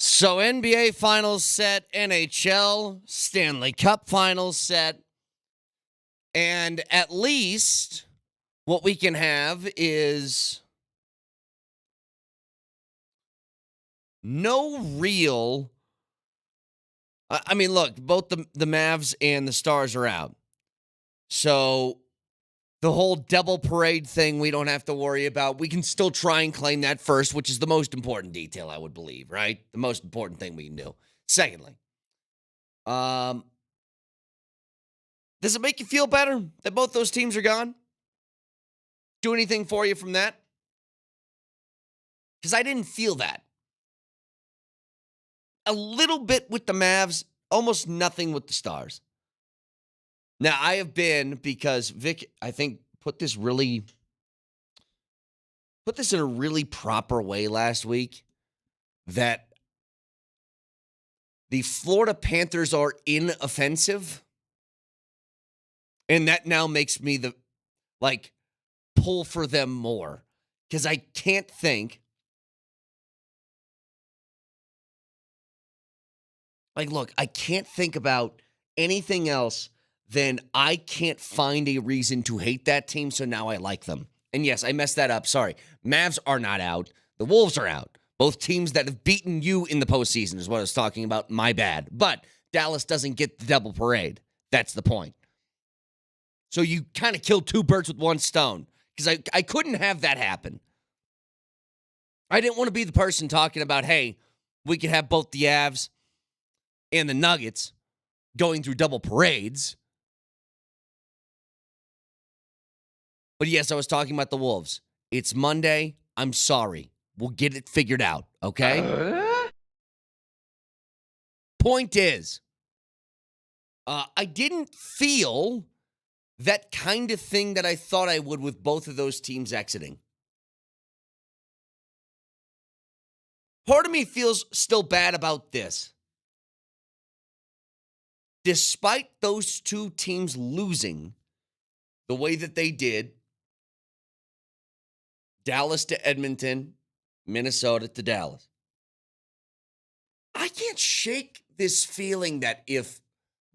So NBA Finals set, NHL Stanley Cup Finals set, and at least what we can have is no real. I mean, look, both the Mavs and the Stars are out, so the whole double parade thing we don't have to worry about. We can still try and claim that first, which is the most important detail, I would believe, right? The most important thing we can do. Secondly, um, does it make you feel better that both those teams are gone? Do anything for you from that? Because I didn't feel that. A little bit with the Mavs, almost nothing with the Stars. Now, I have been, because Vic, I think, put this in a really proper way last week, that the Florida Panthers are inoffensive. And that now makes me pull for them more. Because I can't think. Look, I can't think about anything else than I can't find a reason to hate that team, so now I like them. And yes, I messed that up. Sorry. Mavs are not out. The Wolves are out. Both teams that have beaten you in the postseason is what I was talking about. My bad. But Dallas doesn't get the double parade. That's the point. So you kind of killed two birds with one stone, because I couldn't have that happen. I didn't want to be the person talking about, hey, we could have both the Avs and the Nuggets going through double parades. But yes, I was talking about the Wolves. It's Monday. I'm sorry. We'll get it figured out, okay? Point is, I didn't feel that kind of thing that I thought I would with both of those teams exiting. Part of me feels still bad about this. Despite those two teams losing the way that they did, Dallas to Edmonton, Minnesota to Dallas, I can't shake this feeling that if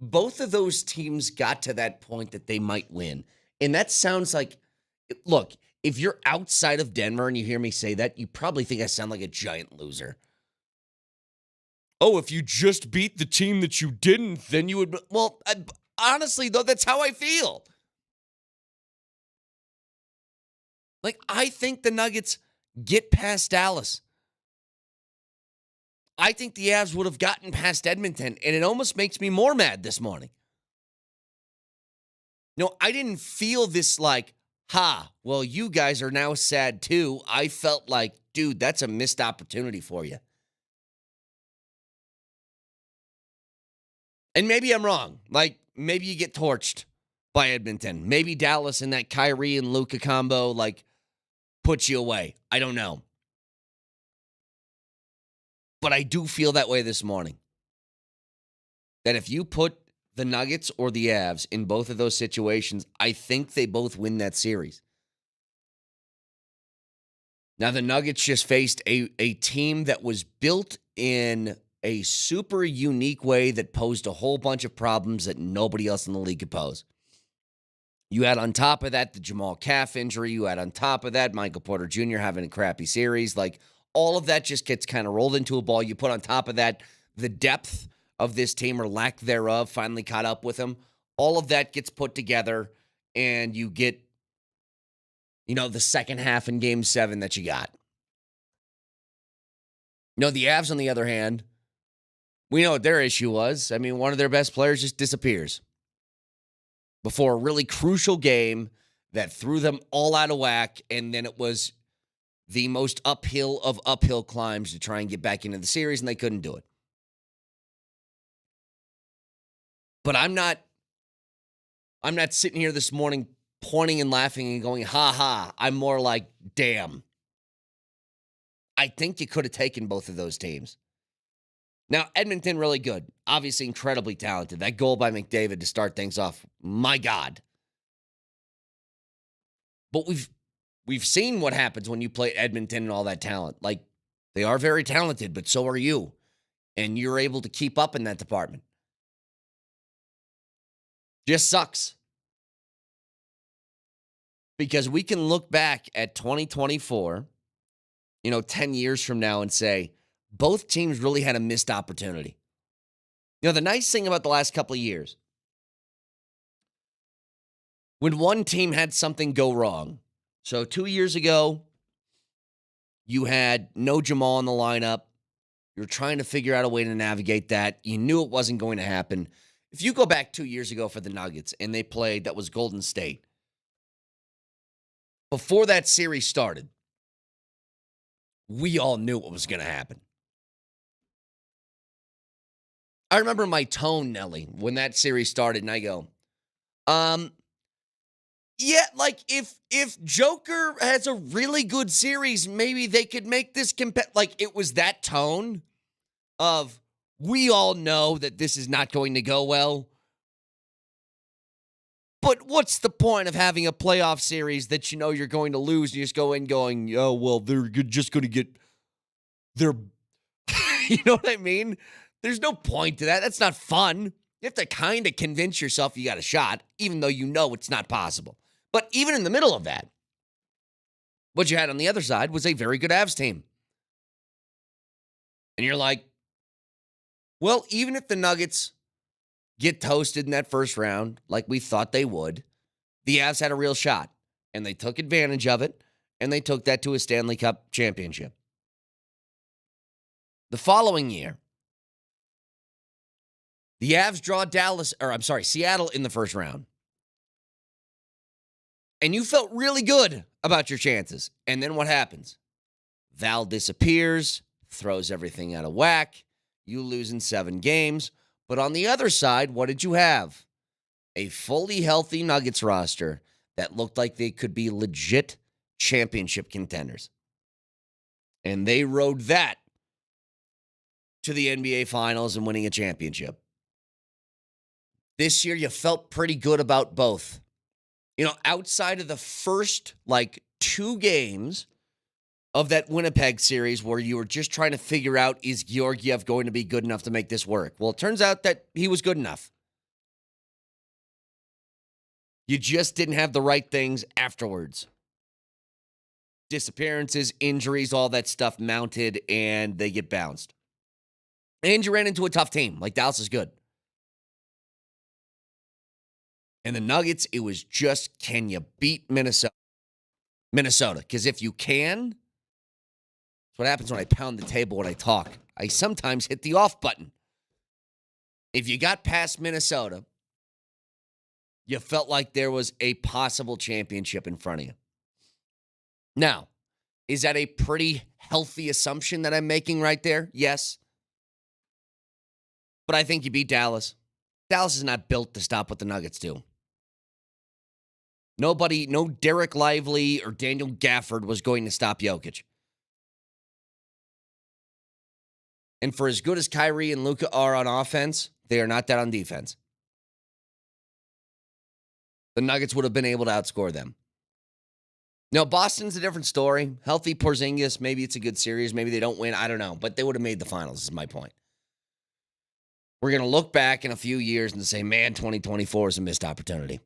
both of those teams got to that point that they might win, and that sounds like, look, if you're outside of Denver and you hear me say that, you probably think I sound like a giant loser. Oh, if you just beat the team that you didn't, then you would. Well, honestly, though, that's how I feel. I think the Nuggets get past Dallas. I think the Avs would have gotten past Edmonton, and it almost makes me more mad this morning. No, I didn't feel this well, you guys are now sad too. I felt like, dude, that's a missed opportunity for you. And maybe I'm wrong. Maybe you get torched by Edmonton. Maybe Dallas and that Kyrie and Luka combo, puts you away. I don't know. But I do feel that way this morning. That if you put the Nuggets or the Avs in both of those situations, I think they both win that series. Now, the Nuggets just faced a team that was built in a super unique way that posed a whole bunch of problems that nobody else in the league could pose. You had on top of that the Jamal calf injury. You had on top of that Michael Porter Jr. having a crappy series. All of that just gets kind of rolled into a ball. You put on top of that the depth of this team, or lack thereof, finally caught up with them. All of that gets put together, and you get, the second half in Game 7 that you got. The Avs, on the other hand, we know what their issue was. I mean, one of their best players just disappears before a really crucial game that threw them all out of whack, and then it was the most uphill of uphill climbs to try and get back into the series, and they couldn't do it. But I'm not sitting here this morning pointing and laughing and going, ha ha. I'm more like, damn. I think you could have taken both of those teams. Now, Edmonton, really good. Obviously, incredibly talented. That goal by McDavid to start things off, my God. But we've seen what happens when you play Edmonton and all that talent. They are very talented, but so are you. and you're able to keep up in that department. Just sucks. Because we can look back at 2024, 10 years from now and say, both teams really had a missed opportunity. The nice thing about the last couple of years, when one team had something go wrong, so 2 years ago, you had no Jamal in the lineup. You're trying to figure out a way to navigate that. You knew it wasn't going to happen. If you go back 2 years ago for the Nuggets and they played, that was Golden State. Before that series started, we all knew what was going to happen. I remember my tone, Nelly, when that series started, and I go, yeah, like if Joker has a really good series, maybe they could make this like it was that tone of we all know that this is not going to go well. But what's the point of having a playoff series that you know you're going to lose and you just go in going, oh, well, they're just going to get their, you know what I mean? There's no point to that. That's not fun. You have to kind of convince yourself you got a shot, even though you know it's not possible. But even in the middle of that, what you had on the other side was a very good Avs team. And you're like, well, even if the Nuggets get toasted in that first round like we thought they would, the Avs had a real shot. And they took advantage of it, and they took that to a Stanley Cup championship. The following year, the Avs draw Seattle in the first round. And you felt really good about your chances. And then what happens? Val disappears, throws everything out of whack. You lose in 7 games. But on the other side, what did you have? A fully healthy Nuggets roster that looked like they could be legit championship contenders. And they rode that to the NBA Finals and winning a championship. This year, you felt pretty good about both. Outside of the first, 2 games of that Winnipeg series where you were just trying to figure out, is Georgiev going to be good enough to make this work? Well, it turns out that he was good enough. You just didn't have the right things afterwards. Disappearances, injuries, all that stuff mounted, and they get bounced. And you ran into a tough team. Dallas is good. And the Nuggets, it was just, can you beat Minnesota? Because if you can, that's what happens when I pound the table when I talk. I sometimes hit the off button. If you got past Minnesota, you felt like there was a possible championship in front of you. Now, is that a pretty healthy assumption that I'm making right there? Yes. But I think you beat Dallas. Dallas is not built to stop what the Nuggets do. Nobody, no Derek Lively or Daniel Gafford was going to stop Jokic. And for as good as Kyrie and Luka are on offense, they are not that on defense. The Nuggets would have been able to outscore them. Now, Boston's a different story. Healthy Porzingis, maybe it's a good series. Maybe they don't win. I don't know. But they would have made the finals, is my point. We're going to look back in a few years and say, man, 2024 is a missed opportunity.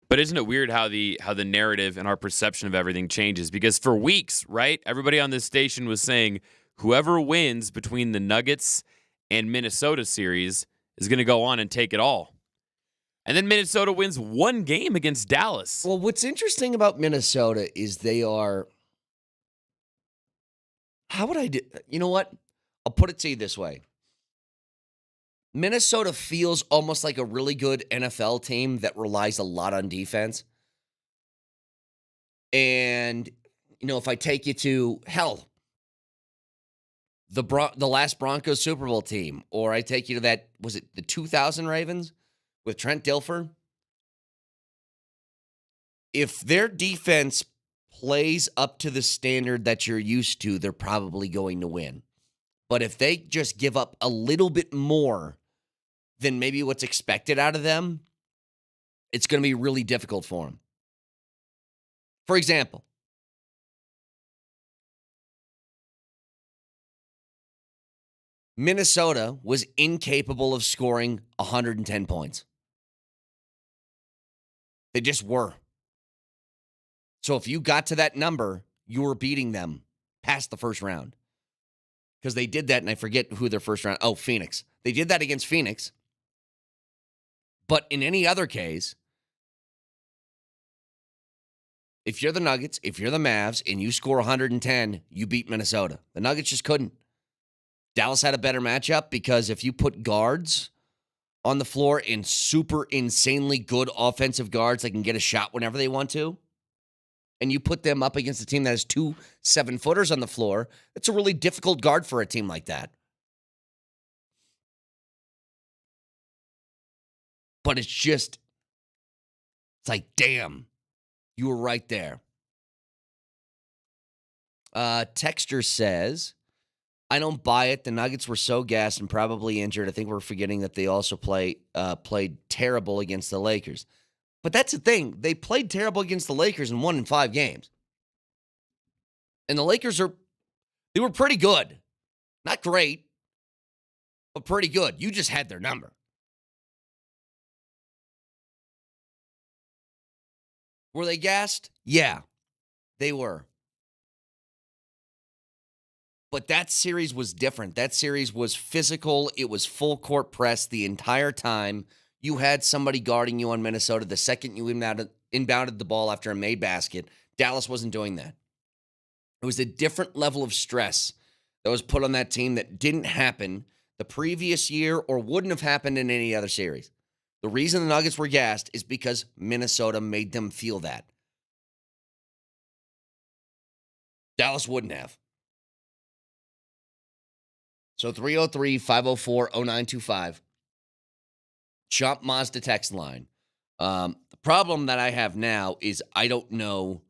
But isn't it weird how the narrative and our perception of everything changes? Because for weeks, right, everybody on this station was saying whoever wins between the Nuggets and Minnesota series is going to go on and take it all. And then Minnesota wins 1 game against Dallas. Well, what's interesting about Minnesota is they are... How would I do... You know what? I'll put it to you this way. Minnesota feels almost like a really good NFL team that relies a lot on defense. And, if I take you to, hell, the last Broncos Super Bowl team, or I take you to that, was it the 2000 Ravens with Trent Dilfer? If their defense plays up to the standard that you're used to, they're probably going to win. But if they just give up a little bit more than maybe what's expected out of them, it's going to be really difficult for them. For example, Minnesota was incapable of scoring 110 points. They just were. So if you got to that number, you were beating them past the first round. Because they did that, and I forget who their first round. Oh, Phoenix. They did that against Phoenix. But in any other case, if you're the Nuggets, if you're the Mavs, and you score 110, you beat Minnesota. The Nuggets just couldn't. Dallas had a better matchup because if you put guards on the floor and super insanely good offensive guards that can get a shot whenever they want to, and you put them up against a team that has 2 7-footers on the floor, it's a really difficult guard for a team like that. But it's like, damn, you were right there. Texture says, I don't buy it. The Nuggets were so gassed and probably injured. I think we're forgetting that they also played terrible against the Lakers. But that's the thing. They played terrible against the Lakers and won in 5 games. And the Lakers they were pretty good. Not great, but pretty good. You just had their number. Were they gassed? Yeah, they were. But that series was different. That series was physical. It was full court press the entire time. You had somebody guarding you on Minnesota the second you inbounded the ball after a made basket. Dallas wasn't doing that. It was a different level of stress that was put on that team that didn't happen the previous year or wouldn't have happened in any other series. The reason the Nuggets were gassed is because Minnesota made them feel that. Dallas wouldn't have. So 303-504-0925. Chomp Mazda text line. The problem that I have now is I don't know.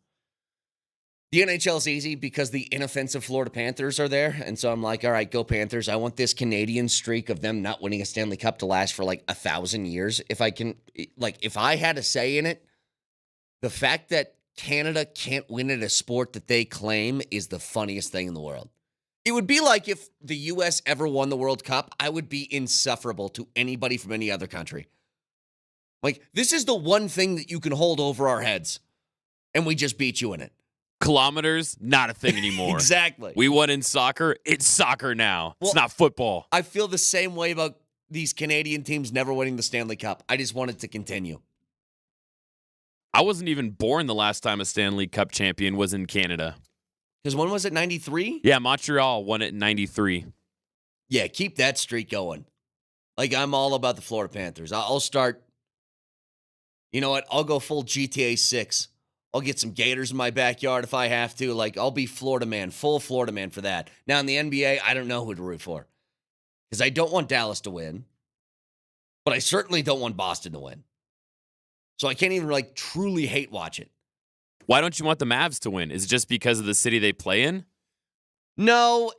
The NHL is easy because the inoffensive Florida Panthers are there. And so I'm like, all right, go Panthers. I want this Canadian streak of them not winning a Stanley Cup to last for like 1,000 years. If I had a say in it, the fact that Canada can't win at a sport that they claim is the funniest thing in the world. It would be like if the U.S. ever won the World Cup, I would be insufferable to anybody from any other country. Like, this is the one thing that you can hold over our heads, and we just beat you in it. Kilometers, not a thing anymore. Exactly. We won in soccer. It's soccer now. Well, it's not football. I feel the same way about these Canadian teams never winning the Stanley Cup. I just want it to continue. I wasn't even born the last time a Stanley Cup champion was in Canada. Because when was it, 93? Yeah, Montreal won it in 93. Yeah, keep that streak going. Like, I'm all about the Florida Panthers. I'll start, you know what? I'll go full GTA 6. I'll get some Gators in my backyard if I have to. Like, I'll be Florida man, full Florida man for that. Now, in the NBA, I don't know who to root for. Because I don't want Dallas to win. But I certainly don't want Boston to win. So I can't even, like, truly hate watch it. Why don't you want the Mavs to win? Is it just because of the city they play in? No,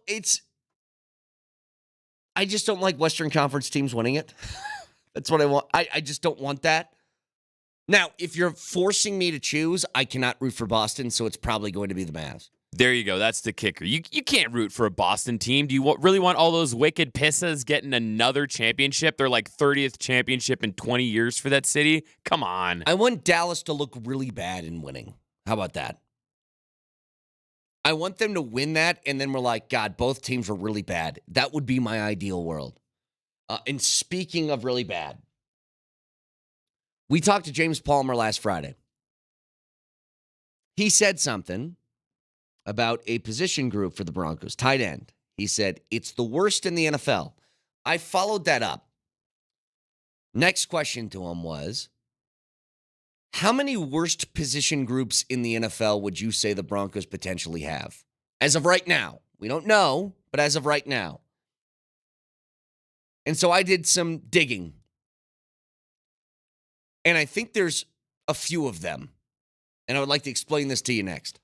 I just don't like Western Conference teams winning it. That's what I want. I just don't want that. Now, if you're forcing me to choose, I cannot root for Boston, so it's probably going to be the Mavs. There you go. That's the kicker. You can't root for a Boston team. Do you really want all those wicked pisses getting another championship? They're like 30th championship in 20 years for that city. Come on. I want Dallas to look really bad in winning. How about that? I want them to win that, and then we're like, God, both teams were really bad. That would be my ideal world. And speaking of really bad, we talked to James Palmer last Friday. He said something about a position group for the Broncos, tight end. He said, it's the worst in the NFL. I followed that up. Next question to him was, how many worst position groups in the NFL would you say the Broncos potentially have? As of right now. We don't know, but as of right now. And so I did some digging. And I think there's a few of them. And I would like to explain this to you next.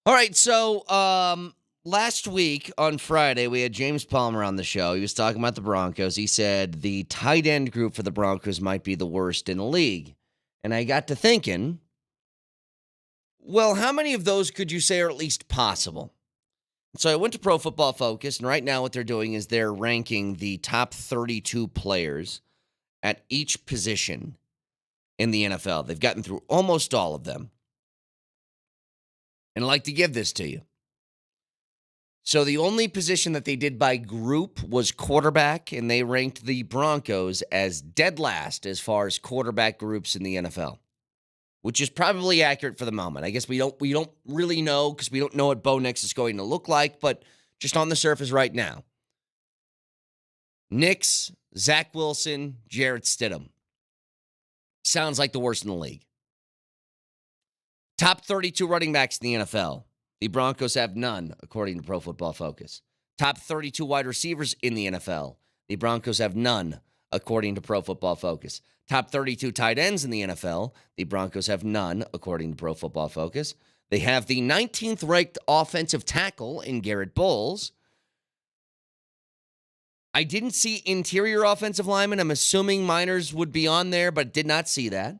All right, so last week on Friday, we had James Palmer on the show. He was talking about the Broncos. He said the tight end group for the Broncos might be the worst in the league. And I got to thinking, well, how many of those could you say are at least possible? So I went to Pro Football Focus, and right now what they're doing is they're ranking the top 32 players at each position in the NFL. They've gotten through almost all of them. And I'd like to give this to you. So the only position that they did by group was quarterback, and they ranked the Broncos as dead last as far as quarterback groups in the NFL, which is probably accurate for the moment. I guess we don't really know because we don't know what Bo Nix is going to look like, but just on the surface right now, Nix, Zach Wilson, Jarrett Stidham. Sounds like the worst in the league. Top 32 running backs in the NFL. The Broncos have none, according to Pro Football Focus. Top 32 wide receivers in the NFL. The Broncos have none, according to Pro Football Focus. Top 32 tight ends in the NFL. The Broncos have none, according to Pro Football Focus. They have the 19th ranked offensive tackle in Garrett Bowles. I didn't see interior offensive linemen. I'm assuming Miners would be on there, but did not see that.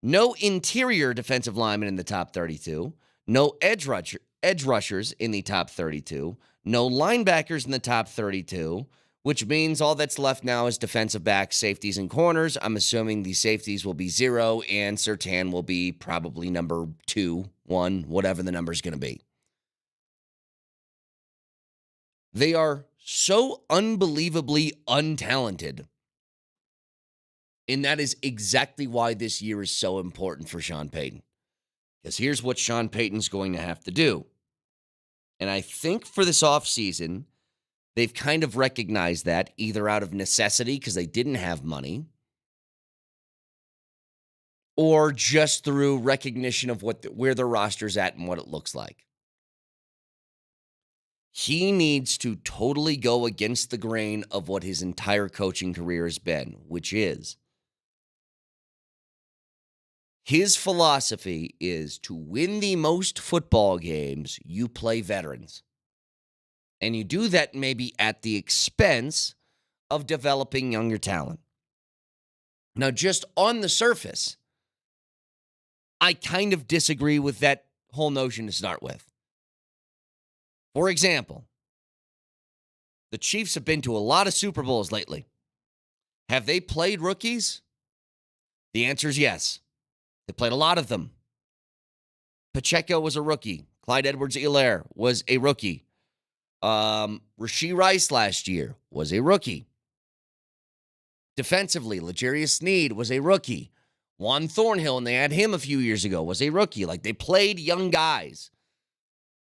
No interior defensive linemen in the top 32. No edge rushers in the top 32. No linebackers in the top 32, which means all that's left now is defensive backs, safeties, and corners. I'm assuming the safeties will be 0, and Surtain will be probably number 2, 1, whatever the number is going to be. They are so unbelievably untalented. And that is exactly why this year is so important for Sean Payton. Because here's what Sean Payton's going to have to do. And I think for this offseason, they've kind of recognized that either out of necessity because they didn't have money, or just through recognition of where their roster's at and what it looks like. He needs to totally go against the grain of what his entire coaching career has been, which is his philosophy is to win the most football games, you play veterans. And you do that maybe at the expense of developing younger talent. Now, just on the surface, I kind of disagree with that whole notion to start with. For example, the Chiefs have been to a lot of Super Bowls lately. Have they played rookies? The answer is yes. They played a lot of them. Pacheco was a rookie. Clyde Edwards-Helaire was a rookie. Rashee Rice last year was a rookie. Defensively, L'Jarius Sneed was a rookie. Juan Thornhill, and they had him a few years ago, was a rookie. Like, they played young guys.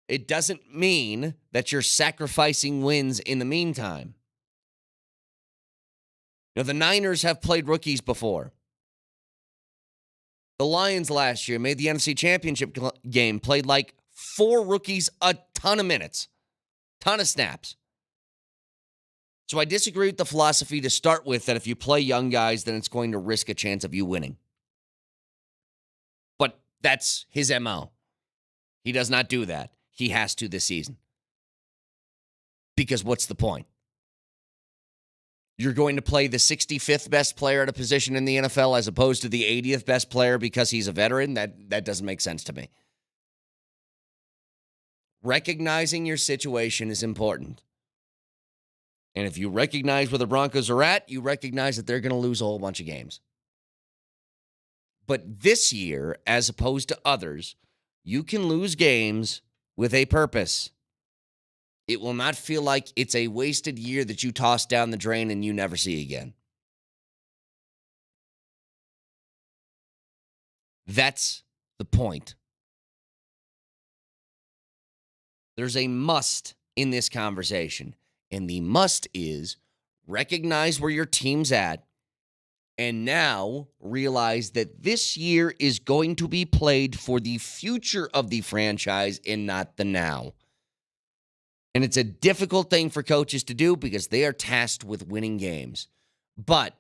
It doesn't mean that you're sacrificing wins in the meantime. Now, the Niners have played rookies before. The Lions last year made the NFC Championship game, played like 4 rookies, a ton of minutes, ton of snaps. So I disagree with the philosophy to start with that if you play young guys, then it's going to risk a chance of you winning. But that's his MO. He does not do that. He has to this season. Because what's the point? You're going to play the 65th best player at a position in the NFL as opposed to the 80th best player because he's a veteran? That doesn't make sense to me. Recognizing your situation is important. And if you recognize where the Broncos are at, you recognize that they're going to lose a whole bunch of games. But this year, as opposed to others, you can lose games with a purpose. It will not feel like it's a wasted year that you toss down the drain and you never see again. That's the point. There's a must in this conversation, and the must is recognize where your team's at and now realize that this year is going to be played for the future of the franchise and not the now. And it's a difficult thing for coaches to do because they are tasked with winning games. But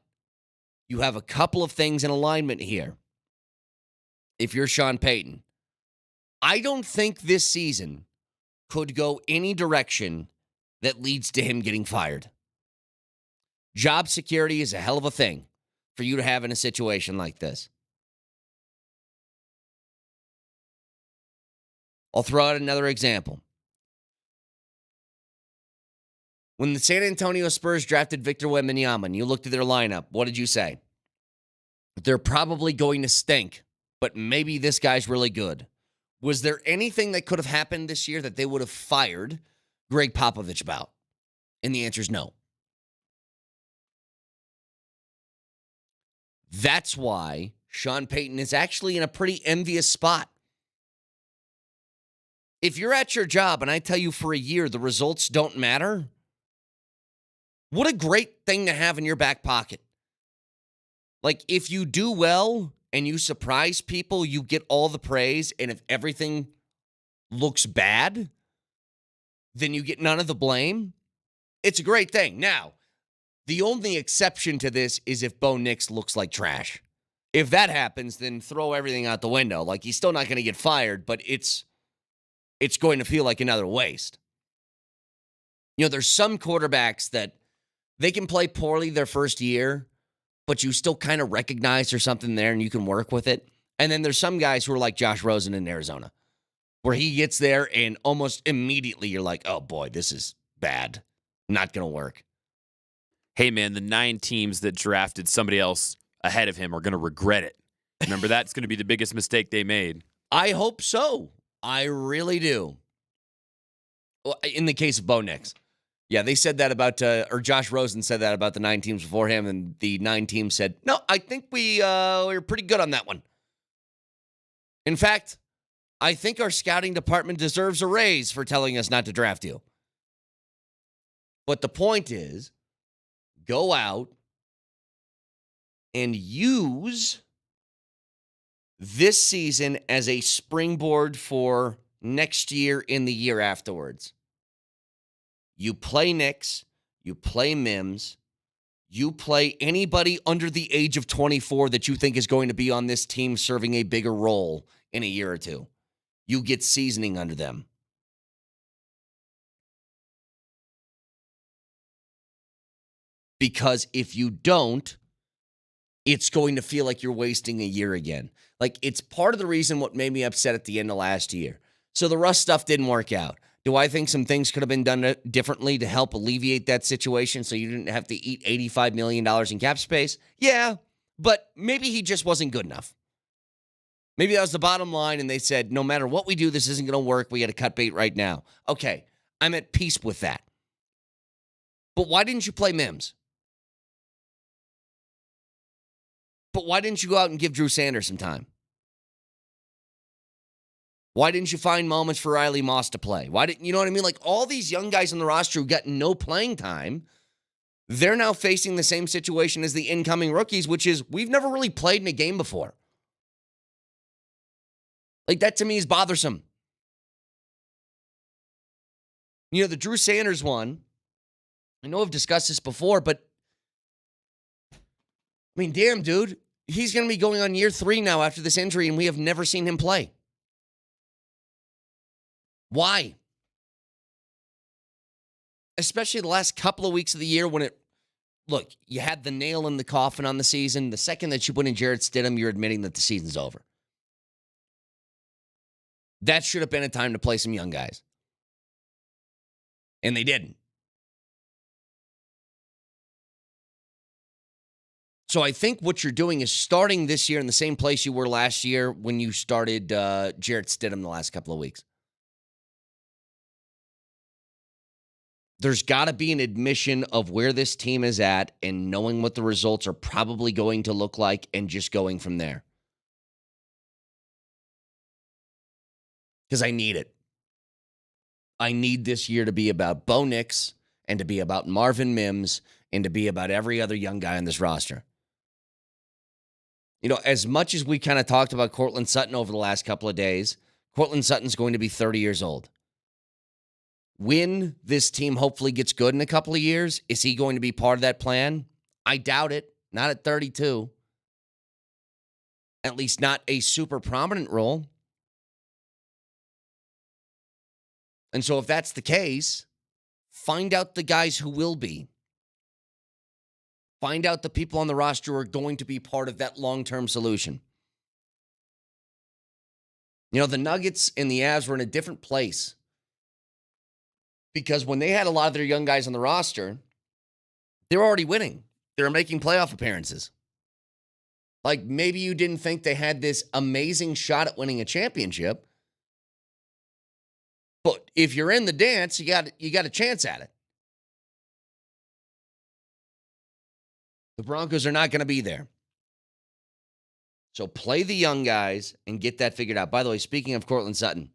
you have a couple of things in alignment here. If you're Sean Payton, I don't think this season could go any direction that leads to him getting fired. Job security is a hell of a thing for you to have in a situation like this. I'll throw out another example. When the San Antonio Spurs drafted Victor Wembanyama and you looked at their lineup, what did you say? They're probably going to stink, but maybe this guy's really good. Was there anything that could have happened this year that they would have fired Greg Popovich about? And the answer is no. That's why Sean Payton is actually in a pretty envious spot. If you're at your job and I tell you for a year the results don't matter, what a great thing to have in your back pocket. Like, if you do well and you surprise people, you get all the praise. And if everything looks bad, then you get none of the blame. It's a great thing. Now, the only exception to this is if Bo Nix looks like trash. If that happens, then throw everything out the window. Like, he's still not going to get fired, but it's going to feel like another waste. You know, there's some quarterbacks that they can play poorly their first year, but you still kind of recognize there's something there and you can work with it. And then there's some guys who are like Josh Rosen in Arizona, where he gets there and almost immediately you're like, oh boy, this is bad. Not going to work. Hey, man, the 9 teams that drafted somebody else ahead of him are going to regret it. Remember, that's going to be the biggest mistake they made. I hope so. I really do. Well, in the case of Bo Nix. Yeah, they said that about, or Josh Rosen said that about the 9 teams before him, and the 9 teams said, no, I think we're pretty good on that one. In fact, I think our scouting department deserves a raise for telling us not to draft you. But the point is, go out and use this season as a springboard for next year and the year afterwards. You play Knicks, you play Mims, you play anybody under the age of 24 that you think is going to be on this team serving a bigger role in a year or two. You get seasoning under them. Because if you don't, it's going to feel like you're wasting a year again. Like, it's part of the reason what made me upset at the end of last year. So the Russ stuff didn't work out. Do I think some things could have been done differently to help alleviate that situation so you didn't have to eat $85 million in cap space? Yeah, but maybe he just wasn't good enough. Maybe that was the bottom line, and they said, no matter what we do, this isn't going to work. We got to cut bait right now. Okay, I'm at peace with that. But why didn't you play Mims? But why didn't you go out and give Drew Sanders some time? Why didn't you find moments for Riley Moss to play? Why didn't you know what I mean? Like, all these young guys on the roster who got no playing time, they're now facing the same situation as the incoming rookies, which is we've never really played in a game before. Like, that to me is bothersome. You know, the Drew Sanders one, I know I've discussed this before, but I mean, damn, dude, he's going to be going on year 3 now after this injury, and we have never seen him play. Why? Especially the last couple of weeks of the year when look, you had the nail in the coffin on the season. The second that you put in Jarrett Stidham, you're admitting that the season's over. That should have been a time to play some young guys. And they didn't. So I think what you're doing is starting this year in the same place you were last year when you started Jarrett Stidham the last couple of weeks. There's got to be an admission of where this team is at and knowing what the results are probably going to look like and just going from there. Because I need it. I need this year to be about Bo Nix and to be about Marvin Mims and to be about every other young guy on this roster. You know, as much as we kind of talked about Courtland Sutton over the last couple of days, Courtland Sutton's going to be 30 years old. When this team hopefully gets good in a couple of years, is he going to be part of that plan? I doubt it. Not at 32. At least not a super prominent role. And so if that's the case, find out the guys who will be. Find out the people on the roster who are going to be part of that long-term solution. You know, the Nuggets and the Avs were in a different place because when they had a lot of their young guys on the roster, they were already winning. They were making playoff appearances. Like, maybe you didn't think they had this amazing shot at winning a championship, but if you're in the dance, you got a chance at it. The Broncos are not going to be there. So play the young guys and get that figured out. By the way, speaking of Courtland Sutton,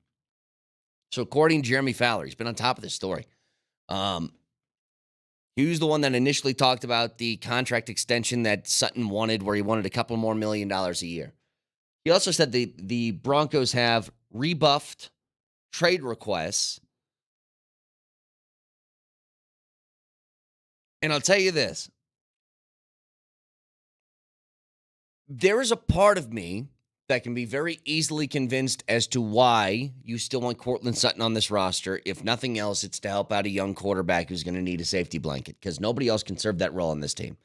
so according to Jeremy Fowler, he's been on top of this story. He was the one that initially talked about the contract extension that Sutton wanted, where he wanted a couple more $1 million a year. He also said the Broncos have rebuffed trade requests. And I'll tell you this. There is a part of me that can be very easily convinced as to why you still want Courtland Sutton on this roster. If nothing else, it's to help out a young quarterback who's going to need a safety blanket because nobody else can serve that role on this team.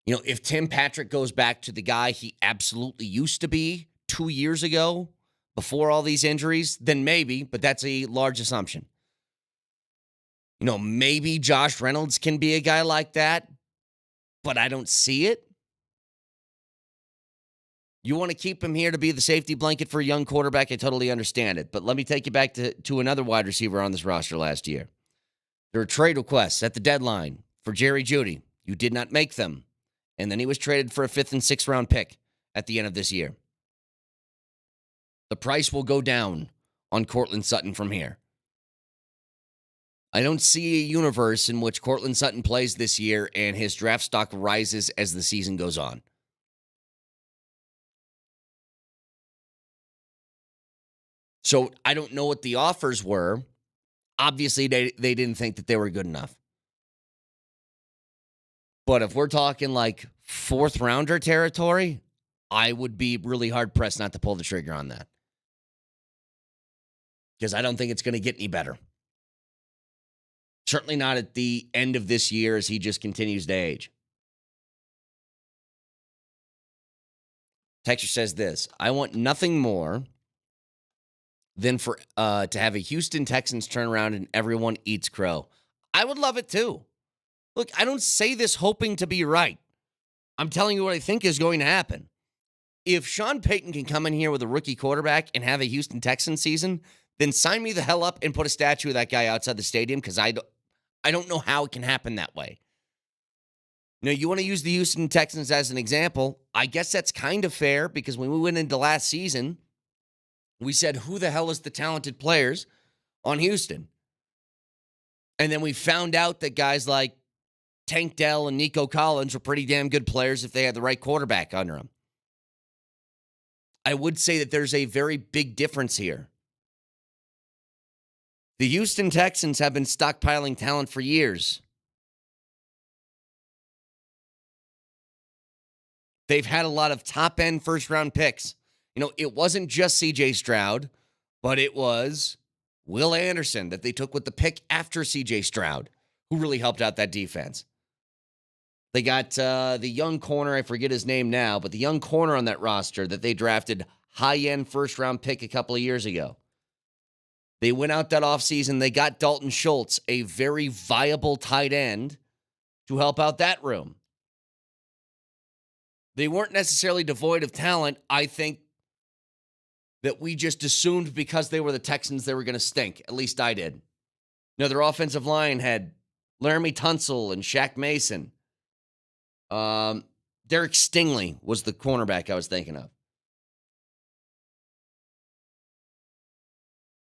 You know, if Tim Patrick goes back to the guy he absolutely used to be 2 years ago before all these injuries, then maybe, but that's a large assumption. You know, maybe Josh Reynolds can be a guy like that, but I don't see it. You want to keep him here to be the safety blanket for a young quarterback, I totally understand it. But let me take you back to another wide receiver on this roster last year. There were trade requests at the deadline for Jerry Jeudy. You did not make them. And then he was traded for a 5th and 6th round pick at the end of this year. The price will go down on Courtland Sutton from here. I don't see a universe in which Courtland Sutton plays this year and his draft stock rises as the season goes on. So I don't know what the offers were. Obviously, they didn't think that they were good enough. But if we're talking like 4th rounder territory, I would be really hard pressed not to pull the trigger on that. Because I don't think it's going to get any better. Certainly not at the end of this year as he just continues to age. Texture says this: I want nothing more than for to have a Houston Texans turn around and everyone eats crow. I would love it too. Look, I don't say this hoping to be right. I'm telling you what I think is going to happen. If Sean Payton can come in here with a rookie quarterback and have a Houston Texans season, then sign me the hell up and put a statue of that guy outside the stadium because I don't know how it can happen that way. You know, you want to use the Houston Texans as an example. I guess that's kind of fair because when we went into last season, we said, who the hell is the talented players on Houston? And then we found out that guys like Tank Dell and Nico Collins were pretty damn good players if they had the right quarterback under them. I would say that there's a very big difference here. The Houston Texans have been stockpiling talent for years. They've had a lot of top-end first-round picks. You know, it wasn't just C.J. Stroud, but it was Will Anderson that they took with the pick after C.J. Stroud, who really helped out that defense. They got the young corner, I forget his name now, but the young corner on that roster that they drafted high-end first-round pick a couple of years ago. They went out that offseason. They got Dalton Schultz, a very viable tight end, to help out that room. They weren't necessarily devoid of talent. I think that we just assumed because they were the Texans, they were going to stink. At least I did. You know, their offensive line had Laramie Tunsil and Shaq Mason. Derek Stingley was the cornerback I was thinking of.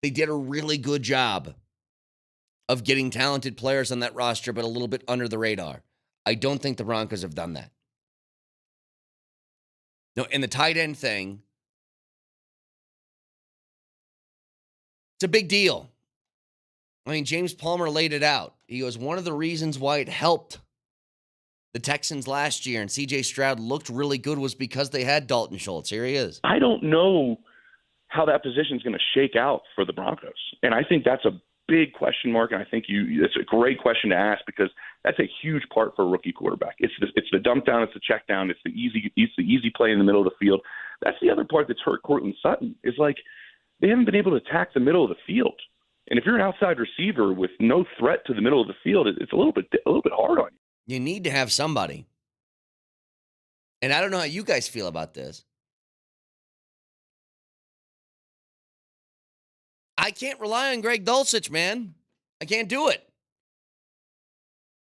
They did a really good job of getting talented players on that roster, but a little bit under the radar. I don't think the Broncos have done that. No, and the tight end thing, it's a big deal. I mean, James Palmer laid it out. He goes, one of the reasons why it helped the Texans last year and C.J. Stroud looked really good was because they had Dalton Schultz. Here he is. I don't know how that position is going to shake out for the Broncos. And I think that's a big question mark, and I think it's a great question to ask because that's a huge part for a rookie quarterback. It's the dump down, it's the check down, it's the easy play in the middle of the field. That's the other part that's hurt Cortland Sutton is like they haven't been able to attack the middle of the field. And if you're an outside receiver with no threat to the middle of the field, it's a little bit hard on you. You need to have somebody. And I don't know how you guys feel about this. I can't rely on Greg Dulcich, man. I can't do it.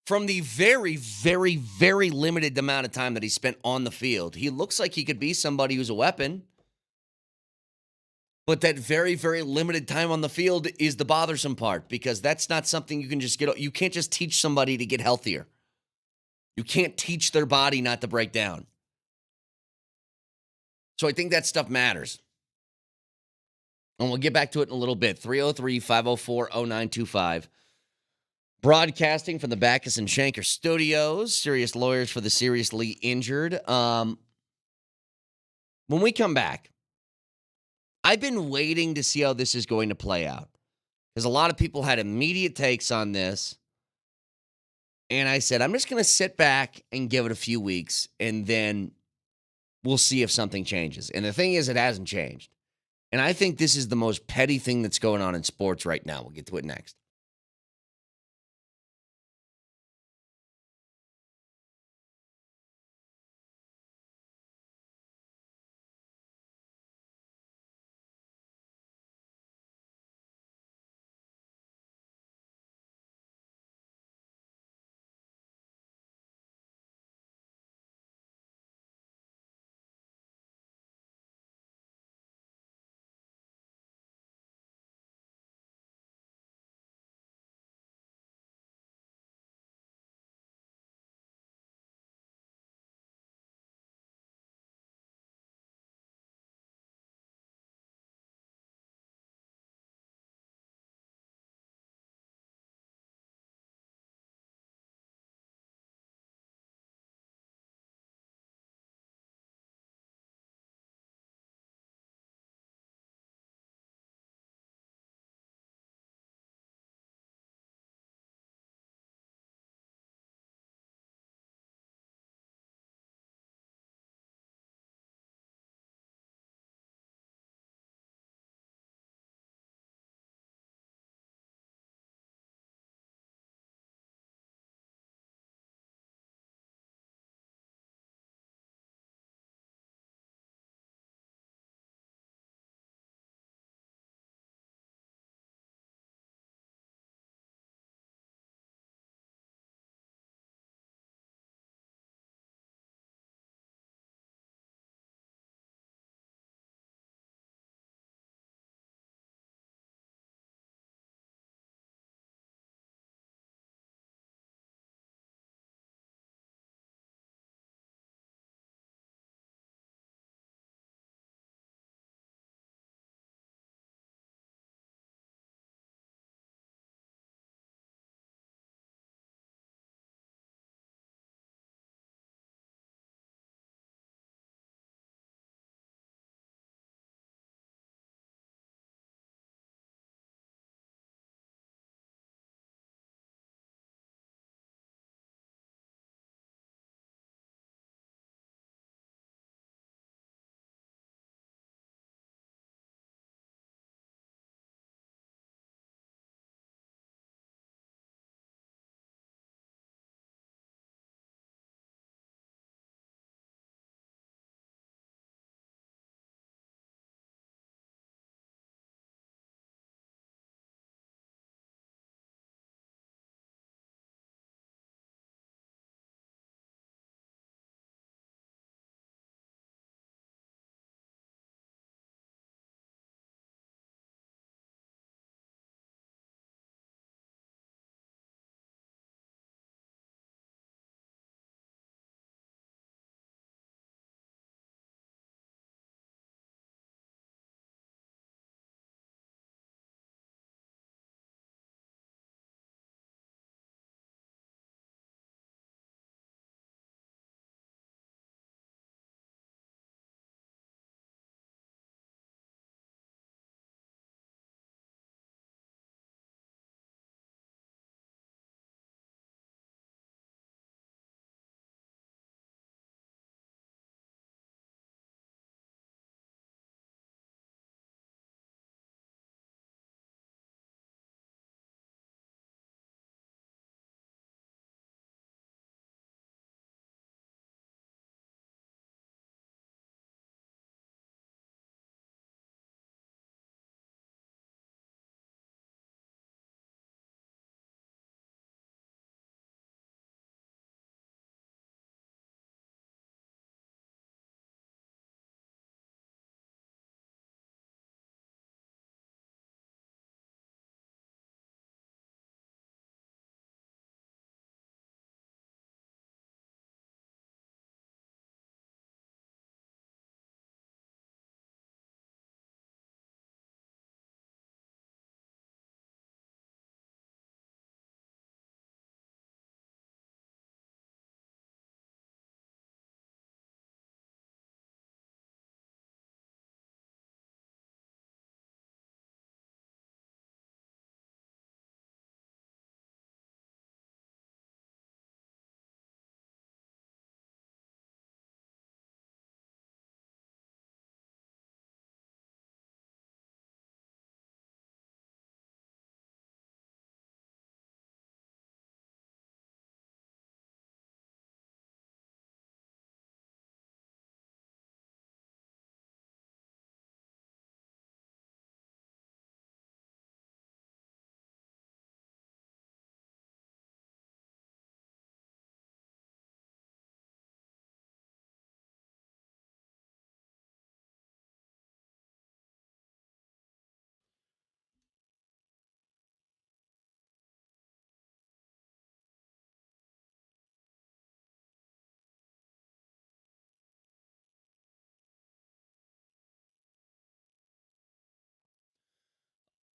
From the very, very, very limited amount of time that he spent on the field, he looks like he could be somebody who's a weapon. But that very, very limited time on the field is the bothersome part because that's not something you can just get. You can't just teach somebody to get healthier. You can't teach their body not to break down. So I think that stuff matters. And we'll get back to it in a little bit. 303-504-0925. Broadcasting from the Backus and Shanker studios. Serious lawyers for the seriously injured. When we come back, I've been waiting to see how this is going to play out. Because a lot of people had immediate takes on this. And I said, I'm just going to sit back and give it a few weeks. And then we'll see if something changes. And the thing is, it hasn't changed. And I think this is the most petty thing that's going on in sports right now. We'll get to it next.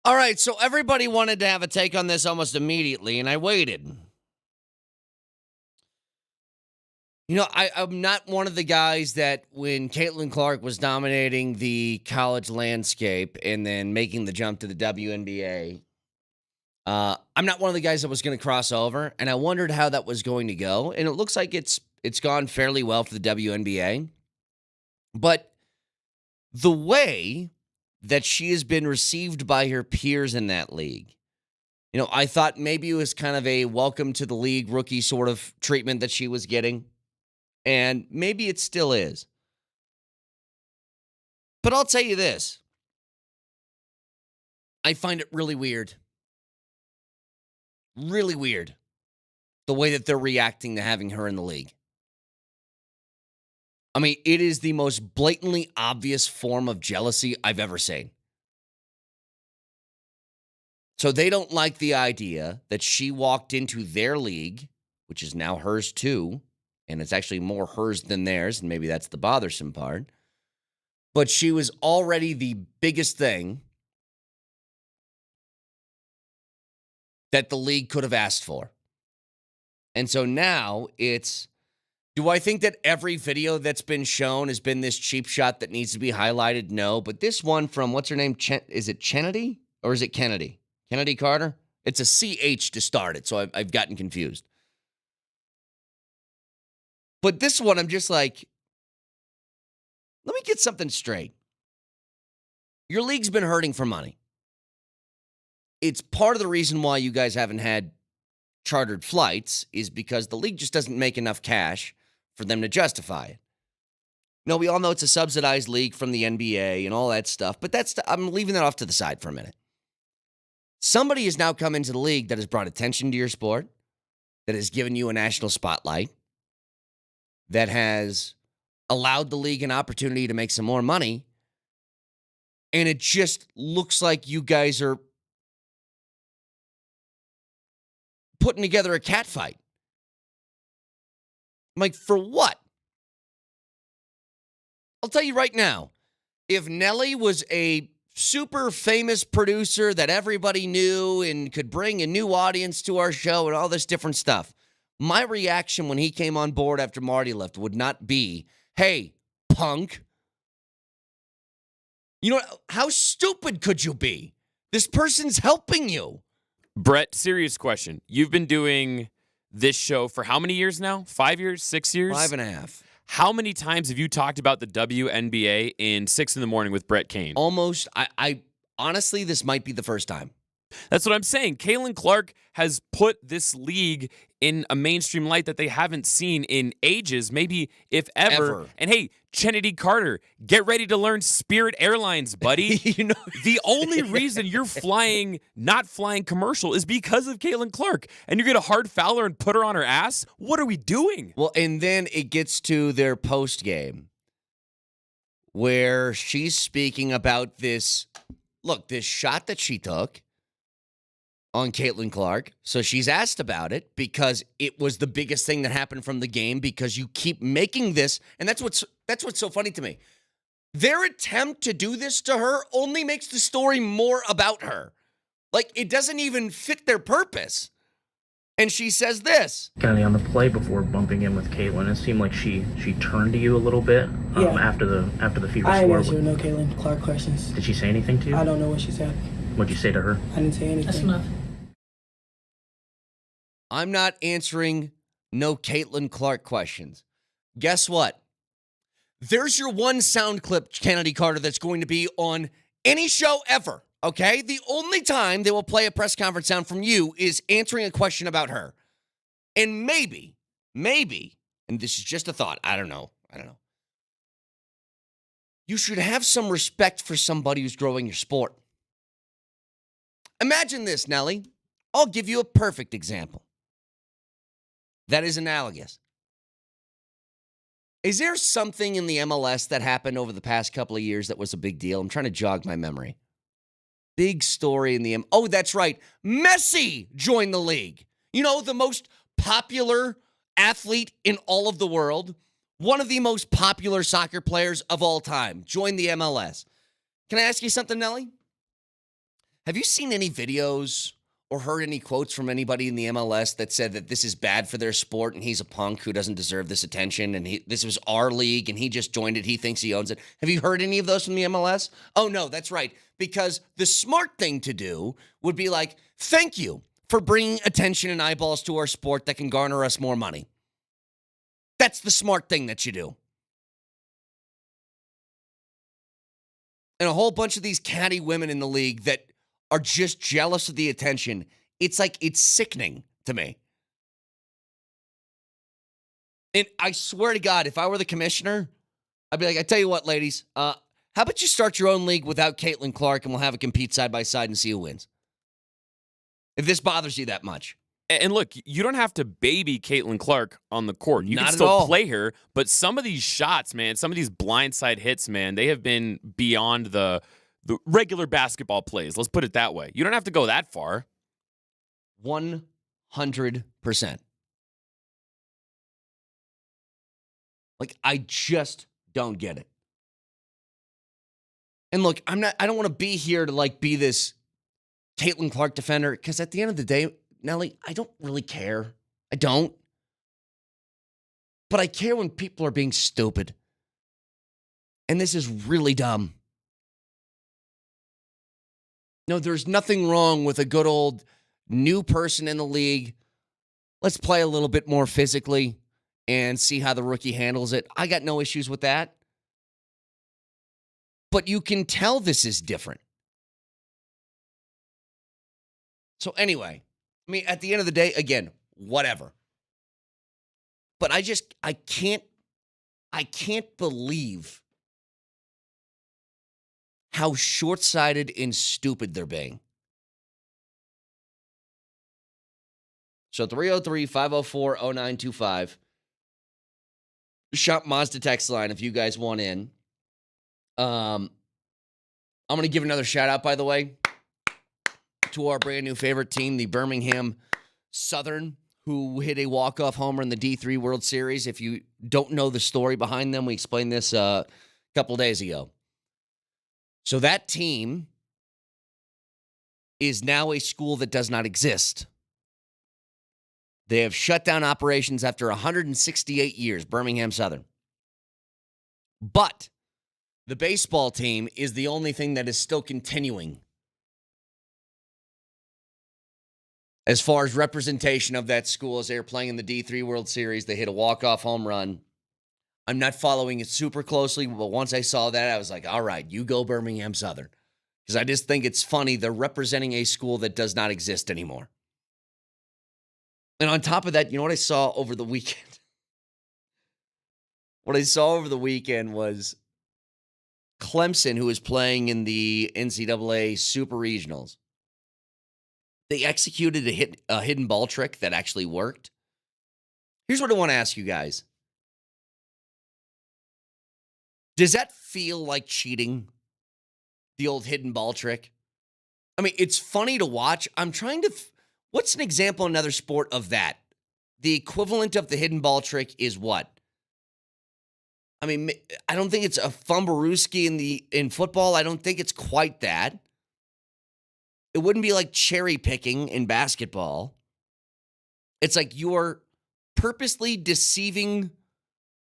All right, so everybody wanted to have a take on this almost immediately, and I waited. You know, I'm not one of the guys that when Caitlin Clark was dominating the college landscape and then making the jump to the WNBA, I'm not one of the guys that was going to cross over, and I wondered how that was going to go, and it looks like it's gone fairly well for the WNBA. But the way that she has been received by her peers in that league, you know, I thought maybe it was kind of a welcome to the league rookie sort of treatment that she was getting. And maybe it still is. But I'll tell you this. I find it really weird. Really weird. The way that they're reacting to having her in the league. I mean, it is the most blatantly obvious form of jealousy I've ever seen. So they don't like the idea that she walked into their league, which is now hers too, and it's actually more hers than theirs, and maybe that's the bothersome part. But she was already the biggest thing that the league could have asked for. And so now it's, do I think that every video that's been shown has been this cheap shot that needs to be highlighted? No, but this one from, what's her name? Is it Chennedy or is it Kennedy? Kennedy Carter? It's a CH to start it, so I've gotten confused. But this one, I'm just like, let me get something straight. Your league's been hurting for money. It's part of the reason why you guys haven't had chartered flights is because the league just doesn't make enough cash for them to justify it. No, we all know it's a subsidized league from the NBA and all that stuff, but I'm leaving that off to the side for a minute. Somebody has now come into the league that has brought attention to your sport, that has given you a national spotlight, that has allowed the league an opportunity to make some more money, and it just looks like you guys are putting together a cat fight. I'm like, for what? I'll tell you right now, if Nelly was a super famous producer that everybody knew and could bring a new audience to our show and all this different stuff, my reaction when he came on board after Marty left would not be, hey, punk. You know, how stupid could you be? This person's helping you. Brett, serious question. You've been doing this show for how many years now? 5 years? 6 years? 5.5. How many times have you talked about the WNBA in 6 in the morning with Brett Kane? Almost. I honestly, this might be the first time. That's what I'm saying. Caitlin Clark has put this league in a mainstream light that they haven't seen in ages, maybe if ever. And hey, Chennedy Carter, get ready to learn Spirit Airlines, buddy. You know, the only reason you're not flying commercial is because of Caitlin Clark. And you're going to hard foul her and put her on her ass? What are we doing? Well, and then it gets to their post game where she's speaking about this shot that she took on Caitlin Clark. So she's asked about it because it was the biggest thing that happened from the game because you keep making this, and that's what's so funny to me. Their attempt to do this to her only makes the story more about her. Like, it doesn't even fit their purpose. And she says this. Kind of on the play before bumping in with Caitlin, it seemed like she turned to you a little bit after the fever I score. didn't answer no Caitlin Clark questions. Did she say anything to you? I don't know what she said. What'd you say to her? I didn't say anything. That's enough. I'm not answering no Caitlin Clark questions. Guess what? There's your one sound clip, Kennedy Carter, that's going to be on any show ever, okay? The only time they will play a press conference sound from you is answering a question about her. And maybe, and this is just a thought, I don't know. You should have some respect for somebody who's growing your sport. Imagine this, Nelly. I'll give you a perfect example that is analogous. Is there something in the MLS that happened over the past couple of years that was a big deal? I'm trying to jog my memory. Big story in the Oh, that's right. Messi joined the league. You know, the most popular athlete in all of the world. One of the most popular soccer players of all time joined the MLS. Can I ask you something, Nelly? Have you seen any videos or heard any quotes from anybody in the MLS that said that this is bad for their sport and he's a punk who doesn't deserve this attention and this was our league and he just joined it, he thinks he owns it? Have you heard any of those from the MLS? Oh, no, that's right. Because the smart thing to do would be like, thank you for bringing attention and eyeballs to our sport that can garner us more money. That's the smart thing that you do. And a whole bunch of these catty women in the league that are just jealous of the attention. It's like, it's sickening to me. And I swear to God, if I were the commissioner, I'd be like, I tell you what, ladies, how about you start your own league without Caitlin Clark and we'll have it compete side by side and see who wins. If this bothers you that much. And look, you don't have to baby Caitlin Clark on the court. You Not can at still all. play her, but some of these shots, man, some of these blindside hits, man, they have been beyond the regular basketball plays. Let's put it that way. You don't have to go that far. 100%. Like, I just don't get it. And look, I don't want to be here to like be this Caitlin Clark defender, because at the end of the day, Nelly, I don't really care. I don't. But I care when people are being stupid. And this is really dumb. No, there's nothing wrong with a good old new person in the league. Let's play a little bit more physically and see how the rookie handles it. I got no issues with that. But you can tell this is different. So anyway, I mean, at the end of the day, again, whatever. But I can't believe how short-sighted and stupid they're being. So 303-504-0925. Shop Mazda text line if you guys want in. I'm going to give another shout-out, by the way, to our brand new favorite team, the Birmingham Southern, who hit a walk-off homer in the D3 World Series. If you don't know the story behind them, we explained this a couple days ago. So that team is now a school that does not exist. They have shut down operations after 168 years, Birmingham Southern. But the baseball team is the only thing that is still continuing as far as representation of that school as they are playing in the D3 World Series. They hit a walk-off home run. I'm not following it super closely, but once I saw that, I was like, all right, you go Birmingham Southern. Because I just think it's funny they're representing a school that does not exist anymore. And on top of that, you know what I saw over the weekend? What I saw over the weekend was Clemson, who is playing in the NCAA Super Regionals. They executed a hidden ball trick that actually worked. Here's what I want to ask you guys. Does that feel like cheating? The old hidden ball trick? I mean, it's funny to watch. I'm trying to... What's an example in another sport of that? The equivalent of the hidden ball trick is what? I mean, I don't think it's a fumblerooski in football. I don't think it's quite that. It wouldn't be like cherry picking in basketball. It's like you are purposely deceiving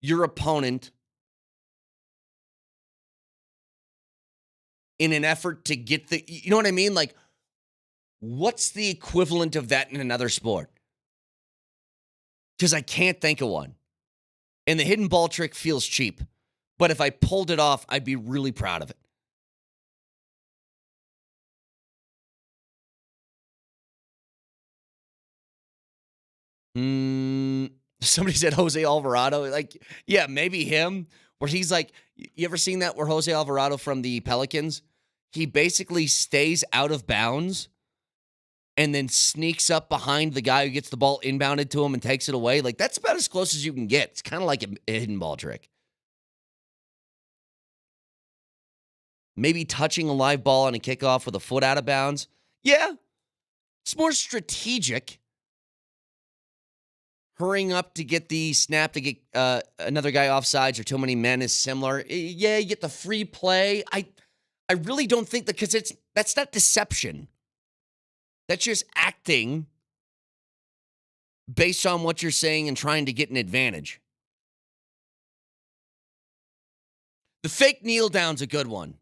your opponent in an effort to get the, you know what I mean? Like, what's the equivalent of that in another sport? Because I can't think of one. And the hidden ball trick feels cheap. But if I pulled it off, I'd be really proud of it. Somebody said Jose Alvarado. Like, yeah, maybe him. Where he's like, you ever seen that where Jose Alvarado from the Pelicans, he basically stays out of bounds and then sneaks up behind the guy who gets the ball inbounded to him and takes it away. Like, that's about as close as you can get. It's kind of like a hidden ball trick. Maybe touching a live ball on a kickoff with a foot out of bounds. Yeah, it's more strategic. Hurrying up to get the snap to get another guy offsides or too many men is similar. Yeah, you get the free play. I really don't think that, because that's not deception. That's just acting based on what you're saying and trying to get an advantage. The fake kneel down's a good one.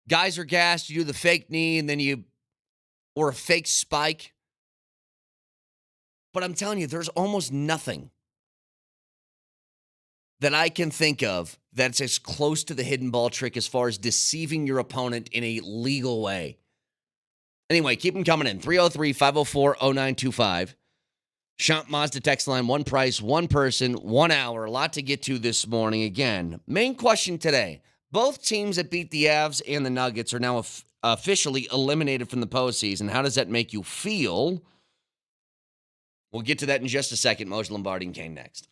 Guys are gassed, you do the fake knee, and then or a fake spike. But I'm telling you, there's almost nothing that I can think of that's as close to the hidden ball trick as far as deceiving your opponent in a legal way. Anyway, keep them coming in. 303-504-0925. Shant Mazda text line, one price, one person, 1 hour. A lot to get to this morning. Again, main question today. Both teams that beat the Avs and the Nuggets are now officially eliminated from the postseason. How does that make you feel? We'll get to that in just a second. Moj Lombardi and Kane next.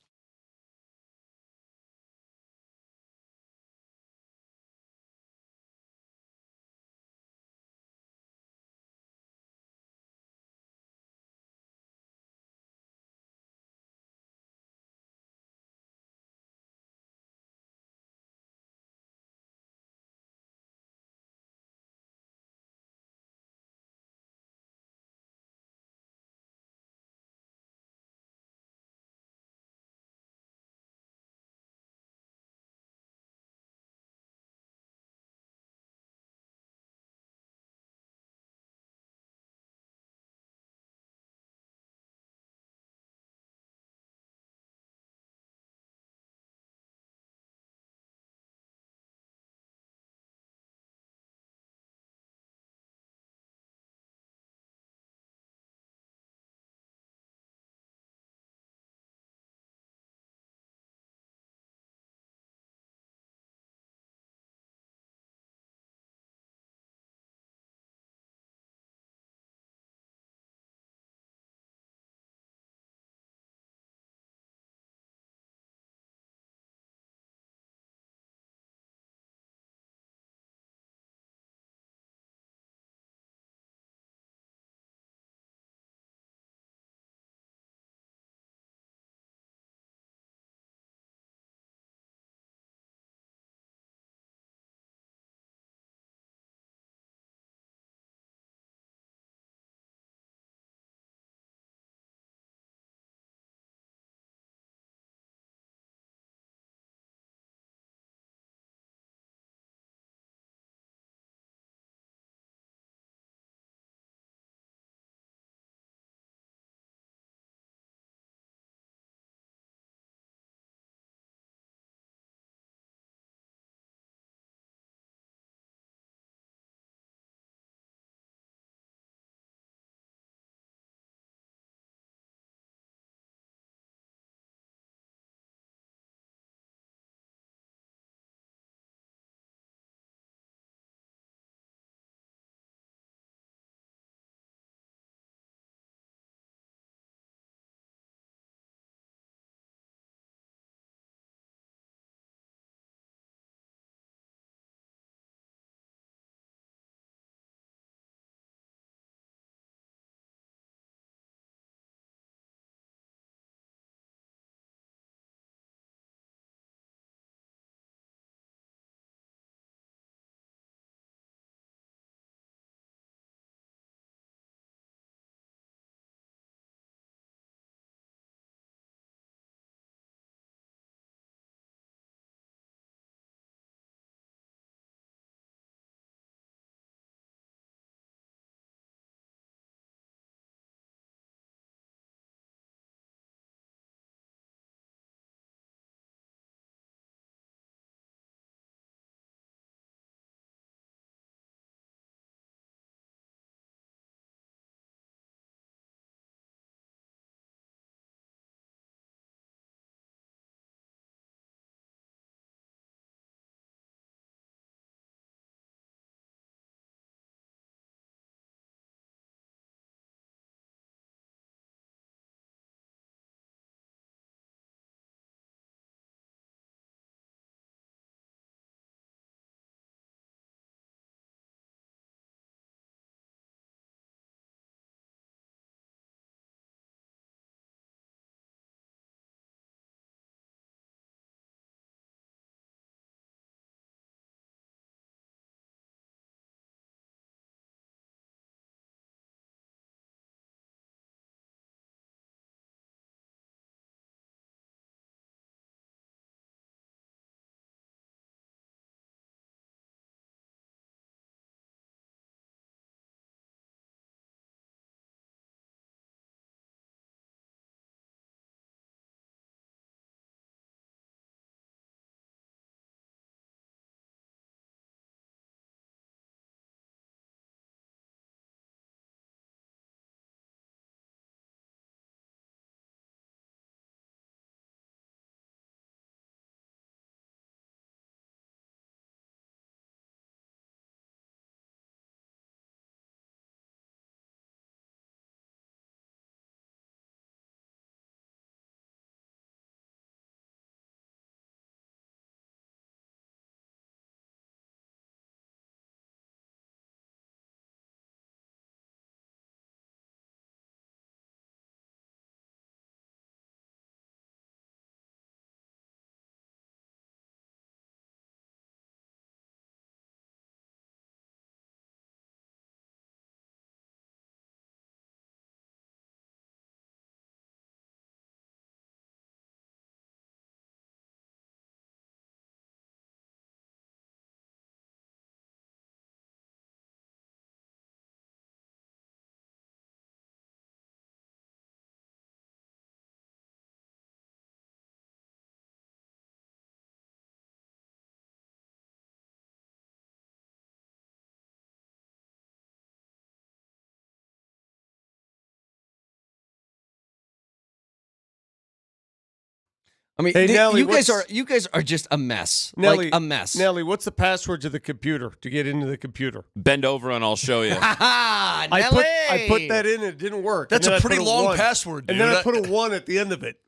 I mean, Hey, Nelly, you guys are just a mess. Nelly, like a mess. Nelly, what's the password to the computer to get into the computer? Bend over and I'll show you. I put that in and it didn't work. That's And then a I pretty put long 1. password, dude. And then I put a 1 at the end of it.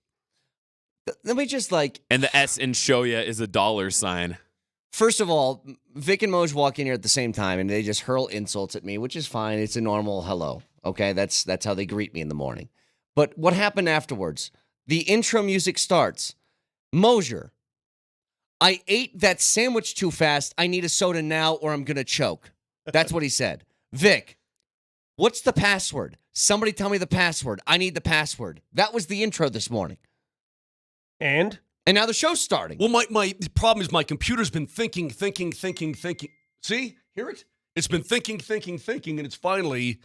Let me just And the S in show ya is a $sign. First of all, Vic and Moj walk in here at the same time, and they just hurl insults at me, which is fine. It's a normal hello. Okay, that's how they greet me in the morning. But what happened afterwards? The intro music starts. Mosier, I ate that sandwich too fast. I need a soda now, or I'm gonna choke. That's what he said. Vic, what's the password? Somebody tell me the password. I need the password. That was the intro this morning. And now the show's starting. Well, my problem is my computer's been thinking. See? Hear it? It's been thinking, and it's finally...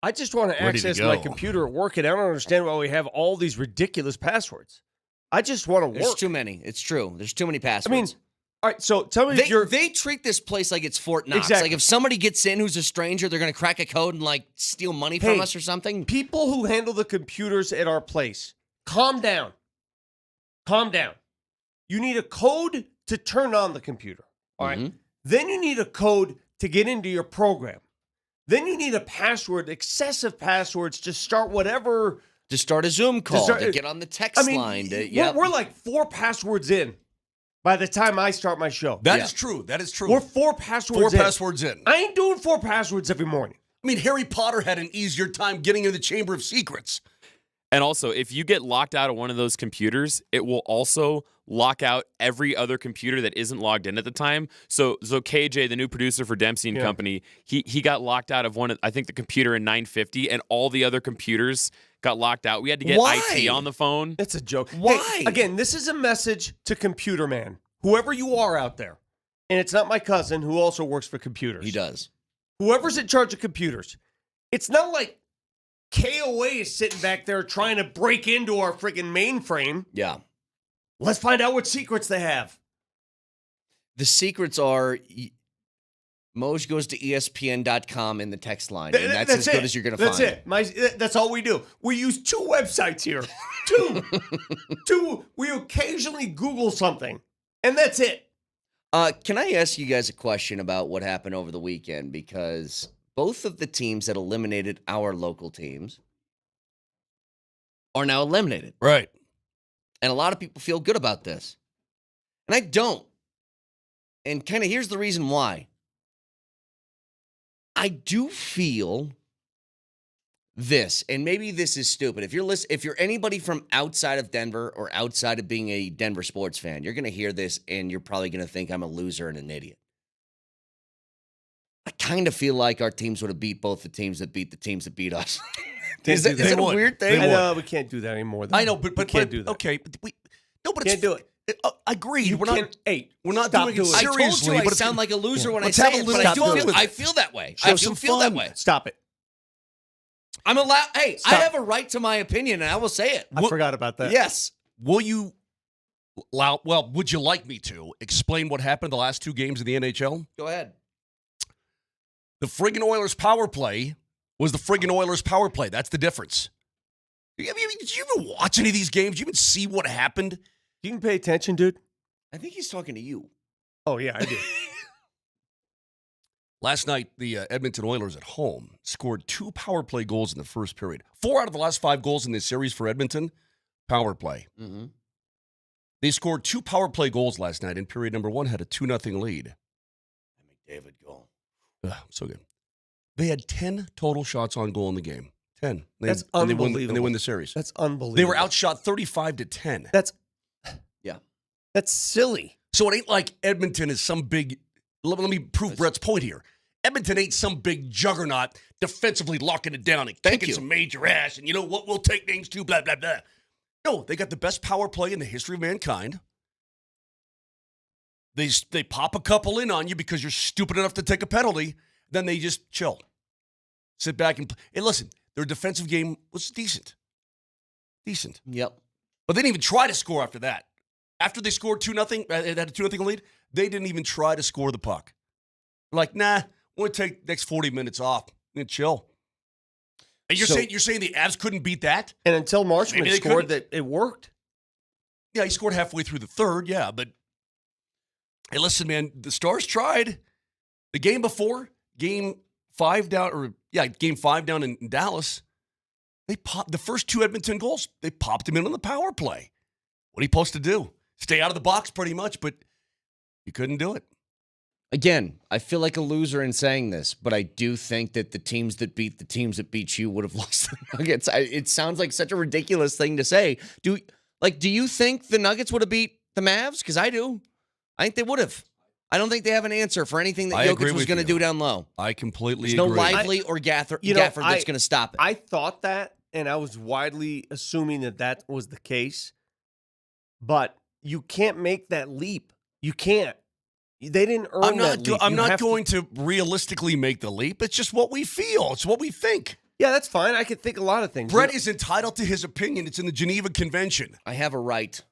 I just want to Ready to access my go. computer at work, and I don't understand why we have all these ridiculous passwords. I just want to There's work. too many. It's true. There's too many I passwords. mean, all right, so tell me if you're... They treat this place like it's Fort Knox. Exactly. Like if somebody gets in who's a stranger, they're going to crack a code and like steal money from Hey, us or something. People who handle the computers at our place, calm down. Calm down. You need a code to turn on the computer. All right. Mhm. Then you need a code to get into your program. Then you need a password, excessive passwords to start whatever. To start a Zoom call, start- to get on the text line. We're like 4 passwords in by the time I start my show. That is true. That is true. We're 4 passwords 4 in. passwords in. I ain't doing 4 passwords every morning. I mean, Harry Potter had an easier time getting into the Chamber of Secrets. And also, if you get locked out of one of those computers, it will also lock out every other computer that isn't logged in at the time. So KJ, the new producer for Dempsey and Company, he got locked out of I think the computer in 950, and all the other computers got locked out. We had to get Why? IT on the phone. It's a joke. Why? Hey, again, this is a message to Computer Man, whoever you are out there. And it's not my cousin who also works for computers. He does. Whoever's in charge of computers. It's not like KOA is sitting back there trying to break into our freaking mainframe. Yeah. Let's find out what secrets they have. The secrets are Moj goes to ESPN.com in the text line, and that's as good as you're going to find. That's it. That's all we do. We use 2 websites here. 2. We occasionally Google something, and that's it. Can I ask you guys a question about what happened over the weekend? Because both of the teams that eliminated our local teams are now eliminated. Right. And a lot of people feel good about this. And I don't. And kind of here's the reason why. I do feel this, and maybe this is stupid. If you're anybody from outside of Denver or outside of being a Denver sports fan, you're going to hear this and you're probably going to think I'm a loser and an idiot. I kind of feel like our teams would have beat both the teams that beat the teams that beat us. Is that a weird thing? I know we can't do that anymore. Though. I know, but we can't do that. Okay, but but Can't do it. Agreed. We're not. Hey, we're not stop doing it I told seriously. you I but sound like a loser when I let's say have a it, little but fun with I it. feel that way. Show I do some feel fun. that way. Stop it. I'm allowed. Hey, Stop. I have a right to my opinion, and I will say it. I forgot about that. Yes. Will you? Well, would you like me to explain what happened the last 2 games of the NHL? Go ahead. The friggin' Oilers power play was the friggin' Oilers power play. That's the difference. Did you even watch any of these games? Did you even see what happened? You can pay attention, dude. I think he's talking to you. Oh yeah, I do. Last night, the Edmonton Oilers at home scored 2 power play goals in the first period. 4 out of the last 5 goals in this series for Edmonton, power play. Mm-hmm. They scored 2 power play goals last night in period number 1, had a 2-0 lead. David goal. So good. They had 10 total shots on goal in the game. 10. That's and they unbelievable. win the series. That's unbelievable. They were outshot 35-10. That's silly. So it ain't like Edmonton is some big. Let me prove Brett's point here. Edmonton ain't some big juggernaut defensively locking it down and kicking some major ass. And you know what? We'll take names too, blah, blah, blah. No, they got the best power play in the history of mankind. They pop a couple in on you because you're stupid enough to take a penalty. Then they just chill. Sit back and listen, their defensive game was decent. Decent. Yep. But they didn't even try to score after that. After they scored 2-0, had a 2-0 lead, they didn't even try to score the puck. Like, nah, we're going to take the next 40 minutes off and chill. And you're saying the Avs couldn't beat that? And until Marshman Maybe they scored, couldn't. that it worked. Yeah, he scored halfway through the third, yeah. But, hey, listen, man, the Stars tried. The game before, game 5 down in Dallas, they popped the first 2 Edmonton goals. They popped him in on the power play. What are you supposed to do? Stay out of the box pretty much, but you couldn't do it. Again, I feel like a loser in saying this, but I do think that the teams that beat you would have lost the Nuggets. It sounds like such a ridiculous thing to say. Do you think the Nuggets would have beat the Mavs? Because I do. I think they would have. I don't think they have an answer for anything that Jokic was going to do down low. I completely There's agree. no Lively or Gafford that's going to stop it. I thought that, and I was widely assuming that was the case. But you can't make that leap. You can't. They didn't earn that leap. I'm not going to realistically make the leap. It's just what we feel. It's what we think. Yeah, that's fine. I could think a lot of things. Brett is entitled to his opinion. It's in the Geneva Convention. I have a right.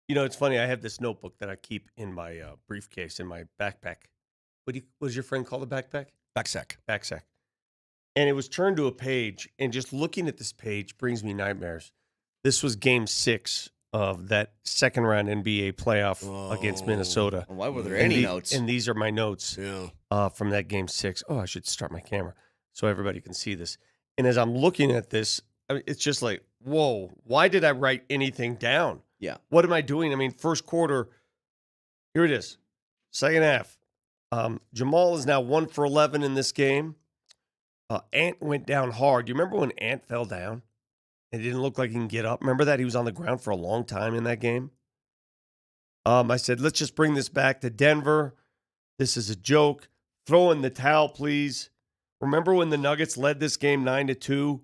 You know, it's funny. I have this notebook that I keep in my briefcase, in my backpack. What does your friend call the backpack? Backsack. And it was turned to a page, and just looking at this page brings me nightmares. This was Game 6 of that second-round NBA playoff against Minnesota. Well, why were there any notes? And these are my notes from that Game 6. Oh, I should start my camera so everybody can see this. And as I'm looking at this, it's just like, whoa, why did I write anything down? Yeah. What am I doing? I mean, first quarter, here it is. Second half. Jamal is now 1 for 11 in this game. Ant went down hard. You remember when Ant fell down? It didn't look like he can get up. Remember that? He was on the ground for a long time in that game. I said, let's just bring this back to Denver. This is a joke. Throw in the towel, please. Remember when the Nuggets led this game 9-2?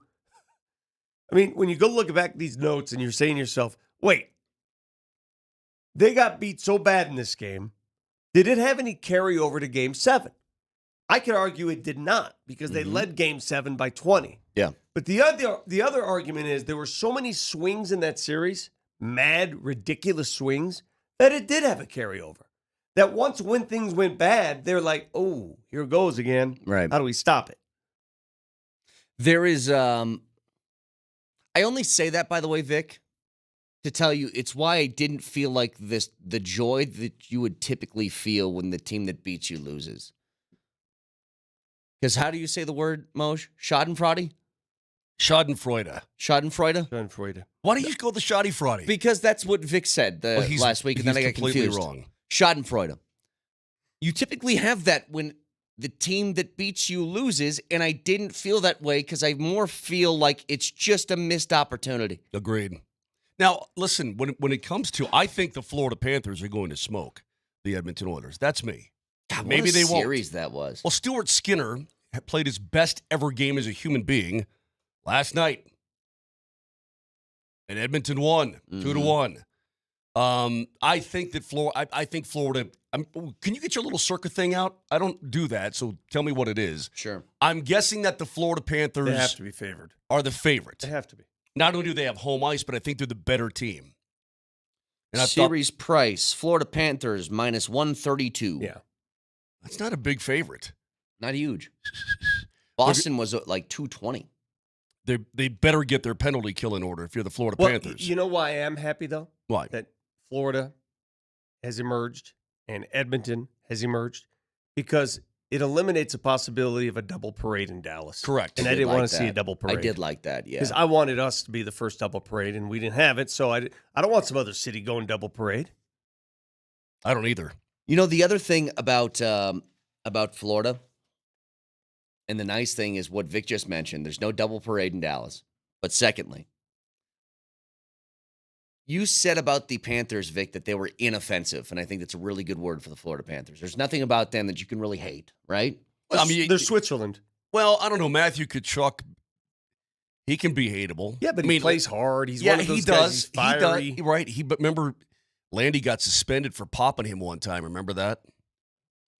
I mean, when you go look back at these notes and you're saying to yourself, wait, they got beat so bad in this game. Did it have any carryover to Game 7? I could argue it did not because they led Game 7 by 20. Yeah. But the other argument is there were so many swings in that series, mad, ridiculous swings, that it did have a carryover. That once when things went bad, they're like, oh, here it goes again. Right. How do we stop it? There is, I only say that, by the way, Vic, to tell you it's why I didn't feel like the joy that you would typically feel when the team that beats you loses. Because how do you say the word, Moj? Schadenfreude? Schadenfreude. Schadenfreude? Why do you go the Schadenfreude? Because that's what Vic said last week, and then I got completely confused. wrong. Schadenfreude. You typically have that when the team that beats you loses, and I didn't feel that way because I more feel like it's just a missed opportunity. Agreed. Now, listen, when it comes to, I think the Florida Panthers are going to smoke the Edmonton Oilers. That's me. God, Maybe what a they won't. series that was. Well, Stuart Skinner played his best ever game as a human being last night. And Edmonton won 2-1. I think that Florida. Can you get your little circa thing out? I don't do that, so tell me what it is. Sure. I'm guessing that the Florida Panthers They have to be favored. are the favorite. They have to be. Not only do they have home ice, but I think they're the better team. And Series price, Florida Panthers minus 132. Yeah. That's not a big favorite. Not huge. Boston was like 220. They better get their penalty kill in order if you're the Florida Well, Panthers. you know why I am happy, though? Why? That Florida has emerged and Edmonton has emerged because it eliminates a possibility of a double parade in Dallas. Correct. And I didn't want to see a double parade. I did like that, yeah. Because I wanted us to be the first double parade, and we didn't have it. So I don't want some other city going double parade. I don't either. You know, the other thing about Florida, and the nice thing is what Vic just mentioned, there's no double parade in Dallas. But secondly, you said about the Panthers, Vic, that they were inoffensive, and I think that's a really good word for the Florida Panthers. There's nothing about them that you can really hate, right? Well, I mean, They're Switzerland. Well, I don't know. Matthew Tkachuk, he can be hateable. Yeah, but he plays hard. He's yeah, one of those he guys. does. He's fiery. He does. Right. But remember, Landy got suspended for popping him one time. Remember that?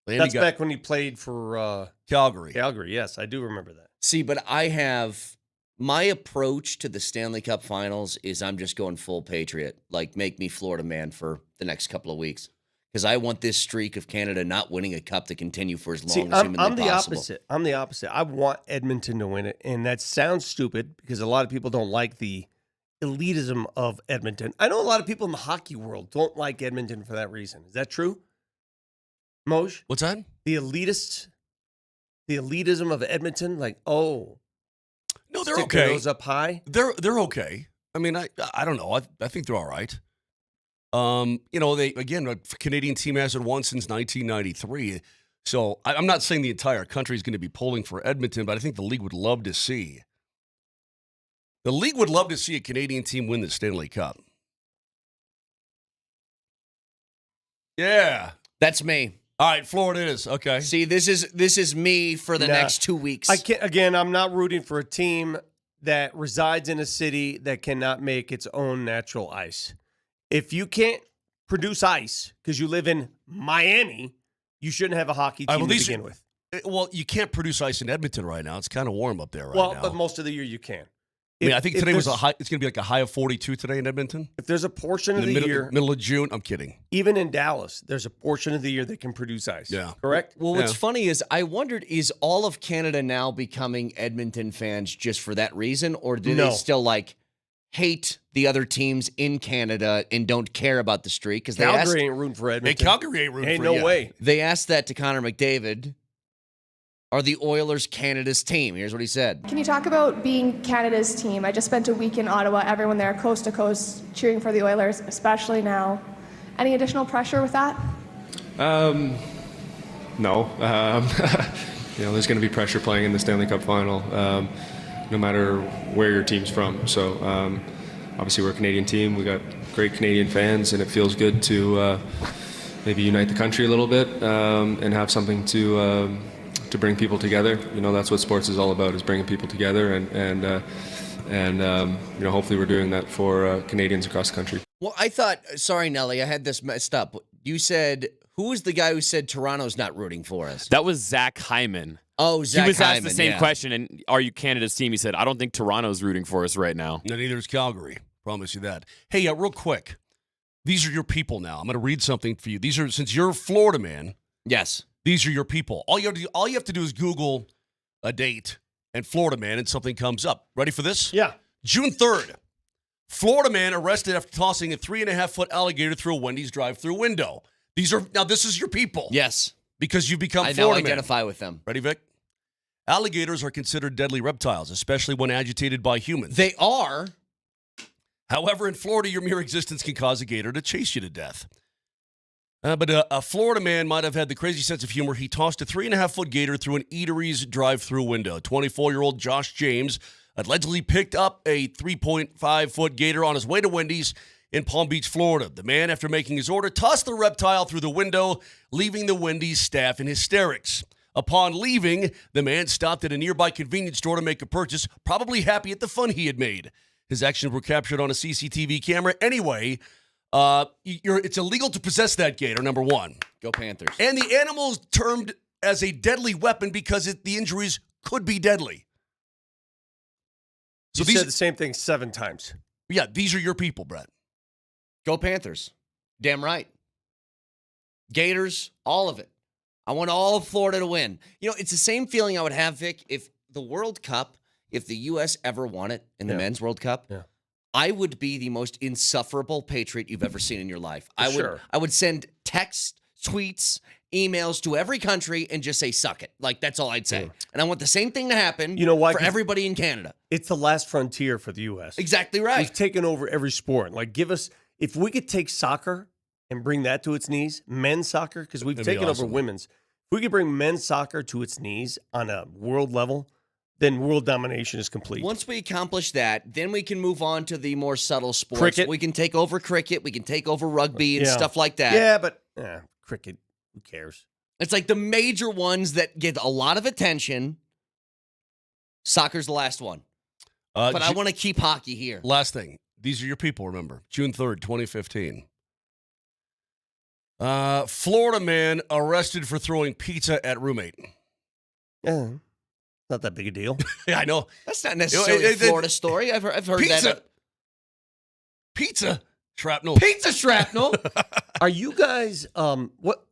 That's back when he played for Calgary. Calgary, yes, I do remember that. See, but I have my approach to the Stanley Cup Finals is I'm just going full Patriot. Like, make me Florida man for the next couple of weeks. Because I want this streak of Canada not winning a cup to continue for as long as humanly I'm the possible. opposite. I'm the opposite. I want Edmonton to win it, and that sounds stupid because a lot of people don't like the elitism of Edmonton. I know a lot of people in the hockey world don't like Edmonton for that reason. Is that true? Moj? What's that? The elitism of Edmonton, like, no, they're stick okay. their nose up high. They're okay. I mean, I don't know. I think they're all right. They again, a Canadian team hasn't won since 1993. So I'm not saying the entire country is going to be pulling for Edmonton, but I think the league would love to see. The league would love to see a Canadian team win the Stanley Cup. Yeah. That's me. All right, Florida is. Okay. See, this is me for the next 2 weeks. I'm not rooting for a team that resides in a city that cannot make its own natural ice. If you can't produce ice because you live in Miami, you shouldn't have a hockey team to begin with. Well, you can't produce ice in Edmonton right now. It's kind of warm up there right now. But most of the year you can. I think today was a high. It's going to be like a high of 42 today in Edmonton. If there's a portion of the year, middle of June, I'm kidding. Even in Dallas, there's a portion of the year that can produce ice. Yeah, correct. Well, what's funny is I wondered: is all of Canada now becoming Edmonton fans just for that reason, or do they still hate the other teams in Canada and don't care about the streak? Because Calgary ain't rooting for Edmonton. Calgary ain't rooting for. No way. They asked that to Connor McDavid. Are the Oilers Canada's team? Here's what he said. Can you talk about being Canada's team? I just spent a week in Ottawa. Everyone there, coast to coast, cheering for the Oilers, especially now. Any additional pressure with that? No. There's going to be pressure playing in the Stanley Cup final, no matter where your team's from. So, obviously, we're a Canadian team. We got great Canadian fans, and it feels good to maybe unite the country a little bit and have something to bring people together. That's what sports is all about, is bringing people together, and hopefully we're doing that for Canadians across the country. Well, I thought, sorry, Nelly, I had this messed up. You said, who was the guy who said Toronto's not rooting for us? That was Zach Hyman. Oh, Zach Hyman. He was asked the same question, and are you Canada's team? He said, I don't think Toronto's rooting for us right now. No, neither is Calgary. Promise you that. Hey, real quick. These are your people now. I'm going to read something for you. These are, since you're a Florida man. Yes. These are your people. All you have to do is Google a date and Florida man, and something comes up. Ready for this? Yeah. June 3rd. Florida man arrested after tossing a 3.5-foot alligator through a Wendy's drive-through window. This is your people. Yes. Because you've become I Florida now identify with them. Ready, Vic? Alligators are considered deadly reptiles, especially when agitated by humans. They are. However, in Florida, your mere existence can cause a gator to chase you to death. But a Florida man might have had the crazy sense of humor. He tossed a 3.5-foot gator through an eatery's drive-through window. 24-year-old Josh James allegedly picked up a 3.5-foot gator on his way to Wendy's in Palm Beach, Florida. The man, after making his order, tossed the reptile through the window, leaving the Wendy's staff in hysterics. Upon leaving, the man stopped at a nearby convenience store to make a purchase, probably happy at the fun he had made. His actions were captured on a CCTV camera. Anyway, it's illegal to possess that gator, number one. Go Panthers. And the animal is termed as a deadly weapon because the injuries could be deadly. So you said the same thing 7 times. Yeah, these are your people, Brett. Go Panthers. Damn right. Gators, all of it. I want all of Florida to win. It's the same feeling I would have, Vic, if the World Cup, if the U.S. ever won it in the Men's World Cup. Yeah. I would be the most insufferable patriot you've ever seen in your life. I would send texts, tweets, emails to every country and just say, suck it. Like, that's all I'd say. And I want the same thing to happen for everybody in Canada. It's the last frontier for the U.S. Exactly right. We've taken over every sport. Like, if we could take soccer and bring that to its knees, men's soccer, because we've taken over women's. If we could bring men's soccer to its knees on a world level, then world domination is complete. Once we accomplish that, then we can move on to the more subtle sports. Cricket. We can take over cricket. We can take over rugby and stuff like that. Yeah, but cricket, who cares? It's like the major ones that get a lot of attention. Soccer's the last one. But I want to keep hockey here. Last thing. These are your people, remember. June 3rd, 2015. Florida man arrested for throwing pizza at roommate. Yeah. Not that big a deal. Yeah, I know. That's not necessarily a Florida story. I've heard pizza. that. Pizza shrapnel. Pizza shrapnel. Are you guys, what?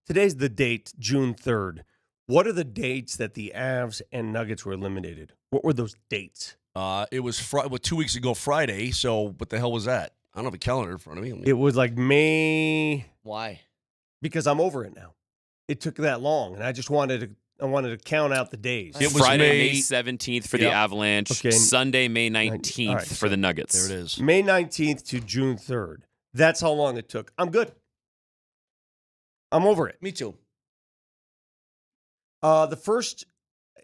Today's the date, June 3rd. What are the dates that the Avs and Nuggets were eliminated? What were those dates? It was 2 weeks ago Friday, so what the hell was that? I don't have a calendar in front of me. It was like May, Why? because I'm over it now. It took that long, and I just wanted to count out the days. It was Friday, May- May 17th for the Yep. Avalanche. Okay. Sunday, May 19th All right, for the Nuggets. There it is. May 19th to June 3rd. That's how long it took. I'm good. I'm over it. Me too. The first,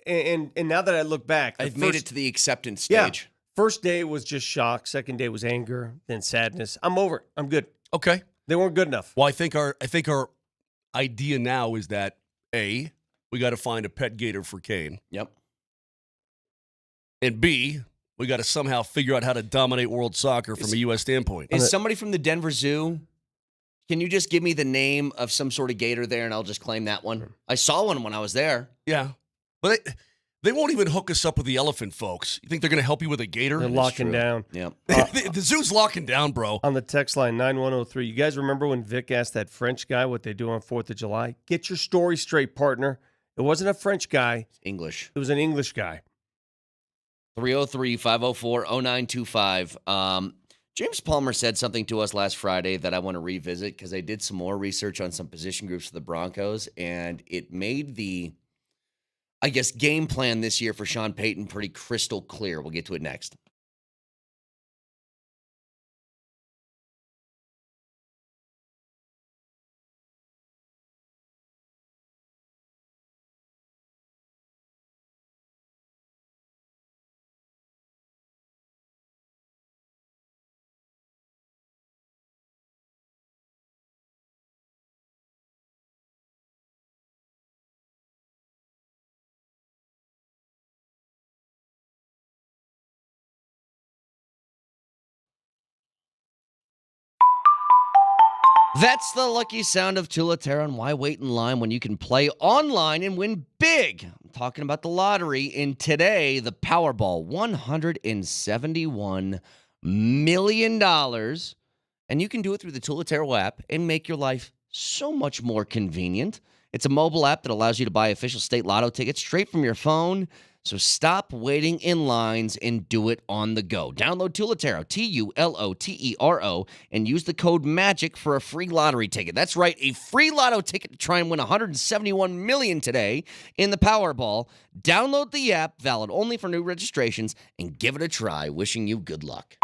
and now that I look back, I've made it to the acceptance Yeah. stage. First day was just shock. Second day was anger, then sadness. I'm over it. I'm good. Okay. They weren't good enough. Well, I think our idea now is that A, we got to find a pet gator for Kane, Yep. and B, we got to somehow figure out how to dominate world soccer from a U.S. standpoint. Is somebody from the Denver Zoo? Can you just give me the name of some sort of gator there, and I'll just claim that one? I saw one when I was there. Yeah, but they won't even hook us up with the elephant folks. You think they're going to help you with a gator? They're locking true. down. Yep. The zoo's locking down, bro. On the text line 9103, you guys remember when Vic asked that French guy what they do on 4th of July? Get your story straight, partner. It wasn't a French guy. English. It was an English guy. 303-504-0925. James Palmer said something to us last Friday that I want to revisit because I did some more research on some position groups for the Broncos, and it made the, I guess, game plan this year for Sean Payton pretty crystal clear. We'll get to it next. That's the lucky sound of Tulaterra, and why wait in line when you can play online and win big? I'm talking about the lottery, and today, the Powerball, $171 million. And you can do it through the Tulaterra app and make your life so much more convenient. It's a mobile app that allows you to buy official state lotto tickets straight from your phone. So stop waiting in lines and do it on the go. Download Tulaterra, Tulotero, and use the code MAGIC for a free lottery ticket. That's right, a free lotto ticket to try and win $171 million today in the Powerball. Download the app, valid only for new registrations, and give it a try. Wishing you good luck.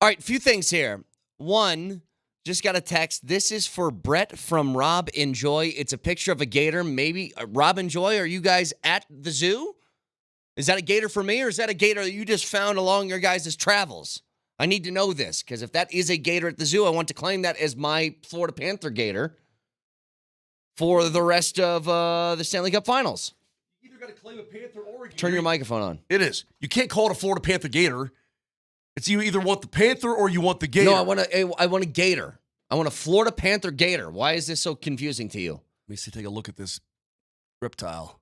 All right, a few things here. One, just got a text. This is for Brett from Rob Enjoy. It's a picture of a gator. Maybe Rob Enjoy, are you guys at the zoo? Is that a gator for me, or is that a gator that you just found along your guys' travels? I need to know this, because if that is a gator at the zoo, I want to claim that as my Florida Panther gator for the rest of the Stanley Cup Finals. You either got to claim a Panther or a gator. Turn your microphone on. It is. You can't call it a Florida Panther gator. It's you either want the Panther or you want the gator. No, I want a gator. I want a Florida Panther gator. Why is this so confusing to you? Let me see. Take a look at this reptile.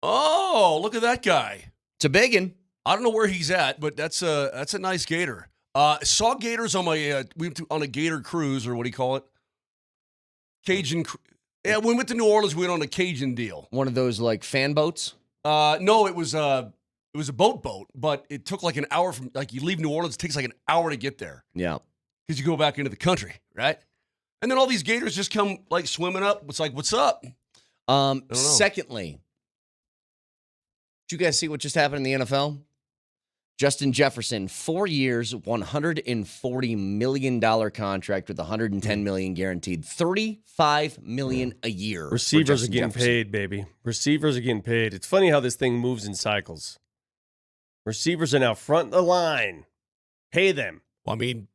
Oh, look at that guy. It's a biggin. I don't know where he's at, but that's a nice gator. Saw gators on my we went on a gator cruise, or what do you call it? Cajun. Yeah, when we went to New Orleans, we went on a Cajun deal. One of those like fan boats? No, it was a boat, but it took like an hour from you leave New Orleans. It takes like an hour to get there. Yeah, because you go back into the country, right? And then all these gators just come like swimming up. It's like, what's up? Secondly, did you guys see what just happened in the NFL? Justin Jefferson, 4 years, $140 million contract with $110 million guaranteed, $35 million a year. Receivers are getting paid, baby. Receivers are getting paid. It's funny how this thing moves in cycles. Receivers are now front of the line. Pay them. Well, I mean,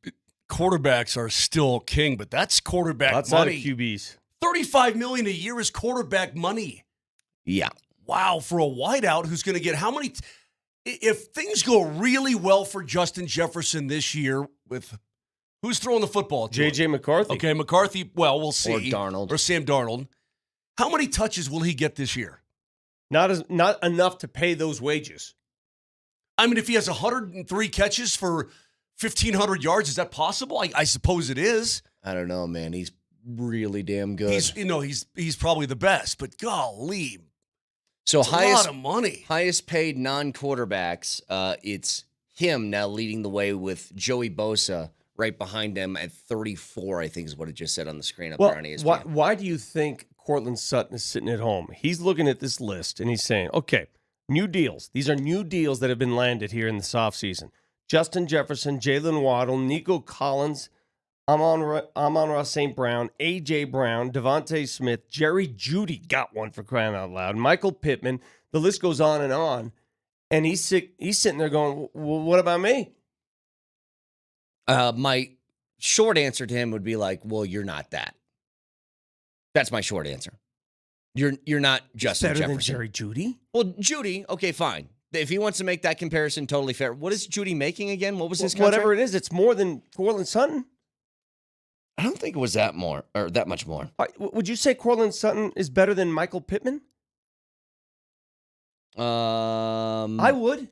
quarterbacks are still king, but that's quarterback Outside money. of QBs. $35 million a year is quarterback money. Yeah. Wow, for a wideout who's going to get how many? If things go really well for Justin Jefferson this year, with who's throwing the football? J.J. McCarthy. Okay, McCarthy. Well, we'll see. Or Darnold. Or Sam Darnold. How many touches will he get this year? Not enough to pay those wages. I mean, if he has 103 catches for 1,500 yards, is that possible? I suppose it is. I don't know, man. He's really damn good. He's probably the best, but golly. So it's a lot of money. Highest paid non-quarterbacks, it's him now leading the way with Joey Bosa right behind him at 34, I think is what it just said on the screen up there on ESPN. Why do you think Cortland Sutton is sitting at home? He's looking at this list and he's saying, okay, new deals. These are new deals that have been landed here in this offseason. Justin Jefferson, Jalen Waddle, Nico Collins, Amon-Ra St. Brown, A.J. Brown, Devontae Smith, Jerry Jeudy got one for crying out loud, Michael Pittman. The list goes on. And he's sitting there going, well, what about me? My short answer to him would be like, well, you're not that. That's my short answer. You're not Justin better Jefferson. Than Jerry Jeudy? Well, Jeudy, okay, fine. If he wants to make that comparison, totally fair. What is Jeudy making again? What was his contract? Whatever it is, it's more than Cortland Sutton. I don't think it was that much more. Would you say Cortland Sutton is better than Michael Pittman? I would.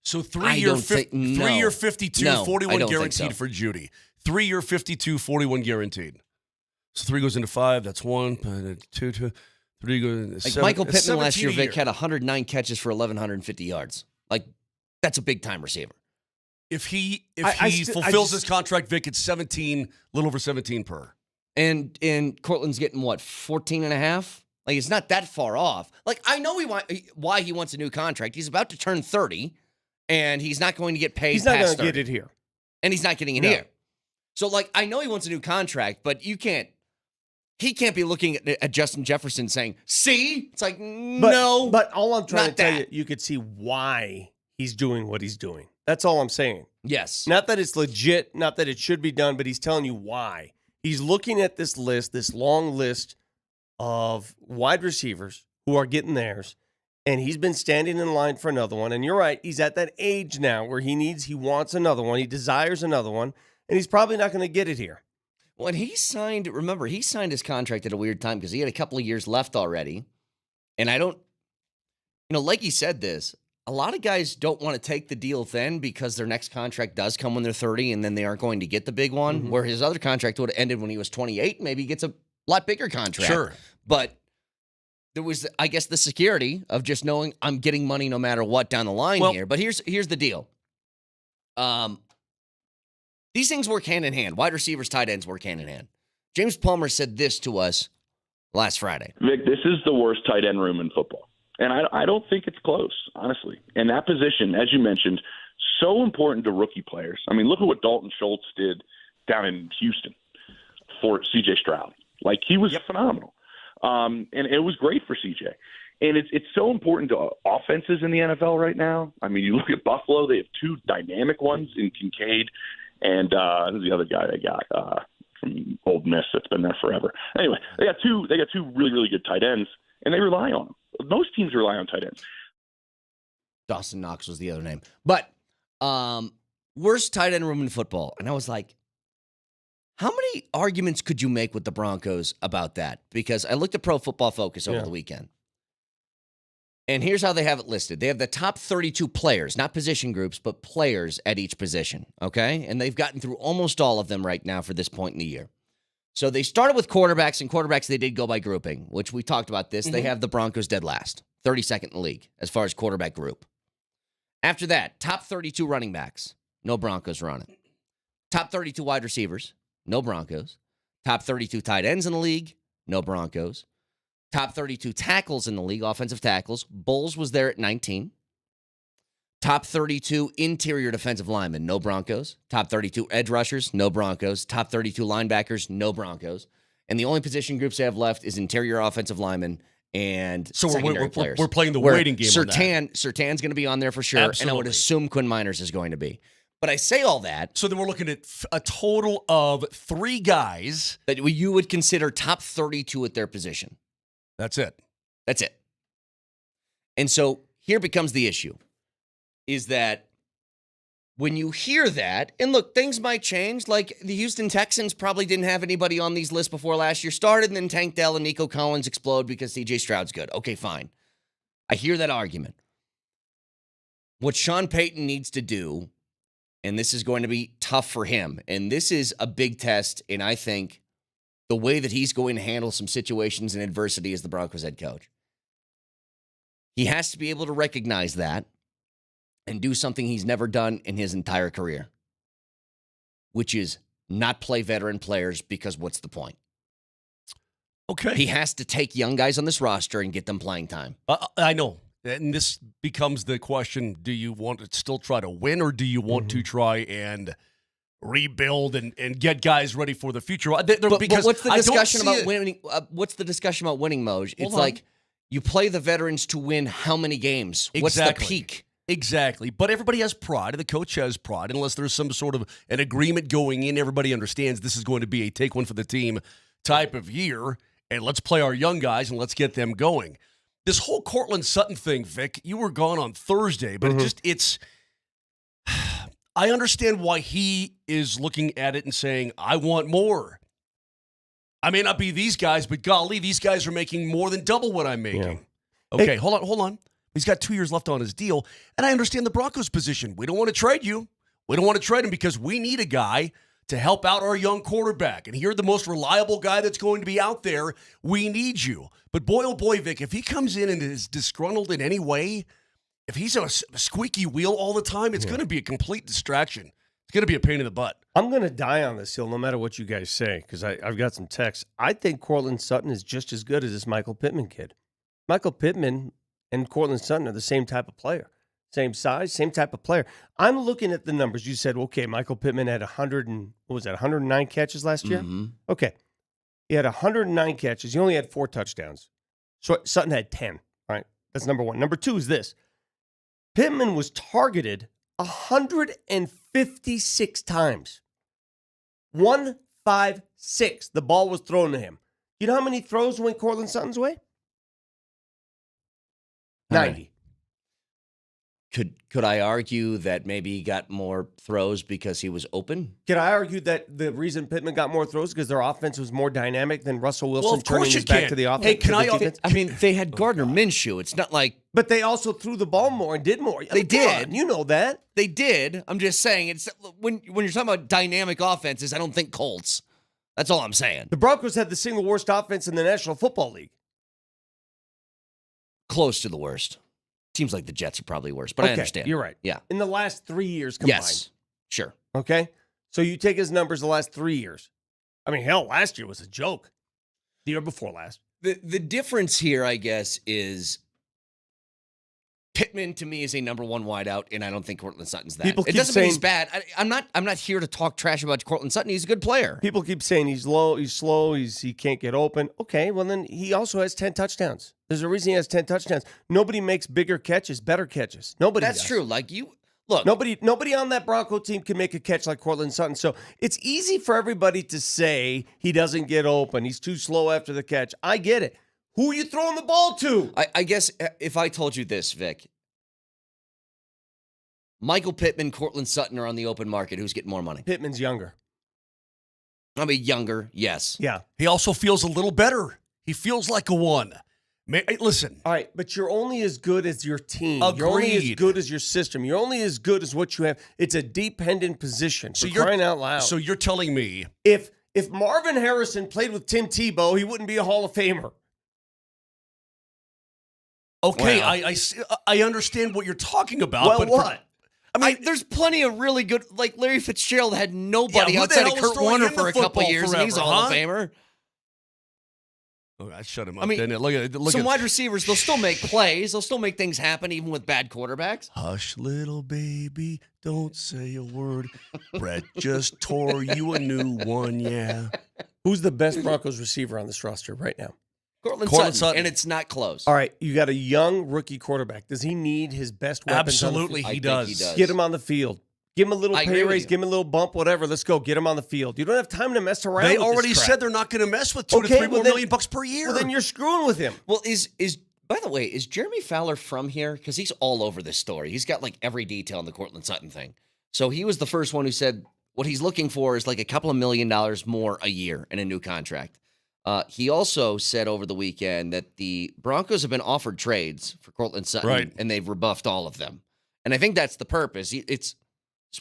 So 3 year 52, No, 41 guaranteed for Jeudy. 3 year 52, 41 guaranteed. So 3 goes into 5. That's 1. 2, 3 goes into 7. Michael Pittman last year, Vic, had 109 catches for 1,150 yards. Like, that's a big time receiver. If he fulfills his contract, Vic, it's 17, a little over 17 per. And Cortland's getting what, 14 and a half? Like, it's not that far off. Like, I know why he wants a new contract. He's about to turn 30, and he's not going to get paid. He's not going to get it here, and he's not getting it here. So, like, I know he wants a new contract, but he can't be looking at Justin Jefferson saying, "See," it's like no. But all I'm trying to tell you could see why he's doing what he's doing. That's all I'm saying. Yes. Not that it's legit, not that it should be done, but he's telling you why. He's looking at this list, this long list of wide receivers who are getting theirs, and he's been standing in line for another one. And you're right, he's at that age now where he wants another one, he desires another one, and he's probably not going to get it here. When he signed his contract at a weird time because he had a couple of years left already. And I don't, like he said this, a lot of guys don't want to take the deal then because their next contract does come when they're 30 and then they aren't going to get the big one, where his other contract would have ended when he was 28. Maybe he gets a lot bigger contract. Sure. But there was, I guess, the security of just knowing I'm getting money no matter what down the line here. But here's the deal. These things work hand in hand. Wide receivers, tight ends work hand in hand. James Palmer said this to us last Friday. Vic, this is the worst tight end room in football. And I don't think it's close, honestly. And that position, as you mentioned, so important to rookie players. I mean, look at what Dalton Schultz did down in Houston for C.J. Stroud. Like, he was phenomenal. And it was great for C.J. And it's so important to offenses in the NFL right now. I mean, you look at Buffalo, they have two dynamic ones in Kincaid and who's the other guy they got from Old Miss that's been there forever. Anyway, they got two really, really good tight ends, and they rely on them. Most teams rely on tight ends. Dawson Knox was the other name. But worst tight end room in football. And I was like, how many arguments could you make with the Broncos about that? Because I looked at Pro Football Focus over the weekend. And here's how they have it listed. They have the top 32 players, not position groups, but players at each position, okay? And they've gotten through almost all of them right now for this point in the year. So they started with quarterbacks, and quarterbacks they did go by grouping, which we talked about this. They have the Broncos dead last, 32nd in the league as far as quarterback group. After that, top 32 running backs, no Broncos are on it. Top 32 wide receivers, no Broncos. Top 32 tight ends in the league, no Broncos. Top 32 tackles in the league, offensive tackles. Bowles was there at 19. Top 32 interior defensive linemen, no Broncos. Top 32 edge rushers, no Broncos. Top 32 linebackers, no Broncos. And the only position groups they have left is interior offensive linemen and secondary players. We're playing the waiting game on that. Sertan's going to be on there for sure, Absolutely. and I would assume Quinn Miners is going to be. But I say all that. So then we're looking at a total of 3 guys that you would consider top 32 at their position. That's it. That's it. And so here becomes the issue, is that when you hear that, and look, things might change. Like the Houston Texans probably didn't have anybody on these lists before last year started, and then Tank Dell and Nico Collins explode because C.J. Stroud's good. Okay, fine. I hear that argument. What Sean Payton needs to do, and this is going to be tough for him, and this is a big test, and I think the way that he's going to handle some situations and adversity as the Broncos head coach. He has to be able to recognize that and do something he's never done in his entire career, which is not play veteran players, because what's the point? Okay. He has to take young guys on this roster and get them playing time. I know. And this becomes the question, do you want to still try to win, or do you want to try and rebuild and get guys ready for the future? But what's the discussion about winning? What's the discussion about winning, Moj? It's like you play the veterans to win how many games? Exactly. What's the peak? Exactly. But everybody has pride, and the coach has pride. Unless there's some sort of an agreement going in, everybody understands this is going to be a take one for the team type of year, and let's play our young guys and let's get them going. This whole Courtland Sutton thing, Vic, you were gone on Thursday, but it's I understand why he is looking at it and saying, I want more. I may not be these guys, but golly, these guys are making more than double what I'm making. Yeah. Okay, hey, hold on. He's got 2 years left on his deal, and I understand the Broncos' position. We don't want to trade you. We don't want to trade him because we need a guy to help out our young quarterback. And you're the most reliable guy that's going to be out there. We need you. But boy, oh boy, Vic, if he comes in and is disgruntled in any way, if he's a squeaky wheel all the time, it's going to be a complete distraction. It's going to be a pain in the butt. I'm going to die on this hill no matter what you guys say, because I've got some texts. I think Courtland Sutton is just as good as this Michael Pittman kid. Michael Pittman and Courtland Sutton are the same type of player. Same size, same type of player. I'm looking at the numbers. You said, okay, Michael Pittman had 109 catches last year? Mm-hmm. Okay. He had 109 catches. He only had 4 touchdowns. So Sutton had 10, right? That's number one. Number two is this. Pittman was targeted 156 times. 156. The ball was thrown to him. You know how many throws went Courtland Sutton's way? 90. Could I argue that maybe he got more throws because he was open? Could I argue that the reason Pittman got more throws because their offense was more dynamic than Russell Wilson turning his back to the offense? Hey, I mean, they had Gardner Minshew. It's not like... But they also threw the ball more and did more. They did. You know that. They did. I'm just saying, it's when you're talking about dynamic offenses, I don't think Colts. That's all I'm saying. The Broncos had the single worst offense in the National Football League. Close to the worst. Seems like the Jets are probably worse, but I understand. You're right. Yeah. In the last 3 years combined. Yes. Sure. Okay? So you take his numbers the last 3 years. I mean, hell, last year was a joke. The year before last. The difference here, I guess, is Pittman to me is a number one wideout, and I don't think Courtland Sutton's that. People It keep doesn't mean he's saying- bad. I'm not here to talk trash about Courtland Sutton. He's a good player. People keep saying he's low, he's slow, he can't get open. Okay, well then he also has 10 touchdowns. There's a reason he has 10 touchdowns. Nobody makes bigger catches, better catches. Nobody That's does. true. Like you look. Nobody on that Bronco team can make a catch like Courtland Sutton. So it's easy for everybody to say he doesn't get open. He's too slow after the catch. I get it. Who are you throwing the ball to? I guess if I told you this, Vic, Michael Pittman, Courtland Sutton are on the open market. Who's getting more money? Pittman's younger. I mean, younger, yes. Yeah. He also feels a little better. He feels like a one. Listen. All right, but you're only as good as your team. You're only as Agreed. good as your system. You're only as good as what you have. It's a dependent position. So you're crying out loud. So you're telling me if Marvin Harrison played with Tim Tebow, he wouldn't be a Hall of Famer. okay, Wow. I understand what you're talking about. Well, but what? I mean, there's plenty of really good, like Larry Fitzgerald had nobody Yeah, who the outside hell of was Kurt throwing Warner him for the a couple football years, and he's a forever, Hall of huh? Famer. Oh, I shut him up. I mean, didn't it? Look Some at wide receivers, they'll still make plays. They'll still make things happen, even with bad quarterbacks. Hush, little baby, don't say a word. Brett just tore you a new one, yeah. Who's the best Broncos receiver on this roster right now? Courtland Courtland Sutton, Sutton. and it's not close. All right, you got a young rookie quarterback. Does he need his best weapons on the Absolutely, field? I he think does. he does. Get him on the field. Give him a little I pay agree with raise. you. Give him a little bump, whatever. Let's go. Get him on the field. You don't have time to mess around. They with this already crap. said they're not going to mess with $2 to $3 well, million bucks per year. Well, then you're screwing with him. Well, is by the way, is Jeremy Fowler from here? Because he's all over this story. He's got like every detail on the Courtland Sutton thing. So he was the first one who said what he's looking for is like a couple of $1 million more a year in a new contract. He also said over the weekend that the Broncos have been offered trades for Courtland Sutton, Right. and they've rebuffed all of them. And I think that's the purpose. It's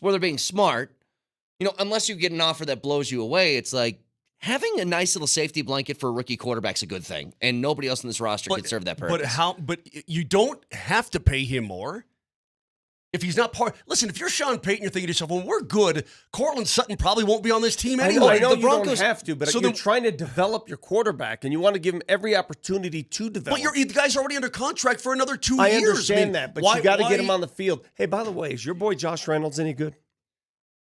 where they're being smart. You know, unless you get an offer that blows you away, it's like having a nice little safety blanket for a rookie quarterback's a good thing, and nobody else in this roster can serve that purpose. But you don't have to pay him more. If he's not part, listen. If you're Sean Payton, you're thinking to yourself, "Well, we're good. Courtland Sutton probably won't be on this team anyway." I know The you Broncos don't have to, but so you're then- trying to develop your quarterback, and you want to give him every opportunity to develop. But the guy's already under contract for another 2 I years. understand I mean, that, but why- you got to why- get him on the field. Hey, by the way, is your boy Josh Reynolds any good?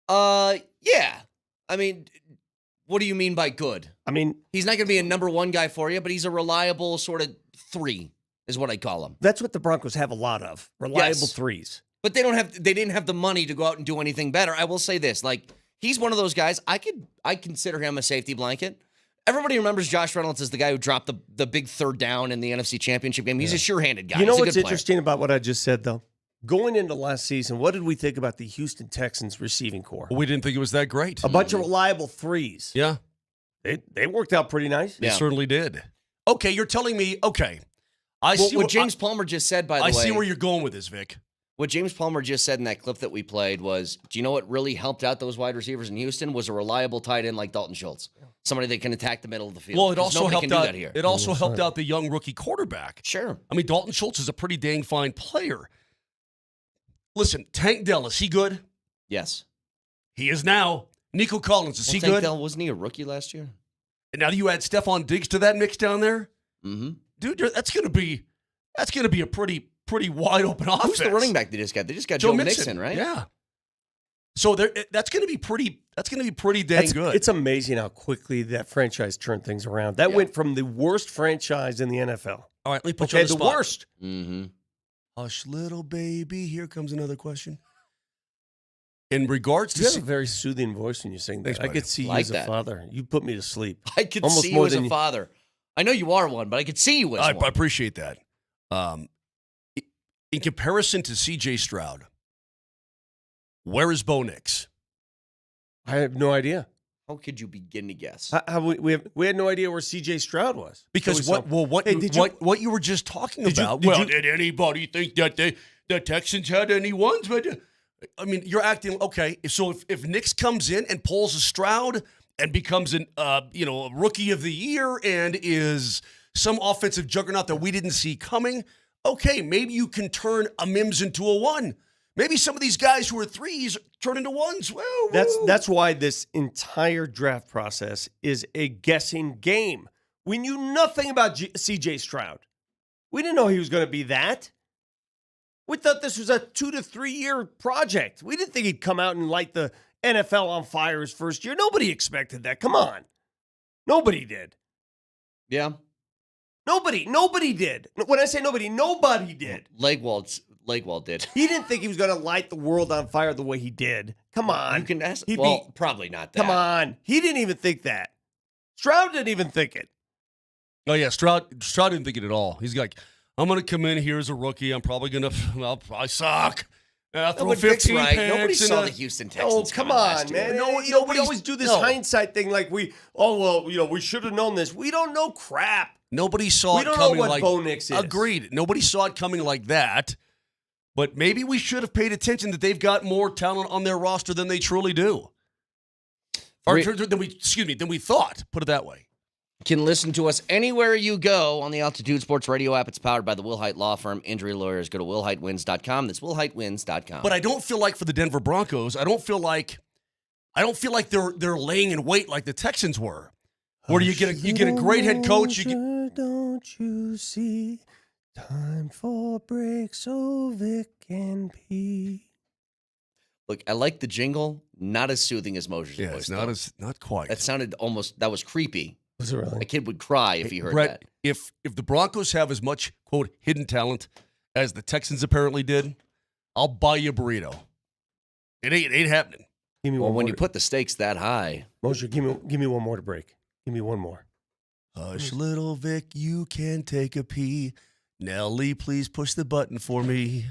Yeah. I mean, what do you mean by good? I mean, He's not going to be a number one guy for you, but he's a reliable sort of 3 is what I call him. that's what the Broncos have a lot of reliable Yes. threes. But they didn't have the money to go out and do anything better. I will say this, like he's one of those guys I consider him a safety blanket. Everybody remembers Josh Reynolds as the guy who dropped the big third down in the NFC Championship game. He's a sure-handed guy. You know He's a what's good player. interesting about what I just said, though? Going into last season, what did we think about the Houston Texans receiving core? We didn't think it was that great. A bunch of reliable threes. Yeah, They worked out pretty nice. they Yeah. certainly did. Okay, you're telling me. Okay, I Well, see what James Palmer just said, by the I way. see where you're going with this, Vic. What James Palmer just said in that clip that we played was, do you know what really helped out those wide receivers in Houston was a reliable tight end like Dalton Schultz, somebody that can attack the middle of the field. Well, it because also nobody helped can do out. that here. It also helped out the young rookie quarterback. Sure. I mean, Dalton Schultz is a pretty dang fine player. Listen, Tank Dell, is he good? Yes. He is now. Nico Collins, is he Tank good? Dell, wasn't he a rookie last year? And now do you add Stephon Diggs to that mix down there? Mm-hmm. Dude, that's gonna be a pretty wide open offense. Who's the running back they just got? They just got Joe Mixon, right? Yeah. So that's gonna be pretty dang good. It's amazing how quickly that franchise turned things around. That went from the worst franchise in the NFL. All right, let me put you Okay, on the the spot. worst. Mm-hmm. Hush, little baby. Here comes another question. In regards to You have a very soothing voice when you sing that. Thanks, I buddy. could see you Like as a that. father. You put me to sleep. I could Almost see you more as than a you- father. I know you are one, but I could see you as I one. appreciate that. In comparison to C.J. Stroud, where is Bo Nix? I have no idea. How could you begin to guess? We had no idea where C.J. Stroud was. Because So we saw- what Hey, did you- what you were just talking Did you- about? did well, you- did anybody think that the Texans had any ones? But I mean, you're acting okay. So if Nix comes in and pulls a Stroud and becomes an a rookie of the year and is some offensive juggernaut that we didn't see coming, okay, maybe you can turn a Mims into a 1. Maybe some of these guys who are 3s turn into 1s. Well, That's why this entire draft process is a guessing game. We knew nothing about C.J. Stroud. We didn't know he was going to be that. We thought this was a 2 to 3 year project. We didn't think he'd come out and light the NFL on fire his first year. Nobody expected that. Come on. Nobody did. Yeah. Nobody did. When I say nobody did. Legwald did. He didn't think he was going to light the world on fire the way he did. Come on. You can ask. He'd Well, probably not that. Come on. He didn't even think that. Stroud didn't even think it. Oh, yeah, Stroud didn't think it at all. He's like, I'm going to come in here as a rookie. I'm probably going to, I suck. I'll throw But Vic's 15 right. picks. Nobody saw and, the Houston Texans. Oh, come coming last on, year. man. No, We always do this hindsight thing like we should have known this. We don't know crap. Nobody saw We it don't know coming what like Bo Nix is. Agreed. Nobody saw it coming like that. But maybe we should have paid attention that they've got more talent on their roster than they truly do. Or than we thought. Put it that way. Can listen to us anywhere you go on the Altitude Sports Radio app. It's powered by the Wilhite Law Firm. Injury lawyers, go to wilhitewins.com. That's wilhitewins.com. But I don't feel like for the Denver Broncos, I don't feel like they're laying in wait like the Texans were. Where you get a great head coach. Don't you see? Time for break so Vic can pee. Look, I like the jingle. Not as soothing as Mosier's Yeah, voice. it's not quite. That sounded that was creepy. Was it really? A kid would cry if he heard Brett, that. if the Broncos have as much, quote, hidden talent as the Texans apparently did, I'll buy you a burrito. It ain't happening. Give me Well, one when more you put the stakes that high. Mosier, give me one more to break. Give me one more. Hush, little Vic, you can take a pee. Nellie, please push the button for me.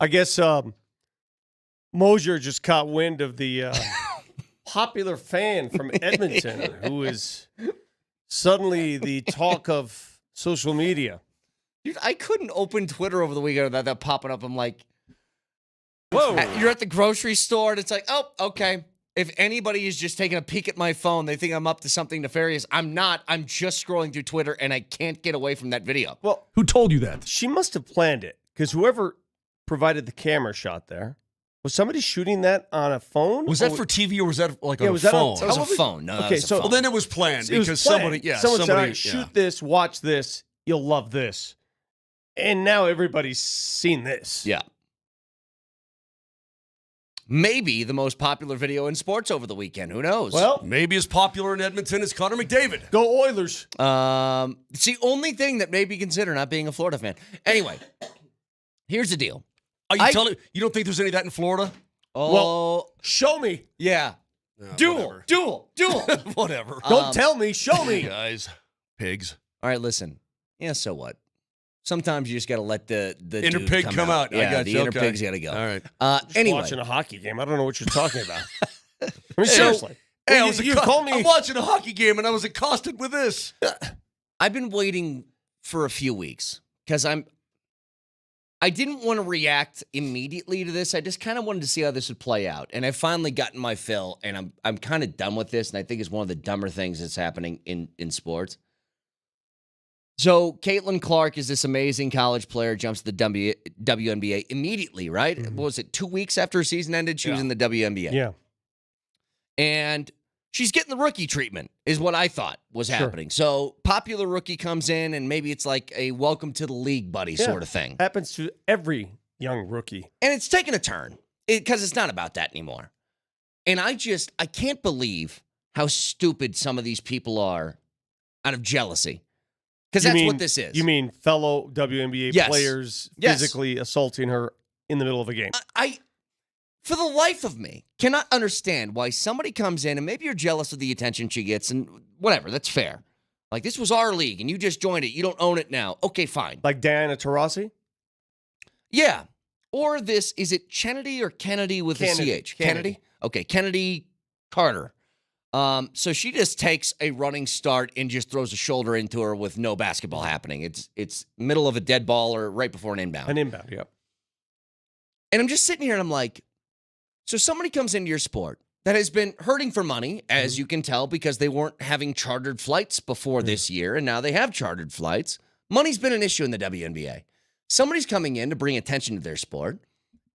I guess Mosier just caught wind of the popular fan from Edmonton who is suddenly the talk of social media. Dude, I couldn't open Twitter over the weekend without that popping up. I'm like, whoa. You're at the grocery store, and it's like, oh, okay. If anybody is just taking a peek at my phone, they think I'm up to something nefarious. I'm not. I'm just scrolling through Twitter, and I can't get away from that video. Well, Who told you that? she must have planned it because whoever provided the camera shot there, was somebody shooting that on a phone? Was that for TV or was that like Yeah, on a was that phone? That was a phone. No, that Okay, was a so- phone. Well, then it was planned It was because planned. somebody, yeah, Someone said, somebody, all right, shoot this, watch this, you'll love this. And now everybody's seen this. Yeah. Maybe the most popular video in sports over the weekend. Who knows? Well, Maybe as popular in Edmonton as Connor McDavid. go Oilers. it's the only thing that may be considered not being a Florida fan. Anyway, here's the deal. Are you telling you don't think there's any of that in Florida? Oh, Well, show me. yeah. Duel. Whatever. Don't tell me, show me. Guys, pigs. All right, listen. Yeah, so what? Sometimes you just got to let the Inner dude pig come out. I Yeah, got the you. inner Okay. pig's got to go. All right. Anyway, Watching a hockey game. I don't know what you're talking about. I mean, seriously. Hey, you call me. I'm watching a hockey game and I was accosted with this. I've been waiting for a few weeks because I didn't want to react immediately to this. I just kind of wanted to see how this would play out. And I've finally gotten my fill, and I'm kind of done with this, and I think it's one of the dumber things that's happening in sports. So Caitlin Clark is this amazing college player, jumps to the WNBA immediately, right? Mm-hmm. What was it, 2 weeks after her season ended? She was in the WNBA. Yeah. And she's getting the rookie treatment, is what I thought was happening. So popular rookie comes in, and maybe it's like a welcome to the league buddy sort of thing. Happens to every young rookie. And it's taken a turn because it's not about that anymore. And I can't believe how stupid some of these people are out of jealousy. Because that's what this is. You mean fellow WNBA Yes. players Yes. physically assaulting her in the middle of a game? I, for the life of me, cannot understand why somebody comes in and maybe you're jealous of the attention she gets and whatever, that's fair. Like, this was our league and you just joined it. You don't own it now. Okay, fine. Like Diana Taurasi? Yeah. Or this, is it Kennedy or Kennedy with Kennedy. a CH? Kennedy. Okay, Kennedy Carter. So she just takes a running start and just throws a shoulder into her with no basketball happening. It's middle of a dead ball or right before an inbound. An inbound, yeah. And I'm just sitting here and I'm like, so somebody comes into your sport that has been hurting for money, as you can tell, because they weren't having chartered flights before this year, and now they have chartered flights. Money's been an issue in the WNBA. Somebody's coming in to bring attention to their sport,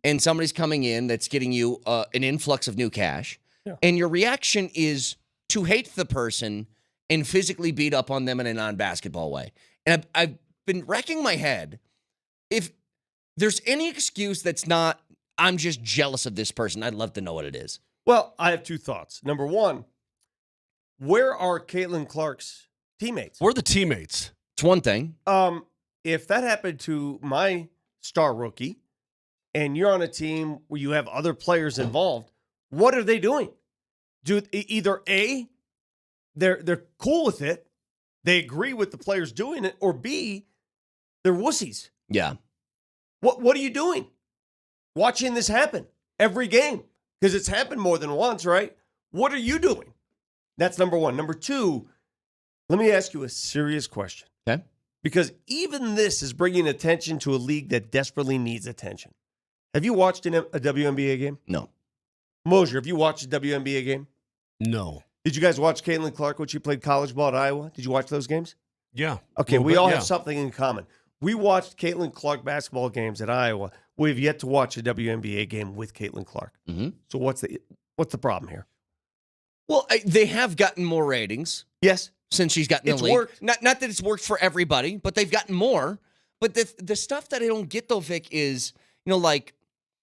and somebody's coming in that's getting you an influx of new cash, and your reaction is to hate the person and physically beat up on them in a non-basketball way. And I've been racking my head. If there's any excuse that's not, I'm just jealous of this person, I'd love to know what it is. Well, I have two thoughts. Number one, where are Caitlin Clark's teammates? We're the teammates. It's one thing. If that happened to my star rookie and you're on a team where you have other players involved, what are they doing? Either A, they're cool with it, they agree with the players doing it, or B, they're wussies. Yeah. What are you doing? Watching this happen every game, because it's happened more than once, right? What are you doing? That's number one. Number two, let me ask you a serious question. Okay. Because even this is bringing attention to a league that desperately needs attention. Have you watched a WNBA game? No. Mosier, have you watched a WNBA game? No. Did you guys watch Caitlin Clark when she played college ball at Iowa? Did you watch those games? Yeah. Okay, we all have something in common. We watched Caitlin Clark basketball games at Iowa. We've yet to watch a WNBA game with Caitlin Clark. Mm-hmm. So what's the problem here? Well, they have gotten more ratings. Yes. Since she's gotten in It's the league. worked. Not that it's worked for everybody, but they've gotten more. But the stuff that I don't get, though, Vic, is, like,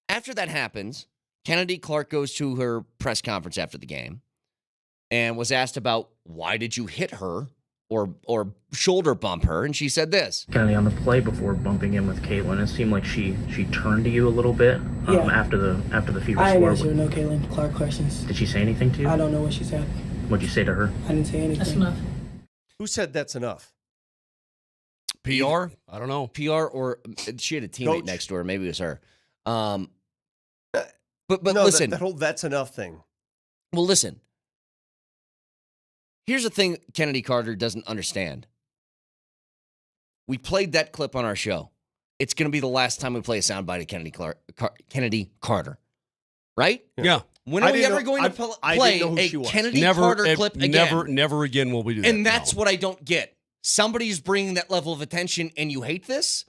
after that happens, Kennedy Clark goes to her press conference after the game and was asked about why did you hit her or shoulder bump her, and she said this. Kennedy, on the play before bumping in with Caitlin, it seemed like she turned to you a little bit after the Fever I score. didn't answer no Caitlin Clark questions. Did she say anything to you? I don't know what she said. What'd you say to her? I didn't say anything. That's enough. Who said that's enough? PR? I don't know. PR or she had a teammate Coach. next to her. Maybe it was her. But No, listen. that whole "that's enough" thing. Well, listen. Here's the thing Kennedy Carter doesn't understand. We played that clip on our show. It's going to be the last time we play a soundbite of Kennedy Carter. Right? Yeah. When are we ever going to play a Kennedy Carter clip again? Never again will we do that. And that's what I don't get. Somebody's bringing that level of attention and you hate this?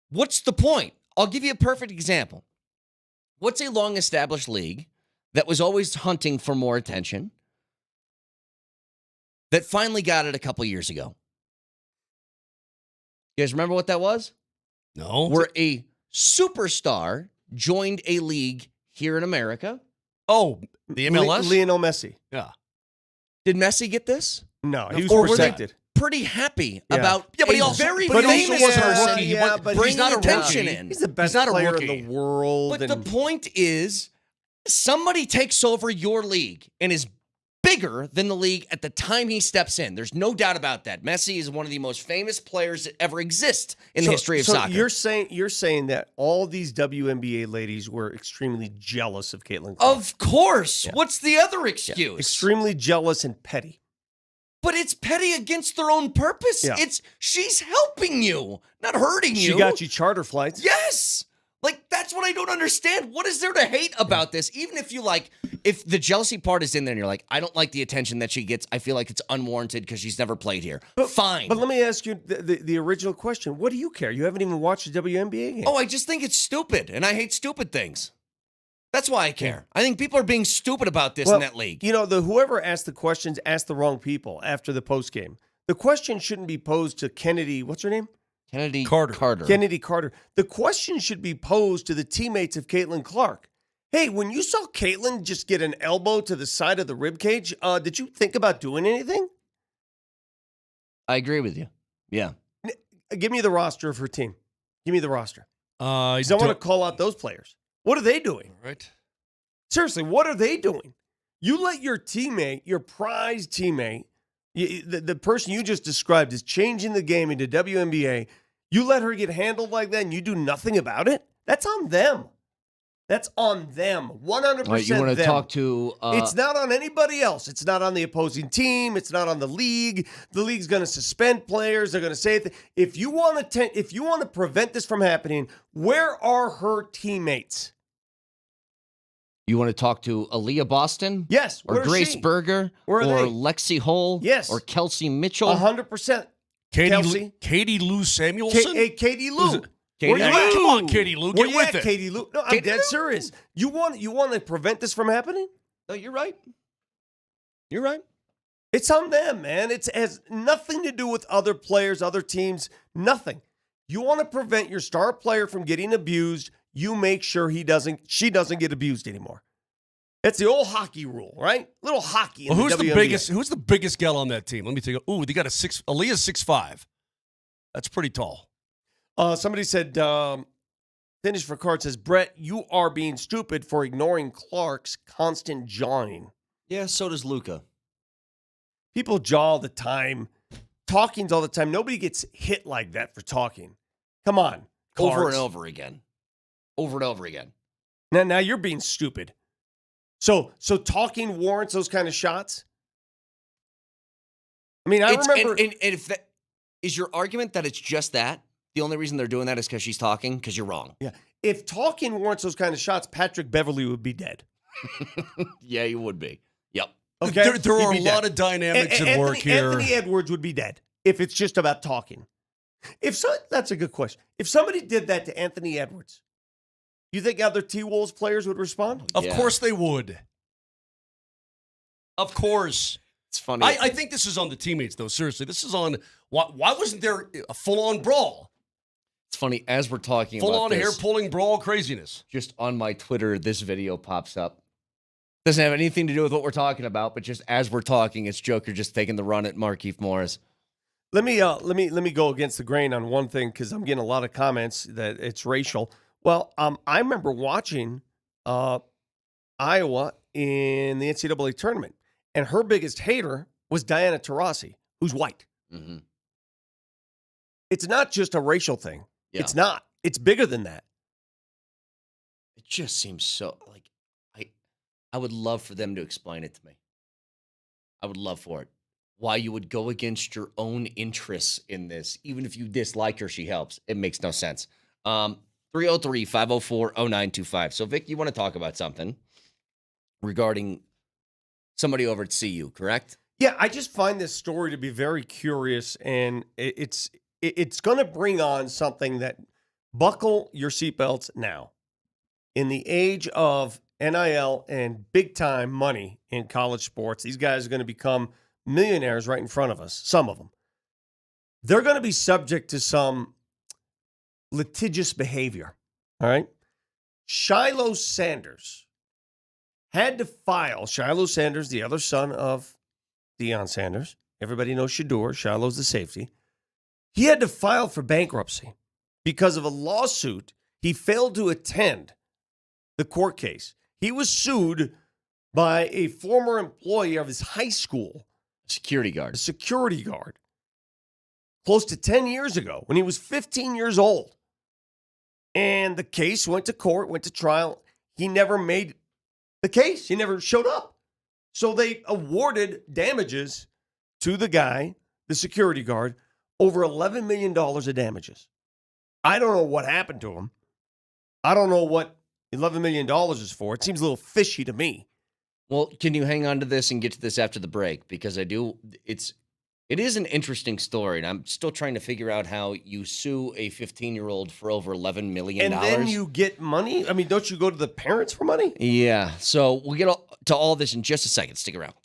What's the point? I'll give you a perfect example. What's a long-established league that was always hunting for more attention that finally got it a couple years ago? You guys remember what that was? No. Where a superstar joined a league here in America. Oh, the MLS? Lionel Messi. Yeah. Did Messi get this? No, he was Or were they protected. pretty happy about Yeah, but he a also- very but he famous also wasn't a person rookie. Yeah, but bringing he's not a attention rookie. in? He's the best not a player in rookie. the world. But the point is, somebody takes over your league and is bigger than the league at the time he steps in. There's no doubt about that. Messi is one of the most famous players that ever exist in the history of soccer. You're saying that all these WNBA ladies were extremely jealous of Caitlin Clark. Of course. What's the other excuse? Extremely jealous and petty. But it's petty against their own purpose. Yeah. She's helping you, not hurting you. She got you charter flights. Yes. Like, that's what I don't understand. What is there to hate about this? Even if if the jealousy part is in there and you're like, I don't like the attention that she gets. I feel like it's unwarranted because she's never played here. Fine. But let me ask you the original question. What do you care? You haven't even watched the WNBA game. Oh, I just think it's stupid, and I hate stupid things. That's why I care. I think people are being stupid about this in that league. You know, whoever asked the questions asked the wrong people after the post game. The question shouldn't be posed to Kennedy. What's her name? Kennedy Carter. Kennedy Carter. The question should be posed to the teammates of Caitlin Clark. Hey, when you saw Caitlin just get an elbow to the side of the ribcage, did you think about doing anything? I agree with you. Yeah. Give me the roster of her team. Give me the roster. I Because I want to call out those players. What are they doing? Right. Seriously, what are they doing? You let your teammate, your prized teammate, the person you just described is changing the game into WNBA. You let her get handled like that and you do nothing about it? That's on them. That's on them. 100% Right, you want to them. talk to... It's not on anybody else. It's not on the opposing team. It's not on the league. The league's going to suspend players. They're going to say if you want to prevent this from happening, where are her teammates? You want to talk to Aaliyah Boston? Yes. Or where is Grace she? Berger? Where are or they? Lexi Hull? Yes. Or Kelsey Mitchell? 100%. Kelsey. Katie Lou Samuelson? Katie Lou. Katie Where you Lou. at? Come on, Katie Lou. Where Get you with at, it. Katie Lou? No, I'm Katie dead Lou? serious. You want to prevent this from happening? No, you're right. You're right. It's on them, man. It has nothing to do with other players, other teams, nothing. You want to prevent your star player from getting abused, you make sure she doesn't get abused anymore. That's the old hockey rule, right? Little hockey in Well, who's the the WNBA. Who's the biggest gal on that team? Let me take a. Ooh, they got Aaliyah's 6'5". That's pretty tall. Somebody said, Finish for Card says, Brett, you are being stupid for ignoring Clark's constant jawing. Yeah, so does Luca. People jaw all the time. Talking's all the time. Nobody gets hit like that for talking. Come on. Over Cards. and over again. Over and over again. Now you're being stupid. So talking warrants those kind of shots? I mean, I remember... And if that is your argument that it's just that, the only reason they're doing that is because she's talking, because you're wrong. Yeah. If talking warrants those kind of shots, Patrick Beverly would be dead. Yeah, you would be. Yep. Okay? There are a He'd be lot dead. of dynamics at work Anthony, here. Anthony Edwards would be dead if it's just about talking. That's a good question. If somebody did that to Anthony Edwards, you think other T-Wolves players would respond? Of Yeah. course they would. Of course. It's funny. I think this is on the teammates, though. Seriously, this is on. Why wasn't there a full-on brawl? It's funny, as we're talking about Full-on this, hair-pulling brawl craziness. just on my Twitter, this video pops up. Doesn't have anything to do with what we're talking about, but just as we're talking, it's Joker just taking the run at Markieff Morris. Let me go against the grain on one thing because I'm getting a lot of comments that it's racial. Well, I remember watching Iowa in the NCAA tournament, and her biggest hater was Diana Taurasi, who's white. Mm-hmm. It's not just a racial thing. Yeah. It's not. It's bigger than that. It just seems so like I would love for them to explain it to me. I would love for it. Why you would go against your own interests in this, even if you dislike her, she helps. It makes no sense. 303-504-0925. So, Vic, you want to talk about something regarding somebody over at CU, correct? Yeah, I just find this story to be very curious, and it's going to bring on something that buckle your seatbelts now. In the age of NIL and big-time money in college sports, these guys are going to become millionaires right in front of us, some of them. They're going to be subject to some litigious behavior, all right? Shiloh Sanders had to file. Shiloh Sanders, the other son of Deion Sanders. Everybody knows Shador. Shiloh's the safety. He had to file for bankruptcy because of a lawsuit. He failed to attend the court case. He was sued by a former employee of his high school. Security guard. A security guard. Close to 10 years ago when he was 15 years old. And the case went to court, went to trial. He never made the case. He never showed up. So they awarded damages to the guy, the security guard, over $11 million of damages. I don't know what happened to him. I don't know what $11 million is for. It seems a little fishy to me. Well, can you hang on to this and get to this after the break? Because it is an interesting story, and I'm still trying to figure out how you sue a 15-year-old for over $11 million. And then you get money? I mean, don't you go to the parents for money? Yeah, so we'll get to all this in just a second. Stick around.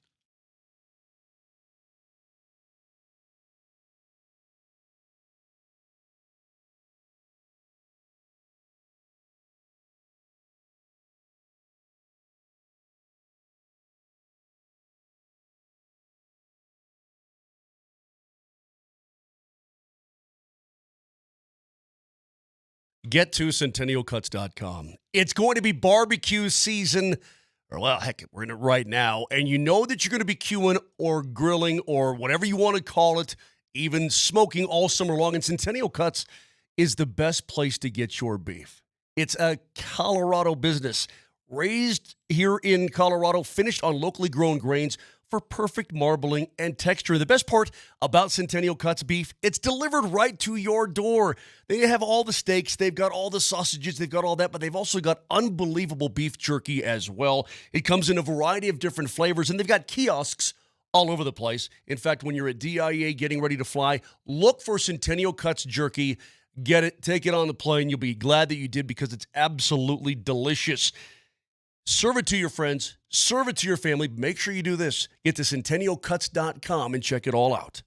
Get to CentennialCuts.com. It's going to be barbecue season, or well, heck, we're in it right now, and you know that you're going to be queuing or grilling or whatever you want to call it, even smoking all summer long, and Centennial Cuts is the best place to get your beef. It's a Colorado business, raised here in Colorado, finished on locally grown grains for perfect marbling and texture. The best part about Centennial Cuts beef, it's delivered right to your door. They have all the steaks, they've got all the sausages, they've got all that, but they've also got unbelievable beef jerky as well. It comes in a variety of different flavors, and they've got kiosks all over the place. In fact, when you're at DIA getting ready to fly, look for Centennial Cuts jerky. Get it, take it on the plane. You'll be glad that you did because it's absolutely delicious. Serve it to your friends. Serve it to your family. Make sure you do this. Get to CentennialCuts.com and check it all out.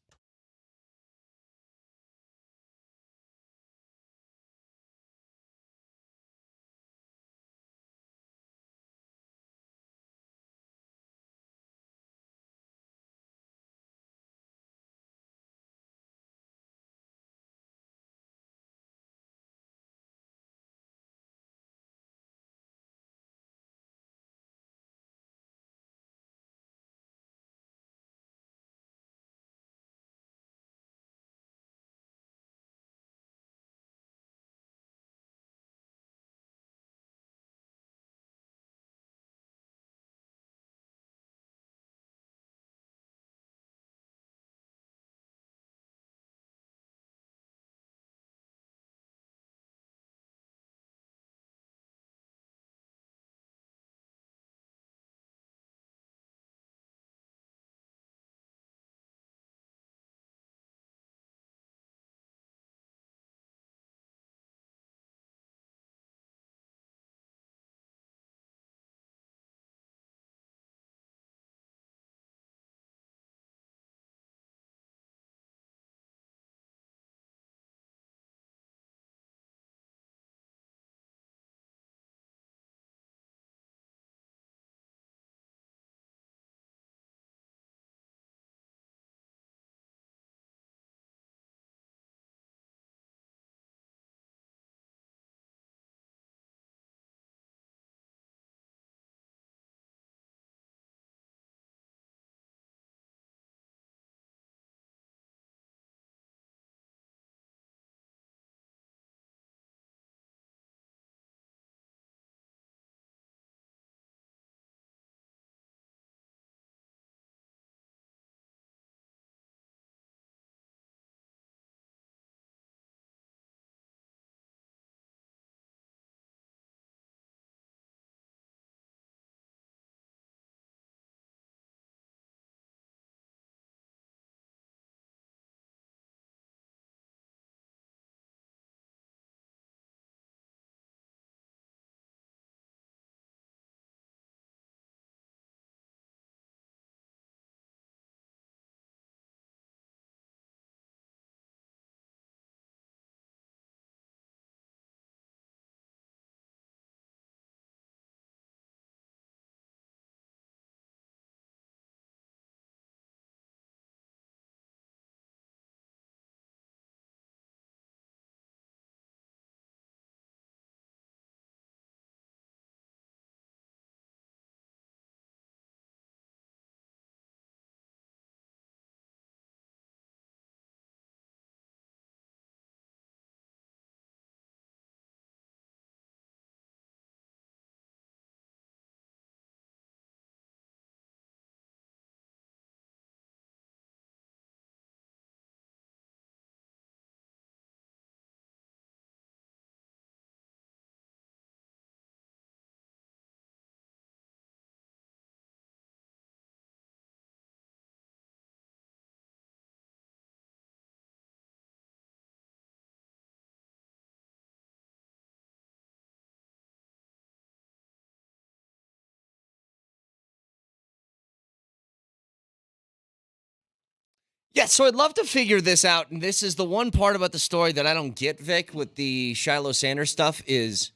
Yeah, so I'd love to figure this out. And this is the one part about the story that I don't get, Vic, with the Shiloh Sanders stuff is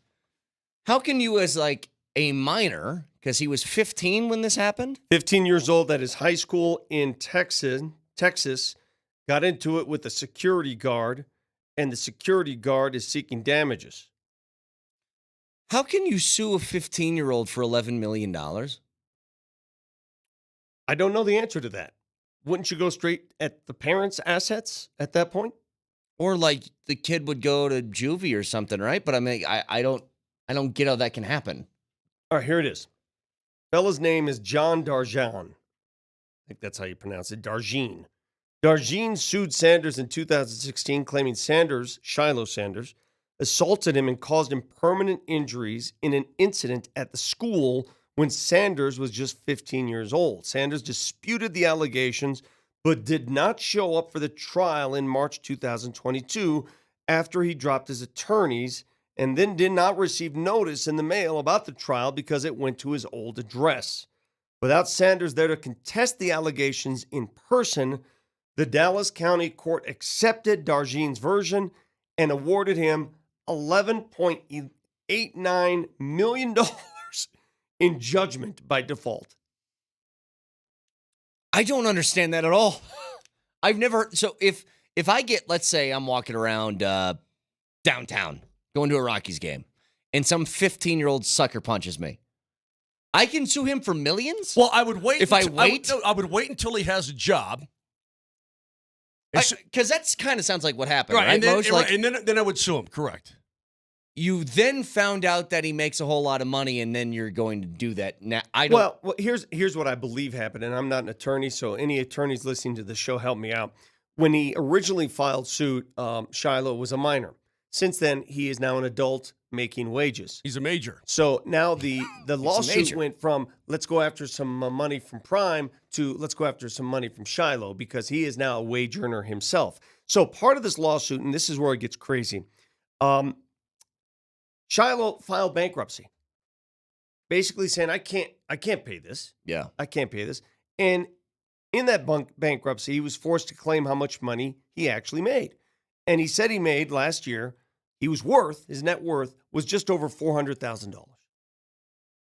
how can you as like a minor, because he was 15 when this happened? 15 years old at his high school in Texas, got into it with a security guard, and the security guard is seeking damages. How can you sue a 15-year-old for $11 million? I don't know the answer to that. Wouldn't you go straight at the parents' assets at that point? Or like the kid would go to juvie or something, right? But I mean, I don't get how that can happen. All right, here it is. Fella's name is John Darjan. I think that's how you pronounce it, Darjean. Darjean sued Sanders in 2016, claiming Shiloh Sanders, assaulted him and caused him permanent injuries in an incident at the school when Sanders was just 15 years old. Sanders disputed the allegations, but did not show up for the trial in March 2022 after he dropped his attorneys and then did not receive notice in the mail about the trial because it went to his old address. Without Sanders there to contest the allegations in person, the Dallas County Court accepted Darjean's version and awarded him $11.89 million in judgment by default. I don't understand that at all. I've never. So if I get, let's say I'm walking around downtown, going to a Rockies game, and some 15-year-old sucker punches me, I can sue him for millions? Well, I would wait. I would wait until he has a job. Because that's kind of sounds like what happened, right? And then I would sue him. Correct. You then found out that he makes a whole lot of money, and then you're going to do that. Now, I don't. Well, here's what I believe happened, and I'm not an attorney, so any attorneys listening to the show, help me out. When he originally filed suit, Shiloh was a minor. Since then, he is now an adult making wages. He's a major. So now the lawsuit went from let's go after some money from Prime to let's go after some money from Shiloh because he is now a wage earner himself. So part of this lawsuit, and this is where it gets crazy, Shiloh filed bankruptcy, basically saying I can't pay this. Yeah, I can't pay this. And in that bankruptcy, he was forced to claim how much money he actually made. And he said he made last year, his net worth was just over $400,000.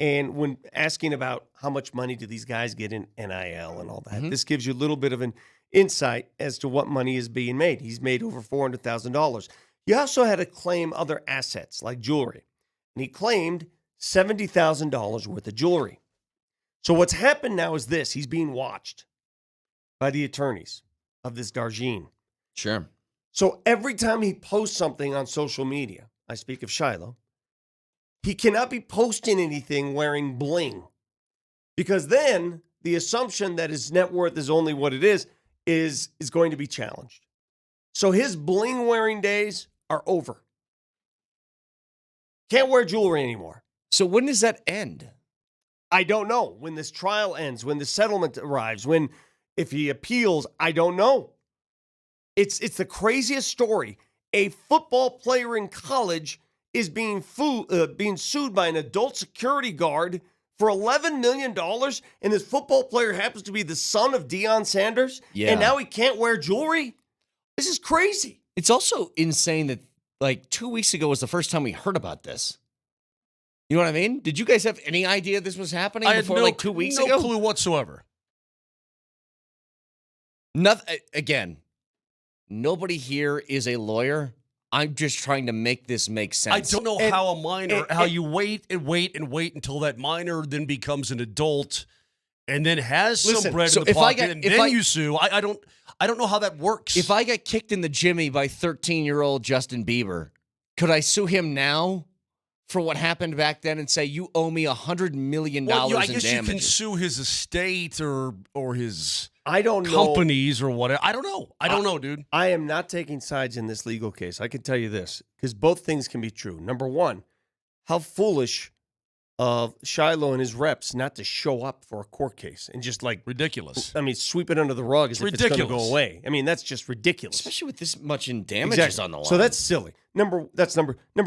And when asking about how much money do these guys get in NIL and all that, this gives you a little bit of an insight as to what money is being made. He's made over $400,000. He also had to claim other assets like jewelry. And he claimed $70,000 worth of jewelry. So what's happened now is this. He's being watched by the attorneys of this Darjean. Sure. So every time he posts something on social media, I speak of Shiloh, he cannot be posting anything wearing bling. Because then the assumption that his net worth is only what it is going to be challenged. So his bling wearing days are over. Can't wear jewelry anymore. So when does that end? I don't know. When this trial ends, when the settlement arrives, if he appeals, I don't know. It's the craziest story. A football player in college is being sued by an adult security guard for $11 million, and this football player happens to be the son of Deion Sanders, and now he can't wear jewelry? This is crazy. It's also insane that, like, 2 weeks ago was the first time we heard about this. You know what I mean? Did you guys have any idea this was happening before, like, 2 weeks ago? No clue whatsoever. Nothing. Again, nobody here is a lawyer. I'm just trying to make this make sense. I don't know how a minor, how you wait until that minor then becomes an adult and then has some bread in the pocket and then you sue. I don't know how that works. If I got kicked in the jimmy by 13-year-old Justin Bieber, could I sue him now for what happened back then and say, you owe me $100 million in damages? I guess you can sue his estate or his companies or whatever. I don't know. I don't know, dude. I am not taking sides in this legal case. I can tell you this, because both things can be true. Number one, how foolish of Shiloh and his reps not to show up for a court case and just like ridiculous. I mean, sweep it under the rug as if it's going to go away. I mean, that's just ridiculous, especially with this much in damages on the line. So that's silly. Number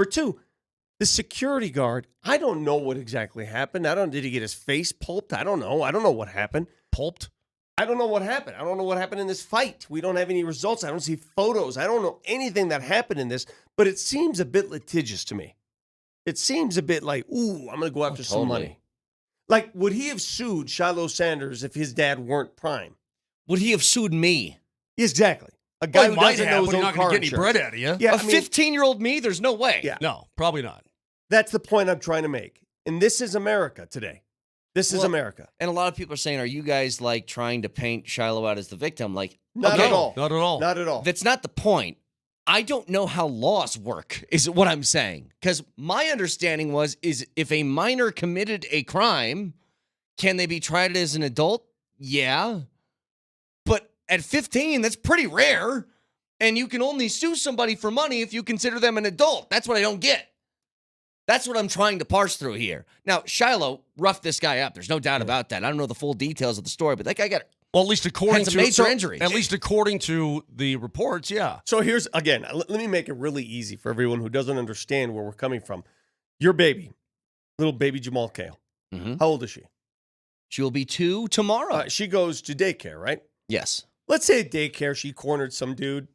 two. The security guard, I don't know what exactly happened. Did he get his face pulped? I don't know. I don't know what happened. Pulped? I don't know what happened. I don't know what happened in this fight. We don't have any results. I don't see photos. I don't know anything that happened in this, but it seems a bit litigious to me. It seems a bit like, ooh, I'm going to go after some money. Like, would he have sued Shiloh Sanders if his dad weren't prime? Would he have sued me? Exactly. A guy who might doesn't have, know his but own he's not car going to get any insurance. bread out of you. Yeah, A 15-year-old me? There's no way. Yeah. No, probably not. That's the point I'm trying to make. And this is America today. This is Well, America. And a lot of people are saying, are you guys like trying to paint Shiloh out as the victim? Like, Not okay, at all. Not at all. Not at all. that's not the point. I don't know how laws work, is what I'm saying. Because my understanding is if a minor committed a crime, can they be tried as an adult? Yeah. But at 15, that's pretty rare. And you can only sue somebody for money if you consider them an adult. That's what I don't get. That's what I'm trying to parse through here. Now, Shiloh roughed this guy up. There's no doubt about that. I don't know the full details of the story, but that guy got Well, at least according had some to major injuries. At least according to the reports, yeah. So here's, again, let me make it really easy for everyone who doesn't understand where we're coming from. Your baby, little baby Jamal Kale. Mhm. How old is she? She'll be 2 tomorrow. She goes to daycare, right? Yes. Let's say at daycare she cornered some dude.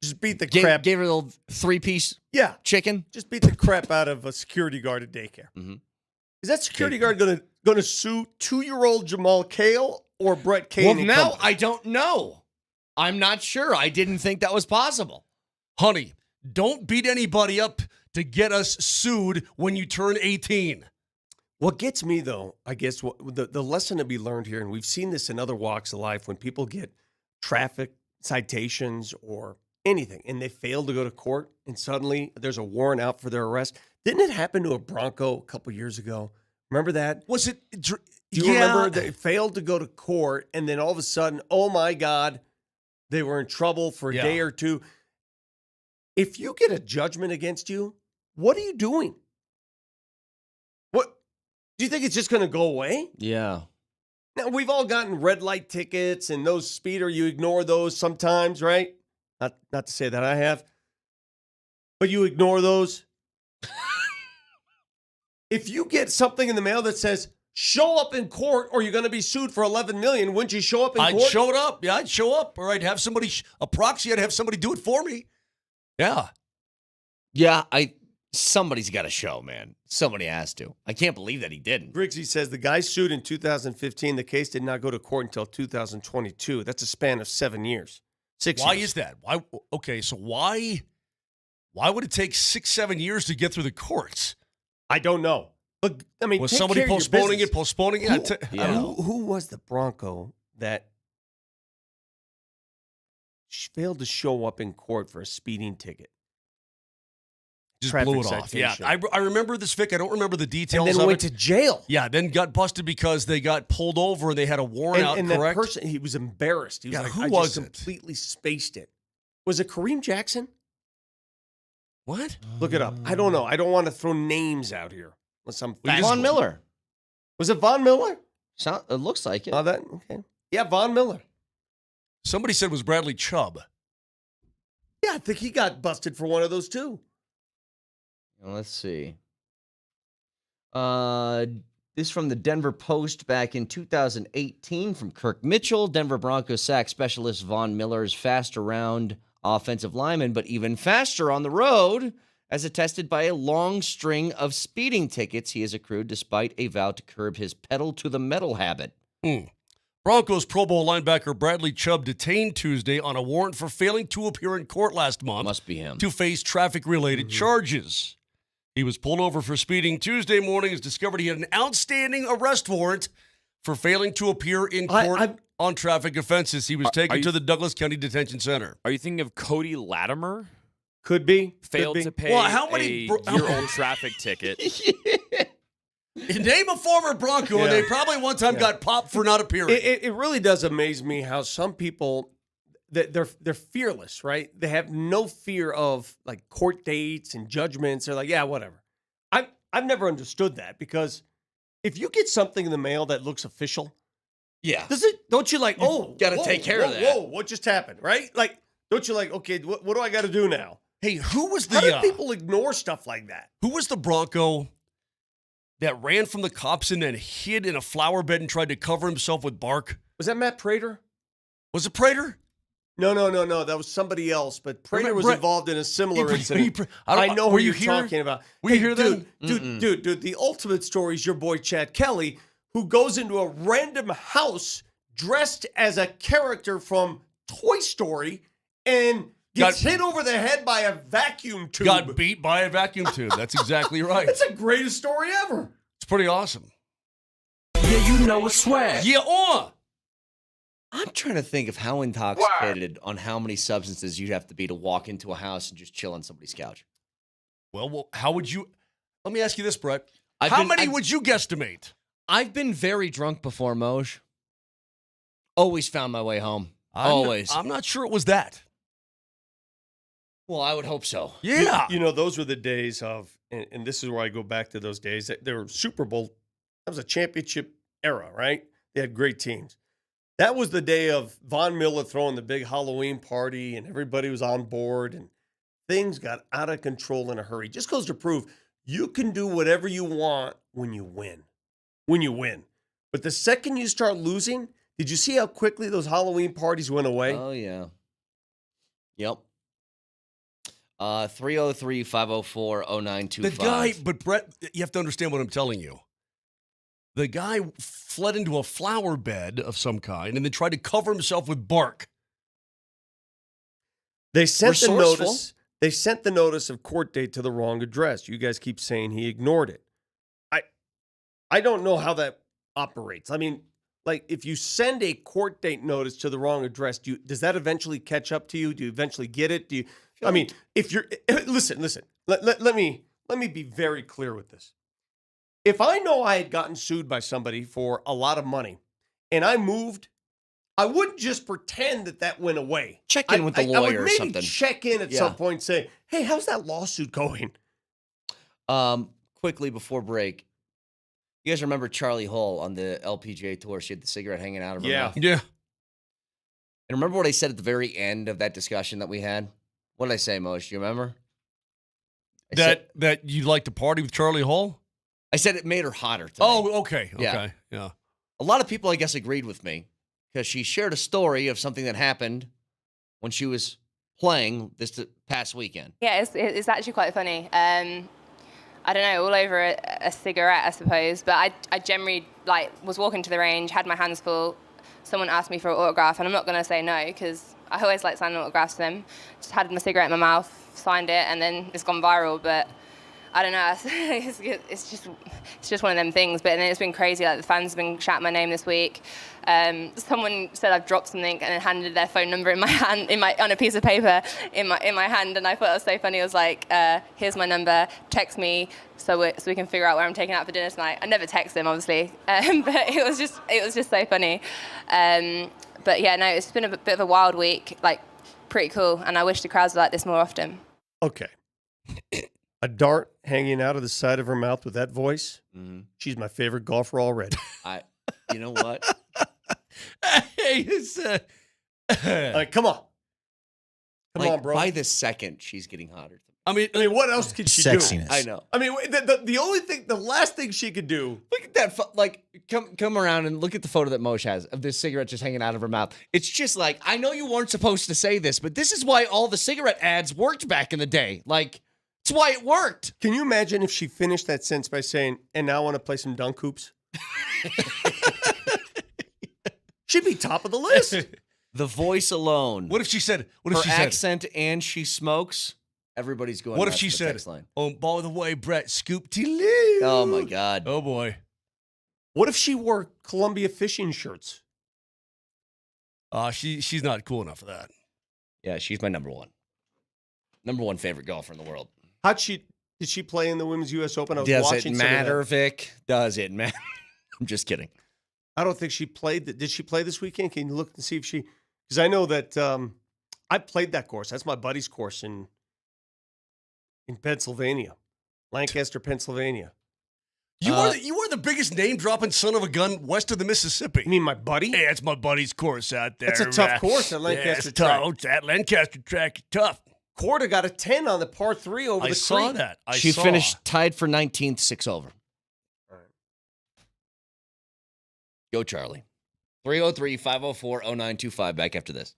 Just beat the crap. Gave her a little 3-piece Yeah, chicken. just beat the crap out of a security guard at daycare. Mhm. Is that security guard gonna sue 2-year-old Jamal Kale or Brett Kane? Well, and now company? I don't know. I'm not sure. I didn't think that was possible. Honey, don't beat anybody up to get us sued when you turn 18. What gets me, though, I guess, the lesson to be learned here, and we've seen this in other walks of life, when people get traffic citations or anything, and they fail to go to court, and suddenly there's a warrant out for their arrest. Didn't it happen to a Bronco a couple years ago? Remember that? Was it? Do you remember they failed to go to court, and then all of a sudden, oh my God, they were in trouble for a Yeah. day or two? If you get a judgment against you, what are you doing? What do you think it's just going to go away? Yeah. Now, we've all gotten red light tickets and those speeder, you ignore those sometimes, right? Not to say that I have, but you ignore those. If you get something in the mail that says, show up in court or you're going to be sued for $11 million, wouldn't you show up in I'd court? show up. Yeah, I'd show up. Or I'd have somebody, a proxy, I'd have somebody do it for me. Yeah. Yeah, somebody's got to show, man. Somebody has to. I can't believe that he didn't. Briggsy says the guy sued in 2015. The case did not go to court until 2022. That's a span of 7 years. 6 Why years. is that? Why? Okay, so why would it take 6-7 years to get through the courts? I don't know. But, I mean, Was take somebody care of your postponing business. it, postponing it? Who, I don't know. who was the Bronco that failed to show up in court for a speeding ticket? Just Traffic blew it off. Yeah, citation. I remember this, Vic. I don't remember the And details then of went it. to jail. Yeah, then got busted because they got pulled over and they had a warrant out, And that correct? person, he was embarrassed. He was Yeah, like, who I was just it? completely spaced it. Was it Kareem Jackson? What? Look it up. I don't know. I don't want to throw names out here. Unless I'm fast. Von Miller. Was it Von Miller? It looks like it. Oh, that okay. Yeah, Von Miller. Somebody said it was Bradley Chubb. Yeah, I think he got busted for one of those too. Let's see. This from the Denver Post back in 2018 from Kirk Mitchell. Denver Broncos sack specialist Von Miller is fast around offensive lineman, but even faster on the road, as attested by a long string of speeding tickets he has accrued despite a vow to curb his pedal to the metal habit. Broncos Pro Bowl linebacker Bradley Chubb detained Tuesday on a warrant for failing to appear in court last month Must be him. to face traffic-related charges. He was pulled over for speeding Tuesday morning. It's discovered he had an outstanding arrest warrant for failing to appear in court on traffic offenses. He was taken to the Douglas County Detention Center. Are you thinking of Cody Latimer? Could be. Failed to pay Well, how many a year-old traffic ticket. Name a former Bronco, and they probably one time got popped for not appearing. It really does amaze me how some people they're fearless, right? They have no fear of like court dates and judgments. They're like, yeah, whatever. I've never understood that, because if you get something in the mail that looks official, Yeah. don't you like, gotta take care of that. Whoa, what just happened, right? Like, don't you like, okay, what do I got to do now? Hey, who was How do the people ignore stuff like that? who was the Bronco that ran from the cops and then hid in a flower bed and tried to cover himself with bark? Was that Matt Prater? Was it Prater? No. That was somebody else. But Prater was Brett- involved in a similar He- incident. I I know were who you you're here? talking about. Were you here dude, then? Dude, the ultimate story is your boy Chad Kelly, who goes into a random house dressed as a character from Toy Story and gets hit over the head by a vacuum tube. Got beat by a vacuum tube. That's exactly right. That's the greatest story ever. It's pretty awesome. Yeah, you know it's swag. Yeah, I'm trying to think of how intoxicated on how many substances you'd have to be to walk into a house and just chill on somebody's couch. Well, how would you? Let me ask you this, Brett. I've How been- many I've- would you guesstimate? I've been very drunk before, Moj. Always found my way home. I'm not sure it was that. Well, I would hope so. Yeah. You know, those were the days of, and this is where I go back to those days. They were Super Bowl. That was a championship era, right? They had great teams. That was the day of Von Miller throwing the big Halloween party, and everybody was on board, and things got out of control in a hurry. Just goes to prove you can do whatever you want when you win. When you win. But the second you start losing, did you see how quickly those Halloween parties went away? Oh, yeah. Yep. 303-504-0925. The guy, but Brett, you have to understand what I'm telling you. The guy fled into a flower bed of some kind and then tried to cover himself with bark. They sent the Resourceful. notice. They sent the notice of court date to the wrong address. You guys keep saying he ignored it. I don't know how that operates. I mean, like if you send a court date notice to the wrong address, does that eventually catch up to you? Do you eventually get it? Do you? I mean, if you're listen. Let me be very clear with this. If I know I had gotten sued by somebody for a lot of money and I moved, I wouldn't just pretend that went away. Check in with the I would lawyer or maybe something. check in at Yeah. some point and say, hey, how's that lawsuit going? Quickly before break, you guys remember Charlie Hull on the LPGA tour? She had the cigarette hanging out of her mouth. Yeah. And remember what I said at the very end of that discussion that we had? What did I say, Moj? Do you remember? That you'd like to party with Charlie Hall? I said it made her hotter. To me. Oh, okay. Yeah. Okay. Yeah. A lot of people, I guess, agreed with me because she shared a story of something that happened when she was playing this past weekend. Yeah, it's actually quite funny. I don't know, all over a cigarette, I suppose. But I generally was walking to the range, had my hands full. Someone asked me for an autograph, and I'm not going to say no because I always like signing autographs to them. Just had my cigarette in my mouth, signed it, and then it's gone viral. But I don't know. It's just one of them things. But then it's been crazy. Like the fans have been shouting my name this week. Someone said I've dropped something and then handed their phone number in my hand, on a piece of paper in my hand. And I thought it was so funny. I was like, "Here's my number. Text me so we can figure out where I'm taking out for dinner tonight." I never text them, obviously, but it was just so funny. But yeah, no, it's been a bit of a wild week. Like pretty cool. And I wish the crowds were like this more often. Okay. A dart hanging out of the side of her mouth with that voice. Mm-hmm. She's my favorite golfer already. You know what? Hey, it's Come on. Come on, bro. By the second, she's getting hotter. I mean, what else could she Sexiness. do? I know. I mean, the last thing she could do. Look at that. Come around and look at the photo that Moj has of this cigarette just hanging out of her mouth. It's just like, I know you weren't supposed to say this, but this is why all the cigarette ads worked back in the day. Like, it's why it worked. Can you imagine if she finished that sentence by saying, "And now I want to play some dunk hoops"? She'd be top of the list. The voice alone. What if she said? What her if she said? accent and she smokes? Everybody's going. What if nuts she for the said? text line. Oh, by the way, Brett, scoop tea loo. Oh my God. Oh boy. What if she wore Columbia fishing shirts? She's not cool enough for that. Yeah, she's my number one favorite golfer in the world. Did she play in the Women's U.S. Open? I was Does watching it some of matter, that. Vic? Does it matter? I'm just kidding. I don't think she played. Did she play this weekend? Can you look and see if she? Because I know that I played that course. That's my buddy's course in Pennsylvania, Lancaster, Pennsylvania. You are the biggest name dropping son of a gun west of the Mississippi. You mean my buddy? Hey, that's my buddy's course out there. That's a tough course at Lancaster yeah, it's track. tough. That Lancaster track is tough. Corda got a 10 on the par 3 over I the saw creek. that. She finished tied for 19th, 6 over. Go, Charlie. 303-504-0925. Back after this.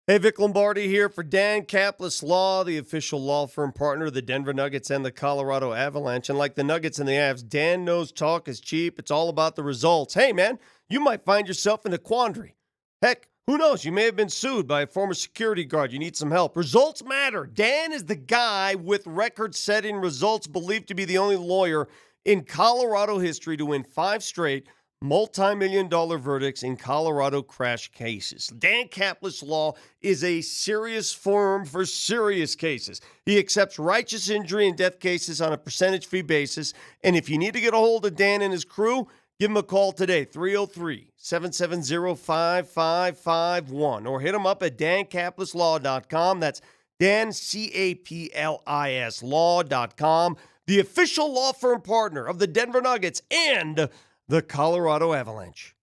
Hey, Vic Lombardi here for Dan Caplis Law, the official law firm partner of the Denver Nuggets and the Colorado Avalanche. And like the Nuggets and the Avs, Dan knows talk is cheap. It's all about the results. Hey, man, you might find yourself in a quandary. Heck, who knows? You may have been sued by a former security guard. You need some help. Results matter. Dan is the guy with record-setting results, believed to be the only lawyer in Colorado history to win 5 straight multi-million-dollar verdicts in Colorado crash cases. Dan Caplis Law is a serious firm for serious cases. He accepts righteous injury and death cases on a percentage fee basis. And if you need to get a hold of Dan and his crew, give him a call today, 303-770-5551, or hit him up at dancaplislaw.com. That's Dan, C-A-P-L-I-S law.com, the official law firm partner of the Denver Nuggets and the Colorado Avalanche.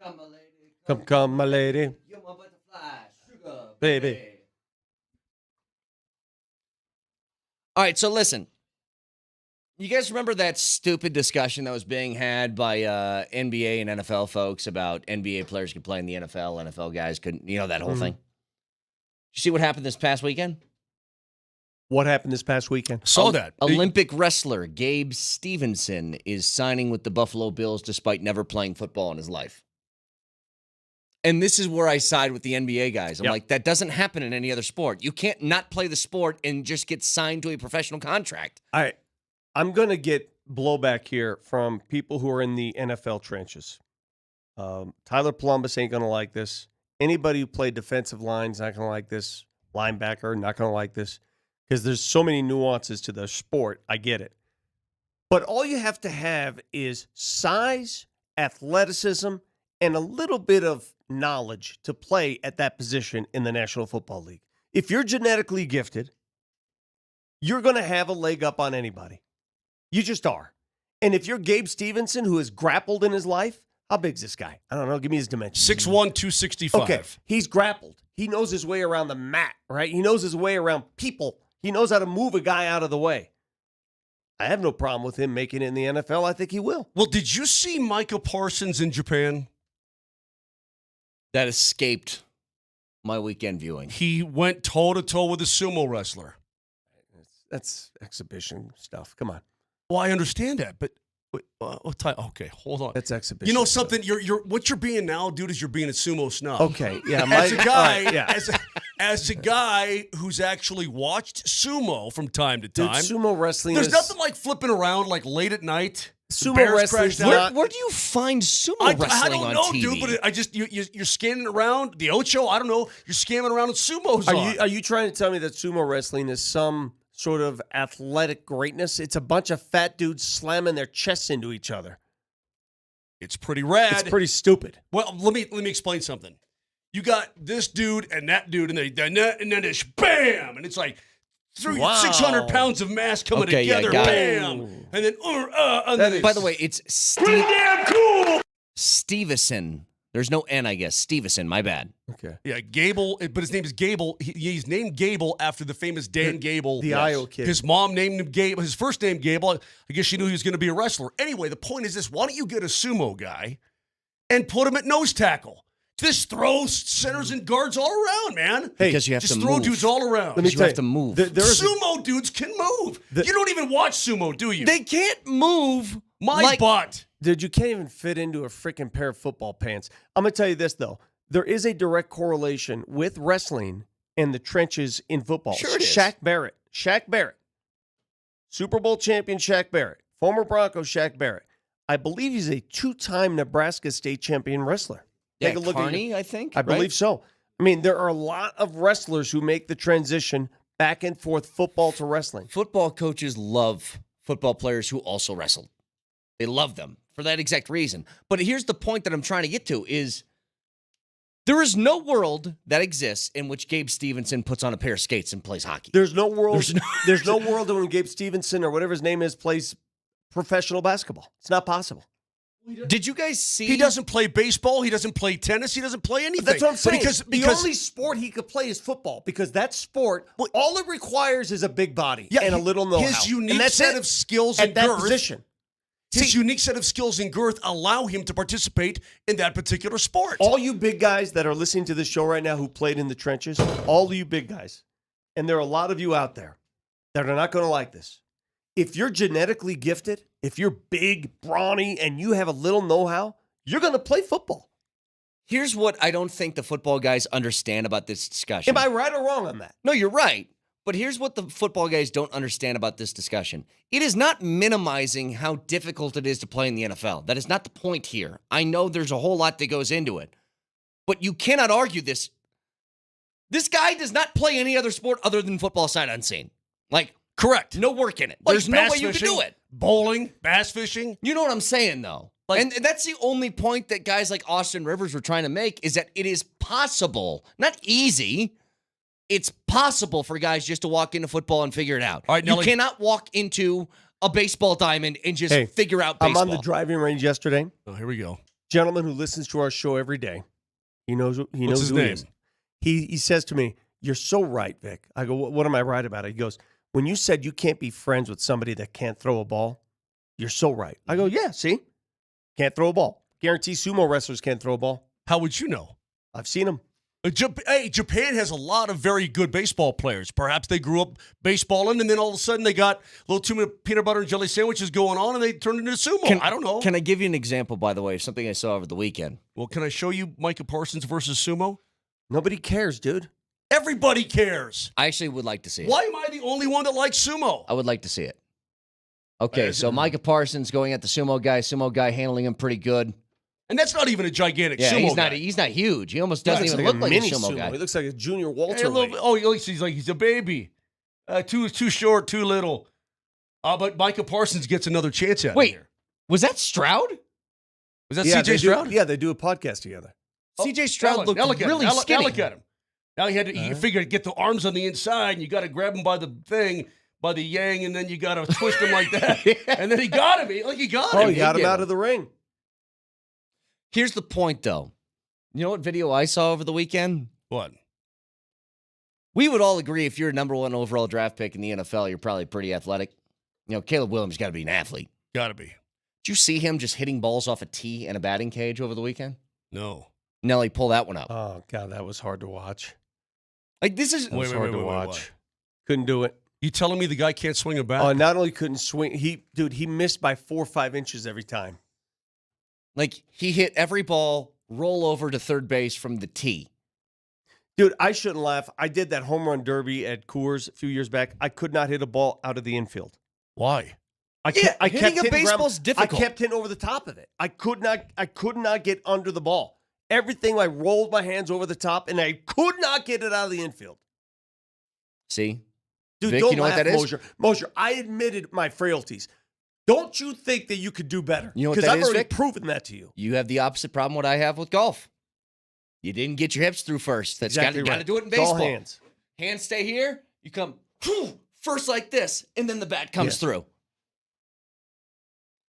Come, my lady. You're my butterfly, sugar, Baby. All right, so listen. You guys remember that stupid discussion that was being had by NBA and NFL folks about NBA players could play in the NFL, NFL guys couldn't, that whole thing? Did you see what happened this past weekend? What happened this past weekend? Saw that. Olympic wrestler Gabe Stevenson is signing with the Buffalo Bills despite never playing football in his life. And this is where I side with the NBA guys. I'm like, that doesn't happen in any other sport. You can't not play the sport and just get signed to a professional contract. I'm going to get blowback here from people who are in the NFL trenches. Tyler Columbus ain't going to like this. Anybody who played defensive line's not going to like this. Linebacker, not going to like this. Because there's so many nuances to the sport. I get it. But all you have to have is size, athleticism, and a little bit of knowledge to play at that position in the National Football League. If you're genetically gifted, you're going to have a leg up on anybody. You just are. And if you're Gabe Stevenson, who has grappled in his life, how big's this guy? I don't know. Give me his dimensions. 6'1", 265. Okay, he's grappled. He knows his way around the mat, right? He knows his way around people. He knows how to move a guy out of the way. I have no problem with him making it in the NFL. I think he will. Well, did you see Micah Parsons in Japan? That escaped my weekend viewing. He went toe-to-toe with a sumo wrestler. That's exhibition stuff. Come on. Well, I understand that, but okay, hold on. That's exhibition. You know something? You're what you're being now, dude, is you're being a sumo snob. Okay, yeah. As a guy, as a guy who's actually watched sumo from time to time, dude, sumo wrestling. There's nothing like flipping around like late at night. Sumo wrestling. Where do you find sumo wrestling I don't on know, TV? dude. But I just you're scanning around the Ocho. I don't know. You're scamming around with sumos. Are you trying to tell me that sumo wrestling is some sort of athletic greatness? It's a bunch of fat dudes slamming their chests into each other. It's pretty rad. It's pretty stupid. Well, let me explain something. You got this dude and that dude, and then it's bam, and it's like 600 pounds of mass coming together, bam, and then by the way, it's pretty damn cool. Stevenson. There's no N, I guess. Stevenson, my bad. Okay. Yeah, Gable, but his name is Gable. He's named Gable after the famous Dan Gable. The Iowa kid. His mom named him Gable. His first name Gable. I guess she knew he was going to be a wrestler. Anyway, the point is this. Why don't you get a sumo guy and put him at nose tackle? Just throw centers and guards all around, man. Hey, because you have just to throw move. dudes all around. Let me tell you, have to move. Sumo dudes can move. You don't even watch sumo, do you? They can't move. My butt. Dude, you can't even fit into a freaking pair of football pants. I'm going to tell you this, though. There is a direct correlation with wrestling and the trenches in football. Sure it is. Shaq Barrett. Super Bowl champion Shaq Barrett. Former Broncos Shaq Barrett. I believe he's a two-time Nebraska state champion wrestler. Take a look Kearney, I think. I believe so. I mean, there are a lot of wrestlers who make the transition back and forth football to wrestling. Football coaches love football players who also wrestled. They love them for that exact reason. But here's the point that I'm trying to get to is there is no world that exists in which Gabe Stevenson puts on a pair of skates and plays hockey. There's no world. There's no world when Gabe Stevenson or whatever his name is plays professional basketball. It's not possible. Did you guys see? He doesn't play baseball. He doesn't play tennis. He doesn't play anything. That's what I'm saying. Because the only sport he could play is football because that sport, all it requires is a big body and a little know-how. His unique set of skills at and that girth. Position. His unique set of skills and girth allow him to participate in that particular sport. All you big guys that are listening to this show right now who played in the trenches, all of you big guys, and there are a lot of you out there that are not going to like this. If you're genetically gifted, if you're big, brawny, and you have a little know-how, you're going to play football. Here's what I don't think the football guys understand about this discussion. Am I right or wrong on that? No, you're right. But here's what the football guys don't understand about this discussion. It is not minimizing how difficult it is to play in the NFL. That is not the point here. I know there's a whole lot that goes into it. But you cannot argue this. This guy does not play any other sport other than football sight unseen. Like, correct. No work in it. Like there's no way you can do it. Bowling, bass fishing. You know what I'm saying, though. And that's the only point that guys like Austin Rivers were trying to make is that it is possible, not easy, it's possible for guys just to walk into football and figure it out. All right, Nelly. You cannot walk into a baseball diamond and just figure out baseball. I'm on the driving range yesterday. Oh, here we go. gentleman who listens to our show every day. He knows What's who his he name? is. He says to me, "You're so right, Vic." I go, "What am I right about?" He goes, "When you said you can't be friends with somebody that can't throw a ball, you're so right." I go, "Yeah, see? Can't throw a ball. Guarantee sumo wrestlers can't throw a ball. How would you know? I've seen them." Hey, Japan has a lot of very good baseball players. Perhaps they grew up baseballing, and then all of a sudden they got a little too many peanut butter and jelly sandwiches going on, and they turned into sumo. I don't know. Can I give you an example, by the way, of something I saw over the weekend? Well, can I show you Micah Parsons versus sumo? Nobody cares, dude. Everybody cares. I actually would like to see it. Why am I the only one that likes sumo? I would like to see it. Okay, so Micah Parsons going at the sumo guy handling him pretty good. And that's not even a gigantic Yeah, sumo guy. he's not huge. He almost doesn't even look like a sumo guy. He looks like a junior Walter. Hey, he's a baby. Too short, too little. But Micah Parsons gets another chance at Wait, here. was that Stroud? Was that Yeah, C.J. Stroud? They do a podcast together. C.J. Stroud looked really skinny. Look at him. Now you figure to get the arms on the inside, and you got to grab him by the thing, by the yang, and then you got to twist him like that. And then he got him. He got him. Oh, he got him out of the ring. Here's the point, though. You know what video I saw over the weekend? What? We would all agree if you're a number 1 overall draft pick in the NFL, you're probably pretty athletic. You know, Caleb Williams got to be an athlete. Got to be. Did you see him just hitting balls off a tee in a batting cage over the weekend? No. Nelly, pull that one up. Oh, God, that was hard to watch. Like, this is Wait, hard to watch. Couldn't do it. You telling me the guy can't swing a bat? Oh, not only couldn't swing, he missed by 4 or 5 inches every time. Like, he hit every ball, roll over to third base from the tee. Dude, I shouldn't laugh. I did that home run derby at Coors a few years back. I could not hit a ball out of the infield. Why? Hitting a baseball's difficult. I kept hitting over the top of it. I could not get under the ball. Everything, I rolled my hands over the top, and I could not get it out of the infield. See? Dude, Vic, don't you know laugh, what that is? Mosier. Mosier, I admitted my frailties. Don't you think that you could do better? You know what Because that I've is, already Vic? proven that to you. You have the opposite problem what I have with golf. You didn't get your hips through first. That's Exactly got to right. do it in It's all baseball. hands. Hands stay here. You come first like this, and then the bat comes through.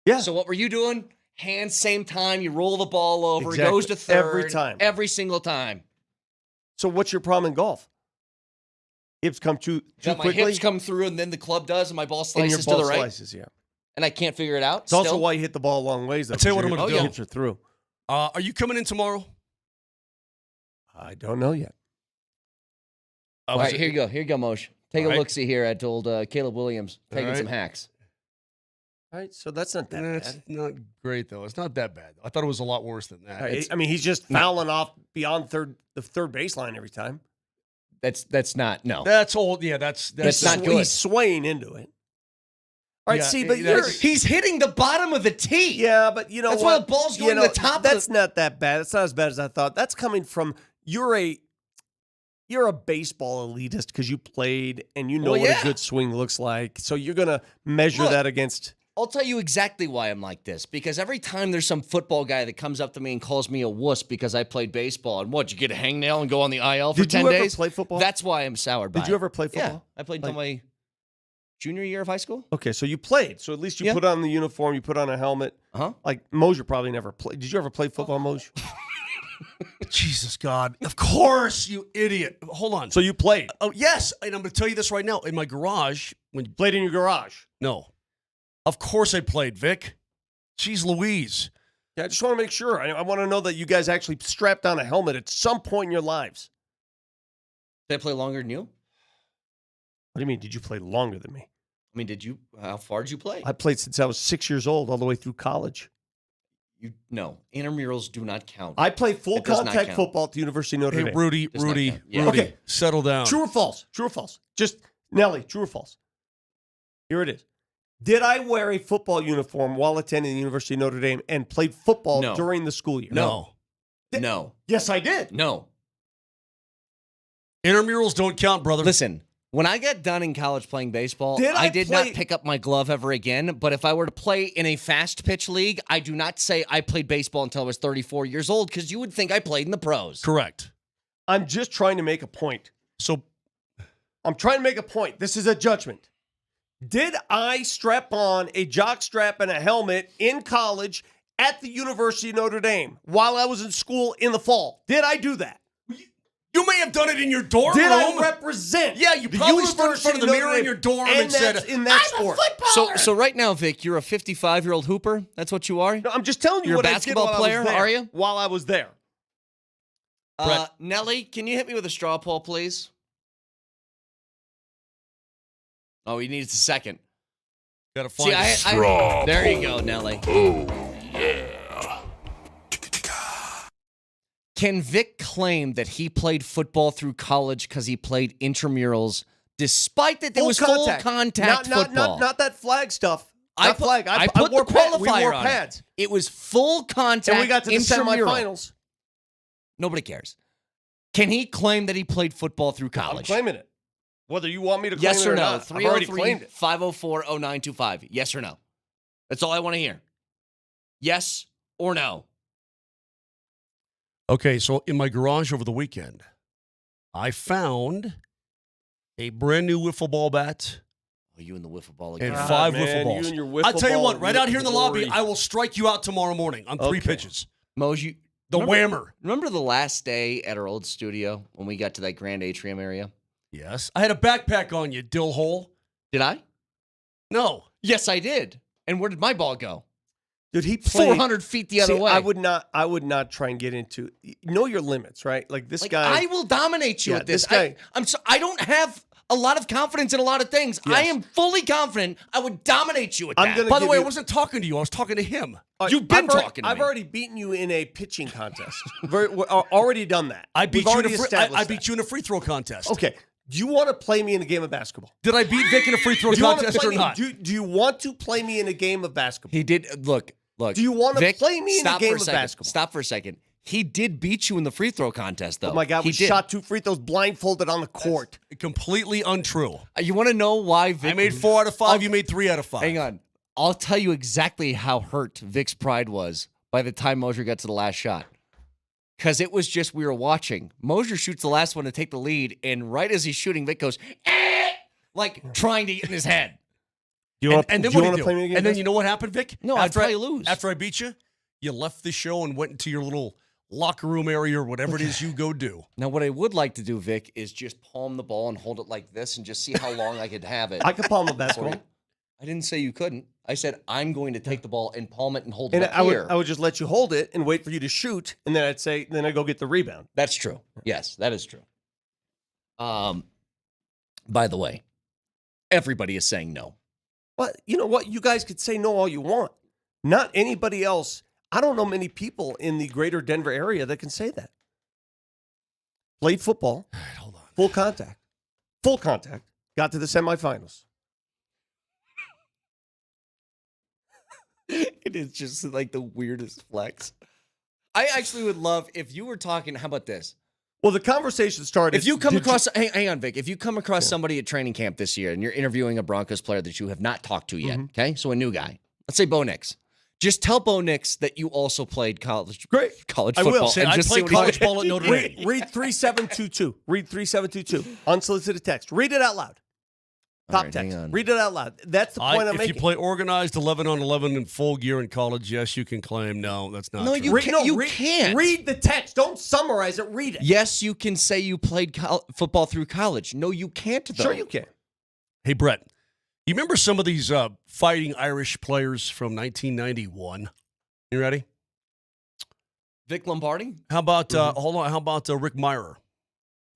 Yeah. So what were you doing? Hands same time. You roll the ball over. Exactly. It goes to third. Every time. Every single time. So what's your problem in golf? Hips come too Got my quickly? hips come through, and then the club does, and my ball and your slices ball to the right. slices, yeah. And I can't figure it out. It's also why you hit the ball a long ways. Though, I'll tell you what I'm going gonna do. Hips are through. Are you coming in tomorrow? I don't know yet. All right, here you go. Here you go, Moshe. Take All a right. look-see here at old Caleb Williams taking right. some hacks. All right, so that's not that That's bad. not great though. It's not that bad. I thought it was a lot worse than that. I mean, he's just fouling off beyond the third baseline every time. That's not no. That's old. Yeah, that's not good. He's swaying into it. All right, Yeah, see, but He's hitting the bottom of the tee. yeah, but you know That's what? why the ball's going to the top of That's not that bad. It's not as bad as I thought. That's coming from you're a baseball elitist because you played and you know Well, what yeah. a good swing looks like. So you're gonna measure Look. that against. I'll tell you exactly why I'm like this. Because every time there's some football guy that comes up to me and calls me a wuss because I played baseball, and what, you get a hangnail and go on the IL for Did 10 you ever days? play football? That's why I'm soured by Did you it. ever play Yeah, football? I played until my junior year of high school. Okay, so you played. So at least you Yeah. put on the uniform. You put on a helmet. Uh-huh. Like Mosier probably never played. Did you ever play football, Mosier? Jesus God. Of course, you idiot. Hold on. So you played. Oh yes, and I'm going to tell you this right now. In my garage, when Played in your garage. no, of course I played, Vic. Jeez Louise. Yeah, I just want to make sure. I want to know that you guys actually strapped on a helmet at some point in your lives. Did I play longer than you? What do you mean? Did you play longer than me? I mean, how far did you play? I played since I was 6 years old, all the way through college. No, intramurals do not count. I played full It does not contact count. football at the University of Notre Hey, Dame. Rudy, Does not Rudy, count. Yeah. Rudy, Okay. settle down. True or false? True or false? Just, Nelly, true or false? Here it is. Did I wear a football uniform while attending the University of Notre Dame and played football No. during the school year? No. No. Yes, I did. No. Intramurals don't count, brother. Listen, when I got done in college playing baseball, Did I I did play- not pick up my glove ever again. But if I were to play in a fast pitch league, I do not say I played baseball until I was 34 years old because you would think I played in the pros. Correct. I'm just trying to make a point. So I'm trying to make a point. This is a judgment. Did I strap on a jock strap and a helmet in college at the University of Notre Dame while I was in school in the fall. Did I do that? You may have done it in your dorm Did room. I represent? Yeah, you the probably stood in University front of the Notre mirror in Dame your dorm and and said, in that sport. So right now, Vic, you're a 55-year-old hooper. That's what you are. No, I'm just telling you You're a what basketball I did while player, I was there, are you? While I was there. Nelly, can you hit me with a straw poll, please? Oh, he needs a second. Gotta find a straw. There you go, Nelly. Oh, yeah. Can Vic claim that he played football through college because he played intramurals, despite that there was full contact football? Not that flag stuff. I put wore the qualifier we wore on pads. It was full contact. And we got to the intramural. semifinals. Nobody cares. Can he claim that he played football through college? I'm claiming it. Whether you want me to claim Yes it or or no? not. I've already claimed it. 303-504-0925. Yes or no? That's all I want to hear. Yes or no? Okay, so in my garage over the weekend, I found a brand new wiffle ball bat Oh, you and the wiffle ball again. and 5 man, wiffle balls. you and your wiffle I'll tell you ball what, right out here in the lobby, glory. I will strike you out tomorrow morning on 3 Okay. pitches. Mose, you, The whammer. remember the last day at our old studio when we got to that grand atrium area? Yes. I had a backpack on you, dill hole. Did I? No. Yes, I did. And where did my ball go? Dude, he played 400 feet the other way. I would not try and get into know your limits, right? Like this guy. I will dominate you Yeah, at this. this guy- I don't have a lot of confidence in a lot of things. Yes. I am fully confident I would dominate you at I'm that. gonna By the give way, you- I wasn't talking to you. I was talking to him. You've been talking to I've me. already beaten you in a pitching contest. Already done that. I beat We've you in already established I beat you in a free throw contest. that. Okay. Do you want to play me in a game of basketball? Did I beat Vic in a free throw Do you want to contest play or me? not? Do you want to play me in a game of basketball? He did. Look. Do you want to Vic, play me in a stop game for of second. basketball? Stop for a second. He did beat you in the free throw contest, though. Oh my God, he we did. shot 2 free throws blindfolded on the court. Completely untrue. You want to know why Vic? I made 4 out of 5. You made 3 out of 5. Hang on. I'll tell you exactly how hurt Vic's pride was by the time Mosier got to the last shot. Because it was just we were watching. Mosier shoots the last one to take the lead, and right as he's shooting, Vic goes, like trying to get in his head. Do you want and then do you what want do to play me in a game And of then you know what happened, Vic? No, after I'd probably lose. After I beat you, you left the show and went into your little locker room area or whatever it is you go do. Now, what I would like to do, Vic, is just palm the ball and hold it like this and just see how long I could have it. I could palm a basketball. I didn't say you couldn't. I said I'm going to take the ball and palm it and hold it And up I here. would just let you hold it and wait for you to shoot, and then I'd go get the rebound. That's true. Yes, that is true. By the way, everybody is saying no. But you know what? You guys could say no all you want. Not anybody else. I don't know many people in the greater Denver area that can say that. Played football. All right, hold on. Full contact. Full contact. Got to the semifinals. It is just like the weirdest flex. I actually would love if you were talking. How about this? Well, the conversation started. If you come across, hang on, Vic. If you come across somebody at training camp this year and you're interviewing a Broncos player that you have not talked to yet, okay? So a new guy. Let's say Bo Nix. Just tell Bo Nix that you also played college football. I will. And I just see played what he college thinks. ball at Notre Dame. Read 3722. Read 3722. Unsolicited text. Read it out loud. All Top right, text. hang on. Read it out loud. That's the point I'm If making. you play organized 11-on-11 in full gear in college, yes, you can claim. No, that's not No, true. you can't. Read the text. Don't summarize it. Read it. Yes, you can say you played football through college. No, you can't, though. Sure you can. Hey, Brett, you remember some of these fighting Irish players from 1991? You ready? Vic Lombardi? How about, hold on, how about Rick Meyer?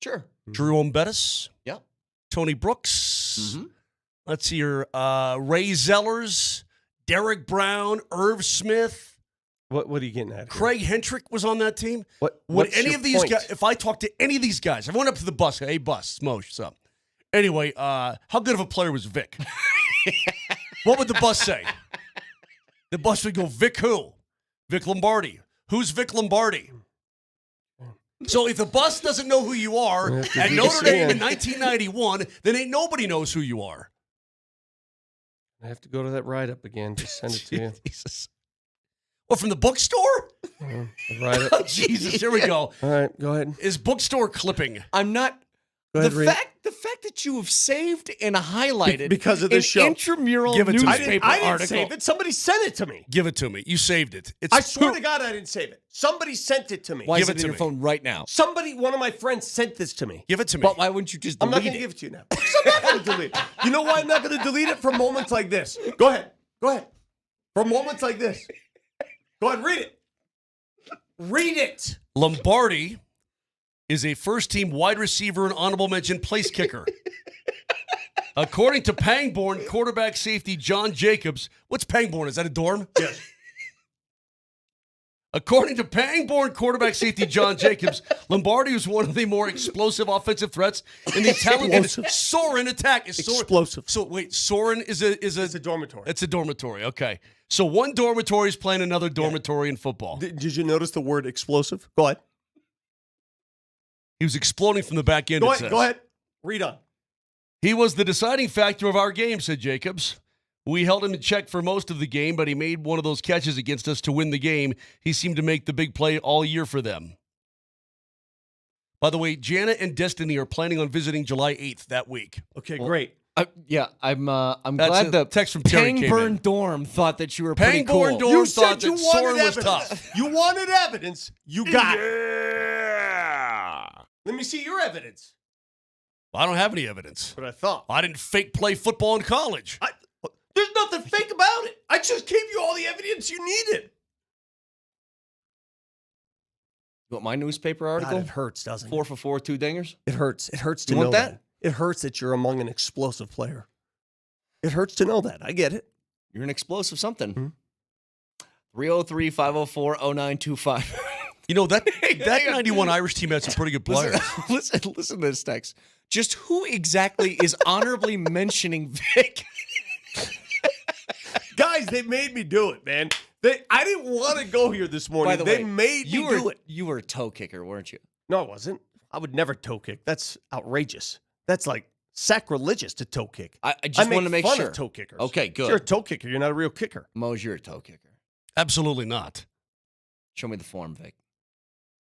Sure. Jerome Bettis? Yep. Tony Brooks? Let's see here. Ray Zellers, Derek Brown, Irv Smith. What are you getting at? Here? Craig Hentrick was on that team. Would what's any your of these point? guys, if I talked to any of these guys, I went up to the bus. Hey, bus, Smosh, what's up? Anyway, how good of a player was Vic? What would the bus say? The bus would go, Vic who? Vic Lombardi. Who's Vic Lombardi? So if the bus doesn't know who you are at Notre Dame in 1991, then ain't nobody knows who you are. I have to go to that write-up again. Just send it to you. Jesus. What, from the bookstore? The write-up. Oh, Jesus, here we go. All right, go ahead. Is bookstore clipping? I'm not. Go ahead, read it. The fact that you have saved and highlighted because of this show. intramural Give it to me. newspaper I didn't article. save it. Somebody sent it to me. Give it to me. You saved it. It's I swear to God I didn't save it. Somebody sent it to me. Why is Give it it in to your me. phone right now? One of my friends sent this to me. Give it to me. But why wouldn't you just I'm delete not going to it? give it to you now. Because I'm not going to delete it. You know why I'm not going to delete it? For moments like this. Go ahead. Go ahead. For moments like this. Go ahead, read it. Read it. Lombardi is a first-team wide receiver and honorable mention place kicker. According to Pangborn quarterback safety John Jacobs, what's Pangborn? Is that a dorm? Yes. According to Pangborn quarterback safety John Jacobs, Lombardi was one of the more explosive offensive threats in the talented Soren attack. Explosive. So wait, Soren is a It's a dormitory. It's a dormitory. Okay, so one dormitory is playing another dormitory in football. Did you notice the word explosive? Go ahead. He was exploding from the back end. Go it ahead. says. Go ahead. Read on. He was the deciding factor of our game, said Jacobs. We held him in check for most of the game, but he made one of those catches against us to win the game. He seemed to make the big play all year for them. By the way, Janet and Destiny are planning on visiting July 8th that week. Okay, great. I'm That's glad a the text from Terry came in. Pangburn Dorm thought that you were pretty Pangborn cool. Dorm You thought said you that Soren wanted was evidence. tough. You wanted evidence. You got it. Yeah. Let me see your evidence. I don't have any evidence. What I thought. I didn't fake play football in college. There's nothing fake about it. I just gave you all the evidence you needed. You want my newspaper God, article? it hurts, doesn't it? 4 for 4, 2 dingers? It hurts. It hurts to You know want that? It hurts that you're among an explosive player. It hurts to know that. I get it. You're an explosive something. Mhm. 303-504-0925. You know, that 91 Irish team had some pretty good players. Listen to this text. Just who exactly is honorably mentioning Vic? Guys, they made me do it, man. I didn't want to go here this morning. By the They way, made me do it. You were a toe kicker, weren't you? No, I wasn't. I would never toe kick. That's outrageous. That's like sacrilegious to toe kick. I just want to make fun sure. of toe kickers. Okay, If good. you're a toe kicker. You're not a real kicker. Mose, you're a toe kicker. Absolutely not. Show me the form, Vic.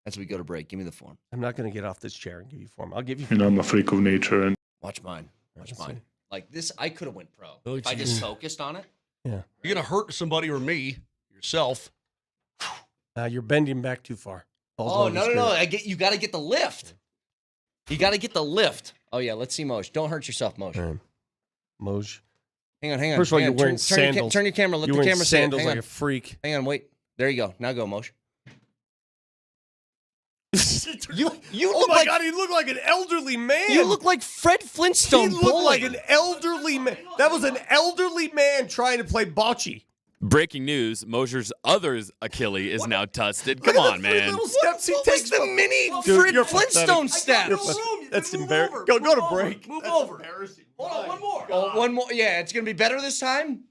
As we go to break, give me the form. I'm not going to get off this chair and give you form. I'll give you. I'm a freak of nature, and Watch mine. Watch Let's mine. see. Like this, I could have went pro. Oh, If I just focused on it. Yeah. You're going to hurt somebody or me, yourself. You're bending back too far. Oh, no. You got to get the lift. You got to get the lift. Oh, yeah. Let's see Moj. Don't hurt yourself, Moj. Moj. Hang on. First of all, Hang you're on. wearing Turn your sandals. turn your camera. Let You're the wearing camera see it. sandals Hang like on. a freak. Hang on. Wait. There you go. Now go, Moj. You Oh look my like God, he looked like an elderly man. you look like Fred Flintstone. He looked like bowling. an elderly man. That was an elderly man trying to play bocce. Breaking news: Mosier's other Achilles is now dusted. Come on, man. Little steps he What takes. was the mini Dude, Fred you're Flintstone pathetic. steps? That's embarrassing. Go to break. Move over. Hold on, one more. Oh, one more. Yeah, it's gonna be better this time.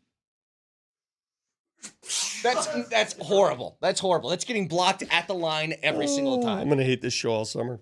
That's horrible. That's horrible. That's getting blocked at the line every single time. I'm gonna hate this show all summer.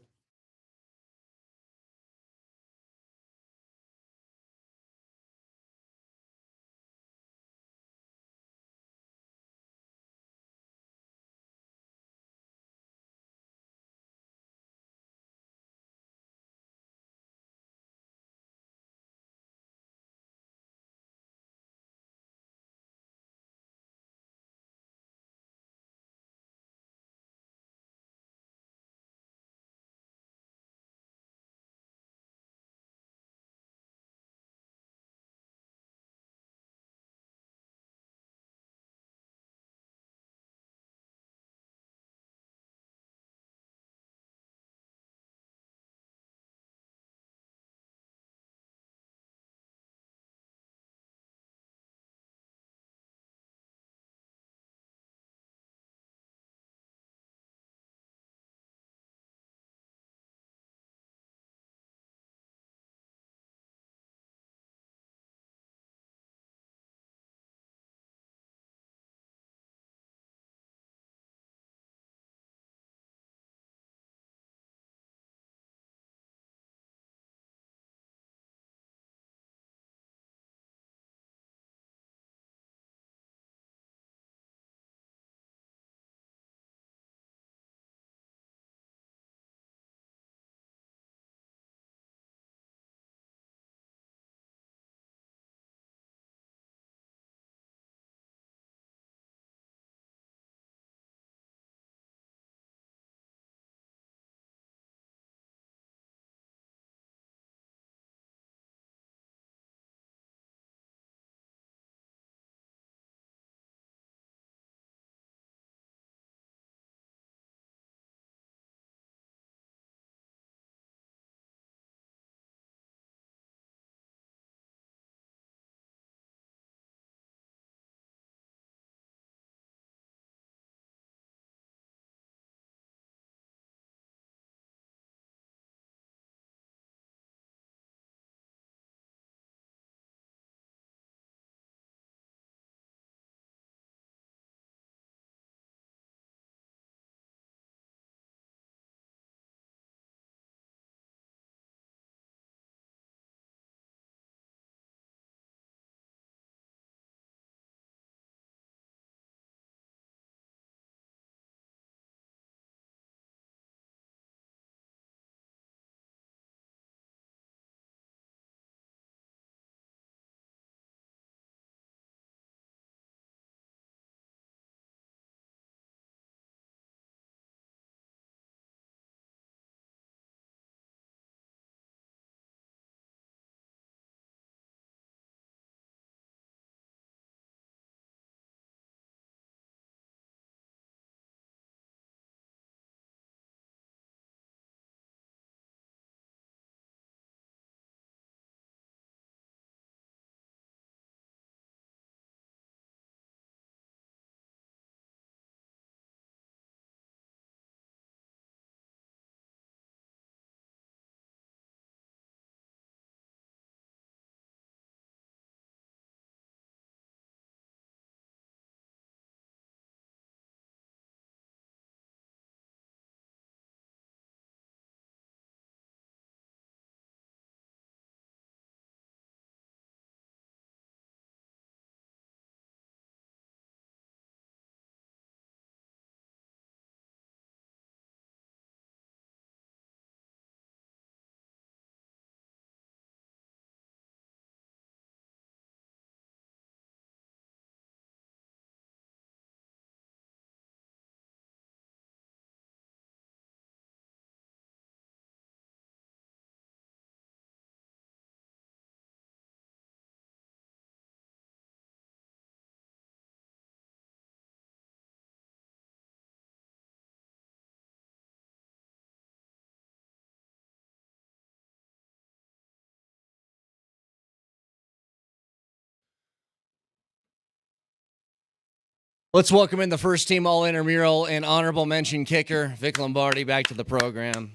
Let's welcome in the first team all intramural and honorable mention kicker, Vic Lombardi, back to the program.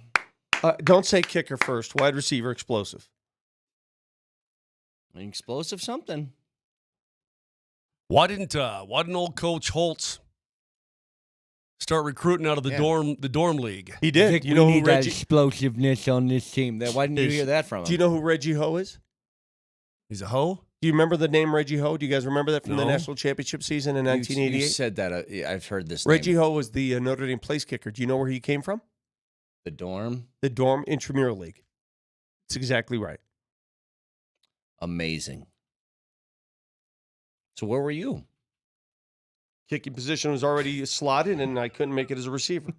Don't say kicker first. Wide receiver, explosive. Explosive something. Why didn't old Coach Holtz start recruiting out of the dorm league? He did. Vic, you know we who need Reggie? that explosiveness on this team. Why didn't you hear that from him? Do you know who Reggie Ho is? He's a hoe? Do you remember the name Reggie Ho? Do you guys remember that from the No. national championship season in 1988? You said that. I've heard this Reggie name. Ho was the Notre Dame place kicker. Do you know where he came from? The dorm. The dorm intramural league. That's exactly right. Amazing. So where were you? Kicking position was already slotted, and I couldn't make it as a receiver.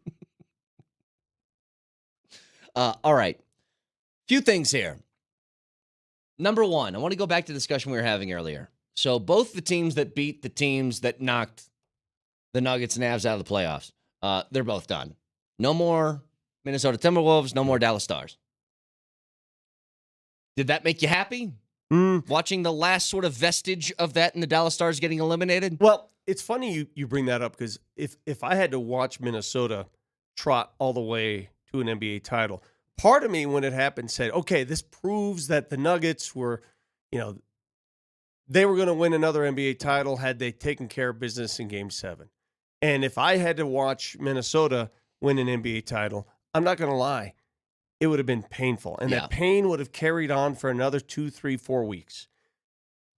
All right. Few things here. Number one, I want to go back to the discussion we were having earlier. So both the teams that beat the teams that knocked the Nuggets and Avs out of the playoffs, they're both done. No more Minnesota Timberwolves, no more Dallas Stars. Did that make you happy? Watching the last sort of vestige of that and the Dallas Stars getting eliminated? Well, it's funny you bring that up because if I had to watch Minnesota trot all the way to an NBA title, part of me when it happened said, okay, this proves that the Nuggets were, they were going to win another NBA title had they taken care of business in Game 7. And if I had to watch Minnesota win an NBA title, I'm not going to lie, it would have been painful. And that pain would have carried on for another 2, 3, 4 weeks.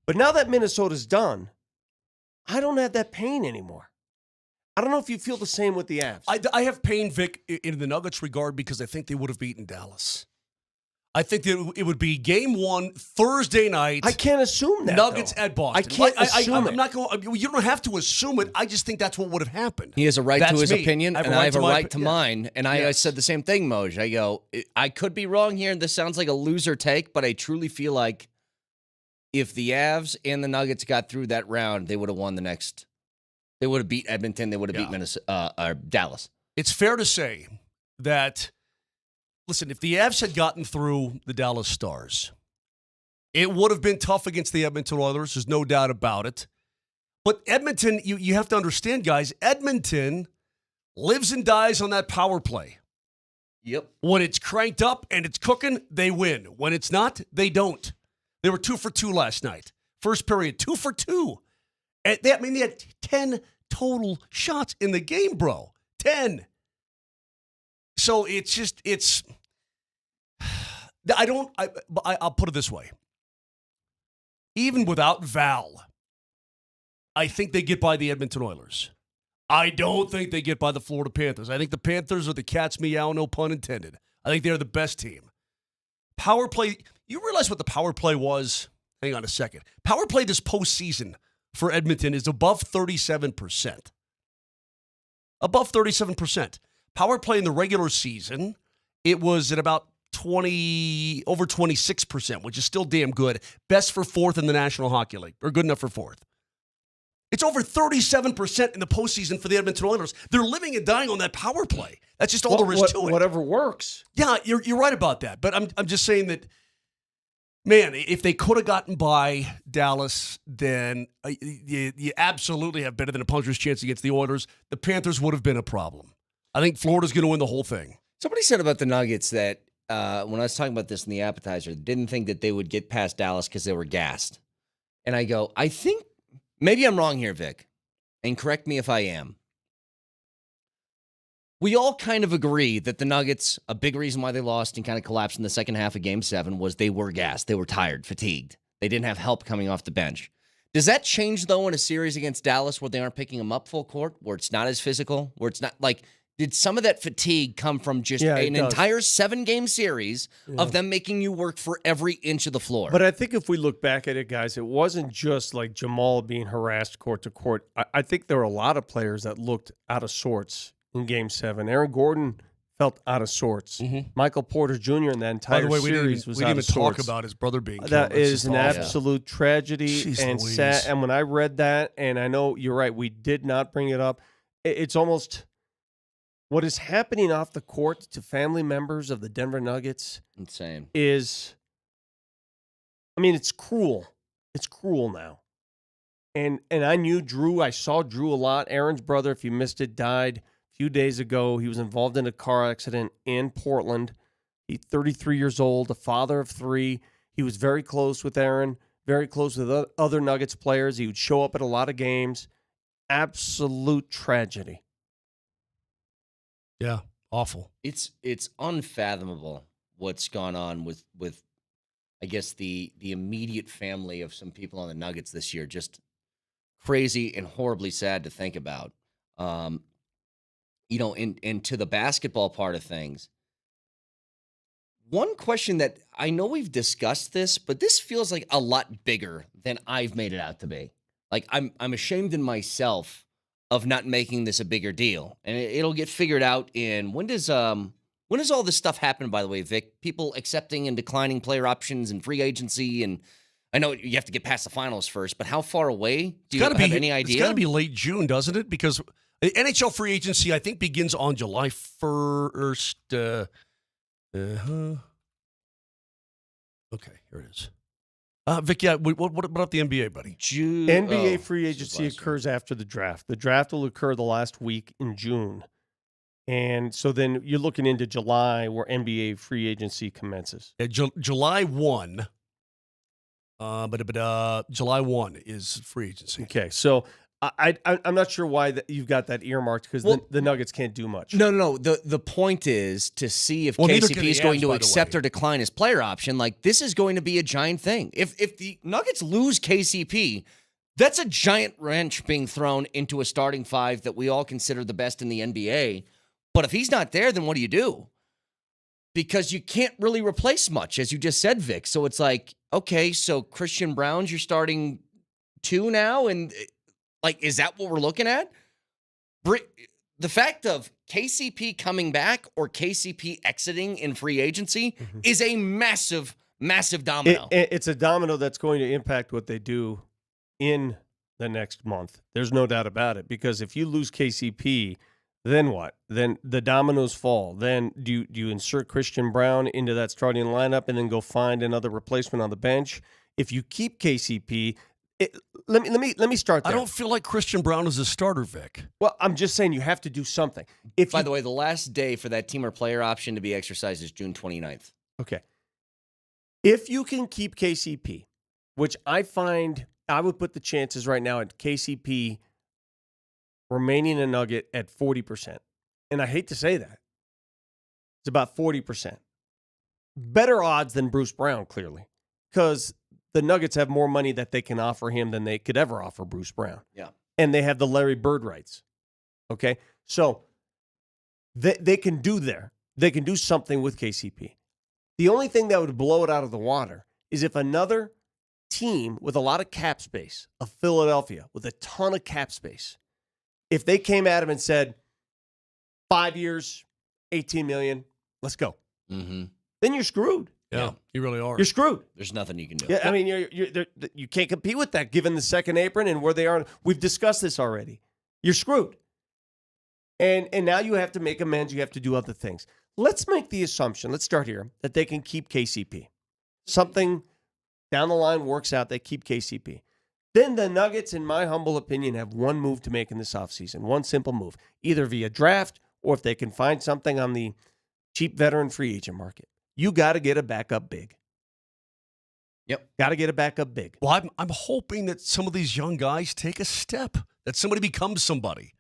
But now that Minnesota's done, I don't have that pain anymore. I don't know if you feel the same with the Avs. I have pain, Vic, in the Nuggets regard because I think they would have beaten Dallas. I think that it would be Game 1 Thursday night. I can't assume that. Nuggets though. at Boston. I can't assume it. I'm not going. You don't have to assume it. I just think that's what would have happened. He has a right to his opinion, and I have a right to yeah. mine. And I said the same thing, Moj. I go, I could be wrong here, and this sounds like a loser take, but I truly feel like if the Avs and the Nuggets got through that round, they would have won the next. They would have beat Edmonton. They would have beat Minnesota, Dallas. It's fair to say that, listen, if the Avs had gotten through the Dallas Stars, it would have been tough against the Edmonton Oilers. There's no doubt about it. But Edmonton, you have to understand, guys, Edmonton lives and dies on that power play. Yep. When it's cranked up and it's cooking, they win. When it's not, they don't. They were 2 for 2 last night. First period, 2 for 2. And they had 10 total shots in the game, bro. 10. So I'll put it this way. Even without Val, I think they get by the Edmonton Oilers. I don't think they get by the Florida Panthers. I think the Panthers are the cat's meow, no pun intended. I think they're the best team. Power play, you realize what the power play was? Hang on a second. Power play this postseason for Edmonton is above 37%. Above 37%. Power play in the regular season, it was at about over 26%, which is still damn good. Best for fourth in the National Hockey League, or good enough for fourth. It's over 37% in the postseason for the Edmonton Oilers. They're living and dying on that power play. That's just all there is to it. Whatever works. Yeah, you're right about that. But I'm just saying that, man, if they could have gotten by Dallas, then you absolutely have better than a puncher's chance against the Oilers. The Panthers would have been a problem. I think Florida's going to win the whole thing. Somebody said about the Nuggets that when I was talking about this in the appetizer, didn't think that they would get past Dallas because they were gassed. And I go, I think maybe I'm wrong here, Vic, and correct me if I am. We all kind of agree that the Nuggets, a big reason why they lost and kind of collapsed in the second half of Game 7 was they were gassed. They were tired, fatigued. They didn't have help coming off the bench. Does that change, though, in a series against Dallas where they aren't picking them up full court, where it's not as physical, where it's not like, did some of that fatigue come from just an entire 7-game series of them making you work for every inch of the floor? But I think if we look back at it, guys, it wasn't just like Jamal being harassed court to court. I think there were a lot of players that looked out of sorts in Game 7. Aaron Gordon felt out of sorts. Mm-hmm. Michael Porter Jr. in that entire series was out of sorts. We didn't even talk about his brother being killed. That is an absolute tragedy. Jeez and Louise. sad. And when I read that, and I know you're right, we did not bring it up, it's almost what is happening off the court to family members of the Denver Nuggets insane is, I mean, it's cruel. It's cruel now. And I knew Drew. I saw Drew a lot. Aaron's brother, if you missed it, died a few days ago. He was involved in a car accident in Portland. He's 33 years old, a father of 3. He was very close with Aaron, very close with other Nuggets players. He would show up at a lot of games. Absolute tragedy. Yeah, awful. It's unfathomable what's gone on with I guess the immediate family of some people on the Nuggets this year. Just crazy and horribly sad to think about. And to the basketball part of things, one question that I know we've discussed this, but this feels like a lot bigger than I've made it out to be. Like I'm ashamed in myself of not making this a bigger deal, and it'll get figured out in when does all this stuff happen? By the way, Vic, people accepting and declining player options and free agency, and I know you have to get past the finals first, but how far away? Do you have any idea? It's got to be late June, doesn't it? Because the NHL free agency, I think, begins on July 1st. Okay, here it is. Vic, yeah, what about the NBA, buddy? NBA free agency occurs after the draft. The draft will occur the last week in June. And so then you're looking into July where NBA free agency commences. July 1. July 1 is free agency. Okay, so I'm not sure why you've got that earmarked because the Nuggets can't do much. No. The point is to see if KCP is going to accept or decline his player option. Like, this is going to be a giant thing. If the Nuggets lose KCP, that's a giant wrench being thrown into a starting 5 that we all consider the best in the NBA. But if he's not there, then what do you do? Because you can't really replace much, as you just said, Vic. So it's like, okay, so Christian Brown's your starting 2 now, and like, is that what we're looking at? The fact of KCP coming back or KCP exiting in free agency is a massive, massive domino. It's a domino that's going to impact what they do in the next month. There's no doubt about it. Because if you lose KCP, then what? Then the dominoes fall. Then do you insert Christian Brown into that starting lineup and then go find another replacement on the bench? If you keep KCP, let me start there. I don't feel like Christian Brown is a starter, Vic. Well, I'm just saying you have to do something. By the way, the last day for that team or player option to be exercised is June 29th. Okay. If you can keep KCP, which I find I would put the chances right now at KCP remaining a Nugget at 40%. And I hate to say that. It's about 40%. Better odds than Bruce Brown, clearly, because the Nuggets have more money that they can offer him than they could ever offer Bruce Brown. Yeah. And they have the Larry Bird rights. Okay? So they can do there. They can do something with KCP. The only thing that would blow it out of the water is if another team with a lot of cap space, of Philadelphia, with a ton of cap space, if they came at him and said, 5 years, $18 million, let's go. Mm-hmm. Then you're screwed. Yeah, you really are. You're screwed. There's nothing you can do. Yeah, I mean, you can't compete with that given the second apron and where they are. We've discussed this already. You're screwed. And now you have to make amends. You have to do other things. Let's make the assumption, let's start here, that they can keep KCP. Something down the line works out, they keep KCP. Then the Nuggets, in my humble opinion, have one move to make in this offseason. One simple move, either via draft or if they can find something on the cheap veteran free agent market. You got to get a backup big. Yep. Got to get a backup big. Well, I'm hoping that some of these young guys take a step, that somebody becomes somebody.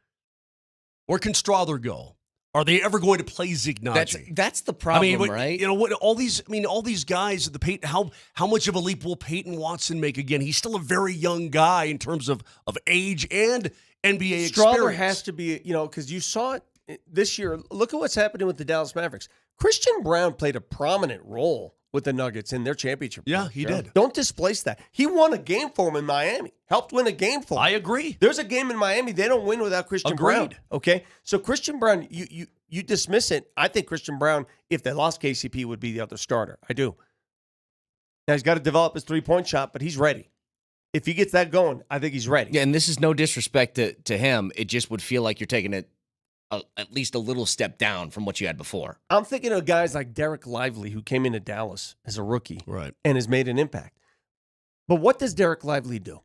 Where can Strawther go? Are they ever going to play Zignacci? That's the problem, right? You know what? All these guys. How much of a leap will Peyton Watson make again? He's still a very young guy in terms of age and NBA experience. Strawther has to be, because you saw it this year. Look at what's happening with the Dallas Mavericks. Christian Brown played a prominent role with the Nuggets in their championship. Yeah, he did. Don't displace that. He won a game for them in Miami. Helped win a game for them. I agree. There's a game in Miami they don't win without Christian Brown. Okay? So Christian Brown, you dismiss it. I think Christian Brown, if they lost KCP, would be the other starter. I do. Now, he's got to develop his three-point shot, but he's ready. If he gets that going, I think he's ready. Yeah, and this is no disrespect to him. It just would feel like you're taking it at least a little step down from what you had before. I'm thinking of guys like Derek Lively, who came into Dallas as a rookie and has made an impact. But what does Derek Lively do?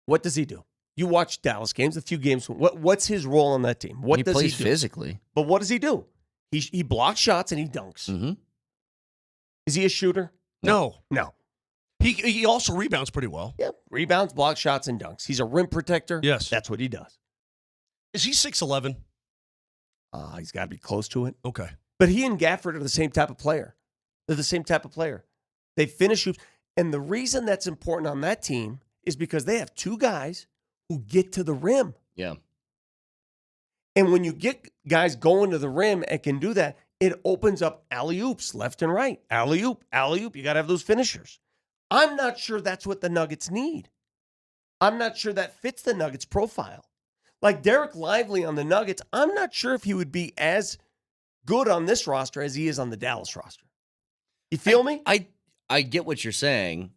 What does he do? You watch Dallas games, a few games. What's his role on that team? What he does plays he do? physically. But what does he do? He blocks shots and he dunks. Mm-hmm. Is he a shooter? No. No. He also rebounds pretty well. Yeah, rebounds, block shots, and dunks. He's a rim protector. Yes. That's what he does. Is he 6'11"? He's got to be close to it. Okay. But he and Gafford are the same type of player. They're the same type of player. They finish hoops. And the reason that's important on that team is because they have two guys who get to the rim. Yeah. And when you get guys going to the rim and can do that, it opens up alley-oops left and right. Alley-oop, alley-oop. You got to have those finishers. I'm not sure that's what the Nuggets need. I'm not sure that fits the Nuggets profile. Like Derek Lively on the Nuggets, I'm not sure if he would be as good on this roster as he is on the Dallas roster. You feel me? I get what you're saying.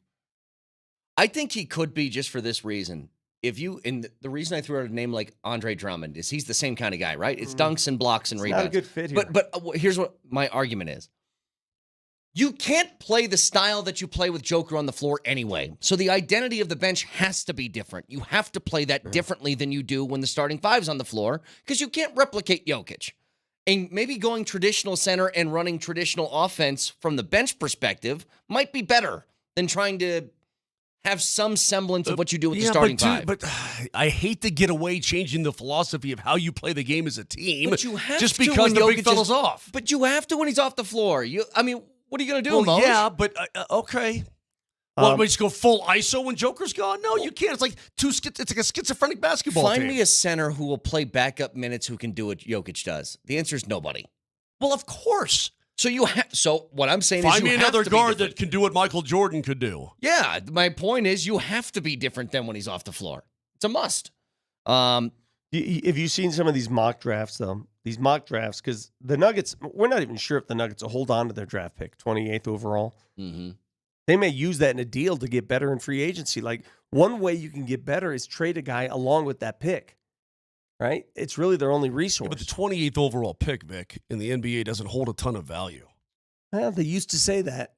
I think he could be just for this reason. And the reason I threw out a name like Andre Drummond is he's the same kind of guy, right? It's dunks and blocks and rebounds. Not a good fit here. But here's what my argument is. You can't play the style that you play with Joker on the floor anyway. So the identity of the bench has to be different. You have to play that differently than you do when the starting five's on the floor because you can't replicate Jokic. And maybe going traditional center and running traditional offense from the bench perspective might be better than trying to have some semblance of what you do with the starting five. But I hate to get away changing the philosophy of how you play the game as a team. But you have just to because when the Jokic big fella's off. But you have to when he's off the floor. What are you going to do, Well, Moj? yeah, but okay. We just go full ISO when Joker's gone? No, you can't. It's like it's like a schizophrenic basketball Find team. me a center who will play backup minutes who can do what Jokic does. The answer is nobody. Well, of course. So what I'm saying is Find me another guard that different. can do what Michael Jordan could do. Yeah, my point is you have to be different than when he's off the floor. It's a must. Have you seen some of these mock drafts, though? These mock drafts, because the Nuggets, we're not even sure if the Nuggets will hold on to their draft pick, 28th overall. Mm-hmm. They may use that in a deal to get better in free agency. Like, one way you can get better is trade a guy along with that pick, right? It's really their only resource. Yeah, but the 28th overall pick, Vic, in the NBA doesn't hold a ton of value. Well, they used to say that.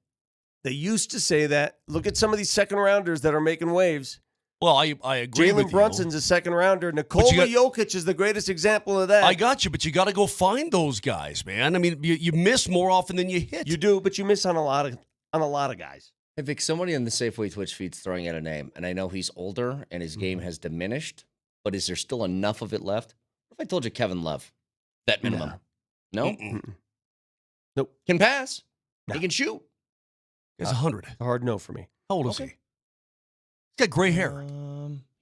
Look at some of these second-rounders that are making waves. Well, I agree with Jalen you. Brunson's a second-rounder. Nikola Jokic is the greatest example of that. I got you, but you got to go find those guys, man. I mean, you miss more often than you hit. You do, but you miss on a lot of guys. Hey, Vic, somebody on the Safeway Twitch feed's throwing out a name, and I know he's older and his game has diminished, but is there still enough of it left? What if I told you Kevin Love? That minimum. No? Nope. Can pass. No. He can shoot. He's 100. A hard no for me. How old is he? He's got gray hair.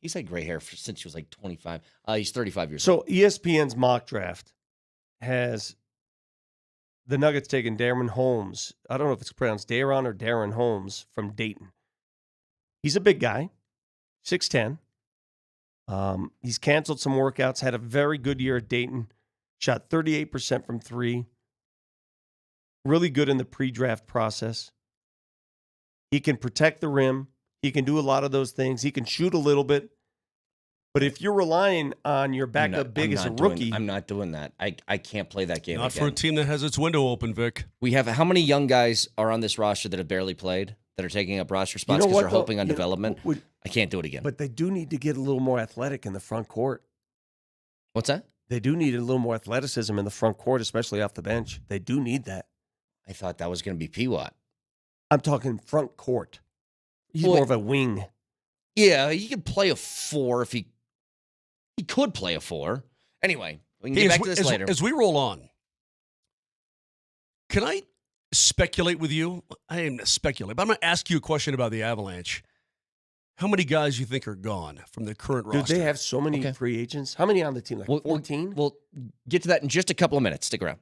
He's had gray hair since he was like 25. He's 35 years So old. ESPN's mock draft has the Nuggets taking Darren Holmes. I don't know if it's pronounced Darren or Darren Holmes from Dayton. He's a big guy, 6'10". He's canceled some workouts, had a very good year at Dayton, shot 38% from three. Really good in the pre-draft process. He can protect the rim. He can do a lot of those things. He can shoot a little bit. But if you're relying on your backup big as a rookie. I'm not doing that. I can't play that game Not again. for a team that has its window open, Vic. We have how many young guys are on this roster that have barely played, that are taking up roster spots because they're hoping on development? I can't do it again. But they do need to get a little more athletic in the front court. What's that? They do need a little more athleticism in the front court, especially off the bench. They do need that. I thought that was going to be P-Watt. I'm talking front court. He's more of a wing. Yeah, he could play a 4 if he could play a 4. Anyway, we can get back to this later. As we roll on, can I speculate with you? I am going to speculate, but I'm going to ask you a question about the Avalanche. How many guys you think are gone from the current roster? Dude, they have so many free agents. How many on the team? Like 14? We'll get to that in just a couple of minutes. Stick around.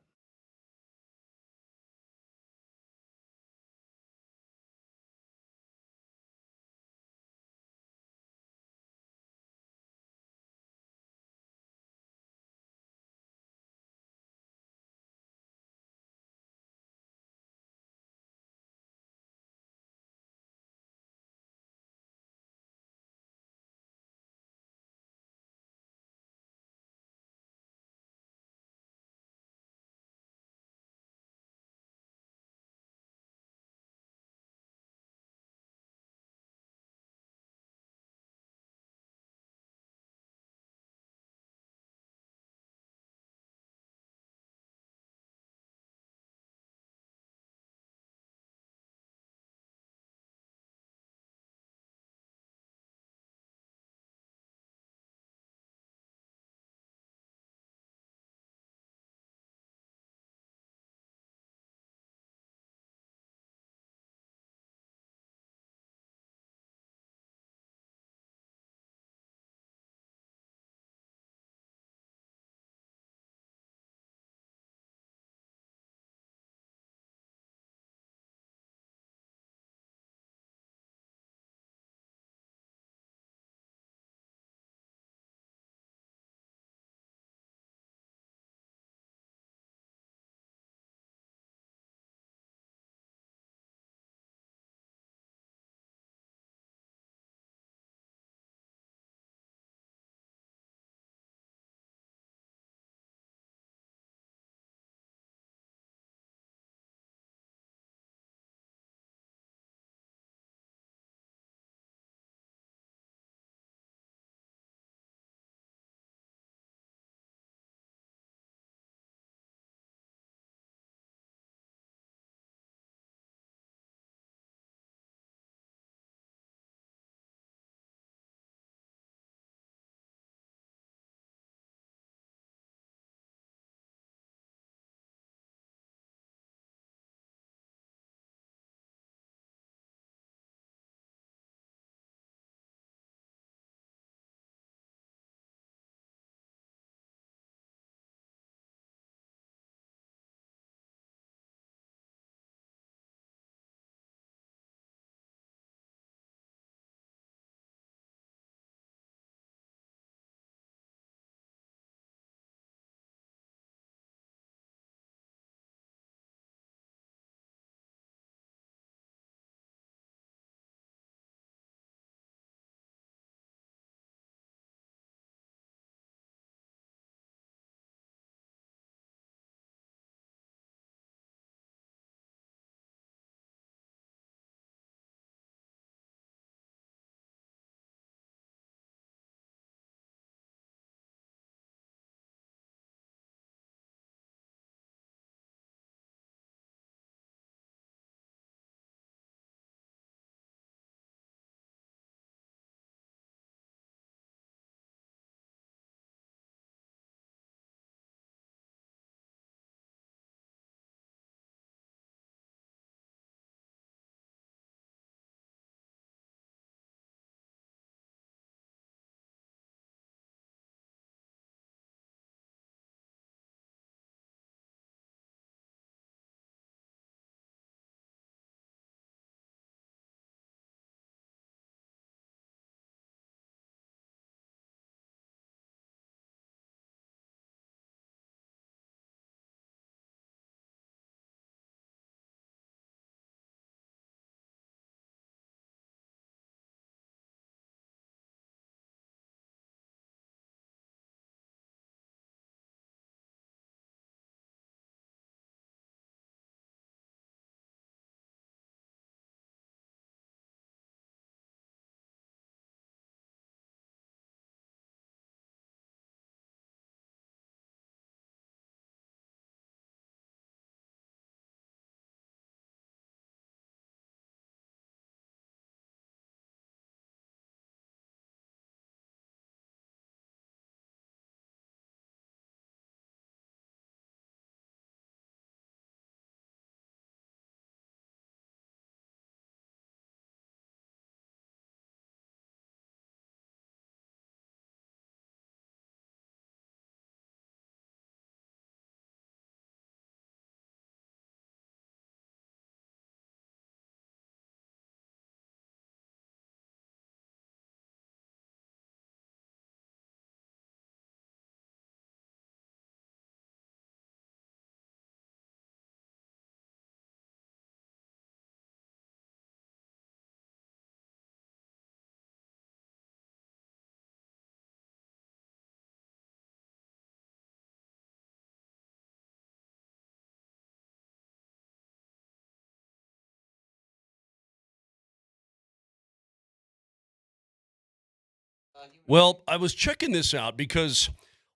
Well, I was checking this out because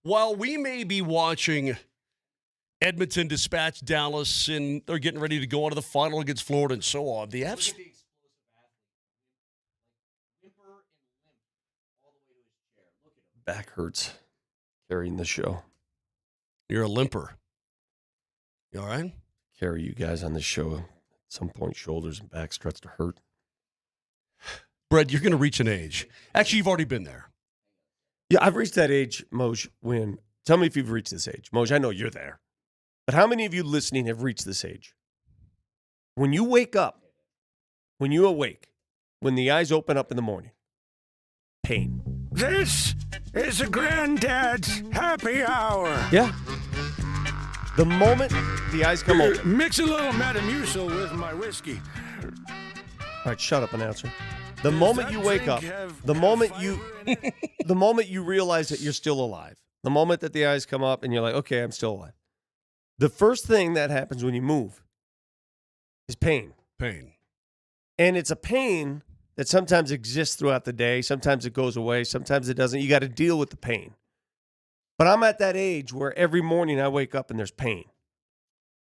while we may be watching Edmonton dispatch Dallas and they're getting ready to go on to the final against Florida and so on, the Avs. Back hurts carrying the show. You're a limper. You all right? Carry you guys on this show. At some point, shoulders and back starts to hurt. Brett, you're going to reach an age. Actually, you've already been there. Yeah, I've reached that age, Moj, when, tell me if you've reached this age. Moj, I know you're there. But how many of you listening have reached this age? When you wake up, when you awake, when the eyes open up in the morning, pain. This is a granddad's happy hour. Yeah. The moment the eyes come open. Mix a little Metamucil with my whiskey. All right, shut up, announcer. The moment you wake up, the moment you realize that you're still alive, the moment that the eyes come up and you're like, okay, I'm still alive. The first thing that happens when you move is pain. Pain. And it's a pain that sometimes exists throughout the day. Sometimes it goes away. Sometimes it doesn't. You got to deal with the pain. But I'm at that age where every morning I wake up and there's pain.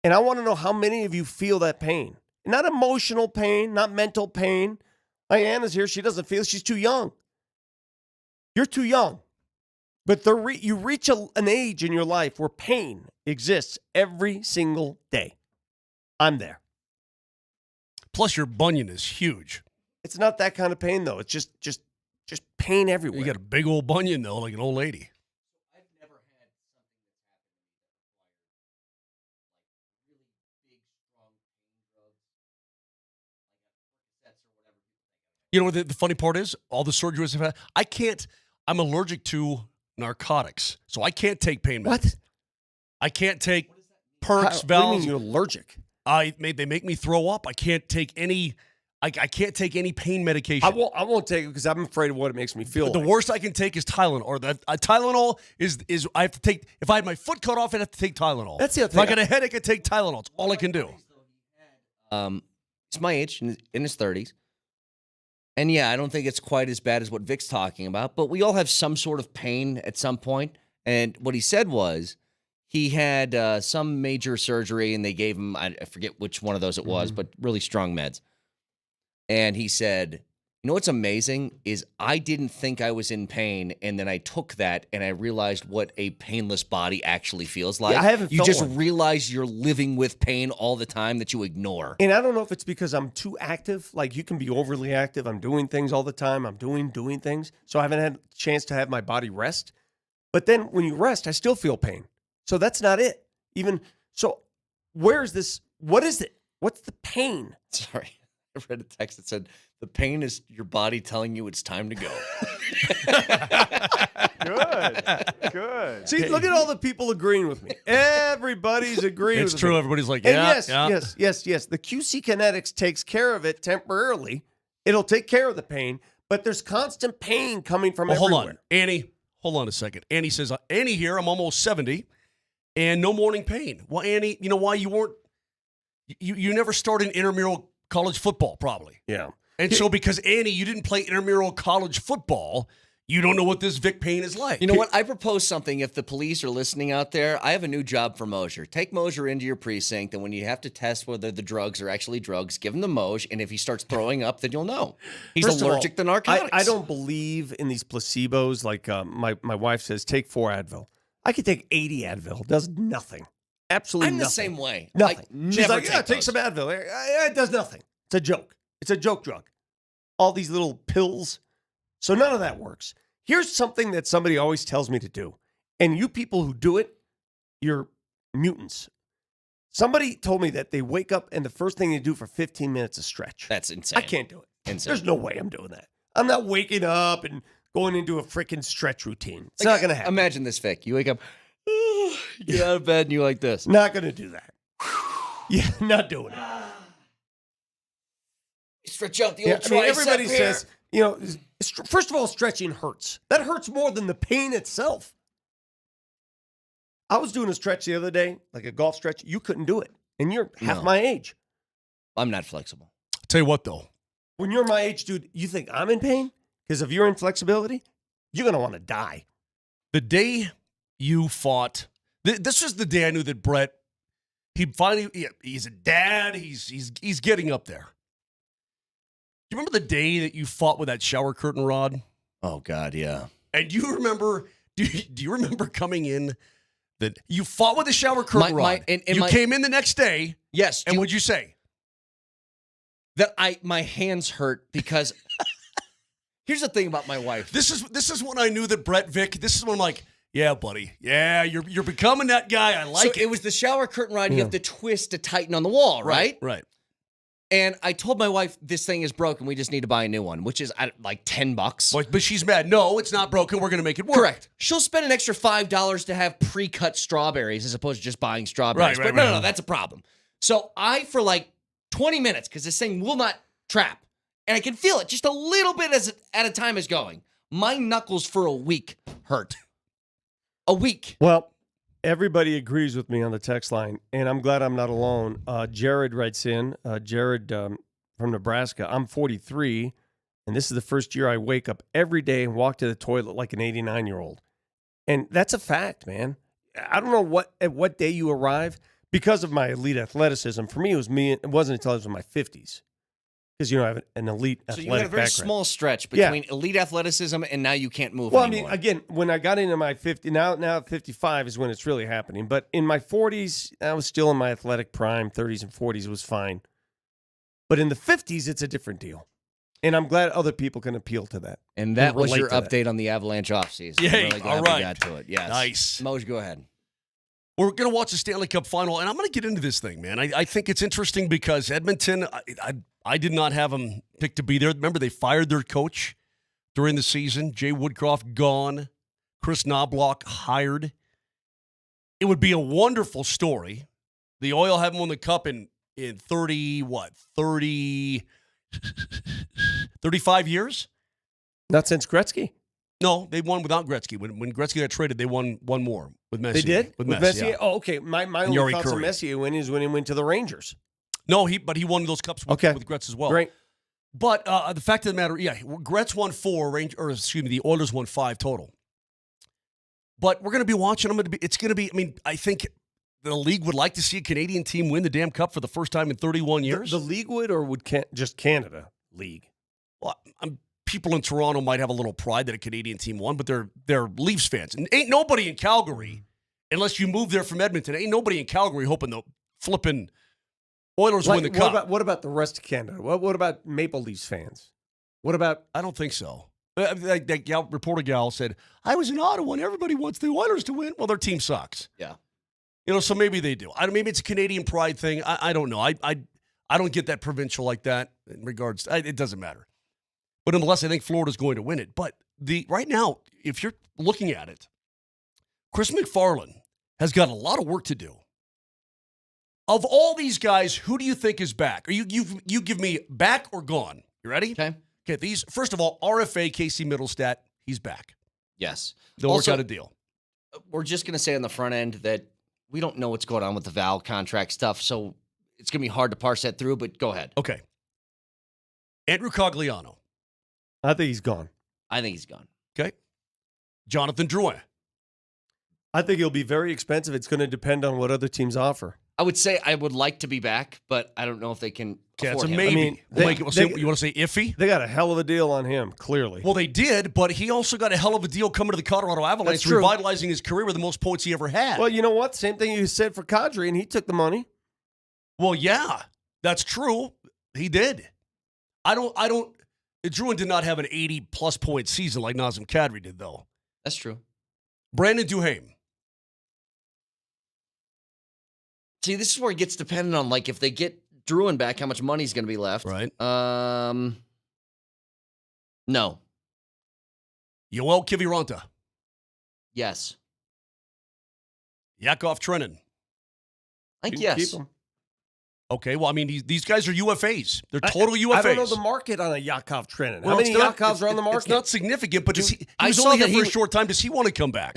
And I want to know how many of you feel that pain. Not emotional pain, not mental pain. Like Anna's here. She doesn't feel. She's too young. You're too young. But you reach an age in your life where pain exists every single day. I'm there. Plus, your bunion is huge. It's not that kind of pain, though. It's just pain everywhere. You got a big old bunion, though, like an old lady. I've never had something that's happened to me that required like really big, strong pain drugs, like Percocets or whatever. You know what the funny part is? All the surgeries I've had, I'm allergic to narcotics, so I can't take pain meds. What? I can't take Perks, What do you Vals. mean you're allergic? They make me throw up. I can't take any. I can't take any pain medication. I won't take it because I'm afraid of what it makes me feel. The worst I can take is Tylenol. Or Tylenol is I have to take. If I had my foot cut off, I'd have to take Tylenol. That's the other thing. If I thing. got a headache, I take Tylenol. It's all I can do. He's my age, in his 30s. And yeah, I don't think it's quite as bad as what Vic's talking about, but we all have some sort of pain at some point. And what he said was he had some major surgery and they gave him, I forget which one of those it was, but really strong meds. And he said, you know what's amazing is I didn't think I was in pain, and then I took that and I realized what a painless body actually feels like. Yeah, I haven't You felt just one. realize you're living with pain all the time that you ignore. And I don't know if it's because I'm too active. Like, you can be overly active. I'm doing things all the time. I'm doing things. So I haven't had a chance to have my body rest. But then when you rest, I still feel pain. So that's not it. So where's this? What is it? What's the pain? Sorry. I read a text that said, the pain is your body telling you it's time to go. Good. See, look at all the people agreeing with me. Everybody's agreeing with me. It's true. Everybody's like, And yeah, yes. The QC Kinetics takes care of it temporarily. It'll take care of the pain, but there's constant pain coming from everywhere. Hold on. Annie, hold on a second. Annie says, Annie here, I'm almost 70, and no morning pain. Well, Annie, you know why you weren't, you never started intramural college football, probably. Yeah. And so because, Annie, you didn't play intramural college football, you don't know what this Vic pain is like. You know what? I propose something. If the police are listening out there, I have a new job for Mosier. Take Mosier into your precinct, and when you have to test whether the drugs are actually drugs, give him the Moj, and if he starts throwing up, then you'll know. He's First of allergic all, to narcotics. I don't believe in these placebos. Like my wife says, take 4 Advil. I could take 80 Advil. It does nothing. Absolutely I'm nothing. the same way. Nothing. She's like, yeah, take some Advil. It does nothing. It's a joke. It's a joke drug. All these little pills. So none of that works. Here's something that somebody always tells me to do. And you people who do it, you're mutants. Somebody told me that they wake up and the first thing they do for 15 minutes is stretch. That's insane. I can't do it. Insane. There's no way I'm doing that. I'm not waking up and going into a freaking stretch routine. It's not going to happen. Imagine this, Vic. You wake up, you get out of bed, and you like this. Not going to do that. Yeah, not doing it. Stretch out the old tricep everybody here. says, first of all, stretching hurts. That hurts more than the pain itself. I was doing a stretch the other day, like a golf stretch. You couldn't do it. And you're half my age. I'm not flexible. Tell you what, though. When you're my age, dude, you think I'm in pain because of your inflexibility? you're going to want to die. The day you fought, this is the day I knew that Brett, he's a dad. He's getting up there. Do you remember the day that you fought with that shower curtain rod? Oh, God, yeah. And you remember, do you remember coming in that you fought with the shower curtain rod? You came in the next day. Yes. And what'd you say? That my hands hurt because here's the thing about my wife. This is when I knew that Brett Vick, this is when I'm like, yeah, buddy. Yeah, you're becoming that guy. I like it. It was the shower curtain rod you have to twist to tighten on the wall, right? Right. And I told my wife, this thing is broken. We just need to buy a new one, which is like $10. But she's mad. No, it's not broken. We're going to make it work. Correct. She'll spend an extra $5 to have pre-cut strawberries as opposed to just buying strawberries. Right, but no, that's a problem. So for like 20 minutes, because this thing will not trap, and I can feel it just a little bit at a time is going. My knuckles for a week hurt. A week. Well, everybody agrees with me on the text line, and I'm glad I'm not alone. Jared writes in, Jared from Nebraska, I'm 43, and this is the first year I wake up every day and walk to the toilet like an 89-year-old. And that's a fact, man. I don't know at what day you arrive. Because of my elite athleticism, for me, it wasn't until I was in my 50s. Because, I have an elite athletic background. So you had a very small stretch between elite athleticism and now you can't move anymore. Well, I mean, again, when I got into my 50, now at 55 is when it's really happening. But in my 40s, I was still in my athletic prime. 30s and 40s, it was fine. But in the 50s, it's a different deal. And I'm glad other people can appeal to that. And that was your update on the Avalanche offseason. Yay, really all right. We got to it. Yes. Nice. Moj, go ahead. We're going to watch the Stanley Cup final, and I'm going to get into this thing, man. I think it's interesting because Edmonton, I did not have them picked to be there. Remember, they fired their coach during the season. Jay Woodcroft gone. Chris Knobloch hired. It would be a wonderful story. The Oil haven't won the Cup in 35 years? Not since Gretzky. No, they won without Gretzky. When Gretzky got traded, they won one more with Messier. They did? With Messier? Yeah. Oh, okay. My only thoughts on Messier is when he went to the Rangers. No, but he won those cups with Gretz as well. Great. But the fact of the matter, Gretz won 4, the Oilers won 5 total. But we're going to be watching them. It's going to be, I think the league would like to see a Canadian team win the damn cup for the first time in 31 years. The league would, or would just Canada league? Well, people in Toronto might have a little pride that a Canadian team won, but they're Leafs fans. And ain't nobody in Calgary, unless you move there from Edmonton, ain't nobody in Calgary hoping the flipping Oilers win the cup. What about the rest of Canada? What about Maple Leafs fans? What about? I don't think so. That reporter gal said, I was in Ottawa and everybody wants the Oilers to win. Well, their team sucks. Yeah. So maybe they do. Maybe it's a Canadian pride thing. I don't know. I don't get that provincial like that in regards. It doesn't matter. But nonetheless, I think Florida's going to win it. But right now, if you're looking at it, Chris McFarland has got a lot of work to do. Of all these guys, who do you think is back? Or you give me back or gone? You ready? Okay. These, first of all, RFA, Casey Middlestat, he's back. Yes. They'll work out a deal. We're just going to say on the front end that we don't know what's going on with the Val contract stuff, so it's going to be hard to parse that through, but go ahead. Okay. Andrew Cogliano. I think he's gone. I think he's gone. Okay. Jonathan Drouin. I think he'll be very expensive. It's going to depend on what other teams offer. I would say I would like to be back, but I don't know if they can afford him. Maybe. You want to say iffy? They got a hell of a deal on him, clearly. Well, they did, but he also got a hell of a deal coming to the Colorado Avalanche, revitalizing his career with the most points he ever had. Well, you know what? Same thing you said for Kadri, and he took the money. Well, yeah, that's true. He did. Drouin did not have an 80-plus point season like Nazem Kadri did, though. That's true. Brandon Duhaime. See, this is where it gets dependent on, like, if they get Drouin back, how much money's going to be left. Right. No. Yoel Kiviranta. Yes. Yakov Trenin. I think yes. Keep him. Okay, well, these guys are UFAs. They're total UFAs. I don't know the market on a Yakov Trenin. How many Yakovs are on the market? It's not significant, but he was only here for a short time. Does he want to come back?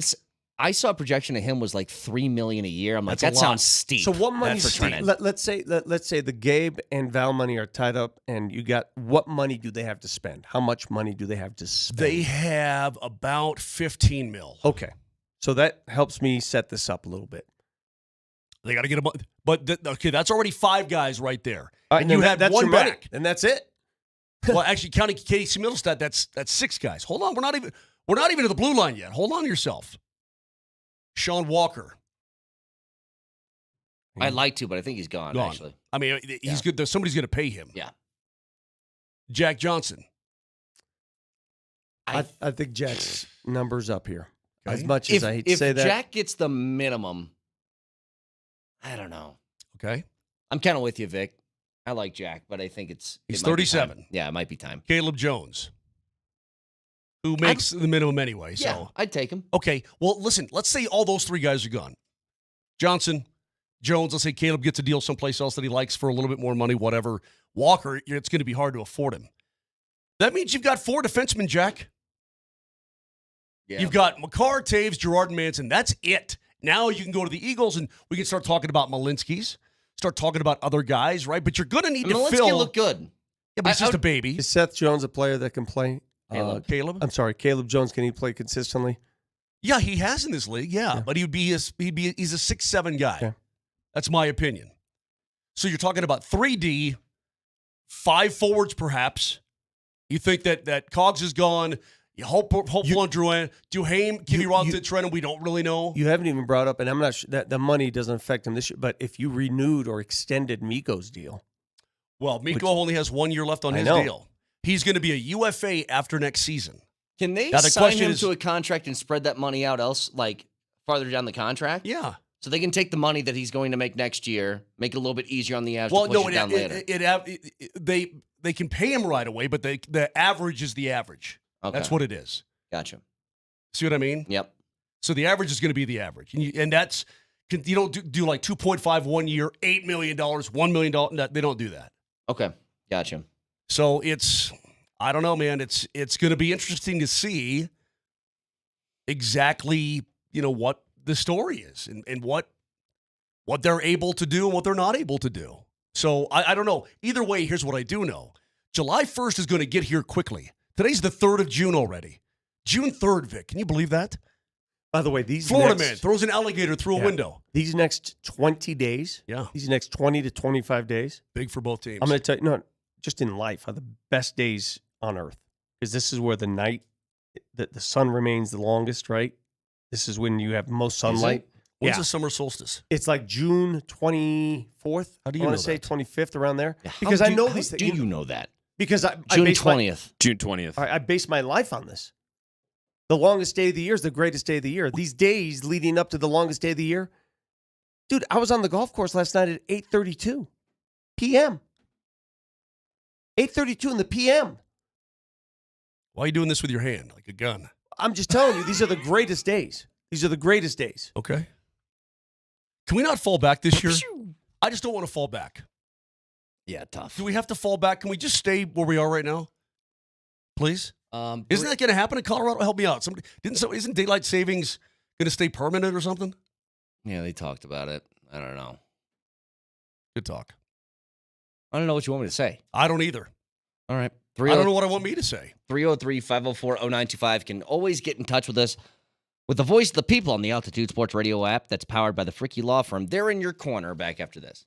I saw a projection of him was like $3 million a year. I'm like, That's a that lot. sounds steep. So what money? for Trent. Let's say the Gabe and Val money are tied up, and you got what money do they have to spend? How much money do they have to spend? They have about 15 mil. Okay, so that helps me set this up a little bit. They got to get a but okay, that's already 5 guys right there. And you had that's one your money, back. and that's it. Well, actually, counting Casey Middlestat, that's 6 guys. Hold on, we're not even at the blue line yet. Hold on to yourself. Sean Walker. I'd like to, but I think he's gone. Actually, I mean, he's good. Somebody's going to pay him. Yeah. Jack Johnson. I think Jack's numbers up here. Okay. As much as I hate to say that, if Jack gets the minimum, I don't know. Okay. I'm kind of with you, Vic. I like Jack, but I think He's it might be 37. time. Yeah, it might be time. Caleb Jones, who makes the minimum anyway. Yeah, So I'd take him. okay. Well, listen. Let's say all those 3 guys are gone. Johnson, Jones. Let's say Caleb gets a deal someplace else that he likes for a little bit more money. Whatever. Walker, it's going to be hard to afford him. That means you've got 4 defensemen, Jack. Yeah. You've got McCarr, Taves, Gerard, and Manson. That's it. Now you can go to the Eagles, and we can start talking about Malinsky's, start talking about other guys, right? But you're going to need to Malinsky fill. look good. Yeah, but he's just a baby. is Seth Jones a player that can play? Caleb? I'm sorry, Caleb Jones. Can he play consistently? Yeah, he has in this league. Yeah, but he's a 6'7" guy. Yeah. That's my opinion. So you're talking about 3D, 5 forwards, perhaps. You think that Cogs is gone. You hope on Duhaime, Kivi Robinson, Trenton. We don't really know. You haven't even brought up, and I'm not sure that the money doesn't affect him this year. But if you renewed or extended Miko's deal, Well, Miko only has 1 year left on his deal. He's going to be a UFA after next season. Can they Now, the sign question him is- to a contract and spread that money out farther down the contract? Yeah. So they can take the money that he's going to make next year, make it a little bit easier on the Avs Well, to push no, it down later. they can pay him right away, but the average is the average. Okay. That's what it is. Gotcha. See what I mean? Yep. So the average is going to be the average, and that's you don't do like 2.5 1 year, $8 million, $1 million. No, they don't do that. Okay. Gotcha. So I don't know, man. It's going to be interesting to see exactly what the story is and what they're able to do and what they're not able to do. So I don't know. Either way, here's what I do know: July 1st is going to get here quickly. Today's the 3rd of June already. June 3rd, Vic. Can you believe that? by the way, these Florida next, man throws an alligator through a window. These next 20 days, these next 20 to 25 days, big for both teams. I'm going to tell you, no, just in life, are the best days on earth because this is where the night, the sun remains the longest, right? This is when you have most sunlight. When's the summer solstice? It's like June 24th. How do you I know want to say that? 25th around there. Yeah, because I know these things. Do you know that? Because I June base my- 20th. June 20th. I base my life on this. The longest day of the year is the greatest day of the year. These days leading up to the longest day of the year. Dude, I was on the golf course last night at 8:32 p.m. 8:32 in the p.m. Why are you doing this with your hand like a gun? I'm just telling you, these are the greatest days. These are the greatest days. Okay. Can we not fall back this year? I just don't want to fall back. Yeah, tough. Do we have to fall back? Can we just stay where we are right now? Please? Isn't that going to happen in Colorado? Help me out. Isn't daylight savings going to stay permanent or something? Yeah, they talked about it. I don't know. Good talk. I don't know what you want me to say. I don't either. All right. I don't know what I want me to say. 303-504-0925 can always get in touch with us with the voice of the people on the Altitude Sports Radio app that's powered by the Fricky Law Firm. They're in your corner back after this.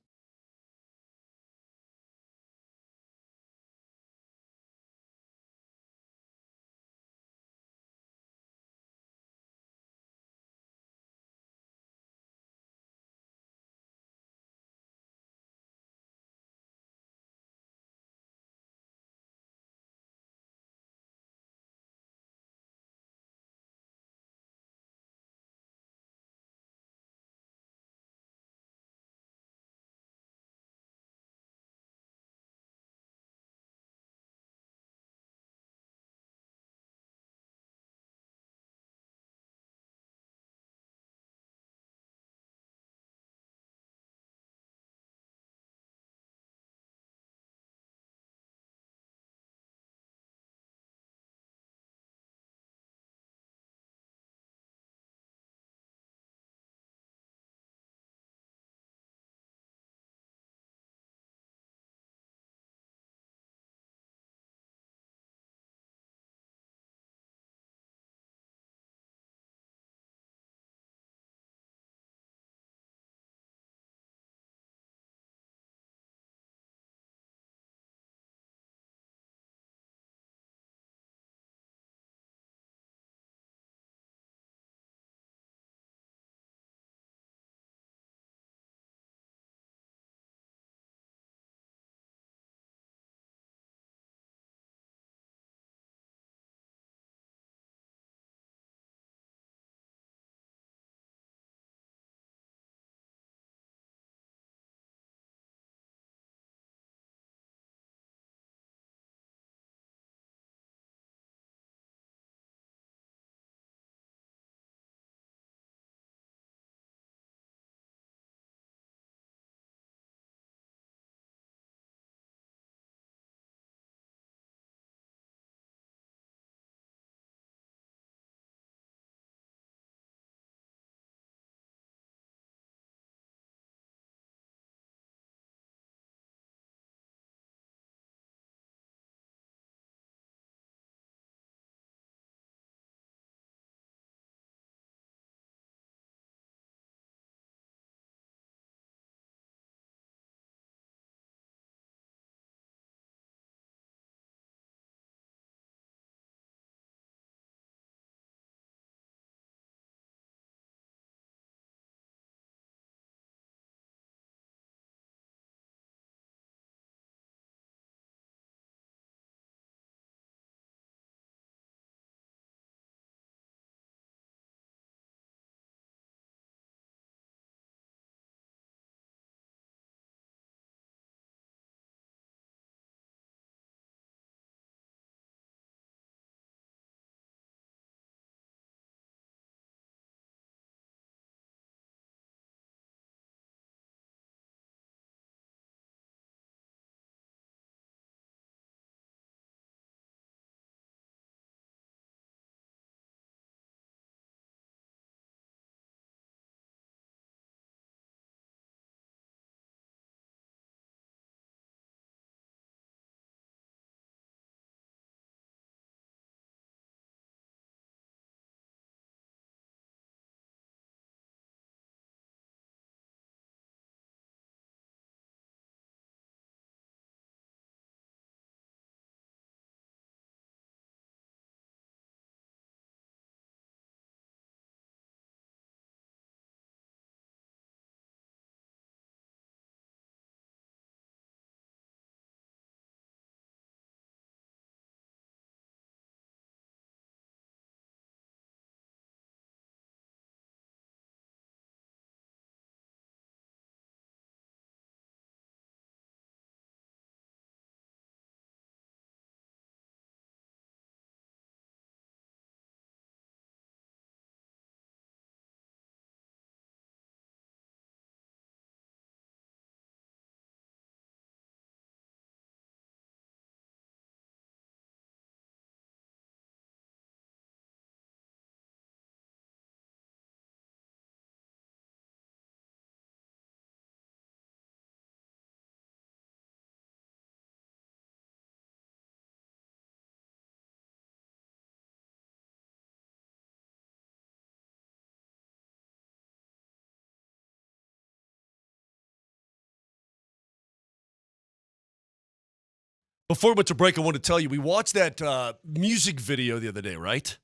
Before we went to break, I want to tell you, we watched that music video the other day, right?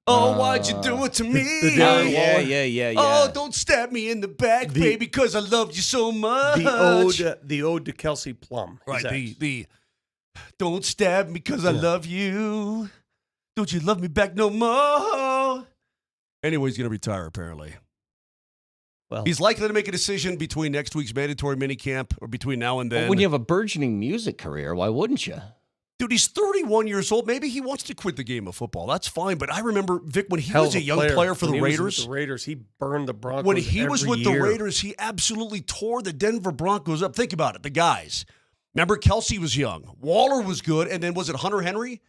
Oh, why'd you do it to me? Yeah. Oh, don't stab me in the back, baby, because I loved you so much. The ode to Kelsey Plum. Right, the don't stab me because I love you. Don't you love me back no more? Anyway, he's going to retire, apparently. Well, he's likely to make a decision between next week's mandatory minicamp or between now and then. Well, when you have a burgeoning music career, why wouldn't you? Dude, he's 31 years old. Maybe he wants to quit the game of football. That's fine. But I remember, Vic, when he was a young player for the Raiders. He burned the Broncos. When he was with the Raiders, he absolutely tore the Denver Broncos up. Think about it, the guys. Remember, Kelsey was young. Waller was good. And then was it Hunter Henry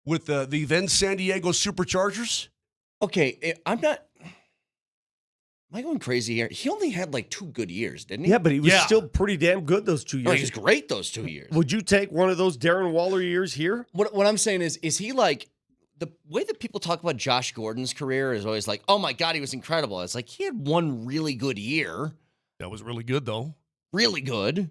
with the then San Diego Superchargers? Okay, I'm not... Am I going crazy here? He only had like 2 good years, didn't he? Yeah, but he was still pretty damn good those 2 years. Oh, he was great those 2 years. Would you take one of those Darren Waller years here? What I'm saying is he like, the way that people talk about Josh Gordon's career is always like, oh my God, he was incredible. It's like he had one really good year. That was really good, though. Really good.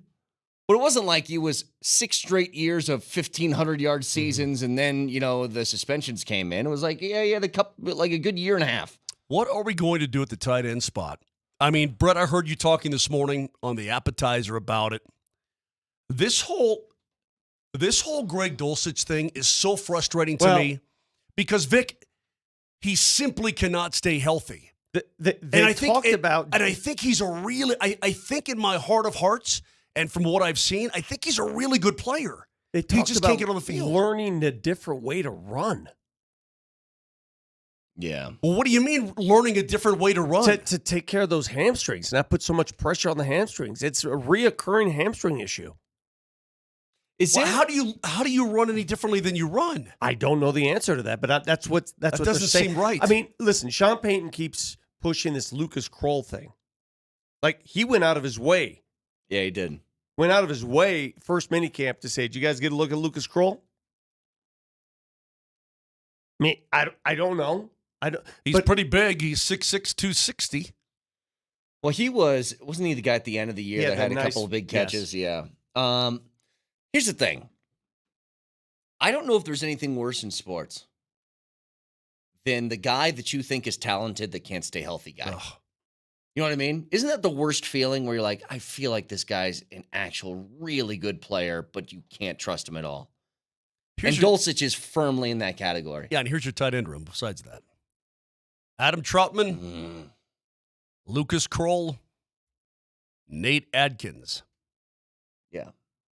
But it wasn't like he was 6 straight years of 1,500-yard seasons and then, the suspensions came in. It was like, like a good year and a half. What are we going to do at the tight end spot? I mean, Brett, I heard you talking this morning on the appetizer about it. This whole Greg Dulcich thing is so frustrating to me because, Vic, he simply cannot stay healthy. I think he's a really, I think in my heart of hearts, and from what I've seen, I think he's a really good player. He just can't get on the field. Learning a different way to run. Yeah. Well, what do you mean learning a different way to run? To take care of those hamstrings, not put so much pressure on the hamstrings. It's a reoccurring hamstring issue. How do you run any differently than you run? I don't know the answer to that, but that's what doesn't seem right. I mean, listen, Sean Payton keeps pushing this Lucas Kroll thing. Like, he went out of his way. Yeah, he did. Went out of his way first minicamp to say, "Did you guys get a look at Lucas Kroll?" I mean, I don't know. He's pretty big. He's 6'6", 260. Well, wasn't he the guy at the end of the year that had a couple of big catches? Yes. Yeah. Here's the thing. I don't know if there's anything worse in sports than the guy that you think is talented that can't stay healthy guy. Ugh. You know what I mean? Isn't that the worst feeling where you're like, I feel like this guy's an actual really good player, but you can't trust him at all? Dulcich is firmly in that category. Yeah, and here's your tight end room besides that. Adam Troutman, Lucas Kroll, Nate Adkins. Yeah.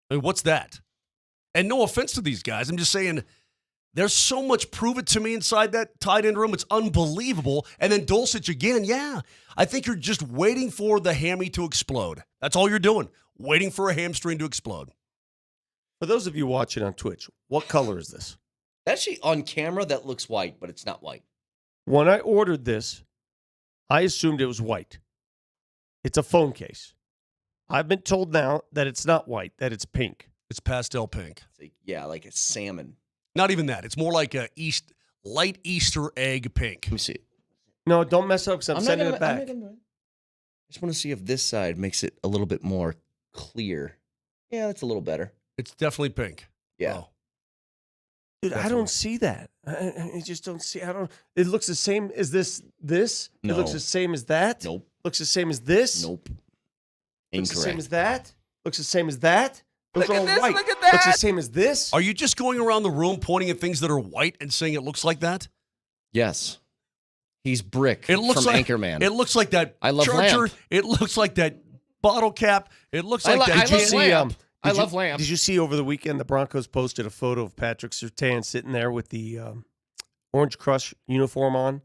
I mean, what's that? And no offense to these guys. I'm just saying there's so much prove it to me inside that tight end room. It's unbelievable. And then Dulcich again, yeah. I think you're just waiting for the hammy to explode. That's all you're doing. Waiting for a hamstring to explode. For those of you watching on Twitch, what color is this? Actually, on camera, that looks white, but it's not white. When I ordered this, I assumed it was white. It's a phone case. I've been told now that it's not white, that it's pink. It's pastel pink. Like a salmon. Not even that. It's more like a light Easter egg pink. Let me see it. No, don't mess up because I'm sending it back. I just want to see if this side makes it a little bit more clear. Yeah, that's a little better. It's definitely pink. Yeah. Oh. Dude, definitely. I don't see that. I just don't see. It looks the same as this. No. It looks the same as that. Nope. Looks the same as this. Nope. Looks Incorrect. the same as that. Looks the same as that. Look at this. Look at that. Looks the same as this. Are you just going around the room pointing at things that are white and saying it looks like that? Yes. He's Brick It looks from like Anchorman. It looks like that I love charger. lamp. It looks like that bottle cap. It looks like that. I love lamp. Did you see over the weekend the Broncos posted a photo of Patrick Surtain sitting there with the Orange Crush uniform on,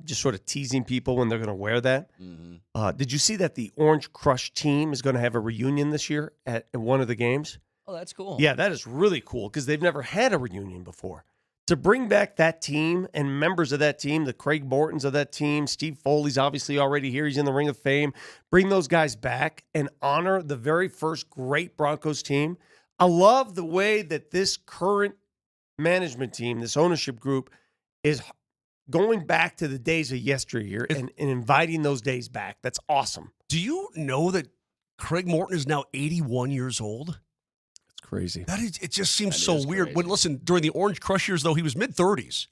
just sort of teasing people when they're going to wear that? Mm-hmm. Did you see that the Orange Crush team is going to have a reunion this year at one of the games? Oh, that's cool. Yeah, that is really cool because they've never had a reunion before. To bring back that team and members of that team, the Craig Mortons of that team, Steve Foley's obviously already here. He's in the Ring of Fame. Bring those guys back and honor the very first great Broncos team. I love the way that this current management team, this ownership group, is going back to the days of yesteryear and inviting those days back. That's awesome. Do you know that Craig Morton is now 81 years old? crazy. It just seems so weird. When listen, during the Orange Crush years, though, he was mid-30s.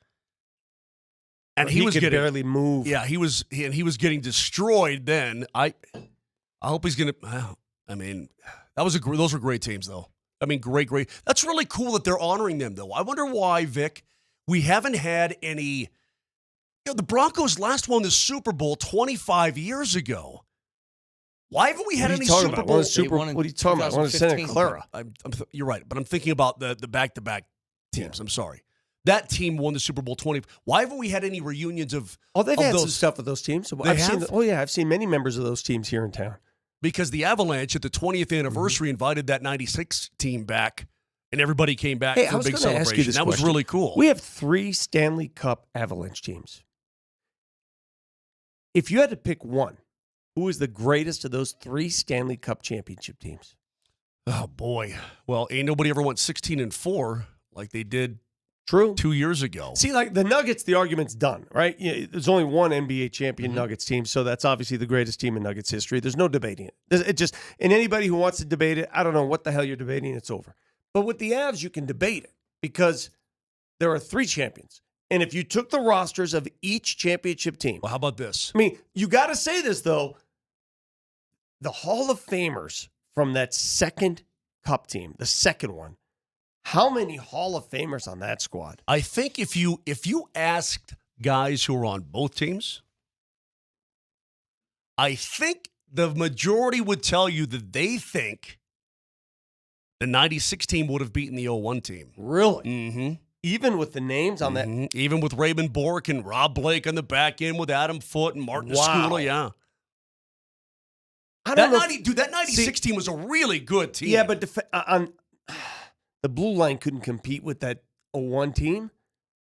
And he was could getting barely move. Yeah, he was getting destroyed then. I hope he's going to I mean, those were great teams though. I mean, great. That's really cool that they're honoring them though. I wonder why, Vic, we haven't had any the Broncos last won the Super Bowl 25 years ago. Why haven't we had any Super Bowl? What are you talking about? I want to Santa Clara. You're right, but I'm thinking about the back-to-back teams. I'm sorry. That team won the Super Bowl 20. Why haven't we had any reunions of they've had those? some stuff with those teams. I've seen many members of those teams here in town. Because the Avalanche at the 20th anniversary invited that 96 team back, and everybody came back for a big celebration. That was really cool. We have 3 Stanley Cup Avalanche teams. If you had to pick one, who is the greatest of those 3 Stanley Cup championship teams? Oh, boy. Well, ain't nobody ever went 16-4 like they did True. 2 years ago. See, like the Nuggets, the argument's done, right? There's only one NBA champion Nuggets team, so that's obviously the greatest team in Nuggets history. There's no debating it. And anybody who wants to debate it, I don't know what the hell you're debating, it's over. But with the Avs, you can debate it because there are 3 champions. And if you took the rosters of each championship team. Well, how about this? I mean, you got to say this, though. The Hall of Famers from that second Cup team, the second one, how many Hall of Famers on that squad? I think if you asked guys who are on both teams, I think the majority would tell you that they think the 96 team would have beaten the 01 team. Really? Mm-hmm. Even with the names on that? Even with Raymond Bourque and Rob Blake on the back end with Adam Foote and Martin Escula, yeah. That 96 team was a really good team. Yeah, but the blue line couldn't compete with that 01 team.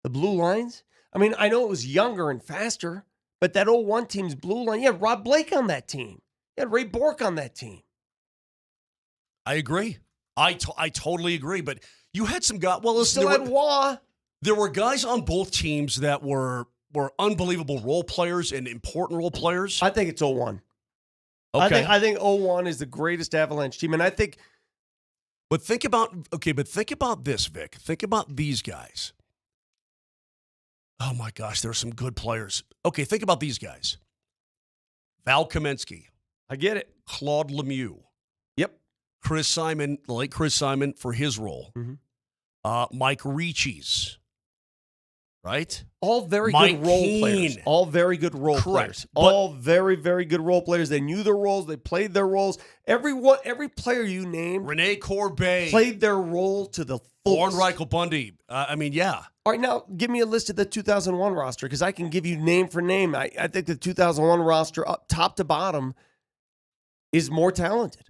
The blue lines. I mean, I know it was younger and faster, but that 01 team's blue line, you had Rob Blake on that team. You had Ray Bourque on that team. I agree. I totally agree. But you had some guys. Well, listen, there were guys on both teams that were unbelievable role players and important role players. I think it's 01. Okay. I think 01 is the greatest Avalanche team, and I think. But think about this, Vic. Think about these guys. Oh my gosh, there are some good players. Okay, think about these guys. Val Kamensky. I get it. Claude Lemieux. Yep. Chris Simon, the late Chris Simon for his role. Mm-hmm. Mike Ricci's. Right? All very Mike good role Keane. players. All very good role players. All very, very good role players. They knew their roles. They played their roles. Every player you named. Rene Corbet. Played their role to the fullest. Lauren Reichel Bundy. I mean, yeah. All right, now give me a list of the 2001 roster because I can give you name for name. I think the 2001 roster, up top to bottom, is more talented.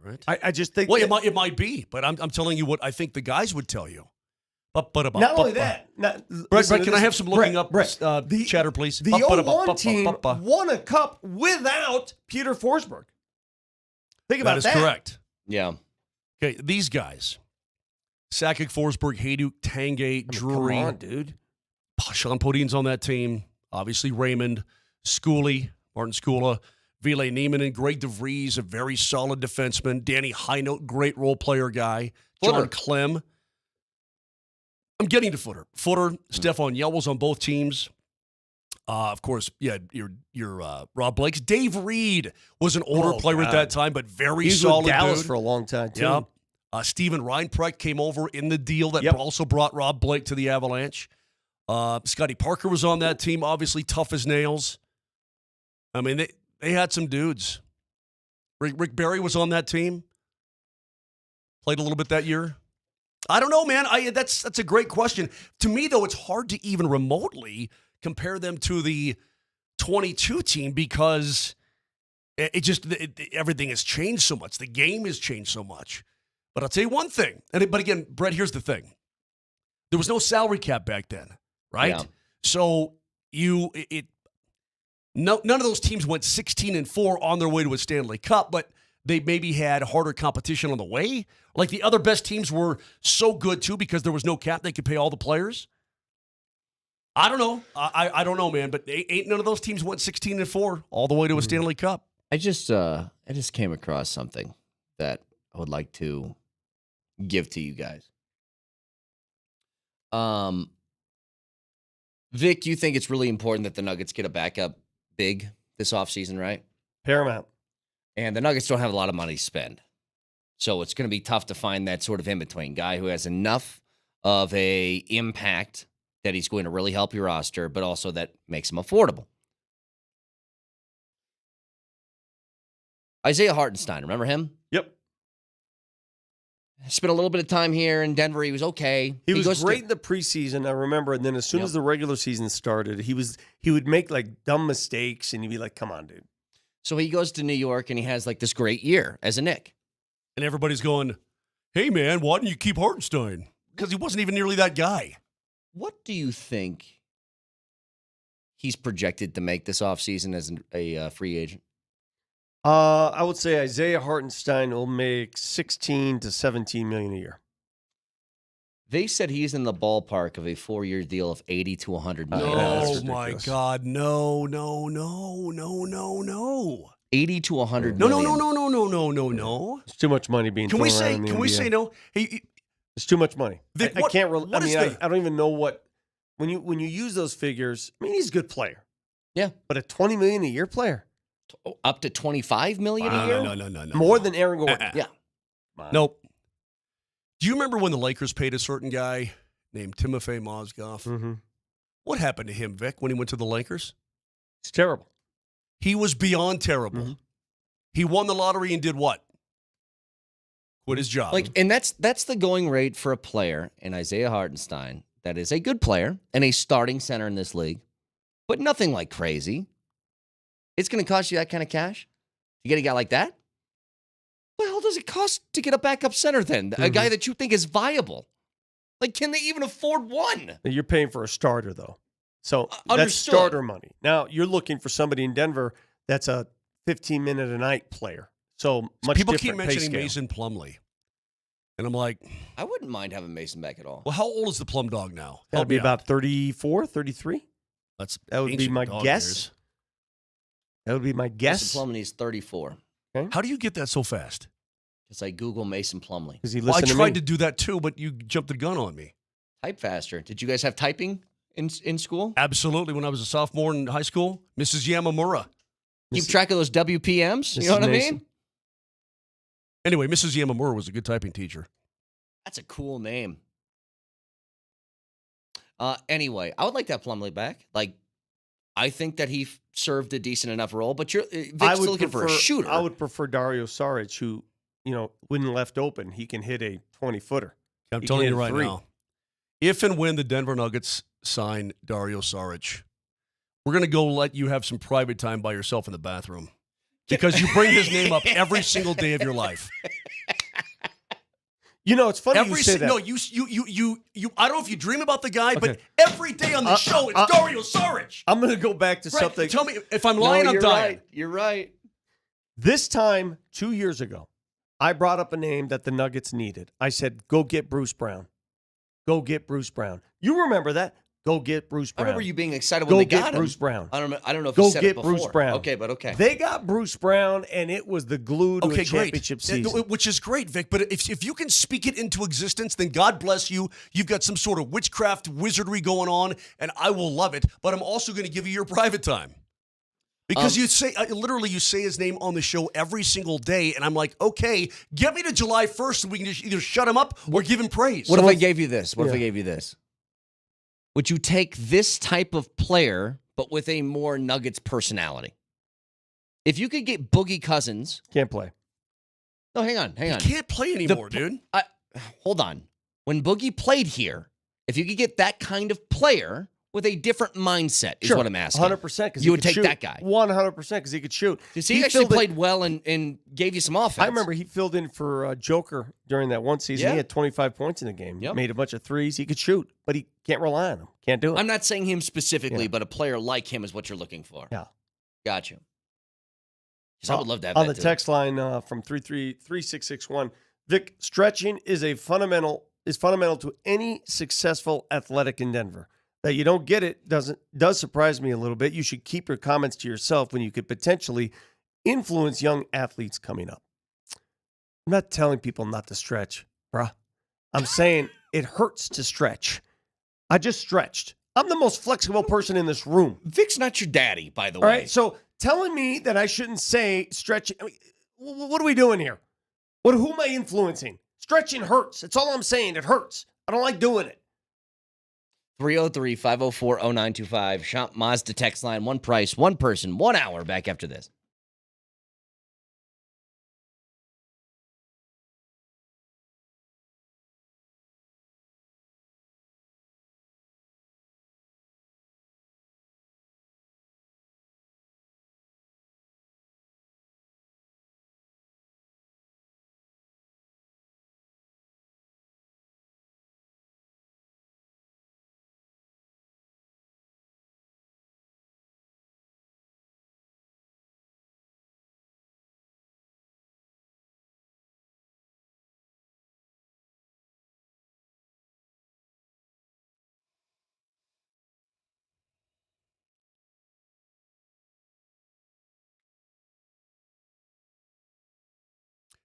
Right. I just think. Well, it might be, but I'm telling you what I think the guys would tell you. Not only that. Brett, can I have some looking up chatter, please? The 01 team won a cup without Peter Forsberg. Think about that. That is correct. Yeah. Okay, these guys. Sakic, Forsberg, Hayduk, Tanguay, Drury. Come on, dude. Sean Podine's on that team. Obviously, Raymond, Martin Skula, Ville Niemen, Greg DeVries, a very solid defenseman. Danny Heinold, great role player guy. John Clem. I'm getting to Footer. Stefan Yelwell's on both teams. Of course, yeah, your Rob Blake's. Dave Reed was an older player at that time, but very solid. He was with Dallas dude. for a long time, too. Yeah. Steven Reinprecht came over in the deal that also brought Rob Blake to the Avalanche. Scotty Parker was on that team, obviously tough as nails. I mean, they had some dudes. Rick Barry was on that team. Played a little bit that year. I don't know, man. That's a great question. To me, though, it's hard to even remotely compare them to the 22 team because everything has changed so much. The game has changed so much. But I'll tell you one thing. But again, Brett, here's the thing. There was no salary cap back then, right? Yeah. So none of those teams went 16-4 on their way to a Stanley Cup, but they maybe had harder competition on the way. Like the other best teams were so good too because there was no cap. They could pay all the players. I don't know. I don't know, man. But ain't none of those teams went 16-4 all the way to a Stanley Cup. I just came across something that I would like to give to you guys. Vic, you think it's really important that the Nuggets get a backup big this offseason, right? Paramount. And the Nuggets don't have a lot of money to spend. So it's going to be tough to find that sort of in-between guy who has enough of a impact that he's going to really help your roster, but also that makes him affordable. Isaiah Hartenstein, remember him? Yep. Spent a little bit of time here in Denver. He was okay. He was great in the preseason, I remember. And then as soon as the regular season started, he would make like dumb mistakes, and you'd be like, "Come on, dude." So he goes to New York, and he has like this great year as a Knick. And everybody's going, "Hey, man, why didn't you keep Hartenstein?" Because he wasn't even nearly that guy. What do you think he's projected to make this offseason as a free agent? I would say Isaiah Hartenstein will make $16 to $17 million a year. They said he's in the ballpark of a 4-year deal of $80 to $100 million. Oh, my God. No. 80 to 100 No. million. No. It's too much money being Can thrown we say? around in the Can we NBA. say no? Hey, It's too much money. Vic, I can't. what is I don't even know what when you use those figures. I mean, he's a good player. Yeah, but a $20 million a year player, up to $25 million a year. No. More than Aaron Gordon. Yeah. Nope. Do you remember when the Lakers paid a certain guy named Timofey Mozgov? Mm-hmm. What happened to him, Vic, when he went to the Lakers? It's terrible. He was beyond terrible. Mm-hmm. He won the lottery and did what? Quit his job. And that's the going rate for a player in Isaiah Hartenstein that is a good player and a starting center in this league, but nothing like crazy. It's going to cost you that kind of cash to get a guy like that? What the hell does it cost to get a backup center then? A guy that you think is viable? Like, can they even afford one? You're paying for a starter, though. So that's Understood. starter money. Now, you're looking for somebody in Denver that's a 15-minute-a-night player. So much People different keep pay mentioning scale. Mason Plumlee. And I'm like, I wouldn't mind having Mason back at all. well, how old is the Plum Dog now? That would be about 34, 33. That would be ancient my dog guess. years. That would be my guess. Mason Plumlee is 34. How do you get that so fast? Because I Google Mason Plumlee. Because he Well, I listened to tried me. to do that too, but you jumped the gun on me. Type faster. Did you guys have typing in school? Absolutely. When I was a sophomore in high school, Mrs. Yamamura. Keep track of those WPMs? You know what I mean? Anyway, Mrs. Yamamura was a good typing teacher. That's a cool name. Anyway, I would like that Plumlee back. Like, I think that he served a decent enough role, but Vic's still looking for a shooter. I would prefer Dario Saric, who, when left open, he can hit a 20-footer. I'm telling you right now, if and when the Denver Nuggets sign Dario Saric, we're going to go let you have some private time by yourself in the bathroom because you bring his name up every single day of your life. It's funny you say that. No, you. I don't know if you dream about the guy, but every day on the show, it's Dario Saric. I'm going to go back to Brett, something. Tell me if I'm lying. I'm dying. Right. You're right. This time, 2 years ago, I brought up a name that the Nuggets needed. I said, go get Bruce Brown. Go get Bruce Brown. You remember that? Go get Bruce Brown. I remember you being excited when they got him. Go get Bruce Brown. I don't know if Go you said get it before. Bruce Brown. Okay, but okay. They got Bruce Brown, and it was the glue to a championship season. Which is great, Vic. But if you can speak it into existence, then God bless you. You've got some sort of witchcraft wizardry going on, and I will love it. But I'm also going to give you your private time. Because you say his name on the show every single day, and I'm like, okay, get me to July 1st, and we can just either shut him up or give him praise. What if I gave you this? What if I gave you this? Would you take this type of player, but with a more Nuggets personality? If you could get Boogie Cousins. Can't play. No, hang on. He can't play anymore, dude. Hold on. When Boogie played here, if you could get that kind of player with a different mindset is what I'm asking. 100%. You would take that guy. 100% because he could shoot. He actually played well and gave you some offense. I remember he filled in for Joker during that one season. Yeah. He had 25 points in the game. Yep. Made a bunch of threes. He could shoot, but he can't rely on them. Can't do it. I'm not saying him specifically, but a player like him is what you're looking for. Yeah. Got you. Because I would love to have on that the too. text line from 3661. Vic, stretching is fundamental to any successful athletic in Denver. That you don't get it does surprise me a little bit. You should keep your comments to yourself when you could potentially influence young athletes coming up. I'm not telling people not to stretch, bruh. I'm saying it hurts to stretch. I just stretched. I'm the most flexible person in this room. Vic's not your daddy, by the All way. right, so telling me that I shouldn't say stretching, I mean, what are we doing here? Who am I influencing? Stretching hurts. That's all I'm saying. It hurts. I don't like doing it. 303-504-0925. Shop Mazda text line. One price, one person, 1 hour. Back after this.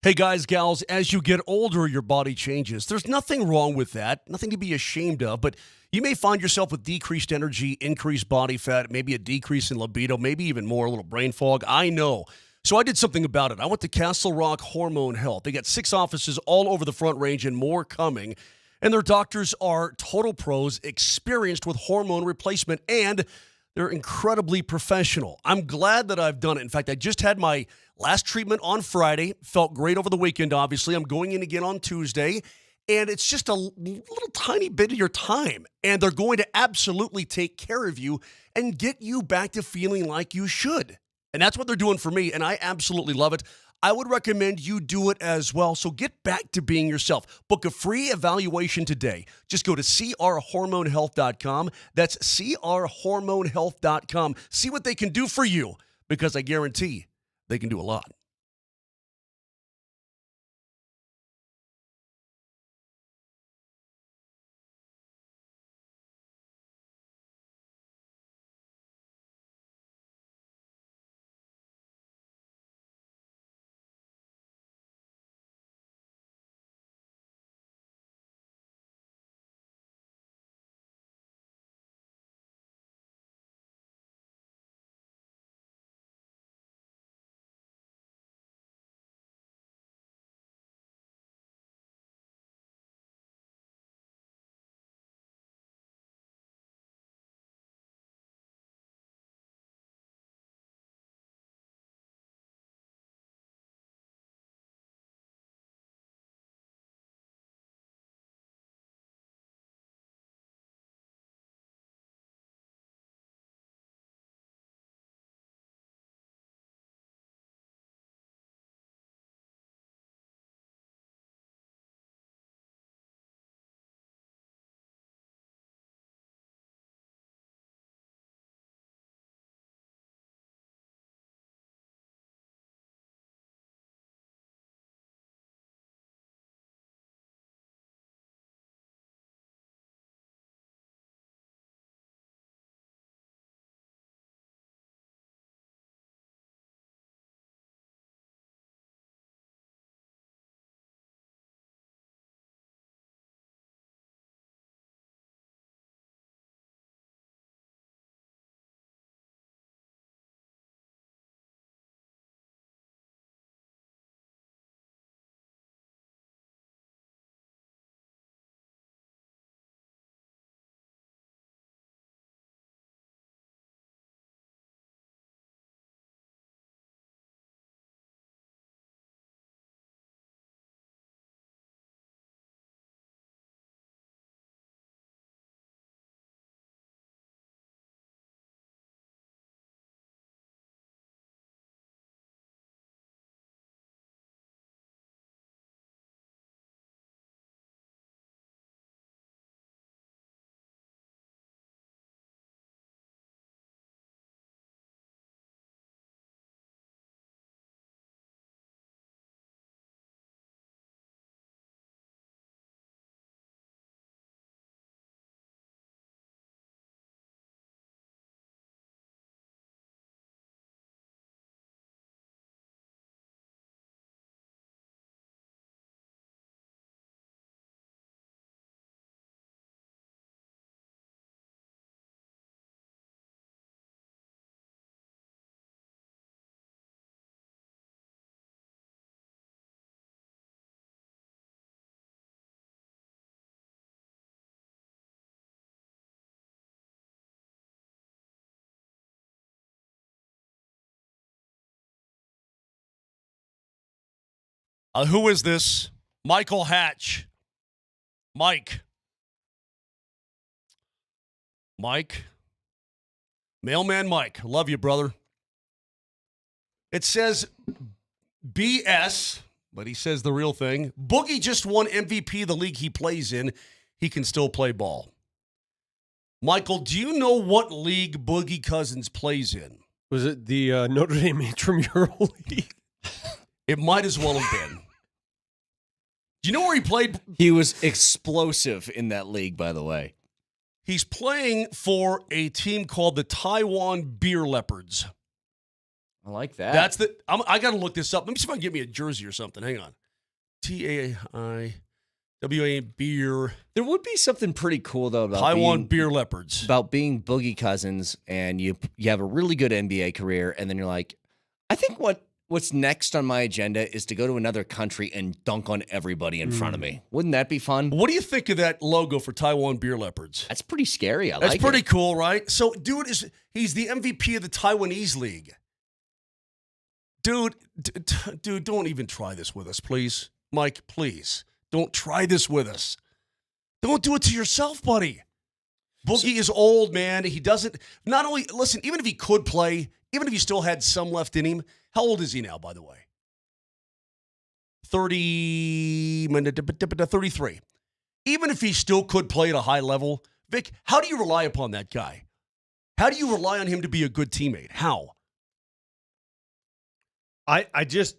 Hey, guys, gals, as you get older, your body changes. There's nothing wrong with that, nothing to be ashamed of, but you may find yourself with decreased energy, increased body fat, maybe a decrease in libido, maybe even more, a little brain fog. I know. So I did something about it. I went to Castle Rock Hormone Health. They got 6 offices all over the Front Range and more coming. And their doctors are total pros, experienced with hormone replacement, and they're incredibly professional. I'm glad that I've done it. In fact, I just had my last treatment on Friday. Felt great over the weekend, obviously. I'm going in again on Tuesday. And it's just a little tiny bit of your time. And they're going to absolutely take care of you and get you back to feeling like you should. And that's what they're doing for me. And I absolutely love it. I would recommend you do it as well. So get back to being yourself. Book a free evaluation today. Just go to crhormonehealth.com. That's crhormonehealth.com. See what they can do for you, because I guarantee they can do a lot. Who is this? Michael Hatch. Mike. Mailman Mike. Love you, brother. It says BS, but he says the real thing. Boogie just won MVP of the league he plays in. He can still play ball. Michael, do you know what league Boogie Cousins plays in? Was it the Notre Dame Intramural League? It might as well have been. Do you know where he played? He was explosive in that league, by the way. He's playing for a team called the Taiwan Beer Leopards. I like that. That's the. I got to look this up. Let me see if I can get me a jersey or something. Hang on. TAIWA Beer. There would be something pretty cool though about Taiwan Beer Leopards. About being Boogie Cousins, and you have a really good NBA career, and then you're like, I think what's next on my agenda is to go to another country and dunk on everybody in front of me. Wouldn't that be fun? What do you think of that logo for Taiwan Beer Leopards? That's pretty scary. That's pretty cool, right? So, dude, he's the MVP of the Taiwanese league. Dude, don't even try this with us, please. Mike, please. Don't try this with us. Don't do it to yourself, buddy. Boogie is old, man. He doesn't, not only, listen, even if he could play, even if he still had some left in him, how old is he now, by the way? 33. Even if he still could play at a high level, Vic, how do you rely upon that guy? How do you rely on him to be a good teammate? How? I just,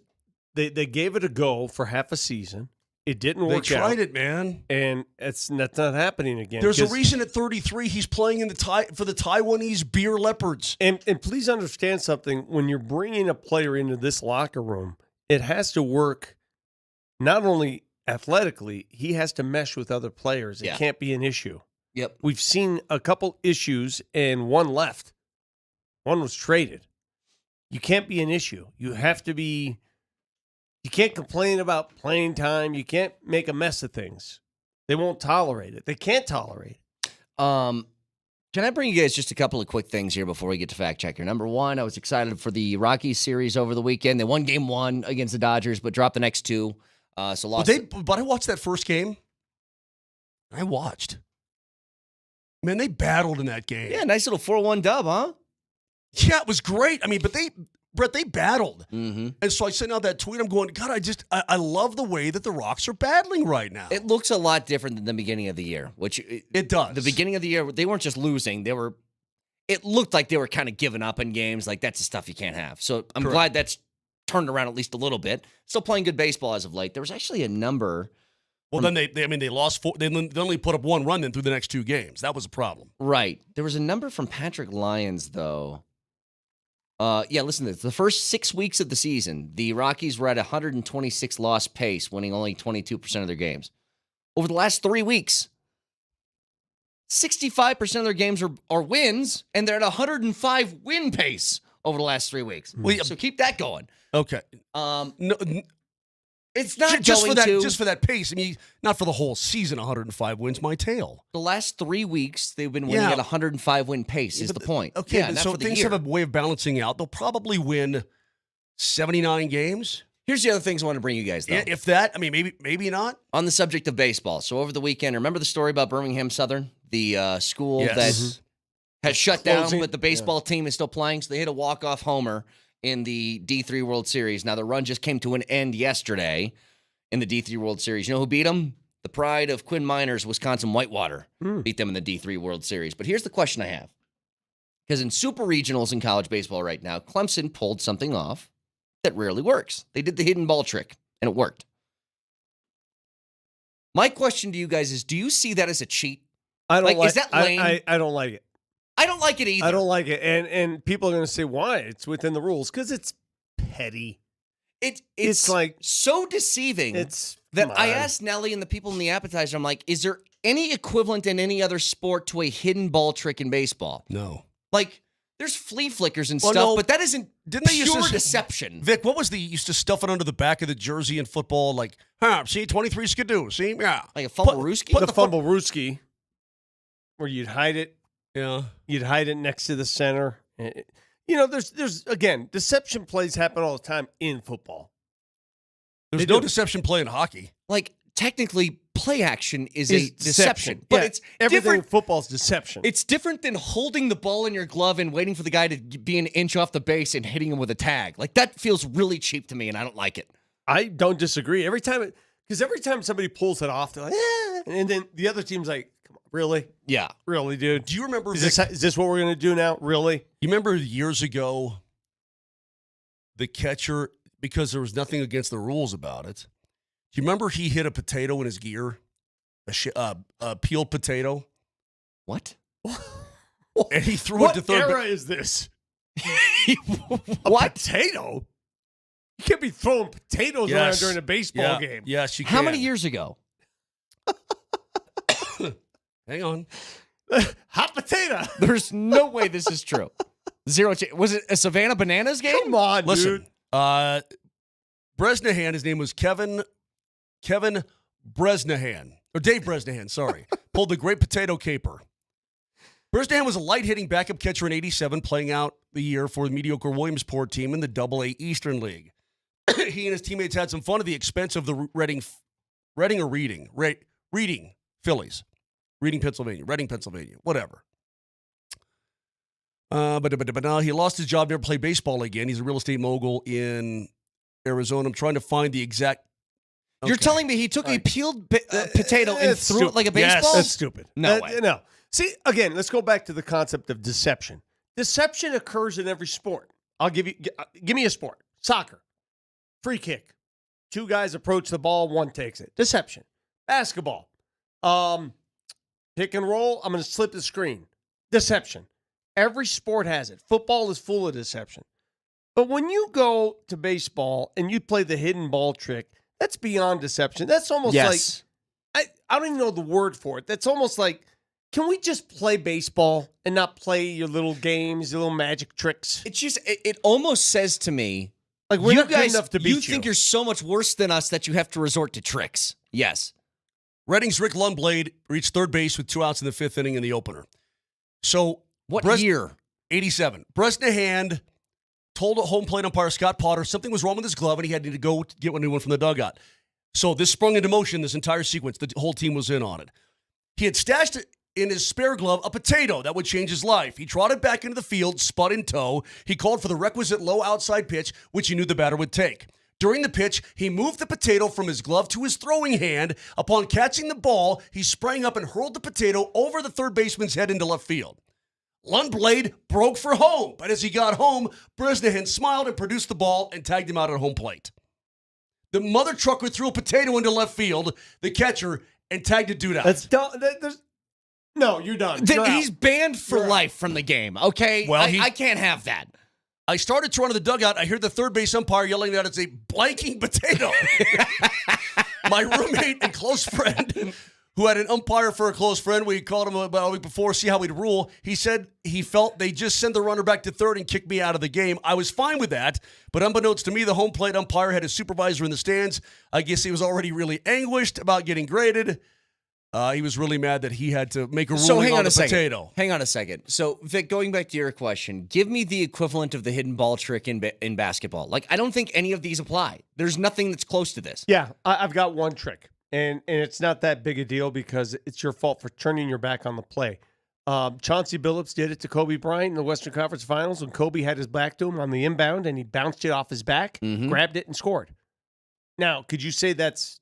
they gave it a go for half a season. It didn't work out. They tried it, man. And that's not happening again. There's a reason at 33 he's playing in for the Taiwanese Beer Leopards. And please understand something. When you're bringing a player into this locker room, it has to work not only athletically, he has to mesh with other players. It can't be an issue. Yep. We've seen a couple issues and one left. One was traded. You can't be an issue. You have to be... You can't complain about playing time. You can't make a mess of things. They won't tolerate it. They can't tolerate it. Can I bring you guys just a couple of quick things here before we get to fact checker? Number one, I was excited for the Rockies series over the weekend. They won game 1 against the Dodgers, but dropped the next 2. So lost. But I watched that first game. I watched. Man, they battled in that game. Yeah, nice little 4-1 dub, huh? Yeah, it was great. I mean, but Brett, they battled. Mm-hmm. And so I sent out that tweet. I'm going, God, I love the way that the Rocks are battling right now. It looks a lot different than the beginning of the year, which it does. The beginning of the year, they weren't just losing. It looked like they were kind of giving up in games. Like, that's the stuff you can't have. So I'm glad that's turned around at least a little bit. Still playing good baseball as of late. There was actually a number. Well, then they lost 4. They only put up 1 run then through the next 2 games. That was a problem. Right. There was a number from Patrick Lyons, though. Listen to this. The first 6 weeks of the season, the Rockies were at 126 loss pace, winning only 22% of their games. Over the last 3 weeks, 65% of their games are wins, and they're at 105 win pace over the last 3 weeks. So keep that going. Okay. It's not just going for that pace. I mean, not for the whole season. 105 wins, my tail. The last 3 weeks, they've been winning at 105 win pace. Is the point? Okay, so things have a way of balancing out. They'll probably win 79 games. Here's the other things I want to bring you guys, though. If that, I mean, maybe not. On the subject of baseball, so over the weekend, remember the story about Birmingham Southern, the school that has shut down, but the baseball team is still playing. So they hit a walk-off homer in the D3 World Series. Now, the run just came to an end yesterday in the D3 World Series. You know who beat them? The pride of Quinn Miners, Wisconsin Whitewater, beat them in the D3 World Series. But here's the question I have. Because in super regionals in college baseball right now, Clemson pulled something off that rarely works. They did the hidden ball trick, and it worked. My question to you guys is, do you see that as a cheat? Is that lame? I don't like it. I don't like it either. I don't like it. And people are going to say, why? It's within the rules. Because it's petty. It's like so deceiving I asked Nelly and the people in the appetizer, I'm like, is there any equivalent in any other sport to a hidden ball trick in baseball? No. Like, there's flea flickers and stuff, but that isn't pure deception. Vic, what was used to stuff it under the back of the jersey in football? Like, see, 23 skidoo, see? Yeah. Like a fumble-rooski? The fumble-rooski, where you'd hide it. Yeah. You'd hide it next to the center. You know, there's again, deception plays happen all the time in football. There's no deception play in hockey. Like, technically, play action is a deception. But it's everything different. in football's deception. It's different than holding the ball in your glove and waiting for the guy to be an inch off the base and hitting him with a tag. Like, that feels really cheap to me, and I don't like it. I don't disagree. Every time somebody pulls it off, they're like, and then the other team's like, come on, really? Yeah. Really, dude? Do you remember Is this what we're going to do now? Really? You remember years ago, the catcher, because there was nothing against the rules about it, do you remember he hit a potato in his gear? A peeled potato? What? And he threw it to third. What era is this? What? Potato? You can't be throwing potatoes around during a baseball game. Yes, you can. How many years ago? Hang on. Hot potato. There's no way this is true. Zero. Was it a Savannah Bananas game? Come on, Listen, dude. Bresnahan, his name was Kevin Bresnahan, or Dave Bresnahan, sorry, pulled the great potato caper. Bresnahan was a light-hitting backup catcher in 87, playing out the year for the mediocre Williamsport team in the AA Eastern League. He and his teammates had some fun at the expense of the Reading Phillies. Reading, Pennsylvania, whatever. But now he lost his job, never played baseball again. He's a real estate mogul in Arizona. I'm trying to find the exact. Okay. You're telling me he took a peeled potato and threw it like a baseball? Yes, that's stupid. No way. No. See, again, let's go back to the concept of deception. Deception occurs in every sport. I'll give me a sport. Soccer. Free kick. Two guys approach the ball, one takes it. Deception. Basketball. Pick and roll, I'm going to slip the screen. Deception. Every sport has it. Football is full of deception. But when you go to baseball and you play the hidden ball trick, that's beyond deception. That's almost like, I don't even know the word for it. That's almost like, can we just play baseball and not play your little games, your little magic tricks? It's just, it almost says to me, like we're not good enough to beat you. You think you're so much worse than us that you have to resort to tricks. Yes. Reading's Rick Lundblade reached third base with 2 outs in the 5th inning in the opener. So what year? 87. Bresnahan told a home plate umpire, Scott Potter, something was wrong with his glove and he had to go get a new one from the dugout. So this sprung into motion, this entire sequence. The whole team was in on it. He had stashed in his spare glove a potato that would change his life. He trotted back into the field, spun in tow. He called for the requisite low outside pitch, which he knew the batter would take. During the pitch, he moved the potato from his glove to his throwing hand. Upon catching the ball, he sprang up and hurled the potato over the third baseman's head into left field. Lundblade broke for home, but as he got home, Bresnahan smiled and produced the ball and tagged him out at home plate. The mother trucker threw a potato into left field, the catcher, and tagged a dude out. That's dumb. No, you're done. He's banned for life from the game, okay? Well, I can't have that. I started to run to the dugout. I heard the third base umpire yelling that it's a blanking potato. My roommate and close friend, who had an umpire for a close friend, we called him about a week before, see how he'd rule. He said he felt they just sent the runner back to third and kicked me out of the game. I was fine with that, but unbeknownst to me, the home plate umpire had his supervisor in the stands. I guess he was already really anguished about getting graded. He was really mad that he had to make a ruling on the potato. Hang on a second. So, Vic, going back to your question, give me the equivalent of the hidden ball trick in basketball. Like, I don't think any of these apply. There's nothing that's close to this. Yeah, I've got one trick, and it's not that big a deal because it's your fault for turning your back on the play. Chauncey Billups did it to Kobe Bryant in the Western Conference Finals when Kobe had his back to him on the inbound, and he bounced it off his back, grabbed it, and scored. Now, could you say that's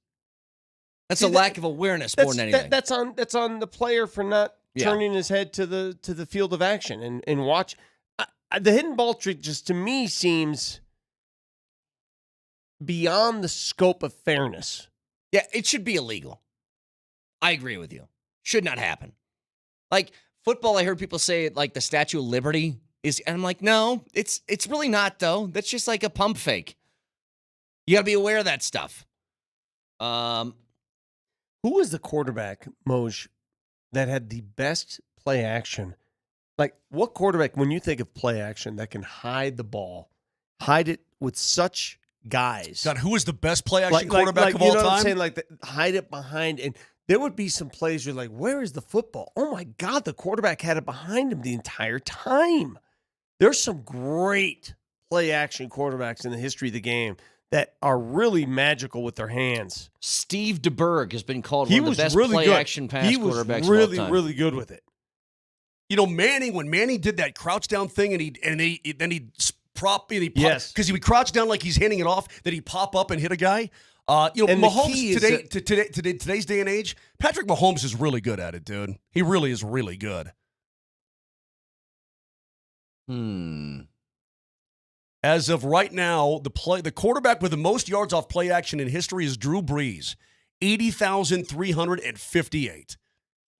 a lack of awareness more than anything? That's on the player for not turning his head to the field of action and watch. The hidden ball trick just to me seems beyond the scope of fairness. Yeah, it should be illegal. I agree with you. Should not happen. Like football, I heard people say like the Statue of Liberty is, and I'm like, no, it's really not though. That's just like a pump fake. You got to be aware of that stuff. Who was the quarterback, Moj, that had the best play action? Like, what quarterback, when you think of play action, that can hide the ball, hide it with such guys? God, who was the best play action quarterback of all time? You know what I'm saying? Like, hide it behind. And there would be some plays you're like, where is the football? Oh, my God, the quarterback had it behind him the entire time. There's some great play action quarterbacks in the history of the game that are really magical with their hands. Steve DeBerg has been called He one of was the best really good. play-action pass He was quarterbacks really, of all time. really good with it. You know, Manning, when Manning did that crouch down thing and he'd prop and he pop, Yes. because he would crouch down like he's handing it off, then he'd pop up and hit a guy. You know, And the Mahomes key is today's day and age, Patrick Mahomes is really good at it, dude. He really is really good. As of right now, the quarterback with the most yards off play action in history is Drew Brees, 80,358.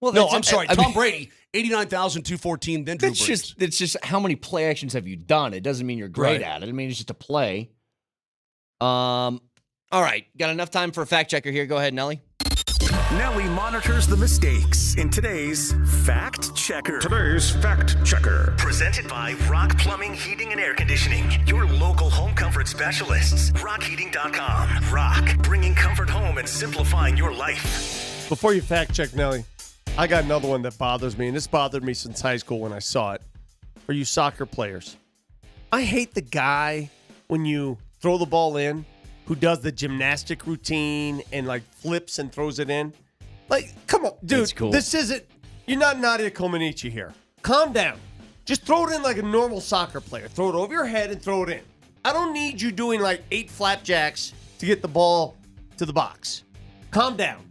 Well, No, that's- I'm sorry, I Tom mean- Brady, 89,214. Then Drew Brees. It's just how many play actions have you done? It doesn't mean you're great Right. at it. I mean, it's just a play. All right, got enough time for a fact checker here. Go ahead, Nelly. Nelly monitors the mistakes in today's Fact Checker. Today's Fact Checker. Presented by Rock Plumbing, Heating, and Air Conditioning. Your local home comfort specialists. RockHeating.com. Rock, bringing comfort home and simplifying your life. Before you fact check, Nelly, I got another one that bothers me, and this bothered me since high school when I saw it. For you soccer players, I hate the guy when you throw the ball in who does the gymnastic routine and like flips and throws it in. Like, come on, dude. That's cool. This isn't. You're not Nadia Comaneci here. Calm down. Just throw it in like a normal soccer player. Throw it over your head and throw it in. I don't need you doing like 8 flapjacks to get the ball to the box. Calm down.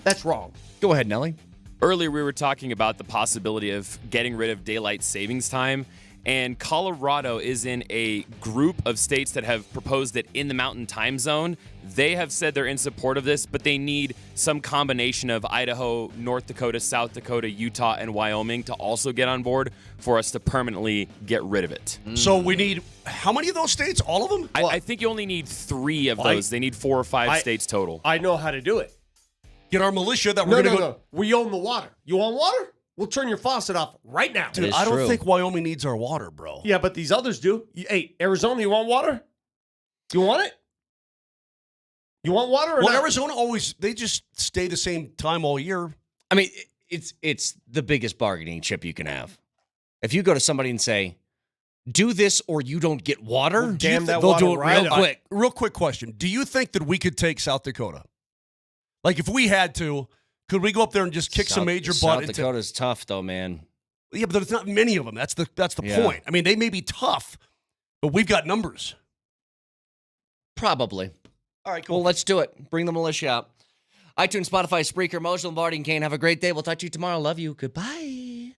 That's wrong. Go ahead, Nelly. Earlier, we were talking about the possibility of getting rid of daylight savings time. And Colorado is in a group of states that have proposed it in the Mountain Time Zone. They have said they're in support of this, but they need some combination of Idaho, North Dakota, South Dakota, Utah, and Wyoming to also get on board for us to permanently get rid of it. So we need how many of those states? All of them? I think you only need 3 of those. They need 4 or 5 states total. I know how to do it. Get our militia that we're going to go. No. We own the water. You want water? We'll turn your faucet off right now. Dude, I don't think Wyoming needs our water, bro. Yeah, but these others do. Hey, Arizona, you want water? You want it? You want water or Well, not? Arizona they just stay the same time all year. I mean, it's the biggest bargaining chip you can have. If you go to somebody and say, "Do this or you don't get water," Well, damn that they'll water do it right real up. quick. Real quick question. Do you think that we could take South Dakota? Like, if we had to, could we go up there and just kick some major butt? South Dakota's tough, though, man. Yeah, but there's not many of them. That's the Yeah. point. I mean, they may be tough, but we've got numbers. Probably. All right, cool. Well, let's do it. Bring the militia out. iTunes, Spotify, Spreaker, Moshe, Lombardi, and Kane. Have a great day. We'll talk to you tomorrow. Love you. Goodbye.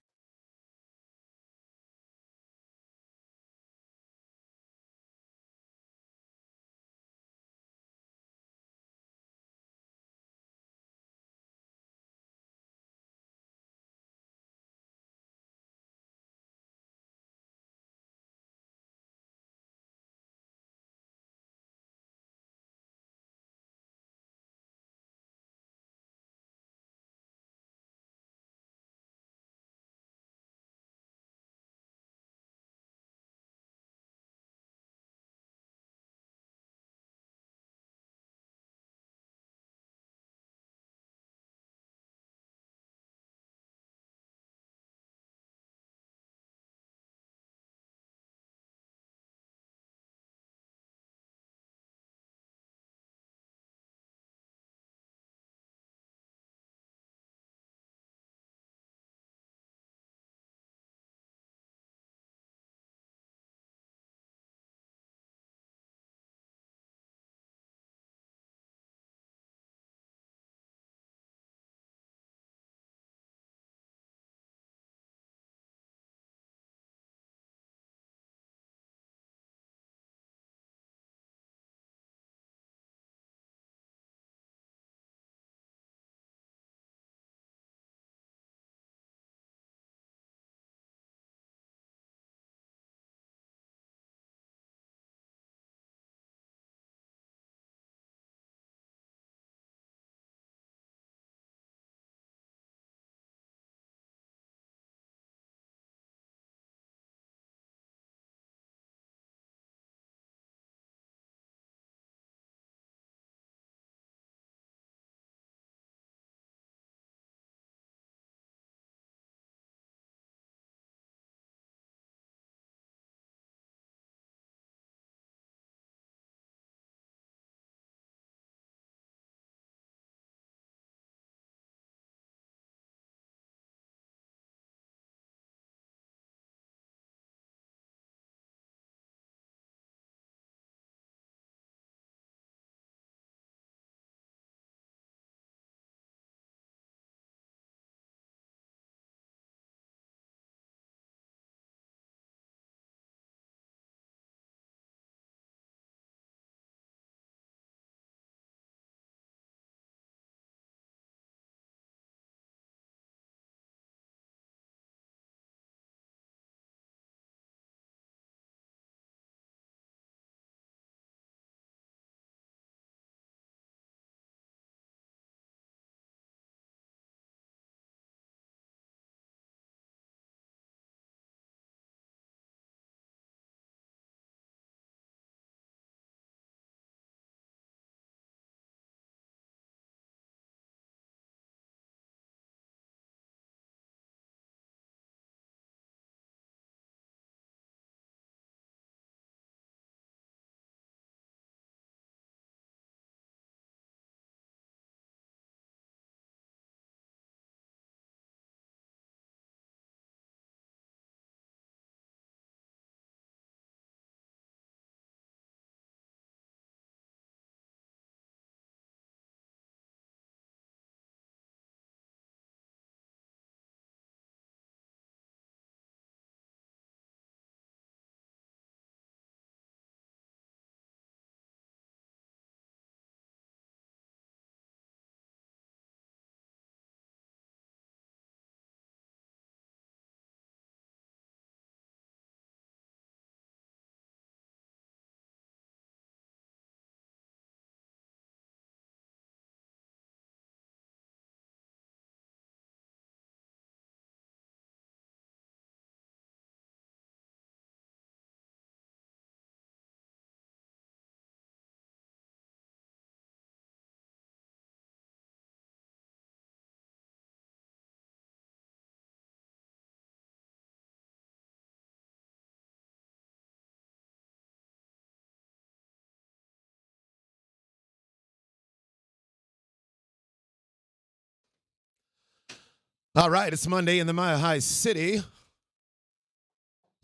All right, it's Monday in the Mile High City.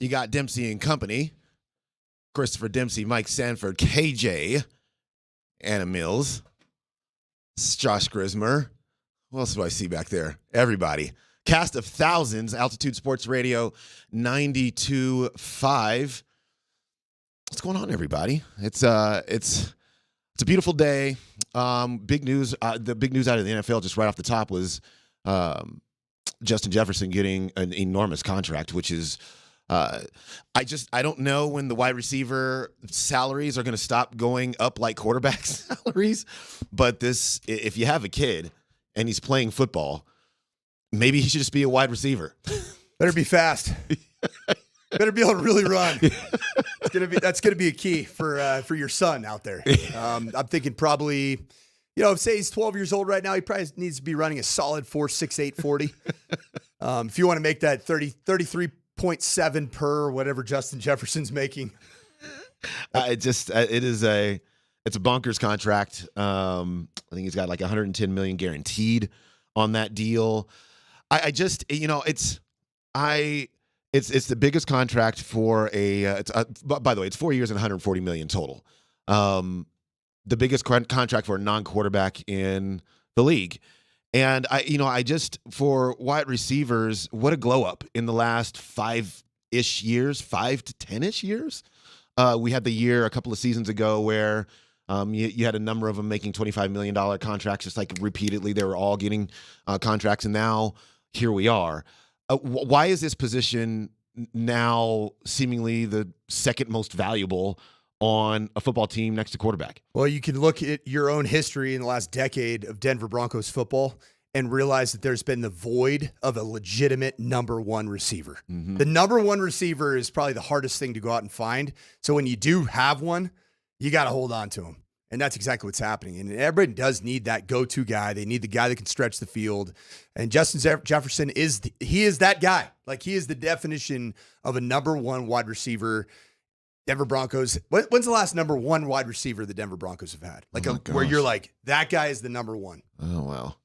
You got Dempsey and Company. Christopher Dempsey, Mike Sanford, KJ, Anna Mills, Josh Grismer. What else do I see back there? Everybody. Cast of thousands, Altitude Sports Radio 92.5. What's going on, everybody? It's a beautiful day. Big news. The big news out of the NFL, just right off the top, was Justin Jefferson getting an enormous contract, which is I don't know when the wide receiver salaries are going to stop going up like quarterback salaries. But if you have a kid and he's playing football, maybe he should just be a wide receiver. Better be fast. Better be able to really run. That's gonna be a key for your son out there. I'm thinking probably, say he's 12 years old right now, he probably needs to be running a solid 4.68 40. If you want to make that 33.7 per whatever Justin Jefferson's making. It's a bonkers contract. I think he's got like $110 million guaranteed on that deal. It's the biggest contract for by the way, it's 4 years and $140 million total. The biggest contract for a non-quarterback in the league. And for wide receivers, what a glow up in the last 5-ish years, 5 to 10-ish years. We had the year a couple of seasons ago where you had a number of them making $25 million contracts, just like repeatedly. They were all getting contracts, and now here we are. Why is this position now seemingly the second most valuable on a football team next to quarterback? Well, you can look at your own history in the last decade of Denver Broncos football and realize that there's been the void of a legitimate number one receiver. Mm-hmm. The number one receiver is probably the hardest thing to go out and find. So when you do have one, you got to hold on to him. And that's exactly what's happening. And everybody does need that go-to guy. They need the guy that can stretch the field. And Justin Jefferson is that guy. Like, he is the definition of a number one wide receiver. Denver Broncos. When's the last number one wide receiver the Denver Broncos have had? Where you're like, that guy is the number one. Oh, wow.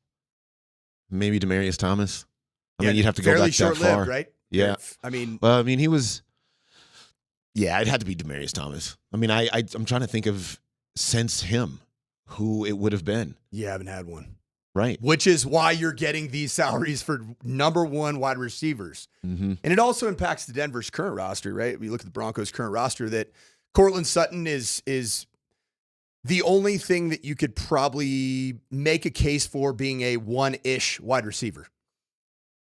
Maybe Demaryius Thomas. I mean, you'd have to go back that far. Right? Yeah. He was. Yeah, it had to be Demaryius Thomas. I mean, I'm trying to think of since him who it would have been. You haven't had one. Right. Which is why you're getting these salaries for number one wide receivers. Mm-hmm. And it also impacts the Denver's current roster, right? We look at the Broncos' current roster, that Courtland Sutton is the only thing that you could probably make a case for being a one-ish wide receiver.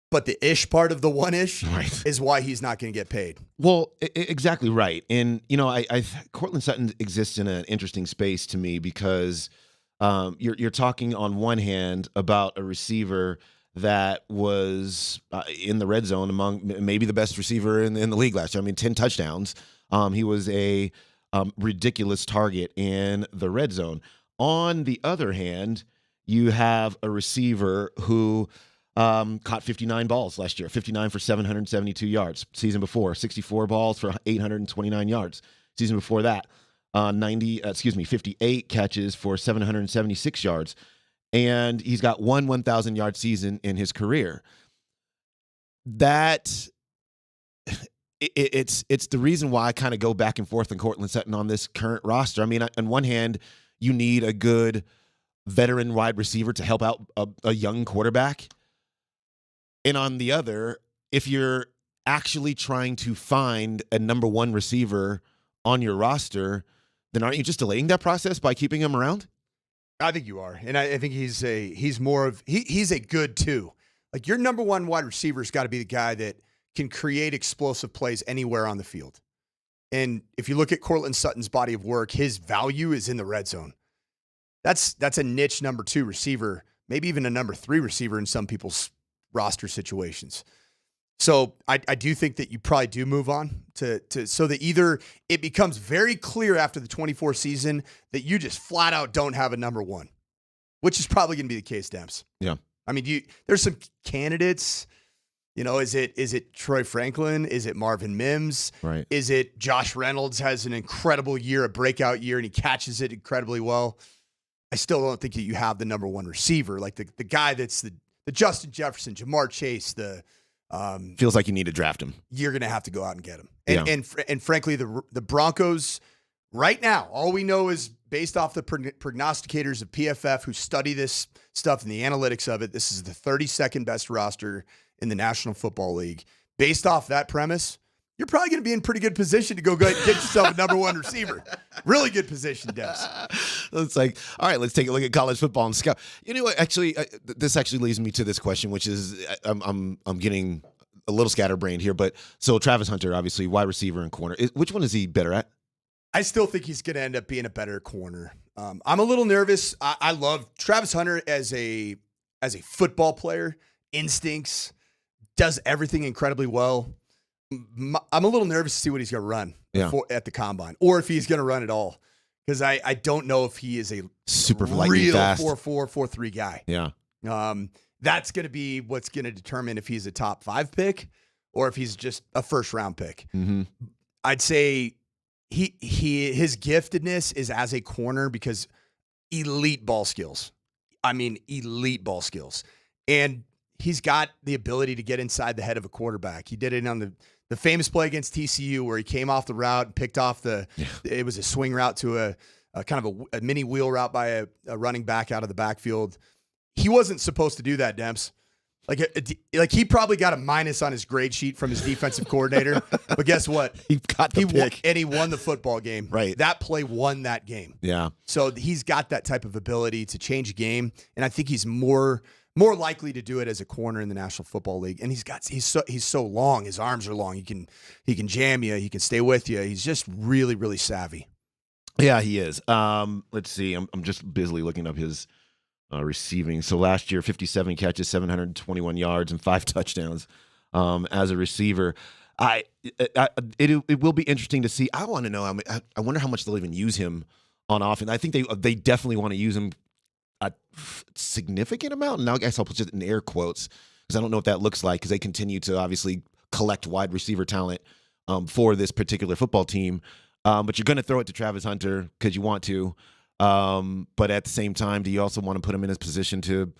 But the ish part of the one-ish is why he's not going to get paid. Well, exactly right. And, Courtland Sutton exists in an interesting space to me because you're talking on one hand about a receiver that was in the red zone among maybe the best receiver in the league last year. I mean, 10 touchdowns. He was a ridiculous target in the red zone. On the other hand, you have a receiver who caught 59 balls last year, 59 for 772 yards. Season before, 64 balls for 829 yards. Season before that, 58 catches for 776 yards. And he's got one 1,000-yard season in his career. It's the reason why I kind of go back and forth on Courtland Sutton on this current roster. I mean, on one hand, you need a good veteran wide receiver to help out a young quarterback. And on the other, if you're actually trying to find a number one receiver on your roster, then aren't you just delaying that process by keeping him around? I think you are. And I think he's a good two. Like, your number one wide receiver's got to be the guy that can create explosive plays anywhere on the field. And if you look at Courtland Sutton's body of work, his value is in the red zone. That's a niche number two receiver, maybe even a number three receiver in some people's roster situations. So I do think that you probably do move on to so that either it becomes very clear after the 24 season that you just flat out don't have a number one, which is probably going to be the case, Demps. Yeah. I mean, there's some candidates. Is it Troy Franklin? Is it Marvin Mims? Right. Is it Josh Reynolds has an incredible year, a breakout year, and he catches it incredibly well? I still don't think that you have the number one receiver, like the guy that's the the Justin Jefferson, Jamar Chase, feels like you need to draft him. You're going to have to go out and get him. Yeah. And frankly, the Broncos right now, all we know is based off the prognosticators of PFF who study this stuff and the analytics of it, this is the 32nd best roster in the National Football League. Based off that premise, you're probably going to be in pretty good position to go get yourself a number one receiver. Really good position, Debs. It's like, all right, let's take a look at college football and scout. You know what? Actually, this actually leads me to this question, which is I'm getting a little scatterbrained here, but so Travis Hunter, obviously wide receiver and corner. Which one is he better at? I still think he's going to end up being a better corner. I'm a little nervous. I love Travis Hunter as a football player, instincts, does everything incredibly well. I'm a little nervous to see what he's going to run at the combine, or if he's going to run at all, because I don't know if he is a super real fast 4.4, 4.3 guy. Yeah. That's going to be what's going to determine if he's a top 5 pick or if he's just a first round pick. Mm-hmm. I'd say his giftedness is as a corner because elite ball skills. I mean, elite ball skills. And he's got the ability to get inside the head of a quarterback. He did it on the famous play against TCU where he came off the route and picked off it was a swing route to a kind of a mini wheel route by a running back out of the backfield. He wasn't supposed to do that, Demps. Like he probably got a minus on his grade sheet from his defensive coordinator, but guess what? He got the pick. And he won the football game. Right. That play won that game. Yeah. So he's got that type of ability to change a game, and I think he's more likely to do it as a corner in the National Football League. And he's so long. His arms are long. He can jam you. He can stay with you. He's just really, really savvy. Yeah, he is. Let's see. I'm just busily looking up his receiving. So last year, 57 catches, 721 yards, and 5 touchdowns as a receiver. It will be interesting to see. I want to know. I wonder how much they'll even use him on offense. I think they definitely want to use him a significant amount. Now I guess I'll put it in air quotes because I don't know what that looks like because they continue to obviously collect wide receiver talent for this particular football team. But you're going to throw it to Travis Hunter because you want to. But at the same time, do you also want to put him in his position to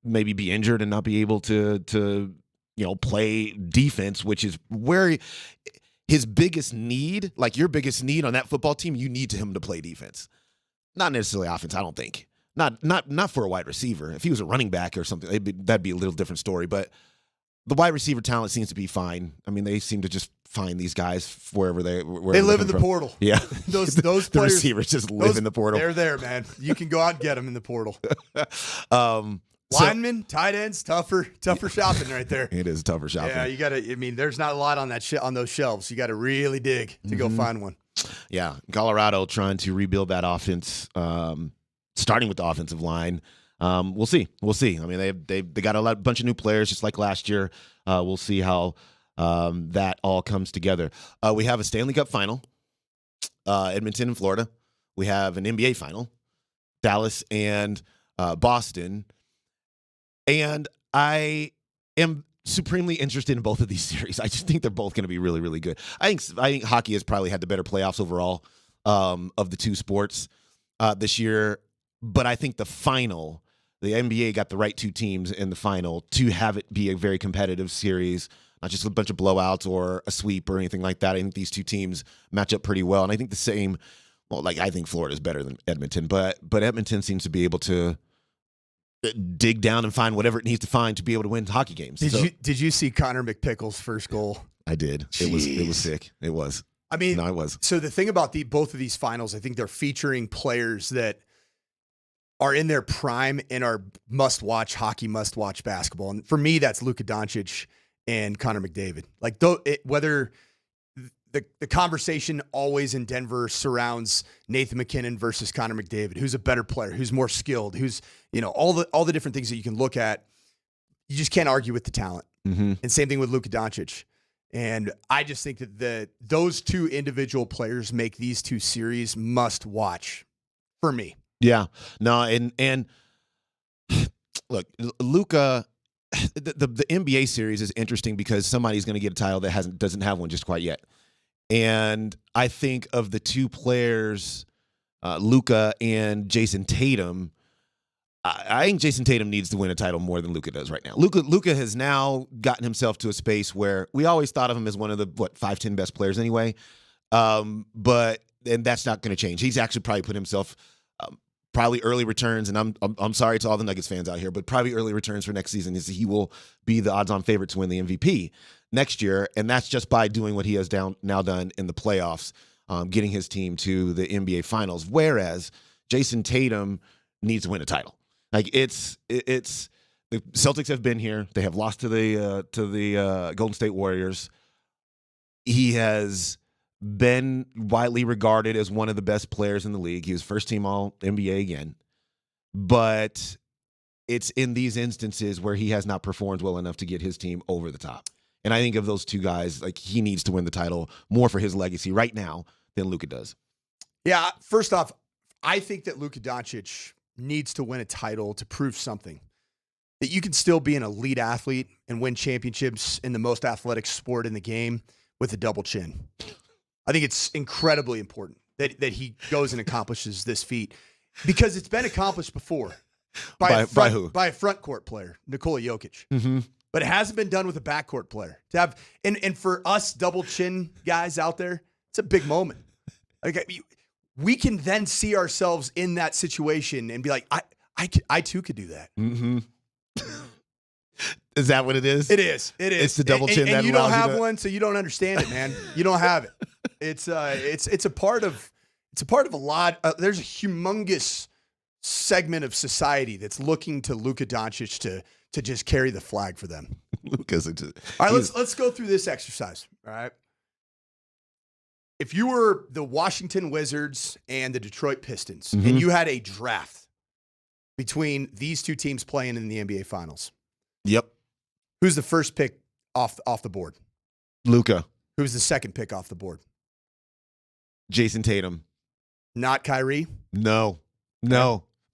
maybe be injured and not be able to play defense, which is where his biggest need, like your biggest need on that football team, you need him to play defense. Not necessarily offense, I don't think. Not for a wide receiver. If he was a running back or something, that'd be a little different story. But the wide receiver talent seems to be fine. I mean, they seem to just find these guys wherever they live in the portal. Yeah, those the players, receivers just live in the portal. They're there, man. You can go out and get them in the portal. Linemen, tight ends, tougher shopping right there. It is tougher shopping. Yeah, you got to. I mean, there's not a lot on on those shelves. You got to really dig to go find one. Yeah, Colorado trying to rebuild that offense, starting with the offensive line. We'll see. I mean, they got a bunch of new players, just like last year. We'll see how that all comes together. We have a Stanley Cup final, Edmonton and Florida. We have an NBA final, Dallas and Boston. And I am supremely interested in both of these series. I just think they're both going to be really, really good. I think hockey has probably had the better playoffs overall of the two sports this year. But I think the final, the NBA got the right two teams in the final to have it be a very competitive series, not just a bunch of blowouts or a sweep or anything like that. I think these two teams match up pretty well. And I think the same, I think Florida's better than Edmonton, but Edmonton seems to be able to dig down and find whatever it needs to find to be able to win hockey games. Did you see Connor McPickle's first goal? I did. Jeez. It was sick. It was. I mean, no, it was. So the thing about both of these finals, I think they're featuring players that are in their prime and are must-watch hockey, must-watch basketball. And for me, that's Luka Doncic and Connor McDavid. Like, whether the conversation always in Denver surrounds Nathan McKinnon versus Connor McDavid, who's a better player, who's more skilled, who's, all the different things that you can look at. You just can't argue with the talent. Mm-hmm. And same thing with Luka Doncic. And I just think that those two individual players make these two series must-watch for me. Yeah, no, and look, Luka, the NBA series is interesting because somebody's going to get a title that doesn't have one just quite yet. And I think of the two players, Luka and Jason Tatum, I think Jason Tatum needs to win a title more than Luka does right now. Luka has now gotten himself to a space where we always thought of him as one of the 5-10 best players anyway. And that's not going to change. He's actually probably put himself probably early returns, and I'm sorry to all the Nuggets fans out here, but probably early returns for next season is he will be the odds-on favorite to win the MVP next year, and that's just by doing what he has now done in the playoffs, getting his team to the NBA Finals. Whereas Jason Tatum needs to win a title. Like it's the Celtics have been here. They have lost to the Golden State Warriors. He has been widely regarded as one of the best players in the league. He was first team All NBA again. But it's in these instances where he has not performed well enough to get his team over the top. And I think of those two guys, like he needs to win the title more for his legacy right now than Luka does. Yeah, first off, I think that Luka Doncic needs to win a title to prove something. That you can still be an elite athlete and win championships in the most athletic sport in the game with a double chin. I think it's incredibly important that he goes and accomplishes this feat because it's been accomplished before by a front court player, Nikola Jokic. Mm-hmm. But it hasn't been done with a backcourt player. To have and for us double chin guys out there, it's a big moment. Okay, we can then see ourselves in that situation and be like, I too could do that. Mm-hmm. Is that what it is? It is. It is. It's the double chin that and you don't allows you have to... one, so you don't understand it, man. You don't have it. It's a part of a lot. There's a humongous segment of society that's looking to Luka Doncic to just carry the flag for them. Luka's all right. Let's go through this exercise. All right. If you were the Washington Wizards and the Detroit Pistons, and you had a draft between these two teams playing in the NBA Finals, yep, who's the first pick off the board? Luka. Who's the second pick off the board? Jason Tatum. Not Kyrie? No.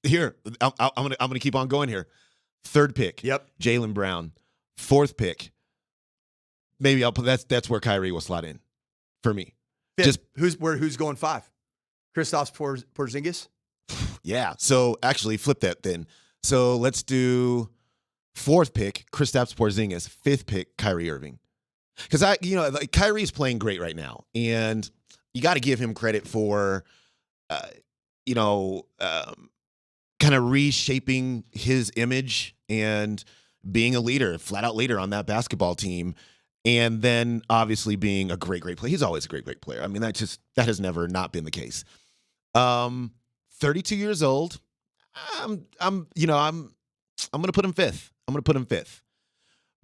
Here, I'm gonna keep on going here. Third pick. Yep. Jaylen Brown. Fourth pick. Maybe I'll put that's where Kyrie will slot in for me. Fifth. Who's going 5? Kristaps Porzingis? Yeah. So actually flip that then. So let's do fourth pick, Kristaps Porzingis. Fifth pick, Kyrie Irving. Because Kyrie's playing great right now, and you got to give him credit for, kind of reshaping his image and being a leader, flat out leader on that basketball team. And then obviously being a great player. He's always a great player. I mean, that has never not been the case. 32 years old. I'm going to put him fifth.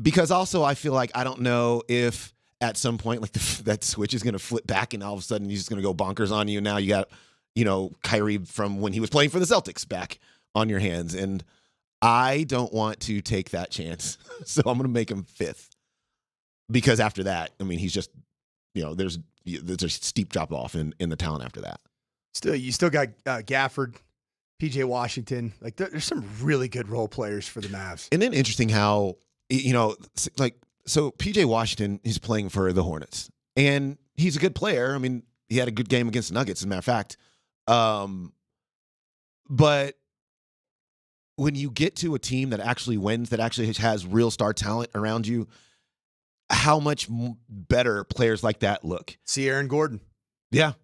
Because also I feel like I don't know if at some point like that switch is going to flip back and all of a sudden he's just going to go bonkers on you. Now you got, Kyrie from when he was playing for the Celtics back on your hands. And I don't want to take that chance. So I'm going to make him fifth. Because after that, I mean, he's just, there's a steep drop off in the talent after that. You still got Gafford, PJ Washington. Like there's some really good role players for the Mavs. And then interesting how, so PJ Washington, he's playing for the Hornets. And he's a good player. I mean, he had a good game against the Nuggets, as a matter of fact. But when you get to a team that actually wins, that actually has real star talent around you, how much better players like that look. See Aaron Gordon. Yeah,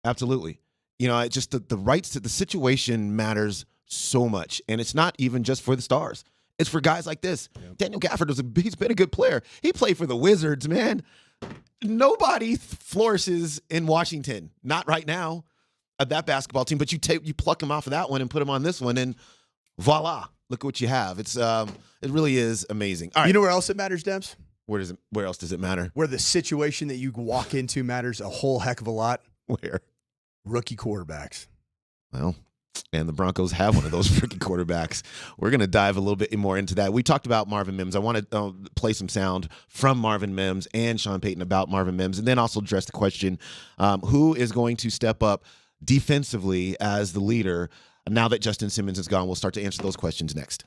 absolutely. It's just the situation matters so much. And it's not even just for the stars. It's for guys like this. Yep. Daniel Gafford, he's been a good player. He played for the Wizards, man. Nobody flourishes in Washington. Not right now at that basketball team, but you pluck him off of that one and put him on this one, and voila. Look at what you have. It's it really is amazing. All right. You know where else it matters, Debs? Where else does it matter? Where the situation that you walk into matters a whole heck of a lot. Where? Rookie quarterbacks. Well, and the Broncos have one of those rookie quarterbacks. We're going to dive a little bit more into that. We talked about Marvin Mims. I want to play some sound from Marvin Mims and Sean Payton about Marvin Mims, and then also address the question, who is going to step up defensively as the leader now that Justin Simmons is gone. We'll start to answer those questions next.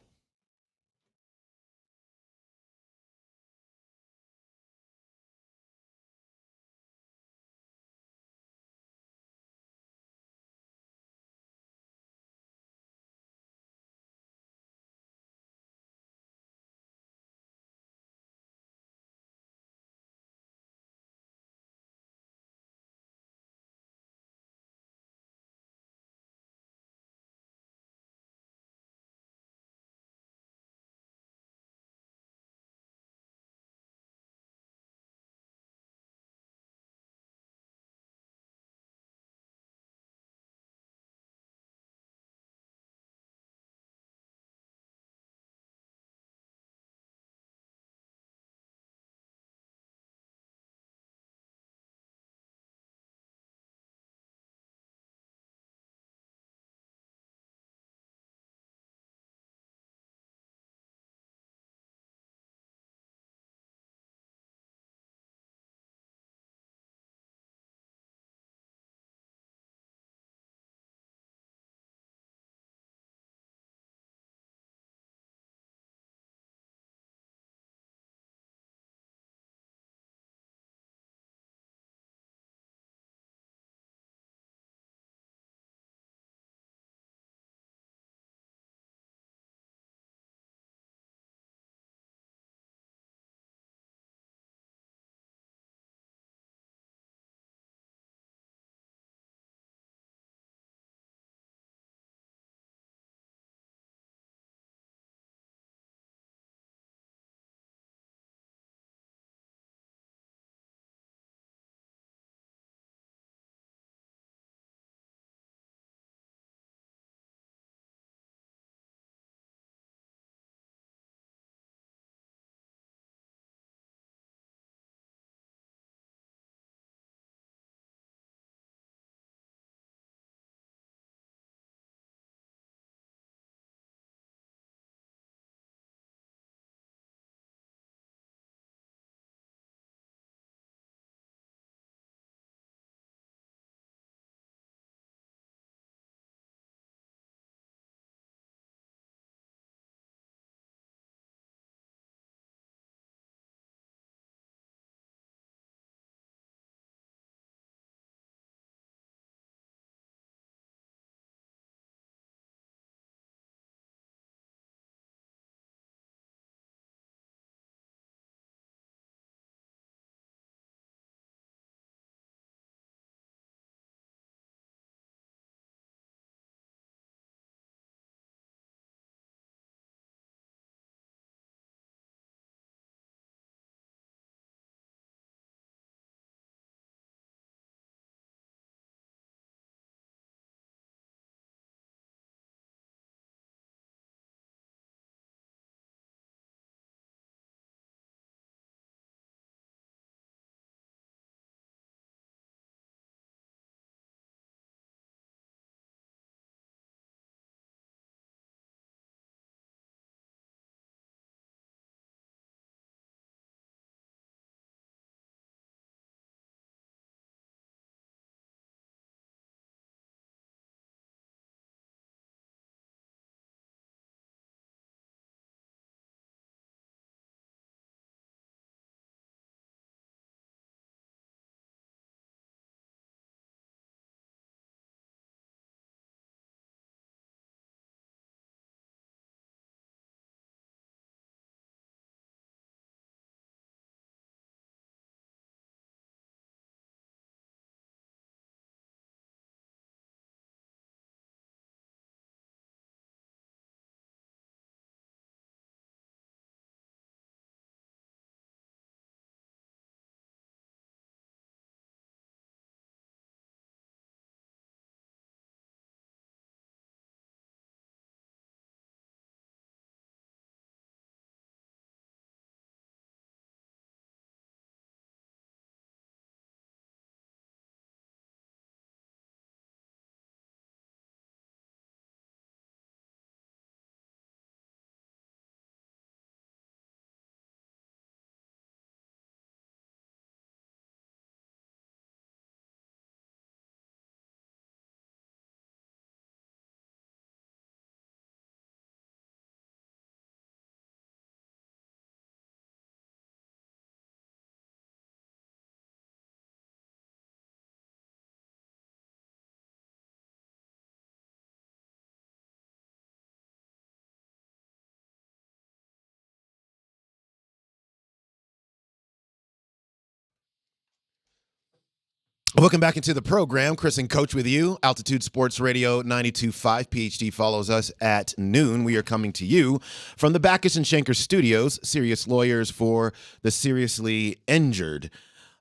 Welcome back into the program. Chris and Coach with you. Altitude Sports Radio 92.5. PhD follows us at noon. We are coming to you from the Backus and Schenker Studios, serious lawyers for the seriously injured.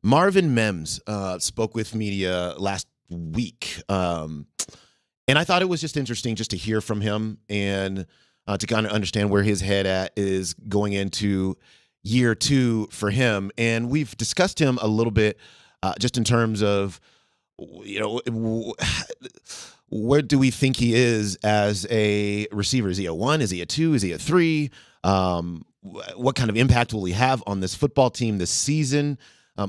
Marvin Mims spoke with media last week, and I thought it was just interesting just to hear from him and to kind of understand where his head at is going into year 2 for him. And we've discussed him a little bit just in terms of, where do we think he is as a receiver? Is he a 1? Is he a 2? Is he a 3? What kind of impact will he have on this football team this season?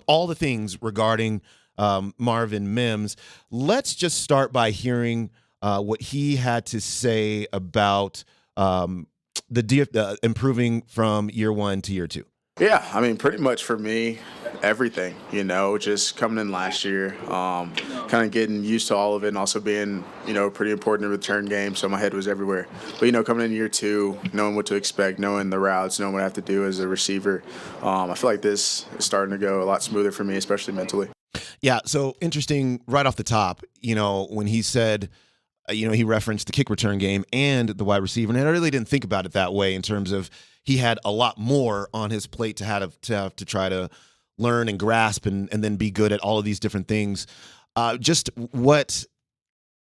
All the things regarding Marvin Mims. Let's just start by hearing what he had to say about the improving from year 1 to year 2. Yeah, I mean, pretty much for me, everything, just coming in last year, kind of getting used to all of it and also being, pretty important in the return game, so my head was everywhere. But, coming in year 2, knowing what to expect, knowing the routes, knowing what I have to do as a receiver, I feel like this is starting to go a lot smoother for me, especially mentally. Yeah, so interesting right off the top, when he said, he referenced the kick return game and the wide receiver, and I really didn't think about it that way in terms of he had a lot more on his plate to have to try to learn and grasp and then be good at all of these different things. Just what,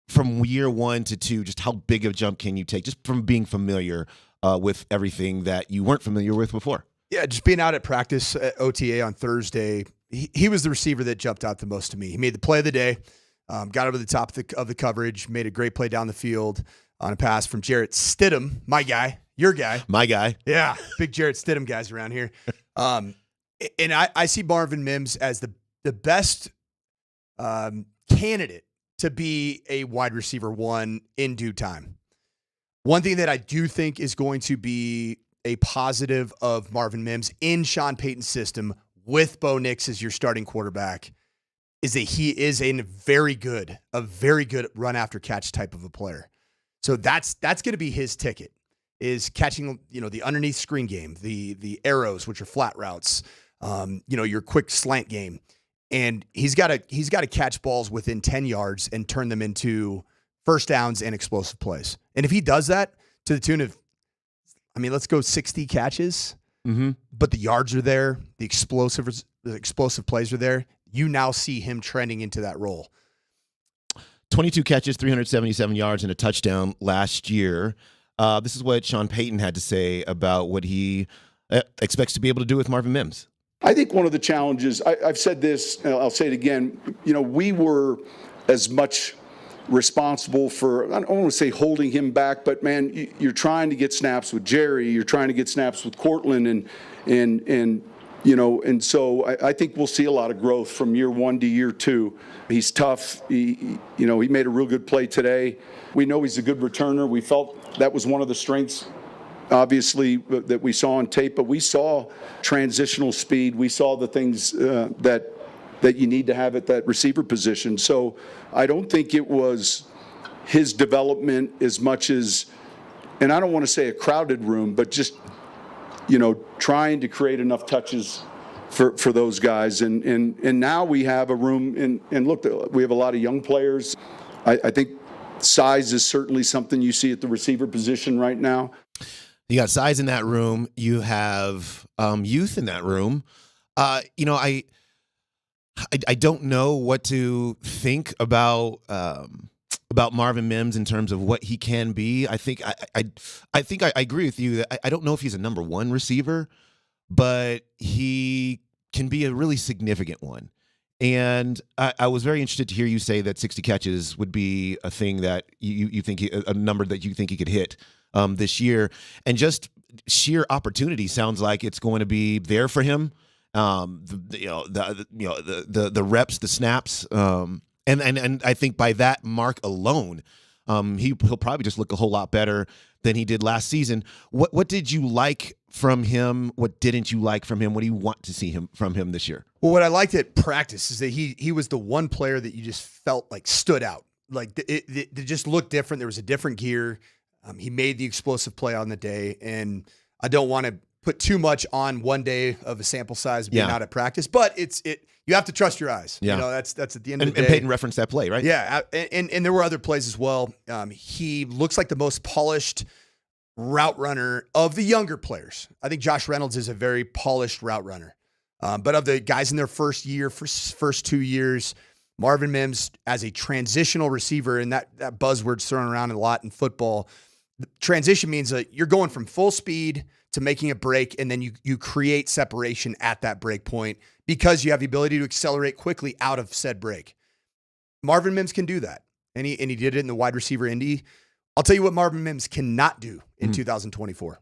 from year 1 to 2, just how big of a jump can you take just from being familiar with everything that you weren't familiar with before? Yeah, just being out at practice at OTA on Thursday, he was the receiver that jumped out the most to me. He made the play of the day, got over the top of the coverage, made a great play down the field on a pass from Jarrett Stidham, my guy. Your guy. My guy. Yeah, big Jarrett Stidham guys around here. And I see Marvin Mims as the best candidate to be a wide receiver 1 in due time. One thing that I do think is going to be a positive of Marvin Mims in Sean Payton's system with Bo Nix as your starting quarterback is that he is a very good run after catch type of a player. So that's going to be his ticket. Is catching, the underneath screen game, the arrows, which are flat routes, your quick slant game. And he's got to catch balls within 10 yards and turn them into first downs and explosive plays. And if he does that to the tune of, let's go 60 catches, but the yards are there, the explosive plays are there, you now see him trending into that role. 22 catches, 377 yards, and a touchdown last year. This is what Sean Payton had to say about what he expects to be able to do with Marvin Mims. I think one of the challenges, I've said this, and I'll say it again, we were as much responsible for, I don't want to say holding him back, but man, you're trying to get snaps with Jerry, you're trying to get snaps with Cortland, and so I think we'll see a lot of growth from year 1 to year 2. He's tough. He made a real good play today. We know he's a good returner. We felt that was one of the strengths, obviously, that we saw on tape, but we saw transitional speed. We saw the things that you need to have at that receiver position. So I don't think it was his development as much as, and I don't want to say a crowded room, but just, trying to create enough touches for those guys. And now we have a room, and look, we have a lot of young players. I think size is certainly something you see at the receiver position right now. You got size in that room. You have youth in that room. I don't know what to think about Marvin Mims in terms of what he can be. I think I agree with you that I don't know if he's a number 1 receiver, but he can be a really significant one. And I was very interested to hear you say that 60 catches would be a thing that you think a number that you think he could hit this year, and just sheer opportunity sounds like it's going to be there for him. The reps, the snaps, and I think by that mark alone, he'll probably just look a whole lot better than he did last season. What did you like from him? What didn't you like from him? What do you want to see from him this year? Well, what I liked at practice is that he was the one player that you just felt like stood out. Like it just looked different. There was a different gear. He made the explosive play on the day, and I don't want to put too much on one day of a sample size of being Yeah. out at practice, but you have to trust your eyes. Yeah. That's at the end of the And day. Peyton referenced that play, right? Yeah, and there were other plays as well. He looks like the most polished route runner of the younger players. I think Josh Reynolds is a very polished route runner. But of the guys in their first 2 years, Marvin Mims as a transitional receiver, and that buzzword's thrown around a lot in football. Transition means that you're going from full speed to making a break, and then you create separation at that break point because you have the ability to accelerate quickly out of said break. Marvin Mims can do that, and he did it in the wide receiver Indy. I'll tell you what Marvin Mims cannot do in 2024.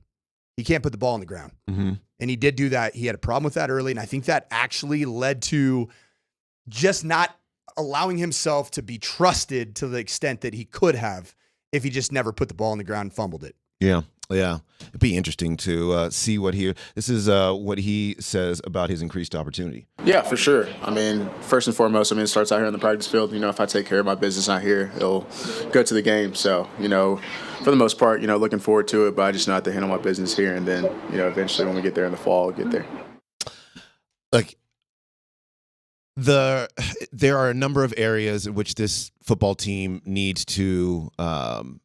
He can't put the ball on the ground. Mm-hmm. And he did do that. He had a problem with that early, and I think that actually led to just not allowing himself to be trusted to the extent that he could have if he just never put the ball on the ground and fumbled it. Yeah. It'd be interesting to see what this is what he says about his increased opportunity. Yeah, for sure. I mean, first and foremost, it starts out here on the practice field. If I take care of my business out here, it'll go to the game. So, for the most part, looking forward to it, but I just know I have to handle my business here. And then, eventually when we get there in the fall, we'll get there. Like, there are a number of areas in which this football team needs to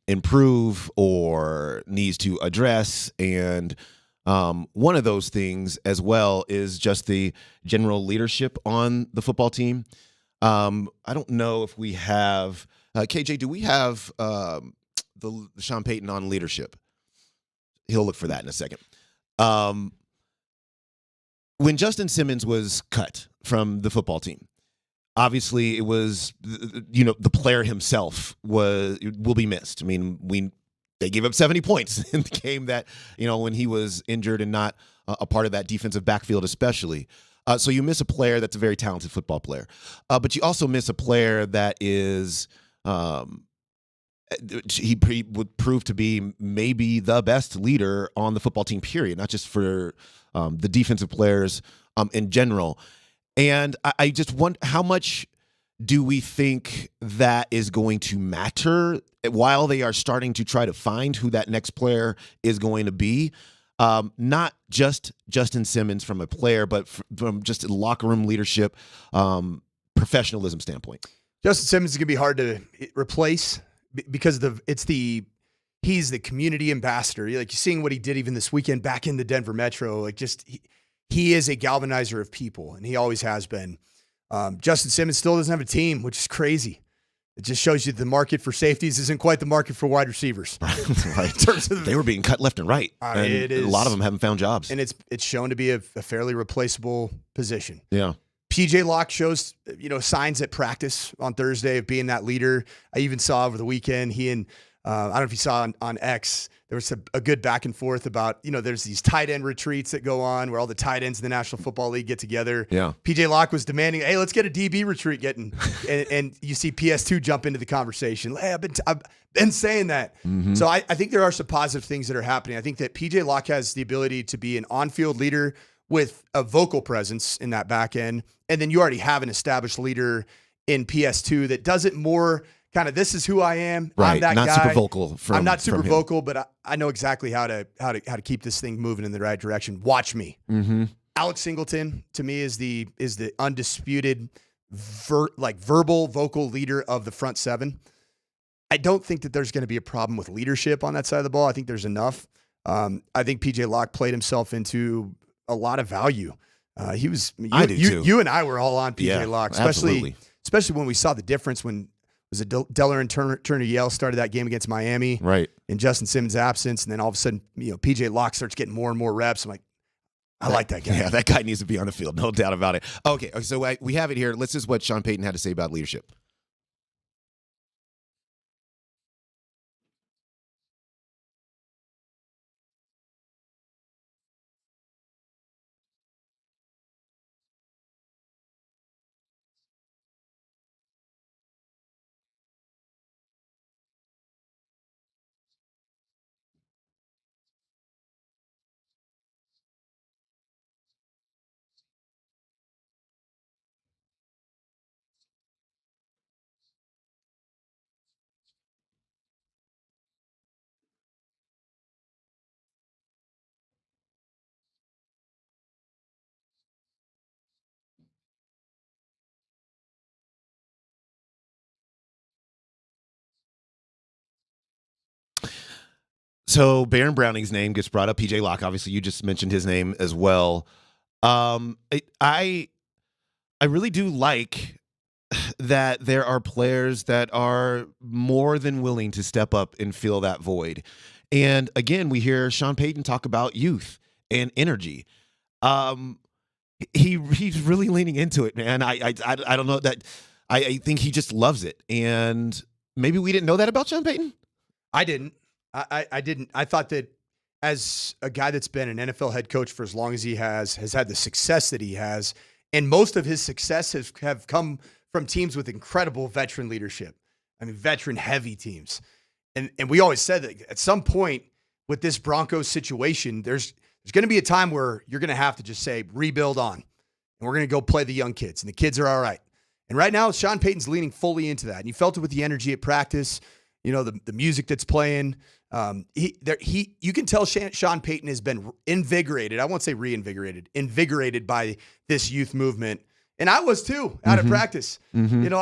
improve or needs to address, and one of those things as well is just the general leadership on the football team. I don't know if we have KJ. Do we have the Sean Payton on leadership? He'll look for that in a second. When Justin Simmons was cut from the football team, obviously it was, the player himself will be missed. I mean, they gave up 70 points in the game that, when he was injured and not a part of that defensive backfield, especially. So you miss a player that's a very talented football player, but you also miss a player that is, he would prove to be maybe the best leader on the football team, period, not just for the defensive players in general. And I just wonder, how much do we think that is going to matter while they are starting to try to find who that next player is going to be? Not just Justin Simmons from a player, but from just a locker room leadership, professionalism standpoint. Justin Simmons is going to be hard to replace because he's the community ambassador. Like, you're seeing what he did even this weekend back in the Denver Metro. Like, he is a galvanizer of people, and he always has been. Justin Simmons still doesn't have a team, which is crazy. It just shows you the market for safeties isn't quite the market for wide receivers. Right. They were being cut left and right. And it is, a lot of them haven't found jobs. And it's shown to be a fairly replaceable position. Yeah. PJ Locke shows, signs at practice on Thursday of being that leader. I even saw over the weekend, he and I don't know if you saw on X, there was a good back and forth about, there's these tight end retreats that go on where all the tight ends in the National Football League get together. Yeah. PJ Locke was demanding, hey, let's get a DB retreat and you see PS2 jump into the conversation. Hey, I've been saying that. Mm-hmm. So I think there are some positive things that are happening. I think that PJ Locke has the ability to be an on-field leader with a vocal presence in that back end. And then you already have an established leader in PS2 that does it more kind of, this is who I am. Right. I'm that not guy. super vocal. I'm not super from him. vocal, but I know exactly how to keep this thing moving in the right direction. Watch me. Mm-hmm. Alex Singleton to me is the undisputed verbal vocal leader of the front seven. I don't think that there's going to be a problem with leadership on that side of the ball. I think there's enough. I think PJ Locke played himself into a lot of value. I do too. You and I were all on PJ Locke, especially when we saw the difference when was it Delaware and Turner Yale started that game against Miami, right? In Justin Simmons' absence, and then all of a sudden, PJ Locke starts getting more and more reps. I'm like, I like that guy. Yeah, that guy needs to be on the field, no doubt about it. Okay, so we have it here. This is what Sean Payton had to say about leadership. So Baron Browning's name gets brought up. PJ Locke, obviously, you just mentioned his name as well. I really do like that there are players that are more than willing to step up and fill that void. And again, we hear Sean Payton talk about youth and energy. He's really leaning into it, man. I don't know that. I think he just loves it. And maybe we didn't know that about Sean Payton. I didn't. I didn't. I thought that as a guy that's been an NFL head coach for as long as he has had the success that he has, and most of his success have come from teams with incredible veteran leadership. I mean, veteran-heavy teams. And we always said that at some point with this Broncos situation, there's going to be a time where you're going to have to just say, rebuild on. And we're going to go play the young kids. And the kids are all right. And right now, Sean Payton's leaning fully into that. And you felt it with the energy at practice, the music that's playing. You can tell Sean Payton has been invigorated. I won't say reinvigorated, invigorated by this youth movement. And I was too, out of practice. Mm-hmm.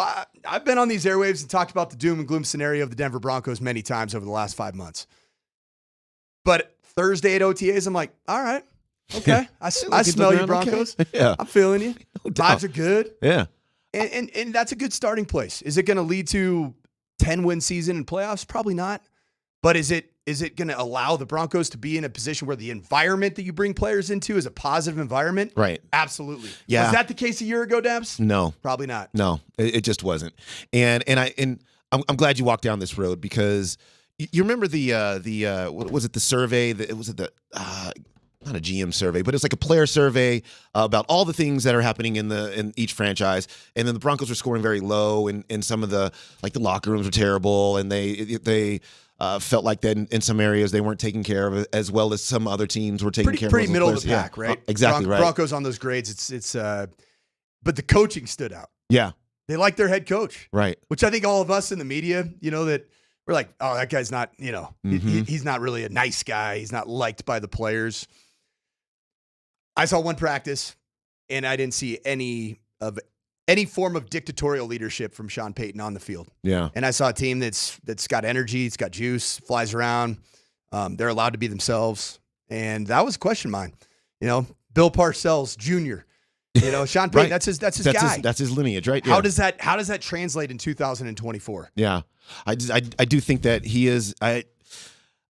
I've been on these airwaves and talked about the doom and gloom scenario of the Denver Broncos many times over the last 5 months. But Thursday at OTAs, I'm like, all right, okay. I smell you, Broncos. Okay. Yeah. I'm feeling you. No doubt. Vibes are good. Yeah. And that's a good starting place. Is it going to lead to 10-win season and playoffs? Probably not. But is it going to allow the Broncos to be in a position where the environment that you bring players into is a positive environment? Right. Absolutely. Yeah. Was that the case a year ago, Debs? No. Probably not. No, it just wasn't. And I'm glad you walked down this road because you remember the what was it, the survey that it was the not a GM survey, but it's like a player survey about all the things that are happening in each franchise. And then the Broncos were scoring very low, and some of the locker rooms were terrible, and they felt like that in some areas they weren't taking care of it as well as some other teams were taking care of. Pretty middle of players. the pack, right? Exactly right. Broncos on those grades, it's but the coaching stood out. Yeah, they like their head coach, right? Which I think all of us in the media, that we're like, oh, that guy's not, he's not really a nice guy. He's not liked by the players. I saw one practice, and I didn't see any form of dictatorial leadership from Sean Payton on the field. Yeah. And I saw a team that's got energy, it's got juice, flies around. They're allowed to be themselves. And that was a question of mine. Bill Parcells Jr., Sean Payton, right. that's his guy. That's his lineage, right? Yeah. How does that translate in 2024? Yeah. I do think that he is I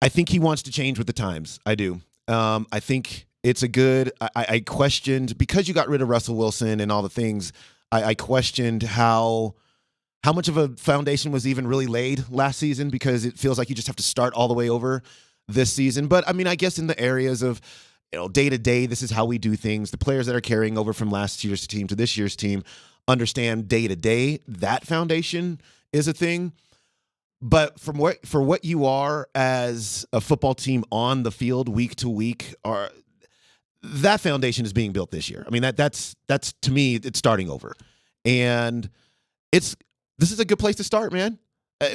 think he wants to change with the times. I do. I think it's a good I questioned, because you got rid of Russell Wilson and all the things, I questioned how much of a foundation was even really laid last season, because it feels like you just have to start all the way over this season. But I mean, I guess in the areas of day to day, this is how we do things. The players that are carrying over from last year's team to this year's team understand day to day that foundation is a thing. But for what you are as a football team on the field week to week, that foundation is being built this year. I mean, that's to me, it's starting over, and this is a good place to start, man.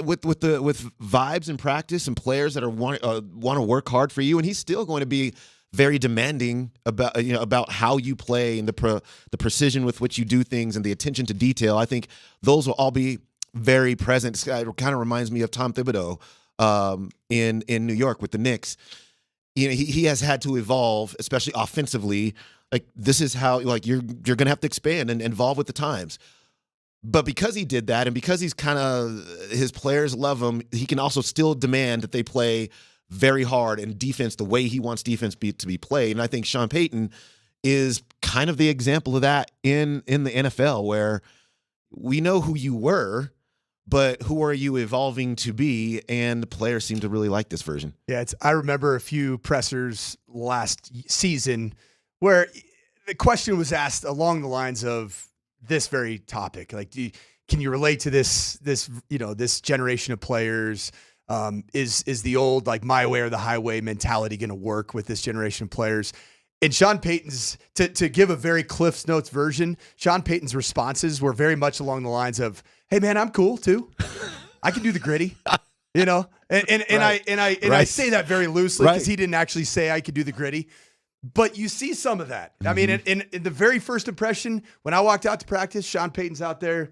With vibes and practice and players that want to work hard for you, and he's still going to be very demanding about how you play and the precision with which you do things and the attention to detail. I think those will all be very present. It kind of reminds me of Tom Thibodeau in New York with the Knicks. He has had to evolve, especially offensively. Like, this is how you're going to have to expand and evolve with the times. But because he did that, and because he's his players love him, he can also still demand that they play very hard and defense the way he wants defense to be played. And I think Sean Payton is kind of the example of that in the NFL, where we know who you were, but who are you evolving to be? And the players seem to really like this version. Yeah, I remember a few pressers last season where the question was asked along the lines of this very topic. Like, can you relate to this generation of players? Is the old, like, my way or the highway mentality going to work with this generation of players? And Sean Payton's, to give a very Cliff's Notes version, Sean Payton's responses were very much along the lines of, "Hey man, I'm cool too. I can do the gritty." And I say that very loosely because he didn't actually say I could do the gritty. But you see some of that. I mean, in the very first impression, when I walked out to practice, Sean Payton's out there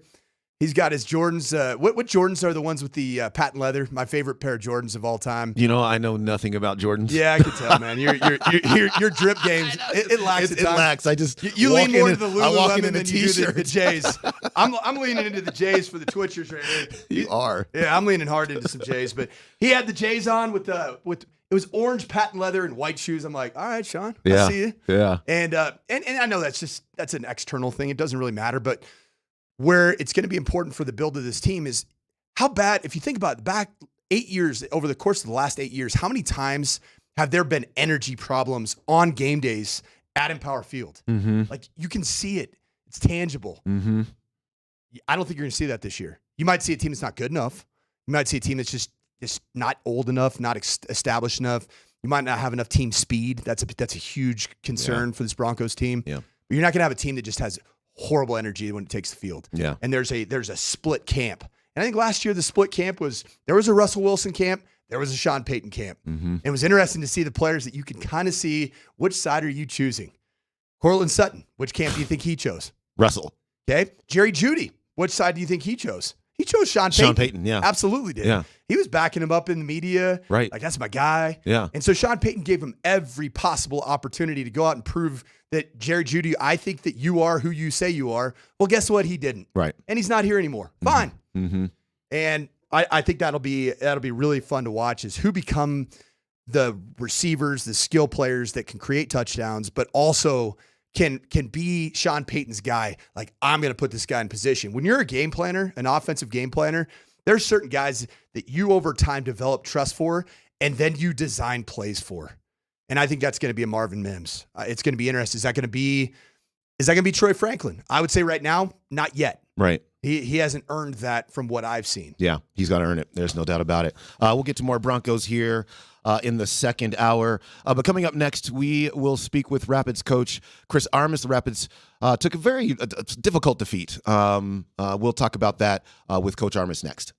He's got his Jordans. What Jordans are the ones with the patent leather? My favorite pair of Jordans of all time. You know, I know nothing about Jordans. Yeah, I can tell, man. Your drip games, it lacks. It lacks. I just you lean more to the I walk in Lululemon a than you do the t-shirt. Jays. I'm leaning into the Jays for the Twitchers right here. You are. Yeah, I'm leaning hard into some Jays. But he had the Jays on with it was orange patent leather and white shoes. I'm like, all right, Sean, I see you. Yeah. And I know that's an external thing. It doesn't really matter, but where it's going to be important for the build of this team is how bad, if you think about it, back 8 years, over the course of the last 8 years, how many times have there been energy problems on game days at Empower Field? Mm-hmm. Like, you can see it. It's tangible. Mm-hmm. I don't think you're going to see that this year. You might see a team that's not good enough. You might see a team that's just not old enough, not established enough. You might not have enough team speed. That's a huge concern for this Broncos team. Yeah. But you're not going to have a team that just has horrible energy when it takes the field. Yeah. And there's a split camp. And I think last year the split camp there was a Russell Wilson camp, there was a Sean Payton camp. Mm-hmm. And it was interesting to see the players that you can kind of see which side are you choosing. Cortland Sutton, which camp do you think he chose? Russell. Okay. Jerry Jeudy, which side do you think he chose? He chose Sean Payton. Sean Payton, yeah. Absolutely did. Yeah. He was backing him up in the media. Right. Like, that's my guy. Yeah. And so Sean Payton gave him every possible opportunity to go out and prove that Jerry Jeudy, I think that you are who you say you are. Well, guess what? He didn't. Right. And he's not here anymore. Fine. Mm-hmm. And I think that'll be really fun to watch is who become the receivers, the skill players that can create touchdowns, but also can be Sean Payton's guy. Like, I'm going to put this guy in position. When you're a game planner, an offensive game planner, there's certain guys that you over time develop trust for, and then you design plays for. And I think that's going to be a Marvin Mims. It's going to be interesting. Is that going to be Troy Franklin? I would say right now, not yet. Right. He hasn't earned that from what I've seen. Yeah, he's got to earn it. There's no doubt about it. We'll get to more Broncos here in the second hour. But coming up next, we will speak with Rapids coach Chris Armas. The Rapids took a very difficult defeat. We'll talk about that with Coach Armas next.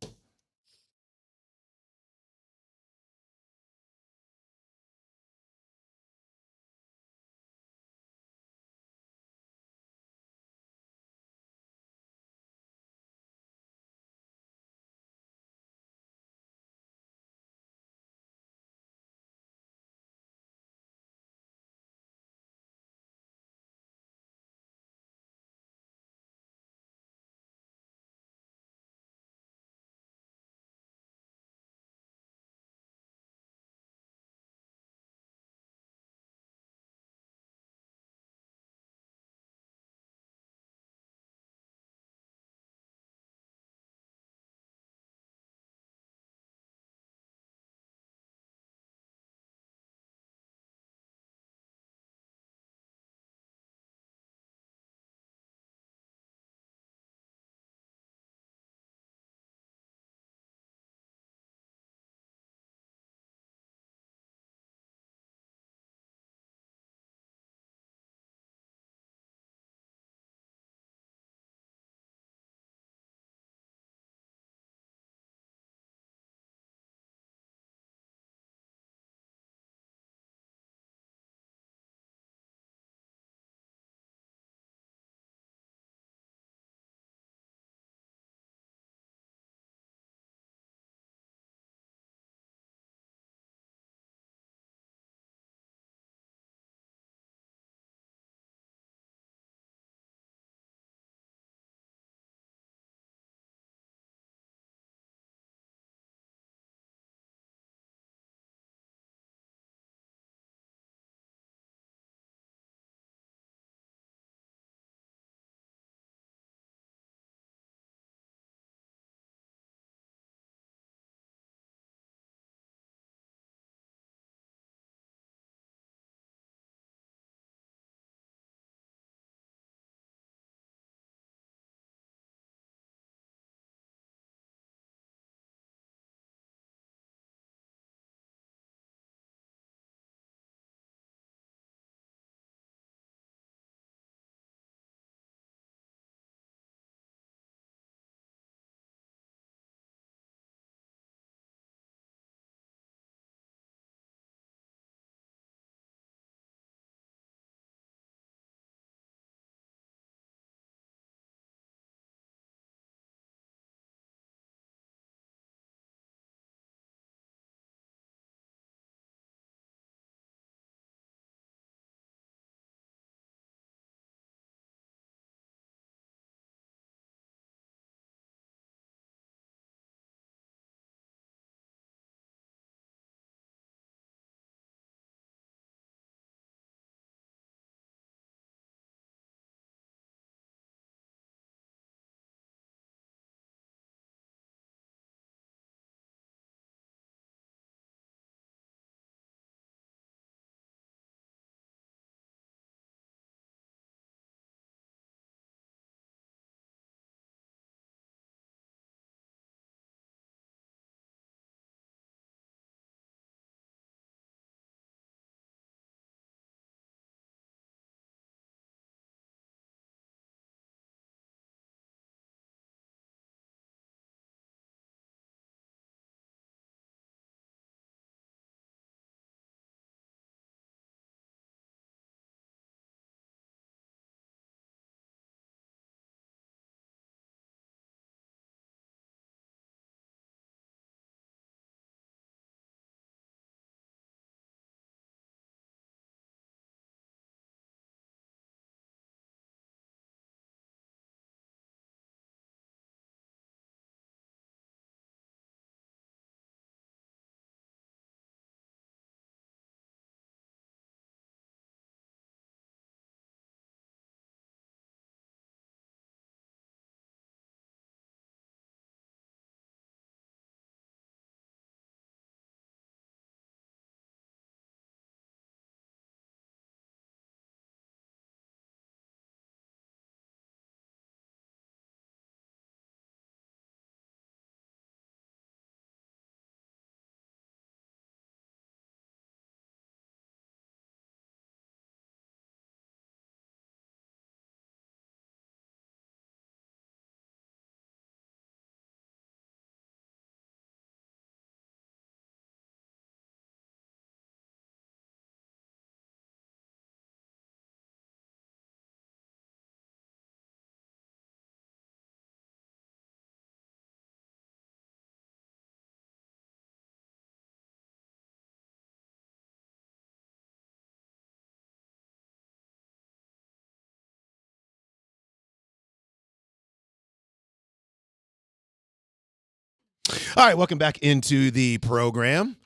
All right, welcome back into the program.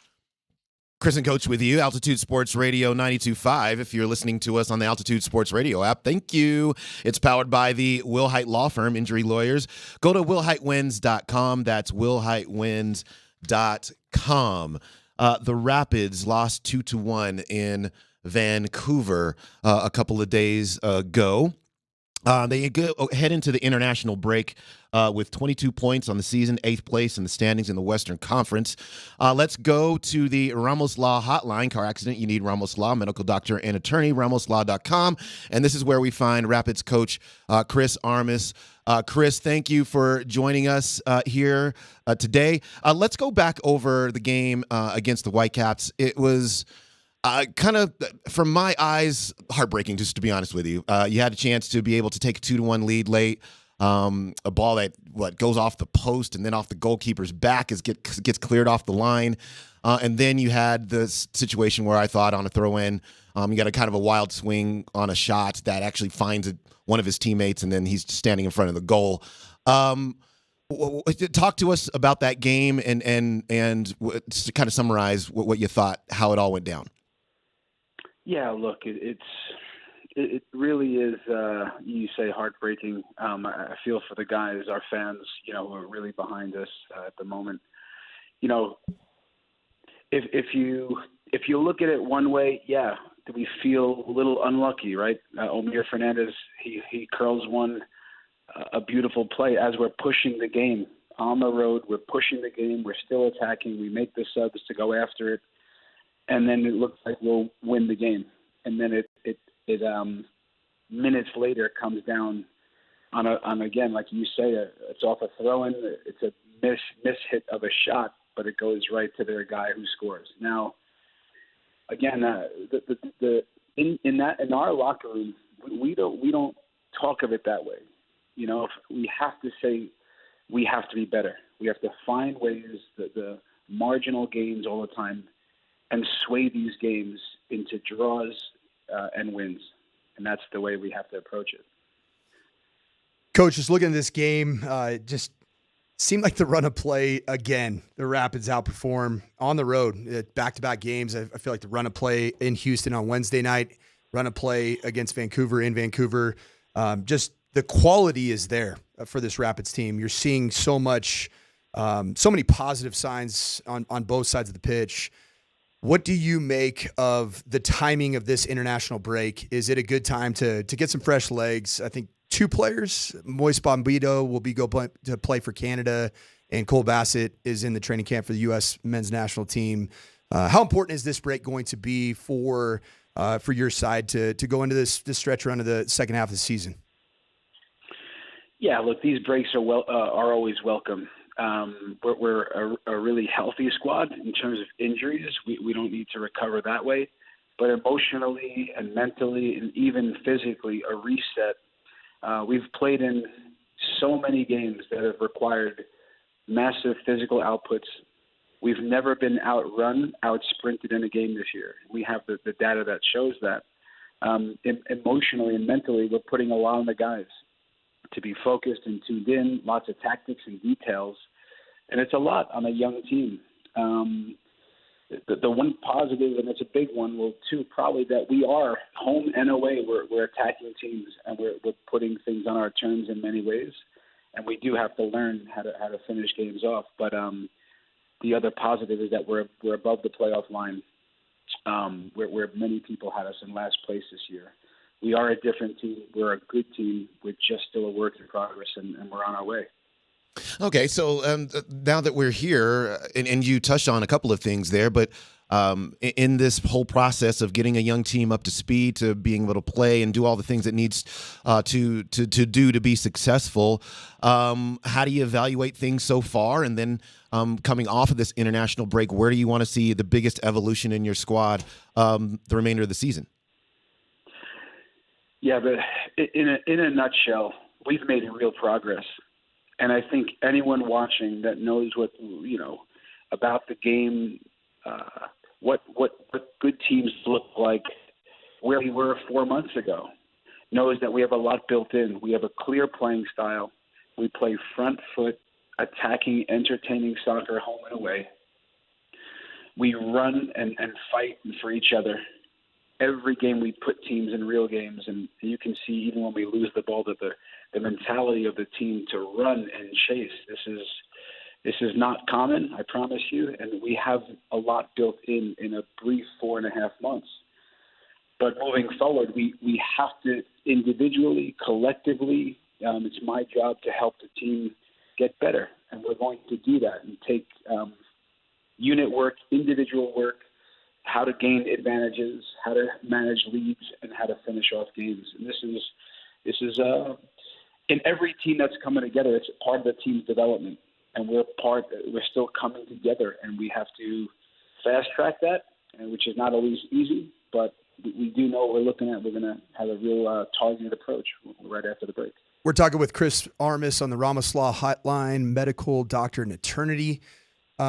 Chris and Coach with you, Altitude Sports Radio 92.5. If you're listening to us on the Altitude Sports Radio app, thank you. It's powered by the Wilhite Law Firm, injury lawyers. Go to wilhitewins.com. That's wilhitewins.com. The Rapids lost 2-1 in Vancouver a couple of days ago. They head into the international break with 22 points on the season, 8th place in the standings in the Western Conference. Let's go to the Ramos Law hotline. Car accident, you need Ramos Law, medical doctor and attorney, ramoslaw.com. And this is where we find Rapids coach Chris Armas. Chris, thank you for joining us here today. Let's go back over the game against the Whitecaps. It was kind of, from my eyes, heartbreaking, just to be honest with you. You had a chance to be able to take a 2-1 lead late. A ball that goes off the post and then off the goalkeeper's back gets cleared off the line. And then you had this situation where I thought on a throw-in, you got a kind of a wild swing on a shot that actually finds one of his teammates, and then he's standing in front of the goal. Talk to us about that game and to kind of summarize what you thought, how it all went down. Yeah, look, it really is, you say heartbreaking. I feel for the guys, our fans, who are really behind us at the moment. If you look at it one way, yeah, do we feel a little unlucky, right? Omir Fernandez, he curls one, a beautiful play as we're pushing the game on the road. We're pushing the game. We're still attacking. We make the subs to go after it. And then it looks like we'll win the game. And then it minutes later comes down on again, like you say, it's off a throw-in. It's a miss hit of a shot, but it goes right to their guy who scores. Now, again, in our locker room, we don't talk of it that way. We have to say we have to be better. We have to find ways the marginal gains all the time and sway these games into draws and wins. And that's the way we have to approach it. Coach, just looking at this game, just seemed like the run of play again. The Rapids outperform on the road, back-to-back games. I feel like the run of play in Houston on Wednesday night, run of play against Vancouver in Vancouver. Just the quality is there for this Rapids team. You're seeing so much, so many positive signs on both sides of the pitch. What do you make of the timing of this international break? Is it a good time to get some fresh legs? I think two players, Moise Bombito will be to play for Canada, and Cole Bassett is in the training camp for the U.S. men's national team. How important is this break going to be for your side to go into this stretch run of the second half of the season? Yeah, look, these breaks are always welcome. We're a really healthy squad in terms of injuries. We don't need to recover that way, but emotionally and mentally and even physically, a reset. We've played in so many games that have required massive physical outputs. We've never been outrun, out-sprinted in a game this year. We have the data that shows that. Emotionally and mentally, we're putting a lot on the guys to be focused and tuned in, lots of tactics and details. And it's a lot on a young team. The one positive, and it's a big one, well, two, probably that we are home and away. We're attacking teams, and we're putting things on our terms in many ways. And we do have to learn how to finish games off. But the other positive is that we're above the playoff line, where many people had us in last place this year. We are a different team. We're a good team. We're just still a work in progress, and we're on our way. Okay, so now that we're here, and you touched on a couple of things there, but in this whole process of getting a young team up to speed, to being able to play and do all the things it needs to do to be successful, how do you evaluate things so far? And then coming off of this international break, where do you want to see the biggest evolution in your squad the remainder of the season? Yeah, but in a nutshell, we've made real progress. And I think anyone watching that knows what, about the game, what good teams look like, where we were 4 months ago, knows that we have a lot built in. We have a clear playing style. We play front foot, attacking, entertaining soccer home and away. We run and fight for each other. Every game we put teams in real games, and you can see even when we lose the ball that the mentality of the team to run and chase. This is not common, I promise you, and we have a lot built in a brief 4.5 months. But moving forward, we have to individually, collectively, it's my job to help the team get better, and we're going to do that and take unit work, individual work, how to gain advantages, how to manage leads, and how to finish off games. And this is in every team that's coming together. It's part of the team's development, and we're still coming together, and we have to fast track that, which is not always easy, but we do know what we're looking at. We're going to have a real targeted approach right after the break. We're talking with Chris Armas on the Ramos Law Hotline, medical doctor in eternity.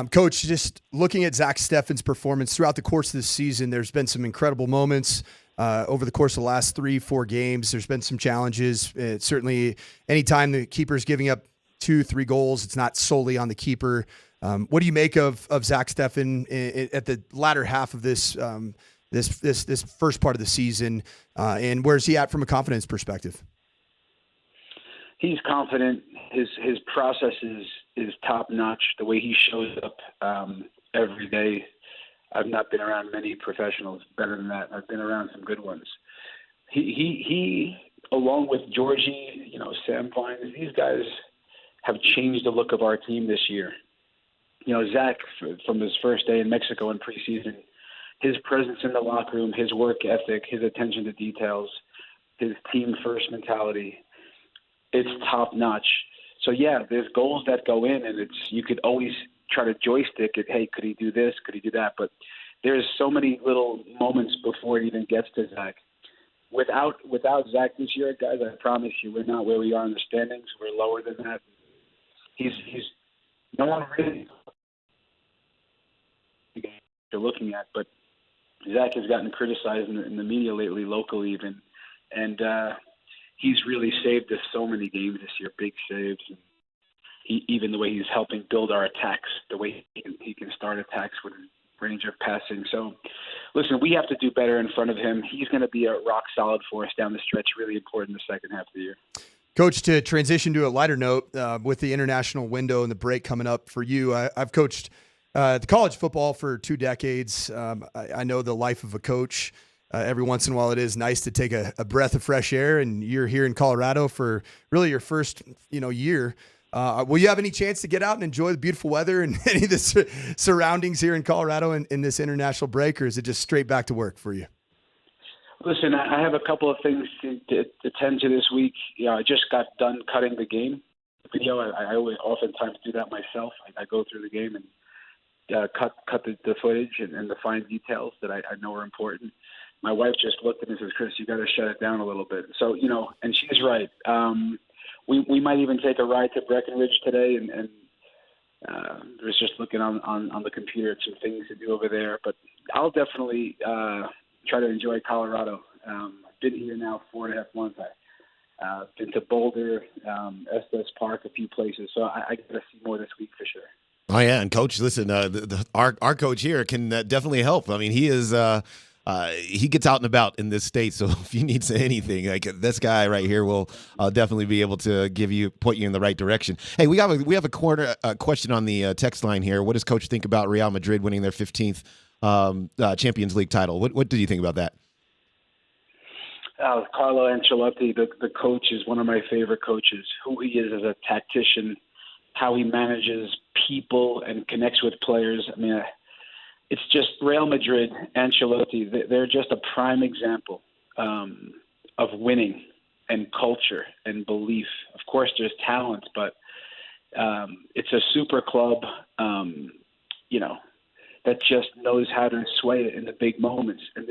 Coach, just looking at Zach Steffen's performance throughout the course of this season, there's been some incredible moments over the course of the last 3-4 games. There's been some challenges. Certainly, anytime the keeper's giving up 2-3 goals, it's not solely on the keeper. What do you make of Zach Steffen at the latter half of this this first part of the season, and where's he at from a confidence perspective? He's confident. His process is top notch. The way he shows up every day. I've not been around many professionals better than that. I've been around some good ones. He along with Georgie, Sam Vines, these guys have changed the look of our team this year. Zach, from his first day in Mexico in preseason, his presence in the locker room, his work ethic, his attention to details, his team first mentality, it's top notch. So yeah, there's goals that go in, and you could always try to joystick it. Hey, could he do this? Could he do that? But there's so many little moments before it even gets to Zach. Without Zach this year, guys, I promise you, we're not where we are in the standings. We're lower than that. He's no one really you're looking at, but Zach has gotten criticized in the media lately, locally even, and he's really saved us so many games this year, big saves. And even the way he's helping build our attacks, the way he can start attacks with range of passing. So, listen, we have to do better in front of him. He's going to be a rock solid for us down the stretch, really important the second half of the year. Coach, to transition to a lighter note, with the international window and the break coming up for you, I've coached the college football for 2 decades. I know the life of a coach. Every once in a while, it is nice to take a breath of fresh air, and you're here in Colorado for really your first, year. Will you have any chance to get out and enjoy the beautiful weather and any of the surroundings here in Colorado in this international break, or is it just straight back to work for you? Listen, I have a couple of things to attend to this week. I just got done cutting the game video. I always oftentimes do that myself. I go through the game and cut the footage and the fine details that I know are important. My wife just looked at me and says, "Chris, you got to shut it down a little bit." So, and she's right. We might even take a ride to Breckenridge today, and was just looking on the computer at some things to do over there. But I'll definitely try to enjoy Colorado. I've been here now 4.5 months. I've been to Boulder, Estes Park, a few places. So I got to see more this week for sure. Oh yeah, and Coach, listen, our coach here can definitely help. I mean, he is. He gets out and about in this state, so if you need anything, like this guy right here will definitely be able to point you in the right direction. Hey, we have a question on the text line here. What does Coach think about Real Madrid winning their 15th Champions League title? What did you think about that? Carlo Ancelotti, the coach, is one of my favorite coaches. Who he is as a tactician, how he manages people and connects with players. I mean, it's just Real Madrid, Ancelotti. They're just a prime example of winning and culture and belief. Of course, there's talent, but it's a super club, that just knows how to sway it in the big moments. And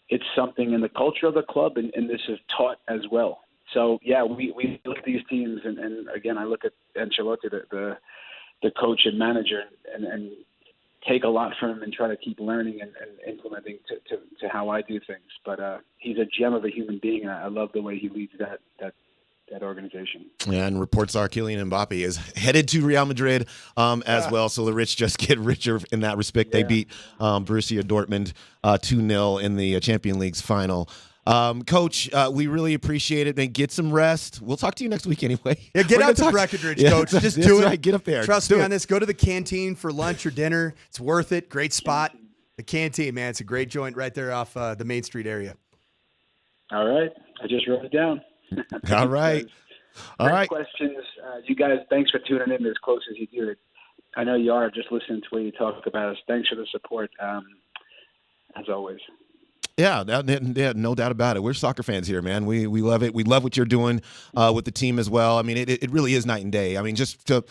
it's something in the culture of the club, and this is taught as well. So, yeah, we look at these teams, and again, I look at Ancelotti, the coach and manager, and take a lot from him and try to keep learning and implementing to how I do things. But he's a gem of a human being, and I love the way he leads that that organization. And reports are Kylian Mbappe is headed to Real Madrid as well. So the rich just get richer in that respect. They beat Borussia Dortmund 2-0 in the Champions League's final. Coach, we really appreciate it. Man, get some rest. We'll talk to you next week anyway. Yeah, get out to Breckenridge, Coach. Just do it. Right. Get up there. Trust me on this. Go to the canteen for lunch or dinner. It's worth it. Great spot. The canteen, man. It's a great joint right there off the Main Street area. All right. I just wrote it down. All right. All right. Questions. You guys, thanks for tuning in as close as you do. I know you are just listening to what you talk about us. Thanks for the support, as always. Yeah, no doubt about it. We're soccer fans here, man. We love it. We love what you're doing with the team as well. I mean, it really is night and day. I mean, just to,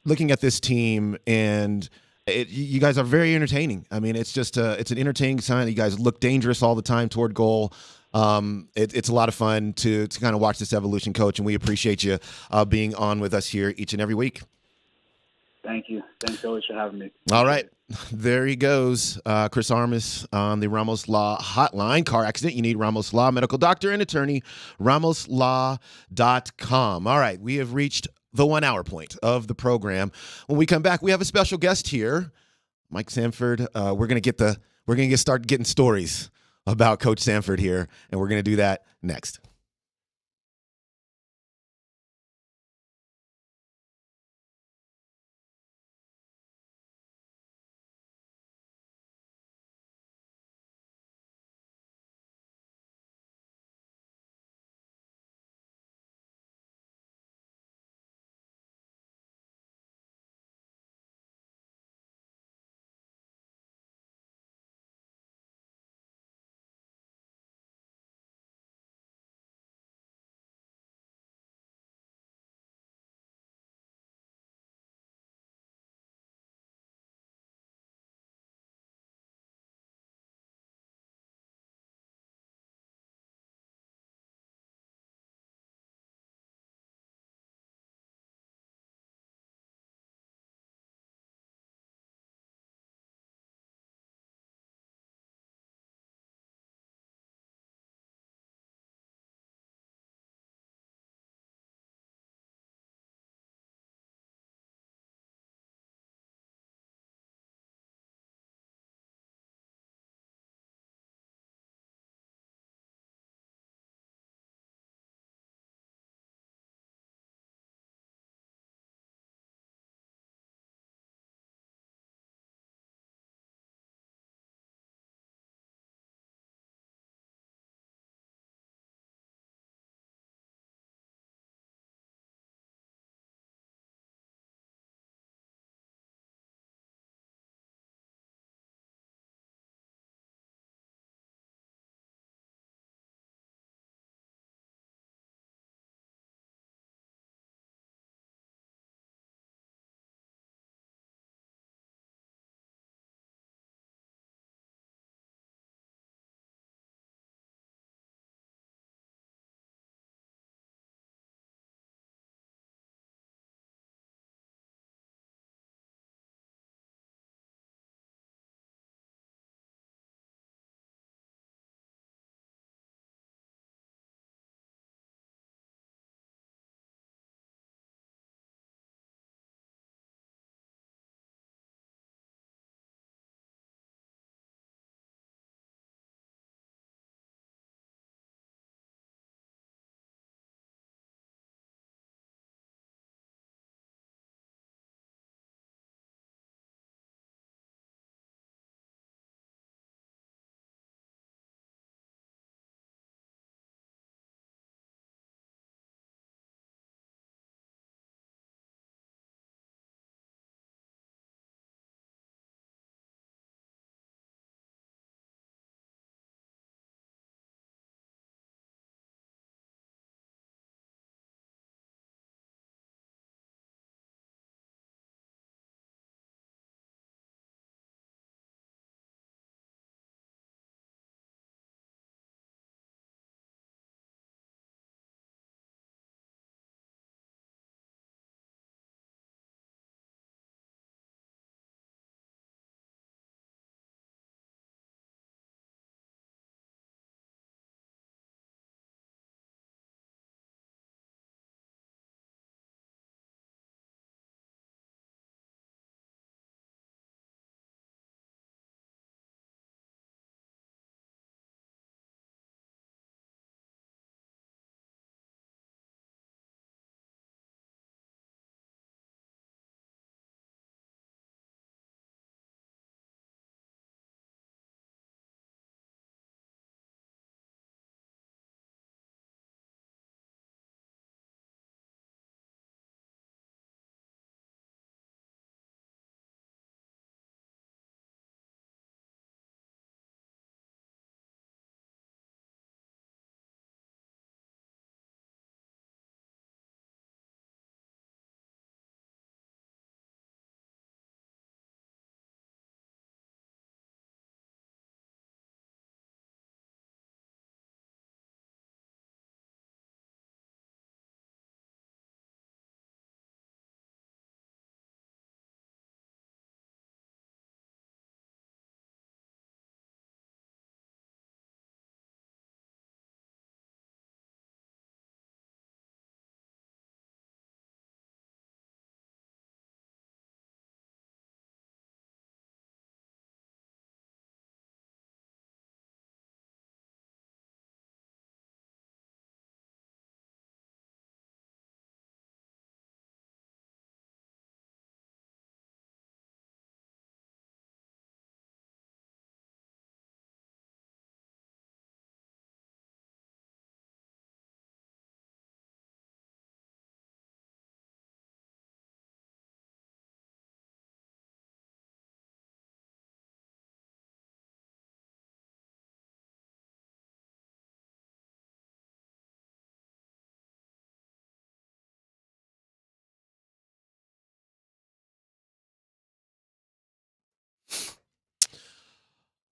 looking at this team and you guys are very entertaining. I mean, it's just it's an entertaining sign. You guys look dangerous all the time toward goal. It's a lot of fun to kind of watch this evolution, Coach, and we appreciate you being on with us here each and every week. Thank you. Thanks always for having me. All right. There he goes. Chris Armas on the Ramos Law Hotline. Car accident, you need Ramos Law, medical doctor and attorney, ramoslaw.com. All right. We have reached the 1 hour point of the program. When we come back, we have a special guest here, Mike Sanford. We're going to start getting stories about Coach Sanford here, and we're going to do that next.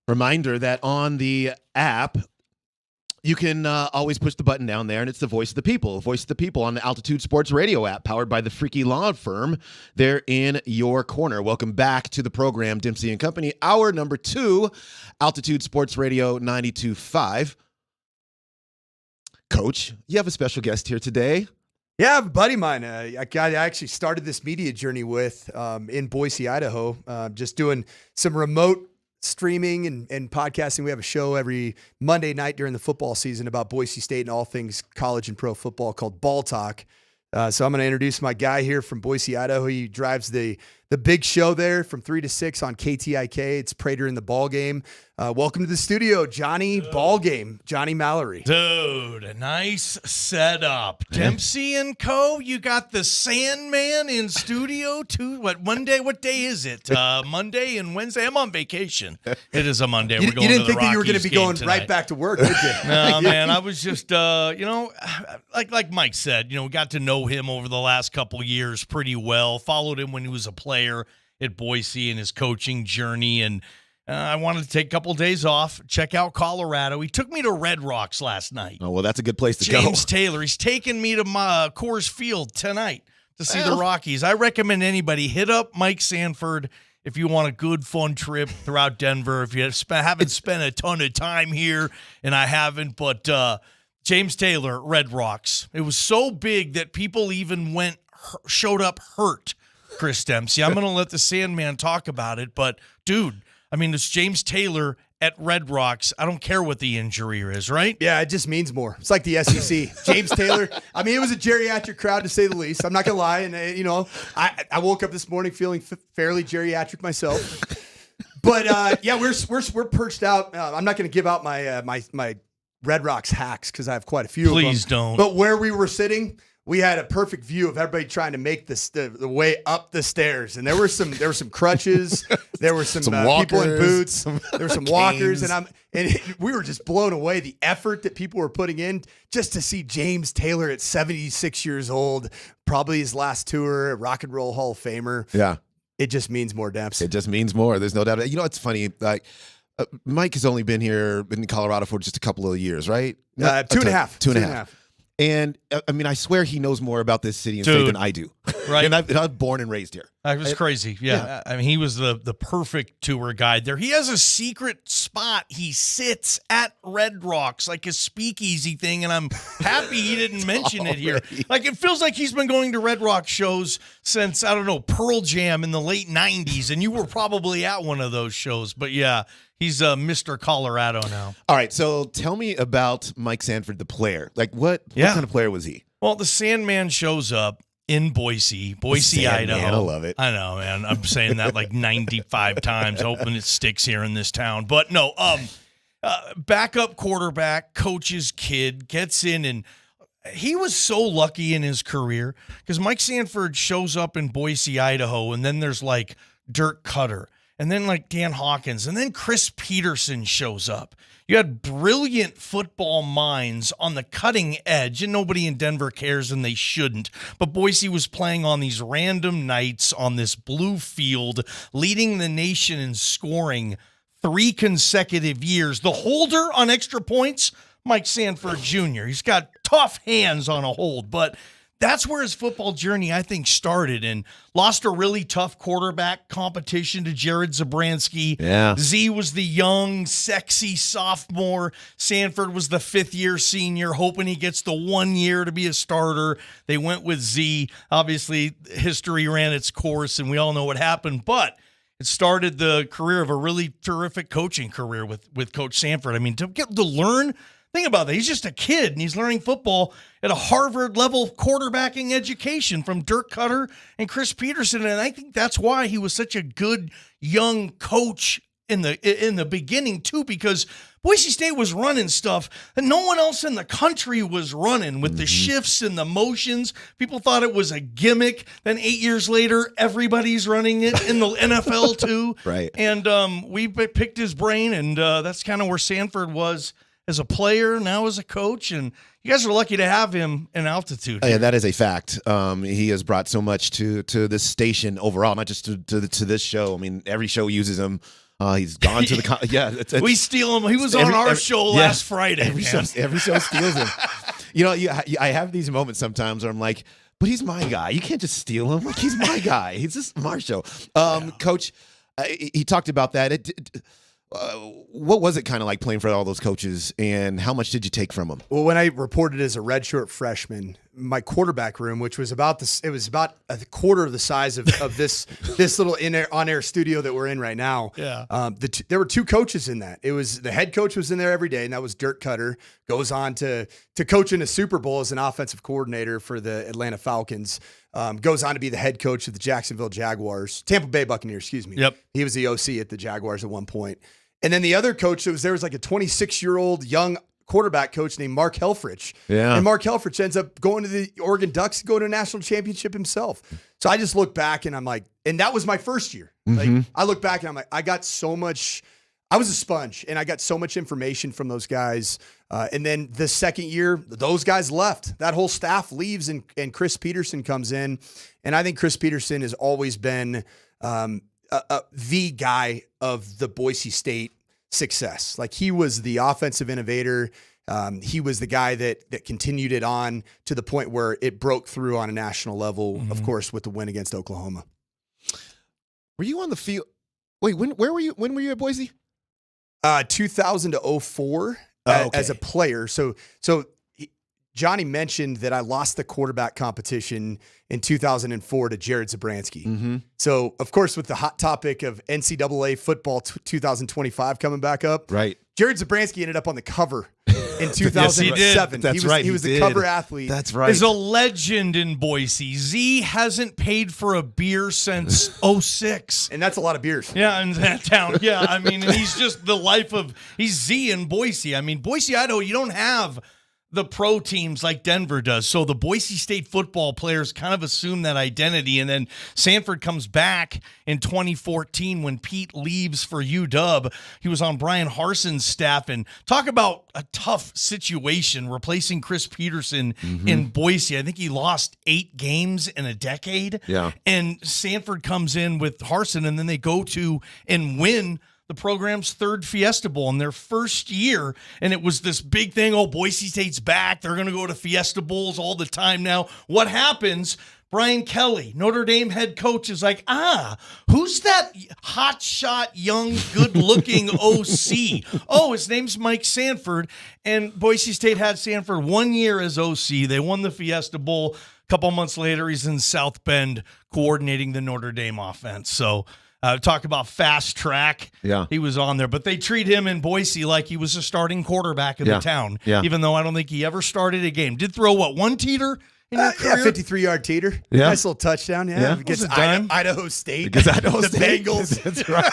Reminder that on the app, you can always push the button down there, and it's the Voice of the People. Voice of the People on the Altitude Sports Radio app, powered by the Freaky Law Firm. They're in your corner. Welcome back to the program, Dempsey and Company. Hour number 2, Altitude Sports Radio 92.5. Coach, you have a special guest here today. Yeah, I have a buddy of mine. I actually started this media journey with in Boise, Idaho, just doing some remote streaming and podcasting. We have a show every Monday night during the football season about Boise State and all things college and pro football called Ball Talk. So I'm going to introduce my guy here from Boise, Idaho. He drives the big show there from 3 to 6 on KTIK. It's Prater in the Ball Game. Welcome to the studio, Johnny Ball Game, Johnny Mallory. Dude, a nice setup. Dempsey and Co., you got the Sandman in studio too. Monday? What day is it? Monday and Wednesday? I'm on vacation. It is a Monday. You didn't think that you were going to be going tonight. right back to work, did you? No, man. I was just, like Mike said, we got to know him over the last couple years pretty well. Followed him when he was a player at Boise and his coaching journey, and I wanted to take a couple of days off, check out Colorado. He took me to Red Rocks last night. Oh, well, that's a good place to go. James Taylor. He's taking me to my Coors Field tonight to see the Rockies. I recommend anybody hit up Mike Sanford if you want a good, fun trip throughout Denver. If you haven't spent a ton of time here, and I haven't, but James Taylor, Red Rocks. It was so big that people even showed up hurt, Chris Dempsey. I'm going to let the Sandman talk about it, but, dude, I mean, it's James Taylor at Red Rocks. I don't care what the injury is, right? Yeah, it just means more. It's like the SEC. James Taylor. I mean, it was a geriatric crowd, to say the least. I'm not going to lie. And, I woke up this morning feeling fairly geriatric myself. But, yeah, we're perched out. I'm not going to give out my Red Rocks hacks because I have quite a few of them. Please don't. But where we were sitting, we had a perfect view of everybody trying to make the way up the stairs, and there were some crutches, there were some people in boots, there were some walkers, and we were just blown away the effort that people were putting in just to see James Taylor at 76 years old, probably his last tour, a Rock and Roll Hall of Famer. Yeah, it just means more, Dempsey. It just means more. There's no doubt. It's funny, like. Mike has only been here in Colorado for just a couple of years, right? 2.5. 2.5. And I mean, I swear he knows more about this city and state than I do. Right. And I was born and raised here. That was crazy. Yeah. I mean, he was the perfect tour guide there. He has a secret spot. He sits at Red Rocks, like a speakeasy thing, and I'm happy he didn't mention it here. Like, it feels like he's been going to Red Rock shows since, I don't know, Pearl Jam in the late 90s, and you were probably at one of those shows. But, yeah, he's Mr. Colorado now. All right, so tell me about Mike Sanford, the player. Like, what kind of player was he? Well, the Sandman shows up in Boise, Sandman, Idaho. I love it. I know, man. I'm saying that like 95 times, hoping it sticks here in this town. But no, backup quarterback, coach's kid, gets in, and he was so lucky in his career because Mike Sanford shows up in Boise, Idaho, and then there's like Dirk Cutter, and then like Dan Hawkins, and then Chris Peterson shows up. You had brilliant football minds on the cutting edge, and nobody in Denver cares, and they shouldn't. But Boise was playing on these random nights on this blue field, leading the nation in scoring 3 consecutive years. The holder on extra points, Mike Sanford Jr. He's got tough hands on a hold, but that's where his football journey, I think, started, and lost a really tough quarterback competition to Jared Zabransky. Yeah. Z was the young, sexy sophomore. Sanford was the 5th-year senior, hoping he gets the 1 year to be a starter. They went with Z. Obviously, history ran its course, and we all know what happened, but it started the career of a really terrific coaching career with Coach Sanford. I mean, to get to learn. Think about that. He's just a kid, and he's learning football at a Harvard-level quarterbacking education from Dirk Cutter and Chris Peterson, and I think that's why he was such a good young coach in the beginning, too, because Boise State was running stuff that no one else in the country was running with the shifts and the motions. People thought it was a gimmick. Then 8 years later, everybody's running it in the NFL, too. Right. And we picked his brain, and that's kind of where Sanford was as a player, now as a coach, and you guys are lucky to have him in altitude. Yeah, that is a fact. He has brought so much to this station overall, not just to this show. I mean, every show uses him. He's gone to the we steal him. He was on our show last Friday. Every show steals him. I have these moments sometimes where I'm like, but he's my guy. You can't just steal him. Like, he's my guy. He's just our show. Coach, he talked about that. What was it kind of like playing for all those coaches, and how much did you take from them? Well, when I reported as a redshirt freshman, my quarterback room, which was about a quarter of the size of this little on-air studio that we're in right now. Yeah. There were two coaches in that. It was the head coach was in there every day, and that was Dirk Cutter. Goes on to coach in a Super Bowl as an offensive coordinator for the Atlanta Falcons. Goes on to be the head coach of the Jacksonville Jaguars, Tampa Bay Buccaneers, excuse me. Yep. He was the OC at the Jaguars at one point. And then the other coach that was there was like a 26-year-old young quarterback coach named Mark Helfrich. Yeah. And Mark Helfrich ends up going to the Oregon Ducks to go to a national championship himself. So I just look back and I'm like, and that was my first year. Like, I look back and I'm like, I got so much, I was a sponge and I got so much information from those guys. And then the second year, those guys left. That whole staff leaves and Chris Peterson comes in. And I think Chris Peterson has always been the guy of the Boise State success. Like, he was the offensive innovator. He was the guy that continued it on to the point where it broke through on a national level, of course, with the win against Oklahoma. Were you on the field? Wait, when were you at Boise? 2000 to 2004 as a player. So Johnny mentioned that I lost the quarterback competition in 2004 to Jared Zabransky. So, of course, with the hot topic of NCAA football 2025 coming back up, right? Jared Zabransky ended up on the cover in 2007. Yes, he did. He was the cover athlete. That's right. Is a legend in Boise. Z hasn't paid for a beer since 2006. And that's a lot of beers. Yeah, in that town. Yeah, I mean, he's just the life of, he's Z in Boise. I mean, Boise, Idaho, you don't have the pro teams like Denver does. So the Boise State football players kind of assume that identity. And then Sanford comes back in 2014 when Pete leaves for UW. He was on Brian Harson's staff, and talk about a tough situation replacing Chris Peterson in Boise. I think he lost 8 games in a decade. Yeah. And Sanford comes in with Harson, and then they go to and win the program's 3rd Fiesta Bowl in their first year. And it was this big thing. Oh, Boise State's back. They're going to go to Fiesta Bowls all the time now. What happens? Brian Kelly, Notre Dame head coach, is like, who's that hotshot, young, good-looking OC? Oh, his name's Mike Sanford. And Boise State had Sanford 1 year as OC. They won the Fiesta Bowl. A couple months later, he's in South Bend coordinating the Notre Dame offense. So, talk about fast track. Yeah. He was on there. But they treat him in Boise like he was a starting quarterback of the town. Yeah. Even though I don't think he ever started a game. Did throw, one teater in your career? 53-yard teater. Yeah. Nice little touchdown. Yeah. Was Against it dime? Idaho State. Because Idaho the State. Bengals. That's right.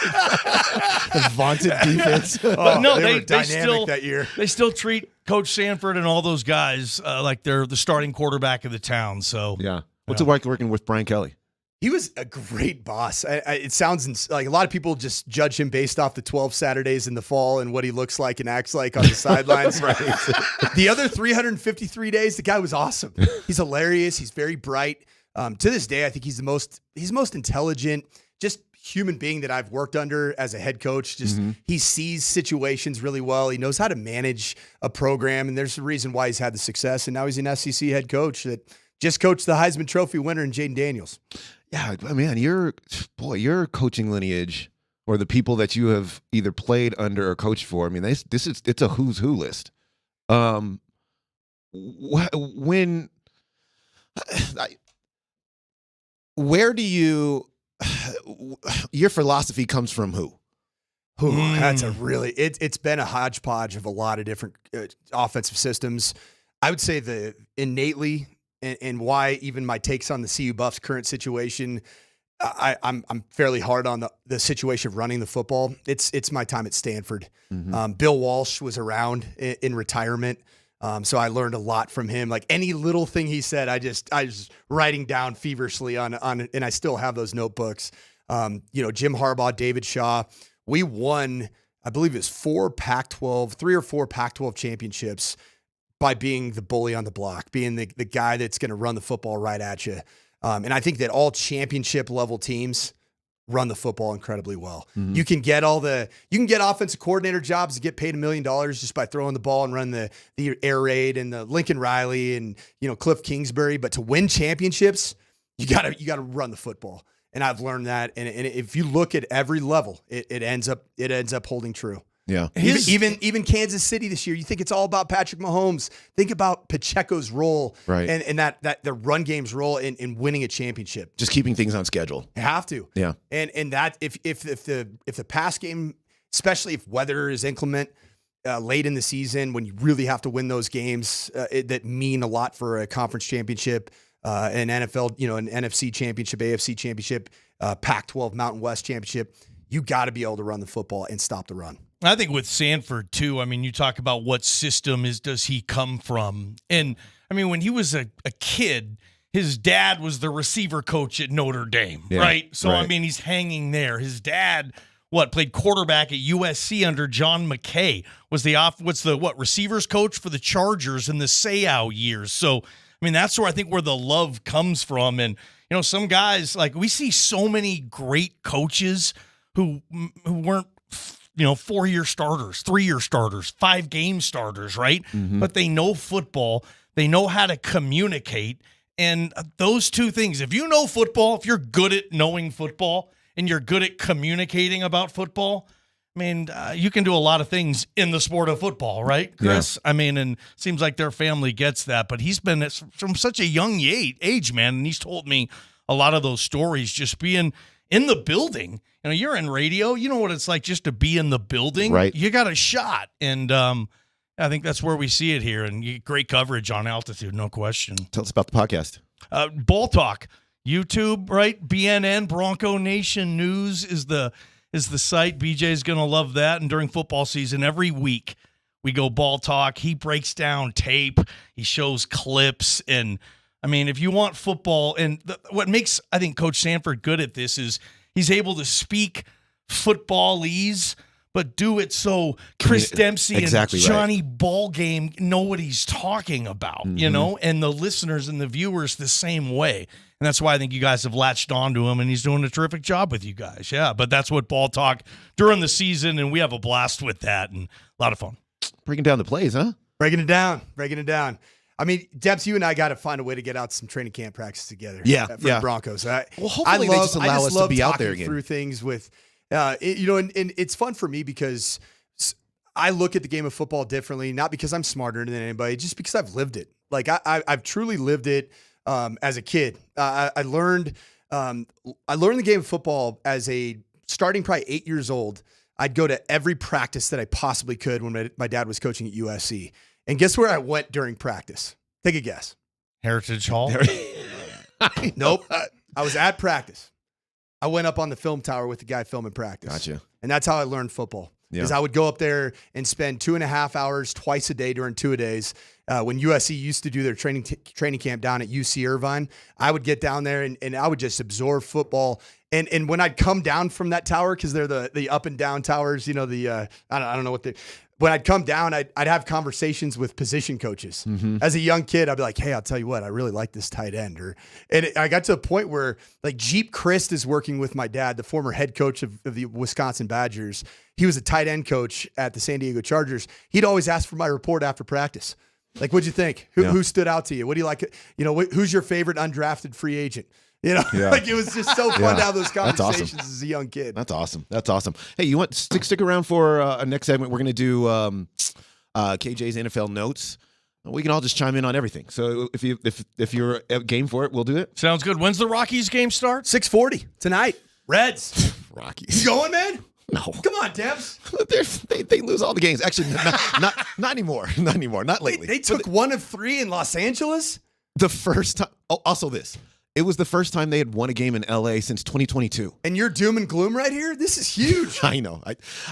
The vaunted defense. But no, they they were dynamic still, that year. They still treat Coach Sanford and all those guys like they're the starting quarterback of the town. So Yeah. What's it like working with Brian Kelly? He was a great boss. It sounds like a lot of people just judge him based off the 12 Saturdays in the fall and what he looks like and acts like on the sidelines. The other 353 days, the guy was awesome. He's hilarious. He's very bright. To this day, I think he's the most intelligent, just human being that I've worked under as a head coach. Just he sees situations really well. He knows how to manage a program, and there's a reason why he's had the success. And now he's an SEC head coach that just coached the Heisman Trophy winner in Jaden Daniels. Yeah, man, your coaching lineage, or the people that you have either played under or coached for. I mean, it's a who's who list. Where do you? Your philosophy comes from who? That's a really it's been a hodgepodge of a lot of different offensive systems. I would say the innately. And why even my takes on the CU Buffs current situation, I'm fairly hard on the situation of running the football. It's my time at Stanford. Bill Walsh was around in retirement, so I learned a lot from him. Like any little thing he said, I was writing down feverishly on, and I still have those notebooks. Jim Harbaugh, David Shaw, we won I believe it's 3 or 4 Pac-12 championships by being the bully on the block, being the guy that's going to run the football right at you. And I think that all championship level teams run the football incredibly well. Mm-hmm. You can get offensive coordinator jobs to get paid $1 million just by throwing the ball and run the air raid and the Lincoln Riley and Cliff Kingsbury. But to win championships, you gotta run the football. And I've learned that. And if you look at every level, it ends up holding true. Yeah. Even Kansas City this year, you think it's all about Patrick Mahomes. Think about Pacheco's role, right? And that the run game's role in winning a championship. Just keeping things on schedule. You have to. Yeah. And that if the pass game, especially if weather is inclement late in the season, when you really have to win those games that mean a lot for a conference championship, an NFL, an NFC championship, AFC championship, Pac-12 Mountain West championship, you got to be able to run the football and stop the run. I think with Sanford too, I mean, you talk about what system does he come from? And I mean, when he was a kid, his dad was the receiver coach at Notre Dame, right? So, I mean, he's hanging there. His dad, played quarterback at USC under John McKay, was the receivers coach for the Chargers in the Seau years. So, I mean, that's where I think where the love comes from. And, some guys, like we see so many great coaches who weren't, 4-year starters, 3-year starters, 5-game starters, right? Mm-hmm. But they know football. They know how to communicate. And those two things, if you know football, if you're good at knowing football and you're good at communicating about football, I mean, you can do a lot of things in the sport of football, right, Chris? Yeah. I mean, and it seems like their family gets that. But he's been from such a young age, man, and he's told me a lot of those stories just being in the building. You're in radio. You know what it's like just to be in the building. Right. You got a shot. And I think that's where we see it here. And you get great coverage on Altitude, no question. Tell us about the podcast. Ball Talk, YouTube, right? BNN, Bronco Nation News is the site. BJ's going to love that. And during football season, every week we go Ball Talk. He breaks down tape. He shows clips. And, I mean, if you want football, and what makes, I think, Coach Sanford good at this is he's able to speak footballese, but do it so Chris Dempsey and Johnny Ballgame know what he's talking about, and the listeners and the viewers the same way. And that's why I think you guys have latched onto him, and he's doing a terrific job with you guys. Yeah, but that's what Ball Talk during the season, and we have a blast with that and a lot of fun. Breaking down the plays, huh? Breaking it down. I mean, Debs, you and I got to find a way to get out some training camp practice together. For the Broncos. Well, hopefully they just allow us to be out there again. Through things with, and it's fun for me because I look at the game of football differently, not because I'm smarter than anybody, just because I've lived it. Like I've truly lived it as a kid. I learned the game of football as starting probably 8 years old. I'd go to every practice that I possibly could when my dad was coaching at USC. And guess where I went during practice? Take a guess. Heritage Hall? Nope. I was at practice. I went up on the film tower with the guy filming practice. Gotcha. And that's how I learned football. Because I would go up there and spend 2.5 hours twice a day during 2-a-days. When USC used to do their training camp down at UC Irvine, I would get down there and I would just absorb football. And when I'd come down from that tower, because they're the up and down towers, I don't know what they. When I'd come down, I'd have conversations with position coaches. Mm-hmm. As a young kid, I'd be like, hey, I'll tell you what, I really like this tight end. I got to a point where like Jeep Christ is working with my dad, the former head coach of the Wisconsin Badgers. He was a tight end coach at the San Diego Chargers. He'd always ask for my report after practice. Like, what'd you think? Who stood out to you? What do you like? Who's your favorite undrafted free agent? Like it was just so fun to have those conversations as a young kid. That's awesome. Hey, you want stick around for our next segment? We're going to do KJ's NFL notes. We can all just chime in on everything. So if you're game for it, we'll do it. Sounds good. When's the Rockies game start? 6:40 tonight. Reds. Rockies. You going, man? No. Come on, Debs. They lose all the games. Actually, not anymore. Not anymore. Not lately. They took 1 of 3 in Los Angeles. The first time. Oh, also this. It was the first time they had won a game in LA since 2022. And you're doom and gloom right here? This is huge. I know.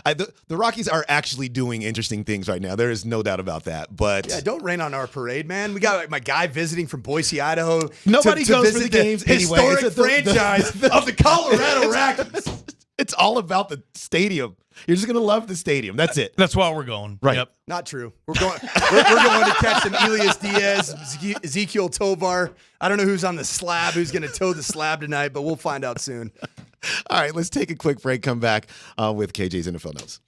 The Rockies are actually doing interesting things right now. There is no doubt about that. But yeah, don't rain on our parade, man. We got my guy visiting from Boise, Idaho. Nobody goes for the games anyway. Historic franchise of the Colorado Rockies. It's all about the stadium. You're just gonna love the stadium. That's it. That's why we're going. Right. Yep. Not true. We're going. we're going to catch some Elias Diaz, Ezekiel Tovar. I don't know who's on the slab, who's going to toe the slab tonight, but we'll find out soon. All right, let's take a quick break. Come back with KJ's NFL Notes.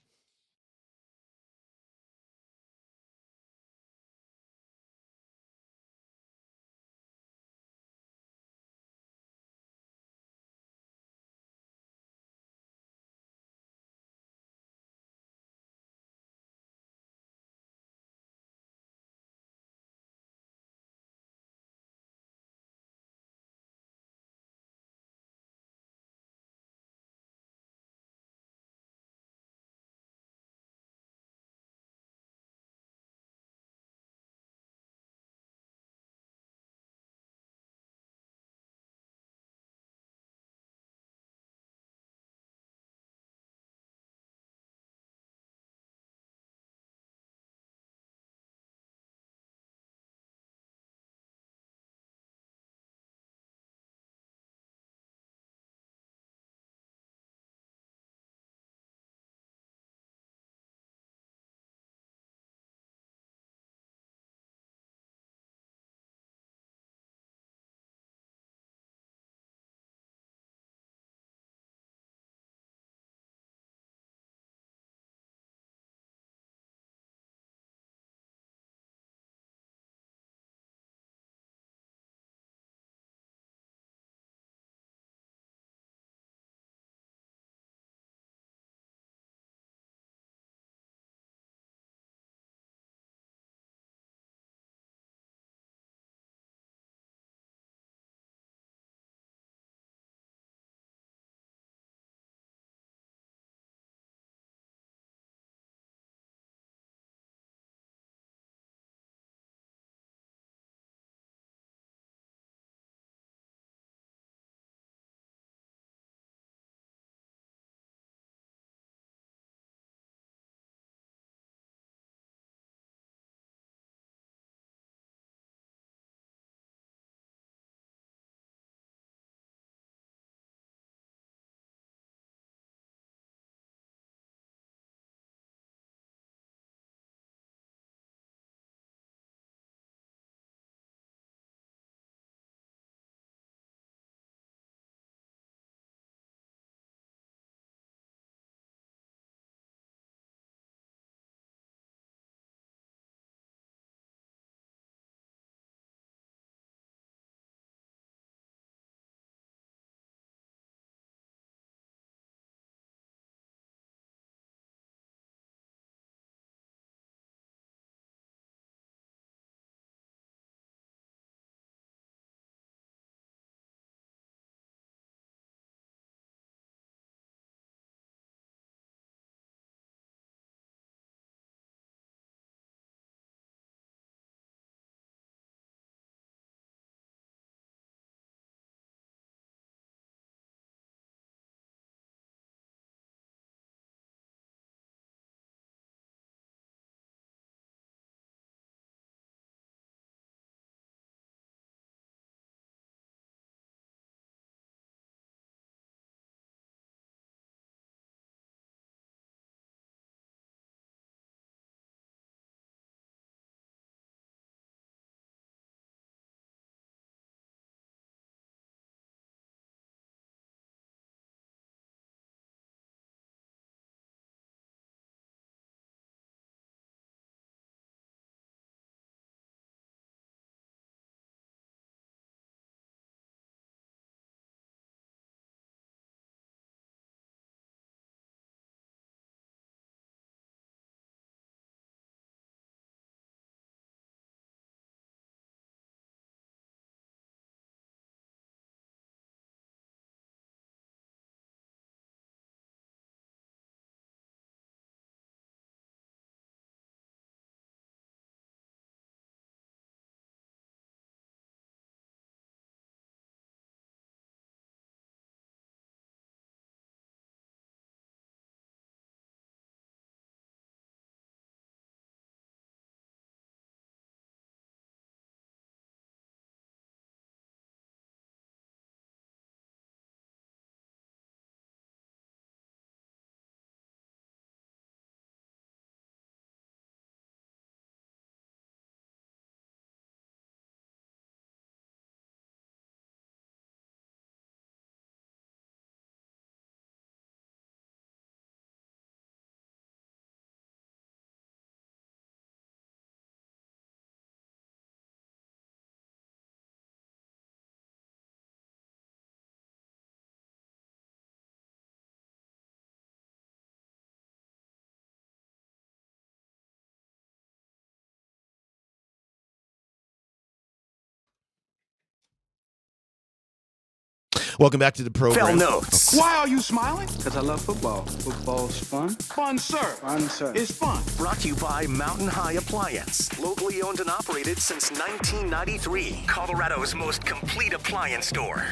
Welcome back to the program. Fell Notes. Why are you smiling? Because I love football. Football's fun. Fun, sir. Fun, sir. It's fun. Brought to you by Mountain High Appliance. Locally owned and operated since 1993. Colorado's most complete appliance store.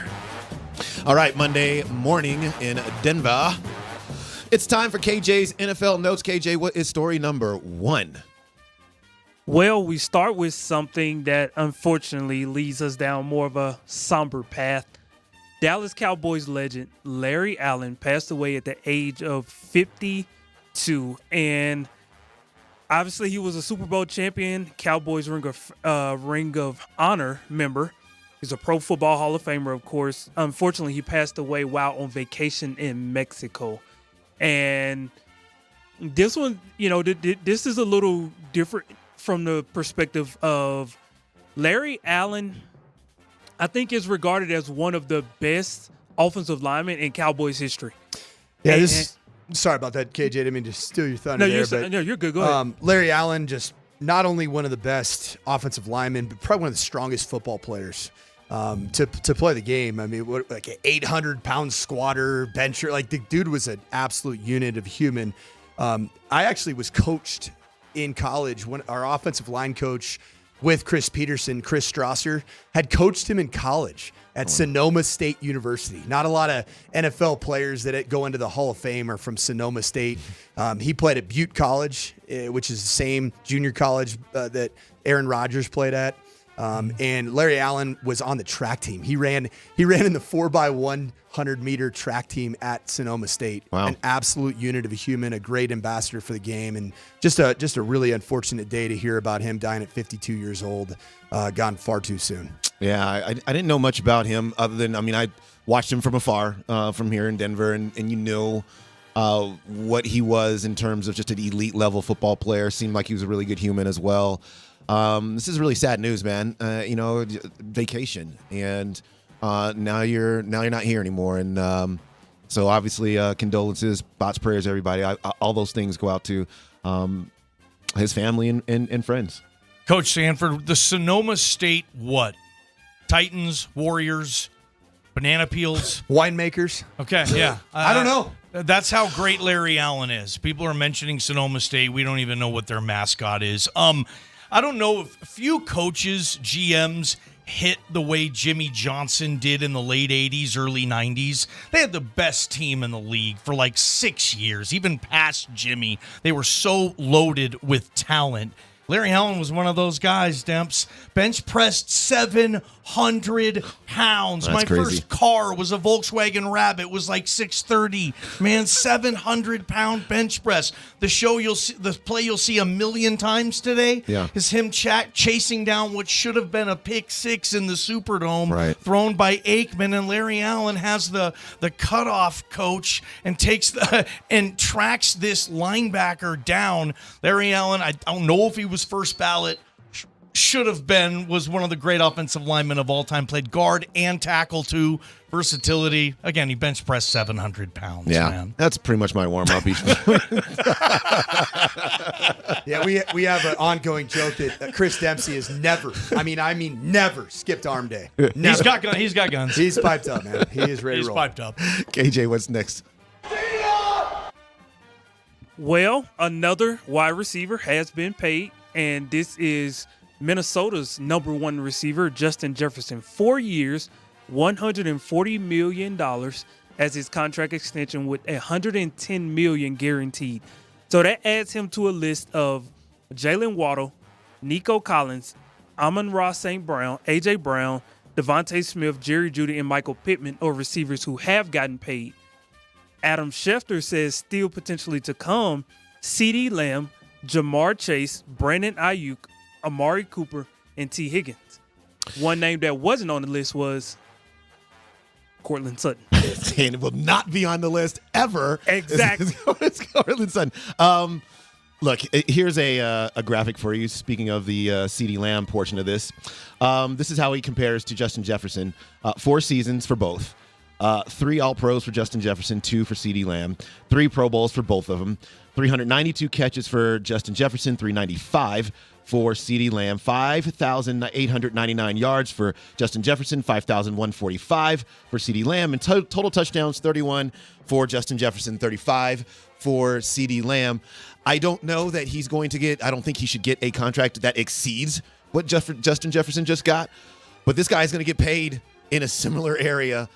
All right, Monday morning in Denver. It's time for KJ's NFL Notes. KJ, what is story number 1? Well, we start with something that unfortunately leads us down more of a somber path. Dallas Cowboys legend Larry Allen passed away at the age of 52. And obviously he was a Super Bowl champion, Cowboys Ring of Honor member. He's a Pro Football Hall of Famer, of course. Unfortunately, he passed away while on vacation in Mexico. And this one, this is a little different from the perspective of Larry Allen. I think is regarded as one of the best offensive linemen in Cowboys history. Yeah, sorry about that, KJ. I didn't mean to steal your thunder No, you're good. Go ahead. Larry Allen, just not only one of the best offensive linemen, but probably one of the strongest football players to play the game. I mean, like an 800-pound squatter, bencher. Like, the dude was an absolute unit of human. I actually was coached in college when our offensive line coach with Chris Peterson, Chris Strasser, had coached him in college at Sonoma State University. Not a lot of NFL players that go into the Hall of Fame are from Sonoma State. He played at Butte College, which is the same junior college that Aaron Rodgers played at. And Larry Allen was on the track team. He ran in the 4x100-meter track team at Sonoma State. Wow. An absolute unit of a human, a great ambassador for the game, and just a really unfortunate day to hear about him dying at 52 years old, gone far too soon. Yeah, I didn't know much about him other than, I watched him from afar from here in Denver, and what he was in terms of just an elite level football player. Seemed like he was a really good human as well. This is really sad news, man. Vacation, and now you're not here anymore, and so obviously condolences, thoughts, prayers, everybody. All those things go out to his family and friends. Coach Sanford, the Sonoma State Titans, Warriors, banana peels, winemakers. Okay, yeah. I don't know. That's how great Larry Allen is. People are mentioning Sonoma State. We don't even know what their mascot is. I don't know if a few coaches, GMs, hit the way Jimmy Johnson did in the late 80s, early 90s. They had the best team in the league for like 6 years, even past Jimmy. They were so loaded with talent. Larry Allen was one of those guys, Demps. Bench pressed 700 pounds. That's My crazy. first car was a Volkswagen Rabbit. It was like 630. Man, 700-pound bench press. The play you'll see a million times today is him chasing down what should have been a pick six in the Superdome, thrown by Aikman, and Larry Allen has the cutoff coach and tracks this linebacker down. Larry Allen, I don't know if he was first ballot, should have been, was one of the great offensive linemen of all time, played guard and tackle too. Versatility. Again, he bench pressed 700 pounds, man. That's pretty much my warm-up each Yeah, we have an ongoing joke that Chris Dempsey has never skipped arm day. Never. He's got guns. He's piped up, man. He is ready to roll. He's piped up. KJ, what's next? Well, another wide receiver has been paid, and this is Minnesota's number one receiver, Justin Jefferson. 4 years, $140 million as his contract extension with $110 million guaranteed. So that adds him to a list of Jalen Waddle, Nico Collins, Amon-Ra St. Brown, A.J. Brown, Devontae Smith, Jerry Jeudy, and Michael Pittman are receivers who have gotten paid. Adam Schefter says still potentially to come, CeeDee Lamb, Jamar Chase, Brandon Ayuk, Amari Cooper, and T. Higgins. One name that wasn't on the list was Courtland Sutton. And it will not be on the list ever. Exactly. It's Courtland Sutton. Look, here's a graphic for you. Speaking of the CeeDee Lamb portion of this, this is how he compares to Justin Jefferson. 4 seasons for both. 3 All-Pros for Justin Jefferson, 2 for CeeDee Lamb, 3 Pro Bowls for both of them, 392 catches for Justin Jefferson, 395 for CeeDee Lamb, 5,899 yards for Justin Jefferson, 5,145 for CeeDee Lamb, and total touchdowns, 31 for Justin Jefferson, 35 for CeeDee Lamb. I don't know that he's going to get, I don't think he should get a contract that exceeds what Justin Jefferson just got, but this guy is going to get paid in a similar area.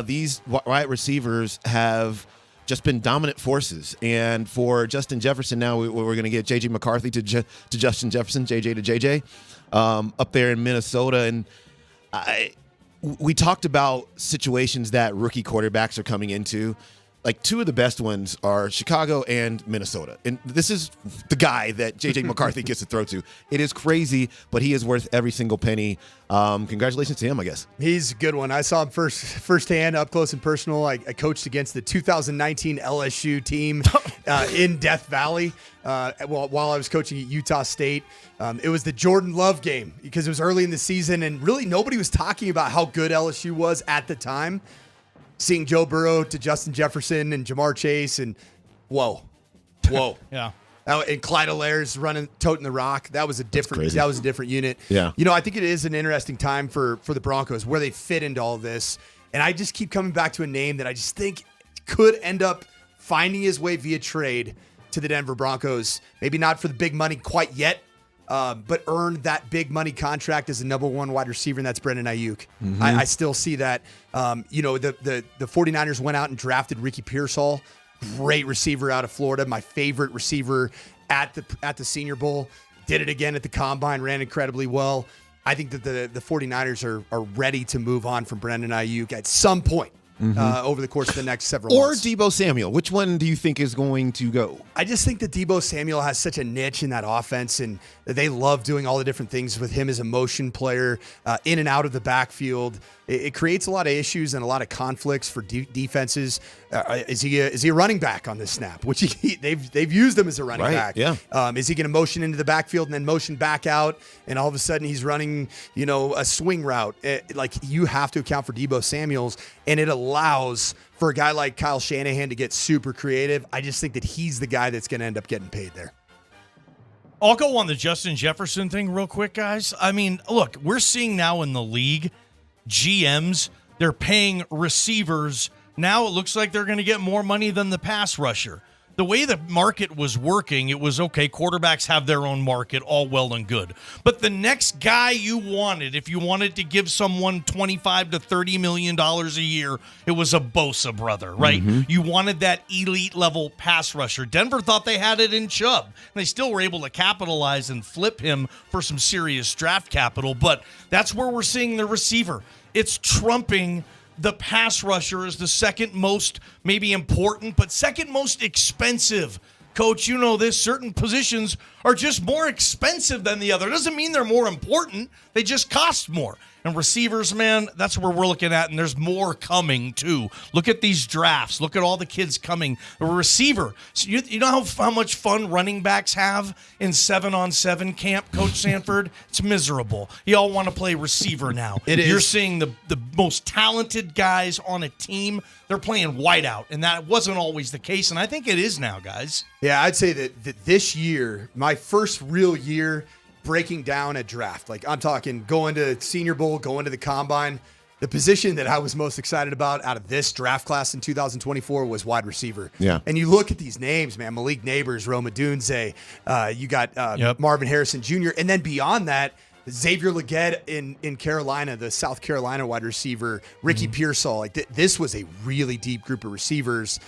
These wide receivers have just been dominant forces. And for Justin Jefferson, now we're going to get J.J. McCarthy to Justin Jefferson, J.J. to J.J. Up there in Minnesota. And we talked about situations that rookie quarterbacks are coming into. Like, two of the best ones are Chicago and Minnesota. And this is the guy that J.J. McCarthy gets to throw to. It is crazy, but he is worth every single penny. Congratulations to him, I guess. He's a good one. I saw him firsthand, up close and personal. I coached against the 2019 LSU team in Death Valley while I was coaching at Utah State. It was the Jordan Love game because it was early in the season, and really nobody was talking about how good LSU was at the time. Seeing Joe Burrow to Justin Jefferson and Jamar Chase, and whoa. Yeah. And Clyde Allaire's toting the rock. That was a different unit. Yeah. I think it is an interesting time for the Broncos where they fit into all this. And I just keep coming back to a name that I just think could end up finding his way via trade to the Denver Broncos. Maybe not for the big money quite yet, but earned that big money contract as the number one wide receiver, and that's Brandon Ayuk. Mm-hmm. I still see that. The 49ers went out and drafted Ricky Pearsall, great receiver out of Florida, my favorite receiver at the Senior Bowl. Did it again at the Combine, ran incredibly well. I think that the 49ers are ready to move on from Brandon Ayuk at some point. Over the course of the next several months. Or Deebo Samuel. Which one do you think is going to go? I just think that Deebo Samuel has such a niche in that offense, and they love doing all the different things with him as a motion player, in and out of the backfield. It creates a lot of issues and a lot of conflicts for defenses. Is he a running back on this snap? Which they've used him as a running back. Yeah. Is he going to motion into the backfield and then motion back out, and all of a sudden he's running, a swing route? You have to account for Deebo Samuels, and it allows for a guy like Kyle Shanahan to get super creative. I just think that he's the guy that's going to end up getting paid there. I'll go on the Justin Jefferson thing real quick, guys. I mean, look, we're seeing now in the league, GMs, they're paying receivers. Now it looks like they're going to get more money than the pass rusher. The way the market was working, it was okay, quarterbacks have their own market, all well and good. But the next guy you wanted, if you wanted to give someone $25 to $30 million a year, it was a Bosa brother, right? Mm-hmm. You wanted that elite level pass rusher. Denver thought they had it in Chubb. They still were able to capitalize and flip him for some serious draft capital, but that's where we're seeing the receiver. It's trumping the pass rusher is the second most maybe important, but second most expensive. Coach, you know this. Certain positions are just more expensive than the other. Doesn't mean they're more important. They just cost more. And receivers, man, that's where we're looking at, and there's more coming, too. Look at these drafts. Look at all the kids coming. A receiver. So you know how much fun running backs have in 7-on-7 camp, Coach Sanford? It's miserable. You all want to play receiver now. You're seeing the most talented guys on a team. They're playing whiteout, and that wasn't always the case, and I think it is now, guys. Yeah, I'd say that this year, my first real year breaking down a draft, like I'm talking going to Senior Bowl, going to the Combine, the position that I was most excited about out of this draft class in 2024 was wide receiver. Yeah. And you look at these names, man, Malik Neighbors, Rome Odunze, you got Marvin Harrison Jr., and then beyond that, Xavier Legette in Carolina, the South Carolina wide receiver, Ricky Pearsall. Like this was a really deep group of receivers.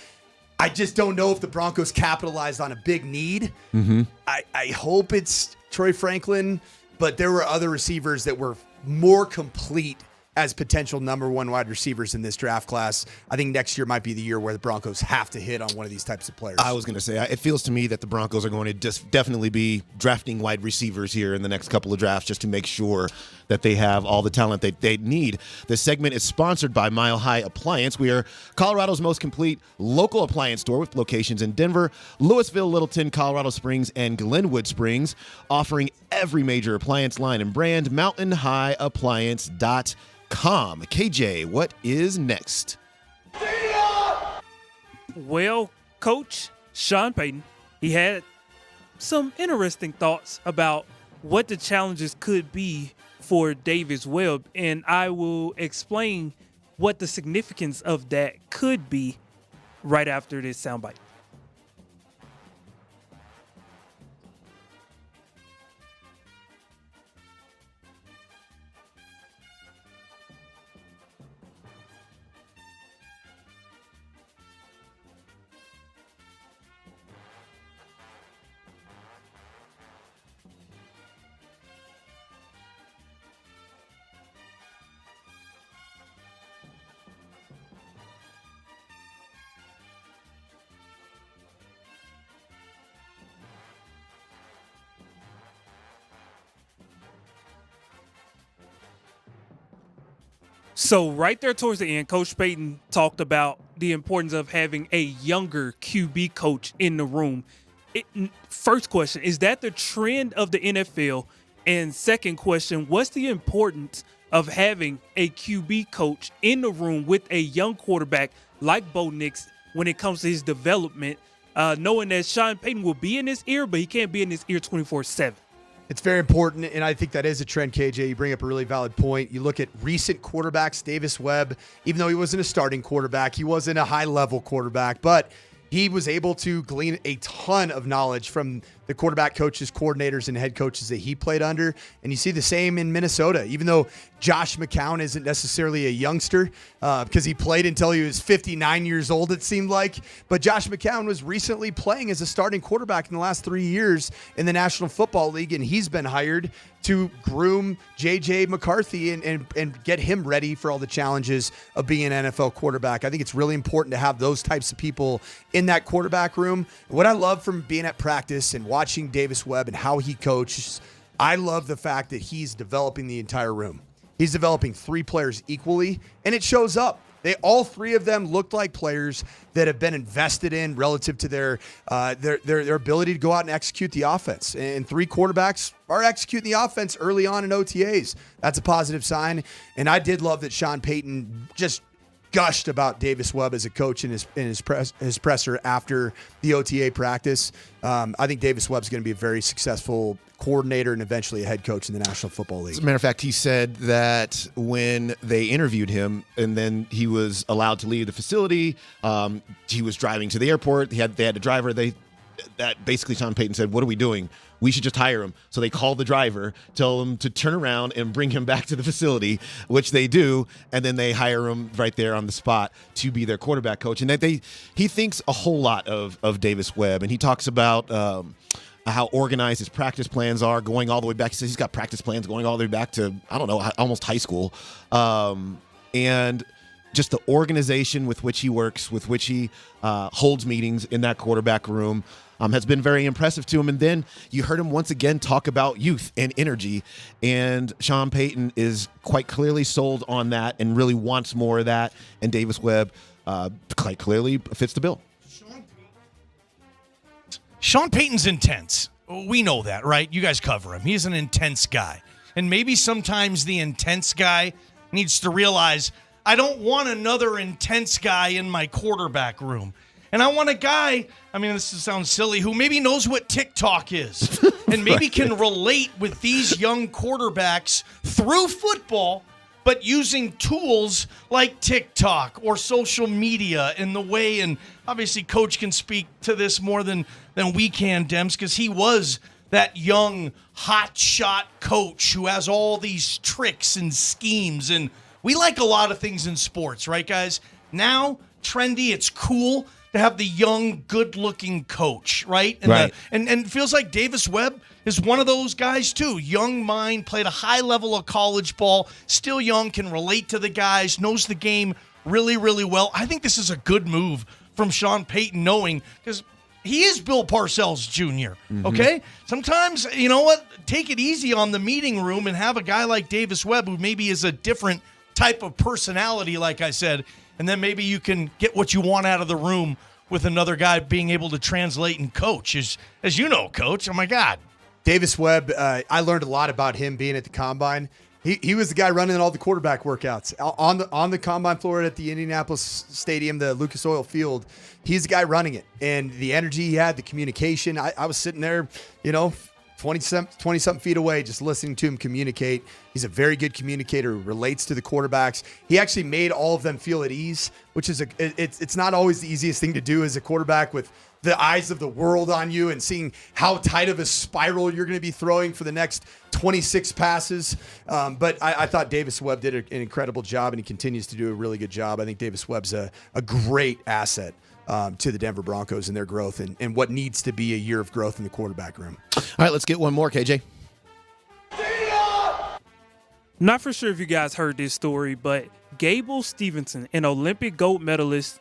I just don't know if the Broncos capitalized on a big need. Mm-hmm. I hope it's Troy Franklin, but there were other receivers that were more complete as potential number one wide receivers in this draft class. I think next year might be the year where the Broncos have to hit on one of these types of players. I was going to say, it feels to me that the Broncos are going to just definitely be drafting wide receivers here in the next couple of drafts just to make sure that they have all the talent they need. This segment is sponsored by Mile High Appliance. We are Colorado's most complete local appliance store with locations in Denver, Louisville, Littleton, Colorado Springs, and Glenwood Springs, offering every major appliance line and brand. MountainHighAppliance.com. KJ, what is next? Well, Coach Sean Payton, he had some interesting thoughts about what the challenges could be for Davis Webb, and I will explain what the significance of that could be right after this soundbite. So right there towards the end, Coach Payton talked about the importance of having a younger QB coach in the room. First question, is that the trend of the NFL? And second question, what's the importance of having a QB coach in the room with a young quarterback like Bo Nix when it comes to his development, knowing that Sean Payton will be in his ear, but he can't be in his ear 24/7? It's very important, and I think that is a trend, KJ. You bring up a really valid point. You look at recent quarterbacks, Davis Webb, even though he wasn't a starting quarterback, he wasn't a high-level quarterback, but he was able to glean a ton of knowledge from the quarterback coaches, coordinators, and head coaches that he played under. And you see the same in Minnesota, even though Josh McCown isn't necessarily a youngster because he played until he was 59 years old, it seemed like. But Josh McCown was recently playing as a starting quarterback in the last 3 years in the National Football League, and he's been hired to groom J.J. McCarthy and get him ready for all the challenges of being an NFL quarterback. I think it's really important to have those types of people in that quarterback room. What I love from being at practice and watching Davis Webb and how he coaches, I love the fact that he's developing the entire room. He's developing 3 players equally, and it shows up. All 3 of them looked like players that have been invested in relative to their ability to go out and execute the offense. And 3 quarterbacks are executing the offense early on in OTAs. That's a positive sign. And I did love that Sean Payton just gushed about Davis Webb as a coach in his presser after the OTA practice. I think Davis Webb's going to be a very successful coordinator and eventually a head coach in the National Football League. As a matter of fact, he said that when they interviewed him and then he was allowed to leave the facility, he was driving to the airport. They had a driver. That basically Sean Payton said, "What are we doing? We should just hire him." So they called the driver, tell him to turn around and bring him back to the facility, which they do, and then they hire him right there on the spot to be their quarterback coach. And he thinks a whole lot of Davis Webb, and he talks about how organized his practice plans are, going all the way back. He says he's got practice plans going all the way back to, I don't know, almost high school. And just the organization with which he works, with which he holds meetings in that quarterback room has been very impressive to him. And then you heard him once again talk about youth and energy. And Sean Payton is quite clearly sold on that and really wants more of that. And Davis Webb quite clearly fits the bill. Sean Payton's intense. We know that, right? You guys cover him. He's an intense guy. And maybe sometimes the intense guy needs to realize, I don't want another intense guy in my quarterback room. And I want a guy, I mean, this sounds silly, who maybe knows what TikTok is and maybe can relate with these young quarterbacks through football, but using tools like TikTok or social media in the way, and obviously Coach can speak to this more than we can, Dems, because he was that young hot shot coach who has all these tricks and schemes. And we like a lot of things in sports, right, guys? Now, trendy, it's cool to have the young, good-looking coach, right? And right. And it feels like Davis Webb is one of those guys, too. Young mind, played a high level of college ball, still young, can relate to the guys, knows the game really, really well. I think this is a good move from Sean Payton, knowing, because he is Bill Parcells Jr., okay? Sometimes, you know what? Take it easy on the meeting room and have a guy like Davis Webb, who maybe is a different type of personality, like I said, and then maybe you can get what you want out of the room with another guy being able to translate and coach. As you know, Coach, oh my God. Davis Webb, I learned a lot about him being at the Combine. He was the guy running all the quarterback workouts on the Combine floor at the Indianapolis Stadium, the Lucas Oil Field. He's the guy running it, and the energy he had, the communication. I was sitting there, 20-something feet away, just listening to him communicate. He's a very good communicator who relates to the quarterbacks. He actually made all of them feel at ease, which is it's not always the easiest thing to do as a quarterback with the eyes of the world on you and seeing how tight of a spiral you're going to be throwing for the next 26 passes. But I thought Davis Webb did an incredible job, and he continues to do a really good job. I think Davis Webb's a great asset to the Denver Broncos and their growth and what needs to be a year of growth in the quarterback room. All right, let's get one more, KJ. Not for sure if you guys heard this story, but Gable Stevenson, an Olympic gold medalist,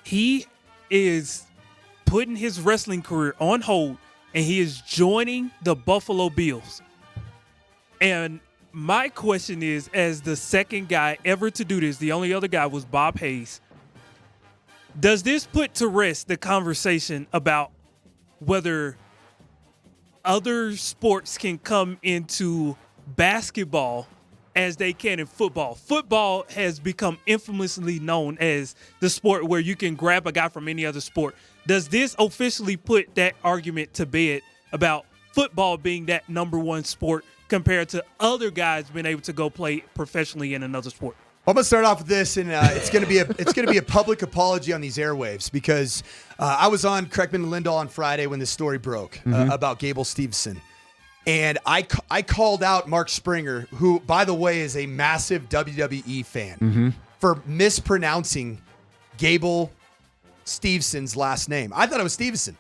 he is putting his wrestling career on hold, and he is joining the Buffalo Bills. And my question is, as the second guy ever to do this, the only other guy was Bob Hayes, does this put to rest the conversation about whether other sports can come into basketball as they can in football? Football has become infamously known as the sport where you can grab a guy from any other sport. Does this officially put that argument to bed about football being that number one sport compared to other guys being able to go play professionally in another sport? I'm gonna start off with this, and it's gonna be a public apology on these airwaves because I was on Kreckman and Lindahl on Friday when this story broke about Gable Stevenson, and I called out Mark Springer, who, by the way, is a massive WWE fan, for mispronouncing Gable Stevenson's last name. I thought it was Stevenson.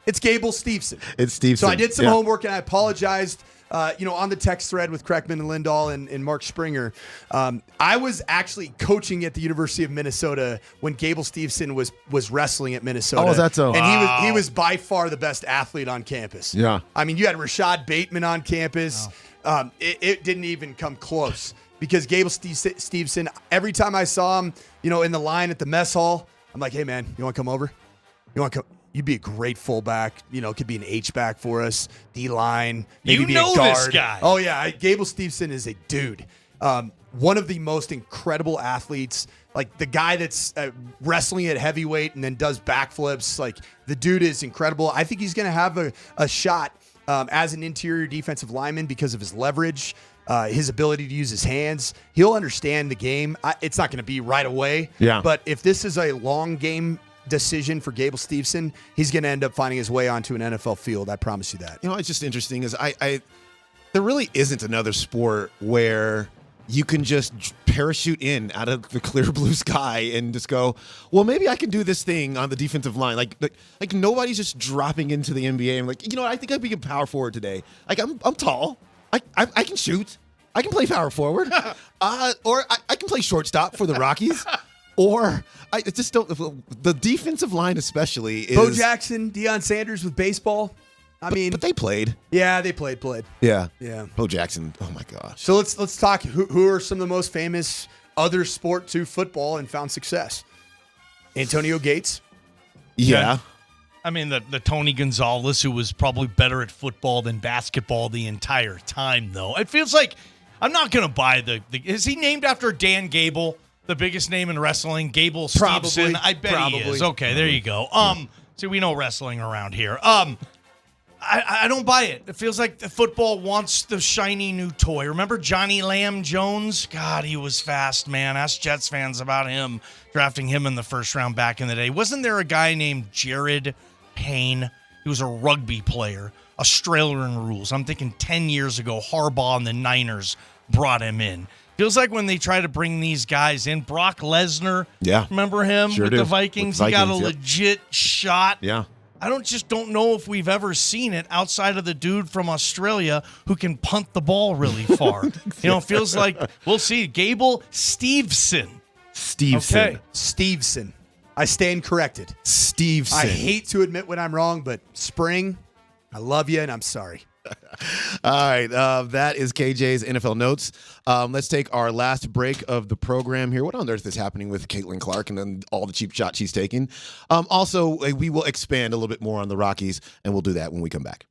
It's Gable Stevenson. It's Stevenson. So I did some homework and I apologized. On the text thread with Kreckman and Lindahl and Mark Springer. I was actually coaching at the University of Minnesota when Gable Stevenson was wrestling at Minnesota. Oh, is that so? And he was by far the best athlete on campus. Yeah. I mean, you had Rashad Bateman on campus. It didn't even come close because Gable Stevenson, every time I saw him, in the line at the mess hall, I'm like, hey, man, you want to come over? You want to come? You'd be a great fullback. Could be an H-back for us, D-line, maybe be a guard. This guy. Oh, yeah. Gable Stevenson is a dude. One of the most incredible athletes. Like, the guy that's wrestling at heavyweight and then does backflips. Like, the dude is incredible. I think he's going to have a shot as an interior defensive lineman because of his leverage, his ability to use his hands. He'll understand the game. It's not going to be right away. Yeah. But if this is a long game decision for Gable Stevenson, he's going to end up finding his way onto an NFL field. I promise you that. It's just interesting is there really isn't another sport where you can just parachute in out of the clear blue sky and just go, well, maybe I can do this thing on the defensive line. Like nobody's just dropping into the NBA and like, I think I'd be a power forward today. Like I'm tall. I can shoot. I can play power forward. Or I can play shortstop for the Rockies. Or I just don't. The defensive line, especially, is Bo Jackson, Deion Sanders with baseball. But they played. Yeah, they played. Yeah. Bo Jackson. Oh my gosh. So let's talk. Who are some of the most famous other sport to football and found success? Antonio Gates. Yeah. I mean, the Tony Gonzalez, who was probably better at football than basketball the entire time, though. It feels like I'm not going to buy the. Is he named after Dan Gable? The biggest name in wrestling, Gable Stevenson. I bet he is. Okay, there you go. See, we know wrestling around here. I don't buy it. It feels like the football wants the shiny new toy. Remember Johnny Lamb Jones? God, he was fast, man. Ask Jets fans about him, drafting him in the first round back in the day. Wasn't there a guy named Jared Payne? He was a rugby player, Australian rules. I'm thinking 10 years ago, Harbaugh and the Niners brought him in. Feels like when they try to bring these guys in, Brock Lesnar, remember him Sure with do. the Vikings? He got a legit shot. Yeah. I don't know if we've ever seen it outside of the dude from Australia who can punt the ball really far. It feels like we'll see. Gable Stevenson. Okay. Stevenson. I stand corrected. Stevenson. I hate to admit when I'm wrong, but Spring, I love you and I'm sorry. All right, that is KJ's NFL Notes. Let's take our last break of the program here. What on earth is happening with Caitlin Clark and then all the cheap shots she's taking? Also, we will expand a little bit more on the Rockies, and we'll do that when we come back.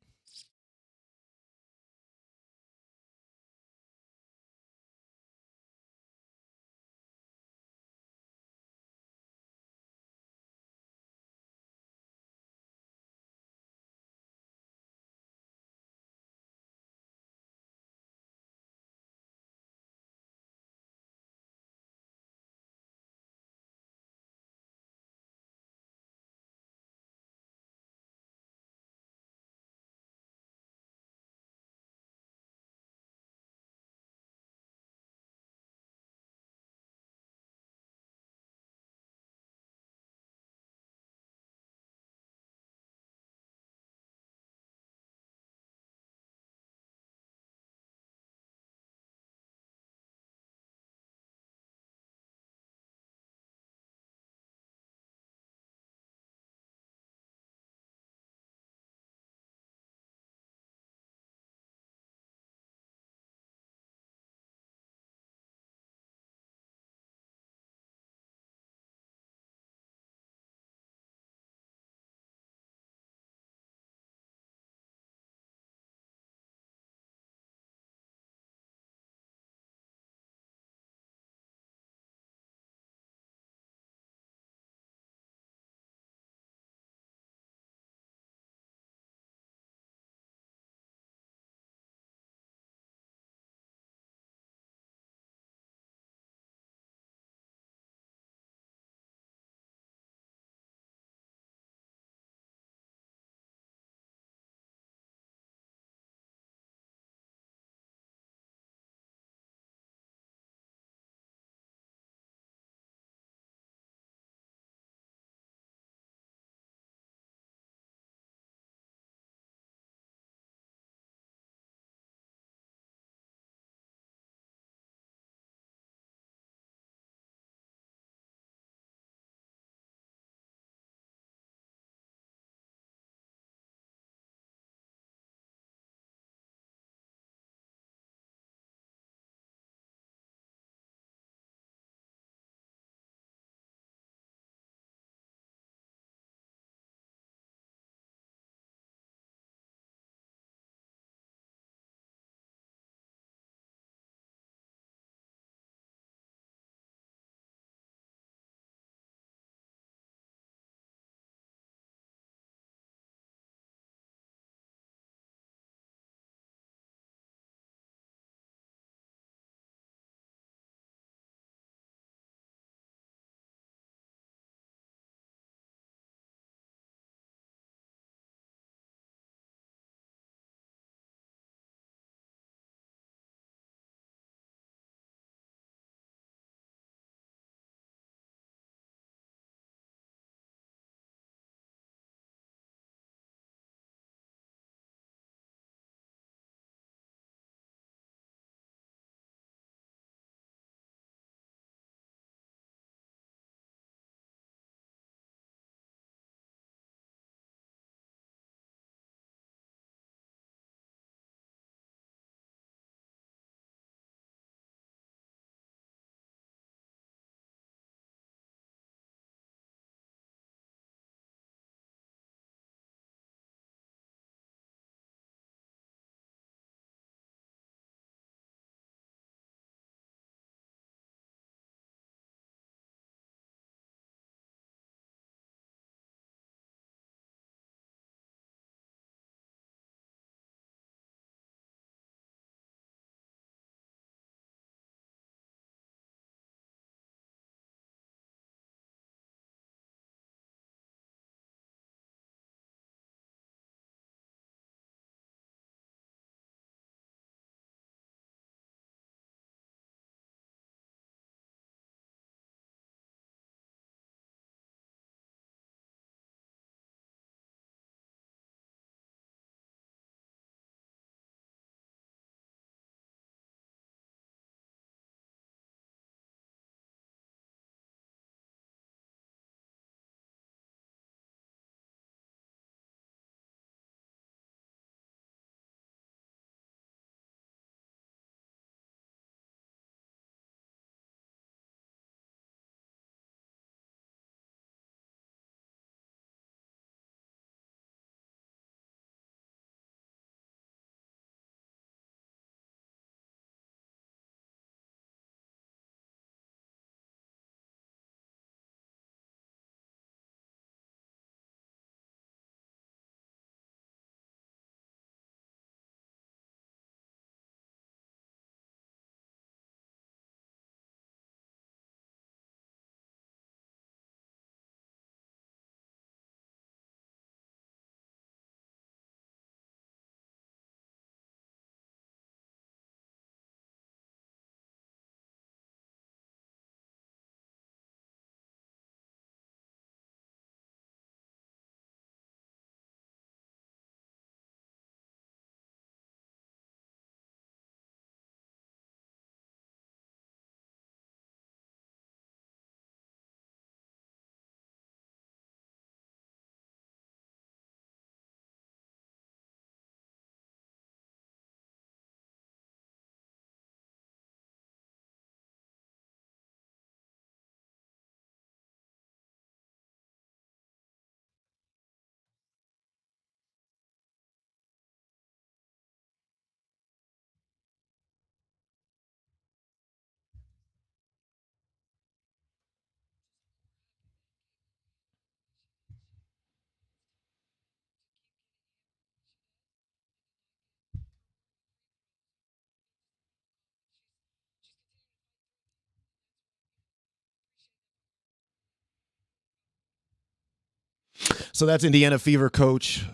So that's Indiana Fever coach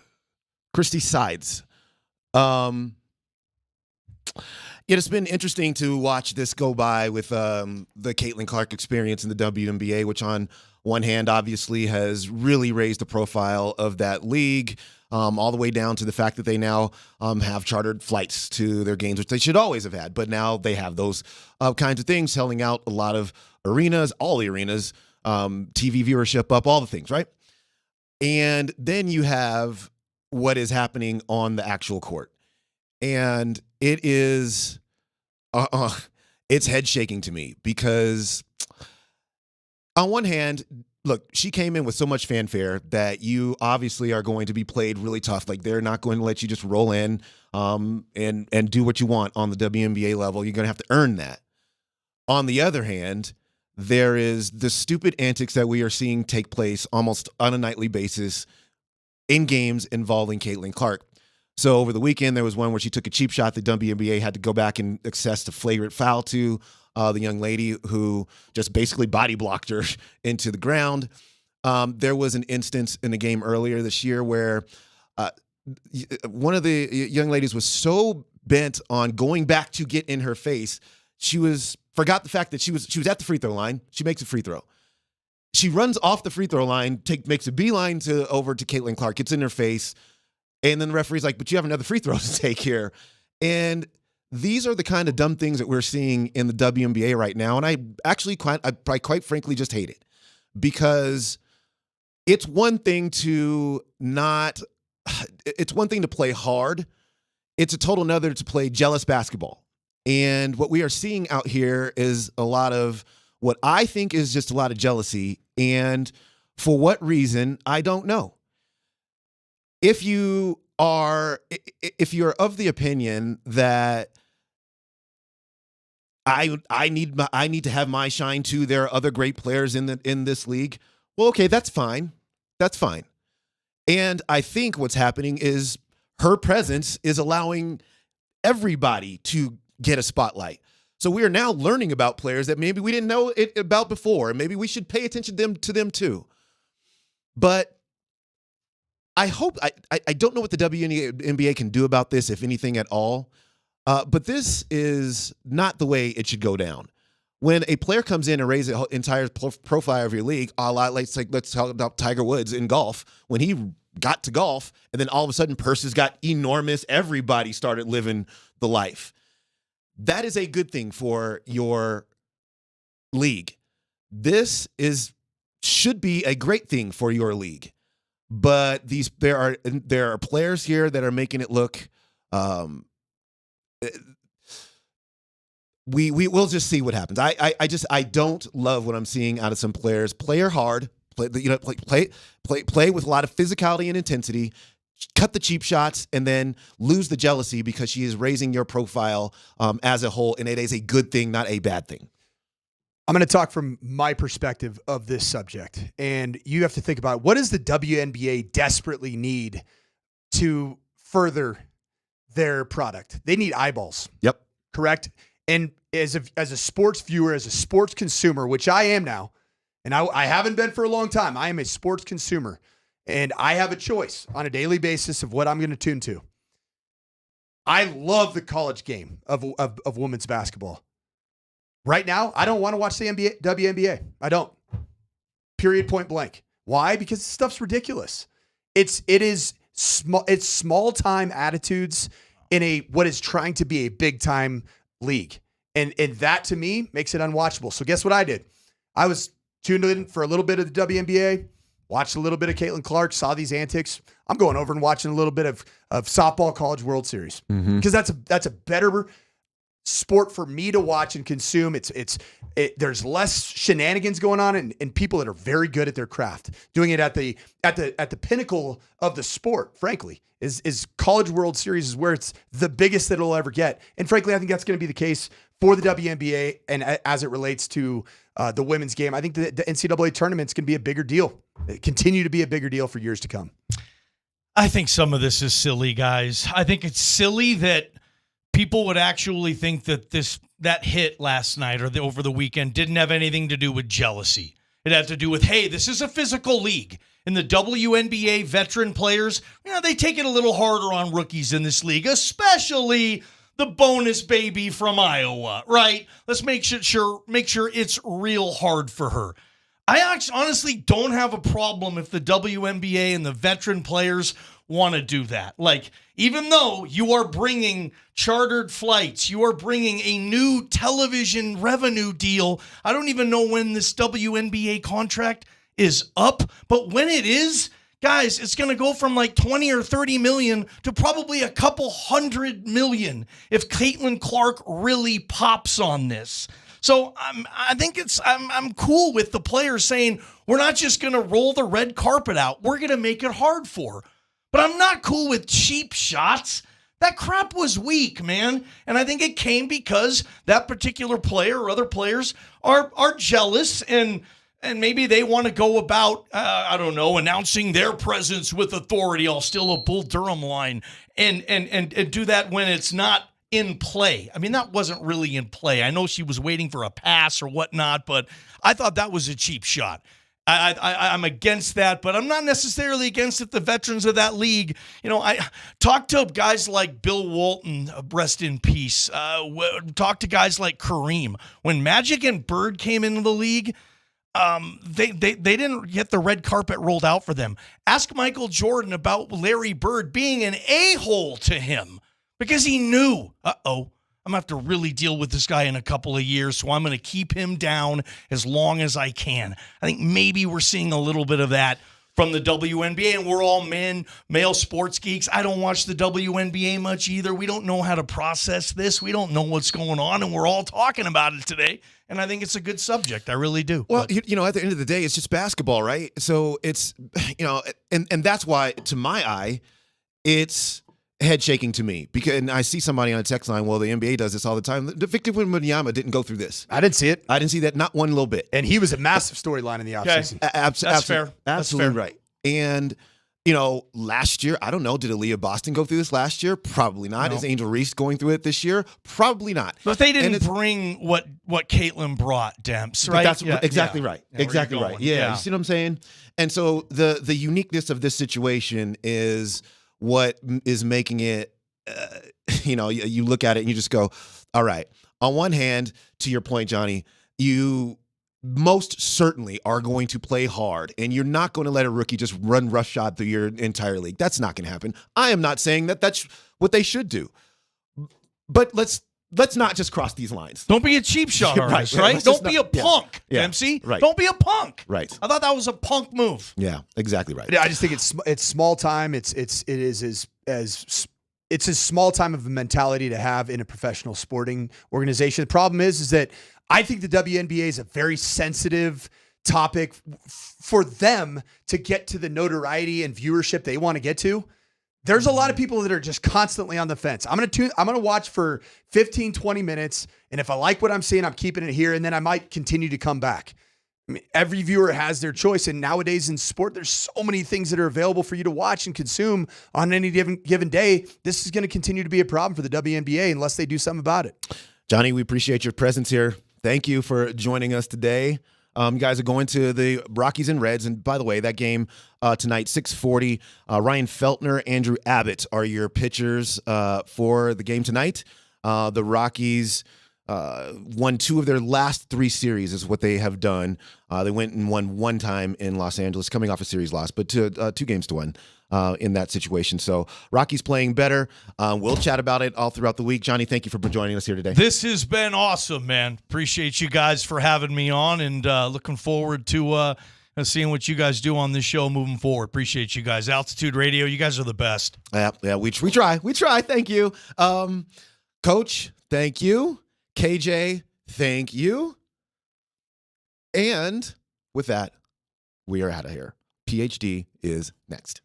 Christy Sides. It's been interesting to watch this go by with the Caitlin Clark experience in the WNBA, which on one hand obviously has really raised the profile of that league, all the way down to the fact that they now have chartered flights to their games, which they should always have had. But now they have those kinds of things, selling out a lot of arenas, all the arenas, TV viewership up, all the things, right? And then you have what is happening on the actual court. And it is, it's head shaking to me because on one hand, look, she came in with so much fanfare that you obviously are going to be played really tough. Like they're not going to let you just roll in and do what you want on the WNBA level. You're going to have to earn that. On the other hand, there is the stupid antics that we are seeing take place almost on a nightly basis in games involving Caitlin Clark. So over the weekend, there was one where she took a cheap shot. The WNBA had to go back and assess the flagrant foul to the young lady who just basically body blocked her into the ground. There was an instance in the game earlier this year where one of the young ladies was so bent on going back to get in her face, forgot the fact that she was at the free throw line. She makes a free throw. She runs off the free throw line, makes a beeline over to Caitlin Clark, gets in her face, and then the referee's like, but you have another free throw to take here. And these are the kind of dumb things that we're seeing in the WNBA right now. And I quite frankly just hate it because it's one thing to play hard. It's a total another to play jealous basketball. And what we are seeing out here is a lot of what I think is just a lot of jealousy. And for what reason, I don't know. If you are of the opinion that I need to have my shine too, there are other great players in this league. Well, okay, that's fine. That's fine. And I think what's happening is her presence is allowing everybody to get a spotlight. So we are now learning about players that maybe we didn't know about before, and maybe we should pay attention to them too. But I don't know what the WNBA can do about this, if anything at all. But this is not the way it should go down. When a player comes in and raises the entire profile of your league, let's talk about Tiger Woods in golf. When he got to golf, and then all of a sudden purses got enormous, everybody started living the life. That is a good thing for your league. This should be a great thing for your league. But there are players here that are making it look. We'll just see what happens. I don't love what I'm seeing out of some players. Play hard, play with a lot of physicality and intensity. Cut the cheap shots and then lose the jealousy because she is raising your profile as a whole, and it is a good thing, not a bad thing. I'm going to talk from my perspective of this subject, and you have to think about what does the WNBA desperately need to further their product? They need eyeballs. Yep. Correct? And as a sports viewer, as a sports consumer, which I am now, and I haven't been for a long time, I am a sports consumer, and I have a choice on a daily basis of what I'm going to tune to. I love the college game of women's basketball. Right now, I don't want to watch the WNBA. I don't. Period, point blank. Why? Because this stuff's ridiculous. It's small time attitudes in what is trying to be a big time league. And that to me makes it unwatchable. So guess what I did? I was tuned in for a little bit of the WNBA, watched a little bit of Caitlin Clark, saw these antics. I'm going over and watching a little bit of softball College World Series because that's a better sport for me to watch and consume. There's less shenanigans going on and people that are very good at their craft doing it at the pinnacle of the sport. Frankly, is College World Series is where it's the biggest that it'll ever get. And frankly, I think that's going to be the case for the WNBA. And as it relates to the women's game, I think the NCAA tournament's going to be a bigger deal. Continue to be a bigger deal for years to come. I think some of this is silly, guys. I think it's silly that people would actually think that that hit last night or over the weekend didn't have anything to do with jealousy. It had to do with, hey, this is a physical league, And the WNBA veteran players, they take it a little harder on rookies in this league, especially the bonus baby from Iowa, right? Let's make sure it's real hard for her. I honestly don't have a problem if the WNBA and the veteran players want to do that. Like, even though you are bringing chartered flights, you are bringing a new television revenue deal. I don't even know when this WNBA contract is up, but when it is, guys, it's going to go from like 20 or 30 million to probably a couple $100 million if Caitlin Clark really pops on this. So I think I'm cool with the players saying, we're not just going to roll the red carpet out. We're going to make it hard for her. But I'm not cool with cheap shots. That crap was weak, man. And I think it came because that particular player or other players are jealous and maybe they want to go about, announcing their presence with authority. I'll steal a Bull Durham line and do that when it's not in play. I mean, that wasn't really in play. I know she was waiting for a pass or whatnot, but I thought that was a cheap shot. I'm against that, but I'm not necessarily against it. The veterans of that league, I talk to guys like Bill Walton, rest in peace. Talk to guys like Kareem. When Magic and Bird came into the league, they didn't get the red carpet rolled out for them. Ask Michael Jordan about Larry Bird being an a-hole to him because he knew, I'm going to have to really deal with this guy in a couple of years, so I'm going to keep him down as long as I can. I think maybe we're seeing a little bit of that from the WNBA, and we're all male sports geeks. I don't watch the WNBA much either. We don't know how to process this. We don't know what's going on, and we're all talking about it today. And I think it's a good subject. I really do. Well, at the end of the day, it's just basketball, right? So it's, and that's why, to my eye, it's head shaking to me. And I see somebody on a text line, well, the NBA does this all the time. Victor Wembanyama didn't go through this. I didn't see it. I didn't see that, not one little bit. And he was a massive storyline in the offseason. That's fair. Absolutely right. And, last year, I don't know, did Aaliyah Boston go through this last year? Probably not. No. Is Angel Reese going through it this year? Probably not. But they didn't bring what Caitlin brought, Demps, right? That's exactly right. Yeah, exactly right. Yeah. You see what I'm saying? And so the uniqueness of this situation is what is making it, you look at it and you just go, all right. On one hand, to your point, Johnny, you most certainly are going to play hard, and you're not going to let a rookie just run roughshod through your entire league. That's not going to happen. I am not saying that that's what they should do. But let's not just cross these lines. Don't be a cheap shot artist, right? Don't be a punk, MC. Right. Don't be a punk. Right. I thought that was a punk move. Yeah, exactly right. I just think it's small time. It is as small time of a mentality to have in a professional sporting organization. The problem is that I think the WNBA is a very sensitive topic for them to get to the notoriety and viewership they want to get to. There's a lot of people that are just constantly on the fence. I'm going to watch for 15, 20 minutes. And if I like what I'm seeing, I'm keeping it here. And then I might continue to come back. I mean, every viewer has their choice. And nowadays in sport, there's so many things that are available for you to watch and consume on any given day. This is going to continue to be a problem for the WNBA unless they do something about it. Johnny, we appreciate your presence here. Thank you for joining us today. You guys are going to the Rockies and Reds. And by the way, that game tonight, 6:40, Ryan Feltner, Andrew Abbott are your pitchers for the game tonight. The Rockies won 2 of their last 3 series is what they have done. They went and won 1 time in Los Angeles, coming off a series loss, but 2 games to 1 in that situation. So Rockies playing better. We'll chat about it all throughout the week. Johnny, thank you for joining us here today. This has been awesome, man. Appreciate you guys for having me on, and looking forward to seeing what you guys do on this show moving forward. Appreciate you guys. Altitude Radio, you guys are the best. Yeah, we try. Thank you. Coach, thank you. KJ, thank you. And with that, we are out of here. PhD is next.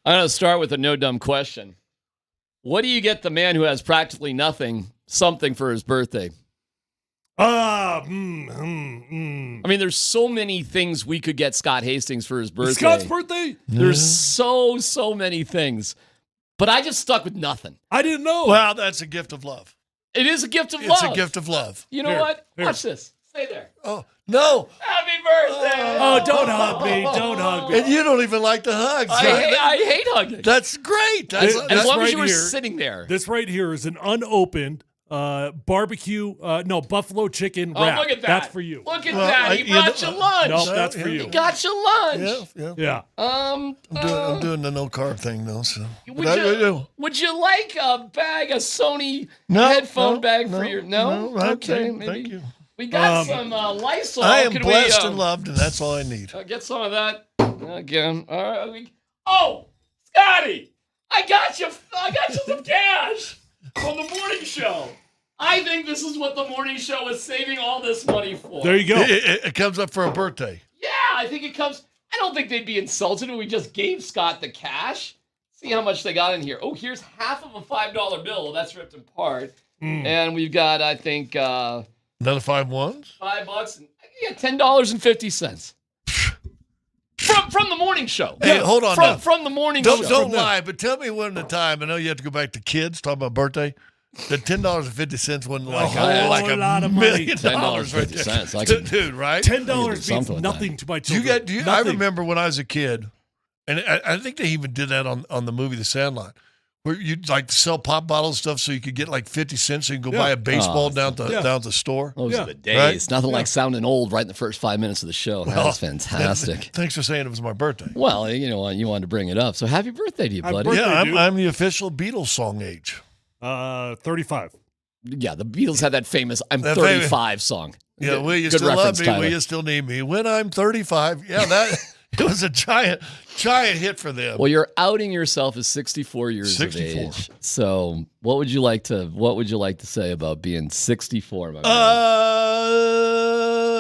I'm going to start with a no dumb question. What do you get the man who has practically nothing something for his birthday? I mean, there's so many things we could get Scott Hastings for his birthday. Scott's birthday? There's so many things. But I just stuck with nothing. I didn't know. Well, that's a gift of love. It is a gift of It's love. a gift of love. You know what? Watch this. Stay there. Oh, no. Happy birthday. Oh, don't hug me. Don't hug me. And you don't even like the hugs. I hate hugging. That's great. As long as right you were here- sitting there. This right here is an unopened barbecue, buffalo chicken Oh, wrap. look at that. That's for you. Look at that. He brought you lunch. No, that's for you. He got you lunch. Yeah. I'm doing the no carb thing though. So Would you like a bag, a Sony No, headphone no, bag no, for your no? no, Okay, maybe. thank you. We got some Lysol. I am Could blessed we, and loved, and that's all I need. Get some of that again. All right. Oh, Scotty, I got you some cash from the morning show. I think this is what the morning show is saving all this money for. There you go. It comes up for a birthday. Yeah, I think it comes. I don't think they'd be insulted if we just gave Scott the cash. See how much they got in here. Oh, here's half of a $5 bill. That's ripped apart. And we've got, I think, Another 5 ones? $5 and $10.50 from the morning show. Hey, hold on. now. From the morning show. Don't lie, but tell me one at a time. I know you have to go back to kids talking about birthday. The $10.50 wasn't like a lot of $1 money. million dollars right there. $10.50. Dude, right? $10 means nothing to my children. I remember when I was a kid, and I think they even did that on the movie The Sandlot, where you'd like sell pop bottle stuff so you could get like 50 cents so you can go buy a baseball down at the store. Those are the days. Nothing like sounding old right in the first 5 minutes of the show. That was fantastic. Thanks for saying it was my birthday. Well, you know what? You wanted to bring it up. So happy birthday to you, buddy. I'm the official Beatles song age. 35. Yeah, the Beatles had that famous "I'm That 35" song. Yeah, will you Good still love reference, me? Tyler. Will you still need me when I'm 35? Yeah, it was a giant hit for them. Well, you're outing yourself as 64 years 64. of age. So, what would you like to say about being 64? My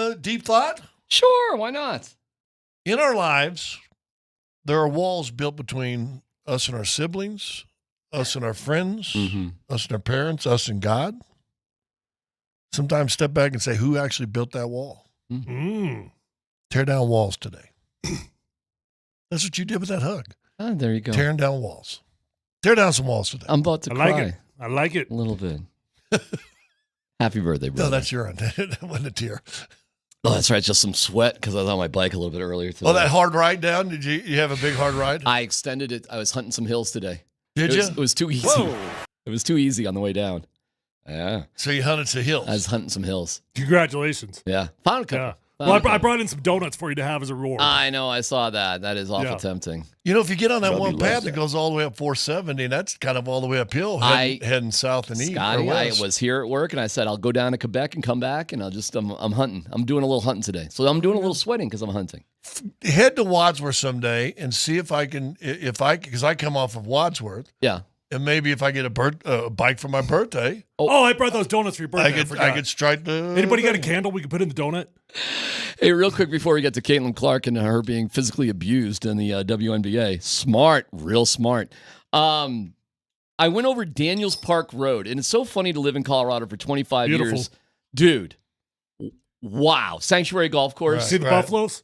man? Deep thought? Sure, why not? In our lives, there are walls built between us and our siblings, us and our friends, us and our parents, us and God. Sometimes step back and say, who actually built that wall? Tear down walls today. That's what you did with that hug. Oh, there you go. Tearing down walls. Tear down some walls today. I'm about to cry. I like it. A little bit. Happy birthday, brother. No, that's your end. That wasn't a tear. Oh, that's right. Just some sweat because I was on my bike a little bit earlier today. Oh, that hard ride down? Did you have a big hard ride? I extended it. I was hunting some hills today. Did you? It was too easy. Whoa. It was too easy on the way down. Yeah. So you hunted some hills? I was hunting some hills. Congratulations. Yeah. Found a couple. Yeah. Well, I brought in some donuts for you to have as a reward. I know. I saw that. That is awful tempting. You know, if you get on that Robbie one loves path that. that goes all the way up 470, that's kind of all the way uphill, heading south and east. Scotty, I was here at work and I said I'll go down to Quebec and come back and I'm hunting. I'm doing a little hunting today. So I'm doing a little sweating because I'm hunting. Head to Wadsworth someday and see if I can, because I come off of Wadsworth. Yeah. And maybe if I get a bike for my birthday. Oh, I brought those donuts for your birthday. I could strike the. Anybody got a candle we could put in the donut? Hey, real quick before we get to Caitlin Clark and her being physically abused in the WNBA. Smart, real smart. I went over Daniels Park Road, and it's so funny to live in Colorado for 25 Beautiful. years. Dude, wow. Sanctuary Golf Course. See the buffaloes?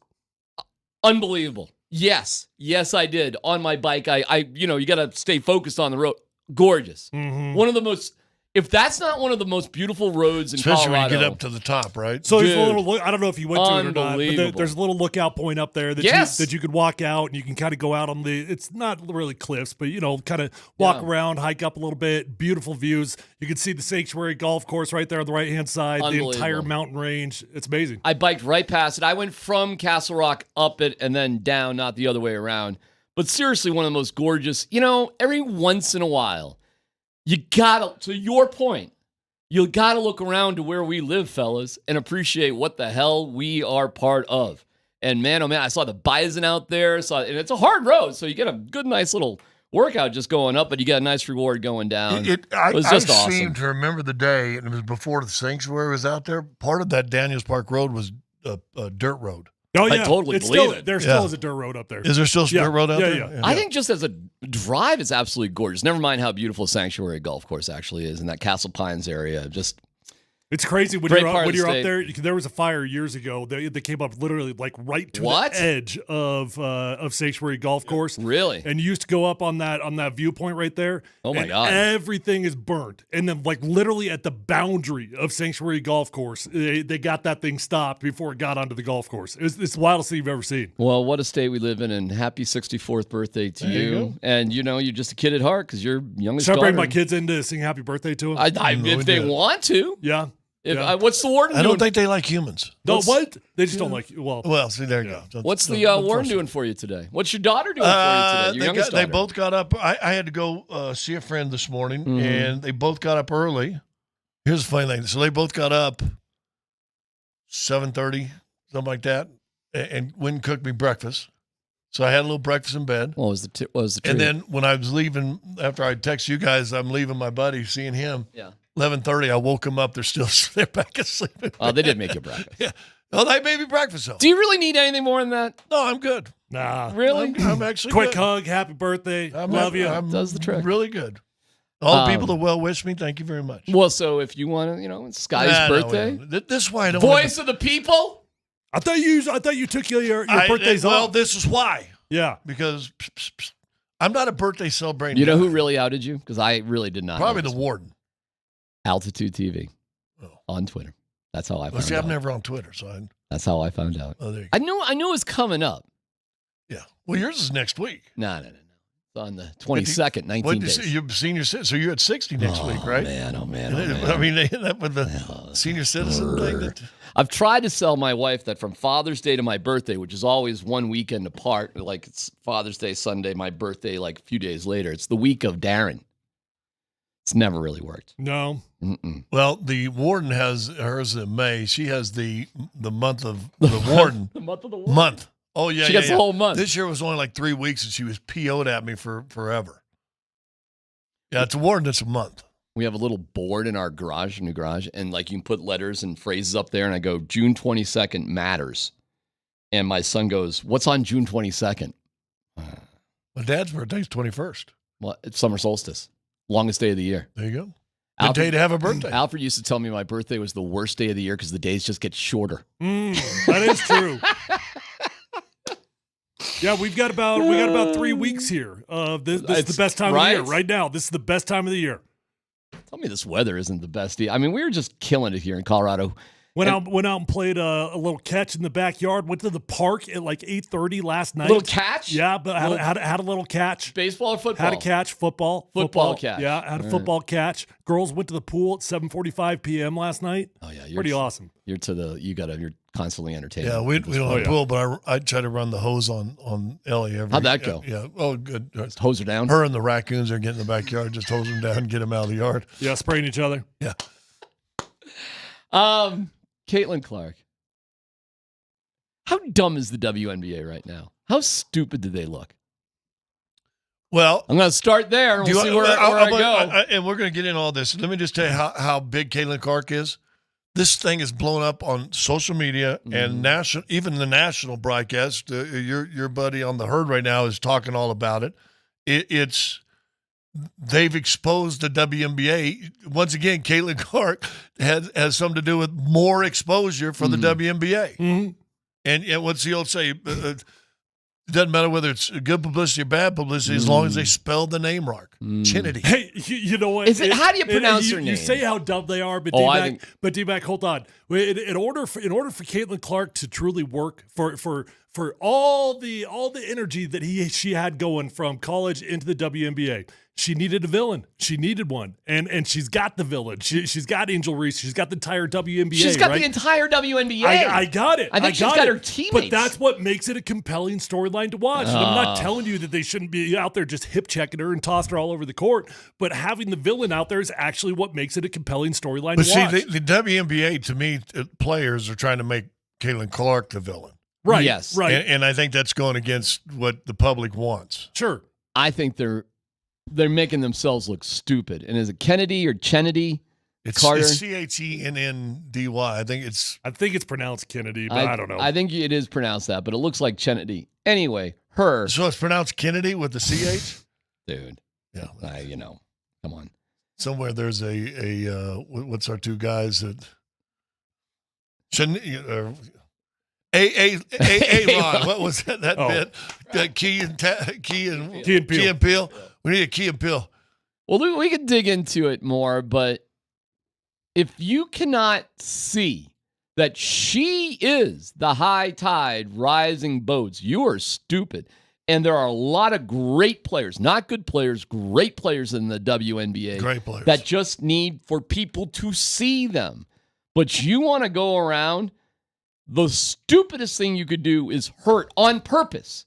Unbelievable. Yes, I did. On my bike, I you got to stay focused on the road. Gorgeous. One of the most, if that's not one of the most beautiful roads in Especially Colorado. when you get up to the top, right? So there's a little, I don't know if you went to it or not, but Unbelievable. there's a little lookout point up there that you could walk out and you can kind of go out on the, it's not really cliffs, but kind of walk around, hike up a little bit, beautiful views. You can see the Sanctuary Golf Course right there on the right-hand side, the entire mountain range. It's amazing. I biked right past it. I went from Castle Rock up it and then down, not the other way around. But seriously, one of the most gorgeous, every once in a while, you gotta, to your point, you gotta look around to where we live, fellas, and appreciate what the hell we are part of. And man, oh man, I saw the bison out there. And it's a hard road, so you get a good, nice little workout just going up, but you get a nice reward going down. It was just awesome. I seem to remember the day, and it was before the sanctuary was out there. Part of that Daniels Park Road was a dirt road. Oh, I yeah. totally It's believe still, it. There still is a dirt road up there. Is there still dirt road out there? Yeah. I think just as a drive, it's absolutely gorgeous. Never mind how beautiful Sanctuary Golf Course actually is in that Castle Pines area. Just It's crazy when Great you're, part when of the you're up state. there. There was a fire years ago. They came up literally like right to What? the edge of Sanctuary Golf Course. Really? And you used to go up on that viewpoint right there. Oh, my and God. Everything is burnt. And then like literally at the boundary of Sanctuary Golf Course, they got that thing stopped before it got onto the golf course. It's the wildest thing you've ever seen. Well, what a state we live in, and happy 64th birthday to There you you. go. And you're just a kid at heart because your youngest Should I daughter. bring my kids in to sing happy birthday to them? If they want to. Yeah. What's the warden I doing? don't think they like humans. No, what? They just don't like you. Well, see, there you go. What's the warden doing for you today? What's your daughter doing for you today? Your youngest they daughter. both got up. I had to go see a friend this morning, Mhm. and they both got up early. Here's the funny thing. So they both got up 7:30, something like that, and went and cooked me breakfast. So I had a little breakfast in bed. What was the treat? And then when I was leaving, after I text you guys, I'm leaving my buddy, seeing him. Yeah. 11:30, I woke them up. They're back asleep. Oh, they did make you breakfast. Yeah. Oh, they made me breakfast though. Do you really need anything more than that? No, I'm good. Nah. Really? I'm actually Quick good. hug, happy birthday. Love you. Does the trick. Really good. All the people that well wish me, thank you very much. Well, so if you want to, it's Scotty's Nah, no, birthday. this is why I don't. Voice of the people. I thought you took your birthdays Well, off. this is why. Yeah. Because I'm not a birthday celebrating. You know guy. who really outed you? Because I really did not. Probably know the this. warden. Altitude TV on Twitter. That's how I Well, found see, out. I'm never on Twitter, so That's how I found out. Oh, there you I knew it was coming up. yeah. Well, yours is next week. No. It's on the 22nd, 19 What, days. you're senior citizen, so you're at 60 next week, right? Oh, man. I mean, they end up with the senior citizen thing. That, I've tried to sell my wife that from Father's Day to my birthday, which is always one weekend apart, like it's Father's Day, Sunday, my birthday, like a few days later. It's the week of Darren. It's never really worked. No. well, the warden has hers in May. She has the month of the warden. The month of the warden. Month. Oh, yeah, She gets the whole month. This year was only like 3 weeks, and she was PO'd at me for forever. Yeah, it's a warden. It's a month. We have a little board in our garage, new garage, and like you can put letters and phrases up there. And I go, June 22nd matters. And my son goes, what's on June 22nd? My dad's birthday's 21st. Well, it's summer solstice, longest day of the year. There you go. Good day to have a birthday. Alfred used to tell me my birthday was the worst day of the year because the days just get shorter. That is true. Yeah, we got about 3 weeks here. This is the best time of the year right now. This is the best time of the year. Tell me this weather isn't the best. I mean, we were just killing it here in Colorado. Went out and played a little catch in the backyard. Went to the park at like 8:30 last night. Little catch? Yeah, but had a little catch. Baseball or football? Had a catch, football. Football catch. Yeah, had a All football catch. Girls went to the pool at 7:45 p.m. last night. Oh yeah, pretty awesome. You're constantly entertained. Yeah, we don't have a pool, but I try to run the hose on Ellie every. How'd that go? Yeah. Oh, good. Just hose her down. Her and the raccoons are getting in the backyard. Just hose them down, get them out of the yard. Yeah, spraying each other. Yeah. Caitlin Clark. How dumb is the WNBA right now? How stupid do they look? Well, I'm going to start there. And we'll see where I go. And we're going to get in all this. Let me just tell you how big Caitlin Clark is. This thing is blown up on social media and national, even the national broadcast. Your buddy on the Herd right now is talking all about it. They've exposed the WNBA. Once again, Caitlin Clark has something to do with more exposure for the WNBA. Mm-hmm. And what's the old say? It doesn't matter whether it's good publicity or bad publicity, as long as they spell the name right. Chinity. Hey, you know what? How do you pronounce her name? You say how dumb they are, but D-Mac, hold on. In order for Caitlin Clark to truly work, for all the energy that she had going from college into the WNBA, she needed a villain. She needed one, and she's got the villain. She's got Angel Reese. She's got the entire WNBA. She's got right? the entire WNBA. I got it. I think she's got her teammates. But that's what makes it a compelling storyline to watch. And I'm not telling you that they shouldn't be out there just hip checking her and tossing her all over the court. But having the villain out there is actually what makes it a compelling storyline to watch. But see, the WNBA, to me, players are trying to make Caitlin Clark the villain. Right. Yes. Right. And I think that's going against what the public wants. Sure. I think they're making themselves look stupid. And is it Kennedy or Chenedy? It's Carter. CHENNDY. I think it's pronounced Kennedy, but I don't know. I think it is pronounced that, but it looks like Kennedy. Anyway, her. So it's pronounced Kennedy with the CH? Dude. Yeah. Come on. Somewhere there's what's our two guys that Ron. What was that bit? Key and Peele. We need a Key and Peele. Well, we could dig into it more, but if you cannot see that she is the high tide rising boats, you are stupid. And there are a lot of great players, not good players, great players in the WNBA. Great players. That just need for people to see them. But you want to go around, the stupidest thing you could do is hurt on purpose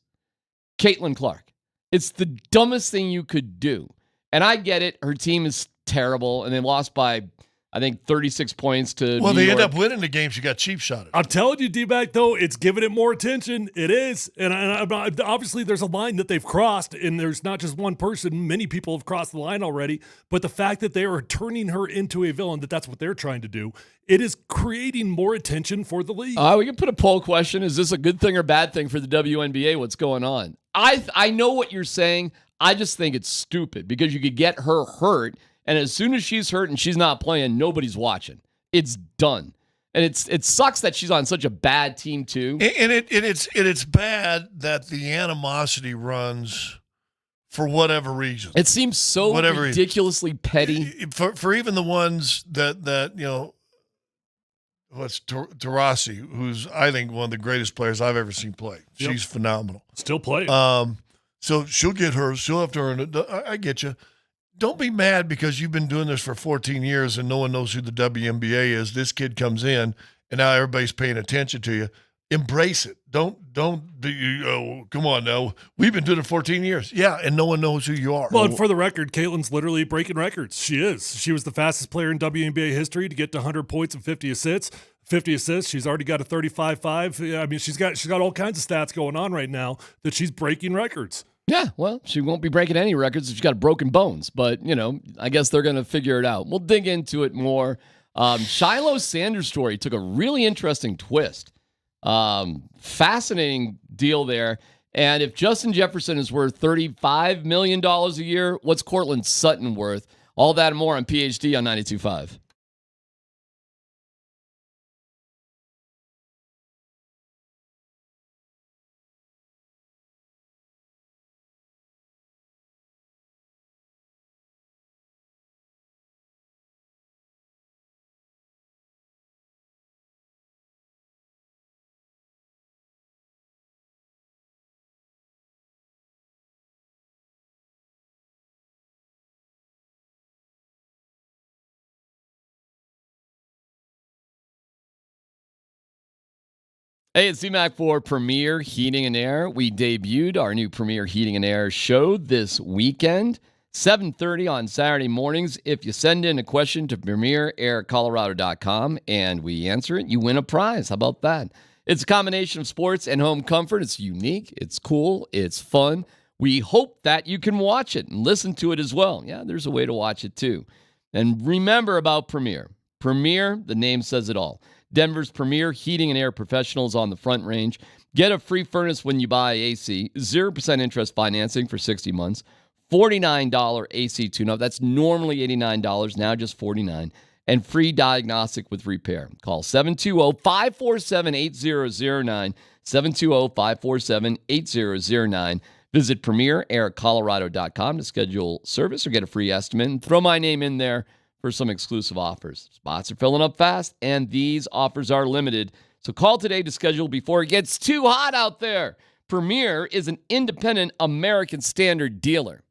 Caitlin Clark. It's the dumbest thing you could do. And I get it. Her team is terrible, and they lost by, I think, 36 points to Well, New they York. end up winning the game. She got cheap shotted. I'm telling you, D-back, though, it's giving it more attention. It is. And obviously there's a line that they've crossed, and there's not just one person. Many people have crossed the line already. But the fact that they are turning her into a villain, that's what they're trying to do, it is creating more attention for the league. We can put a poll question. Is this a good thing or bad thing for the WNBA? What's going on? I know what you're saying. I just think it's stupid because you could get her hurt, and as soon as she's hurt and she's not playing, nobody's watching. It's done. And it sucks that she's on such a bad team too. And it's bad that the animosity runs for whatever reason. It seems so ridiculously petty. For even the ones that what's Taurasi, who's I think one of the greatest players I've ever seen play. Yep. She's phenomenal. Still playing. So she'll get hers. She'll have to earn it. I get you. Don't be mad because you've been doing this for 14 years and no one knows who the WNBA is. This kid comes in and now everybody's paying attention to you. Embrace it. Don't come on now. We've been doing it 14 years. Yeah, and no one knows who you are. Well, and for the record, Caitlin's literally breaking records. She is. She was the fastest player in WNBA history to get to 100 points and 50 assists. She's already got a 35-5. I mean, she's got all kinds of stats going on right now that she's breaking records. Yeah, well, she won't be breaking any records if she's got broken bones. But, I guess they're going to figure it out. We'll dig into it more. Shiloh Sanders' story took a really interesting twist. Fascinating deal there. And if Justin Jefferson is worth $35 million a year, what's Cortland Sutton worth? All that and more on PhD on 92.5. Hey, it's C-Mac for Premier Heating and Air. We debuted our new Premier Heating and Air show this weekend, 7:30 on Saturday mornings. If you send in a question to premieraircolorado.com and we answer it, you win a prize. How about that? It's a combination of sports and home comfort. It's unique. It's cool. It's fun. We hope that you can watch it and listen to it as well. Yeah, there's a way to watch it too. And remember about Premier. Premier, the name says it all. Denver's premier heating and air professionals on the Front Range. Get a free furnace when you buy AC. 0% interest financing for 60 months. $49 AC tune-up. That's normally $89, now just $49. And free diagnostic with repair. Call 720-547-8009. 720-547-8009. Visit premieraircolorado.com to schedule service or get a free estimate. And throw my name in there for some exclusive offers. Spots are filling up fast, and these offers are limited. So call today to schedule before it gets too hot out there. Premier is an independent American Standard dealer.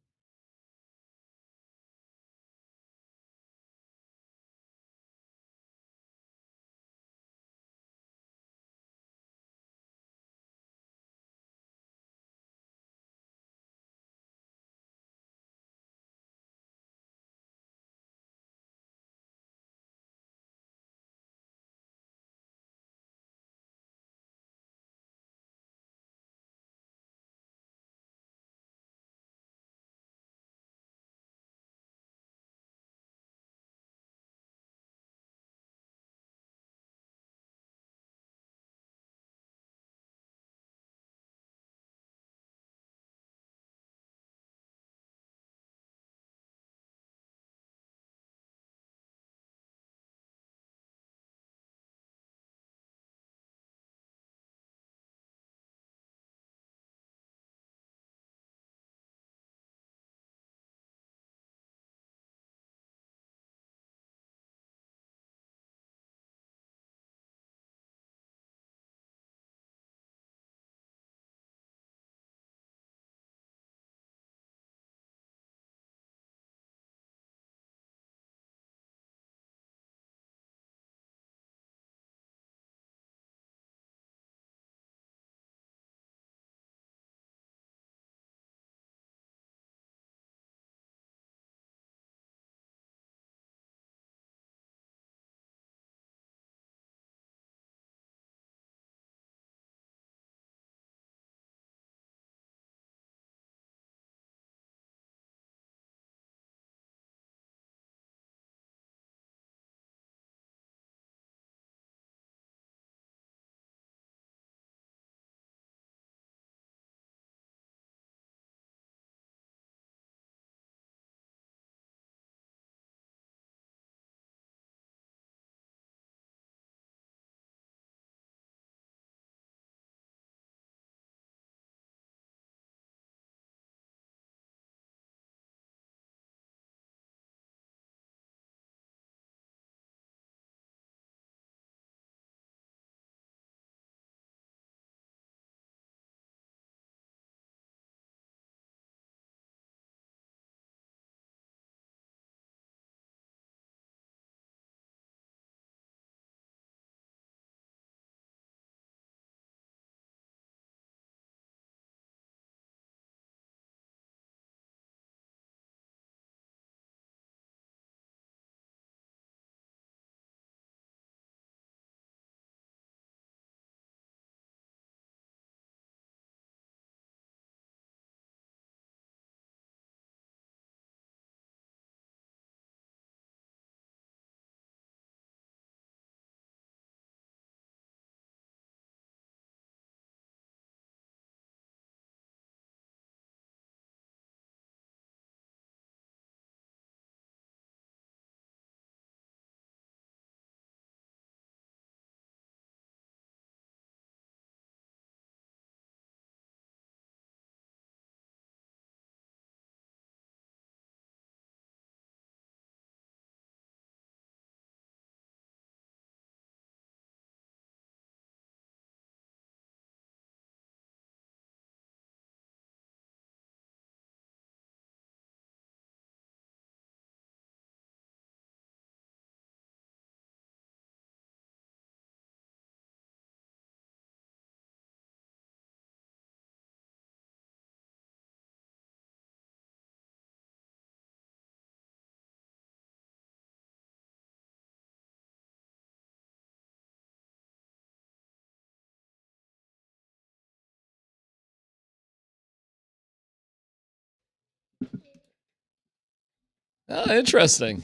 Oh, interesting.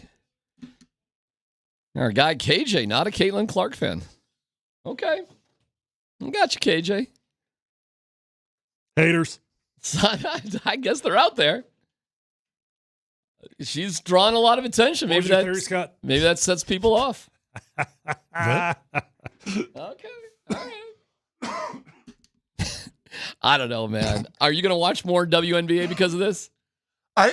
Our guy KJ, not a Caitlin Clark fan. Okay. I got you, KJ. Haters. I guess they're out there. She's drawn a lot of attention. Maybe that sets people off. Okay. All right. I don't know, man. Are you going to watch more WNBA because of this?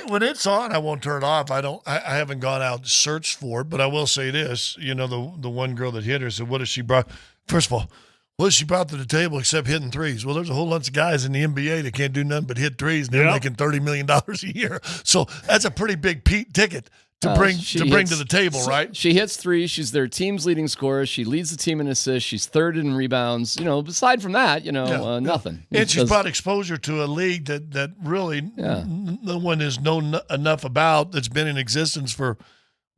When it's on, I won't turn it off. I haven't gone out and searched for it, but I will say this. You know, the one girl that hit her said, what has she brought? First of all, what has she brought to the table except hitting threes? Well, there's a whole bunch of guys in the NBA that can't do nothing but hit threes, and they're making $30 million a year. So that's a pretty big ticket to bring to the table, right? She hits threes. She's their team's leading scorer. She leads the team in assists. She's third in rebounds. You know, aside from that, nothing. And she's brought exposure to a league that really no one has known enough about, that's been in existence for,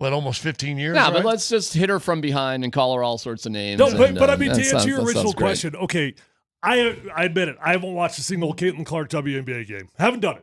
almost 15 years? Yeah, right? but let's just hit her from behind and call her all sorts of names. No, but I mean, to answer your original question, okay, I admit it. I haven't watched a single Caitlin Clark WNBA game. Haven't done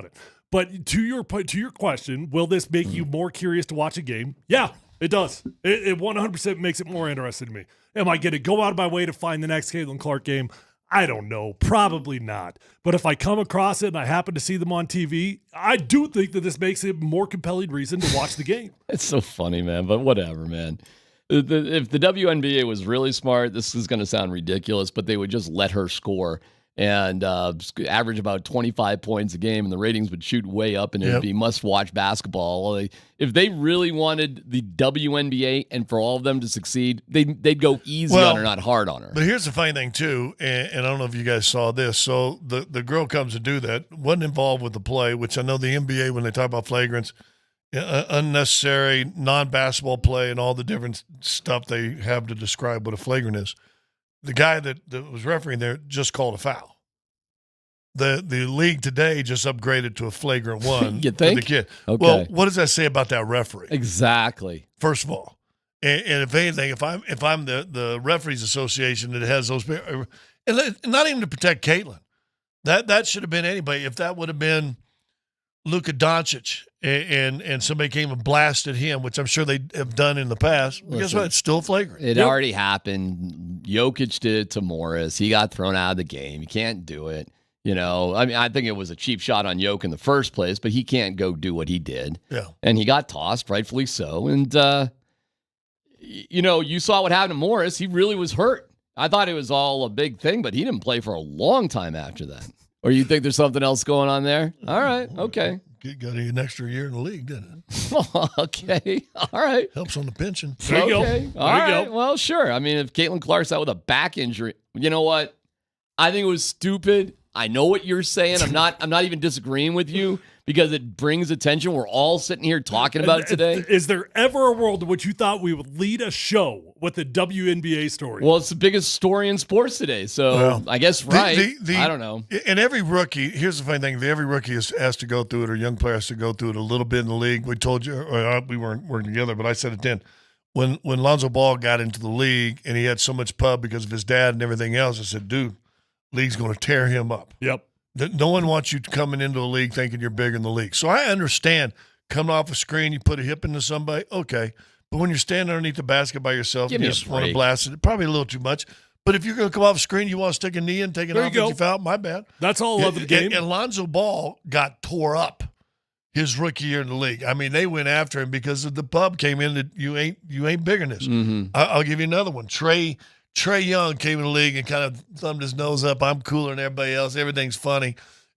it. But to your question, will this make you more curious to watch a game? Yeah, it does. It 100% makes it more interesting to me. Am I going to go out of my way to find the next Caitlin Clark game? I don't know. Probably not. But if I come across it and I happen to see them on TV, I do think that this makes it a more compelling reason to watch the game. It's so funny, man, but whatever, man. If the WNBA was really smart, this is going to sound ridiculous, but they would just let her score and average about 25 points a game, and the ratings would shoot way up, and it would be must-watch basketball. If they really wanted the WNBA and for all of them to succeed, they'd go easy on her, not hard on her. But here's the funny thing, too, and I don't know if you guys saw this. So the girl comes to do that, wasn't involved with the play, which I know the NBA, when they talk about flagrants, unnecessary, non-basketball play, and all the different stuff they have to describe what a flagrant is. The guy that was refereeing there just called a foul. The league today just upgraded to a flagrant one. You think? For the kid. Okay. Well, what does that say about that referee? Exactly. First of all, and if anything, if I'm the referees association that has those, and not even to protect Caitlin, that should have been anybody. If that would have been Luka Doncic and somebody came and blasted him, which I'm sure they have done in the past, guess what? It's still flagrant. It already happened. Jokic did it to Morris. He got thrown out of the game. You can't do it. You know, I mean, I think it was a cheap shot on Jokic in the first place, but he can't go do what he did. Yeah. And he got tossed, rightfully so. And, you saw what happened to Morris. He really was hurt. I thought it was all a big thing, but he didn't play for a long time after that. Or you think there's something else going on there? All right. Okay. Got an extra year in the league, didn't it? Okay. All right. Helps on the pension. There you go. All right. Well, sure. I mean, if Caitlin Clark's out with a back injury, you know what? I think it was stupid. I know what you're saying. I'm not even disagreeing with you because it brings attention. We're all sitting here talking about it today. Is there ever a world in which you thought we would lead a show with a WNBA story? Well, it's the biggest story in sports today, so I guess I don't know. And every rookie, here's the funny thing: every rookie has to go through it, or young player has to go through it a little bit in the league. We told you, or we weren't working together, but I said it then. When Lonzo Ball got into the league and he had so much pub because of his dad and everything else, I said, dude, league's going to tear him up. Yep. No one wants you coming into a league thinking you're bigger in the league. So I understand coming off a screen, you put a hip into somebody, okay. But when you're standing underneath the basket by yourself, you just want to blast it. Probably a little too much. But if you're going to come off a screen, you want to stick a knee in, take an offensive foul, my bad. That's all I love of the game. And Lonzo Ball got tore up his rookie year in the league. I mean, they went after him because of the pub came in that you ain't bigger than this. Mm-hmm. I'll give you another one. Trae Young came in the league and kind of thumbed his nose up. I'm cooler than everybody else. Everything's funny.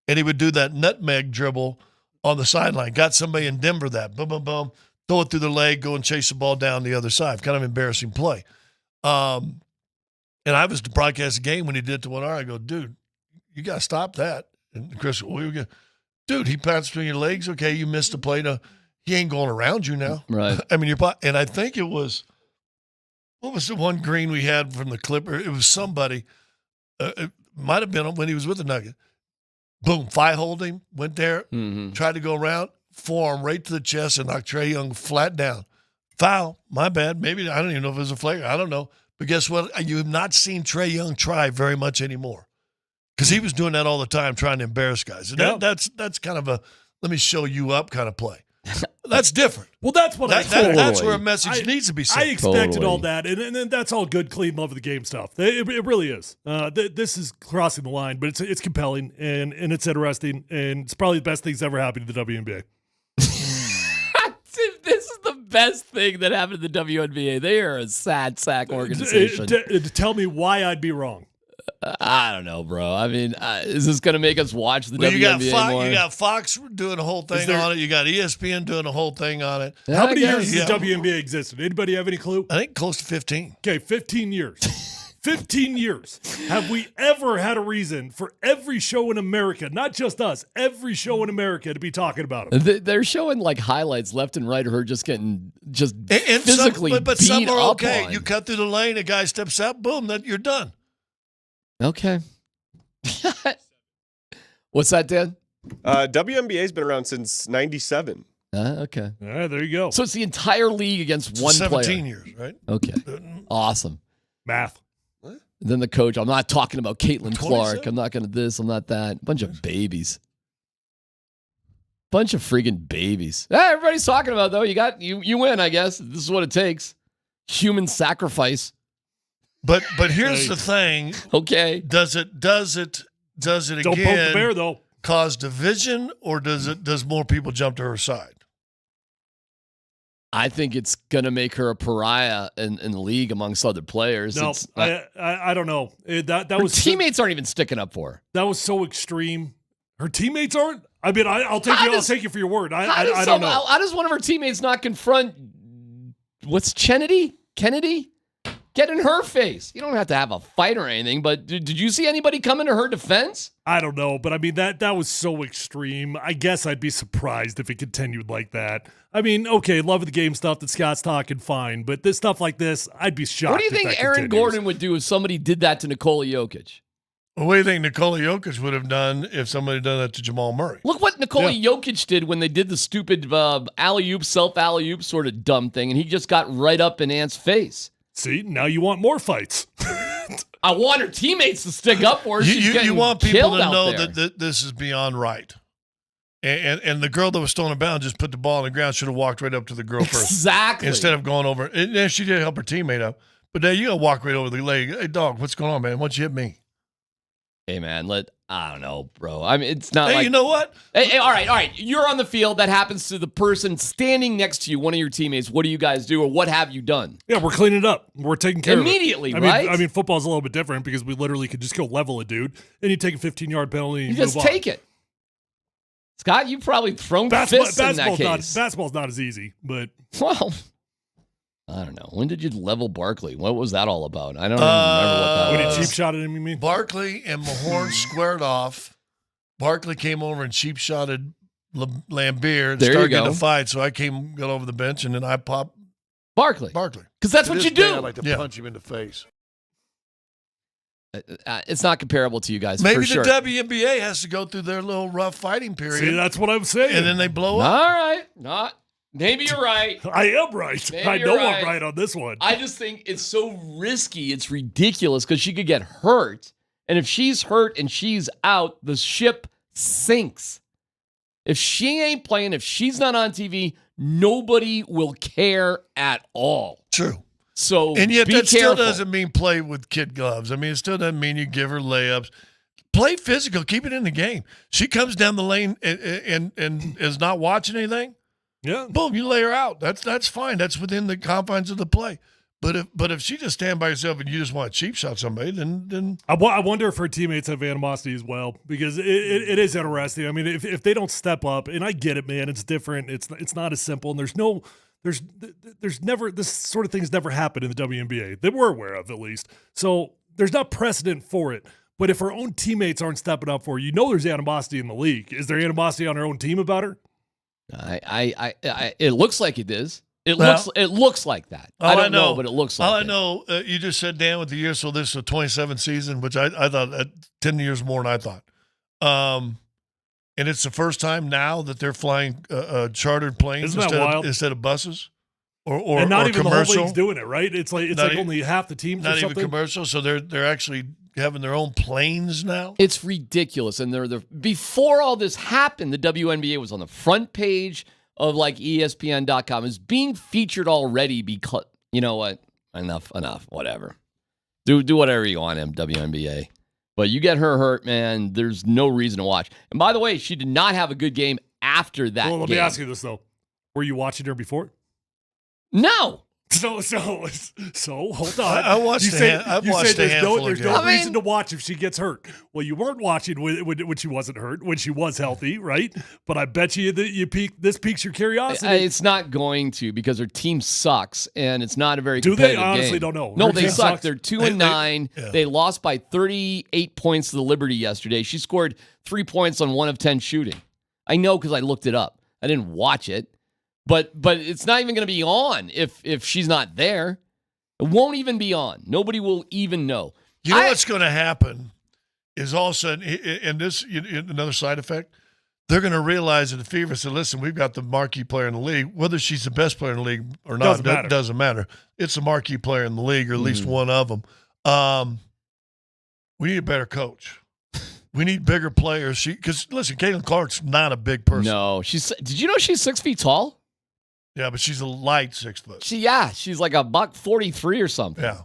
And he would do that nutmeg dribble on the sideline. Got somebody in Denver that. Boom, boom, boom. Throw it through the leg, go and chase the ball down the other side. Kind of embarrassing play. And I was to broadcast the game when he did it to 1R. I go, dude, you got to stop that. And Chris, dude, he passed between your legs. Okay, you missed the play. No, he ain't going around you now. Right. I mean, and I think it was, what was the one green we had from the Clipper? It was somebody. It might have been when he was with the Nugget. Boom, five hold him, went there, tried to go around, forearm right to the chest, and knocked Trae Young flat down. Foul, my bad. Maybe, I don't even know if it was a flag. I don't know. But guess what? You have not seen Trae Young try very much anymore because he was doing that all the time, trying to embarrass guys. And that's kind of a let me show you up kind of play. That's different. Well, that's what I that's expected. where a message needs to be sent. I expected all that, and that's all good, clean love of the game stuff. It really is. This is crossing the line, but it's compelling and it's interesting, and it's probably the best thing's ever happened to the WNBA. This is the best thing that happened to the WNBA. They are a sad sack organization. Tell me why I'd be wrong. I don't know, bro. I mean, is this going to make us watch the WNBA you got more? You got Fox doing a whole thing on it. You got ESPN doing a whole thing on it. How many years has the WNBA existed? Anybody have any clue? I think close to 15. Okay, 15 years. 15 years. Have we ever had a reason for every show in America, not just us, every show in America to be talking about them? They're showing like highlights left and right of her just getting and physically but beat some are up okay. on. You cut through the lane, a guy steps out, boom, then you're done. Okay. What's that, Dan? WNBA's been around since '97. Okay. All right, there you go. So it's the entire league against one 17 player. years, right? Okay. Awesome. Math. Then the coach, I'm not talking about Caitlin 27? Clark. I'm not going to this. I'm not that. Bunch of babies. Bunch of freaking babies. Everybody's talking about it, though. You win, I guess. This is what it takes. Human sacrifice. But here's the thing. Okay. Does it again Don't poke the bear, though. cause division, or does more people jump to her side? I think it's going to make her a pariah in the league amongst other players. No, I don't know. That was teammates aren't even sticking up for her. That was so extreme. Her teammates aren't? I mean, I'll take you for your word. I don't know. How does one of her teammates not confront what's Kennedy? Get in her face. You don't have to have a fight or anything, but did you see anybody come into her defense? I don't know, but I mean, that was so extreme. I guess I'd be surprised if it continued like that. I mean, okay, love of the game stuff that Scott's talking, fine, but this stuff like this, I'd be shocked. What do you think Aaron Gordon would do if somebody did that to Nikola Jokic? Well, what do you think Nikola Jokic would have done if somebody had done that to Jamal Murray? Look what Nikola Jokic did when they did the stupid alley-oop, self-alley-oop sort of dumb thing, and he just got right up in Ant's face. See, now you want more fights. I want her teammates to stick up for her. You want people to know that that this is beyond right. And the girl that was thrown about just put the ball on the ground, should have walked right up to the girl first. Exactly. Instead of going over. And she did help her teammate up. But now you got to walk right over the leg. Hey, dog, what's going on, man? Why'd you hit me? Hey, man, I don't know, bro. I mean, it's not you know what? Hey, all right. You're on the field. That happens to the person standing next to you, one of your teammates. What do you guys do, or what have you done? Yeah, we're cleaning it up. We're taking care immediately, of it. right? I mean, football's a little bit different because we literally could just go level a dude, and you take a 15-yard penalty and you just move on. take it. Scott, you've probably thrown fists in that case. Basketball's not as easy, but... Well, I don't know. When did you level Barkley? What was that all about? I don't even remember what that was. When he cheap shotted him, you mean? Barkley and Mahorn squared off. Barkley came over and cheap shotted Lambeer and started getting a fight. So I got over the bench, and then I popped Barkley. Because that's To what this you day, do. I'd like to punch him in the face. It's not comparable to you guys. Maybe for sure. the WNBA has to go through their little rough fighting period. See, that's what I'm saying. And then they blow up. All right. Maybe you're right. I am right. Maybe I you're know right. I'm right on this one. I just think it's so risky. It's ridiculous because she could get hurt. And if she's hurt and she's out, the ship sinks. If she ain't playing, if she's not on TV, nobody will care at all. True. So And yet be that still careful. doesn't mean play with kid gloves. I mean, it still doesn't mean you give her layups. Play physical. Keep it in the game. She comes down the lane and is not watching anything. Yeah. Boom, you lay her out. That's fine. That's within the confines of the play. But if she just stand by herself and you just want to cheap shot somebody, then I wonder if her teammates have animosity as well, because it is interesting. I mean, if they don't step up, and I get it, man, it's different. It's not as simple, and there's never, this sort of thing's never happened in the WNBA that we're aware of, at least. So there's not precedent for it. But if her own teammates aren't stepping up for her, there's animosity in the league. Is there animosity on her own team about her? It looks like it is. It looks like that. I don't know, but it looks like all I it. know, you just said, Dan, with the year, so this is a 27th season, which I thought 10 years more than I thought. And it's the first time now that they're flying chartered planes instead of buses or and not or even commercial. the whole league's doing it, right? It's like only half the teams Not or even something. commercial, so they're actually having their own planes now. It's ridiculous. And before all this happened, the WNBA was on the front page of like ESPN.com is being featured already because, you know what? Enough, whatever. Do whatever you want, WNBA. But you get her hurt, man, there's no reason to watch. And by the way, she did not have a good game after that Well, let game. me ask you this, though. Were you watching her before? No. So hold on. I watched you a say, hand- I've you watched say a there's handful no, of there's games. no I mean- reason to watch if she gets hurt. Well, you weren't watching when she wasn't hurt, when she was healthy, right? But I bet you that this piques your curiosity. It's not going to because her team sucks and it's not a very Do they? competitive I honestly game. don't know. No, Her they team suck. sucks. They're 2-9. They lost by 38 points to the Liberty yesterday. She scored 3 points on 1 of 10 shooting. I know because I looked it up. I didn't watch it, but it's not even going to be on if she's not there. It won't even be on. Nobody will even know. You know what's going to happen is all of a sudden, and this another side effect, they're going to realize that the Fever said, listen, we've got the marquee player in the league. Whether she's the best player in the league or not, doesn't matter. It's a marquee player in the league, or at least one of them. We need a better coach. We need bigger players. Because, listen, Caitlin Clark's not a big person. No. Did you know she's 6 feet tall? Yeah, but she's a light 6 foot. She's like a $143 or something. Yeah.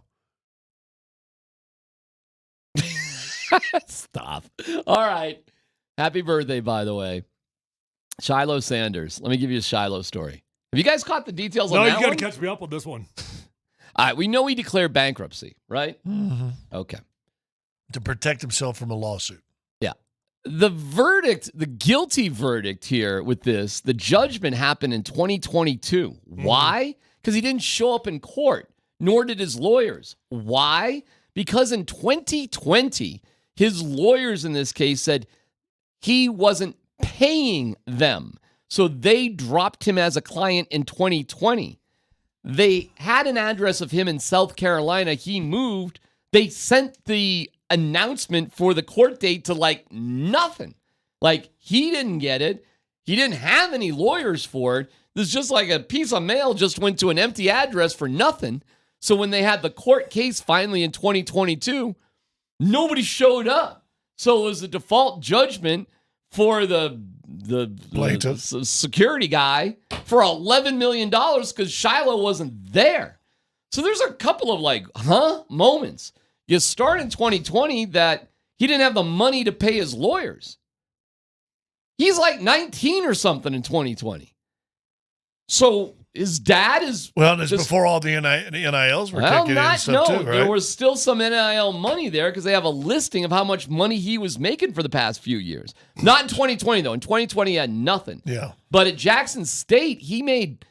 Stop. All right. Happy birthday, by the way. Shiloh Sanders. Let me give you a Shiloh story. Have you guys caught the details on that No, you got one? to catch me up on this one. All right. We know he declared bankruptcy, right? Mm-hmm. Okay. To protect himself from a lawsuit. Yeah. The verdict, the guilty verdict here with this, the judgment happened in 2022. Why? Because he didn't show up in court, nor did his lawyers. Why? Because in 2020, his lawyers in this case said he wasn't paying them. So they dropped him as a client in 2020. They had an address of him in South Carolina. He moved. They sent the announcement for the court date to like nothing. Like he didn't get it. He didn't have any lawyers for it. This is just like a piece of mail just went to an empty address for nothing. So when they had the court case finally in 2022, nobody showed up. So it was a default judgment for the security guy for $11 million because Shiloh wasn't there. So there's a couple of moments. You start in 2020 that he didn't have the money to pay his lawyers. He's like 19 or something in 2020. So his dad is... Well, it's before all the NILs were kicking in and stuff too, right? There was still some NIL money there because they have a listing of how much money he was making for the past few years. Not in 2020, though. In 2020, he had nothing. Yeah. But at Jackson State, he made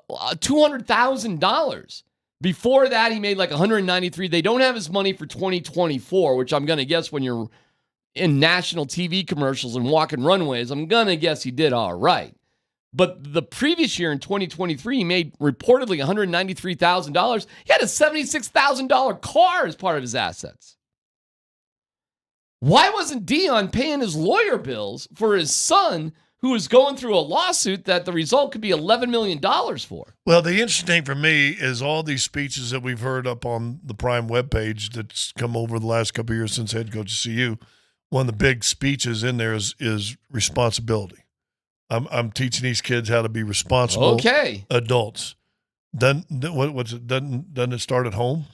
$200,000. Before that, he made like $193,000. They don't have his money for 2024, which I'm going to guess when you're in national TV commercials and walking runways, I'm going to guess he did all right. But the previous year in 2023, he made reportedly $193,000. He had a $76,000 car as part of his assets. Why wasn't Dion paying his lawyer bills for his son, who was going through a lawsuit that the result could be $11 million for? Well, the interesting thing for me is all these speeches that we've heard up on the Prime webpage that's come over the last couple of years since head coach of CU. One of the big speeches in there is responsibility. I'm teaching these kids how to be responsible adults. Doesn't it start at home?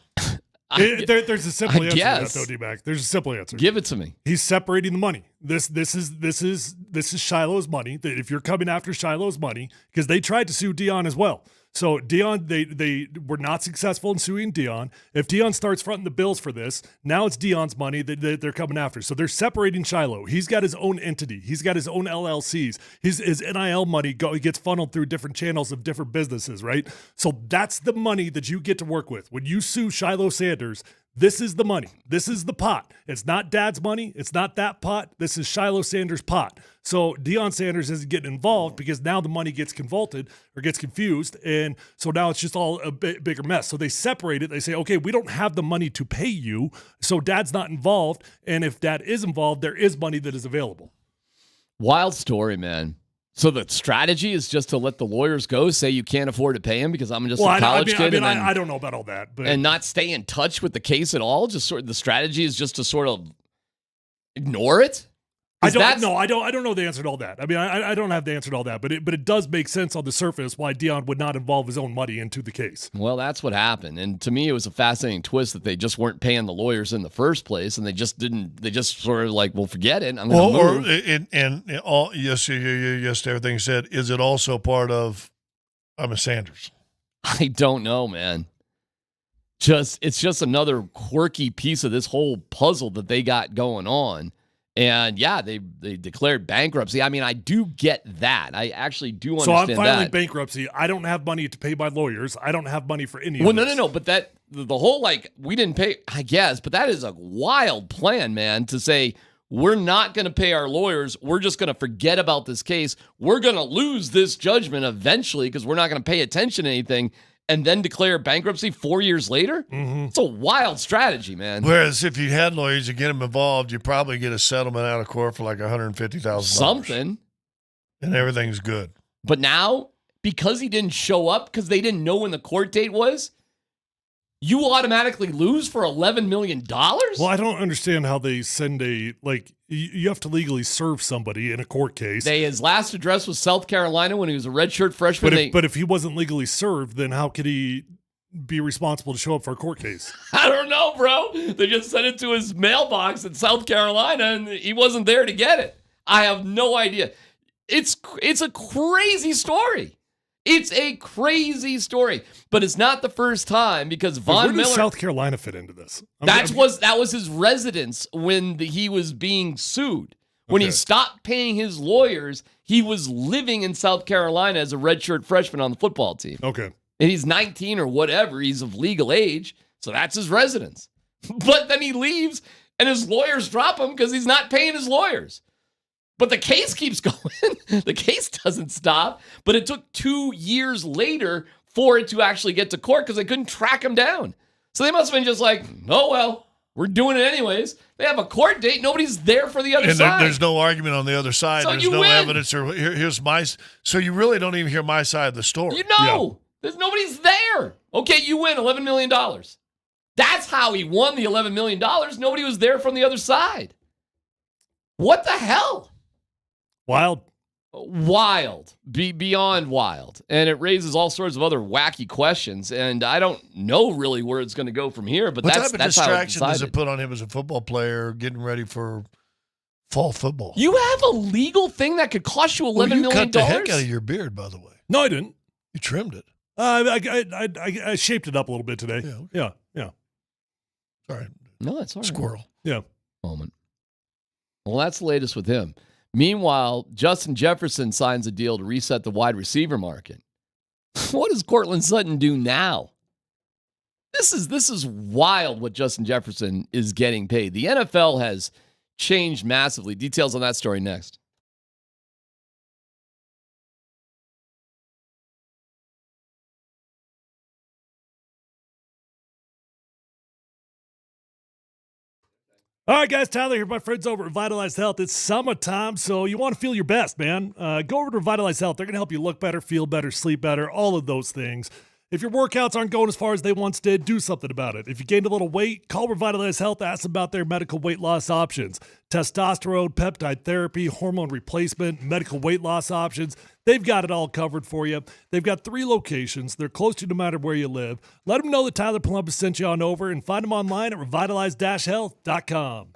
There's a simple answer to that, guess. though, D-Mac. There's a simple answer. Give it to me. He's separating the money. This is Shiloh's money. If you're coming after Shiloh's money, because they tried to sue Dion as well. So Dion, they were not successful in suing Dion. If Dion starts fronting the bills for this, now it's Dion's money that they're coming after. So they're separating Shiloh. He's got his own entity. He's got his own LLCs. His NIL money gets funneled through different channels of different businesses, right? So that's the money that you get to work with. When you sue Shiloh Sanders, this is the money. This is the pot. It's not Dad's money. It's not that pot. This is Shiloh Sanders' pot. So Deion Sanders isn't getting involved because now the money gets convoluted or gets confused. And so now it's just all a bigger mess. So they separate it. They say, okay, we don't have the money to pay you. So Dad's not involved. And if Dad is involved, there is money that is available. Wild story, man. So the strategy is just to let the lawyers go, say you can't afford to pay him because I'm just a college kid. I don't know about all that. But and not stay in touch with the case at all? Just sort of the strategy is just to sort of ignore it? I don't know the answer to all that. I mean, I don't have the answer to all that, but it does make sense on the surface why Deion would not involve his own money into the case. Well, that's what happened. And to me, it was a fascinating twist that they just weren't paying the lawyers in the first place, and they just sort of like, well, forget it. I'm going to move. Yes, everything said. Is it also part of I'm a Sanders? I don't know, man. It's just another quirky piece of this whole puzzle that they got going on. And yeah, they declared bankruptcy. I mean, I do get that. I actually do understand that. So I'm filing bankruptcy. I don't have money to pay my lawyers. I don't have money for any of this. No. But that the whole we didn't pay, I guess, but that is a wild plan, man, to say we're not going to pay our lawyers. We're just going to forget about this case. We're going to lose this judgment eventually because we're not going to pay attention to anything. And then declare bankruptcy 4 years later? Mm-hmm. It's a wild strategy, man. Whereas if you had lawyers, you get them involved, you probably get a settlement out of court for like $150,000. Something. And everything's good. But now, because he didn't show up, because they didn't know when the court date was, you automatically lose for $11 million? Well, I don't understand how they send you have to legally serve somebody in a court case. His last address was South Carolina when he was a redshirt freshman. But if he wasn't legally served, then how could he be responsible to show up for a court case? I don't know, bro. They just sent it to his mailbox in South Carolina, and he wasn't there to get it. I have no idea. It's a crazy story. It's a crazy story, but it's not the first time because Von Miller. Where does South Carolina fit into this? That was his residence when he was being sued. When he stopped paying his lawyers, he was living in South Carolina as a redshirt freshman on the football team. Okay, and he's 19 or whatever. He's of legal age, so that's his residence. But then he leaves, and his lawyers drop him because he's not paying his lawyers. But the case keeps going. The case doesn't stop. But it took 2 years later for it to actually get to court because they couldn't track him down. So they must have been just like, oh, well, we're doing it anyways. They have a court date. Nobody's there for the other side. There's no argument on the other side. So there's you no win. evidence. Here's my. So you really don't even hear my side of the story. You know, there's nobody's there. Okay, you win $11 million. That's how he won the $11 million. Nobody was there from the other side. What the hell? Wild. Beyond wild. And it raises all sorts of other wacky questions. And I don't know really where it's going to go from here, but what that's type of how distraction decided. does it put on him as a football player getting ready for fall football? You have a legal thing that could cost you $11 million? You cut the heck out of your beard, by the way. No, I didn't. You trimmed it. I shaped it up a little bit today. Yeah. Sorry. No, that's all right. Squirrel. Yeah. Moment. Well, that's the latest with him. Meanwhile, Justin Jefferson signs a deal to reset the wide receiver market. What does Cortland Sutton do now? This is wild what Justin Jefferson is getting paid. The NFL has changed massively. Details on that story next. All right, guys, Tyler here, my friends over at Revitalize Health. It's summertime, so you want to feel your best, man. Go over to Revitalize Health. They're going to help you look better, feel better, sleep better, all of those things. If your workouts aren't going as far as they once did, do something about it. If you gained a little weight, call Revitalize Health, ask them about their medical weight loss options. Testosterone, peptide therapy, hormone replacement, medical weight loss options. They've got it all covered for you. They've got 3 locations. They're close to you no matter where you live. Let them know that Tyler Columbus sent you on over and find them online at revitalize-health.com.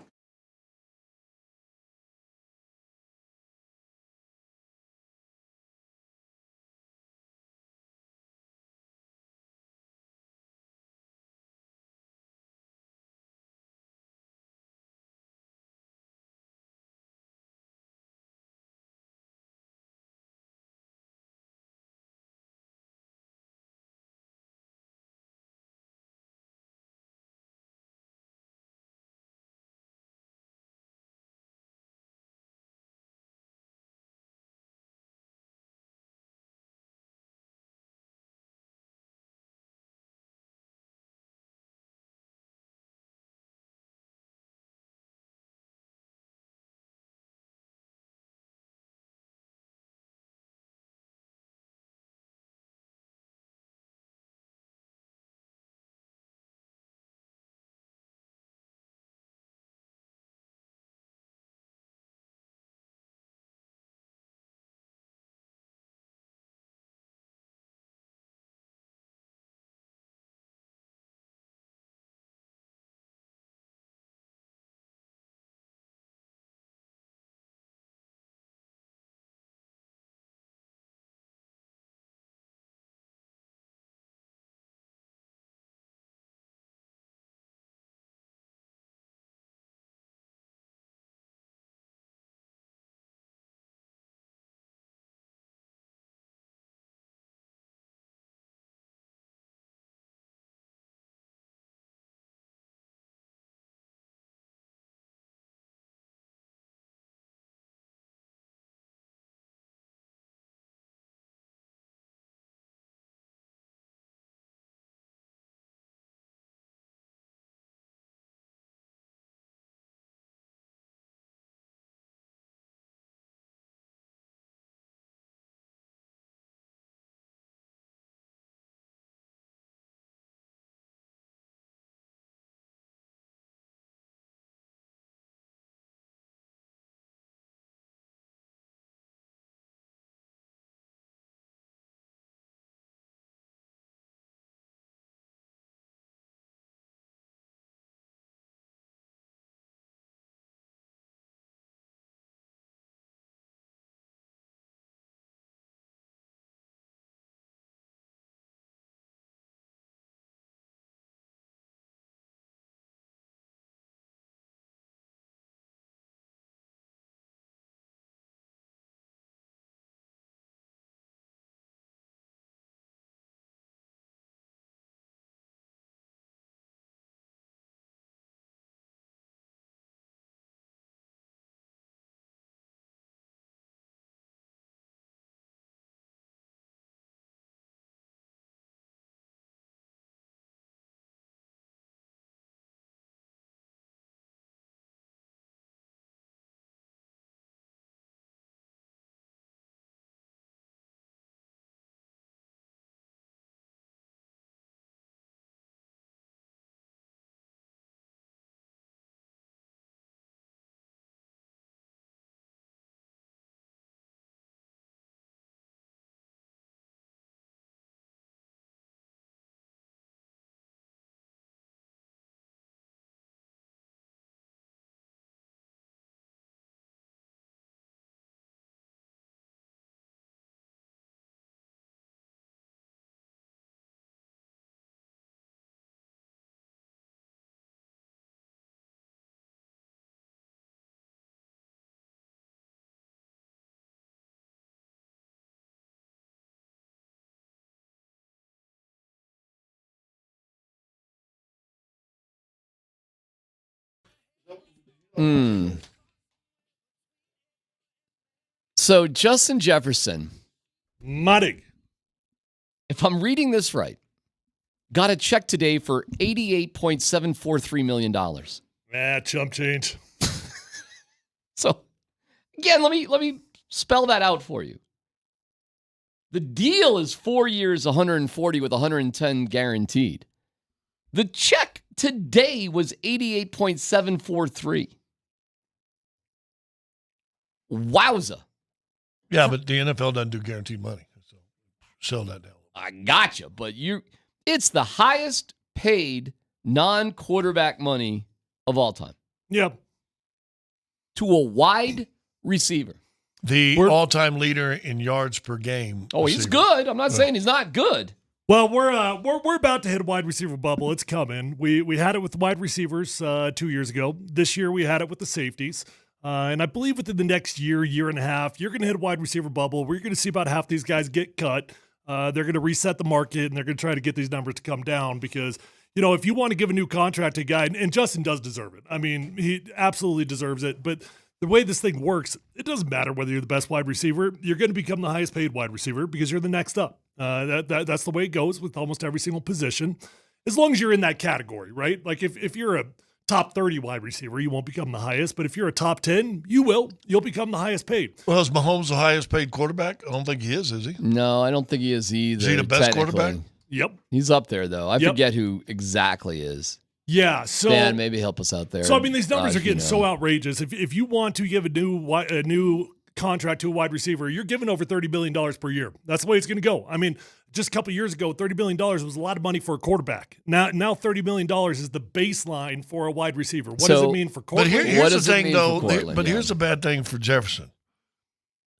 So Justin Jefferson, money. If I'm reading this right, got a check today for $88.743 million. Chump change. So, again, let me spell that out for you. The deal is 4 years, 140 with 110 guaranteed. The check today was 88.743. Wowza. Yeah, but the NFL doesn't do guaranteed money. So sell that down. I gotcha, but it's the highest paid non-quarterback money of all time. Yep. To a wide receiver. The all-time leader in yards per game. Oh, he's good. I'm not saying he's not good. Well, we're about to hit a wide receiver bubble. It's coming. We had it with the wide receivers 2 years ago. This year we had it with the safeties. And I believe within the next year and a half, you're going to hit a wide receiver bubble. We're going to see about half these guys get cut. They're going to reset the market, and they're going to try to get these numbers to come down because, if you want to give a new contract to a guy, and Justin does deserve it. I mean, he absolutely deserves it. But the way this thing works, it doesn't matter whether you're the best wide receiver. You're going to become the highest paid wide receiver because you're the next up. That's the way it goes with almost every single position. As long as you're in that category, right? Like if you're a top 30 wide receiver, you won't become the highest. But if you're a top 10, you will. You'll become the highest paid. Well, is Mahomes the highest paid quarterback? I don't think he is he? No, I don't think he is either. Is he the best quarterback? Yep. He's up there, though. I forget who exactly is. Yeah, so Dan, maybe help us out there. So I mean, these numbers are getting so outrageous. If you want to give a new contract to a wide receiver, you're giving over $30 billion per year. That's the way it's going to go. I mean, just a couple of years ago, $30 billion was a lot of money for a quarterback. Now $30 billion is the baseline for a wide receiver. What does it mean for Courtland? But here's the thing, though. Here's the bad thing for Jefferson.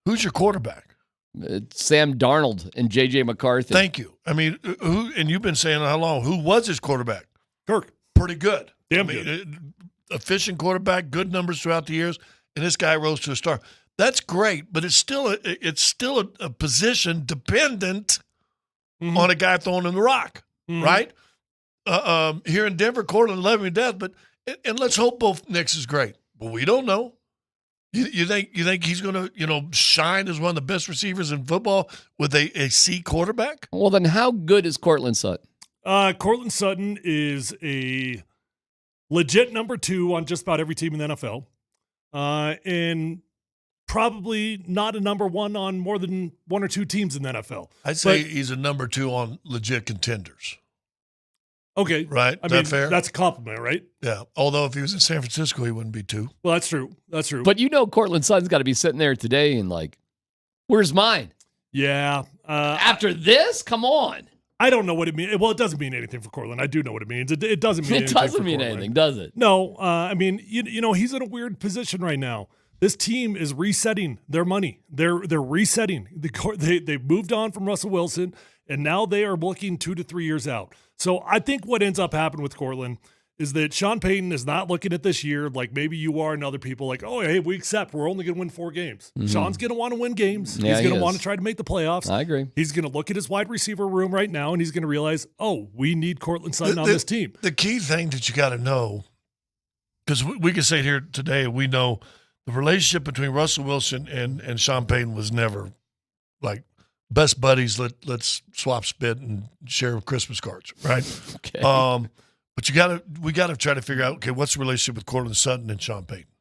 Who's your quarterback? It's Sam Darnold and J.J. McCarthy. Thank you. I mean, who? And you've been saying how long? Who was his quarterback? Kirk. Pretty good. Damn good. Efficient quarterback, good numbers throughout the years, and this guy rose to a star. That's great, but it's still a position dependent on a guy throwing in the rock, right? Here in Denver, Courtland loved me to death, but and let's hope both Knicks is great, but we don't know. You think he's going to shine as one of the best receivers in football with a C quarterback? Well, then how good is Courtland Sutton? Courtland Sutton is a legit number 2 on just about every team in the NFL, and probably not a number 1 on more than 1 or 2 teams in the NFL. I'd say he's a number 2 on legit contenders. Okay. Right? I Is mean, that fair? that's a compliment, right? Yeah. Although if he was in San Francisco, he wouldn't be 2. Well, that's true. That's true. But Courtland Sutton's got to be sitting there today and like, where's mine? Yeah. After this? Come on. I don't know what it means. Well, it doesn't mean anything for Courtland. I do know what it means. It doesn't mean anything. It doesn't for mean Courtland. anything, does it? No. I mean, he's in a weird position right now. This team is resetting their money. They're resetting. They've moved on from Russell Wilson, and now they are looking 2 to 3 years out. So I think what ends up happening with Courtland is that Sean Payton is not looking at this year like maybe you are and other people like, oh, hey, we accept we're only going to win 4 games. Mm-hmm. Sean's going to want to win games. Yeah, he's going to want to try to make the playoffs. I agree. He's going to look at his wide receiver room right now, and he's going to realize, oh, we need Courtland Sutton on this team. The key thing that you got to know, because we can say here today, we know the relationship between Russell Wilson and Sean Payton was never like best buddies. Let's swap spit and share Christmas cards, right? Okay. But we gotta try to figure out, okay, what's the relationship with Courtland Sutton and Sean Payton?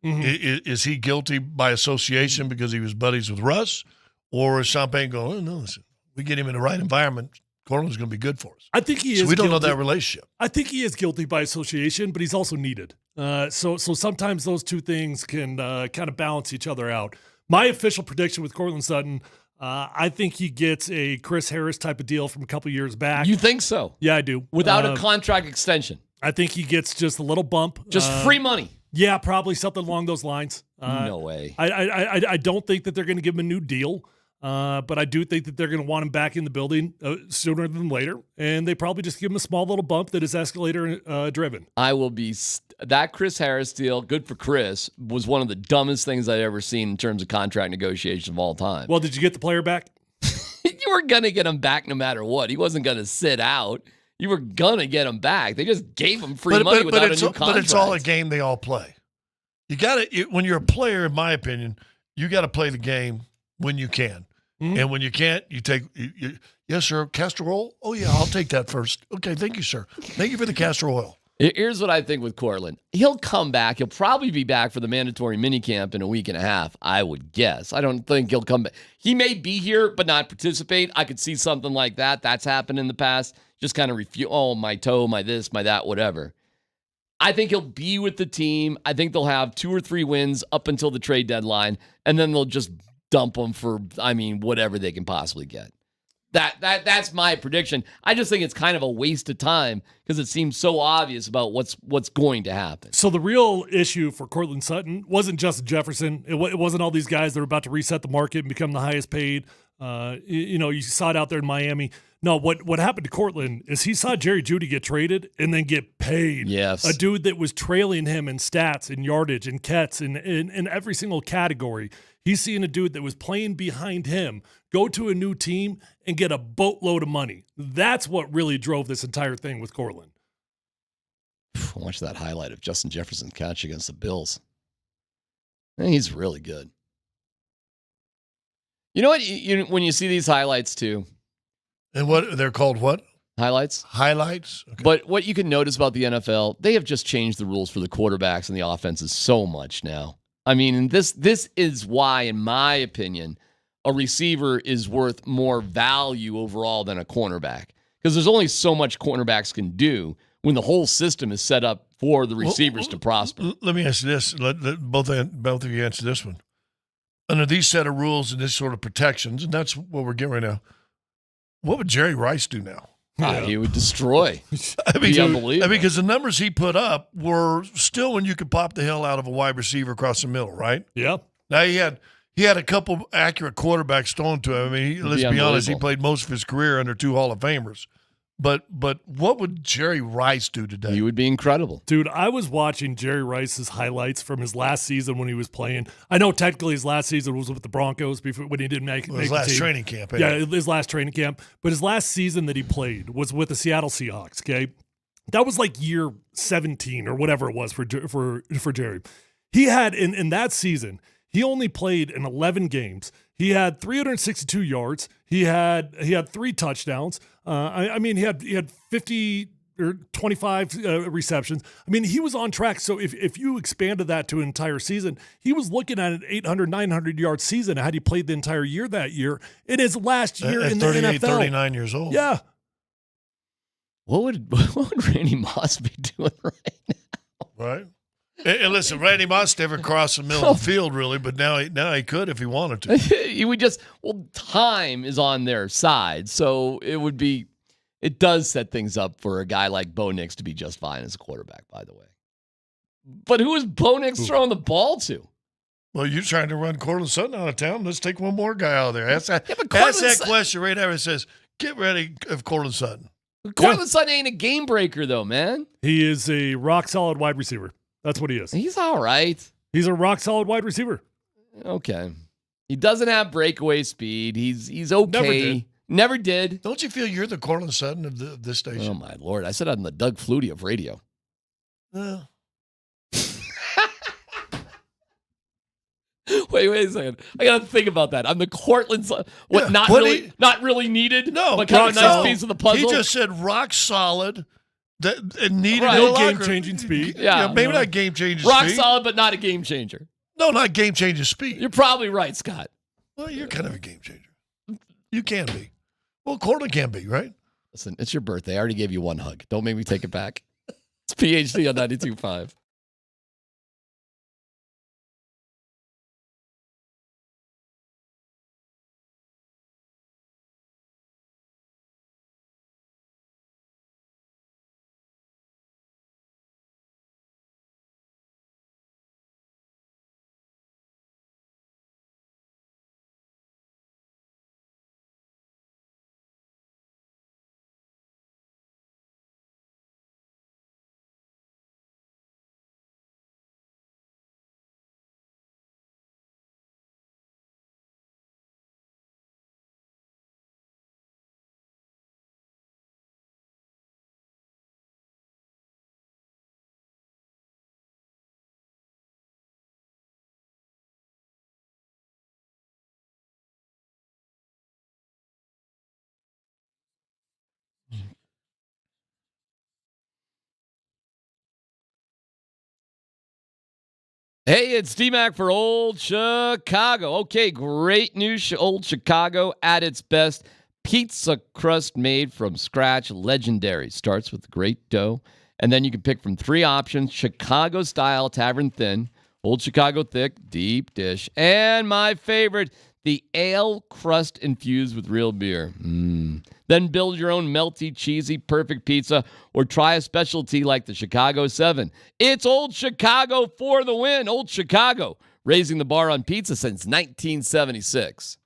Mm-hmm. Is he guilty by association because he was buddies with Russ, or is Sean Payton going, oh no, listen, we get him in the right environment, Courtland's going to be good for us? I think he is. So we don't know guilty. that relationship. I think he is guilty by association, but he's also needed. So sometimes those two things can kind of balance each other out. My official prediction with Courtland Sutton, I think he gets a Chris Harris type of deal from a couple years back. You think so? Yeah, I do. Without a contract extension? I think he gets just a little bump. Just free money? Yeah, probably something along those lines. No way. I don't think that they're going to give him a new deal, but I do think that they're going to want him back in the building sooner than later, and they probably just give him a small little bump that is escalator driven. I will be that Chris Harris deal. Good for Chris. Was one of the dumbest things I've ever seen in terms of contract negotiation of all time. Well, did you get the player back? You were gonna get him back no matter what. He wasn't gonna sit out. You were gonna get him back. They just gave him free money without a new contract. But it's all a game they all play. You got to when you're a player, in my opinion, you got to play the game when you can, and when you can't, you take. Yes, sir. Castor oil. Oh yeah, I'll take that first. Okay, thank you, sir. Thank you for the castor oil. Here's what I think with Cortland. He'll come back. He'll probably be back for the mandatory minicamp in a week and a half, I would guess. I don't think he'll come back. He may be here but not participate. I could see something like that. That's happened in the past. Just kind of refuse. Oh, my toe, my this, my that, whatever. I think he'll be with the team. I think they'll have 2 or 3 wins up until the trade deadline, and then they'll just dump him for, whatever they can possibly get. That's my prediction. I just think it's kind of a waste of time because it seems so obvious about what's going to happen. So the real issue for Cortland Sutton wasn't Justin Jefferson. It wasn't all these guys that are about to reset the market and become the highest paid. You saw it out there in Miami. No, what happened to Cortland is he saw Jerry Jeudy get traded and then get paid. Yes. A dude that was trailing him in stats and yardage and catch in every single category. He's seeing a dude that was playing behind him go to a new team and get a boatload of money. That's what really drove this entire thing with Cortland. Watch that highlight of Justin Jefferson's catch against the Bills. He's really good. You know what? When you see these highlights too. And what they're called what? Highlights. Highlights. Okay. But what you can notice about the NFL, they have just changed the rules for the quarterbacks and the offenses so much now. And this is why, in my opinion, a receiver is worth more value overall than a cornerback. Because there's only so much cornerbacks can do when the whole system is set up for the receivers to prosper. Let me ask you this. Let both of you answer this one. Under these set of rules and this sort of protections, and that's what we're getting right now, what would Jerry Rice do now? He would destroy. Unbelievable. Because the numbers he put up were still when you could pop the hell out of a wide receiver across the middle, right? Yeah. Now he had a couple accurate quarterbacks thrown to him. Let's be honest, he played most of his career under 2 Hall of Famers. But what would Jerry Rice do today? He would be incredible. Dude, I was watching Jerry Rice's highlights from his last season when he was playing. I know technically his last season was with the Broncos before when he didn't make his last training camp. Yeah, his last training camp. But his last season that he played was with the Seattle Seahawks, okay? That was like year 17 or whatever it was for Jerry. He had, in that season, he only played in 11 games. He had 362 yards. He had 3 touchdowns. He had 50 or 25 receptions. He was on track. So if you expanded that to an entire season, he was looking at an 800, 900-yard season had he played the entire year that year. In his last year in the NFL. 39 years old. Yeah. What would Randy Moss be doing right now? Right. And listen, Randy Moss never crossed the middle of the field, really, but now he could if he wanted to. He would time is on their side, so it does set things up for a guy like Bo Nix to be just fine as a quarterback, by the way. But who is Bo Nix throwing the ball to? Well, you're trying to run Cortland Sutton out of town. Let's take one more guy out there. Ask that question right there. It says, get ready of Cortland Sutton. Cortland Sutton ain't a game breaker, though, man. He is a rock-solid wide receiver. That's what he is. He's all right. He's a rock-solid wide receiver. Okay. He doesn't have breakaway speed. He's okay. Never did. Don't you feel you're the Cortland Sutton of this station? Oh, my Lord. I said I'm the Doug Flutie of radio. Wait a second. I got to think about that. I'm the Cortland Sutton. Not really needed? No. But kind of a nice piece of the puzzle? He just said rock solid. That needed no game-changing speed. Yeah, maybe not game-changing speed. Rock solid, but not a game changer. No, not game-changing speed. You're probably right, Scott. Well, you're kind of a game changer. You can be. Well, Cortland can be, right? Listen, it's your birthday. I already gave you one hug. Don't make me take it back. It's PhD on 92.5. Hey, it's D-Mac for Old Chicago. Okay, great news. Old Chicago at its best. Pizza crust made from scratch. Legendary. Starts with great dough. And then you can pick from 3 options. Chicago style, tavern thin. Old Chicago thick, deep dish. And my favorite, the ale crust infused with real beer. Then build your own melty, cheesy, perfect pizza or try a specialty like the Chicago 7. It's Old Chicago for the win. Old Chicago, raising the bar on pizza since 1976.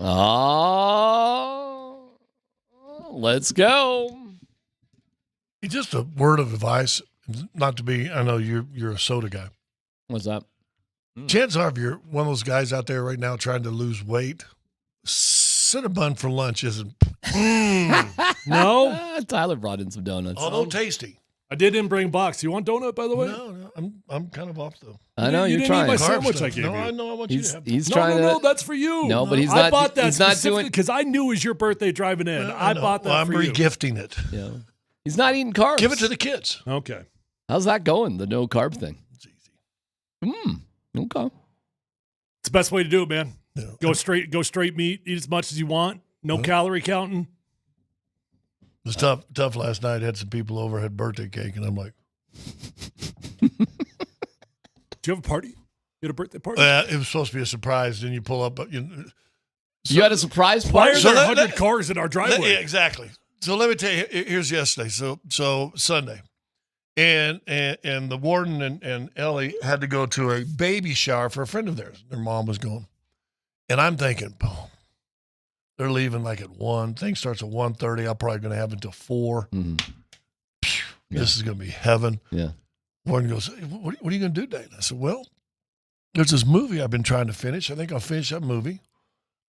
Oh, let's go. Just a word of advice, not to be. I know you're a soda guy. What's that? Chances are, if you're one of those guys out there right now trying to lose weight, Cinnabon for lunch isn't. No? Tyler brought in some donuts. Although tasty. I didn't bring box. You want donut, by the way? No, I'm kind of off though. I know you you're didn't trying. eat my Carbs sandwich stuff. I gave No, you. I know I want you to have. He's trying to. No, that's for you. No, but he's I not. bought that he's not specifically doing. because I knew it was your birthday driving in. I bought that Well, I'm for you. regifting it. Yeah. He's not eating carbs. Give it to the kids. Okay. How's that going? The no carb thing. It's easy. Okay. It's the best way to do it, man. Yeah. Go straight meat. Eat as much as you want. No calorie counting. It was tough last night. Had some people over, had birthday cake, and I'm like, Do you have a party? You had a birthday party? it was supposed to be a surprise. Then you pull up. You had a surprise Why party. are there 100 cars in our driveway? Yeah, exactly. So let me tell you. Here's yesterday. So Sunday, and the warden and Ellie had to go to a baby shower for a friend of theirs. Their mom was going, and I'm thinking, boom, they're leaving like at 1. Thing starts at 1:30. I'm probably going to have until 4. Mm-hmm. This is going to be heaven. Yeah. Warden goes, hey, what are you going to do today? And I said, well, there's this movie I've been trying to finish. I think I'll finish that movie.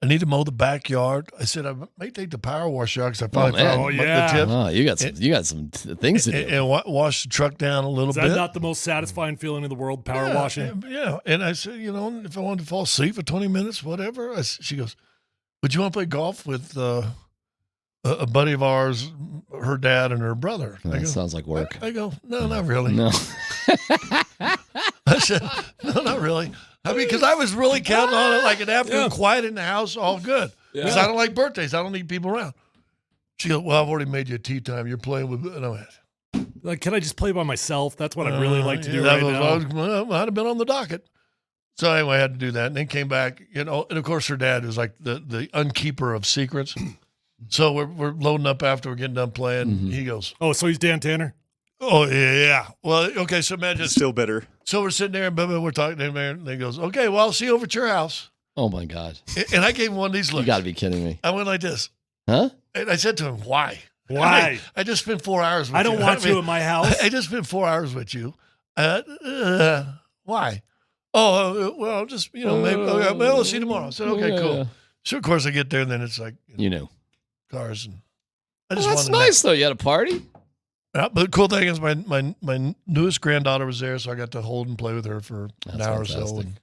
I need to mow the backyard. I said I may take the power wash out because I finally found the tip. Oh, you got some things to do. And wash the truck down a little Is bit. that not the most satisfying feeling in the world, power washing? Yeah. And I said, if I wanted to fall asleep for 20 minutes, whatever. She goes, would you want to play golf with a buddy of ours, her dad and her brother? That sounds like work. I go, no, not really. No. I said, no, not really. I mean, because I was really counting on it like an afternoon quiet in the house, all good. Because I don't like birthdays. I don't need people around. She goes, well, I've already made you a tea time. You're playing with, and I went, Like, can I just play by myself? That's what I really like to do that right was, now. I'd have been on the docket. So anyway, I had to do that. And then came back, and of course her dad is like the unkeeper of secrets. So we're loading up after we're getting done playing. Mm-hmm. He goes, oh, so he's Dan Tanner? oh, yeah. Well, okay, so imagine. Still bitter. So we're sitting there, and we're talking to him, and he goes, okay, well, I'll see you over at your house. Oh my God. And I gave him one of these looks. You got to be kidding me. I went like this. Huh? And I said to him, why? Why? I just spent 4 hours with you. I don't want you in my house. I just spent 4 hours with you. Why? Oh, well, just, maybe we'll see you tomorrow. I said, okay, cool. So, of course, I get there, and then it's like, cars. And I just that's wanted nice, though. You had a party? Yeah, but the cool thing is my newest granddaughter was there, so I got to hold and play with her for an hour or so. And,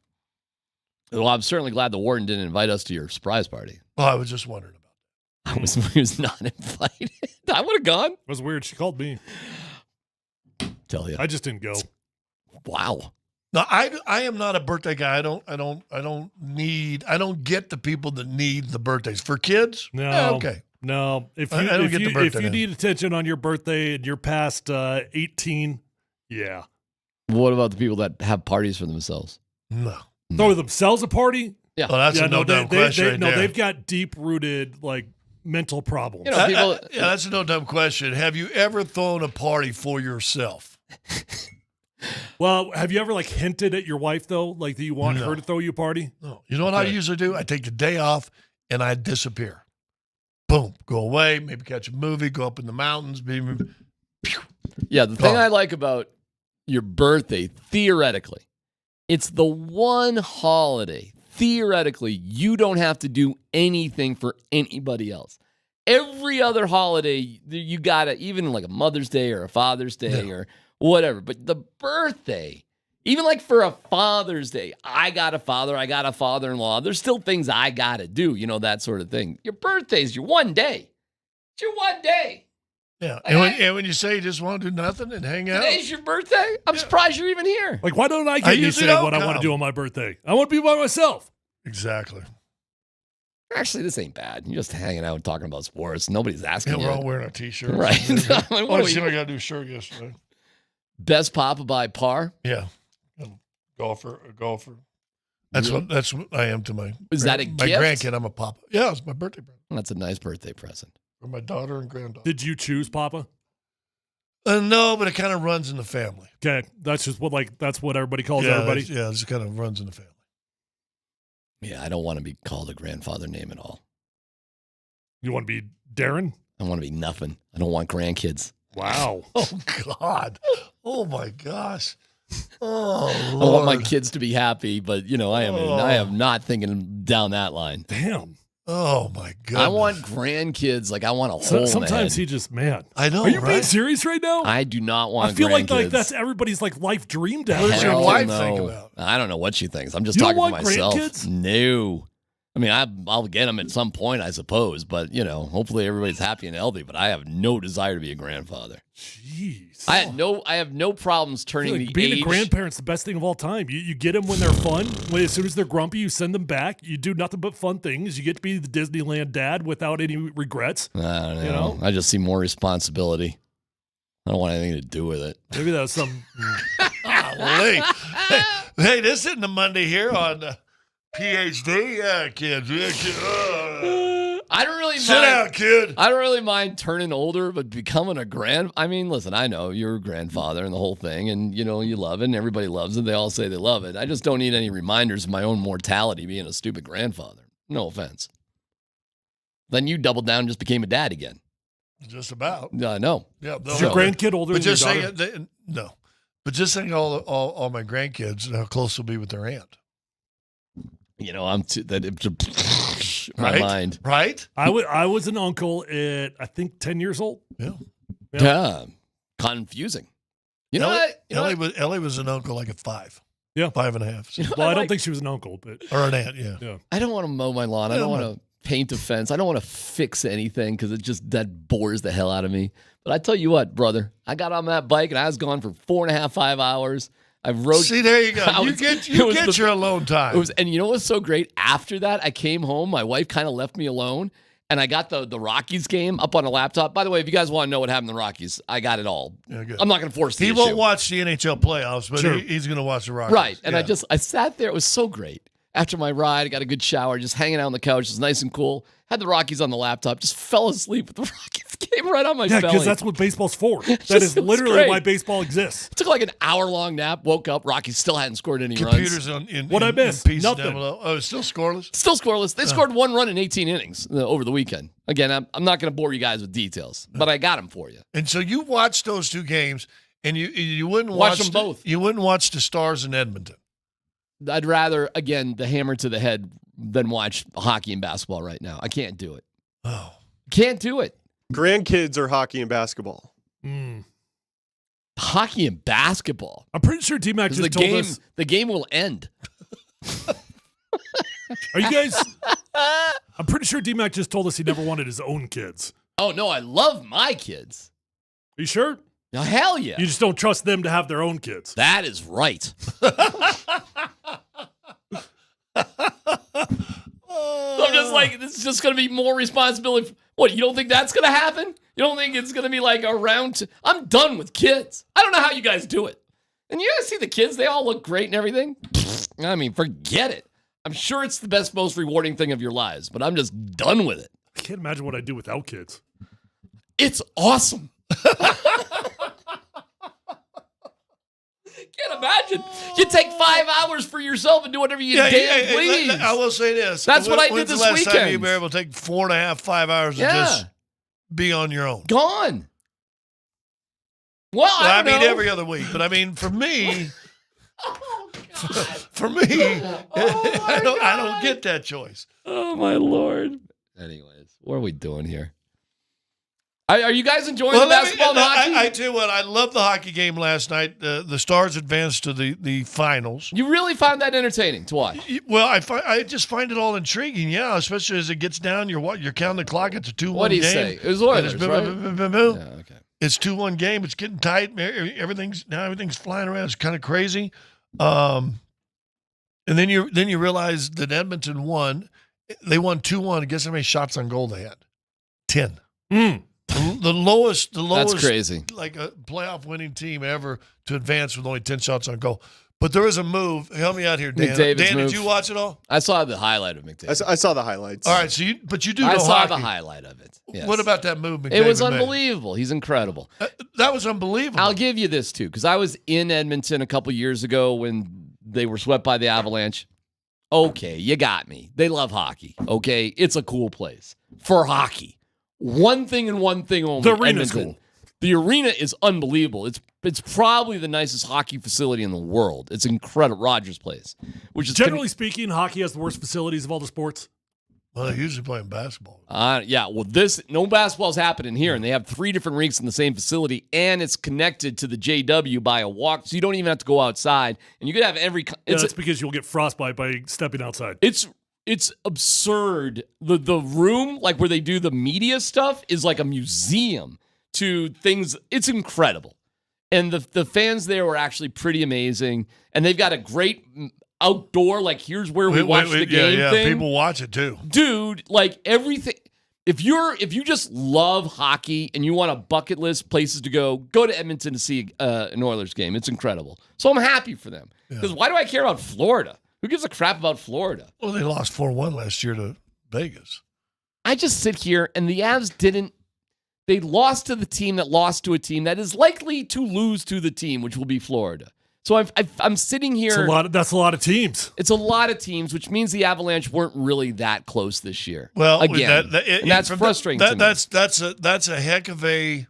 well, I'm certainly glad the warden didn't invite us to your surprise party. well, I was just wondering about He was not invited. I would have gone. It was weird. She called me. Tell you. I just didn't go. Wow. No, I am not a birthday guy. I don't get the people that need the birthdays. For kids, No. okay. No. If I you, don't if get you, the birthday if you now. need attention on your birthday and you're past 18, yeah. What about the people that have parties for themselves? No. Throw themselves a party? Yeah. Well, that's a no-dumb question right there. They've got deep-rooted, like, mental problems. That's a no-dumb question. Have you ever thrown a party for yourself? Well, have you ever, like, hinted at your wife, though? Like, that you want her to throw you a party? No. You know what I usually do? I take the day off and I disappear. Boom. Go away, maybe catch a movie, go up in the mountains. Yeah, the thing I like about your birthday, theoretically, it's the one holiday, theoretically, you don't have to do anything for anybody else. Every other holiday, you got to, even like a Mother's Day or a Father's Day or whatever. But the birthday, even like for a Father's Day, I got a father, I got a father-in-law. There's still things I got to do, that sort of thing. Your birthday is your one day. It's your one day. Yeah. And when you say you just want to do nothing and hang out. Today's your birthday? I'm surprised you're even here. Like, why don't I get you say what I want to do on my birthday? I want to be by myself. Exactly. Actually, this ain't bad. You're just hanging out and talking about sports. Nobody's asking you. We're all wearing our T-shirts. Right. I want to see if I got a new shirt yesterday. Best Papa by Par? Yeah. A golfer. That's what I am to my Is that a my gift? grandkid. I'm a papa. Yeah, it's my birthday present. That's a nice birthday present. For my daughter and granddaughter. Did you choose Papa? No, but it kind of runs in the family. Okay, that's just that's what everybody calls everybody. It just kind of runs in the family. Yeah, I don't want to be called a grandfather name at all. You want to be Darren? I want to be nothing. I don't want grandkids. Wow. Oh, God. Oh, my gosh. Oh, I want my Lord. kids to be happy, but I am not thinking down that line. Damn. Oh my God! I want grandkids. Like I want a hole. Sometimes he just I know. Are you being right? serious right now? I do not want. I feel like grandkids. that's everybody's life dream down. What does your Hell wife no. think about? I don't know what she thinks. I'm just You talking don't for want myself. grandkids? No. I mean, I'll get them at some point, I suppose. But hopefully everybody's happy and healthy. But I have no desire to be a grandfather. Jeez. I have no problems I turning feel like the being age. a grandparent's the best thing of all time. You get them when they're fun. As soon as they're grumpy, you send them back. You do nothing but fun things. You get to be the Disneyland dad without any regrets. I don't know. I just see more responsibility. I don't want anything to do with it. Maybe that was some. Golly. Hey, this isn't the Monday here on PhD. Yeah, kids. Yeah, kid. I don't really Sit mind. down, kid. I don't really mind turning older, but becoming a I mean, listen, I know you're a grandfather and the whole thing, and you love it, and everybody loves it. They all say they love it. I just don't need any reminders of my own mortality being a stupid grandfather. No offense. Then you doubled down and just became a dad again. Just about. No. Yeah. Is your grandkid older But than your just daughter? saying, no. But just think all my grandkids and how close they'll be with their aunt. I'm my Right? mind. Right? I was an uncle at I think 10 years old. Yeah. Yeah. Confusing. You know what? Ellie was an uncle like at 5. Yeah. 5.5. Well, I don't think she was an uncle, but Or an aunt, yeah. I don't want to mow my lawn. I don't want to paint a fence. I don't want to fix anything because that bores the hell out of me. But I tell you what, brother, I got on that bike and I was gone for 4.5, 5 hours. I rode. See, there you go. You get your alone time. And you know what's so great? After that, I came home. My wife kind of left me alone, and I got the Rockies game up on a laptop. By the way, if you guys want to know what happened to the Rockies, I got it all. Yeah, good. I'm not going to force the He issue. won't watch the NHL playoffs, but Sure. he's going to watch the Rockies. Right. And Yeah. I sat there. It was so great. After my ride, I got a good shower, just hanging out on the couch. It was nice and cool. Had the Rockies on the laptop. Just fell asleep with the Rockies game right on my yeah, belly. because that's what baseball's for. That Just- is it was literally great. why baseball exists. Took like an hour-long nap. Woke up. Rockies still hadn't scored any Computers runs. What'd I miss? pieces Nothing. down below. Oh, it's still scoreless? Still scoreless. They scored one run in 18 innings over the weekend. Again, I'm not going to bore you guys with details, but I got them for you. And so you watched those two games, and you wouldn't Watch watch them both. You wouldn't watch the Stars in Edmonton. I'd rather, again, the hammer to the head than watch hockey and basketball right now. I can't do it. Oh. Can't do it. Grandkids are hockey and basketball. Hockey and basketball. I'm pretty sure D-Mac 'Cause just the told game, us. the game will end. Are you guys? I'm pretty sure D-Mac just told us he never wanted his own kids. Oh, no, I love my kids. Are you sure? Now, hell yeah. You just don't trust them to have their own kids. That is right. I'm just like, this is just going to be more responsibility. What, you don't think that's going to happen? You don't think it's going to be like around? I'm done with kids. I don't know how you guys do it. And you guys see the kids, they all look great and everything. I mean, forget it. I'm sure it's the best, most rewarding thing of your lives, but I'm just done with it. I can't imagine what I'd do without kids. It's awesome. Can't imagine. You take 5 hours for yourself and do whatever you please. I will say this. That's what I did When's this the last weekend. time you were able to take 4.5, 5 hours to just be on your own? Gone. Well, I mean, know. every other week. But I mean, for me, for me, I don't get that choice. Oh, my Lord. Anyways, what are we doing here? Are you guys enjoying the basketball and hockey? I tell you what, I love the hockey game last night. The Stars advanced to the finals. You really found that entertaining to watch? Well, I just find it all intriguing, yeah, especially as it gets down. You're counting the clock. It's a 2-1 game. What do you say? It was Oilers, right? Yeah, okay. It's 2-1 game. It's getting tight. Everything's flying around. It's kind of crazy. And then you realize that Edmonton won. They won 2-1. Guess how many shots on goal they had? 10. The lowest. That's crazy. Like a playoff winning team ever to advance with only 10 shots on goal. But there is a move. Help me out here, Dan. McDavid's Dan, move. did you watch it all? I saw the highlight of McDavid. I saw the highlights. All right, so you do know I saw hockey. the highlight of it. Yes. What about that move McDavid It was made? unbelievable. He's incredible. That was unbelievable. I'll give you this, too, because I was in Edmonton a couple years ago when they were swept by the Avalanche. Okay, you got me. They love hockey. Okay, it's a cool place for hockey. One thing and one thing only. The arena's Edmonton. cool. The arena is unbelievable. It's probably the nicest hockey facility in the world. It's incredible. Rogers Place, which is generally speaking, hockey has the worst facilities of all the sports. Well, they're usually playing basketball. Yeah. Well, no basketball's happening here, and they have 3 different rinks in the same facility, and it's connected to the JW by a walk, so you don't even have to go outside. And you could have every. That's because you'll get frostbite by stepping outside. It's absurd. The room, like where they do the media stuff, is like a museum to things. It's incredible. And the fans there were actually pretty amazing. And they've got a great outdoor, like, here's where we watch the game thing. People watch it too. Dude, like everything. If you just love hockey and you want a bucket list places to go to Edmonton to see an Oilers game. It's incredible. So I'm happy for them. Because why do I care about Florida? Who gives a crap about Florida? Well, they lost 4-1 last year to Vegas. I just sit here, and the Avs didn't. They lost to the team that lost to a team that is likely to lose to the team, which will be Florida. So I'm sitting here. That's a lot of teams. It's a lot of teams, which means the Avalanche weren't really that close this year. Well, again, and that's frustrating. To me. That's a heck of a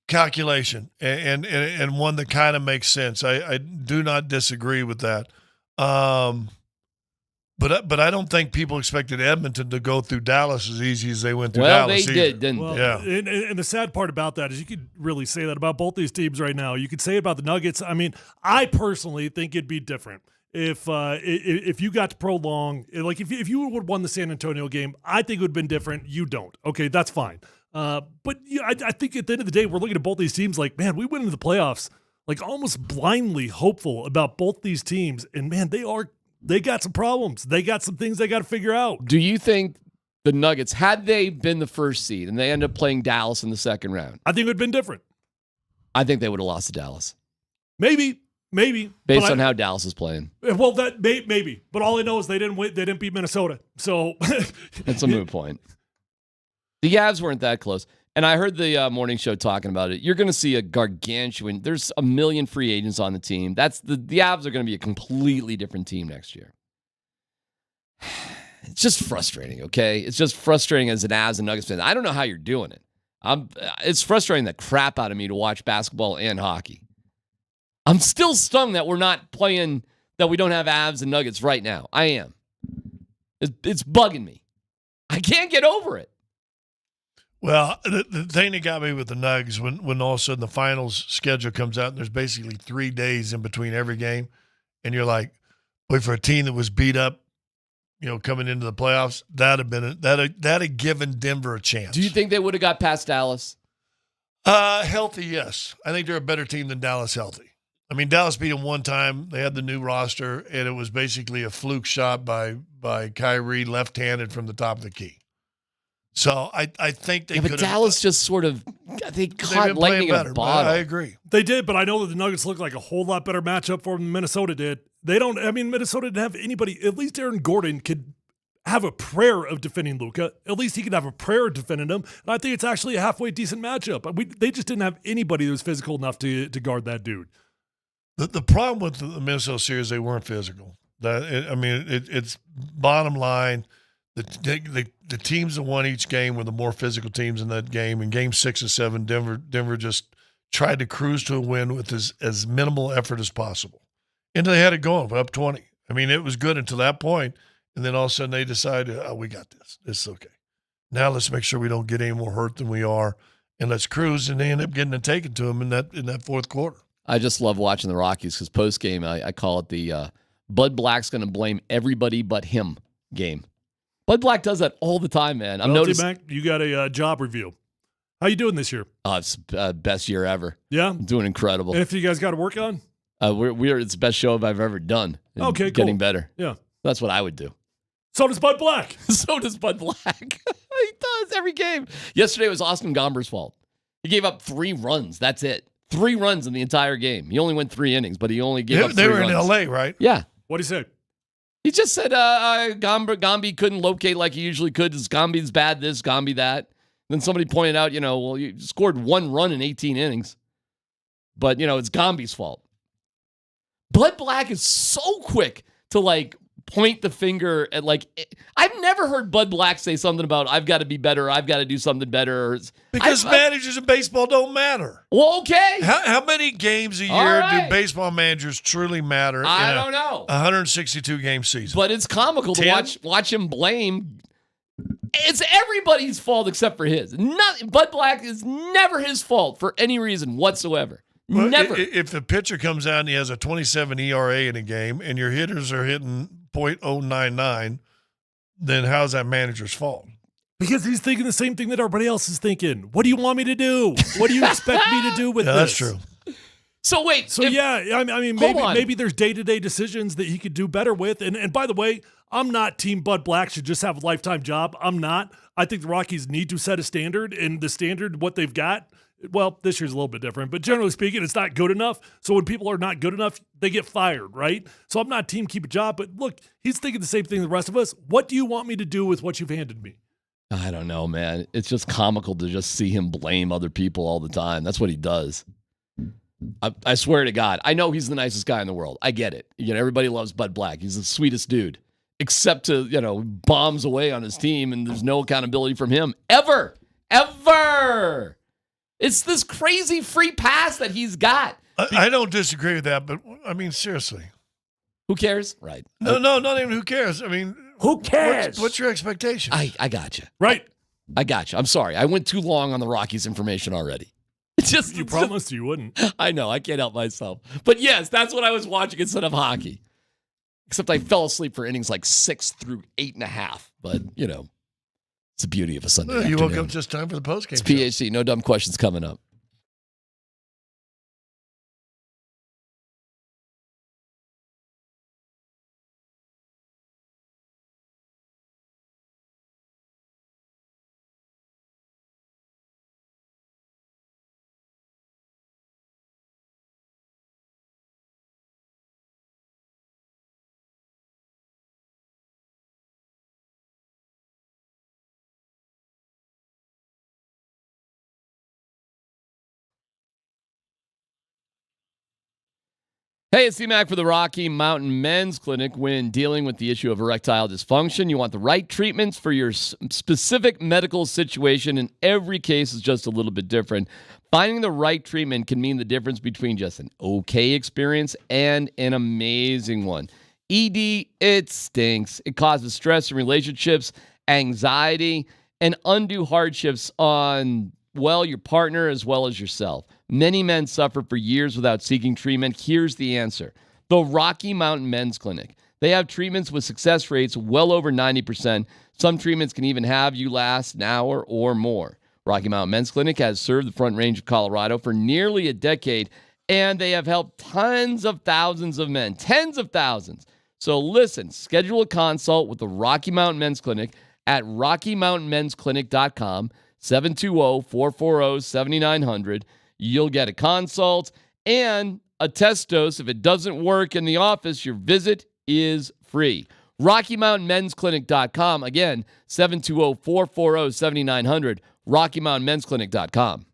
calculation, and one that kind of makes sense. I do not disagree with that. But I don't think people expected Edmonton to go through Dallas as easy as they went through Dallas. They did, didn't they? Yeah. And the sad part about that is you could really say that about both these teams right now. You could say it about the Nuggets. I mean, I personally think it'd be different if you got to prolong. Like if you would have won the San Antonio game, I think it would have been different. You don't. Okay, that's fine. But I think at the end of the day, we're looking at both these teams like, man, we went into the playoffs like almost blindly hopeful about both these teams, and man, they got some problems. They got some things they got to figure out. Do you think the Nuggets, had they been the first seed and they end up playing Dallas in the second round? I think it would have been different. I think they would have lost to Dallas. Maybe. Based on how Dallas is playing. Well, that maybe. But all I know is they didn't win. They didn't beat Minnesota. So that's a moot point. The Avs weren't that close. And I heard the morning show talking about it. You're going to see a gargantuan. There's 1 million free agents on the team. That's the Avs are going to be a completely different team next year. It's just frustrating, okay? It's just frustrating as an Avs and Nuggets fan. I don't know how you're doing it. It's frustrating the crap out of me to watch basketball and hockey. I'm still stung that we're not playing, that we don't have Avs and Nuggets right now. I am. It's bugging me. I can't get over it. Well, the thing that got me with the Nugs, when all of a sudden the finals schedule comes out and there's basically 3 days in between every game, and you're like, boy, for a team that was beat up, coming into the playoffs, that'd have given Denver a chance. Do you think they would have got past Dallas? Healthy, yes. I think they're a better team than Dallas healthy. I mean, Dallas beat them one time. They had the new roster, and it was basically a fluke shot by Kyrie, left-handed from the top of the key. So I think they could have. But Dallas just sort of they caught lightning in a bottle. I agree. They did, but I know that the Nuggets look like a whole lot better matchup for them than Minnesota did. They don't. I mean, Minnesota didn't have anybody. At least Aaron Gordon could have a prayer of defending Luka. At least he could have a prayer of defending him. And I think it's actually a halfway decent matchup. They just didn't have anybody that was physical enough to guard that dude. The problem with the Minnesota series, they weren't physical. It's bottom line. The teams that won each game were the more physical teams in that game. In game 6 and 7, Denver just tried to cruise to a win with as minimal effort as possible. And they had it going up 20. I mean, it was good until that point, and then all of a sudden they decided, we got this. This is okay. Now let's make sure we don't get any more hurt than we are, and let's cruise. And they end up getting it taken to them in that fourth quarter. I just love watching the Rockies because post-game I call it the Bud Black's going to blame everybody but him game. Bud Black does that all the time, man. I'm noticing. Mac, you got a job review. How you doing this year? It's best year ever. Yeah, I'm doing incredible. Anything you guys got to work on? It's the best show I've ever done. Okay, cool. Getting better. Yeah, that's what I would do. So does Bud Black. So does Bud Black. He does every game. Yesterday was Austin Gomber's fault. He gave up 3 runs. That's it. 3 runs in the entire game. He only went 3 innings, but he only gave up 3 runs. They were in L.A., right? Yeah. What'd he say? He just said Gombe couldn't locate like he usually could. Gombe's bad this, Gombe that. Then somebody pointed out, you scored 1 run in 18 innings. But, it's Gombe's fault. Bud Black is so quick to, point the finger at I've never heard Bud Black say something about I've got to be better, I've got to do something better. Because managers in baseball don't matter. Well, okay. How many games a year do baseball managers truly matter? I don't know. 162 game season. But it's comical to watch him blame. It's everybody's fault except for his. Bud Black is never his fault for any reason whatsoever. Well, Never. If the pitcher comes out and he has a 27 ERA in a game and your hitters are hitting .099, then how's that manager's fault? Because he's thinking the same thing that everybody else is thinking. What do you want me to do? What do you expect me to do with this? That's true. So wait. I mean, maybe there's day-to-day decisions that he could do better with. And by the way, I'm not Team Bud Black should just have a lifetime job. I'm not. I think the Rockies need to set a standard, and the standard, what they've got, well, this year's a little bit different, but generally speaking, it's not good enough. So when people are not good enough, they get fired, right? So I'm not Team keep a job, but look, he's thinking the same thing the rest of us. What do you want me to do with what you've handed me? I don't know, man. It's just comical to just see him blame other people all the time. That's what he does. I swear to God. I know he's the nicest guy in the world. I get it. Everybody loves Bud Black. He's the sweetest dude. Except to, bombs away on his team, and there's no accountability from him. Ever. It's this crazy free pass that he's got. I don't disagree with that, but I mean, seriously. Who cares? Right. No, not even who cares. I mean, who cares? What's your expectation? I got you. Right. I got you. I'm sorry. I went too long on the Rockies information already. You promised you wouldn't. I know. I can't help myself. But yes, that's what I was watching instead of hockey. Except I fell asleep for innings 6 through 8.5. But, it's the beauty of a Sunday afternoon. You woke up just time for the postgame. It's PHC. No dumb questions coming up. Hey, it's C-Mac for the Rocky Mountain Men's Clinic. When dealing with the issue of erectile dysfunction, you want the right treatments for your specific medical situation, and every case is just a little bit different. Finding the right treatment can mean the difference between just an okay experience and an amazing one. ED, it stinks. It causes stress in relationships, anxiety, and undue hardships on, your partner as well as yourself. Many men suffer for years without seeking treatment. Here's the answer. The Rocky Mountain Men's Clinic. They have treatments with success rates well over 90%. Some treatments can even have you last an hour or more. Rocky Mountain Men's Clinic has served the Front Range of Colorado for nearly a decade, and they have helped tons of thousands of men, tens of thousands. So listen, schedule a consult with the Rocky Mountain Men's Clinic at RockyMountainMen'sClinic.com, 720-440-7900. You'll get a consult and a test dose. If it doesn't work in the office, your visit is free. RockyMountainMen'sClinic.com. Again, 720-440-7900. RockyMountainMen'sClinic.com.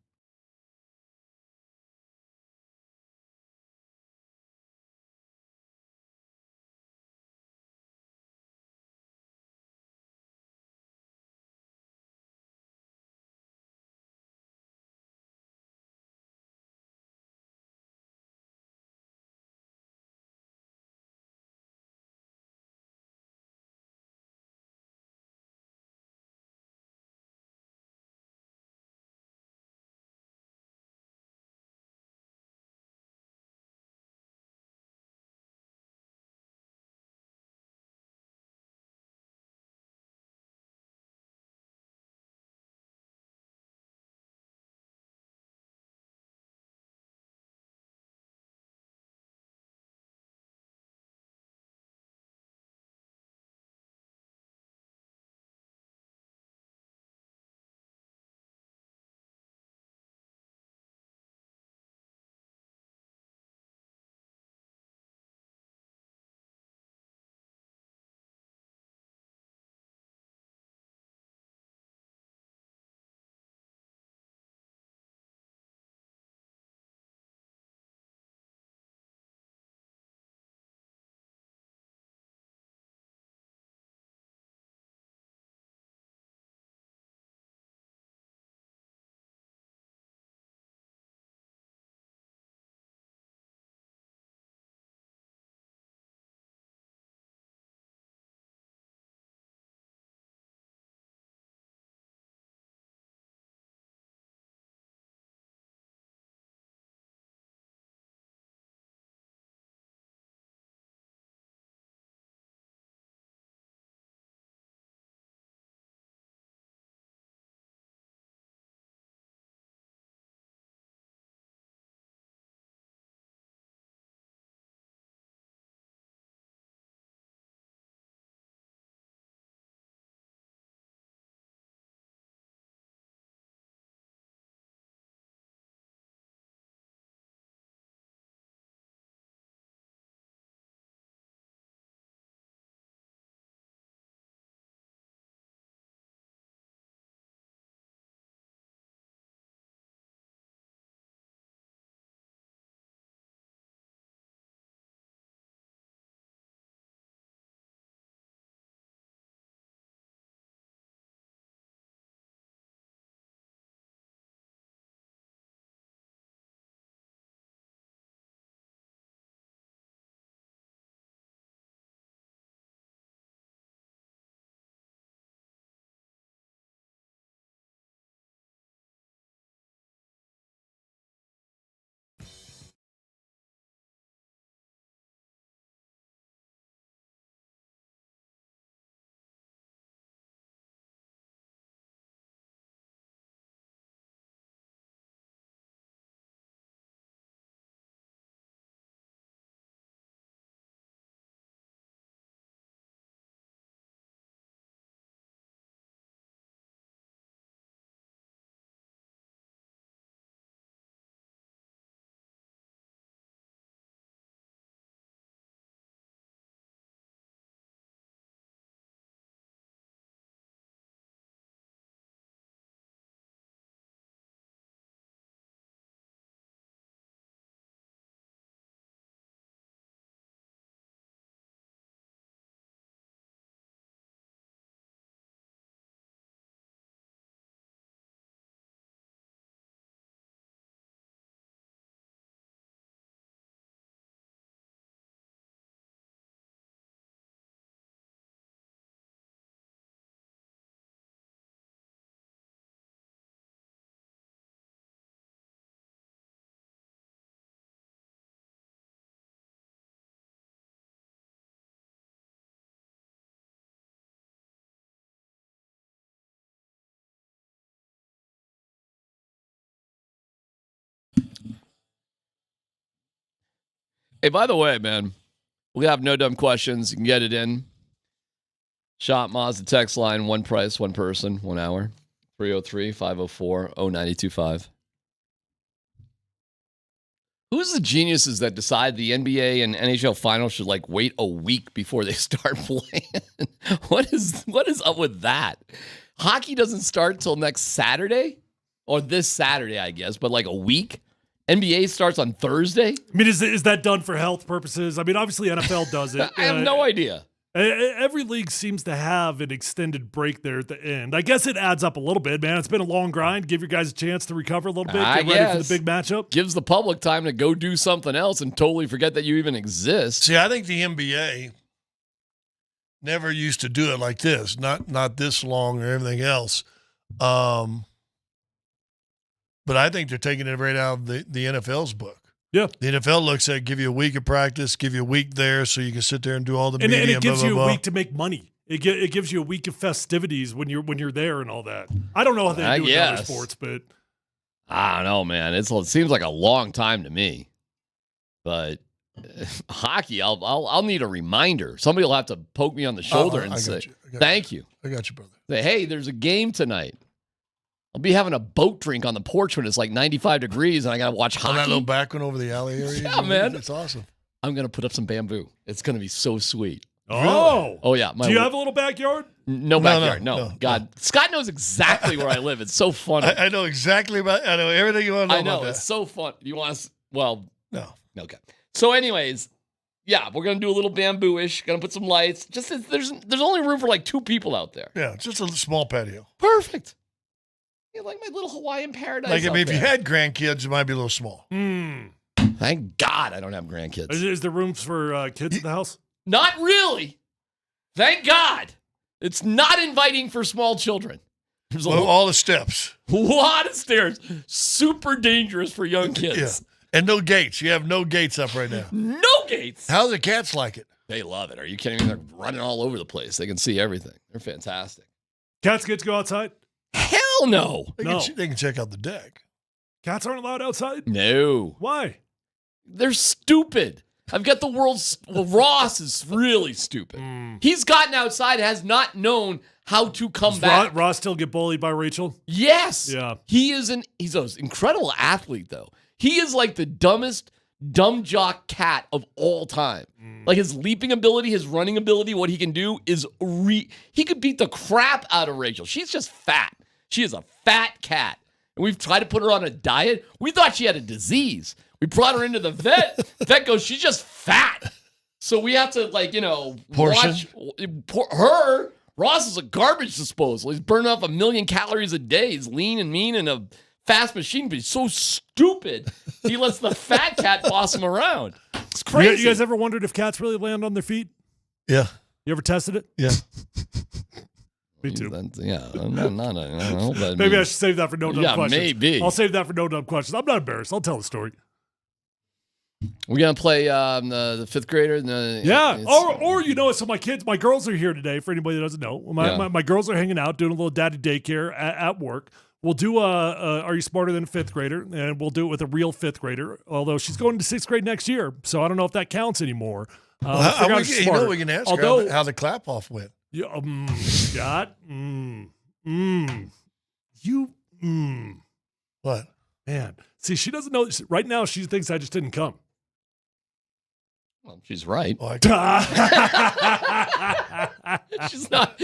Hey, by the way, man, we have no dumb questions. You can get it in. Shop Mazda text line, one price, one person, 1 hour. 303-504-0925. Who's the geniuses that decide the NBA and NHL finals should like wait a week before they start playing? What is up with that? Hockey doesn't start till next Saturday or this Saturday, I guess, but like a week. NBA starts on Thursday. I mean, is that done for health purposes? I mean, obviously NFL does it. I have no idea. Every league seems to have an extended break there at the end. I guess it adds up a little bit, man. It's been a long grind. Give your guys a chance to recover a little bit. Get ready for the big matchup. Gives the public time to go do something else and totally forget that you even exist. See, I think the NBA never used to do it like this. Not this long or everything else. But I think they're taking it right out of the NFL's book. Yeah. The NFL looks at give you a week of practice, give you a week there so you can sit there and do all the media. And it gives blah, you blah, a blah. week to make money. It gives you a week of festivities when you're there and all that. I don't know how they do it in other sports, but I don't know, man. It seems like a long time to me. But hockey, I'll need a reminder. Somebody will have to poke me on the shoulder and say, "Thank you." I got you, brother. Say, "Hey, there's a game tonight." I'll be having a boat drink on the porch when it's like 95 degrees and I got to watch hockey. On that little back one over the alley area? Yeah, man. It's awesome. I'm going to put up some bamboo. It's going to be so sweet. Oh. Oh, yeah. Do you have a little backyard? No backyard. No. God. Scott knows exactly where I live. It's so funny. I know exactly I know everything you want to know about that. It's so fun. You want us? Well, no. Okay. So anyways, yeah, we're going to do a little bamboo-ish. Going to put some lights. Just there's only room for like 2 people out there. Yeah, just a small patio. Perfect. Like my little Hawaiian paradise. Like, I mean, if you had grandkids, it might be a little small. Thank God I don't have grandkids. Is there room for kids in the house? Not really. Thank God. It's not inviting for small children. There's all the steps. A lot of stairs. Super dangerous for young kids. Yeah. And no gates. You have no gates up right now. No gates. How do the cats like it? They love it. Are you kidding me? They're running all over the place. They can see everything. They're fantastic. Cats get to go outside? Hell no. They can check out the deck. Cats aren't allowed outside? No. Why? They're stupid. I've got the world's... Well, Ross is really stupid. He's gotten outside, has not known how to come back. Ross still get bullied by Rachel? Yes. Yeah. He's an incredible athlete, though. He is like the dumbest dumb jock cat of all time. Like his leaping ability, his running ability, what he can do is he could beat the crap out of Rachel. She's just fat. She is a fat cat. And we've tried to put her on a diet. We thought she had a disease. We brought her into the vet. Vet goes, she's just fat. So we have to watch her. Ross is a garbage disposal. He's burning off 1 million calories a day. He's lean and mean and a fast machine, but he's so stupid. He lets the fat cat boss him around. It's crazy. You guys ever wondered if cats really land on their feet? Yeah. You ever tested it? Yeah. Me too. Yeah. Maybe I should save that for no dumb questions. Yeah, maybe. I'll save that for no dumb questions. I'm not embarrassed. I'll tell the story. We're going to play the fifth grader? Yeah. Or so my girls are here today, for anybody that doesn't know. My girls are hanging out, doing a little daddy daycare at work. We'll do Are You Smarter Than a Fifth Grader? And we'll do it with a real fifth grader, although she's going to 6th grade next year. So I don't know if that counts anymore. We can ask her how the clap off went. Yeah, Scott. What? Man. See, she doesn't know. Right now, she thinks I just didn't come. Well, she's right. Oh, she's not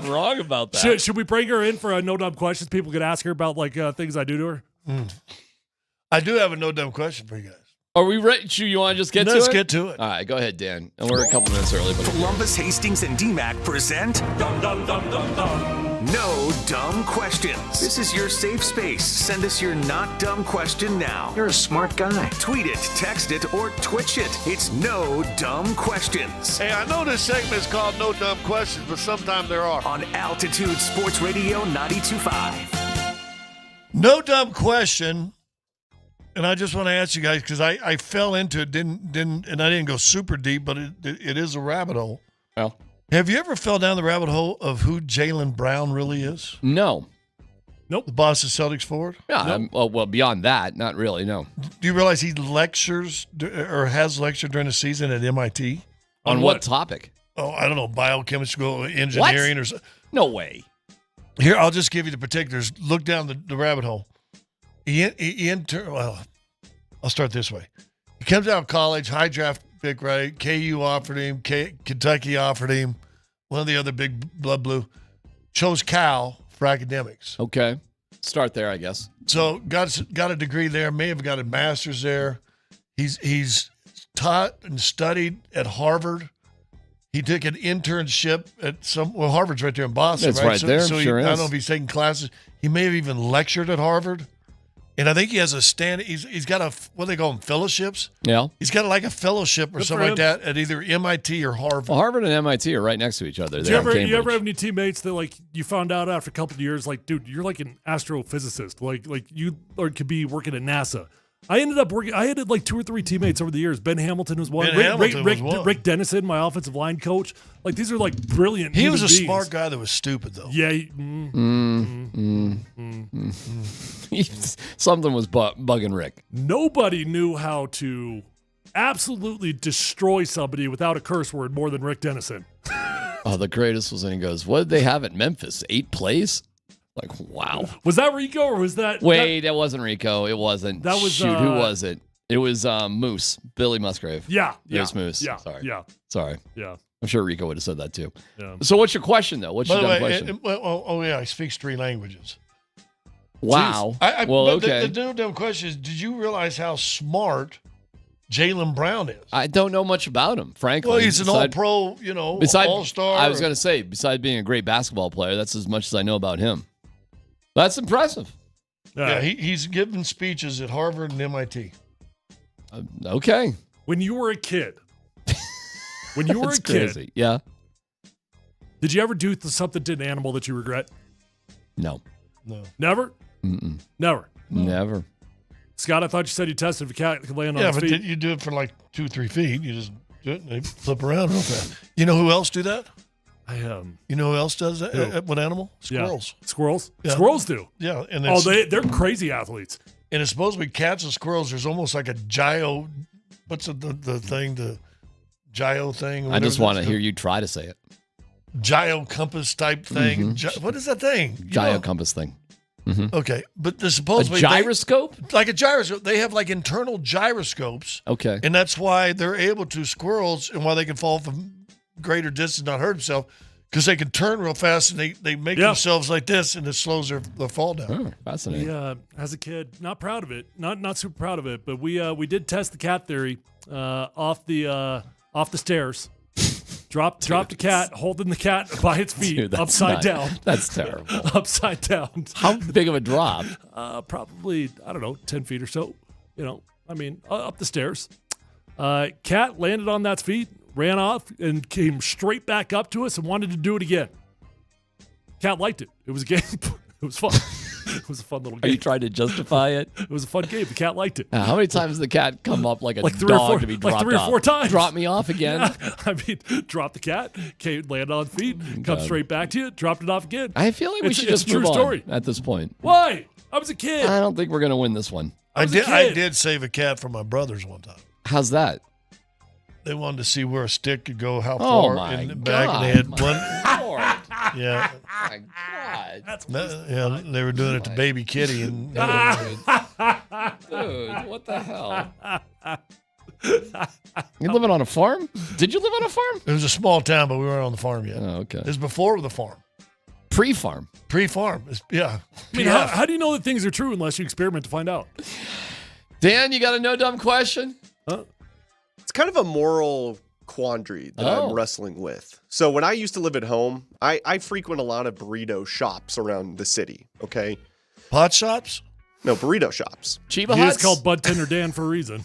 wrong about that. Should we bring her in for a no dumb questions? People could ask her about things I do to her. I do have a no dumb question for you guys. Are we ready? You want to just get to it? Let's get to it. All right, go ahead, Dan. And we're a couple minutes early. But Columbus, Hastings, and DMAC present No Dumb Questions. This is your safe space. Send us your not dumb question now. You're a smart guy. Tweet it, text it, or Twitch it. It's No Dumb Questions. Hey, I know this segment is called No Dumb Questions, but sometimes there are. On Altitude Sports Radio 92.5. No dumb question. And I just want to ask you guys, because I fell into it, and I didn't go super deep, but it is a rabbit hole. Well, have you ever fell down the rabbit hole of who Jaylen Brown really is? No. Nope. The Boston Celtics forward? Yeah, well, beyond that, not really, no. Do you realize he lectures or has lectured during the season at MIT? On what topic? Oh, I don't know, biochemical engineering or something. No way. Here, I'll just give you the particulars. Look down the rabbit hole. Well, I'll start this way. He comes out of college, high draft pick, right? KU offered him, Kentucky offered him. One of the other big blood blue. Chose Cal for academics. Okay. Start there, I guess. So got a degree there, may have got a master's there. He's taught and studied at Harvard. He took an internship at Harvard's right there in Boston. That's right there, So sure I don't is. know if he's taking classes. He may have even lectured at Harvard. And I think he has a he's got what do they call them, fellowships? Yeah. He's got like a fellowship or Good something for like that at either MIT or Harvard. Well, Harvard and MIT are right next to each other. Do you ever have any teammates that like you found out after a couple of years, like, dude, you're like an astrophysicist, like you could be working at NASA. I had like 2 or 3 teammates over the years. Ben Hamilton was one. Rick Dennison, my offensive line coach. Like these are like brilliant. He was a beings. smart guy that was stupid though. Yeah. Something was bugging Rick. Nobody knew how to absolutely destroy somebody without a curse word more than Rick Dennison. Oh, the greatest was when he goes, what did they have at Memphis? 8 plays? Like, wow. Was that Rico or was that? Wait, that wasn't Rico. It wasn't. That was, Shoot, who was it? It was Moose, Billy Musgrave. Yeah. It was Moose. Yeah. Sorry. Yeah. I'm sure Rico would have said that too. Yeah. So what's your question, though? What's By your the dumb way, question? oh yeah, he speaks 3 languages. Wow. Jeez. Well, but okay. The dumb question is, did you realize how smart Jaylen Brown is? I don't know much about him, frankly. Well, he's an all-pro, all-star. I was going to say, besides being a great basketball player, that's as much as I know about him. That's impressive. Yeah, he's given speeches at Harvard and MIT. Okay. When you were a kid, That's crazy. Yeah. Did you ever do something to an animal that you regret? No. Never? Mm-mm. Never. Never. Scott, I thought you said you tested if a cat could land on Yeah, its but feet. you do it for like 2-3 feet. You just do it and they flip around real fast. You know who else do that? You know who else does that? Who? What animal? Squirrels. Yeah. Squirrels? Yeah. Squirrels do. Yeah. And they're crazy athletes. And it's supposed to be cats and squirrels. There's almost like a gyro. What's the thing? The gyro thing? I just want to hear you try to say it. Gyro compass type thing. What is that thing? Gyro compass thing. Mm-hmm. Okay, but there's supposedly a gyroscope? Like a gyroscope. They have like internal gyroscopes. Okay. And that's why they're able to, squirrels, and why they can fall from greater distance, not hurt themselves, because they can turn real fast and they make themselves like this, and it slows their fall down. Oh, fascinating. As a kid, not proud of it, not super proud of it, but we did test the cat theory off the stairs. Dropped a cat, holding the cat by its feet, Dude, that's upside down. That's terrible. Upside down. How big of a drop? Probably, I don't know, 10 feet or so. Up the stairs. Cat landed on that feet, ran off, and came straight back up to us and wanted to do it again. Cat liked it. It was a game. It was fun. It was a fun little game. Are you trying to justify it? It was a fun game. The cat liked it. How many times did the cat come up like a Like dog to be dropped like 3 or 4 off? times. Drop me off again? Yeah. Drop the cat, land on feet, come straight back to you, dropped it off again. I feel like we should it's just a true move on story. at this point. Why? I was a kid. I don't think we're going to win this one. I did save a cat for my brothers one time. How's that? They wanted to see where a stick could go, how Oh, far my in the back, and they had one. Lord. Yeah. My God. That's Yeah, they were doing it to baby kitty, and Dude, what the hell? You living on a farm? Did you live on a farm? it was a small town, but we weren't on the farm yet. Oh, okay. It was before the farm. Pre-farm. Pre-farm. Yeah. I mean, how do you know that things are true unless you experiment to find out? Dan, you got a no dumb question? It's kind of a moral quandary that I'm wrestling with. So when I used to live at home, I frequent a lot of burrito shops around the city, okay? Pot shops? No, burrito shops. Chiba Huts? It's called Bud Tender Dan for a reason.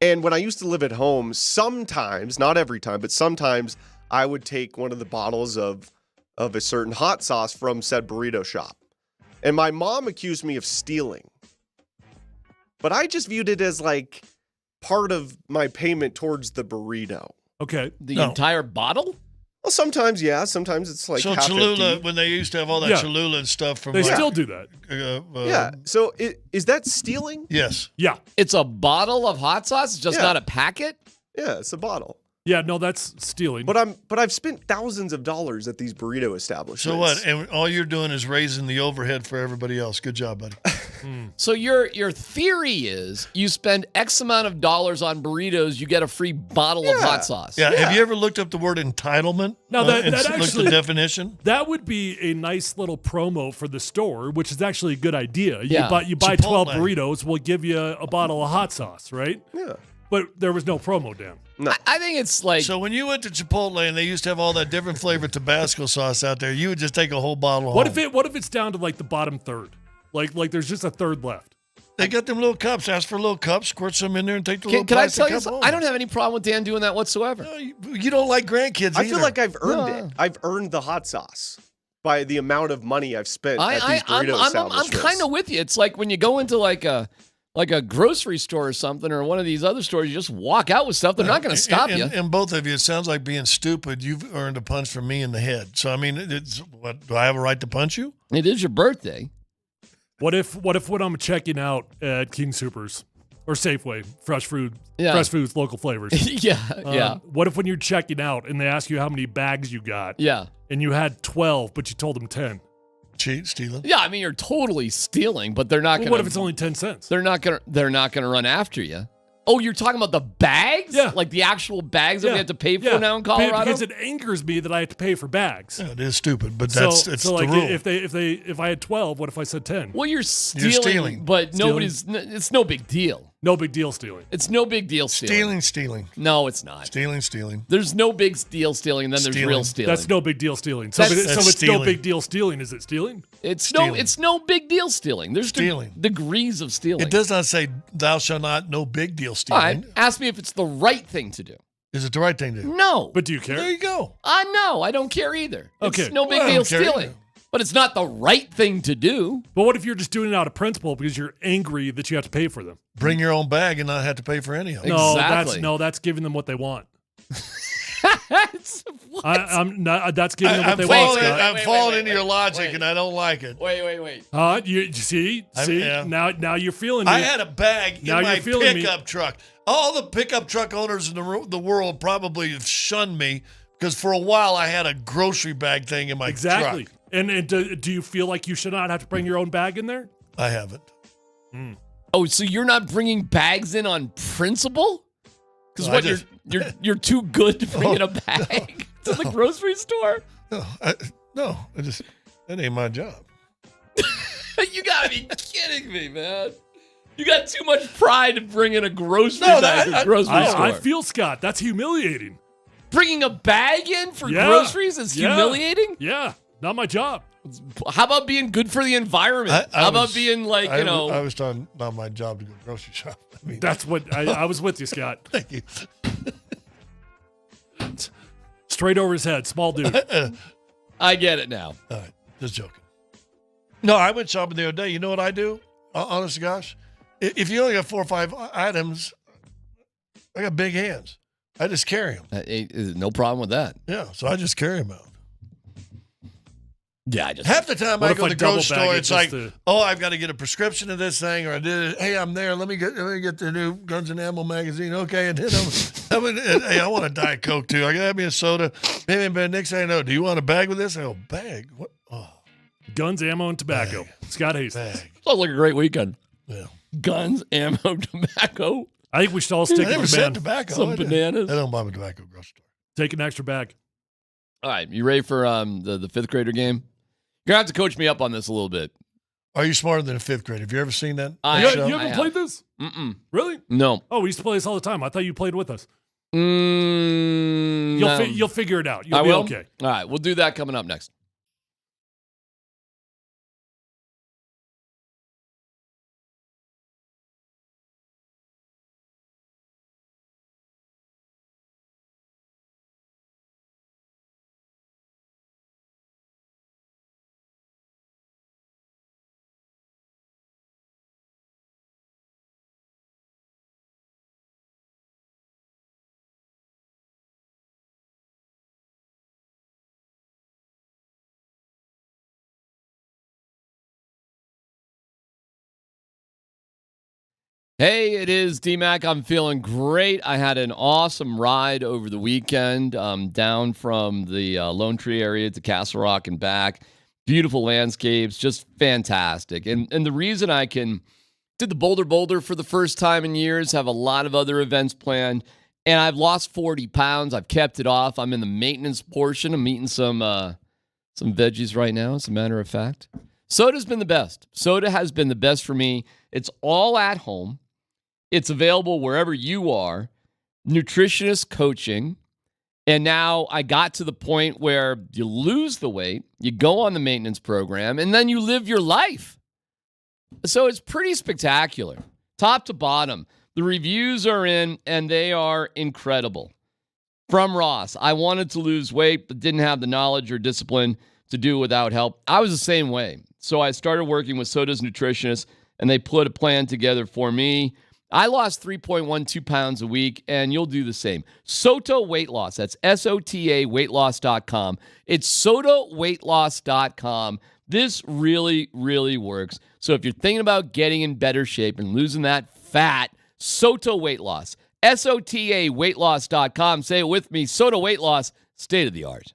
And when I used to live at home, sometimes, not every time, but sometimes I would take one of the bottles of a certain hot sauce from said burrito shop. And my mom accused me of stealing. But I just viewed it as like part of my payment towards the burrito. Okay. The entire bottle? Well, sometimes, yeah. Sometimes it's like so half Cholula, empty. when they used to have all that Yeah. Cholula and stuff from They like, still do that. Yeah. So is that stealing? Yes. Yeah. It's a bottle of hot sauce, it's just Yeah. not a packet. Yeah, it's a bottle. Yeah, no, that's stealing. But I've spent thousands of dollars at these burrito establishments. So what? And all you're doing is raising the overhead for everybody else. Good job, buddy. So your theory is you spend X amount of dollars on burritos, you get a free bottle of hot sauce. Yeah. Have you ever looked up the word entitlement? No, that and actually looked at the definition. That would be a nice little promo for the store, which is actually a good idea. Yeah. You buy 12 Chipotle. burritos, we'll give you a bottle of hot sauce, right? Yeah. But there was no promo, Dan. No. I think it's like So when you went to Chipotle and they used to have all that different flavored Tabasco sauce out there, you would just take a whole bottle. What home. if it's down to like the bottom third? Like there's just a third left. They got them little cups. Ask for a little cup, squirt some in there, and take the little can I plastic tell you cup something? home. I don't have any problem with Dan doing that whatsoever. No, you don't like grandkids I either. feel like I've earned it. I've earned the hot sauce by the amount of money I've spent at these burrito I'm establishments. kind of with you. It's like when you go into like a grocery store or something, or one of these other stores, you just walk out with stuff. They're not going to stop you. And both of you, it sounds like being stupid. You've earned a punch from me in the head. So, I mean, what, do I have a right to punch you? It is your birthday. What if when I'm checking out at King Soopers or Safeway, fresh foods, local flavors? Yeah. What if when you're checking out and they ask you how many bags you got? Yeah. And you had 12, but you told them 10. Stealing? Yeah, I mean you're totally stealing, but they're not going to. What if it's only 10 cents? They're not going to run after you. Oh, you're talking about the bags? Yeah. Like the actual bags that we have to pay for now in Colorado? Because it angers me that I have to pay for bags. Yeah, it is stupid, but it's so like the rule. if I had 12, what if I said 10? Well, you're stealing. But it's no big deal. No big deal stealing. It's no big deal stealing. Stealing. No, it's not. Stealing. There's no big deal stealing, and then there's real stealing. That's no big deal stealing. So it's stealing. no big deal stealing. Is it stealing? It's no big deal stealing. There's Stealing. degrees of stealing. It does not say thou shalt not, no big deal All stealing. right, ask me if it's the right thing to do. Is it the right thing to do? No. But do you care? There you go. No, I don't care either. Okay. It's no big Well, I deal don't care stealing. either. But it's not the right thing to do. But what if you're just doing it out of principle because you're angry that you have to pay for them? Bring your own bag and not have to pay for any of it. Exactly. That's giving them what they want. What? I'm not. That's giving them what I'm they want. Scott. I'm falling into your logic, and I don't like it. Wait. You see, yeah. now you're feeling me. I had a bag Now in my you're feeling me. pickup truck. All the pickup truck owners in the world probably have shunned me because for a while I had a grocery bag thing in my Exactly. truck. And do you feel like you should not have to bring your own bag in there? I haven't. Oh, so you're not bringing bags in on principle? Because No, you're too good to bring in a bag to the grocery store? No, that ain't my job. You gotta be kidding me, man. You got too much pride to bring in a grocery bag to the grocery store. I feel, Scott, that's humiliating. Bringing a bag in for groceries is humiliating? Yeah, not my job. How about being good for the environment? How about being like, I was talking about my job to go grocery shop. I mean, That's what I was with you, Scott. Thank you. Straight over his head, small dude. I get it now. All right, just joking. No, I went shopping the other day. You know what I do? Honest to gosh, if you only got 4 or 5 items, I got big hands. I just carry them. No problem with that. Yeah, so I just carry them out. Yeah, I just half the time What I if go I to the double grocery bag store, it it's just like, to- oh, I've got to get a prescription of this thing, or I did it. Hey, I'm there. Let me get the new Guns and Ammo magazine. Okay, and then hey, I want a Diet Coke too. I got to have me a soda. Maybe next thing I know, do you want a bag with this? I go, bag? What? Oh, Guns, ammo, and tobacco. Scott Hastings. Sounds like a great weekend. Yeah. Guns, ammo, tobacco. I think we should all stick I never with said man. tobacco. Some I didn't. bananas. I don't buy my tobacco at the grocery store. Take an extra bag. All right, you ready for the fifth grader game? You're gonna have to coach me up on this a little bit. Are you smarter than a fifth grader? Have you ever seen that? You show? haven't played this? Mm-mm. Really? No. Oh, we used to play this all the time. I thought you played with us. No. You'll figure it out. You'll I be will? okay. All right, we'll do that coming up next. Hey, it is D-Mac. I'm feeling great. I had an awesome ride over the weekend down from the Lone Tree area to Castle Rock and back. Beautiful landscapes, just fantastic. And the reason I did the Boulder for the first time in years, have a lot of other events planned, and I've lost 40 pounds. I've kept it off. I'm in the maintenance portion. I'm eating some veggies right now, as a matter of fact. Soda's been the best. Soda has been the best for me. It's all at home. It's available wherever you are. Nutritionist coaching. And now I got to the point where you lose the weight, you go on the maintenance program, and then you live your life. So it's pretty spectacular, top to bottom. The reviews are in, and they are incredible. From Ross, I wanted to lose weight, but didn't have the knowledge or discipline to do it without help. I was the same way. So I started working with Soda's nutritionists, and they put a plan together for me. I lost 3.12 pounds a week, and you'll do the same. Soto Weight Loss. That's SOTA weightloss.com. It's sotaweightloss.com. This really, really works. So if you're thinking about getting in better shape and losing that fat, Soto Weight Loss. SOTA weightloss.com. Say it with me. Soto Weight Loss, state of the art.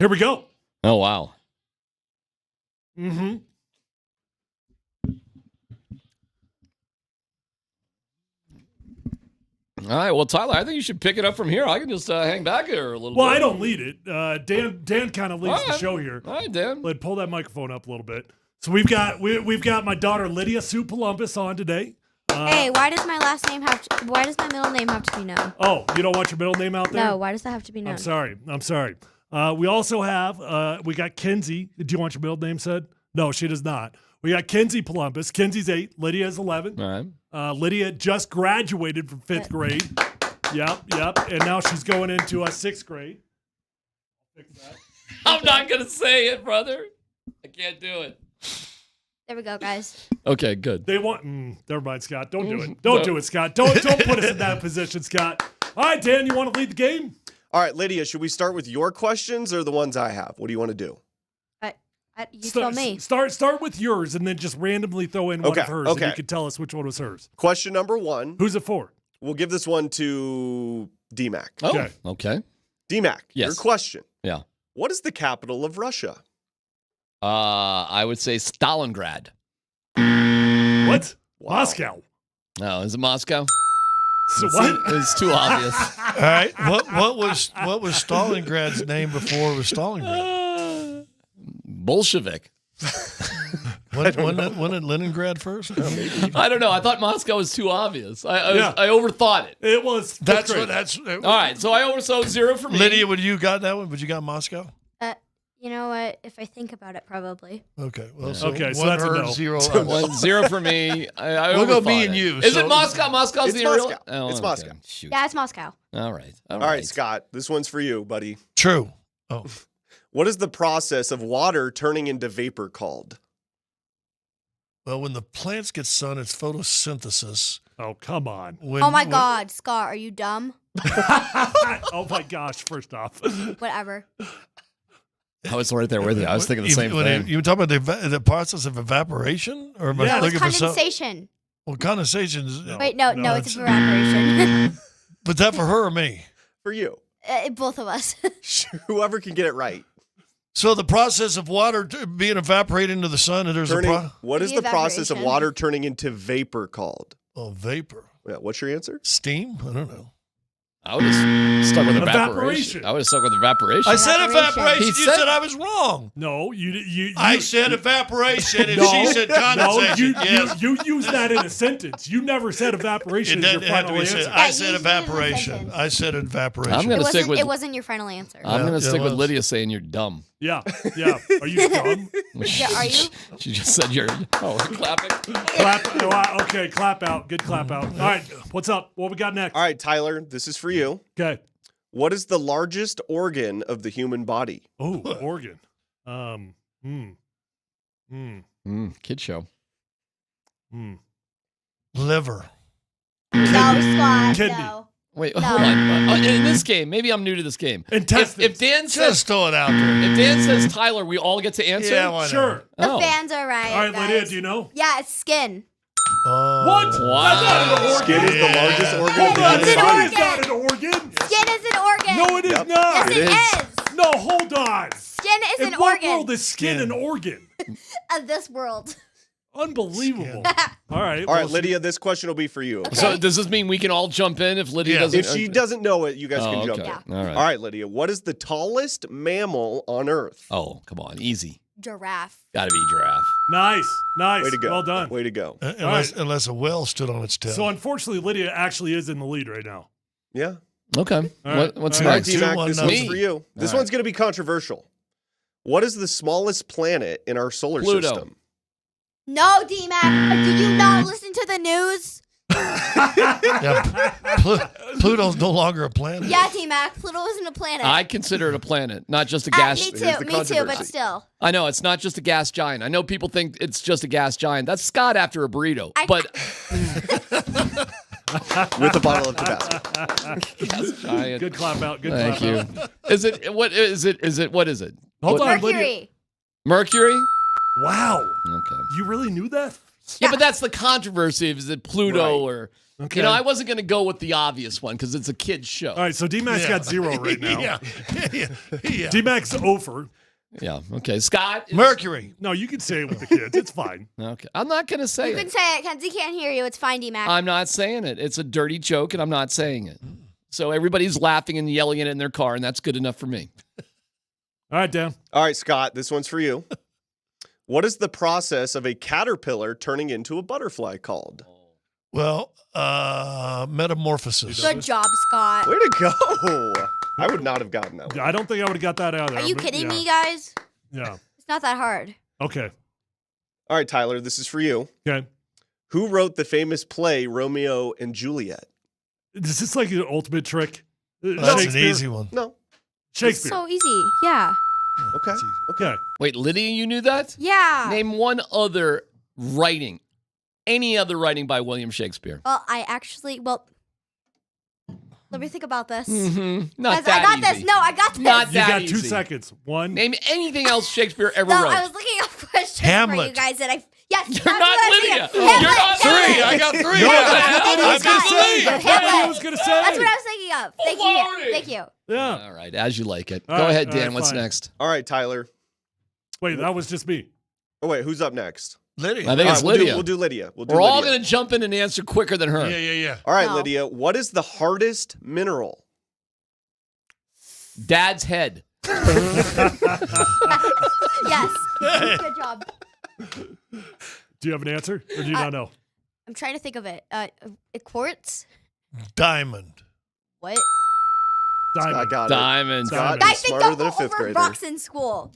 Here we go. Oh, wow. Mm-hmm. All right. Well, Tyler, I think you should pick it up from here. I can just hang back here a little Well, bit. I don't lead it. Dan kind of leads the show here. All right, Dan. Let's pull that microphone up a little bit. So we've got my daughter Lydia Sue Columbus on today. Hey, why does my middle name have to be known? Oh, you don't want your middle name out there? No, why does that have to be known? I'm sorry. We also have we got Kenzie. Do you want your middle name said? No, she does not. We got Kenzie Columbus. Kenzie's 8. Lydia is 11. All right. Lydia just graduated from 5th grade. Yep. And now she's going into 6th grade. I'm not going to say it, brother. I can't do it. There we go, guys. Okay, good. They want. Never mind, Scott. Don't do it. Don't do it, Scott. Don't put us in that position, Scott. All right, Dan, you want to lead the game? All right, Lydia, should we start with your questions or the ones I have? What do you want to do? You tell me. Start with yours and then just randomly throw in one of hers. And you can tell us which one was hers. Question number 1. Who's it for? We'll give this one to DMAC. Oh, okay. DMAC, Yes. your question. Yeah. What is the capital of Russia? I would say Stalingrad. What? Wow. Moscow. No, is it Moscow? So what? It's too obvious. All right. What was Stalingrad's name before it was Stalingrad? Bolshevik. Wasn't it Leningrad first? I don't know. I thought Moscow was too obvious. I overthought it. It was. That's great. what. All right. So 0 for me. Lydia, would you got that one? Would you got Moscow? You know what? If I think about it, probably. Okay. Well, Yeah. so Okay, so one that's a her, no. 0 us. 1-0 for me. I We'll go overthought me and it. you, Is so- it Moscow? Moscow's It's the real. Moscow. Oh, It's okay. Moscow. Shoot. Yeah, it's Moscow. All right. All right, Scott, this one's for you, buddy. True. Oh. What is the process of water turning into vapor called? Well, when the plants get sun, it's photosynthesis. Oh, come on. Oh my God, Scott, are you dumb? Oh my gosh, first off. Whatever. I was right there with you. I was thinking the same thing. You talking about the process of evaporation, or am I Yeah. looking for something? Condensation. Well, condensation is. Wait, no, it's evaporation. But that for her or me? For you. Both of us. Whoever can get it right. So the process of water being evaporated into the sun, and there's what is the process of water turning into vapor called? Oh, vapor. Yeah, what's your answer? Steam? I don't know. I would have stuck with evaporation. Evaporation. I would have stuck with evaporation. I said evaporation. He You said I was wrong. No, you I said evaporation, and No, she said condensation. Yes. you used that in a sentence. You never said evaporation It is your didn't have to final be said. answer. I said evaporation. I said evaporation. I'm gonna stick with. It wasn't your final answer. I'm gonna Yeah, stick it with was. Lydia saying you're dumb. Yeah. Are you dumb? Yeah, are you? She just said you're. Oh, we're clapping. Okay, clap out. Good clap out. All right, what's up? What we got next? All right, Tyler, this is for you. Okay. What is the largest organ of the human body? Oh, organ. Kid show. Liver. No, Scott. Kidney. No. Wait, No. hold on. In this game, maybe I'm new to this game. Intestines. If Dan says, Just throw it out there. if Dan says Tyler, we all get to answer. Yeah, why not? Sure. The Oh. fans are right. All right, guys. Uh, Lydia, do you know? Yeah, it's skin. Oh. What? Wow. That's not an organ. Skin is the largest organ Hold of the on, human skin body. is not an organ. Skin is an organ. No, it is Yep. not. Yes, it is. No, hold on. Skin is In an what organ world is skin an organ? of this world. Unbelievable. All right. All right, well, Lydia, this question will be for you. okay? So does this mean we can all jump in if Lydia doesn't? If she doesn't know it, you guys can jump okay. in. All right. All right, Lydia, what is the tallest mammal on Earth? Oh, come on, easy. Giraffe. Got to be giraffe. Nice. Way to go. Well done. Way to go. Unless a whale stood on its tail. So unfortunately, Lydia actually is in the lead right now. Yeah. Okay. All right. What's All right, next? D-Mac, this one's Me. for you. This All one's going to be controversial. What is the smallest planet in our solar Pluto. system? No, D-Mac. Did you not listen to the news? Yeah, Pluto's no longer a planet. Yeah, D-Mac. Pluto isn't a planet. I consider it a planet, not just a gas. Me too, but still. I know it's not just a gas giant. I know people think it's just a gas giant. That's Scott after a burrito, but with a bottle of Tabasco. gas giant. Good clap out. Good Thank clap you. out. Is it what is it? Is it what is it? Hold What- on, Lydia. Mercury. Mercury. Wow. Okay. You really knew that? Yeah, but that's the controversy. Is it Pluto Right. or Okay. You know, I wasn't going to go with the obvious one because it's a kid's show. All right, so D-Mac's got 0 right now. yeah. D-Mac's over. Yeah. Okay. Scott. Mercury. No, you can say it with the kids. It's fine. Okay. I'm not going to say You it. can say it. Kenzie can't hear you. It's fine, D-Mac. I'm not saying it. It's a dirty joke, and I'm not saying it. So everybody's laughing and yelling at it in their car, and that's good enough for me. All right, Dan. All right, Scott, this one's for you. What is the process of a caterpillar turning into a butterfly called? Well, metamorphosis. Good job, Scott. Way to go. I would not have gotten that one. I don't think I would have got that either. Are you kidding me, guys? Yeah. It's not that hard. Okay. All right, Tyler, this is for you. Okay. Who wrote the famous play Romeo and Juliet? Is this like an ultimate trick? That's an easy one. No. Shakespeare. So easy. Yeah. Okay. Okay. Wait, Lydia, you knew that? Yeah. Name one other writing, any other writing by William Shakespeare. Well, let me think about this. Not Guys, that I got easy. this. No, I got this. Not You that got easy. 2 seconds. One. Name anything else Shakespeare ever No, wrote. I was looking up questions for Hamlet. you guys, and yes, You're not Lydia. Hamlet. You're not Hamlet. I got 3. No, that's what I was going to say. That's what I was going to say. That's what I was thinking of. Thank you. Thank you. Yeah. All right, as you like it. All Go right, ahead, all Dan. right, What's fine. next? All right, Tyler. Wait, that was just me. Oh, wait, who's up next? Lydia. I think it's All right, Lydia. We'll do Lydia. We'll do We're all Lydia. going to jump in and answer quicker than her. Yeah. All right, No. Lydia. What is the hardest mineral? Dad's head. Yes. Good job. Do you have an answer, or do you not know? I'm trying to think of it. Quartz? Diamond. What? I got Diamond. Scott Guys, is they smarter don't than go a fifth over grader. rocks in school.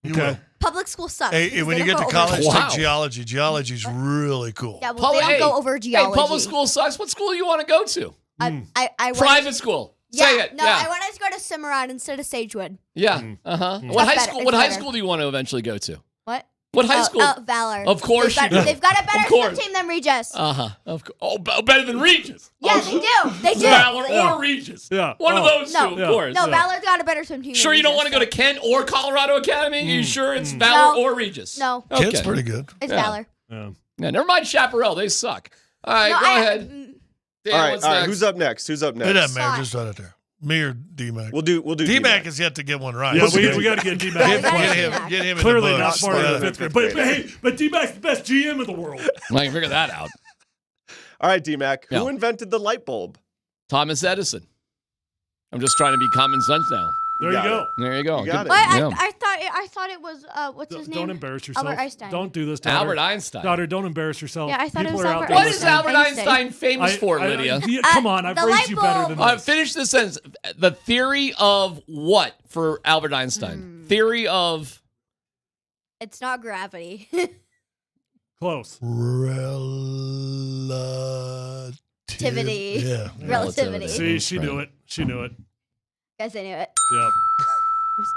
Okay. Public school sucks. Hey, when They you get don't to go over- college, Wow. take geology. Geology's really cool. Yeah, well, they don't go over geology. Hey, public school sucks. What school do you want to go to? I wanted- Private school. Yeah, Say it. no, yeah. I wanted to go to Cimarron instead of Sagewood. Yeah. Uh-huh. What That's high better. school? It's What high better. school do you want to eventually go to? What? What high school? Valor. Of course they've you do. They've got a better Of course. swim team than Regis. Uh-huh. Of course. Oh, better than Regis. Yeah, they do. They do. Valor or Regis. Yeah. One of those No. two, of course. No, Valor's got a better swim team. Sure than you don't Regis, want to go to Kent or Colorado Academy? You sure it's Valor or Regis? No. Kent's pretty good. It's Yeah. Valor. Yeah. Yeah, never mind Chaparral. They suck. All right, No, go ahead. Dan, All right, what's all right. next? Who's up next? Who's up It next? doesn't matter. Just run it there. Me or D-Mac. We'll do D-Mac has yet to get one right. Yeah, So we got to get D-Mac. Get him in Clearly the not books. smarter than Yeah. fifth grade. But hey, but D-Mac's the best GM in the world. I can figure that out. All right, D-Mac. Yeah. Who invented the light bulb? Thomas Edison. I'm just trying to be common sense now. There you go. There you go. You got Good- it. What? yeah. I thought it was what's his name? Don't embarrass yourself. Albert Einstein. Don't do this, daughter. Albert Einstein. Daughter, don't embarrass yourself. Yeah, I thought it People was are out Albert there What is listening. Albert Einstein famous for, Lydia? Yeah, come on, I've the raised light you better bulb. than this. Finish this sentence. The theory of what for Albert Einstein? Theory of It's not gravity. Close. Relativity. Yeah. Relativity. See, she knew it. She knew it. Guys, I knew it. Yep.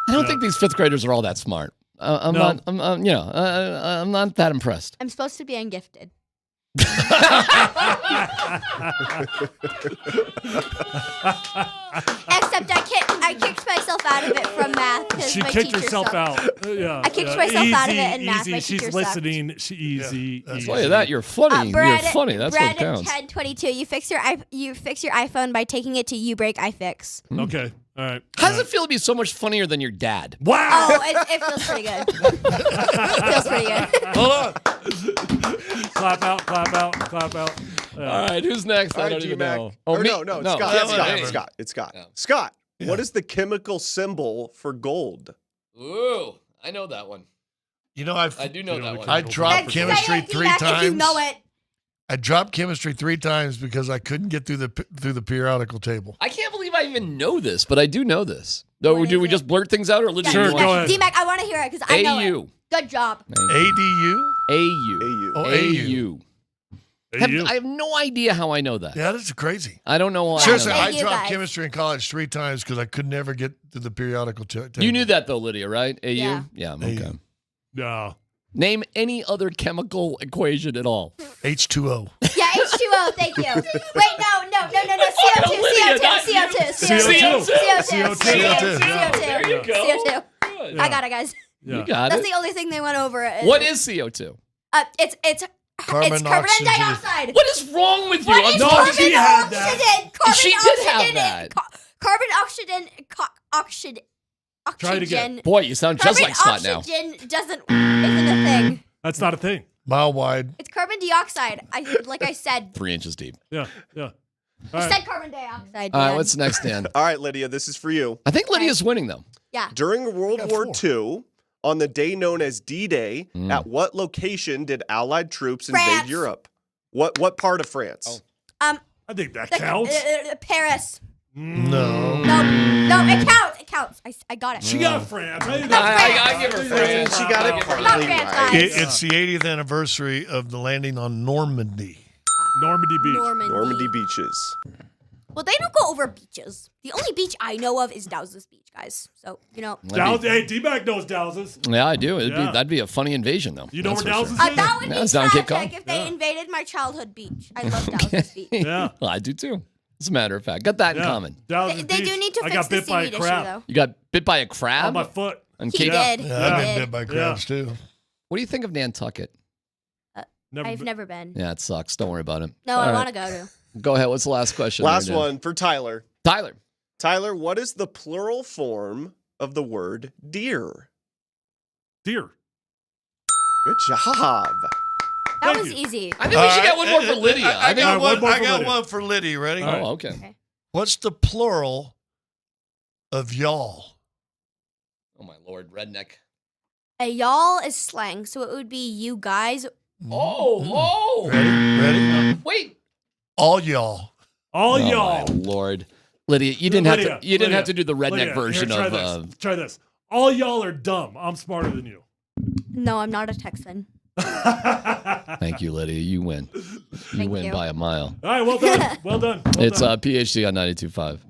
I don't think these fifth graders are all that smart. I'm No. not. I'm not that impressed. I'm supposed to be ungifted. Except I kicked myself out of it from math because She my kicked teacher herself sucked. out. Yeah. I kicked yeah. myself out of it Easy, in math. Easy. My She's teacher sucked. listening. She easy. I'll easy. tell you that you're funny. Brad, You're funny. That's Brad what counts. 1022. You fix your iPhone by taking it to Ubreak iFix. Okay. All right. How does it feel to be so much funnier than your dad? Wow. Oh, it feels pretty good. It feels pretty good. Hold on. Clap out. Clap out. Clap out. All right, who's next? All I right, don't even D-Mac. know. Or me? no, it's Scott. that It's one, Scott. hey. It's Scott. It's Scott. Scott, what is the chemical symbol for gold? Ooh, I know that one. You know, I do know that one. I dropped Say chemistry it, 3 D-Mac, times. If you know it. I dropped chemistry 3 times because I couldn't get through the periodical table. I can't believe I even know this, but I do know this. Though, do we just blurt things out, or Lydia? Sure, you want- go ahead. D-Mac, I want to hear it because I know AU. it. Good job. ADU? AU. Oh, AU. AU. I have no idea how I know that. Yeah, that's crazy. I don't know why. Seriously, I I know dropped guys. chemistry in college 3 times because I could never get to the periodical table. that. You knew that though, Lydia, right? AU? Yeah. Okay. No. Name any other chemical equation at all. H2O. Yeah, H2O. Thank you. Wait, no. CO2. Lydia, CO2. not CO2. CO2. CO2. There you go. CO2. Good. I got it, guys. Yeah. You got That's it. the only thing they went over. What is CO2? It's It's carbon dioxide. What is wrong with you? What is No, carbon she had that. oxygen? Carbon She did have oxygen- that. Carbon oxygen. Oxygen. Try it again. Boy, you sound just like Scott now. Oxygen isn't a thing. That's not a thing. Mile wide. It's carbon dioxide. Like I said. 3 inches deep. Yeah, yeah. I said carbon dioxide. All right, man. what's next, Dan? All right, Lydia, this is for you. I think Lydia's winning, though. Yeah. During World War II, on the day known as D-Day, at what location did Allied troops invade France. Europe? What part of France? I think that counts. Paris. No. No, it counts. It counts. I got it. She got France. I give her France. She got it Not partly France, right. guys. It's the 80th anniversary of the landing on Normandy. Normandy Beach. Normandy beaches. Well, they don't go over beaches. The only beach I know of is Dowses Beach, guys. So, Hey, D-Mac knows Dowses. Yeah, I do. Yeah. That'd be a funny invasion, though. You know That's where for Dowses sure. is? that would Yeah, be it's down Cape tragic Cod. if they invaded my childhood beach. I love Dowses Beach. Yeah. Well, I do too. As a matter of fact, got that in common. Dowses They do Beach. need to I fix got the bit by a seaweed issue, crab. though. You got bit by a crab On my foot. on He Cape. did. Yeah, I've He been did. bit by crabs too. What do you think of Nantucket? I've never been. Yeah, it sucks. Don't worry about it. No, All I right. want to go to. Go ahead. What's the last question? Last there, Dan? one for Tyler. Tyler. Tyler, what is the plural form of the word deer? Deer. Good job. That was easy. I think we should get one more for Lydia. I got one more I for got Lydia. one for Lydia. Ready? Oh, okay. What's the plural of y'all? Oh my lord, redneck. A y'all is slang, so it would be you guys. Oh. Ready? Wait. All y'all. All Oh y'all. my lord, Lydia, you didn't have to. You didn't have to do the redneck Lydia, version here, try of. this. Try this. All y'all are dumb. I'm smarter than you. No, I'm not a Texan. Thank you, Lydia. You win. You win you. by a mile. All right, well done. Well done. Well It's done. PhD on 92.5.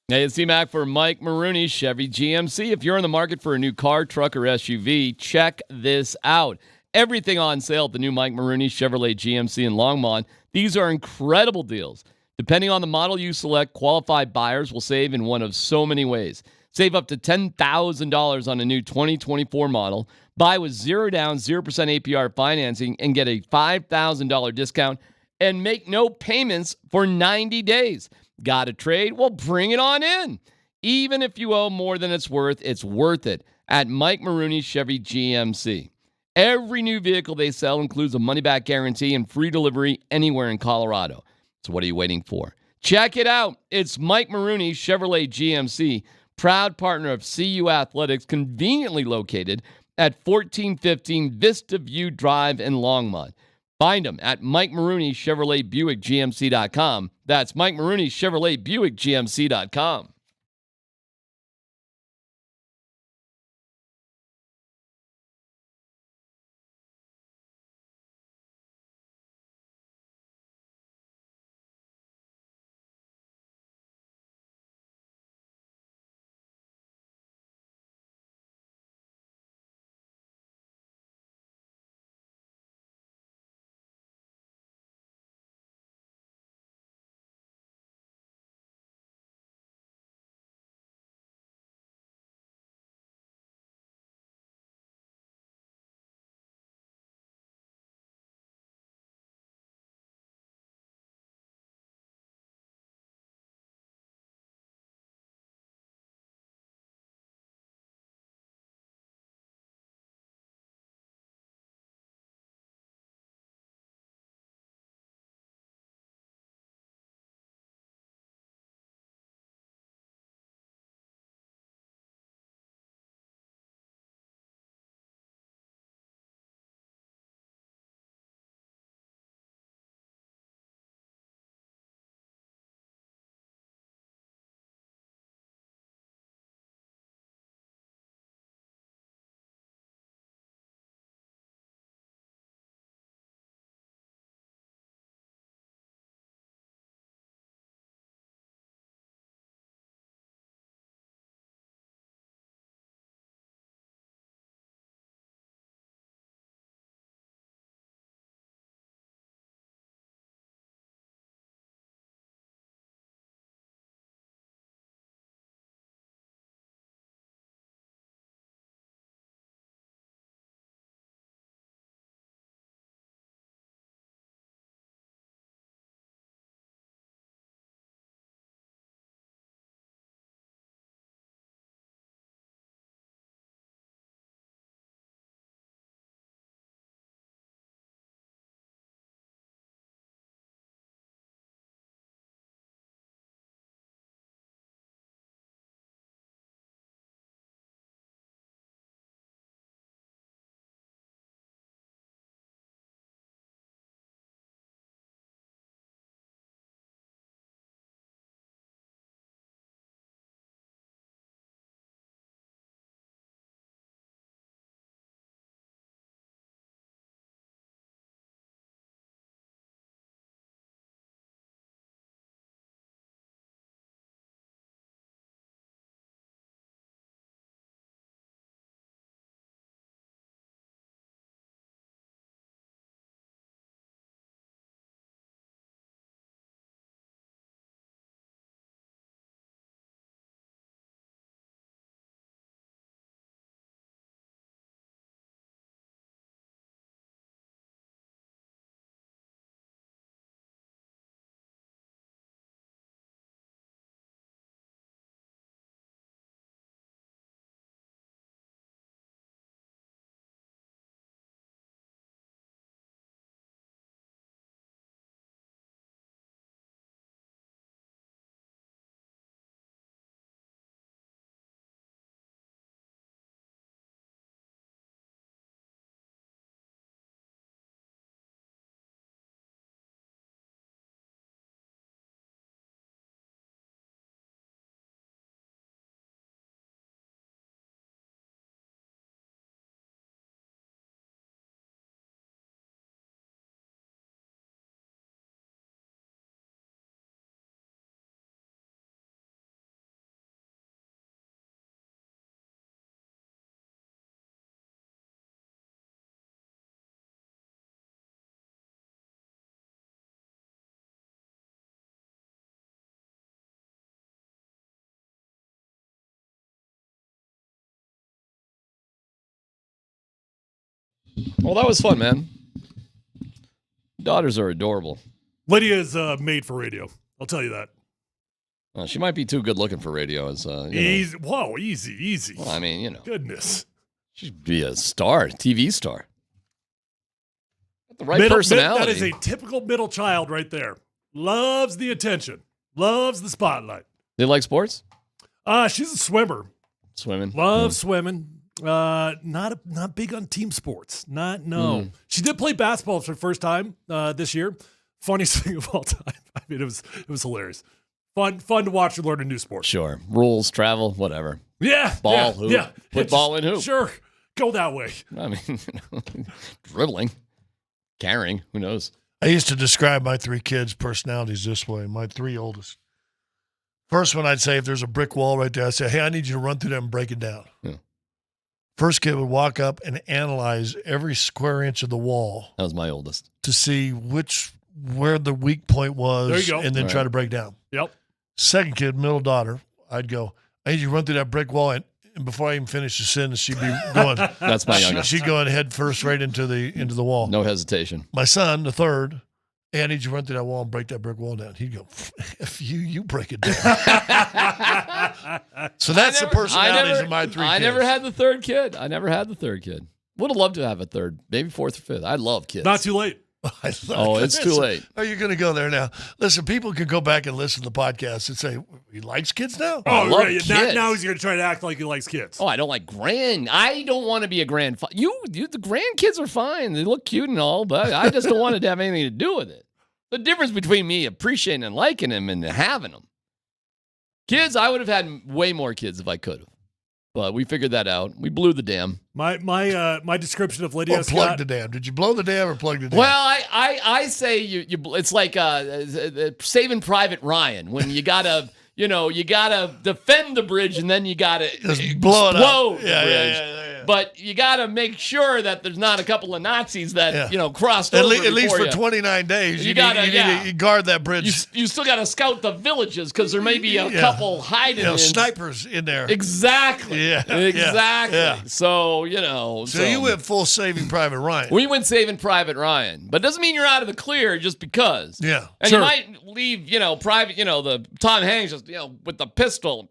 Hey, it's C-Mac for Mike Maroney, Chevy GMC. If you're in the market for a new car, truck, or SUV, check this out. Everything on sale at the new Mike Maroney Chevrolet GMC in Longmont. These are incredible deals. Depending on the model you select, qualified buyers will save in one of so many ways. Save up to $10,000 on a new 2024 model. Buy with 0 down, 0% APR financing and get a $5,000 discount and make no payments for 90 days. Got a trade? Well, bring it on in. Even if you owe more than it's worth it at Mike Maroney Chevy GMC. Every new vehicle they sell includes a money-back guarantee and free delivery anywhere in Colorado. So what are you waiting for? Check it out. It's Mike Maroney Chevrolet GMC, proud partner of CU Athletics, conveniently located at 1415 Vista View Drive in Longmont. Find them at Mike Maroney Chevrolet Buick GMC.com. That's Mike Maroney Chevrolet Buick GMC.com. Well, that was fun, man. Daughters are adorable. Lydia's made for radio. I'll tell you that. Well, she might be too good looking for radio. As Easy. Whoa, easy. Well, I mean, Goodness. She'd be a star, TV star. Got the right personality. That is a typical middle child right there. Loves the attention. Loves the spotlight. They like sports? She's a swimmer. Swimming. Loves swimming. Not big on team sports. No. She did play basketball for the first time this year. Funniest thing of all time. I mean, it was hilarious. Fun to watch her learn a new sport. Sure. Rules, travel, whatever. Yeah. Ball, hoop. Yeah. Put ball in hoop. Sure. Go that way. I mean, dribbling, carrying, who knows? I used to describe my 3 kids' personalities this way, my 3 oldest. First one, I'd say, if there's a brick wall right there, I'd say, hey, I need you to run through that and break it down. Yeah. First kid would walk up and analyze every square inch of the wall. That was my oldest. To see where the weak point was, There you go. and then All try right. to break down. Yep. Second kid, middle daughter, I'd go, I need you to run through that brick wall, and before I even finish the sentence, she'd be going. That's my youngest. She'd go head first right into the wall. No hesitation. My son, the third, hey, I need you to run through that wall and break that brick wall down. He'd go, if you break it down. So that's the personalities of my 3 kids. I never had the third kid. Would have loved to have a third, maybe 4th or 5th. I love kids. Not too late. Oh, it's too late. Are you going to go there now? Listen, people can go back and listen to the podcast and say, he likes kids now? Oh, love right. kids. Now he's going to try to act like he likes kids. Oh, I don't like I don't want to be a grandfather. The grandkids are fine. They look cute and all, but I just don't want it to have anything to do with it. The difference between me appreciating and liking them and having them. Kids, I would have had way more kids if I could have. But we figured that out. We blew the dam. My description of Lydia Or Scott. plug the dam. Did you blow the dam or plug the dam? Well, I say you it's like Saving Private Ryan when you gotta defend the bridge and then you gotta just blow it up. The bridge. Yeah. But you gotta make sure that there's not a couple of Nazis that crossed over. At least for you. 29 days, You need gotta to guard that bridge. You still gotta scout the villages because there may be a couple hiding. Snipers in there. Exactly. Yeah. Exactly. Yeah. So So you went full Saving Private Ryan. We went Saving Private Ryan, but it doesn't mean you're out of the clear just because. Yeah. And you might leave, private, the Tom Hanks just, with the pistol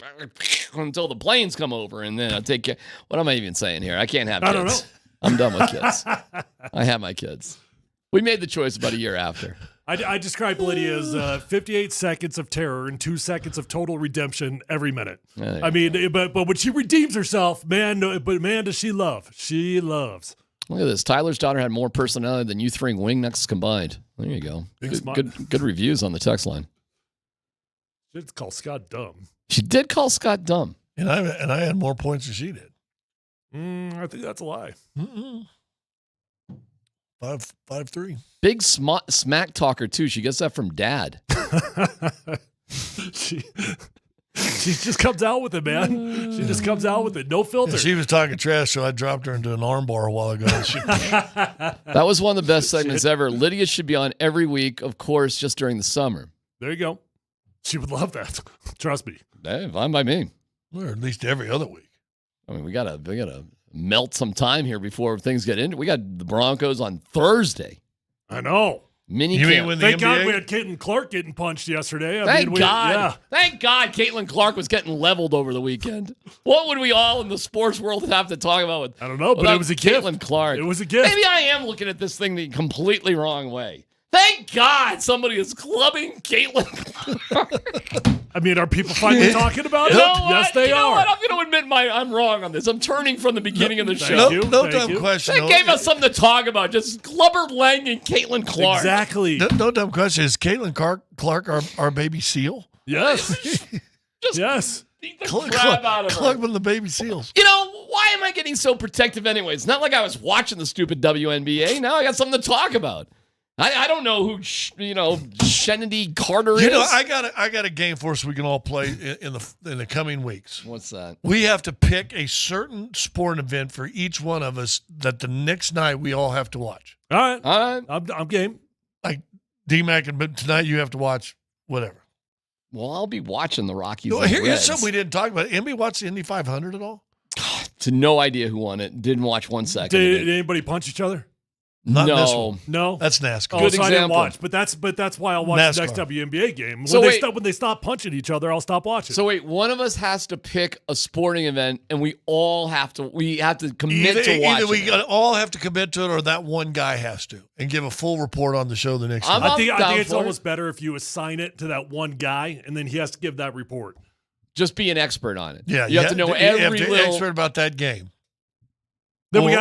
until the planes come over, and then I'll take care. What am I even saying here? I can't have kids. I don't know. I'm done with kids. I have my kids. We made the choice about a year after. I described Lydia as 58 seconds of terror and 2 seconds of total redemption every minute. I mean, but when she redeems herself, man, does she love. She loves. Look at this. Tyler's daughter had more personality than you 3 wingnecks combined. There you go. Good reviews on the text line. She did call Scott dumb. She did call Scott dumb. And I had more points than she did. I think that's a lie. 5-3. Big smack talker too. She gets that from Dad. She just comes out with it, man. She just comes out with it. No filter. She was talking trash, so I dropped her into an armbar a while ago. That was one of the best segments ever. Lydia should be on every week, of course, just during the summer. There you go. She would love that. Trust me. Hey, fine by me. Or at least every other week. I mean, we gotta melt some time here before things get into. We got the Broncos on Thursday. I know. Mini You camp. mean when the Thank God NBA? we had Caitlin Clark getting punched yesterday. Thank God. Thank God Caitlin Clark was getting leveled over the weekend. What would we all in the sports world have to talk about with? I don't know, but it was a gift. Caitlin Clark. It was a gift. Maybe I am looking at this thing the completely wrong way. Thank God somebody is clubbing Caitlin Clark. I mean, are people finally talking about it? You know Yes, what? they You know are. what? I'm going to admit I'm wrong on this. I'm turning from the beginning of the show. No dumb question. That gave us something to talk about. Just Clubber Lang and Caitlin Clark. Exactly. No dumb question. Is Caitlin Clark our baby seal? Yes. Yes. Beat the crap out of her. Club with the baby seals. You know, why am I getting so protective anyway? It's not like I was watching the stupid WNBA. Now I got something to talk about. I don't know who Shenedy Carter is. You know, I got a game for us we can all play in the coming weeks. What's that? We have to pick a certain sport event for each one of us that the next night we all have to watch. All right. All right. I'm game. Like D-Mac, but tonight you have to watch whatever. Well, I'll be watching the Rockies. No, and here's Reds. something we didn't talk about. Anybody watch the Indy 500 at all? To no idea who won it. Didn't watch 1 second. Did anybody punch each other? Not no. this one. No, that's NASCAR. Oh, Good so I didn't example. watch, but that's why I'll watch the next NASCAR. WNBA game. So When they stop punching each other, I'll stop watching. So wait, one of us has to pick a sporting event, and we have to commit to watching. Either we it. all have to commit to it, or that one guy has to, and give a full report on the show the next day. I think it's almost better if you assign it to that one guy, and then he has to give that report. Just be an expert on it. Yeah, you have to know every be little. expert about that game. Then we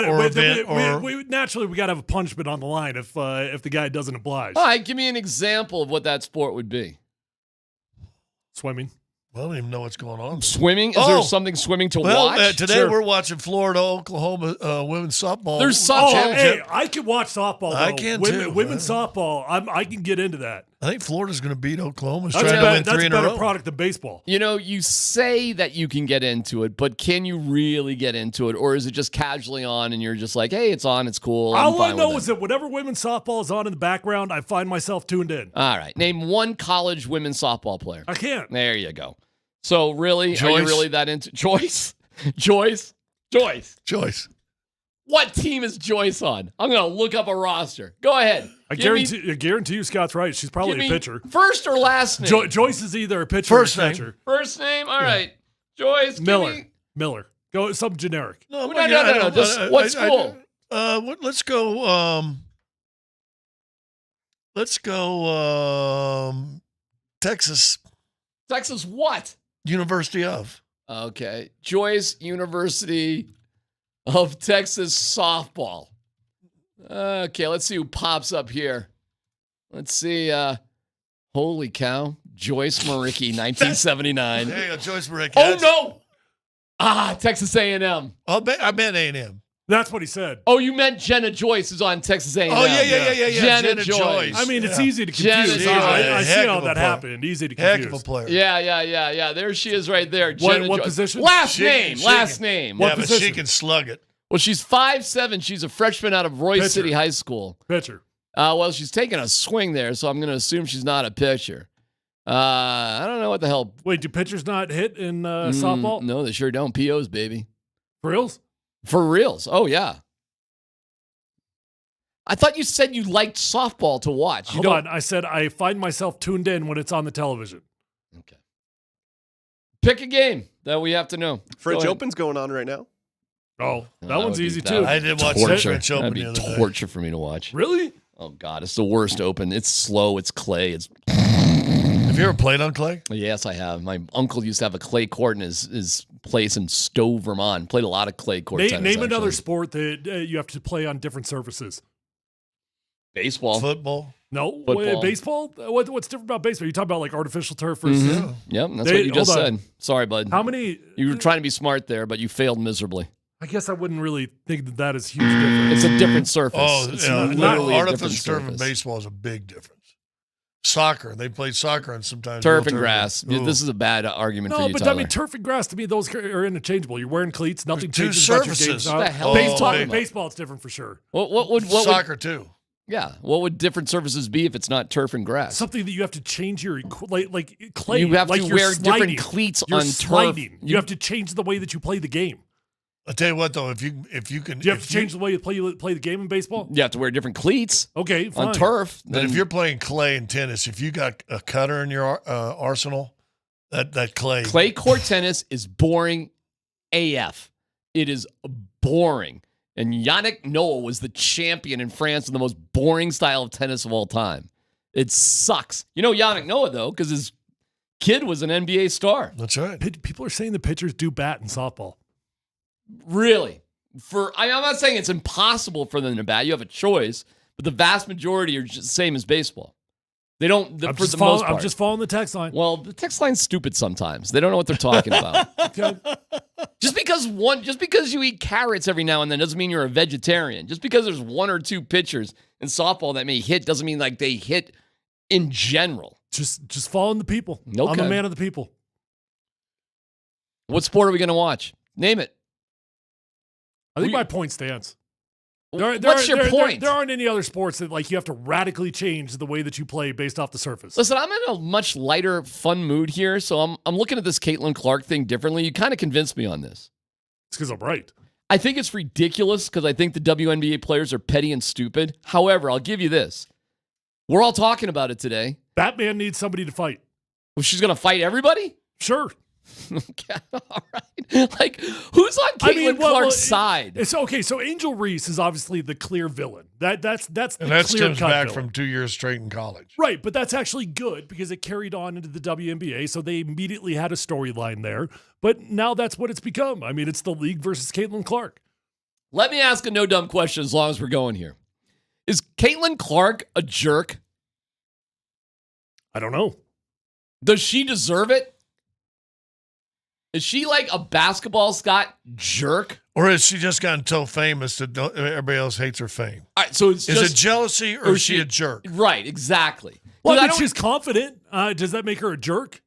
naturally we got to have a punishment on the line if the guy doesn't oblige. All right, give me an example of what that sport would be. Swimming. Well, I don't even know what's going on. Swimming? Is there something swimming to watch? Today we're watching Florida, Oklahoma women's softball. There's such hey, I can watch softball. Though. I can too. Women's softball, I can get into that. I think Florida's going to beat Oklahoma. That's a better product than baseball. You know, you say that you can get into it, but can you really get into it? Or is it just casually on and you're just like, hey, it's on, it's cool. All I know is that whenever women's softball is on in the background, I find myself tuned in. All right. Name one college women's softball player. I can't. There you go. So really, Joyce. are you really that into Joyce? Joyce. What team is Joyce on? I'm going to look up a roster. Go ahead. I guarantee you Scott's right. She's probably a pitcher. First or last name? Joyce is either a pitcher or a catcher. First name? All right. Joyce. Miller. Go something generic. No. Just what school? Let's go. Texas. Texas what? University of. Okay. Joyce University of Texas softball. Okay, let's see who pops up here. Let's see. Holy cow. Joyce Maricki, 1979. There you go, Joyce Maricki. Oh, no. Texas A&M. I meant A&M. That's what he said. Oh, you meant Jenna Joyce is on Texas A&M. Oh, yeah. Jenna Joyce. I mean, it's easy to confuse. I see how that happened. Easy to confuse. Heck of a player. Yeah. There she is right there. What position? Last name. What position? But she can slug it. Well, she's 5'7". She's a freshman out of Royce City High School. Pitcher. Well, she's taking a swing there, so I'm going to assume she's not a pitcher. I don't know what the hell. Wait, do pitchers not hit in softball? No, they sure don't. POs, baby. For reals? For reals. Oh, yeah. I thought you said you liked softball to watch. Hold on. I said I find myself tuned in when it's on the television. Okay. Pick a game that we have to know. French Open's going on right now. Oh, that one's easy too. I did watch the French Open. That'd be torture for me to watch. Really? Oh, God. It's the worst Open. It's slow. It's clay. Have you ever played on clay? Yes, I have. My uncle used to have a clay court in his place in Stowe, Vermont. Played a lot of clay court tennis. Name another sport that you have to play on different surfaces. Baseball. Football. No. Football. Baseball? What's different about baseball? You talking about like artificial turf versus... Yep, that's what you just said. Sorry, bud. How many... You were trying to be smart there, but you failed miserably. I guess I wouldn't really think that is huge difference. It's a different surface. Oh, it's literally artificial turf and baseball is a big difference. Soccer, they played soccer and sometimes turf and grass. Ooh. This is a bad argument for you, but Tyler. I mean, turf and grass to me, those are interchangeable. You're wearing cleats, nothing changes surfaces. About your game. What the hell Baseball, it's different for sure. What soccer too? Yeah. What would different surfaces be if it's not turf and grass? Something that you have to change your like clay. You have like to wear sliding. different cleats you're on sliding. turf. You have to change the way that you play the game. I'll tell you what, though, if you can, do you have to change the way you play the game in baseball? You have to wear different cleats. Okay, fine. On turf. But if you're playing clay and tennis, if you got a cutter in your arsenal, that clay court tennis is boring AF. It is boring. And Yannick Noah was the champion in France in the most boring style of tennis of all time. It sucks. You know Yannick Noah though, because his kid was an NBA star. That's right. People are saying the pitchers do bat in softball. Really? I'm not saying it's impossible for them to bat. You have a choice, but the vast majority are just the same as baseball. They don't. I'm most part. I'm just following the text line. Well, the text line's stupid sometimes. They don't know what they're talking about. Okay. Just because you eat carrots every now and then doesn't mean you're a vegetarian. Just because there's one or two pitchers in softball that may hit doesn't mean like they hit in general. Just following the people. Okay. I'm a man of the people. What sport are we going to watch? Name it. I think my point stands. What's your point? There aren't any other sports that like you have to radically change the way that you play based off the surface. Listen, I'm in a much lighter, fun mood here, so I'm looking at this Caitlin Clark thing differently. You kind of convinced me on this. It's because I'm right. I think it's ridiculous because I think the WNBA players are petty and stupid. However, I'll give you this. We're all talking about it today. Batman needs somebody to fight. Well, she's going to fight everybody? Sure. Okay, all right. Like, who's on Caitlin Clark's side? It's okay. So Angel Reese is obviously the clear villain. That's the And that clear stems cut back villain. from 2 years straight in college. Right, but that's actually good because it carried on into the WNBA, so they immediately had a storyline there. But now that's what it's become. I mean, it's the league versus Caitlin Clark. Let me ask a no dumb question as long as we're going here. Is Caitlin Clark a jerk? I don't know. Does she deserve it? Is she like a basketball Scott jerk? Or has she just gotten so famous that everybody else hates her fame? All right, so it's is it jealousy or is she a jerk? Right, exactly. Well, Dude, I mean, she's confident. Does that make her a jerk?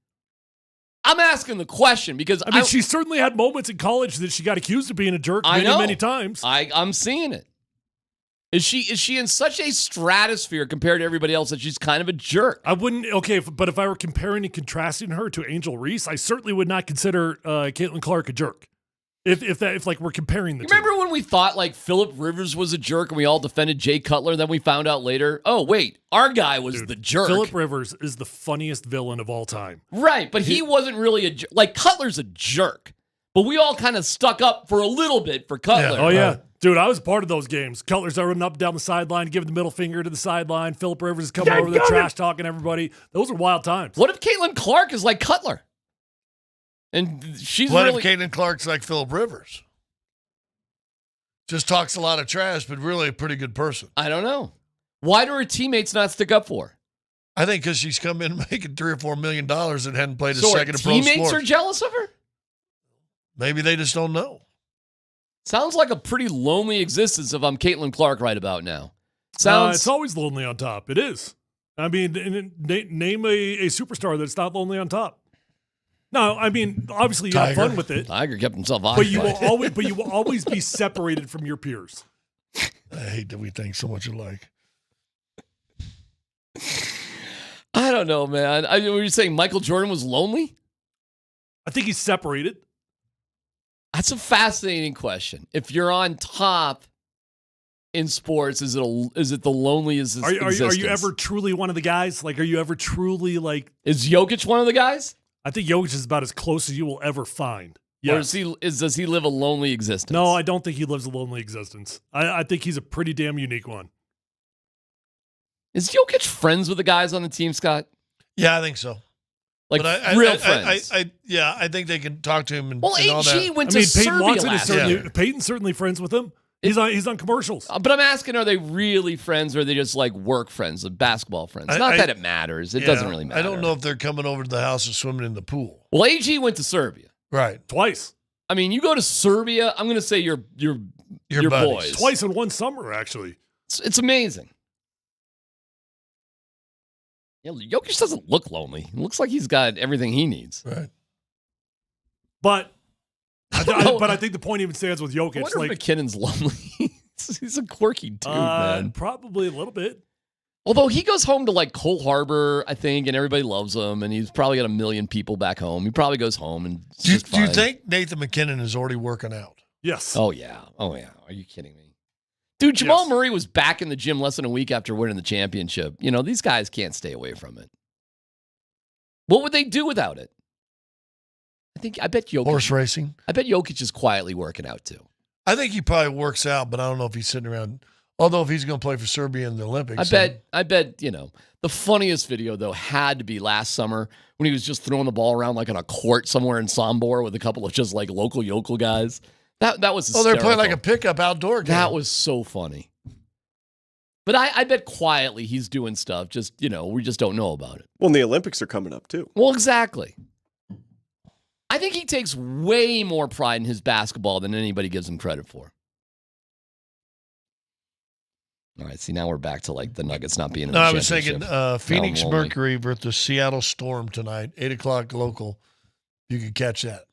I'm asking the question because I mean, she certainly had moments in college that she got accused of being a jerk many times. I'm seeing it. Is she in such a stratosphere compared to everybody else that she's kind of a jerk? I wouldn't. Okay, but if I were comparing and contrasting her to Angel Reese, I certainly would not consider Caitlin Clark a jerk. If we're comparing the two. Remember when we thought like Phillip Rivers was a jerk and we all defended Jay Cutler? Then we found out later, oh wait, our guy was the jerk. Phillip Rivers is the funniest villain of all time. Right, but he wasn't really a jerk. Like Cutler's a jerk, but we all kind of stuck up for a little bit for Cutler. Yeah. Oh yeah. Dude, I was part of those games. Cutler's running up down the sideline, giving the middle finger to the sideline. Phillip Rivers is coming over there, trash talking everybody. Those are wild times. What if Caitlin Clark is like Cutler? And she's What really... if Caitlin Clark's like Phillip Rivers? Just talks a lot of trash, but really a pretty good person. I don't know. Why do her teammates not stick up for her? I think because she's come in making $3 or $4 million and hadn't played a So her second of pro sports. teammates are jealous of her? Maybe they just don't know. Sounds like a pretty lonely existence if I'm Caitlin Clark right about now. Sounds. It's always lonely on top. It is. I mean, name a superstar that's not lonely on top. No, I mean, obviously you have fun with it. Tiger kept himself But you will always be separated from your peers. I hate that we think so much alike. I don't know, man. Were you saying Michael Jordan was lonely? I think he's separated. That's a fascinating question. If you're on top in sports, is it the loneliest existence? Are you ever truly one of the guys? Like, are you ever truly like? Is Jokic one of the guys? I think Jokic is about as close as you will ever find. Or does he live a lonely existence? No, I don't think he lives a lonely existence. I think he's a pretty damn unique one. Is Jokic friends with the guys on the team, Scott? Yeah, I think so. Like real friends. I think they can talk to him and, well, and all AG that. went to Serbia last year. Peyton's certainly friends with him. He's on commercials. But I'm asking, are they really friends or are they just like work friends, like basketball friends? Not that it matters. It doesn't really matter. I don't know if they're coming over to the house and swimming in the pool. Well, AG went to Serbia. Right. Twice. I mean, you go to Serbia, I'm going to say your boys. Twice in one summer, actually. It's amazing. Yeah, Jokic doesn't look lonely. He looks like he's got everything he needs. Right. But I think the point even stands with Jokic. I wonder if McKinnon's lonely. He's a quirky dude, man. Probably a little bit. Although he goes home to like Cole Harbor, I think, and everybody loves him, and he's probably got 1 million people back home. He probably goes home and Do you think Nathan McKinnon is already working out? Yes. Oh yeah. Are you kidding me? Dude, Jamal Murray was back in the gym less than a week after winning the championship. You know, these guys can't stay away from it. What would they do without it? I bet Jokic. Horse racing. I bet Jokic is quietly working out too. I think he probably works out, but I don't know if he's sitting around. Although if he's going to play for Serbia in the Olympics. I bet, the funniest video though had to be last summer when he was just throwing the ball around like on a court somewhere in Sombor with a couple of just like local yokel guys. That was hysterical. They're playing like a pickup outdoor game. That was so funny. But I bet quietly he's doing stuff. Just, we just don't know about it. Well, and the Olympics are coming up too. Well, exactly. I think he takes way more pride in his basketball than anybody gives him credit for. All right, see, now we're back to like the Nuggets not being in the I was championship. thinking Phoenix Mercury versus Seattle Storm tonight, 8:00 local. You could catch that.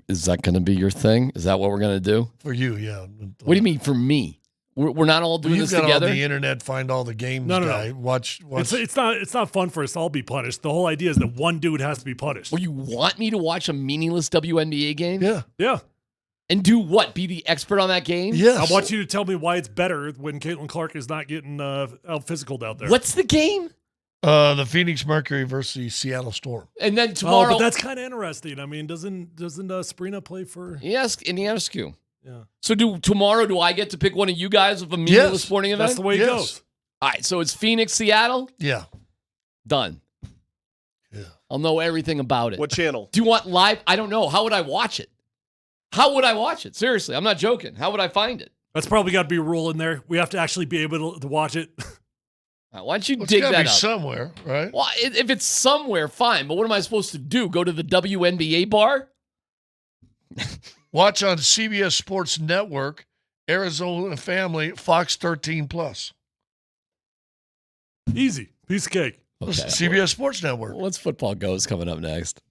Is that going to be your thing? Is that what we're going to do? For you, yeah. What do you mean for me? We're not all doing this together? You've got all the internet, find all the games. No. Watch. It's not fun for us to all be punished. The whole idea is that one dude has to be punished. Well, you want me to watch a meaningless WNBA game? Yeah. Yeah. And do what? Be the expert on that game? I want you to tell me why it's better when Caitlin Clark is not getting out physical out there. What's the game? The Phoenix Mercury versus the Seattle Storm. And then tomorrow. Oh, but that's kind of interesting. I mean, doesn't Sabrina play for? Yes, Indiana SQ. Yeah. So tomorrow, do I get to pick one of you guys of a meaningless sporting event? That's the way it goes. All right, so it's Phoenix, Seattle? Yeah. Done. Yeah. I'll know everything about it. What channel? Do you want live? I don't know. How would I watch it? Seriously, I'm not joking. How would I find it? That's probably got to be a rule in there. We have to actually be able to watch it. Why don't you Well, dig it's gotta that be up? somewhere, right? Well, if it's somewhere, fine. But what am I supposed to do? Go to the WNBA bar? Watch on CBS Sports Network, Arizona Family, Fox 13 Plus. Easy. Piece of cake. Okay. CBS Sports Network. What's Football Goes coming up next?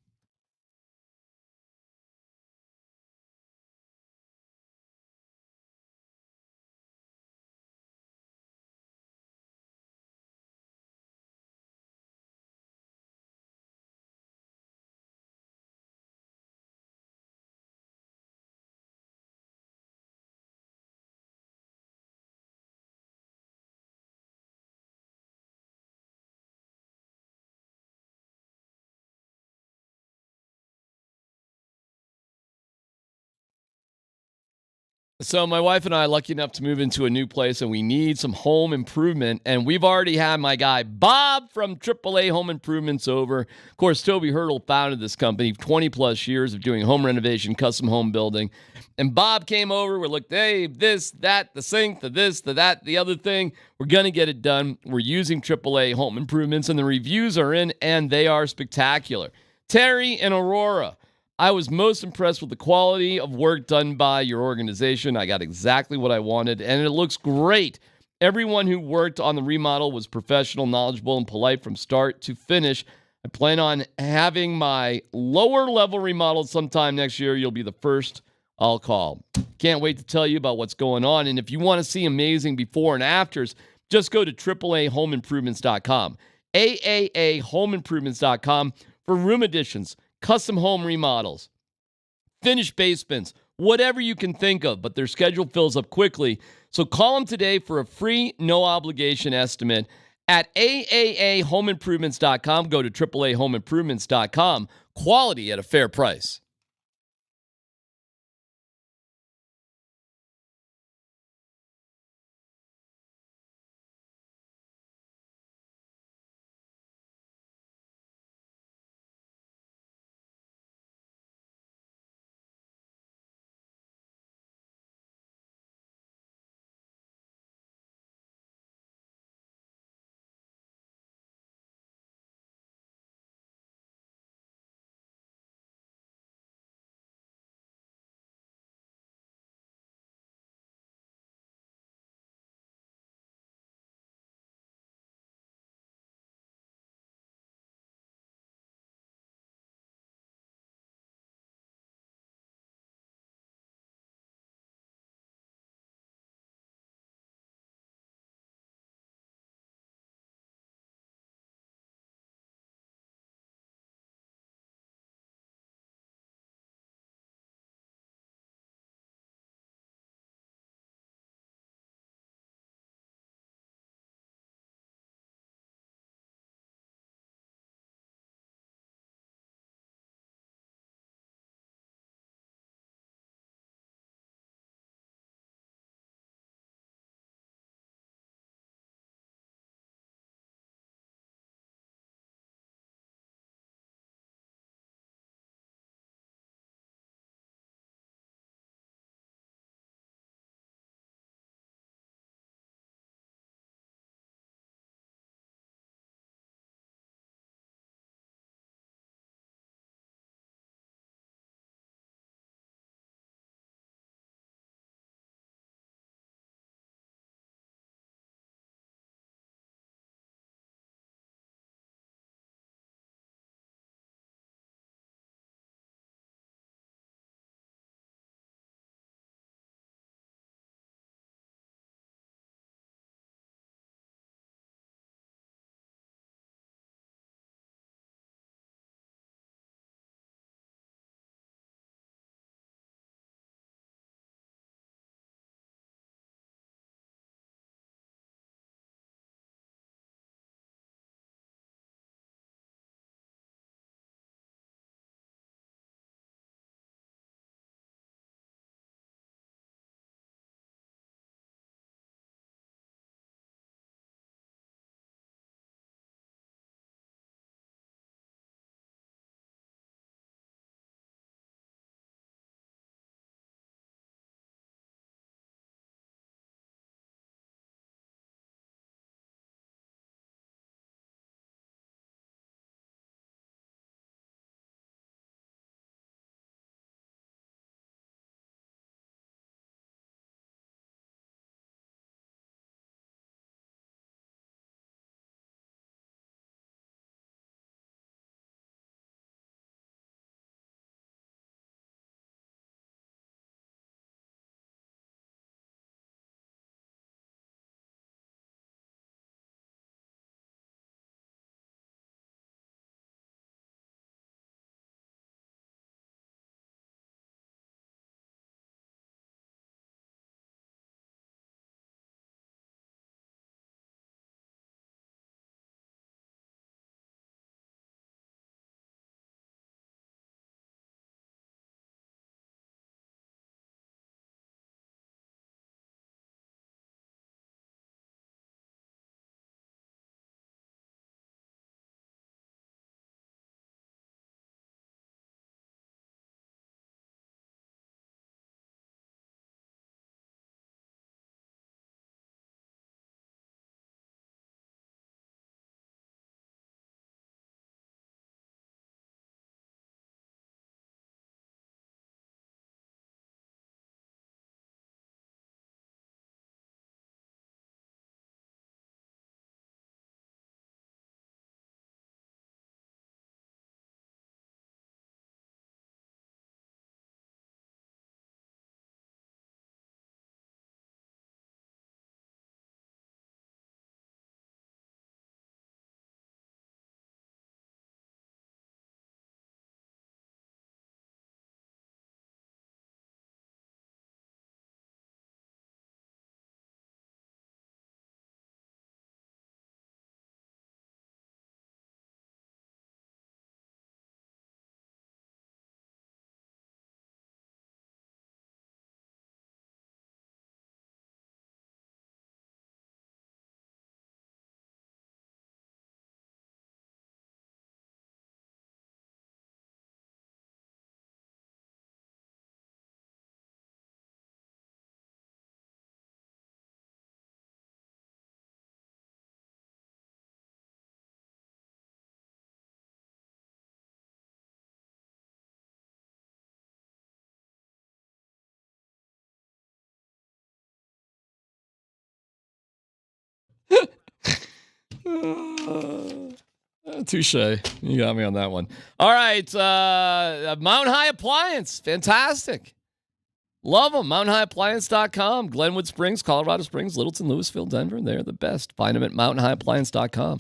So my wife and I are lucky enough to move into a new place, and we need some home improvement. And we've already had my guy Bob from AAA Home Improvements over. Of course, Toby Hurdle founded this company, 20-plus years of doing home renovation, custom home building. And Bob came over. We looked, hey, this, that, the sink, the this, the that, the other thing. We're going to get it done. We're using AAA Home Improvements, and the reviews are in, and they are spectacular. Terry and Aurora, I was most impressed with the quality of work done by your organization. I got exactly what I wanted, and it looks great. Everyone who worked on the remodel was professional, knowledgeable, and polite from start to finish. I plan on having my lower level remodeled sometime next year. You'll be the first I'll call. Can't wait to tell you about what's going on. And if you want to see amazing before and afters, just go to AAAHomeImprovements.com. AAAHomeImprovements.com for room additions, custom home remodels, finished basements, whatever you can think of, but their schedule fills up quickly. So call them today for a free, no-obligation estimate at AAAHomeImprovements.com. Go to AAAHomeImprovements.com. Quality at a fair price. Touche. You got me on that one. All right. Mountain High Appliance. Fantastic. Love them. MountainHighAppliance.com. Glenwood Springs, Colorado Springs, Littleton, Louisville, Denver. They're the best. Find them at MountainHighAppliance.com.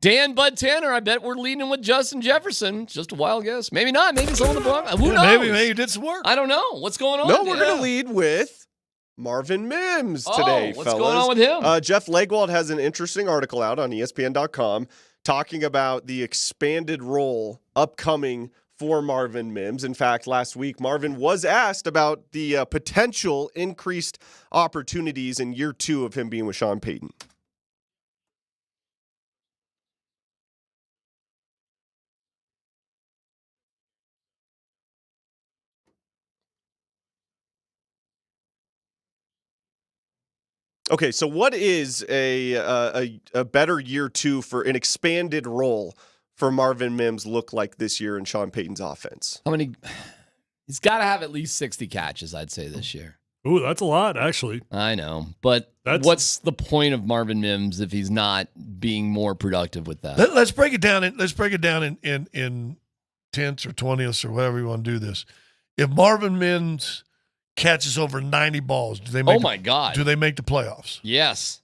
Dan Bud Tanner, I bet we're leading with Justin Jefferson. Just a wild guess. Maybe not. Maybe some of the Broncos. Who knows? Maybe you did some work. I don't know. What's going on? No, we're going to lead with Marvin Mims today, what's fellas. going on with him? Jeff Legwald has an interesting article out on ESPN.com talking about the expanded role upcoming for Marvin Mims. In fact, last week, Marvin was asked about the potential increased opportunities in year 2 of him being with Sean Payton. Okay, so what is a better year 2 for an expanded role for Marvin Mims look like this year in Sean Payton's offense? How many? He's got to have at least 60 catches, I'd say, this year. Ooh, that's a lot, actually. I know, but what's the point of Marvin Mims if he's not being more productive with that? Let's break it down. Let's break it down in tenths or 20ths or whatever you want to do this. If Marvin Mims catches over 90 balls, do they make? Oh my God! Do they make the playoffs? Yes,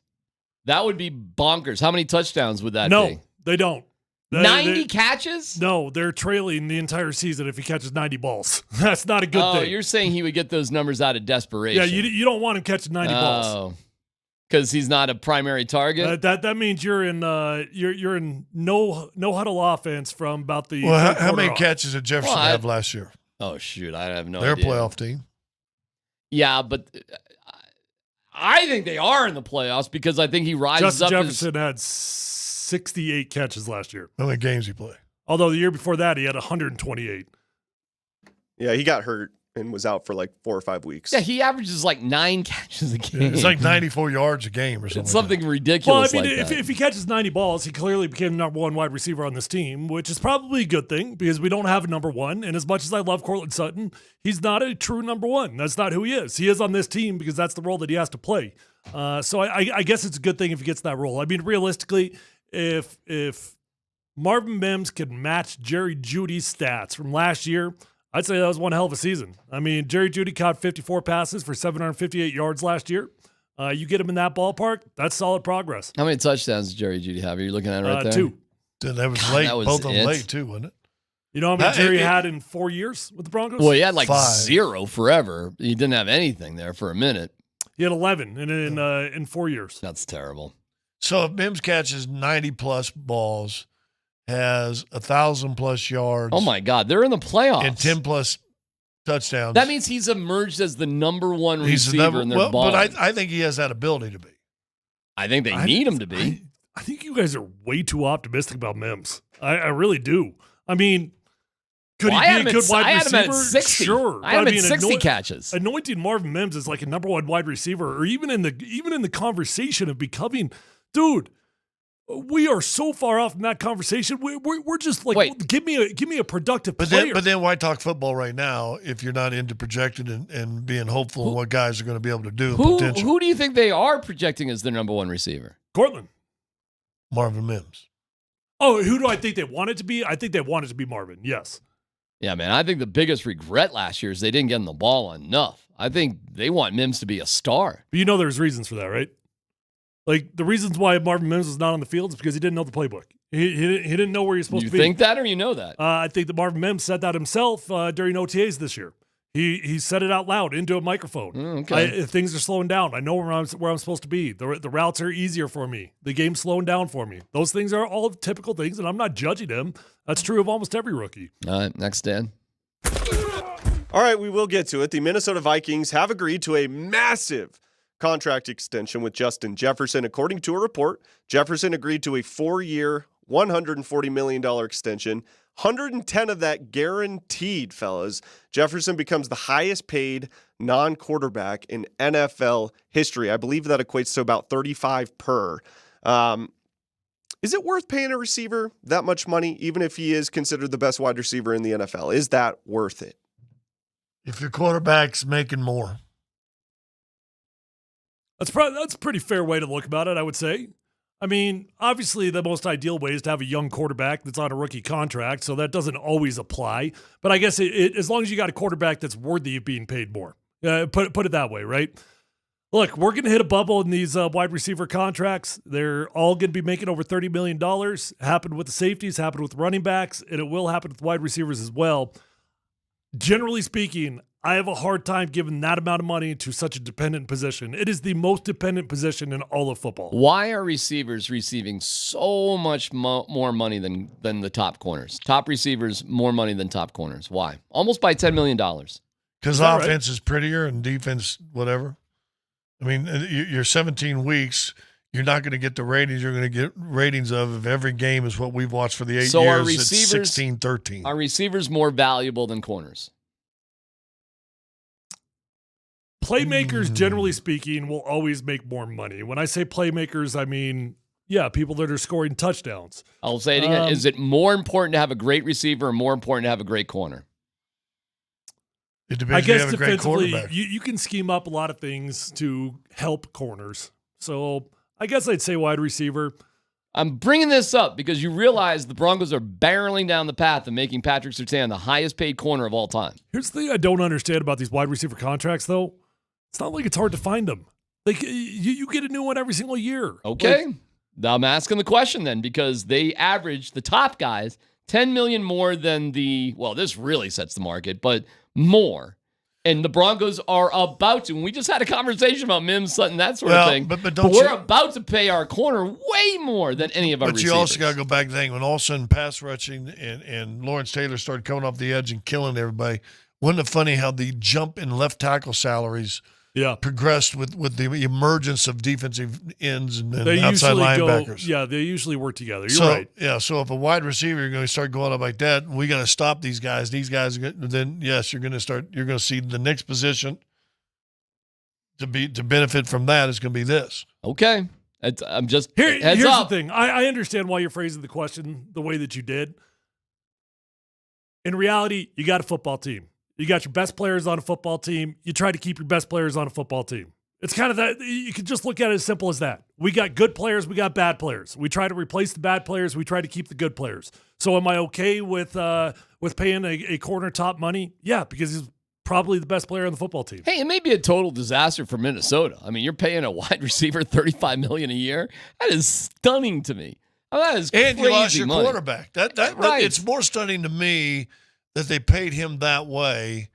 that would be bonkers. How many touchdowns would that be? No, they don't. 90 catches? No, they're trailing the entire season if he catches 90 balls. That's not a good thing. Oh, you're saying he would get those numbers out of desperation? Yeah, you don't want him catching 90 balls. Oh, because he's not a primary target. That means you're in no huddle offense from about the. Well, how many catches did Jefferson have last year? Oh shoot, I have no idea. idea. They're a playoff team. Yeah, but I think they are in the playoffs because I think he rises up. Jefferson had 68 catches last year. How many games he played? Although the year before that he had 128. Yeah, he got hurt and was out for like 4 or 5 weeks. Yeah, he averages like 9 catches a game. It's like 94 yards a game or something. It's something ridiculous. Well, I mean, like that. if he catches 90 balls, he clearly became the #1 wide receiver on this team, which is probably a good thing because we don't have a #1. And as much as I love Courtland Sutton, he's not a true #1. That's not who he is. He is on this team because that's the role that he has to play. So I guess it's a good thing if he gets that role. I mean, realistically, if Marvin Mims can match Jerry Jeudy's stats from last year, I'd say that was one hell of a season. I mean, Jerry Jeudy caught 54 passes for 758 yards last year. You get him in that ballpark, that's solid progress. How many touchdowns does Jerry Jeudy have? Are you looking at it right there? 2. That was late. Both of them late, too, wasn't it? You know how many Jerry had in 4 years with the Broncos? Well, he had like 5. 0 forever. He didn't have anything there for a minute. He had 11 in 4 years. That's terrible. So if Mims catches 90-plus balls, has 1,000-plus yards. Oh, my God. They're in the playoffs. And 10-plus touchdowns. That means he's emerged as the #1 receiver in their ball. But I think he has that ability to be. I think they need him to be. I think you guys are way too optimistic about Mims. I really do. I mean, could he be a good wide receiver? I had him at 60. Sure. I had him at 60 catches. Anointing Marvin Mims as like a #1 wide receiver, or even in the conversation of becoming, dude. We are so far off from that conversation. We're just like, give me a productive player. But then why talk football right now if you're not into projecting and being hopeful in what guys are going to be able to do? Who do you think they are projecting as their #1 receiver? Courtland. Marvin Mims. Oh, who do I think they want it to be? I think they want it to be Marvin, yes. Yeah, man. I think the biggest regret last year is they didn't get him the ball enough. I think they want Mims to be a star. But you know there's reasons for that, right? Like, the reasons why Marvin Mims was not on the field is because he didn't know the playbook. He didn't know where he was supposed to be. You think that or you know that? I think that Marvin Mims said that himself during OTAs this year. He said it out loud into a microphone. Okay. Things are slowing down. I know where I'm supposed to be. The routes are easier for me. The game's slowing down for me. Those things are all typical things, and I'm not judging him. That's true of almost every rookie. All right, next, Dan. All right, we will get to it. The Minnesota Vikings have agreed to a massive contract extension with Justin Jefferson. According to a report, Jefferson agreed to a 4-year, $140 million extension. 110 of that guaranteed, fellas. Jefferson becomes the highest paid non-quarterback in NFL history. I believe that equates to about 35 per. Is it worth paying a receiver that much money, even if he is considered the best wide receiver in the NFL? Is that worth it? If your quarterback's making more. That's a pretty fair way to look about it, I would say. I mean, obviously, the most ideal way is to have a young quarterback that's on a rookie contract, so that doesn't always apply. But I guess as long as you got a quarterback that's worthy of being paid more, put it that way, right? Look, we're going to hit a bubble in these wide receiver contracts. They're all going to be making over $30 million. Happened with the safeties, happened with running backs, and it will happen with wide receivers as well. Generally speaking, I have a hard time giving that amount of money to such a dependent position. It is the most dependent position in all of football. Why are receivers receiving so much more money than the top corners? Top receivers, more money than top corners. Why? Almost by $10 million. Because offense is prettier and defense, whatever. I mean, you're 17 weeks. You're not going to get the ratings you're going to get ratings of if every game is what we've watched for the 8 years. Are receivers, it's 16-13. Are receivers more valuable than corners? Playmakers, generally speaking, will always make more money. When I say playmakers, I mean, people that are scoring touchdowns. I'll say it again. Is it more important to have a great receiver or more important to have a great corner? It depends. I guess if you have a great defensively, quarterback. you can scheme up a lot of things to help corners. So I guess I'd say wide receiver. I'm bringing this up because you realize the Broncos are barreling down the path of making Patrick Surtain the highest paid corner of all time. Here's the thing I don't understand about these wide receiver contracts, though. It's not like it's hard to find them. Like you get a new one every single year. Okay. Now I'm asking the question then because they average, the top guys, $10 million more than this really sets the market, but more. And the Broncos are about to, and we just had a conversation about Mims, Sutton, that sort of thing. But we're about to pay our corner way more than any of our receivers. But you also got to go back to the thing, when all of a sudden pass rushing and Lawrence Taylor started coming off the edge and killing everybody, wasn't it funny how the jump in left tackle salaries progressed with the emergence of defensive ends and outside linebackers? They usually work together. You're right. Yeah, so if a wide receiver you're going to start going up like that, we got to stop these guys. These guys, then yes, you're going to see the next position to benefit from that is going to be this. Okay. I'm just here's the thing. I understand why you're phrasing the question the way that you did. In reality, you got a football team. You got your best players on a football team. You try to keep your best players on a football team. It's kind of that. You can just look at it as simple as that. We got good players. We got bad players. We try to replace the bad players. We try to keep the good players. So am I okay with paying a corner top money? Yeah, because he's probably the best player on the football team. Hey, it may be a total disaster for Minnesota. I mean, you're paying a wide receiver $35 million a year. That is stunning to me. Oh, that is and crazy you lost your money. quarterback. That right. It's more stunning to me that they paid him that way,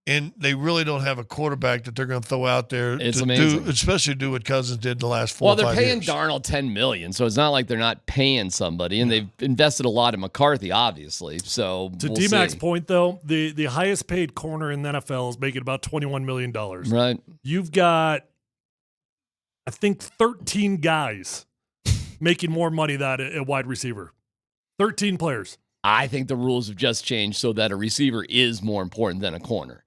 and they really don't have a quarterback that they're going to throw out there especially do what Cousins did the last 4 or 5 years. Well, they're paying Darnold $10 million, so it's not like they're not paying somebody, and they've invested a lot in McCarthy, obviously. So to D-Mac's point, though, the highest paid corner in the NFL is making about $21 million. Right. You've got, I think, 13 guys making more money than a wide receiver. 13 players. I think the rules have just changed so that a receiver is more important than a corner.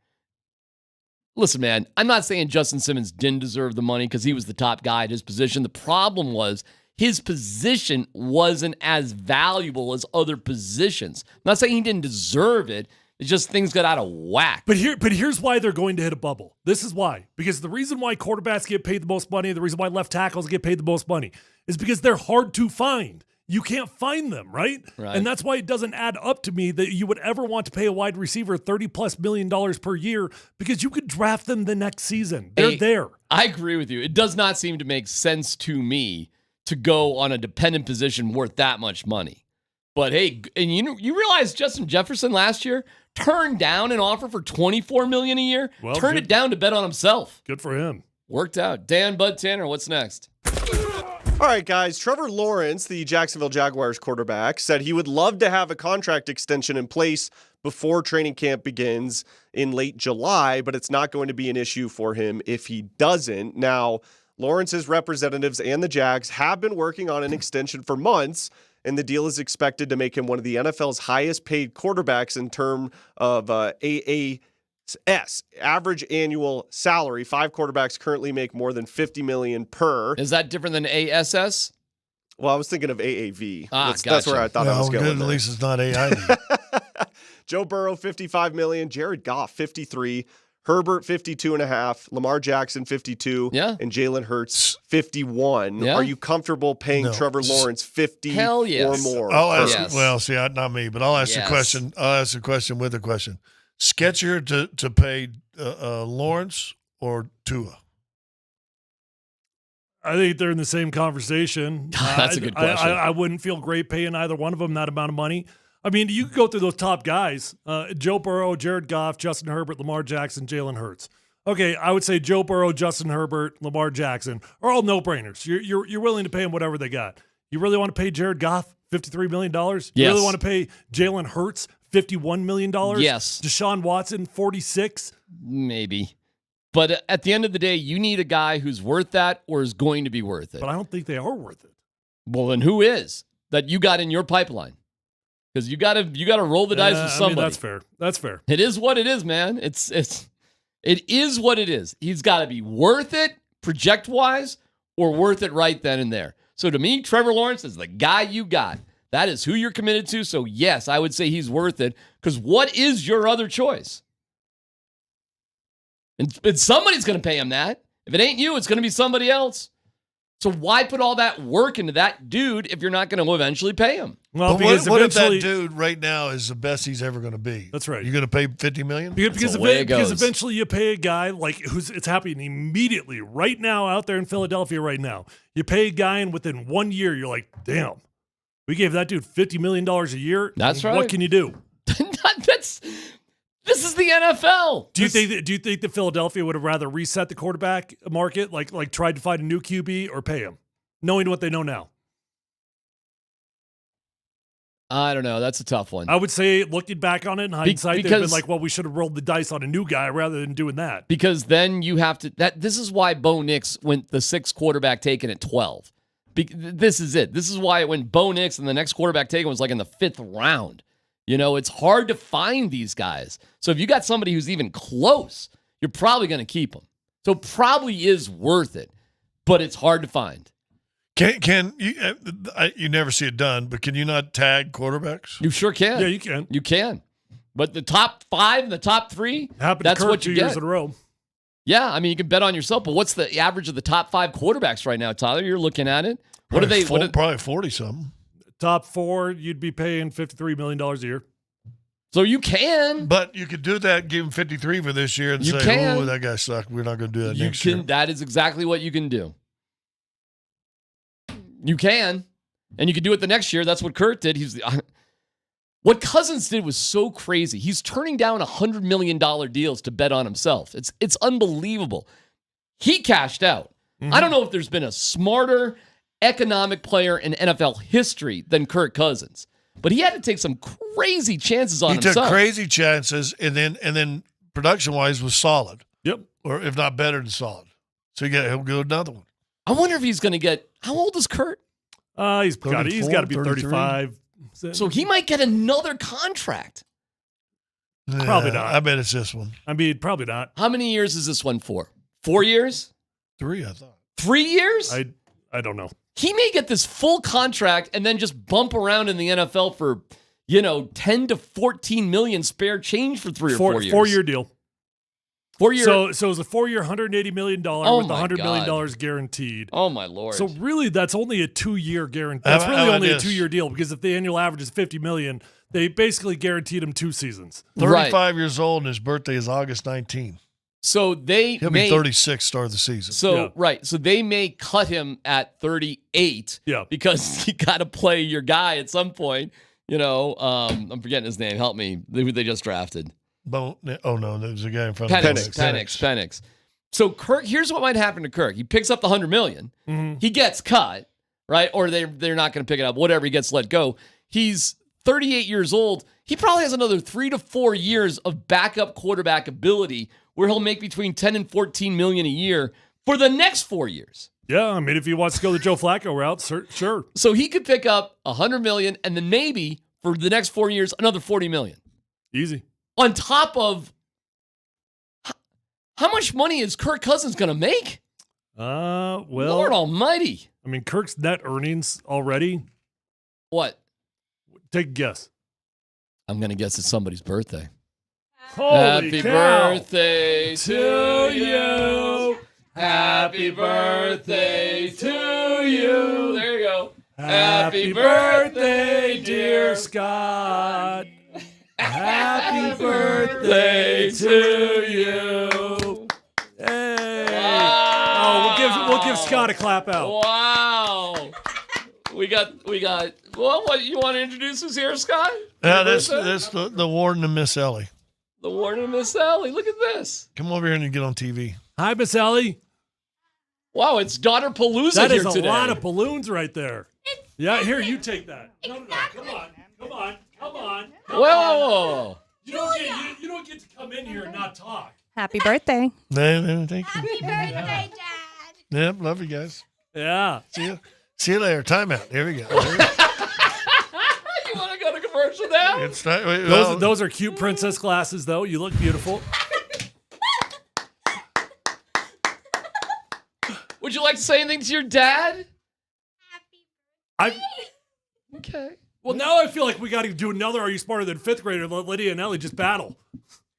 Listen, man, I'm not saying Justin Simmons didn't deserve the money because he was the top guy at his position. The problem was his position wasn't as valuable as other positions. I'm not saying he didn't deserve it. It's just things got out of whack. But here's why they're going to hit a bubble. This is why. Because the reason why quarterbacks get paid the most money, the reason why left tackles get paid the most money is because they're hard to find. You can't find them, right? And that's why it doesn't add up to me that you would ever want to pay a wide receiver $30+ million per year because you could draft them the next season. They're there. I agree with you. It does not seem to make sense to me to go on a dependent position worth that much money. But hey, and you realize Justin Jefferson last year turned down an offer for $24 million a year? Well, turned it down to bet on himself. Good for him. Worked out. Dan Bud Tanner, what's next? All right, guys. Trevor Lawrence, the Jacksonville Jaguars quarterback, said he would love to have a contract extension in place before training camp begins in late July, but it's not going to be an issue for him if he doesn't. Now, Lawrence's representatives and the Jags have been working on an extension for months, and the deal is expected to make him one of the NFL's highest paid quarterbacks in terms of AAS, average annual salary. 5 quarterbacks currently make more than $50 million per. Is that different than ASS? Well, I was thinking of AAV. That's gotcha. where I thought I was going. Good, at least it's not AI. Joe Burrow, $55 million. Jared Goff, $53 million. Herbert 52.5, Lamar Jackson 52, and Jalen Hurts 51. Yeah. Are you comfortable paying No. Trevor Lawrence 50 Hell yes. or more? I'll ask. Yes. Well, see, not me, but I'll ask Yes. the question. I'll ask the question with a question. Sketchier to pay Lawrence or Tua? I think they're in the same conversation. That's a good question. I wouldn't feel great paying either one of them that amount of money. I mean, you could go through those top guys: Joe Burrow, Jared Goff, Justin Herbert, Lamar Jackson, Jalen Hurts. Okay, I would say Joe Burrow, Justin Herbert, Lamar Jackson are all no-brainers. You're willing to pay them whatever they got. You really want to pay Jared Goff $53 million? You Yes. really want to pay Jalen Hurts $51 million? Yes. Deshaun Watson, 46? Maybe. But at the end of the day, you need a guy who's worth that or is going to be worth it. But I don't think they are worth it. Well, then who is that you got in your pipeline? Because you gotta roll the dice with somebody. I mean, that's fair. That's fair. It is what it is, man. It is what it is. He's got to be worth it, project wise, or worth it right then and there. So to me, Trevor Lawrence is the guy you got. That is who you're committed to. So yes, I would say he's worth it. Because what is your other choice? And somebody's going to pay him that. If it ain't you, it's going to be somebody else. So why put all that work into that dude if you're not going to eventually pay him? Well, But because what if that eventually- dude right now is the best he's ever going to be? That's right. You're going to pay $50 million? Because eventually you pay a guy like it's happening immediately right now out there in Philadelphia right now. You pay a guy and within 1 year you're like, damn, we gave that dude $50 million a year. That's What right. can you do? This is the NFL. Do you think that Philadelphia would have rather reset the quarterback market, like tried to find a new QB or pay him, knowing what they know now? I don't know. That's a tough one. I would say, looking back on it in hindsight, they've because- been like, well, we should have rolled the dice on a new guy rather than doing that. Because then you have to. This is why Bo Nix went the sixth quarterback taken at 12. This is it. This is why it went Bo Nix and the next quarterback taken was like in the 5th round. You know, it's hard to find these guys. So if you got somebody who's even close, you're probably going to keep them. So it probably is worth it, but it's hard to find. Can you? You never see it done, but can you not tag quarterbacks? You sure can. Yeah, you can. You can. But the top 5 and the top 3, Happened that's to Kirk what you 2 years get. in a row. Yeah, I mean, you can bet on yourself, but what's the average of the top 5 quarterbacks right now, Tyler? You're looking at it. What are they? Probably 40-something. Top 4, you'd be paying $53 million a year. So you can. But you could do that, give him 53 for this year and You say, can. oh, that guy sucked. We're not going to do that You next can. year. That is exactly what you can do. You can, and you can do it the next year. That's what Kurt did. What Cousins did was so crazy. He's turning down $100 million deals to bet on himself. It's unbelievable. He cashed out. I don't know if there's been a smarter economic player in NFL history than Kirk Cousins, but he had to take some crazy chances on He himself. took crazy chances, and then production-wise was solid. Yep. Or if not better than solid. So he'll go another one. I wonder if he's going to get. How old is Kurt? He's got to be 33. 35. So he might get another contract. Probably Yeah, not. I bet it's this one. I mean, probably not. How many years is this one for? 4 years? 3, I thought. 3 years? I don't know. He may get this full contract and then just bump around in the NFL for, 10 to 14 million spare change for 3 or 4 years. 4-year deal. 4 year. So it was a 4-year, $180 million with my $100 million God. guaranteed. Oh my Lord. So really, that's only a 2-year guarantee. How That's about- really how only a about this? 2-year deal because if the annual average is $50 million, they basically guaranteed him 2 seasons. 35 years old, and his birthday is August 19. So they He'll may be 36 start of the season. So right. So they may cut him at 38. Yeah. Because you got to play your guy at some point. I'm forgetting his name. Help me. Who they just drafted. Oh, no, there's a guy in front of him. Penix. So Kirk, here's what might happen to Kirk. He picks up the $100 million. Mm-hmm. He gets cut, right? Or they're not going to pick it up. Whatever, he gets let go. He's 38 years old. He probably has another 3 to 4 years of backup quarterback ability where he'll make between 10 and 14 million a year for the next 4 years. Yeah, I mean, if he wants to go the Joe Flacco route, sure. So he could pick up $100 million and then maybe for the next 4 years another $40 million. Easy. On top of how much money is Kirk Cousins going to make? Well, Lord Almighty. I mean, Kirk's net earnings already. What? Take a guess. I'm going to guess it's somebody's birthday. Holy Happy cow. birthday to you. Happy birthday to you. There you go. Happy birthday, dear Scott. Happy birthday to you. Hey. Wow. Oh, we'll give Scott a clap out. Wow. We got. Well, what you want to introduce us here, Scott? Yeah, that's the warden and Miss Ellie. The warden and Miss Ellie. Look at this. Come over here and get on TV. Hi, Miss Ellie. Wow, it's Daughter Palooza That here is a today. lot of balloons right there. Yeah, here, you take that. No, come on. Whoa. You don't get to come in here and not talk. Happy birthday. Thank you. Happy birthday, Dad. Yep, love you guys. Yeah. See you later. Timeout. Here we go. You want to go to commercial now? It's not, well, Those are cute princess glasses, though. You look beautiful. Would you like to say anything to your dad? Okay. Well, now I feel like we got to do another Are You Smarter Than Fifth Grader? Let Lydia and Ellie just battle.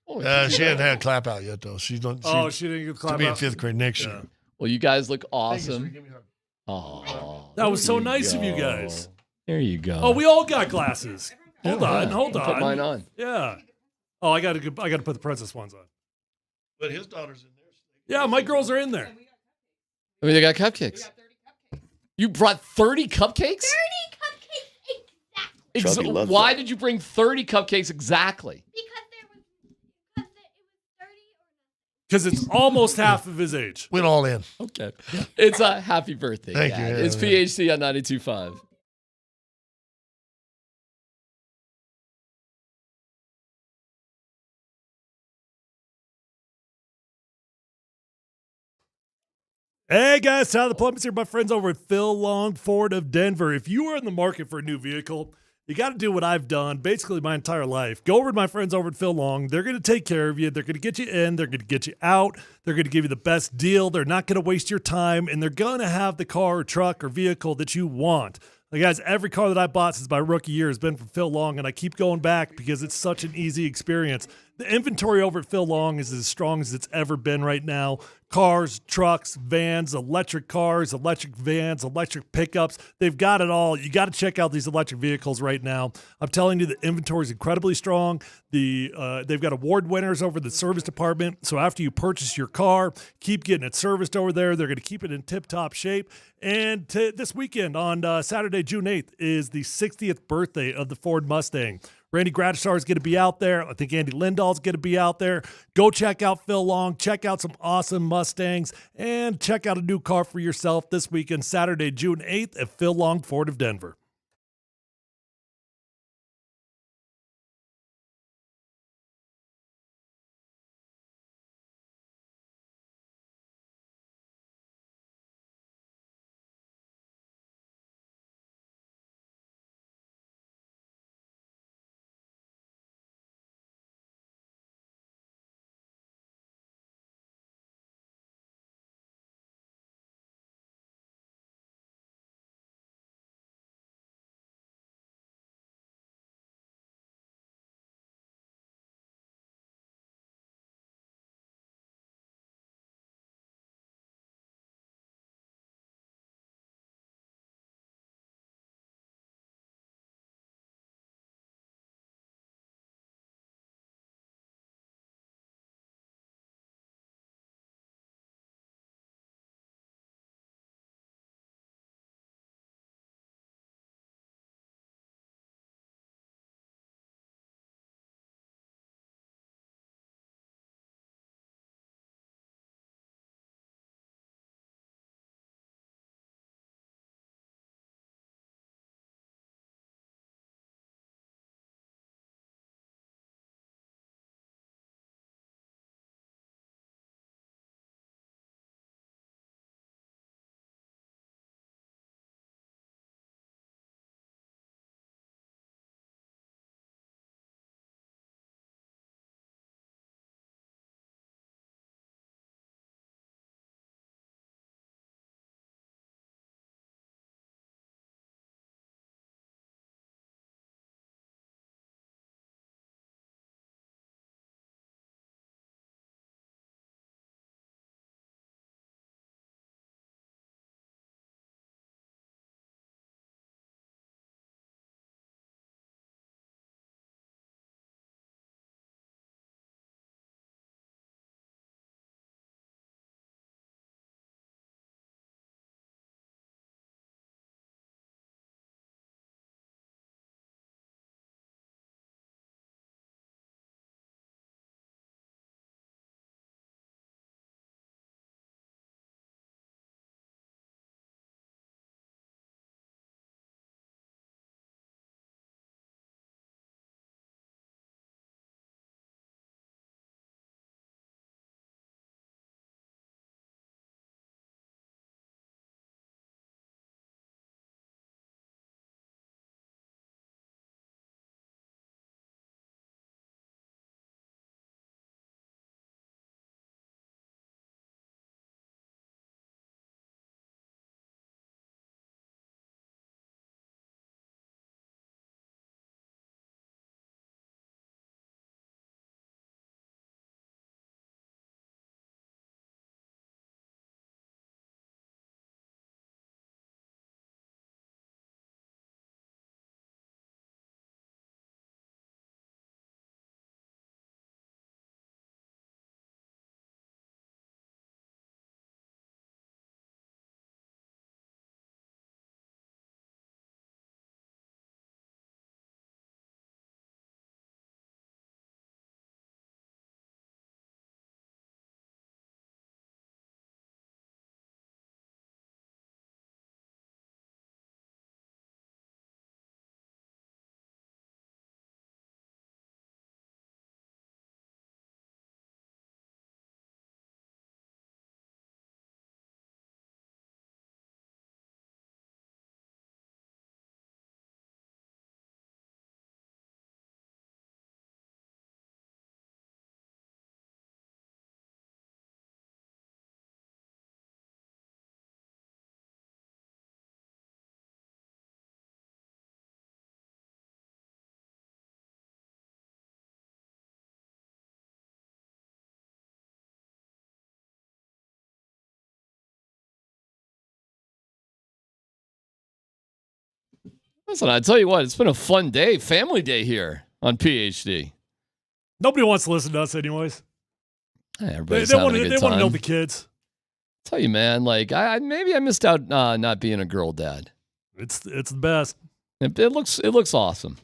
she hadn't had a clap out yet, though. She didn't get clap to be in out. fifth grade next year. Well, you guys look awesome. Oh, That was so nice of you guys. There you go. Oh, we all got glasses. Hold on. I'll put mine on. Yeah. Oh, I got to put the princess ones on. But his daughter's in there. Yeah, my girls are in there. I mean, they got cupcakes. You brought 30 cupcakes? 30 cupcakes exactly. Why did you bring 30 cupcakes exactly? Because it's almost half of his age. Went all in. Okay. It's a happy birthday. Thank Dad. you. It's PHC on 92.5. Hey guys, Tyler Plumbers here, my friends over at Phil Long Ford of Denver. If you are in the market for a new vehicle, you got to do what I've done basically my entire life. Go over to my friends over at Phil Long. They're going to take care of you. They're going to get you in. They're going to get you out. They're going to give you the best deal. They're not going to waste your time, and they're going to have the car or truck or vehicle that you want. Like, guys, every car that I bought since my rookie year has been from Phil Long, and I keep going back because it's such an easy experience. The inventory over at Phil Long is as strong as it's ever been right now. Cars, trucks, vans, electric cars, electric vans, electric pickups. They've got it all. You got to check out these electric vehicles right now. I'm telling you, the inventory is incredibly strong. They've got award winners over the service department. So after you purchase your car, keep getting it serviced over there. They're going to keep it in tip-top shape. And this weekend on Saturday, June 8th, is the 60th birthday of the Ford Mustang. Randy Gradishar is going to be out there. I think Andy Lindahl's going to be out there. Go check out Phil Long. Check out some awesome Mustangs. And check out a new car for yourself this weekend, Saturday, June 8th at Phil Long Ford of Denver. Listen, I tell you what, it's been a fun day, family day here on PhD. Nobody wants to listen to us anyways. Hey, everybody's They having want a good to time. know the kids. Tell you, man, like maybe I missed out not being a girl dad. It's the best. It looks awesome.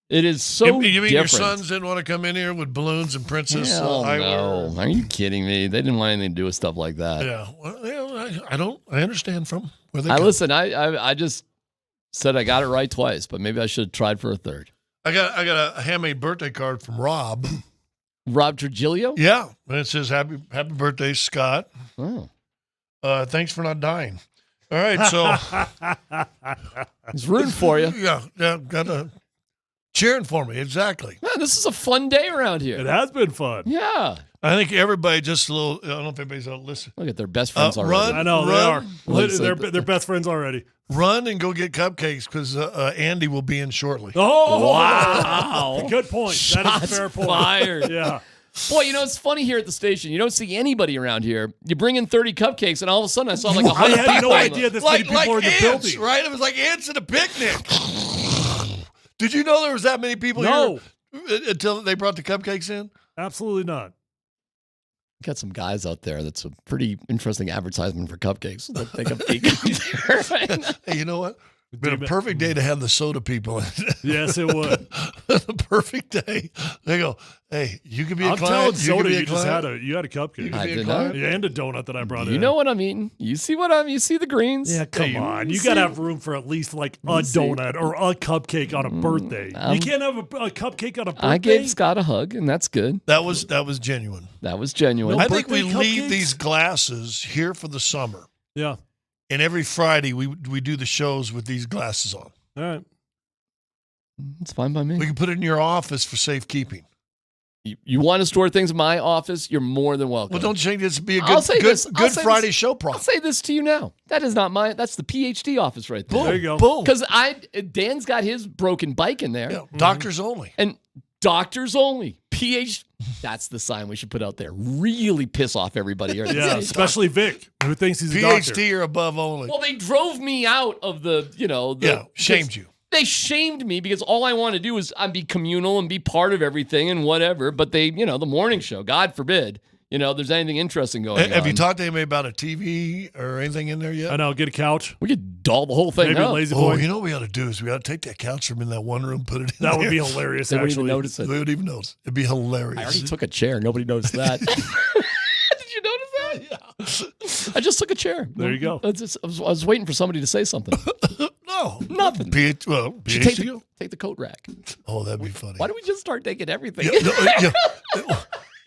It is so You mean different. your sons didn't want to come in here with balloons and princess Hell eyewear? no. Are you kidding me? They didn't want anything to do with stuff like that. Yeah, well, I understand from where they I come. listen. I just said I got it right twice, but maybe I should have tried for a third. I got a handmade birthday card from Rob. Rob Trujillo? Yeah, and it says happy birthday, Scott. Oh. Thanks for not dying. All right, so he's rooting for you. Yeah, got a cheering for me, exactly. Man, this is a fun day around here. It has been fun. Yeah. I think everybody just a little. I don't know if everybody's out to listen. Look at their best friends already. Run, I know run, they are. They're best friends already. Run and go get cupcakes because Andy will be in shortly. Oh, wow. Good point. That is Shots a fair point. fired. Yeah. Boy, it's funny here at the station. You don't see anybody around here. You bring in 30 cupcakes, and all of a sudden I saw like 100 I had people. no idea this many people were in the ants, building. right? It was like ants at a picnic. Did you know there was that many people No. here until they brought the cupcakes in? Absolutely not. Got some guys out there. That's a pretty interesting advertisement for cupcakes. Let's take a peek there. Hey, you know what? It'd been a perfect day to have the soda people. Yes, it would. The perfect day. They go, hey, you could be a I'm client. telling Soda, could be you a just client. had a cupcake. I did not. Yeah, and a donut that I brought in. You know what I'm eating. You see you see the greens. Yeah, come on. You got to have room for at least like a donut or a cupcake on a birthday. You can't have a cupcake on a birthday. I gave Scott a hug, and that's good. That was genuine. That was genuine. I think we birthday leave cupcakes? these glasses here for the summer. Yeah. And every Friday we do the shows with these glasses on. All right. It's fine by me. We can put it in your office for safekeeping. You want to store things in my office? You're more than welcome. Well, don't you think this would be a I'll say good this. I'll say Friday this. show I'll prop? say this to you now. That is not mine. That's the PhD office right there. Boom, There you go. boom. Because Dan's got his broken bike in there. Yeah, doctors only. And doctors only. That's the sign we should put out there. Really piss off everybody here. at the Yeah, station. especially Vic, who thinks he's a doctor. PhD or above only. Well, they drove me out of shamed you. They shamed me because all I want to do is be communal and be part of everything and whatever. But they, the morning show, God forbid, there's anything interesting going on. Have you talked to anybody about a TV or anything in there yet? I know, get a couch. We could doll the whole thing Maybe a up. lazy Oh, boy. you know what we ought to do is we ought to take that couch from in that one room, put it in That there. would be hilarious, They wouldn't actually. even notice it. We wouldn't even notice. It'd be hilarious. I already took a chair. Nobody noticed that. Did you notice that? Yeah. I just took a chair. There you go. I was waiting for somebody to say something. No. Nothing. PhD. Take the coat rack. Oh, that'd be funny. Why don't we just start taking everything?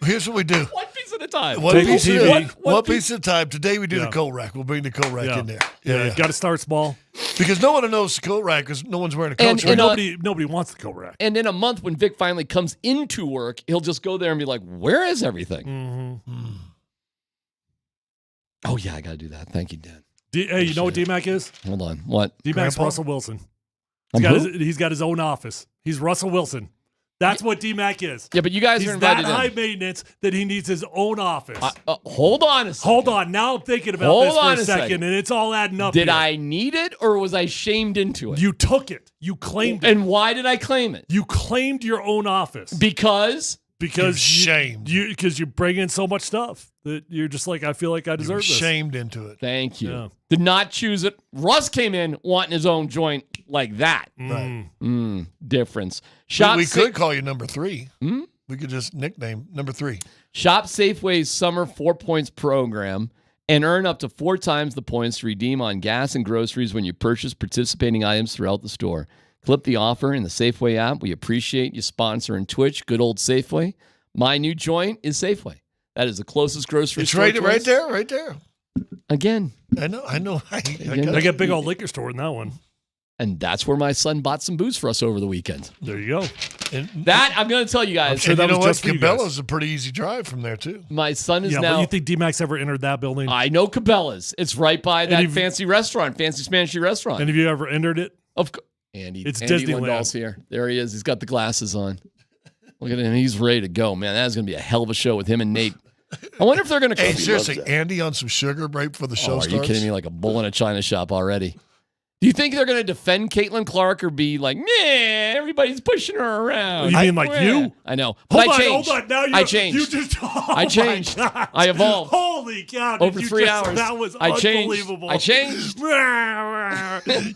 Here's what we do. One piece at a time. One Take piece, the at, TV. one piece at a time. Today we do Yeah. the coat rack. We'll bring the coat rack in there. Yeah, got to start small. Because no one knows the coat rack because no one's wearing a coat And- rack. and, Nobody wants the coat rack. And in a month, when Vic finally comes into work, he'll just go there and be like, "Where is everything?" Mm-hmm. Oh yeah, I gotta do that. Thank you, Dan. Hey, you know what DMAC is? Hold on. What? DMAC's Grandpa? Russell Wilson. I'm He's got his own office. He's Russell Wilson. That's what DMAC is. Yeah, but you guys He's are invited that high in. maintenance that he needs his own office. Hold on a second. Hold on. Now I'm thinking about Hold this for on a a second, second. and it's all adding up. Did here. I need it or was I shamed into it? You took it. You claimed it. And why did I claim it? You claimed your own office Because because shamed. Because you bring in so much stuff that you're just like, I feel like I deserve this. shamed into it. Thank you. Yeah. Did not choose it. Russ came in wanting his own joint like that. Right. Difference. Shop We Sa- could call you number 3. We could just nickname number 3. Shop Safeway's summer 4 points program and earn up to 4 times the points to redeem on gas and groceries when you purchase participating items throughout the store. Clip the offer in the Safeway app. We appreciate you sponsoring Twitch. Good old Safeway. My new joint is Safeway. That is the closest grocery It's store. right to there, us. right there. Again. I know. They got big old liquor store in that one. And that's where my son bought some booze for us over the weekend. There you go. That, I'm going to tell you guys. I'm sure And that you know was what? just for you guys. Cabela's a pretty easy drive from there, too. My son is Yeah, now. but you think DMAX ever entered that building? I know Cabela's. It's right by that you've- fancy restaurant, fancy Spanish restaurant. And have you ever entered it? Of course. Andy It's Andy Disneyland. Lindahl's here. There he is. He's got the glasses on. Look at him. He's ready to go, man. That is going to be a hell of a show with him and Nate. I wonder if they're going to. Hey, seriously, Andy on some sugar right before the show Are starts. you kidding me? Like a bull in a china shop already. Do you think they're going to defend Caitlin Clark or be like, nah, everybody's pushing her around? You mean like you? I know. But Hold I changed. on. Now I changed. You just, I changed. I evolved. Holy cow. Over 3 hours. That was I changed. unbelievable. I changed.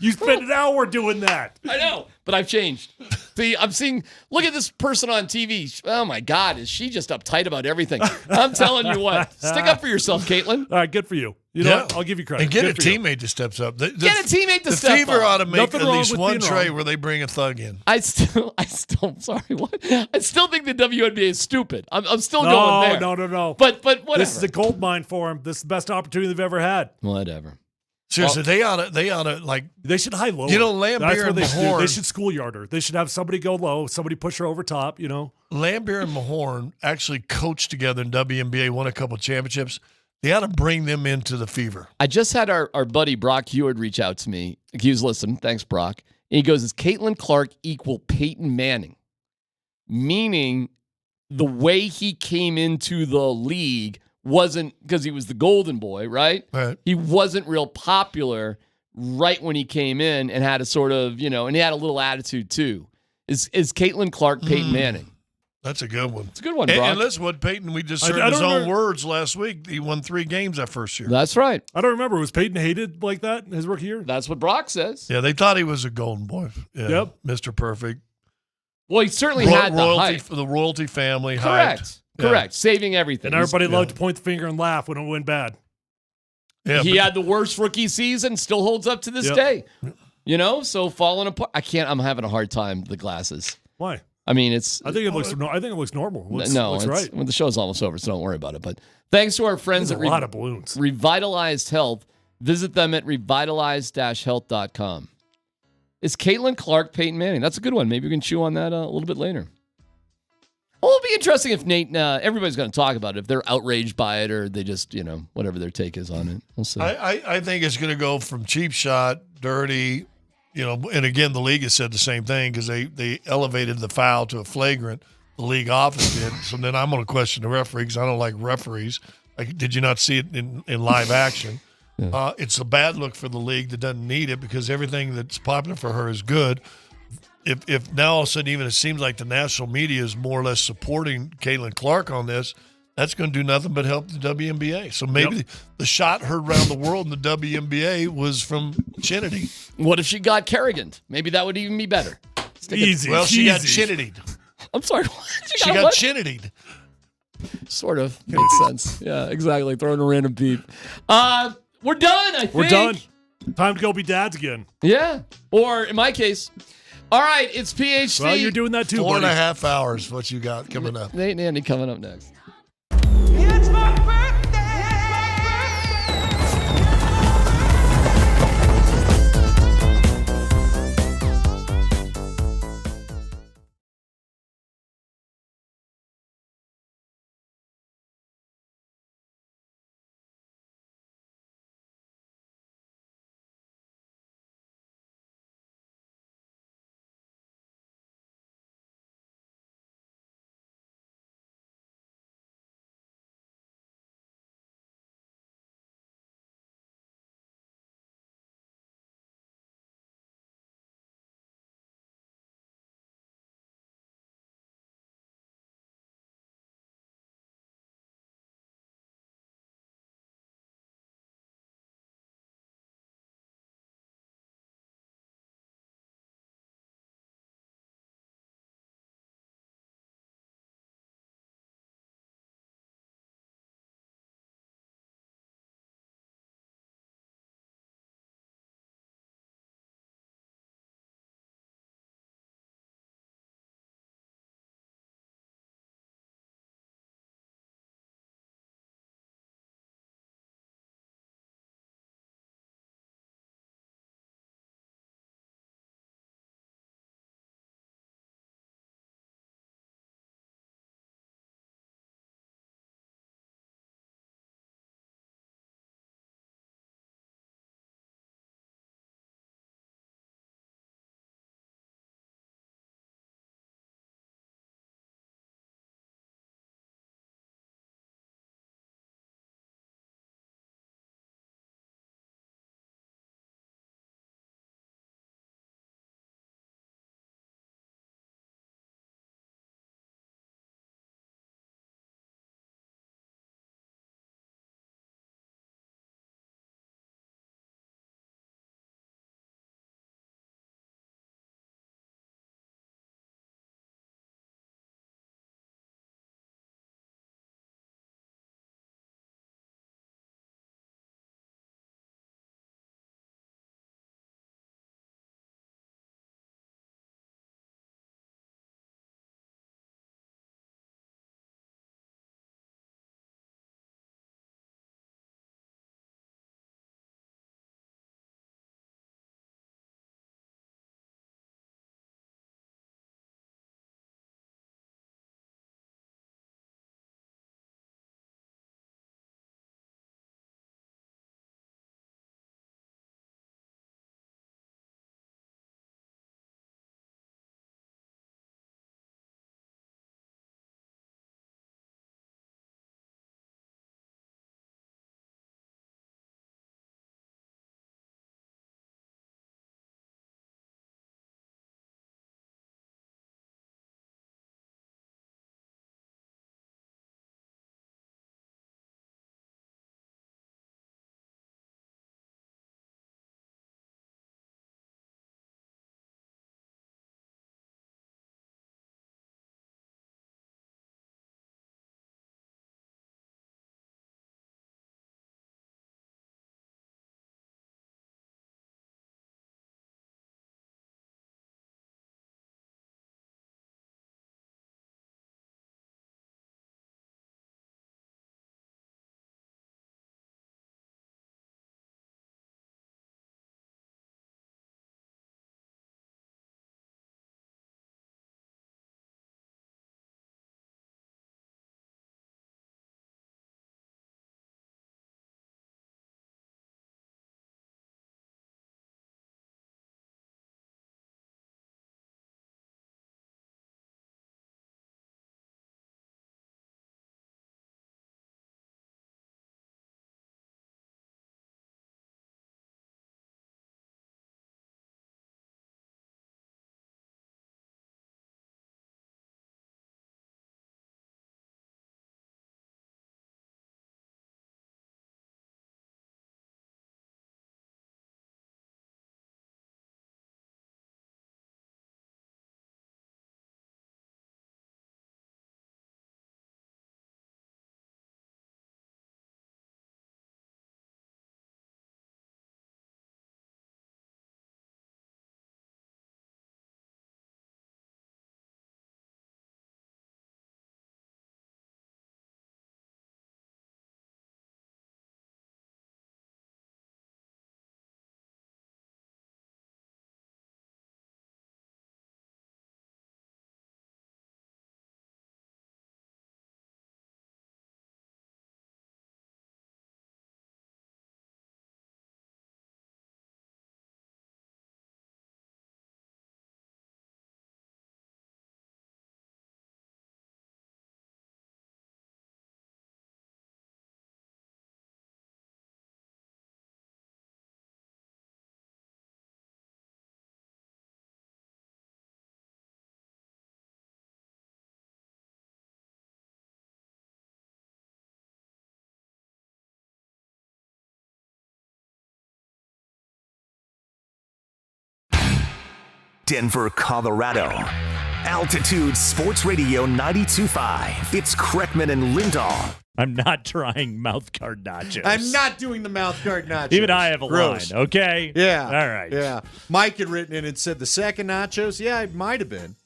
You spent an hour doing that. I know, but I've changed. See, I'm seeing, look at this person on TV. Oh my God, is she just uptight about everything? I'm telling you what, stick up for yourself, Caitlin. All right, good for you. You know what? I'll give you credit. And get Good a for you. teammate that steps up. Get a teammate to the step Fever up. ought to make Nothing at wrong least with one being trade wrong. where they bring a thug in. I still, sorry, what? I still think the WNBA is stupid. I'm still No, going there. no. But whatever. This is a gold mine for them. This is the best opportunity they've ever had. Whatever. Seriously, they ought to like. They should high low. You know, That's Lambier what and they should do. They Mahorn. should schoolyard her. They should have somebody go low, somebody push her over top. You know, Lambier and Mahorn actually coached together in WNBA, won a couple championships. They ought to bring them into the Fever. I just had our buddy Brock Heward reach out to me. He was listening. Thanks, Brock. And he goes, is Caitlin Clark equal Peyton Manning? Meaning the way he came into the league wasn't because he was the golden boy, right? Right. He wasn't real popular right when he came in and had a sort of, and he had a little attitude too. Is Caitlin Clark Peyton Manning? That's a good one. It's a good one, And, Brock. and listen, what Peyton, we just heard I his don't own remember- words last week. He won 3 games that first year. That's right. I don't remember. Was Peyton hated like that in his rookie year? That's what Brock says. Yeah, they thought he was a golden boy. Yeah, Yep. Mr. Perfect. Well, he certainly had the royalty hype. for the royalty family. Correct. Hyped. Yeah. Correct. Saving everything. And everybody loved to point the finger and laugh when it went bad. Yeah, He had the worst rookie season, still holds up to this Yep. day. So falling apart. I'm having a hard time with the glasses. Why? I mean, it's. I think it looks. I think it looks normal. Looks, no, looks it's- right. Well, the show's almost over, so don't worry about it. But thanks to our friends There's at a lot of balloons. Revitalized Health. Visit them at revitalized-health.com. Is Caitlin Clark Peyton Manning? That's a good one. Maybe we can chew on that a little bit later. Well, it'll be interesting if Nate. Everybody's going to talk about it. If they're outraged by it or they just, whatever their take is on it. We'll see. I think it's going to go from cheap shot, dirty, and again, the league has said the same thing because they elevated the foul to a flagrant. The league office did. So then I'm going to question the referee because I don't like referees. Like, did you not see it in live action? Yeah. It's a bad look for the league that doesn't need it because everything that's popular for her is good. If now all of a sudden even it seems like the national media is more or less supporting Caitlin Clark on this, that's going to do nothing but help the WNBA. So maybe the shot heard around the world in the WNBA was from Chinity. What if she got Kerrigan? Maybe that would even be better. Easy. Well, she got Chinity. I'm sorry. She got Chinity. Sort of. Makes sense. Yeah, exactly. Throwing a random beep. We're done, I think. We're done. Time to go be dads again. Yeah. Or in my case. All right, it's PhD. Well, you're doing that too, 4.5 hours, what you got coming up. Nate and Andy coming up next. Denver, Colorado. Altitude Sports Radio 92.5. It's Kreckman and Lindahl. I'm not trying mouth guard nachos. I'm not doing the mouth guard nachos. Even I have a Gross. line, okay? Yeah. All right. Yeah. Mike had written in and said the sack of nachos. Yeah, it might have been.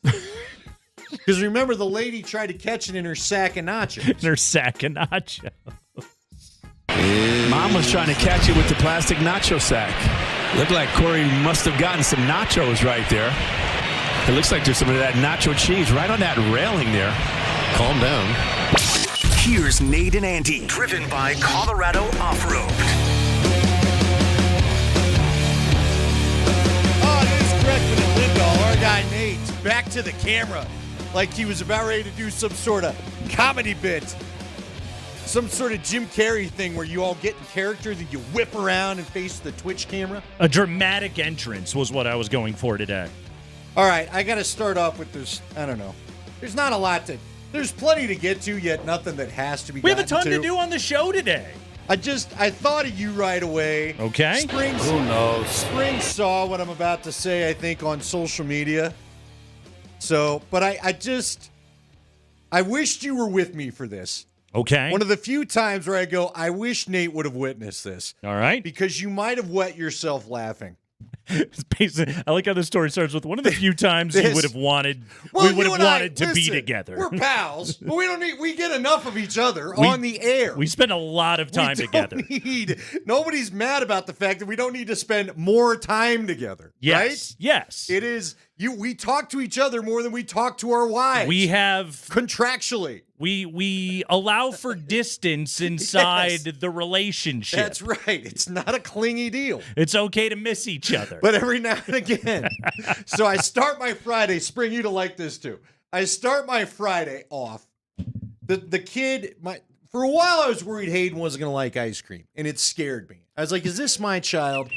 Because remember, the lady tried to catch it in her sack of nachos. In her sack of nachos. Mom was trying to catch it with the plastic nacho sack. Looked like Corey must have gotten some nachos right there. It looks like there's some of that nacho cheese right on that railing there. Calm down. Here's Nate and Andy, driven by Colorado Off-Road. Oh, it is Kreckman and Lindahl. Our guy Nate, back to the camera, like he was about ready to do some sort of comedy bit. Some sort of Jim Carrey thing where you all get in character, then you whip around and face the Twitch camera. A dramatic entrance was what I was going for today. All right, I got to start off with this. I don't know. There's not a lot to. There's plenty to get to, yet nothing that has to be. We have a ton to do on the show today. I thought of you right away. Okay. Who knows? Spring saw what I'm about to say, I think, on social media. So, but I wished you were with me for this. Okay. One of the few times where I go, I wish Nate would have witnessed this. All right. Because you might have wet yourself laughing. It's basically, I like how the story starts with one of the few times we would have wanted to be together. We're pals, but we get enough of each other on the air. We spend a lot of time together. Nobody's mad about the fact that we don't need to spend more time together. Yes. Right? Yes. It is we talk to each other more than we talk to our wives. We have contractually. We allow for distance inside the relationship. That's right. It's not a clingy deal. It's okay to miss each other. But every now and again. So I start my Friday, Spring, you'd like this too. I start my Friday off. The kid, for a while I was worried Hayden wasn't going to like ice cream, and it scared me. I was like, is this my child?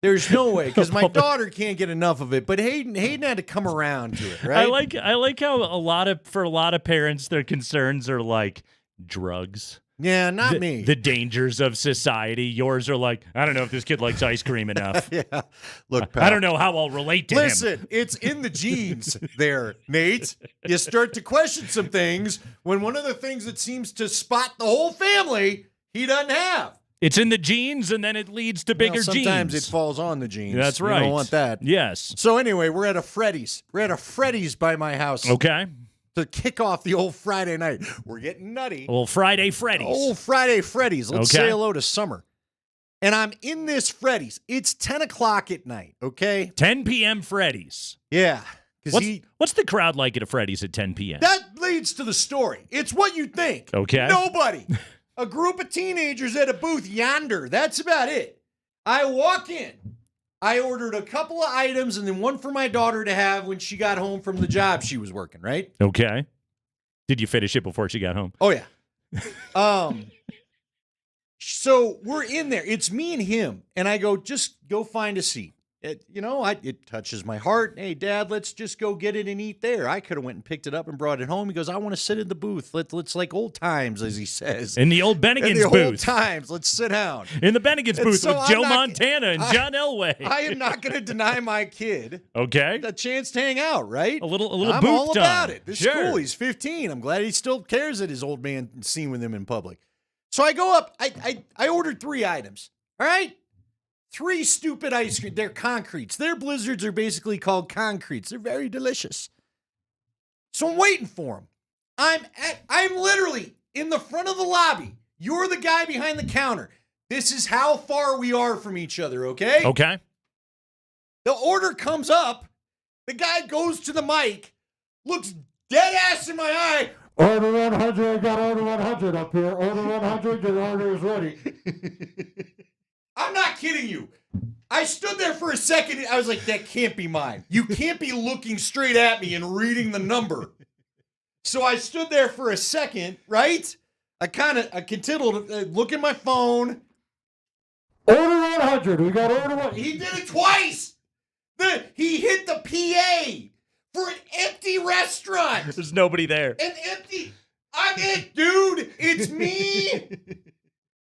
There's no way, because my daughter can't get enough of it. But Hayden had to come around to it, right? I like how for a lot of parents, their concerns are like drugs. Yeah, not me. The dangers of society. Yours are like, I don't know if this kid likes ice cream enough. Yeah. Look, pal, I don't know how I'll relate to him. Listen, it's in the genes there, Nate. You start to question some things when one of the things that seems to spot the whole family, he doesn't have. It's in the genes, and then it leads to bigger genes. Sometimes it falls on the genes. That's right. You don't want that. Yes. So anyway, we're at a Freddy's. We're at a Freddy's by my house. Okay. To kick off the old Friday night. We're getting nutty. Old Friday Freddy's. Old Friday Freddy's. Let's say hello to Summer. And I'm in this Freddy's. It's 10 o'clock at night, okay? 10 p.m. Freddy's. Yeah. What's the crowd like at a Freddy's at 10 p.m.? That leads to the story. It's what you think. Okay. Nobody. A group of teenagers at a booth yonder. That's about it. I walk in. I ordered a couple of items and then one for my daughter to have when she got home from the job she was working, right? Okay. Did you finish it before she got home? Oh, yeah. So we're in there. It's me and him. And I go, just go find a seat. It touches my heart. Hey, Dad, let's just go get it and eat there. I could have went and picked it up and brought it home. He goes, I want to sit in the booth. Let's like old times, as he says. In the old Bennigan's booth. In the old times. Let's sit down. In the Bennigan's booth with Joe Montana and John Elway. I am not going to deny my kid a chance to hang out, right? A little I'm booth all time. about it. This Sure. is cool. He's 15. I'm glad he still cares that his old man seen with him in public. So I go up. I ordered 3 items. All right? 3 stupid ice cream. They're concretes. Their blizzards are basically called concretes. They're very delicious. So I'm waiting for them. I'm literally in the front of the lobby. You're the guy behind the counter. This is how far we are from each other, okay? Okay. The order comes up. The guy goes to the mic, looks dead ass in my eye. Order 100. I got order 100 up here. Order 100. Your order is ready. I'm not kidding you. I stood there for a second. I was like, that can't be mine. You can't be looking straight at me and reading the number. So I stood there for a second, right? I continued to look at my phone. Order 100. We got order 100. He did it twice. He hit the PA for an empty restaurant. There's nobody there. I'm it, dude. It's me.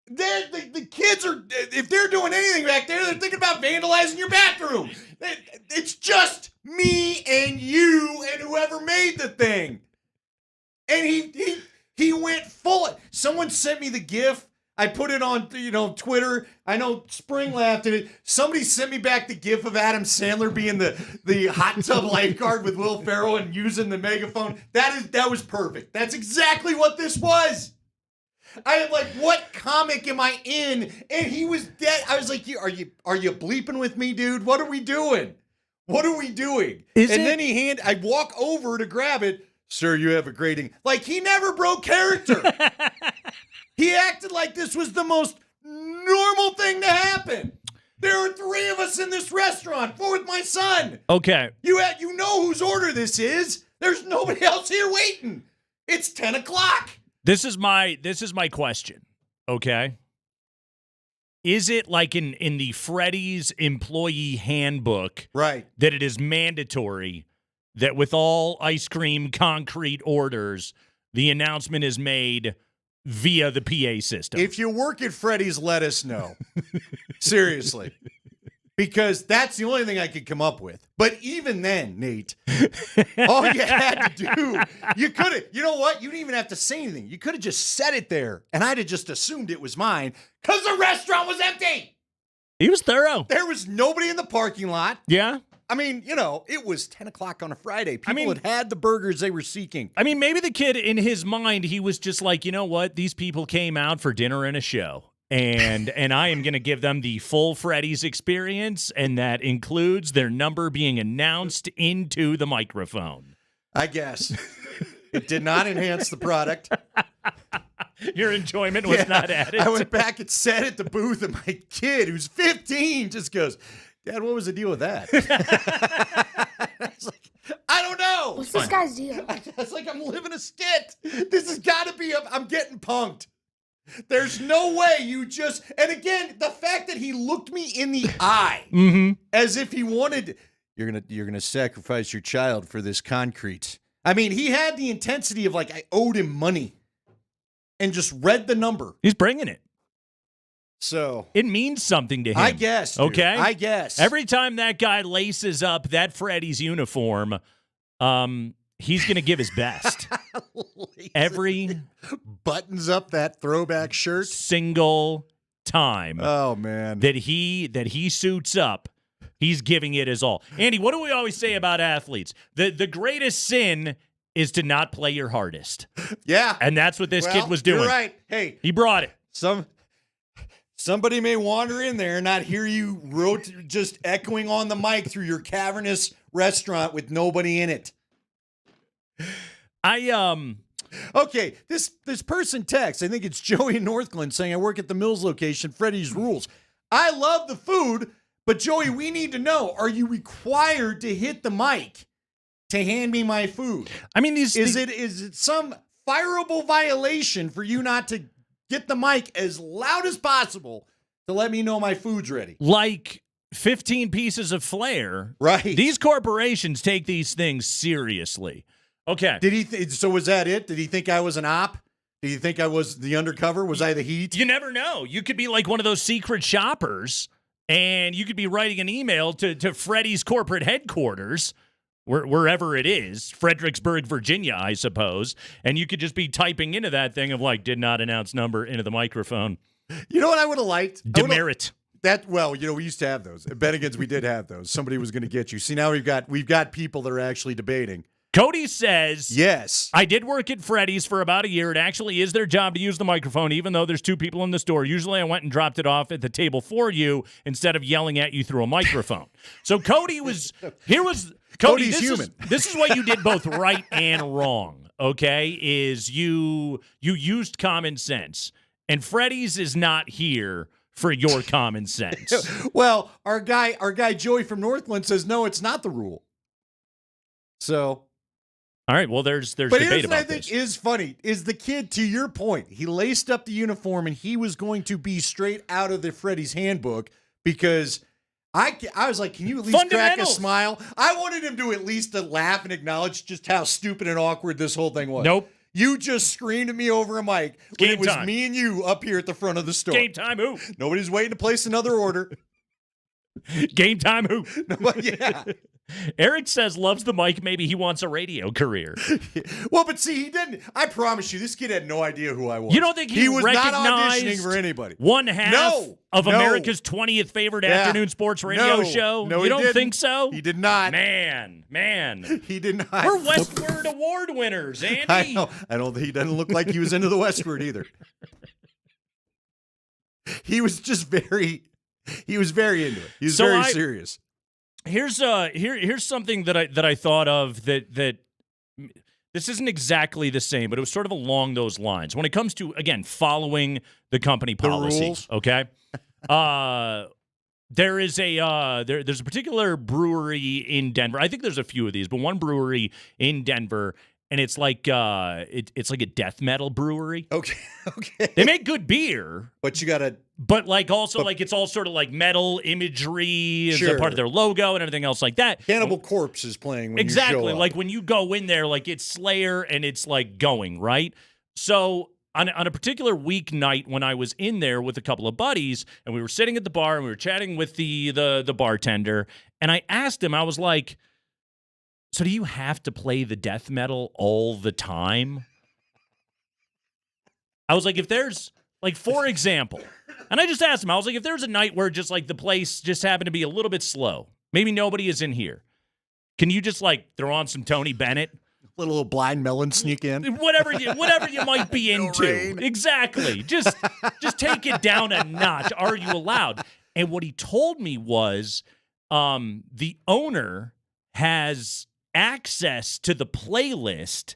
The kids are, if they're doing anything back there, they're thinking about vandalizing your bathroom. It's just me and you and whoever made the thing. And he went full. Someone sent me the GIF. I put it on, Twitter. I know Spring laughed at it. Somebody sent me back the GIF of Adam Sandler being the hot tub lifeguard with Will Ferrell and using the megaphone. That was perfect. That's exactly what this was. I am like, what comic am I in? And he was dead. I was like, are you bleeping with me, dude? What are we doing? What are we doing? Then I walk over to grab it. Sir, you have a grading. Like, he never broke character. He acted like this was the most normal thing to happen. There are 3 of us in this restaurant, 4 with my son. Okay. You know whose order this is. There's nobody else here waiting. It's 10 o'clock. This is my question, okay? Is it like in the Freddy's employee handbook right, that it is mandatory that with all ice cream concrete orders, the announcement is made via the PA system? If you work at Freddy's, let us know. Seriously. Because that's the only thing I could come up with. But even then, Nate, all you had to do, you could have, you know what? You didn't even have to say anything. You could have just said it there, and I'd have just assumed it was mine because the restaurant was empty. He was thorough. There was nobody in the parking lot. Yeah. I mean, it was 10 o'clock on a Friday. People had the burgers they were seeking. I mean, maybe the kid, in his mind, he was just like, you know what? These people came out for dinner and a show. And I am going to give them the full Freddy's experience, and that includes their number being announced into the microphone. I guess. It did not enhance the product. Your enjoyment was not added. I went back and sat at the booth, and my kid, who's 15, just goes, Dad, what was the deal with that? I was like, I don't know. What's this guy's deal? It's like I'm living a skit. This has got to be, I'm getting punked. There's no way you just, and again, the fact that he looked me in the eye as if he wanted, you're gonna sacrifice your child for this concrete. I mean, he had the intensity of like I owed him money, and just read the number. He's bringing it. So it means something to him. I guess. Dude. Okay. I guess. Every time that guy laces up that Freddy's uniform, he's going to give his best. Every buttons up that throwback shirt single time. Oh man. That he suits up, he's giving it his all. Andy, what do we always say about athletes? The greatest sin is to not play your hardest. Yeah. And that's what this kid was doing. You're right. Hey, he brought it. Somebody may wander in there and not hear you just echoing on the mic through your cavernous restaurant with nobody in it. Okay, this person texts, I think it's Joey in Northglenn, saying, I work at the Mills location, Freddy's rules. I love the food, but Joey, we need to know, are you required to hit the mic to hand me my food? I mean, is it some fireable violation for you not to get the mic as loud as possible to let me know my food's ready? Like 15 pieces of flair. Right. These corporations take these things seriously. Okay. Did he? So was that it? Did he think I was an op? Did he think I was the undercover? Was I the heat? You never know. You could be like one of those secret shoppers, and you could be writing an email to Freddy's corporate headquarters, wherever it is, Fredericksburg, Virginia, I suppose, and you could just be typing into that thing of like, did not announce number into the microphone. You know what I would have liked? Demerit. We used to have those. At Bennigan's, we did have those. Somebody was going to get you. See, now we've got people that are actually debating. Cody says, yes, I did work at Freddy's for about a year. It actually is their job to use the microphone, even though there's 2 people in the store. Usually I went and dropped it off at the table for you instead of yelling at you through a microphone. So Cody was, Cody's human. This is what you did both right and wrong, okay, is you used common sense. And Freddy's is not here for your common sense. Well, our guy Joey from Northland says, no, it's not the rule. So... All right, well, there's but debate about this. But I think is funny is the kid, to your point, he laced up the uniform and he was going to be straight out of the Freddy's handbook because I was like, can you at least crack a smile? I wanted him to at least laugh and acknowledge just how stupid and awkward this whole thing was. Nope. You just screamed at me over a mic when it was time. me and you up here at the front of the store. Game time, who? Nobody's waiting to place another order. Game time, who? Yeah. Eric says loves the mic. Maybe he wants a radio career. Well, but see, he didn't. I promise you, this kid had no idea who I was. You don't think he was not recognized auditioning for anybody? One half of No. America's 20th favorite afternoon sports radio show? No, you he don't didn't. think so? He did not. Man. He did not. We're Westward Award winners, Andy. I know. I don't. He doesn't look like he was into the Westward either. He was just very. He was very into it. He was very serious. Here's something that I thought of that this isn't exactly the same, but it was sort of along those lines. When it comes to, again, following the company policy, rules. okay? There's a particular brewery in Denver. I think there's a few of these, but one brewery in Denver, and it's like it's like a death metal brewery. Okay. They make good beer, but you gotta. But like also like it's all sort of like metal imagery as a Sure. part of their logo and everything else like that. Cannibal Corpse is playing when Exactly. you show up. Like when you go in there, like it's Slayer and it's like going, right? So on a particular weeknight when I was in there with a couple of buddies and we were sitting at the bar and we were chatting with the bartender, and I asked him, I was like, so do you have to play the death metal all the time? I was like, if there's like, for example, and I just asked him, I was like, if there's a night where just like the place just happened to be a little bit slow, maybe nobody is in here, can you just like throw on some Tony Bennett? Little Blind Melon sneak in. Whatever you might be into. rain. Exactly. Just take it down a notch. Are you allowed? And what he told me was the owner has access to the playlist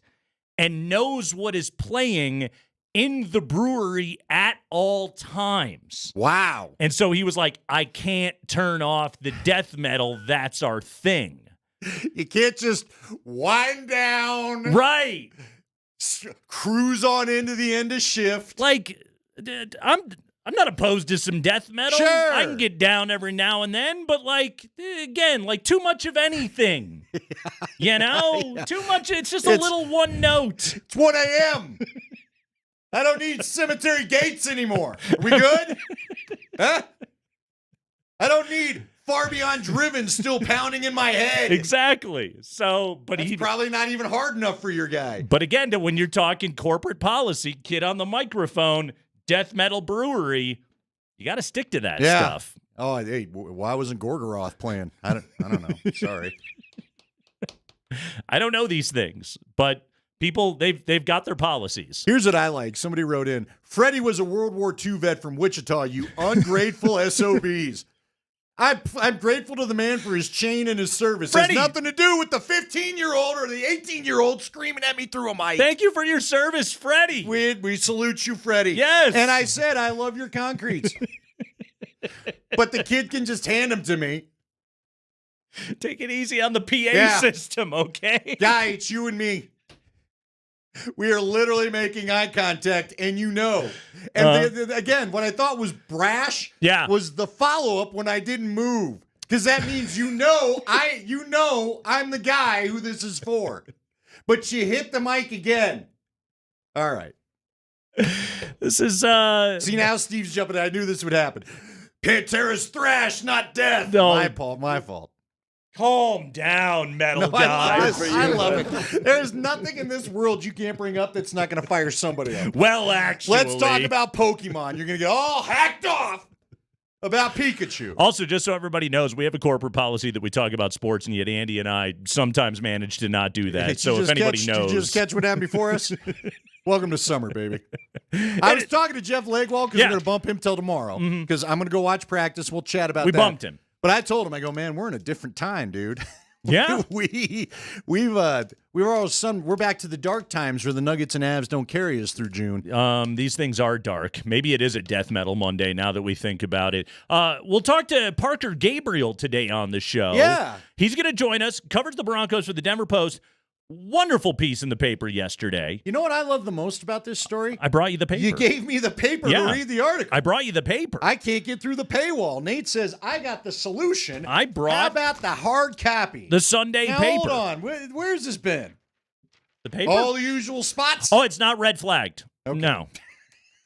and knows what is playing in the brewery at all times. Wow. And so he was like, I can't turn off the death metal. That's our thing. You can't just wind down. Right. Cruise on into the end of shift. Like, I'm not opposed to some death metal. Sure. I can get down every now and then, but like, again, like too much of anything. You know? Yeah. Too much. It's just a little one note. It's 1 a.m. I don't need Cemetery Gates anymore. Are we good? Huh? I don't need Far Beyond Driven still pounding in my head. Exactly. So, but That's probably not even hard enough for your guy. But again, when you're talking corporate policy, kid on the microphone, death metal brewery, you got to stick to that stuff. Oh, hey, why wasn't Gorgoroth playing? I don't know. Sorry. I don't know these things, but people, they've got their policies. Here's what I like. Somebody wrote in, Freddie was a World War II vet from Wichita, you ungrateful SOBs. I'm grateful to the man for his chain and his service. It has nothing to do with the 15-year-old or the 18-year-old screaming at me through a mic. Thank you for your service, Freddie. We salute you, Freddie. Yes. And I said, I love your concretes. But the kid can just hand them to me. Take it easy on the PA system, okay? Guy, it's you and me. We are literally making eye contact, and you know. And again, what I thought was brash was the follow-up when I didn't move. Because that means you know I'm the guy who this is for. But you hit the mic again. All right. This is See, now Steve's jumping. I knew this would happen. Pantera's thrash, not death. No. My fault. Calm down, metal guy. I love it. There's nothing in this world you can't bring up that's not going to fire somebody up. Well, actually. Let's talk about Pokemon. You're going to get all hacked off about Pikachu. Also, just so everybody knows, we have a corporate policy that we talk about sports, and yet Andy and I sometimes manage to not do that. So if anybody knows. Did you just catch what happened before us? Welcome to summer, baby. I was talking to Jeff Legwall because we're going to bump him till tomorrow because I'm going to go watch practice. We'll chat about that. We bumped him. But I told him, I go, man, we're in a different time, dude. Yeah. We're all of a sudden, we're back to the dark times where the Nuggets and Avs don't carry us through June. These things are dark. Maybe it is a death metal Monday now that we think about it. We'll talk to Parker Gabriel today on the show. Yeah. He's going to join us, covers the Broncos for the Denver Post. Wonderful piece in the paper yesterday. You know what I love the most about this story? I brought you the paper. You gave me the paper to read the article. I brought you the paper. I can't get through the paywall. Nate says, I got the solution. How brought about the hard copy? The Sunday now, paper. Hold on. Where's this been? The paper? All the usual spots? Oh, it's not red flagged. No.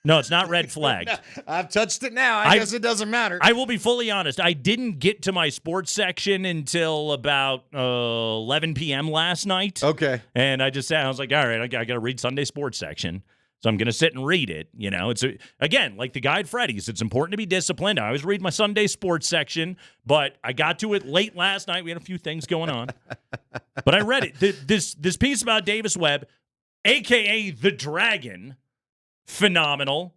No, it's not red flagged. I've touched it now. I guess it doesn't matter. I will be fully honest. I didn't get to my sports section until about 11 p.m. last night. Okay. And I just sat, I was like, all right, I got to read Sunday sports section. So I'm going to sit and read it. You know, again, like the guy at Freddy's, it's important to be disciplined. I always read my Sunday sports section, but I got to it late last night. We had a few things going on. But I read it. This piece about Davis Webb, a.k.a. the Dragon, phenomenal,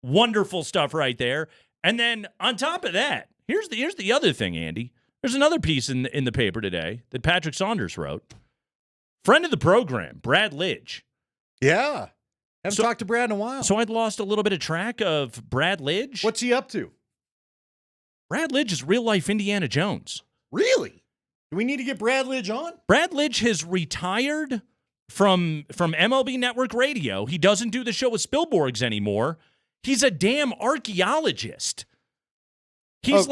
wonderful stuff right there. And then on top of that, here's the other thing, Andy. There's another piece in the paper today that Patrick Saunders wrote. Friend of the program, Brad Lidge. Yeah. Haven't talked to Brad in a while. So I'd lost a little bit of track of Brad Lidge. What's he up to? Brad Lidge is real-life Indiana Jones. Really? Do we need to get Brad Lidge on? Brad Lidge has retired from MLB Network Radio. He doesn't do the show with Spielborgs anymore. He's a damn archaeologist. He's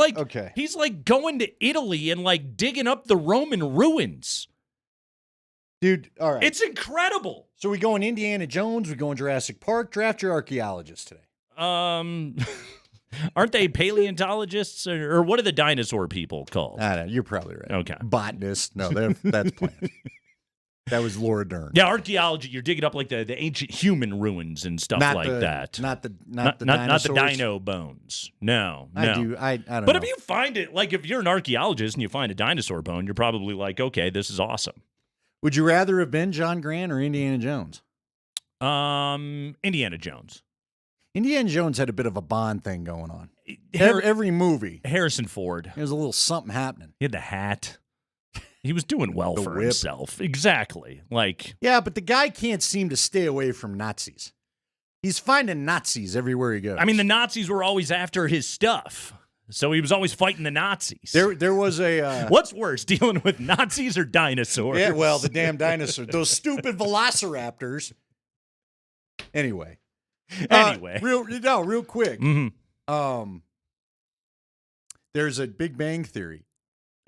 he's like going to Italy and like digging up the Roman ruins. Dude, all right. It's incredible. So we going Indiana Jones, we going Jurassic Park, draft your archaeologist today. Aren't they paleontologists or what are the dinosaur people called? I don't know, you're probably right. Okay. Botanists. No, that's planned. That was Laura Dern. Yeah, archaeology. You're digging up like the ancient human ruins and stuff that. Not the Not the dino bones. No. I don't know. But if you find it, like if you're an archaeologist and you find a dinosaur bone, you're probably like, okay, this is awesome. Would you rather have been John Grant or Indiana Jones? Indiana Jones. Indiana Jones had a bit of a Bond thing going on. Every movie. Harrison Ford. There's a little something happening. He had the hat. He was doing well for whip. himself. Exactly. Yeah, but the guy can't seem to stay away from Nazis. He's finding Nazis everywhere he goes. I mean, the Nazis were always after his stuff. So he was always fighting the Nazis. There was a... What's worse, dealing with Nazis or dinosaurs? Yeah, well, the damn dinosaurs. Those stupid velociraptors. Anyway. Real quick. Mm-hmm. There's a Big Bang Theory.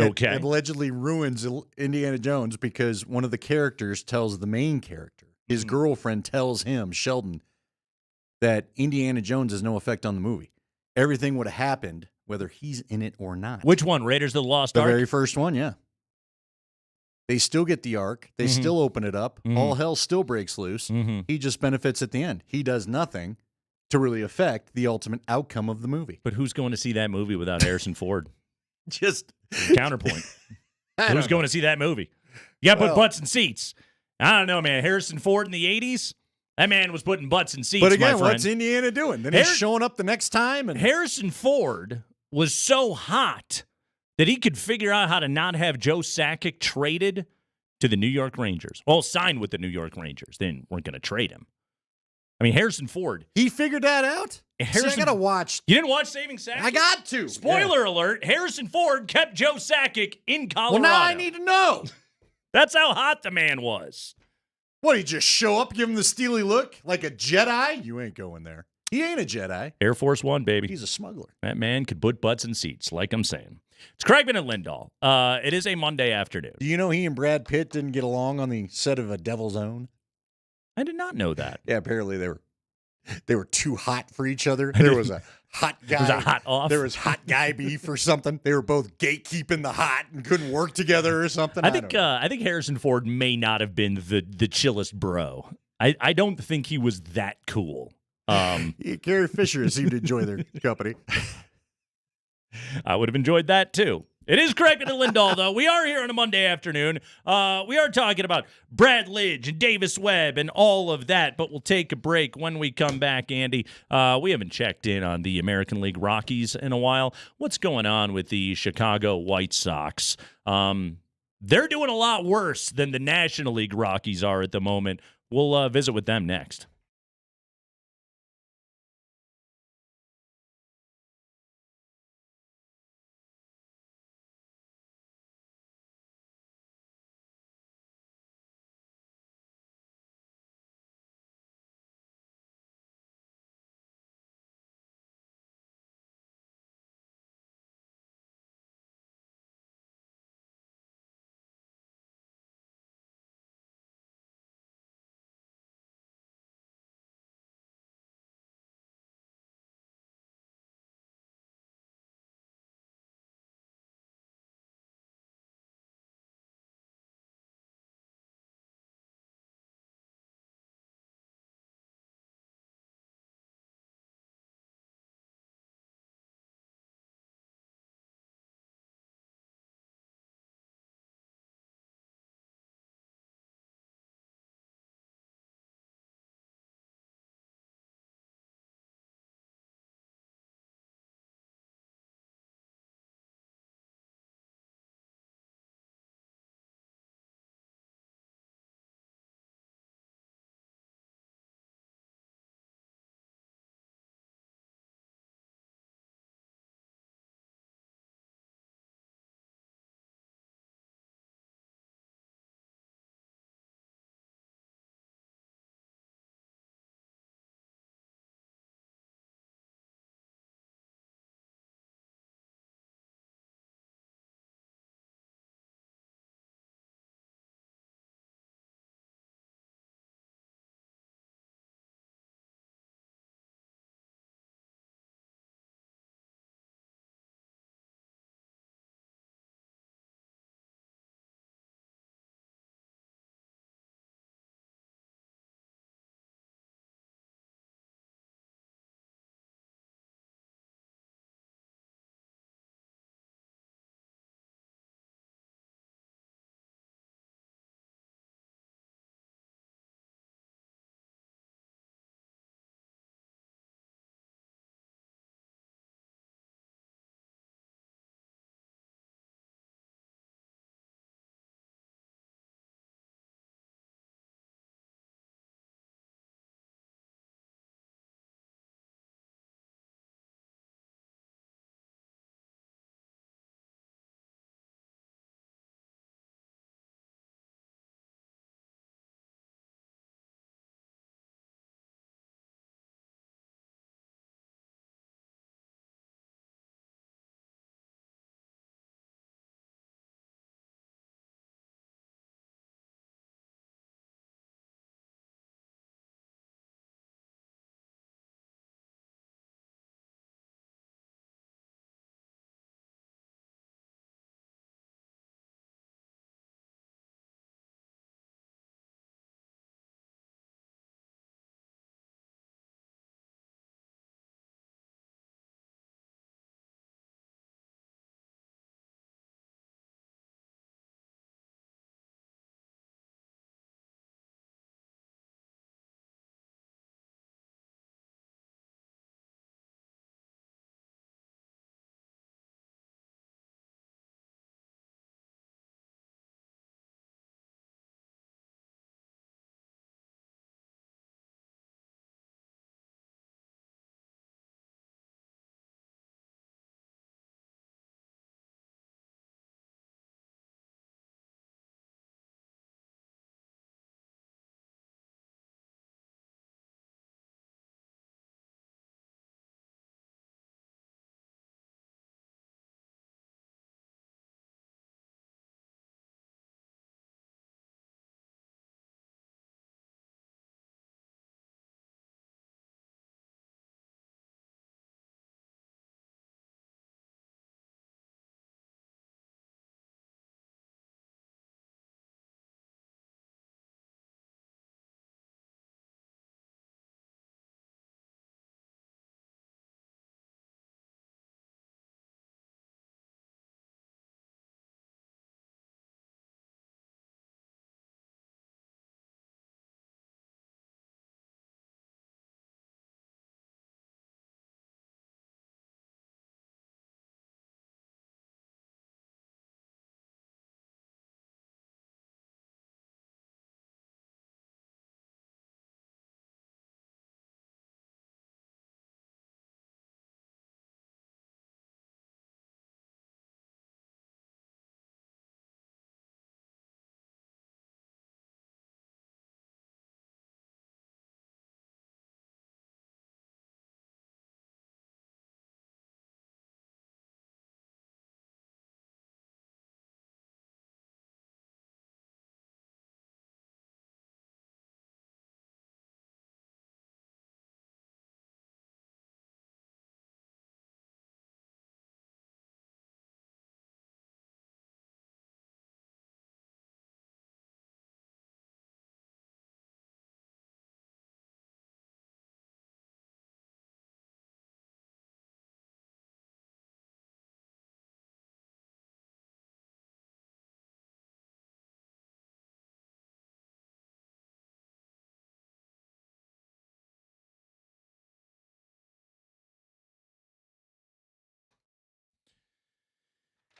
Okay. That allegedly ruins Indiana Jones because one of the characters tells the main character, his girlfriend tells him, Sheldon, that Indiana Jones has no effect on the movie. Everything would have happened whether he's in it or not. Which one? Raiders of the Lost Ark? The very first one, yeah. They still get the Ark. They still open it up. All hell still breaks loose. He just benefits at the end. He does nothing to really affect the ultimate outcome of the movie. But who's going to see that movie without Harrison Ford? Just counterpoint. Who's going to see that movie? You got to put butts in seats. I don't know, man. Harrison Ford in the 80s? That man was putting butts in seats, but again, my friend. what's Indiana doing? Then he's showing up the next time. And Harrison Ford was so hot that he could figure out how to not have Joe Sakic traded to the New York Rangers. Well, signed with the New York Rangers. They weren't going to trade him. I mean, Harrison Ford. He figured that out? See, I got to watch. You didn't watch Saving Sakic? I got to. Spoiler alert, Harrison Ford kept Joe Sakic in Colorado. Well, now I need to know. That's how hot the man was. What, he just show up, give him the steely look like a Jedi? You ain't going there. He ain't a Jedi. Air Force One, baby. He's a smuggler. That man could put butts in seats, like I'm saying. It's Craigman and Lindahl. It is a Monday afternoon. Do you know he and Brad Pitt didn't get along on the set of A Devil's Own? I did not know that. Yeah, apparently they were too hot for each other. There was a hot guy. There was a hot off. There was hot guy beef or something. They were both gatekeeping the hot and couldn't work together or something. I think Harrison Ford may not have been the chillest bro. I don't think he was that cool. Carrie Fisher seemed to enjoy their company. I would have enjoyed that too. It is Craigman and Lindahl, though. We are here on a Monday afternoon. We are talking about Brad Lidge and Davis Webb and all of that, but we'll take a break. When we come back, Andy, we haven't checked in on the American League Rockies in a while. What's going on with the Chicago White Sox? They're doing a lot worse than the National League Rockies are at the moment. We'll visit with them next.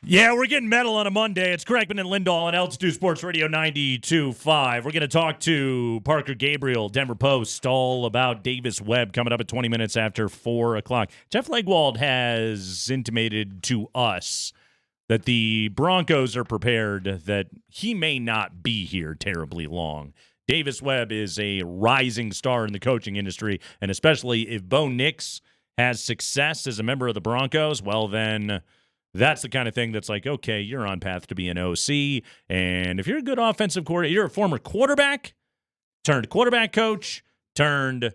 Yeah, we're getting metal on a Monday. It's Kreckman and Lindahl on Altitude Sports Radio 92.5. We're going to talk to Parker Gabriel, Denver Post, all about Davis Webb coming up at 20 minutes after 4 o'clock. Jeff Legwold has intimated to us that the Broncos are prepared that he may not be here terribly long. Davis Webb is a rising star in the coaching industry, and especially if Bo Nix has success as a member of the Broncos, well then that's the kind of thing that's like, okay, you're on path to be an OC, and if you're a good offensive coordinator, you're a former quarterback, turned quarterback coach, turned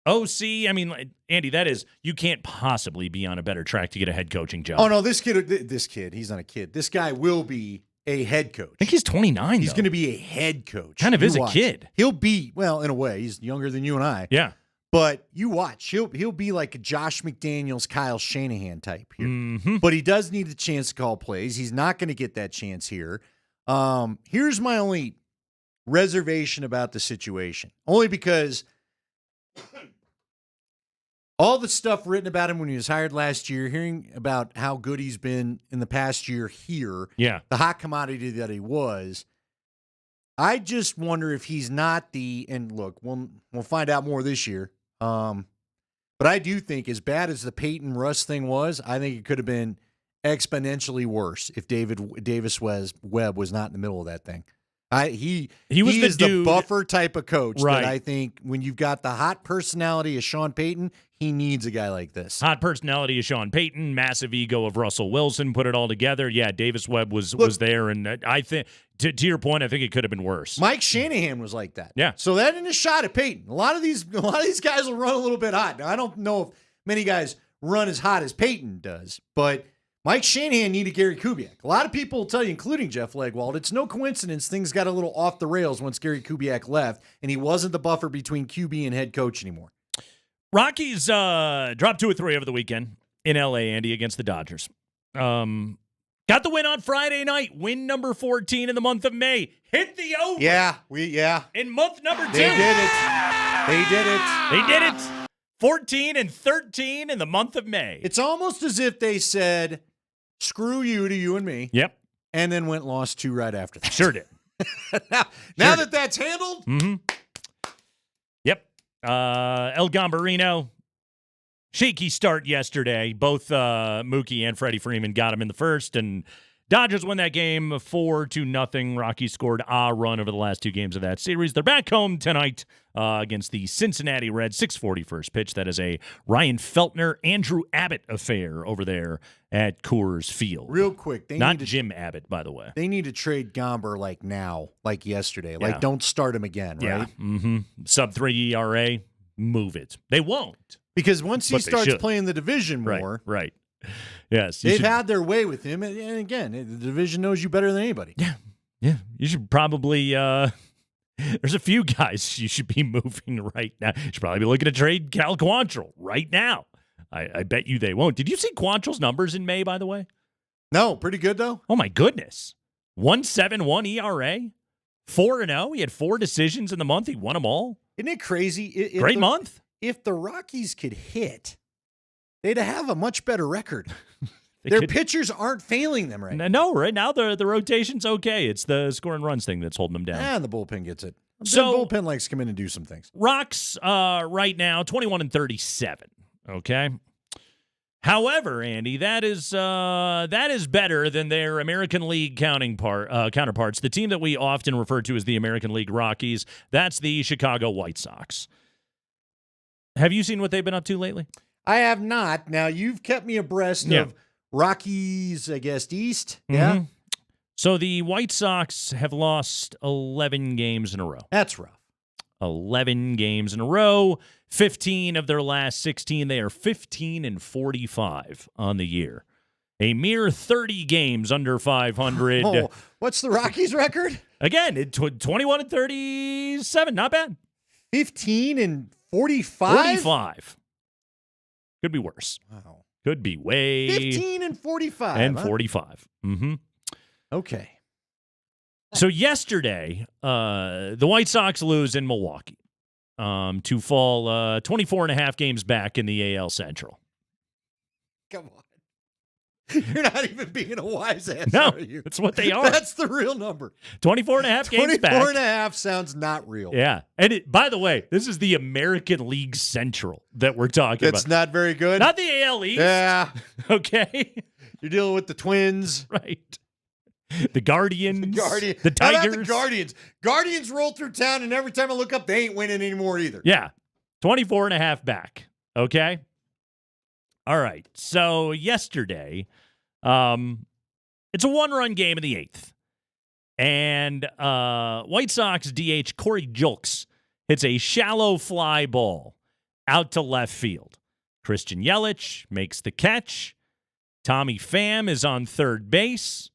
OC. I mean, Andy, that is, you can't possibly be on a better track to get a head coaching job. Oh, no, this kid, he's not a kid. This guy will be a head coach. I think he's 29, He's going to be a head coach. Kind of You is a watch. kid. He'll be, well, in a way, he's younger than you and I. Yeah. But you watch, he'll be like a Josh McDaniels, Kyle Shanahan type here. Mm-hmm. But he does need a chance to call plays. He's not going to get that chance here. Here's my only reservation about the situation. Only because all the stuff written about him when he was hired last year, hearing about how good he's been in the past year here, yeah, the hot commodity that he was, I just wonder if he's not and look, we'll find out more this year. But I do think as bad as the Peyton Russ thing was, I think it could have been exponentially worse if Davis Webb was not in the middle of that thing. He is the buffer type of coach right. that I think when you've got the hot personality of Sean Payton, he needs a guy like this. Hot personality of Sean Payton, massive ego of Russell Wilson, put it all together. Yeah, Davis Webb was there, and I think to your point, I think it could have been worse. Mike Shanahan was like that. Yeah. So that isn't a shot at Peyton. A lot of these guys will run a little bit hot. Now I don't know if many guys run as hot as Peyton does, but Mike Shanahan needed Gary Kubiak. A lot of people will tell you, including Jeff Legwold, it's no coincidence things got a little off the rails once Gary Kubiak left, and he wasn't the buffer between QB and head coach anymore. Rockies dropped 2 or 3 over the weekend in L.A., Andy, against the Dodgers. Got the win on Friday night. Win number 14 in the month of May. Hit the over. Yeah. In month number 2. They did it. They did it. 14 and 13 in the month of May. It's almost as if they said, screw you to you and me. Yep. And then went and lost 2 right after that. Sure did. now that that's handled. Mm-hmm. Yep. El Gambarino, shaky start yesterday. Both Mookie and Freddie Freeman got him in the first, and Dodgers win that game 4-0. Rockies scored a run over the last 2 games of that series. They're back home tonight against the Cincinnati Reds. 6:40 first pitch. That is a Ryan Feltner, Andrew Abbott affair over there at Coors Field. Real quick. Not Jim Abbott, by the way. They need to trade Gomber like now, like yesterday. Yeah. Like, don't start him again, Yeah. right? Mm-hmm. Sub-3 ERA, move it. They won't. Because once he But they starts should. playing the division more, Right. Yes. you they've should- had their way with him. And again, the division knows you better than anybody. Yeah, you should probably. There's a few guys you should be moving right now. You should probably be looking to trade Cal Quantrill right now. I bet you they won't. Did you see Quantrill's numbers in May, by the way? No, pretty good though. Oh my goodness, 1.71 ERA, 4-0. He had 4 decisions in the month. He won them all. Isn't it crazy? Great month. If the Rockies could hit, they'd have a much better record. Their pitchers aren't failing them right now. No, right now the rotation's okay. It's the scoring runs thing that's holding them down. And the bullpen gets it. So- the bullpen likes to come in and do some things. Rocks right now 21 and 37. Okay. However, Andy, that is better than their American League counterparts. The team that we often refer to as the American League Rockies. That's the Chicago White Sox. Have you seen what they've been up to lately? I have not. Now you've kept me abreast of Rockies, I guess, East. Yeah. Mhm. So the White Sox have lost 11 games in a row. That's rough. 11 games in a row. 15 of their last 16. They are 15 and 45 on the year. A mere 30 games under 500. Oh, what's the Rockies' record? Again, 21 and 37. Not bad. 15 and 45? 45. Could be worse. Wow. Could be way. 15 and 45. And huh? 45. Mm-hmm. Okay. So yesterday, the White Sox lose in Milwaukee to fall 24 and a half games back in the AL Central. Come on. You're not even being a wise ass, No, are you? that's what they are. That's the real number. 24 and a half games back. 24 and a half sounds not real. Yeah. And by the way, this is the American League Central that we're talking about. It's not very good. Not the AL East. Yeah. Okay. You're dealing with the Twins. Right. The Guardians. The How Tigers. about the Guardians? Guardians roll through town, and every time I look up, they ain't winning anymore either. Yeah. 24 and a half back. Okay. All right. So yesterday, it's a 1-run game in the 8th. And White Sox DH Corey Julks hits a shallow fly ball out to left field. Christian Yelich makes the catch. Tommy Pham is on third base.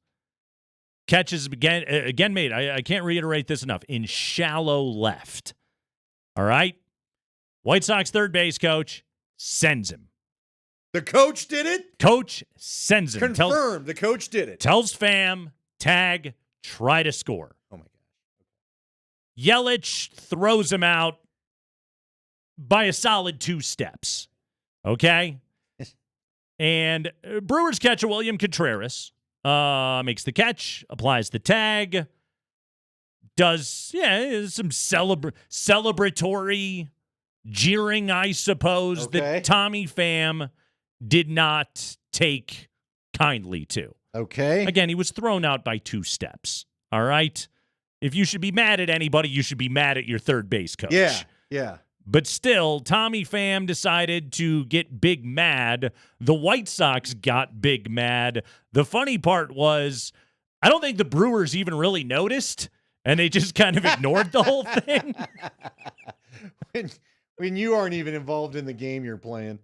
Catches again made, I can't reiterate this enough, in shallow left. All right? White Sox third base coach sends him. The coach did it? Coach sends him. Confirmed. The coach did it. Tells Pham, tag, try to score. Oh, my gosh. Yelich throws him out by a solid 2 steps. Okay? And Brewers catcher William Contreras makes the catch, applies the tag, does some celebratory jeering, I suppose, that Tommy Pham did not take kindly to. Okay. Again, he was thrown out by 2 steps. All right? If you should be mad at anybody, you should be mad at your third base coach. Yeah. But still, Tommy Pham decided to get big mad. The White Sox got big mad. The funny part was, I don't think the Brewers even really noticed, and they just kind of ignored the whole thing. When you aren't even involved in the game you're playing.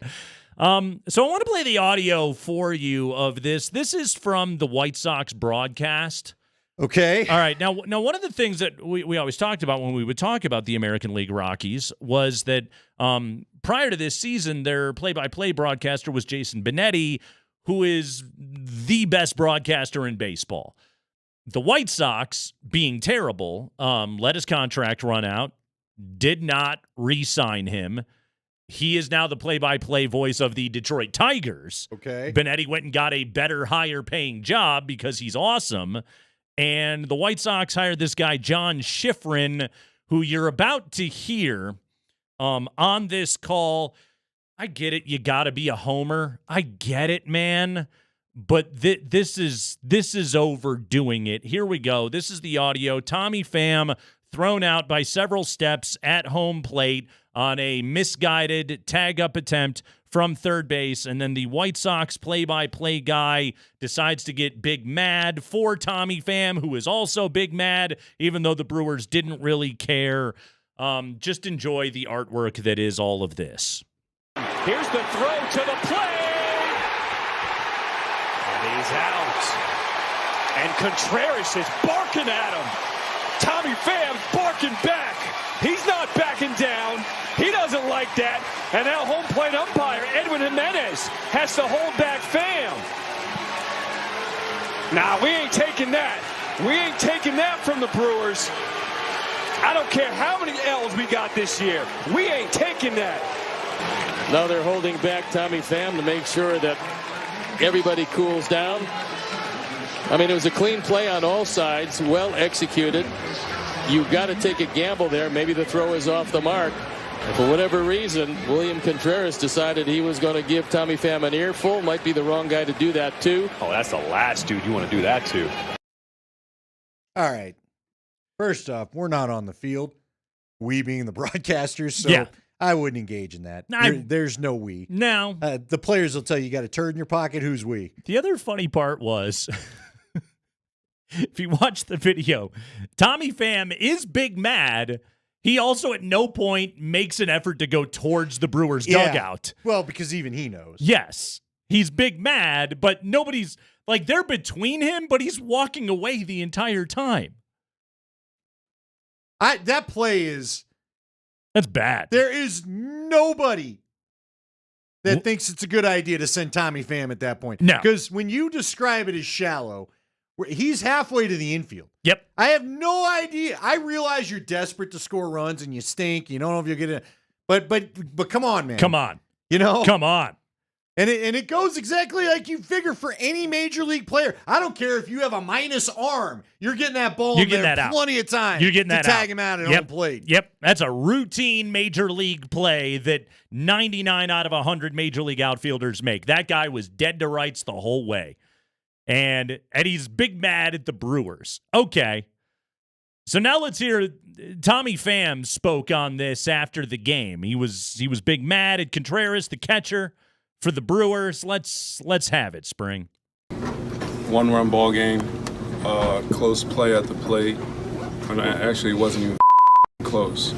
So I want to play the audio for you of this. This is from the White Sox broadcast. Okay. All right. Now, one of the things that we always talked about when we would talk about the American League Rockies was that prior to this season, their play-by-play broadcaster was Jason Benetti, who is the best broadcaster in baseball. The White Sox, being terrible, let his contract run out, did not re-sign him. He is now the play-by-play voice of the Detroit Tigers. Okay. Benetti went and got a better, higher-paying job because he's awesome. And the White Sox hired this guy, John Schifrin, who you're about to hear on this call. I get it. You got to be a homer. I get it, man. But this is overdoing it. Here we go. This is the audio. Tommy Pham thrown out by several steps at home plate on a misguided tag-up attempt from third base, and then the White Sox play-by-play guy decides to get big mad for Tommy Pham, who is also big mad, even though the Brewers didn't really care. Just enjoy the artwork that is all of this. Here's the throw to the plate, and he's out. And Contreras is barking at him. Tommy Pham barking back. He's not backing down. He doesn't like that. And now home plate umpire Edwin Jimenez has to hold back Pham. Nah, we ain't taking that. We ain't taking that from the Brewers. I don't care how many L's we got this year. We ain't taking that. Now they're holding back Tommy Pham to make sure that everybody cools down. I mean, it was a clean play on all sides, well executed. You've got to take a gamble there. Maybe the throw is off the mark. And for whatever reason, William Contreras decided he was going to give Tommy Pham an earful. Might be the wrong guy to do that to. Oh, that's the last dude you want to do that to. All right. First off, we're not on the field. We being the broadcasters, so I wouldn't engage in that. There's no we. No. The players will tell you got a turd in your pocket. Who's we? The other funny part was, if you watch the video, Tommy Pham is big mad. He also at no point makes an effort to go towards the Brewers dugout. Well, because even he knows. Yes. He's big mad, but nobody's, like, they're between him, but he's walking away the entire time. That play is... That's bad. There is nobody that thinks it's a good idea to send Tommy Pham at that point. No. Because when you describe it as shallow, he's halfway to the infield. Yep. I have no idea. I realize you're desperate to score runs and you stink. You don't know if you'll get it. But come on, man. Come on. You know? Come on. And it goes exactly like you figure for any major league player. I don't care if you have a minus arm. You're getting that ball in there plenty of time You're getting to that tag him out at home plate. Yep. That's a routine major league play that 99 out of 100 major league outfielders make. That guy was dead to rights the whole way. And Eddie's big mad at the Brewers. Okay. So now let's hear Tommy Pham spoke on this after the game. He was big mad at Contreras, the catcher, for the Brewers. Let's have it, Spring. 1-run ball game, close play at the plate. And actually, it wasn't even close.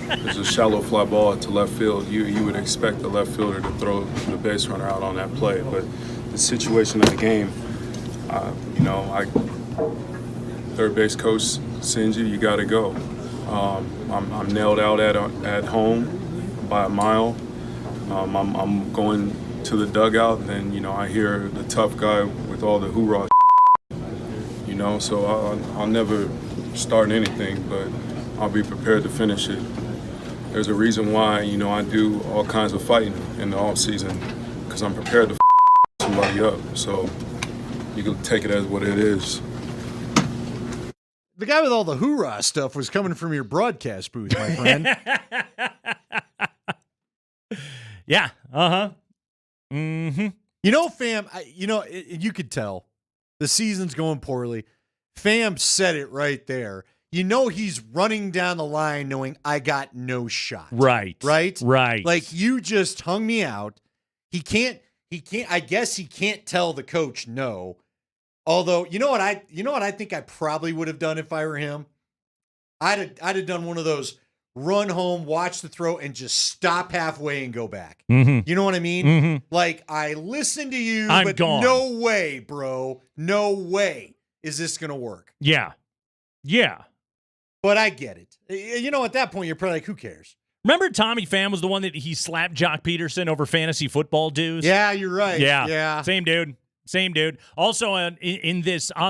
It was a shallow fly ball to left field. You would expect the left fielder to throw the base runner out on that play, but the situation of the game, third base coach sends you, you got to go. I'm nailed out at home by a mile. I'm going to the dugout, and then I hear the tough guy with all the hoorah, so I'll never start anything, but I'll be prepared to finish it. There's a reason why I do all kinds of fighting in the off season, because I'm prepared to somebody up. So you can take it as what it is. The guy with all the hoorah stuff was coming from your broadcast booth, my friend. Yeah. Mm-hmm. Pham, you could tell the season's going poorly. Pham said it right there. He's running down the line knowing I got no shot. Right. Like, you just hung me out. I guess he can't tell the coach no. Although, you know what I think I probably would have done if I were him? I'd have done one of those run home, watch the throw, and just stop halfway and go back. Mm-hmm. You know what I mean? Mm-hmm. Like, I listened to you, I'm but gone. no way, bro. No way is this going to work. Yeah. But I get it. At that point, you're probably like, who cares? Remember Tommy Pham was the one that he slapped Jock Peterson over fantasy football dues? Yeah, you're right. Yeah. Same dude. Also, on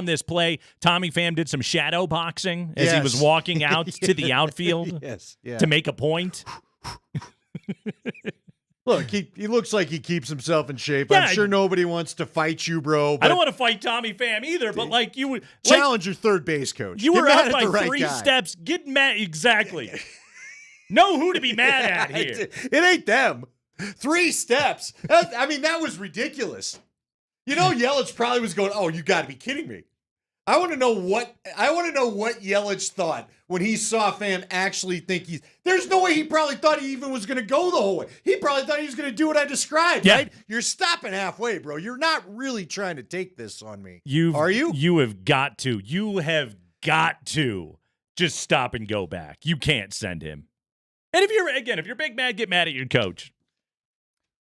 this play, Tommy Pham did some shadow boxing as he was walking out to the outfield to make a point. Look, he looks like he keeps himself in shape. I'm sure nobody wants to fight you, bro. I don't want to fight Tommy Pham either, but you would challenge your third base coach. You were out by right 3 guy. steps. Get mad. Exactly. Know who to be mad at here. It ain't them. 3 steps. That was ridiculous. Yelich probably was going, "Oh, you got to be kidding me." I want to know what Yelich thought when he saw Pham actually think there's no way he probably thought he even was going to go the whole way. He probably thought he was going to do what I described, right? You're stopping halfway, bro. You're not really trying to take this on me. Are you? You have got to. You have got to just stop and go back. You can't send him. And if you're big mad, get mad at your coach.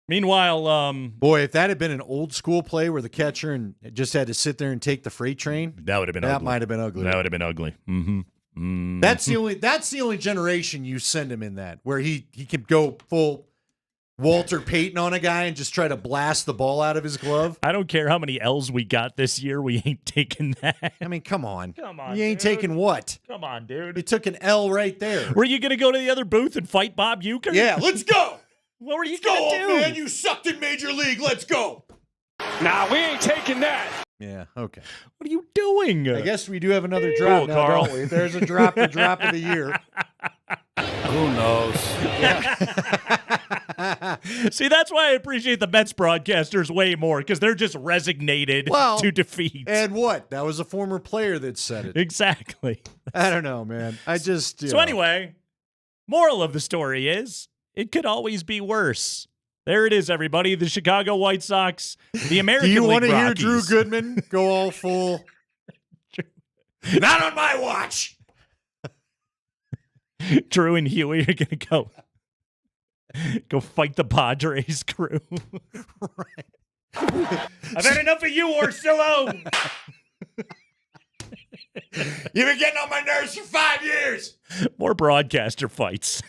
Meanwhile, boy, if that had been an old school play where the catcher and just had to sit there and take the freight train, that would have been ugly. That might have been ugly. That would have been ugly. Mm-hmm. Mm-hmm. That's the only generation you send him in that, where he can go full Walter Payton on a guy and just try to blast the ball out of his glove. I don't care how many L's we got this year. We ain't taking that. Come on. You ain't taking what? Come on, dude. You took an L right there. Were you going to go to the other booth and fight Bob Uecker? Yeah, let's go. What were you going to do? Man, you sucked in Major League. Let's go. Nah, we ain't taking that. Yeah, okay. What are you doing? I guess we do have another drop cool, now, Carl. don't we? There's a drop of the year. Who knows? See, that's why I appreciate the Mets broadcasters way more, because they're just resignated to defeat. And what? That was a former player that said it. Exactly. I don't know, man. I just... So anyway, moral of the story is, it could always be worse. There it is, everybody. The Chicago White Sox, the American League Do you want to hear Rockies. Drew Goodman go all full? Not on my watch. Drew and Huey are going to go fight the Padres crew. Right. I've had enough of you, Orsillo. You've been getting on my nerves for 5 years. More broadcaster fights.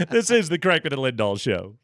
This is the Kreckman and Lindahl Show.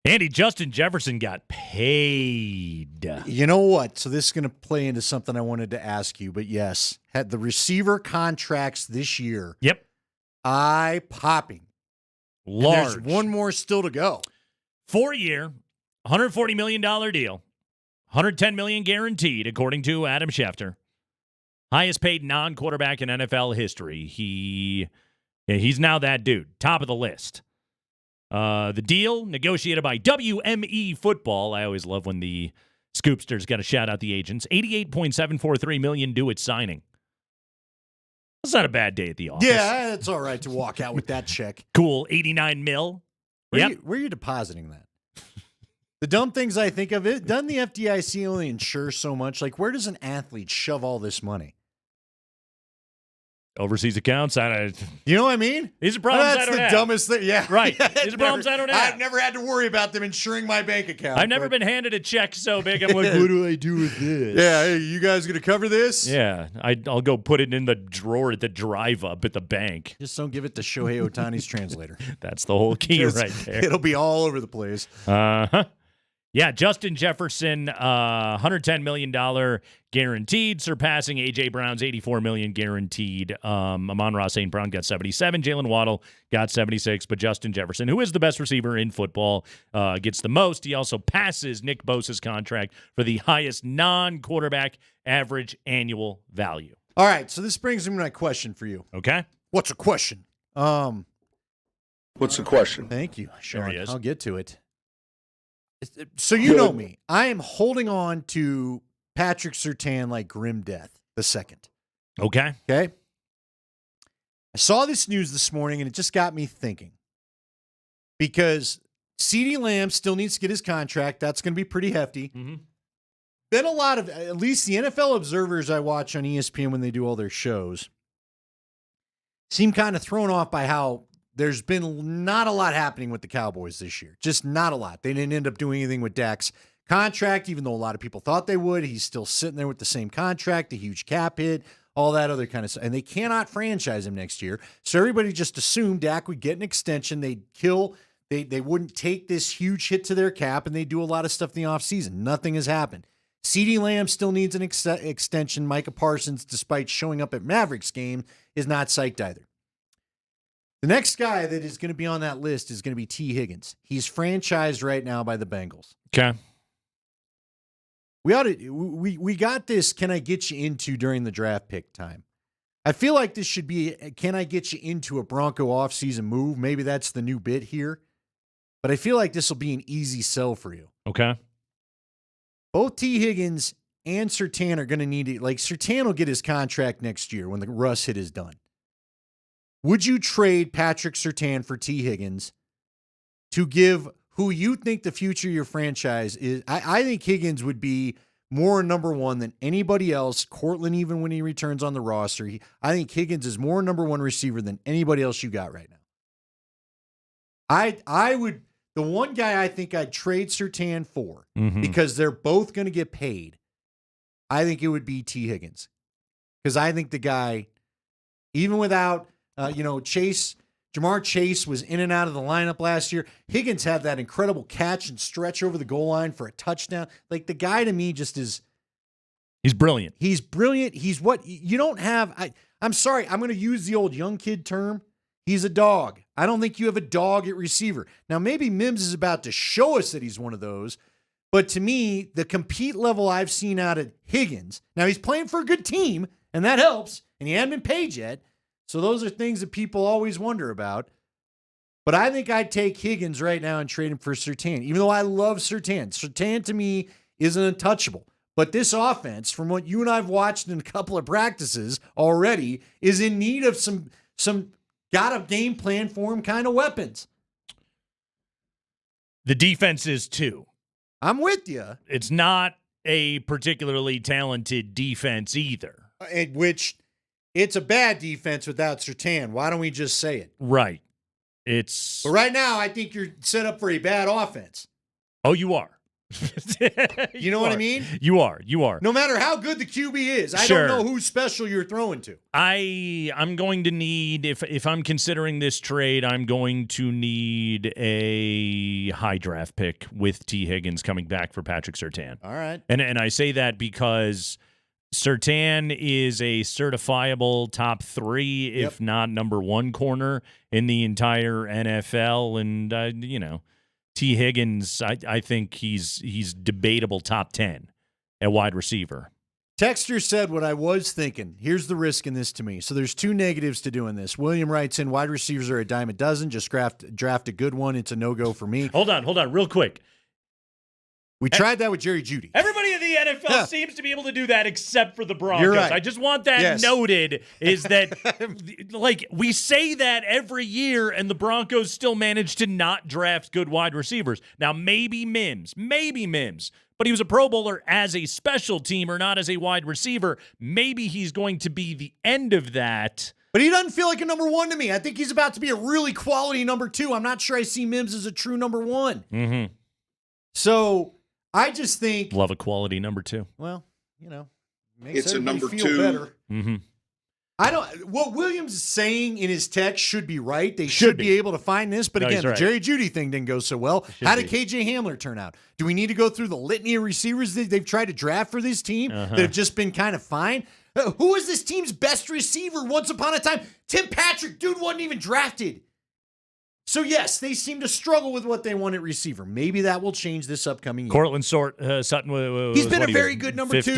Andy, Justin Jefferson got paid. You know what? So this is going to play into something I wanted to ask you, but yes, had the receiver contracts this year. Yep. Eye-popping. Large. And there's one more still to go. 4-year, $140 million deal. $110 million guaranteed, according to Adam Schefter. Highest paid non-quarterback in NFL history. He's now that dude. Top of the list. The deal negotiated by WME Football. I always love when the Scoopsters got to shout out the agents. $88.743 million due at signing. That's not a bad day at the office. Yeah, it's all right to walk out with that check. Cool, $89 million. Where are you depositing that? The dumb things I think of, it doesn't the FDIC only insure so much? Like, where does an athlete shove all this money? Overseas accounts. You know what I mean? These are problems I That's don't the have. dumbest thing. Yeah, Right. Yeah, These are problems I don't have. I've never had to worry about them insuring my bank account. I've never been handed a check so big. I'm like, what do I do with this? Yeah, hey, you guys going to cover this? Yeah, I'll go put it in the drawer at the drive-up at the bank. Just don't give it to Shohei Ohtani's translator. That's the whole key right there. It'll be all over the place. Uh-huh. Yeah, Justin Jefferson, $110 million guaranteed, surpassing A.J. Brown's $84 million guaranteed. Amon-Ra St. Brown got 77. Jalen Waddle got 76. But Justin Jefferson, who is the best receiver in football, gets the most. He also passes Nick Bosa's contract for the highest non-quarterback average annual value. All right, so this brings me to my question for you. Okay. What's a question? What's the question? Thank you, Sean. There he is. I'll get to it. So you know me. I am holding on to Patrick Surtain like grim death the second. Okay. Okay. I saw this news this morning, and it just got me thinking. Because CeeDee Lamb still needs to get his contract. That's going to be pretty hefty. Mm-hmm. Been a lot of, at least the NFL observers I watch on ESPN when they do all their shows, seem kind of thrown off by how there's been not a lot happening with the Cowboys this year. Just not a lot. They didn't end up doing anything with Dak's contract, even though a lot of people thought they would. He's still sitting there with the same contract, a huge cap hit, all that other kind of stuff. And they cannot franchise him next year. So everybody just assumed Dak would get an extension. They'd kill. They wouldn't take this huge hit to their cap, and they do a lot of stuff in the offseason. Nothing has happened. CeeDee Lamb still needs an extension. Micah Parsons, despite showing up at Mavericks game, is not psyched either. The next guy that is going to be on that list is going to be T. Higgins. He's franchised right now by the Bengals. Okay. We got this can I get you into during the draft pick time. I feel like this should be can I get you into a Bronco offseason move? Maybe that's the new bit here. But I feel like this will be an easy sell for you. Okay. Both T. Higgins and Surtain are going to need it. Like, Surtain will get his contract next year when the Russ hit is done. Would you trade Patrick Surtain for T. Higgins to give who you think the future of your franchise is? I think Higgins would be more number one than anybody else. Cortland, even when he returns on the roster, I think Higgins is more number one receiver than anybody else you got right now. I would, the one guy I think I'd trade Surtain for, because they're both going to get paid, I think it would be T. Higgins. Because I think the guy, even without, Jamar Chase was in and out of the lineup last year. Higgins had that incredible catch and stretch over the goal line for a touchdown. Like, the guy to me just is. He's brilliant. He's brilliant. He's what you don't have. I'm sorry. I'm going to use the old young kid term. He's a dog. I don't think you have a dog at receiver. Now, maybe Mims is about to show us that he's one of those. But to me, the compete level I've seen out of Higgins, now he's playing for a good team, and that helps, and he hasn't been paid yet. So those are things that people always wonder about. But I think I'd take Higgins right now and trade him for Surtain, even though I love Surtain. Surtain, to me, isn't untouchable. But this offense, from what you and I have watched in a couple of practices already, is in need of some got a game plan for him kind of weapons. The defense is too. I'm with you. It's not a particularly talented defense either. Which, it's a bad defense without Surtain. Why don't we just say it? Right. But right now, I think you're set up for a bad offense. Oh, you are. You know what I mean? You are. No matter how good the QB is, I Sure. don't know who's special you're throwing to. I'm going to need, if I'm considering this trade, I'm going to need a high draft pick with T. Higgins coming back for Patrick Surtain. All right. And I say that because Surtain is a certifiable top 3, if not number 1 corner in the entire NFL. And, T. Higgins, I think he's debatable top 10 at wide receiver. Texter said what I was thinking. Here's the risk in this to me. So there's 2 negatives to doing this. William writes in, wide receivers are a dime a dozen. Just draft a good one. It's a no-go for me. Hold on, real quick. We tried that with Jerry Jeudy. Everybody in the NFL seems to be able to do that except for the Broncos. You're right. I just want that noted, is that, like, we say that every year, and the Broncos still manage to not draft good wide receivers. Now, maybe Mims, but he was a Pro Bowler as a special teamer, not as a wide receiver. Maybe he's going to be the end of that. But he doesn't feel like a number 1 to me. I think he's about to be a really quality number 2. I'm not sure I see Mims as a true number 1. Mm-hmm. So I just think, love a quality number 2. well, makes It's a everybody number feel 2. better. Mm-hmm. What Williams is saying in his text should be right. They should be able to find this. But No, again, he's the right. Jerry Jeudy thing didn't go so well. How did KJ Hamler turn out? Do we need to go through the litany of receivers that they've tried to draft for this team that have just been kind of fine? Who was this team's best receiver once upon a time? Tim Patrick, dude, wasn't even drafted. So, yes, they seem to struggle with what they want at receiver. Maybe that will change this upcoming year. Cortland Sutton. He's been a very good number 2.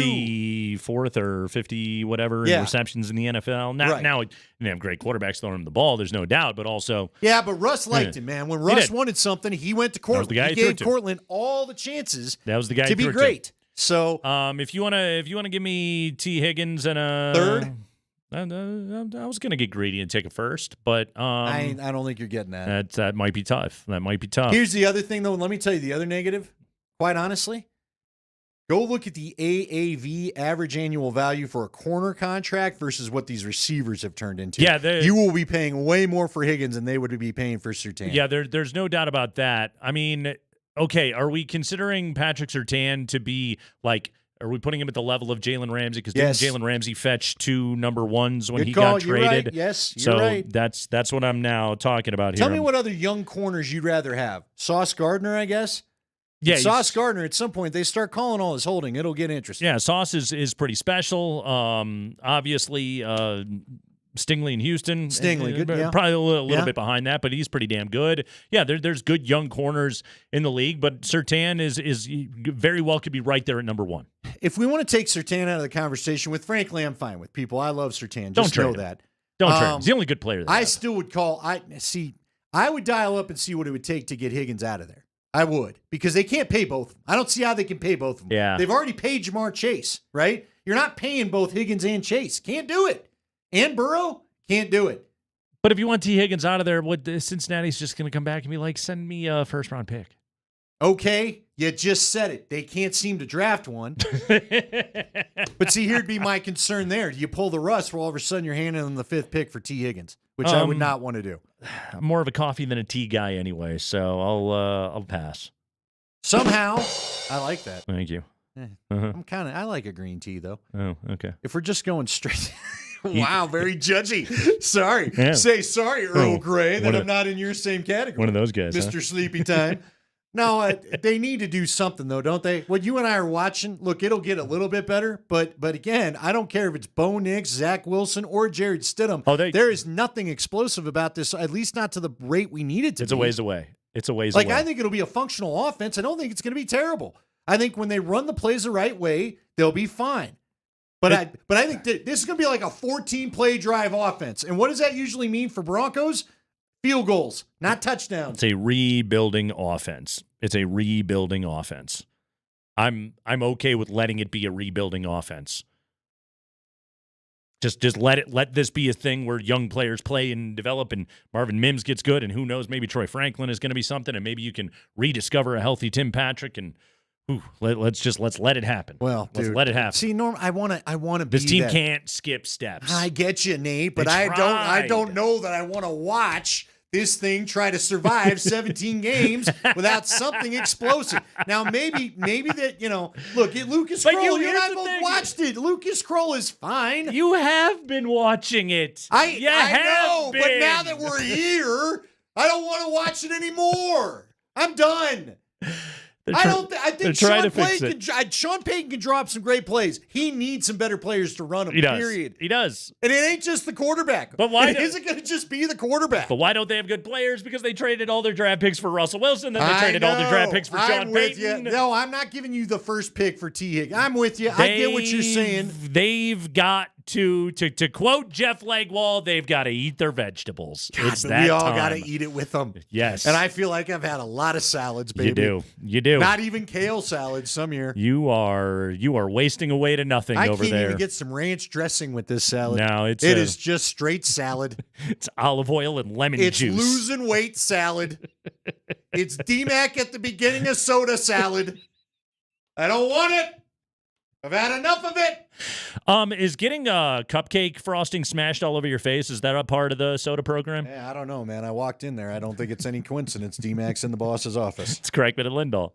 54th or 50 whatever in receptions in the NFL. Now you have great quarterbacks throwing him the ball. There's no doubt, but also yeah, but Russ liked him, man. When Russ wanted something, he went to Cortland. the guy he he threw gave to. Cortland all the chances. That was the guy to be threw it great. So, if you wanna give me T. Higgins and a third. I was gonna get greedy and take a first, but I don't think you're getting that. That might be tough. Here's the other thing, though. Let me tell you the other negative. Quite honestly, go look at the AAV, average annual value, for a corner contract versus what these receivers have turned into. Yeah, you will be paying way more for Higgins than they would be paying for Surtain. Yeah, there's no doubt about that. I mean, okay, are we considering Patrick Surtain to be like? Are we putting him at the level of Jalen Ramsey? Because didn't Jalen Ramsey fetch 2 number 1s when he got traded? You're right. Yes, you're right. That's what I'm now talking about here. Tell me what other young corners you'd rather have. Sauce Gardner, I guess. Yeah, Sauce Gardner. At some point, they start calling all his holding. It'll get interesting. Yeah, Sauce is pretty special. Obviously, Stingley in Houston. Stingley, good, yeah. Probably a little bit behind that, but he's pretty damn good. Yeah, there's good young corners in the league, but Surtain is very well could be right there at number 1. If we want to take Surtain out of the conversation, with frankly, I'm fine with people. I love Surtain. Don't Just trade know him. that. Don't trade him. He's the only good player. I still would call. I would dial up and see what it would take to get Higgins out of there. I would, because they can't pay both of them. I don't see how they can pay both of them. Yeah. They've already paid Jamar Chase, right? You're not paying both Higgins and Chase. Can't do it. And Burrow can't do it. But if you want T. Higgins out of there, Cincinnati's just going to come back and be like, send me a first-round pick. Okay, you just said it. They can't seem to draft one. But see, here'd be my concern there. Do you pull the Russ where all of a sudden you're handing them the 5th pick for T. Higgins, which I would not want to do. I'm more of a coffee than a tea guy anyway, so I'll pass. Somehow, I like that. Thank you. I like a green tea, though. Oh, okay. If we're just going straight... Wow, very judgy. Sorry. Yeah. Say sorry, Earl Grey, that one I'm of- not in your same category. One of those guys, Mr. huh? Sleepy Time. No, they need to do something, though, don't they? What you and I are watching, look, it'll get a little bit better, but again, I don't care if it's Bo Nix, Zach Wilson, or Jared Stidham. There is nothing explosive about this, at least not to the rate we need it to It's be. a ways away. away. I think it'll be a functional offense. I don't think it's going to be terrible. I think when they run the plays the right way, they'll be fine. But I think this is going to be like a 14-play drive offense. And what does that usually mean for Broncos? Field goals, not touchdowns. It's a rebuilding offense. I'm okay with letting it be a rebuilding offense. Just let this be a thing where young players play and develop, and Marvin Mims gets good, and who knows, maybe Troy Franklin is going to be something, and maybe you can rediscover a healthy Tim Patrick, and let's let it happen. Well, let's dude, let it happen. See, Norm, I want to. This team can't skip steps. I get you, Nate, but They I tried. don't know that I want to watch this thing try to survive 17 games without something explosive. Now, maybe that, look, at Lucas But Kroll, you and here's I the both thing. watched it. Lucas Kroll is fine. You have been watching it. I know, been. but now that we're here, I don't want to watch it anymore. I'm done. I think Sean Payton can drop some great plays. He needs some better players to run them. He does. Period. He does. And it ain't just the quarterback. But why It isn't going to just be the quarterback. But why don't they have good players? Because they traded all their draft picks for Russell Wilson, then they traded all their draft picks for Sean I'm with Payton. you. No, I'm not giving you the first pick for T. Higgins. I'm with you. I get what you're saying. They've got to quote Jeff Legwall, they've got to eat their vegetables. God, it's but that we all time. got to eat it with them. Yes. And I feel like I've had a lot of salads, baby. You do. Not even kale salads some year. You are wasting away to nothing I over can't there. even get some ranch dressing with this salad. No, it is just straight salad. It's olive oil and lemon It's juice. losing weight salad. It's DMAC at the beginning of soda salad. I don't want it. I've had enough of it. Is getting a cupcake frosting smashed all over your face, is that a part of the soda program? Yeah, I don't know, man. I walked in there. I don't think it's any coincidence DMAC's in the boss's office. It's Craigman and Lindahl.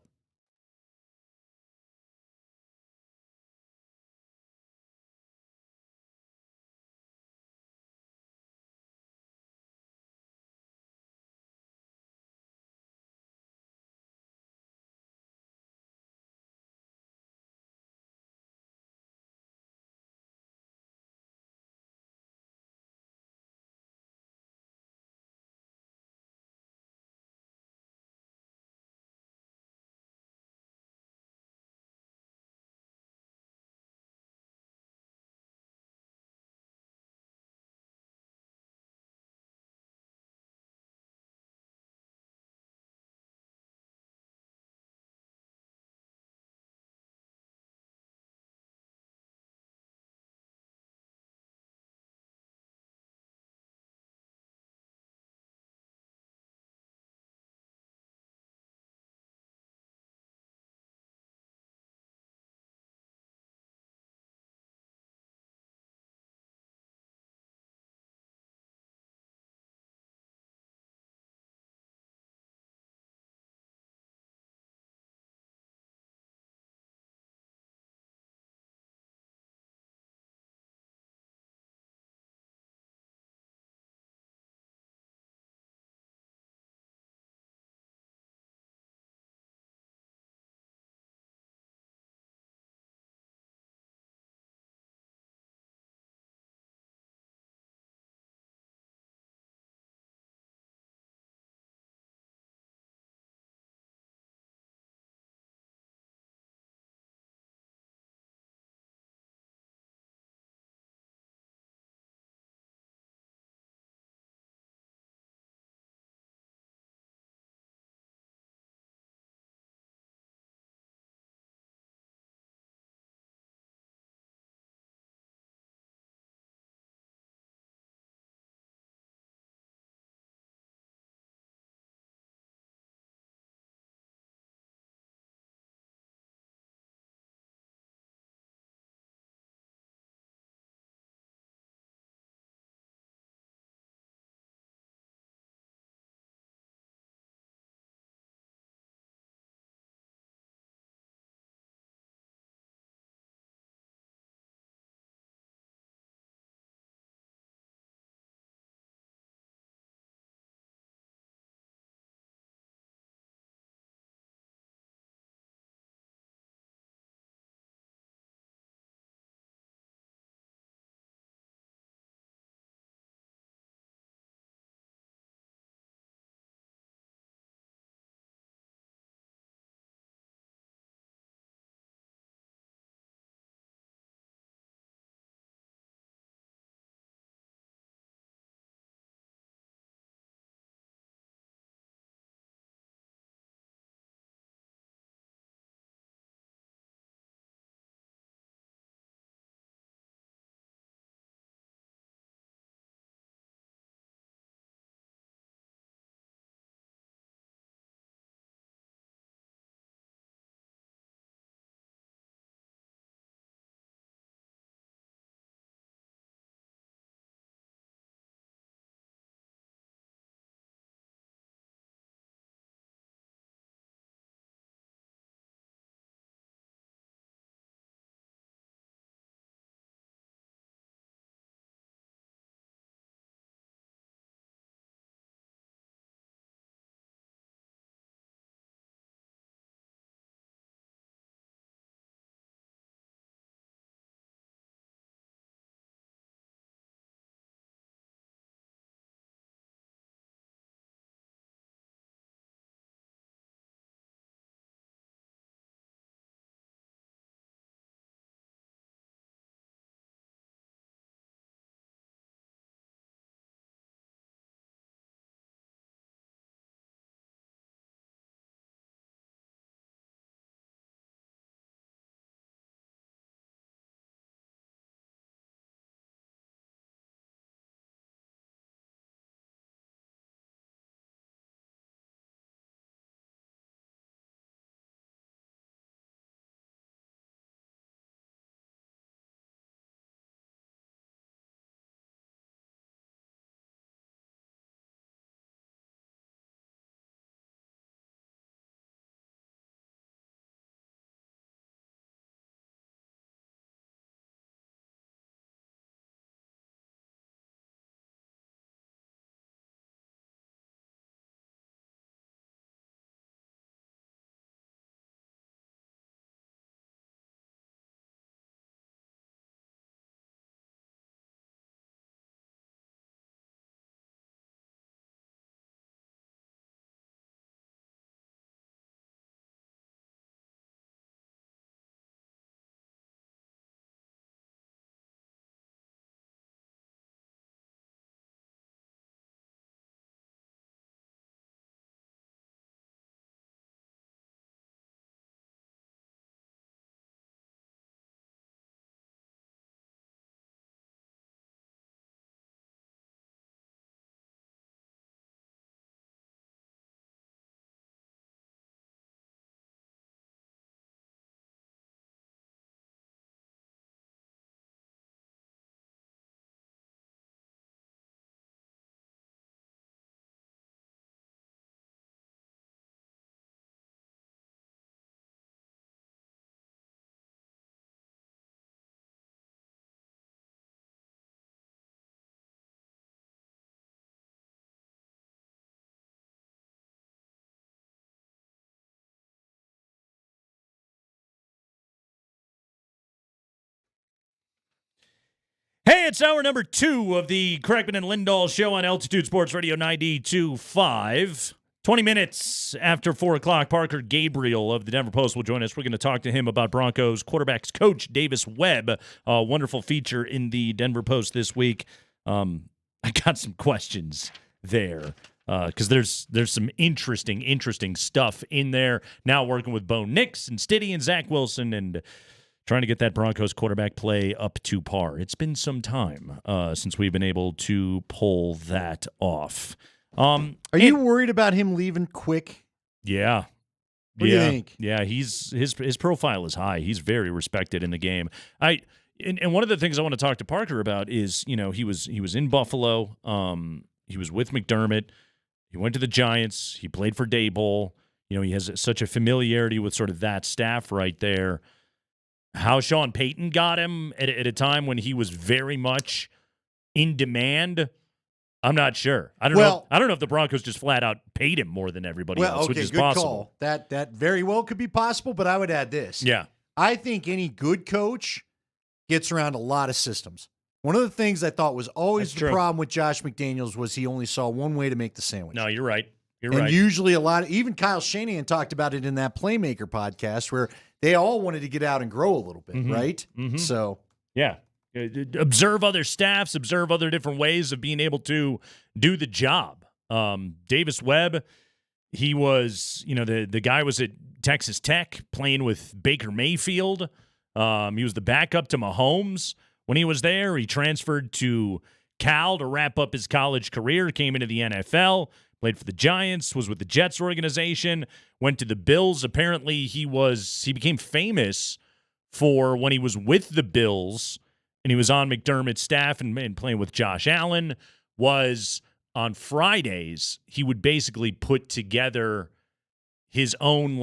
Hey, it's hour number 2 of the Kreckman and Lindahl show on Altitude Sports Radio 92.5. 20 minutes after 4 o'clock, Parker Gabriel of the Denver Post will join us. We're going to talk to him about Broncos quarterbacks coach Davis Webb. A wonderful feature in the Denver Post this week. I got some questions there because there's some interesting stuff in there. Now working with Bo Nix and Stiddy and Zach Wilson and trying to get that Broncos quarterback play up to par. It's been some time since we've been able to pull that off. Are you worried about him leaving quick? Yeah. What do you think? Yeah, his profile is high. He's very respected in the game. And one of the things I want to talk to Parker about is, he was in Buffalo. He was with McDermott. He went to the Giants. He played for Daboll. He has such a familiarity with sort of that staff right there. How Sean Payton got him at a time when he was very much in demand, I'm not sure. I don't know. I don't know if the Broncos just flat out paid him more than everybody else, which is good possible. Call. That very well could be possible, but I would add this. Yeah. I think any good coach gets around a lot of systems. One of the things I thought was always the problem with Josh McDaniels was he only saw one way to make the sandwich. No, you're right. And usually even Kyle Shanahan talked about it in that Playmaker podcast where they all wanted to get out and grow a little bit, right? Mm-hmm. So, yeah. Observe other staffs, observe other different ways of being able to do the job. Davis Webb, he was, the guy was at Texas Tech playing with Baker Mayfield. He was the backup to Mahomes when he was there. He transferred to Cal to wrap up his college career, came into the NFL, played for the Giants, was with the Jets organization, went to the Bills. Apparently, he became famous for when he was with the Bills and he was on McDermott's staff and playing with Josh Allen, was on Fridays, he would basically put together his own,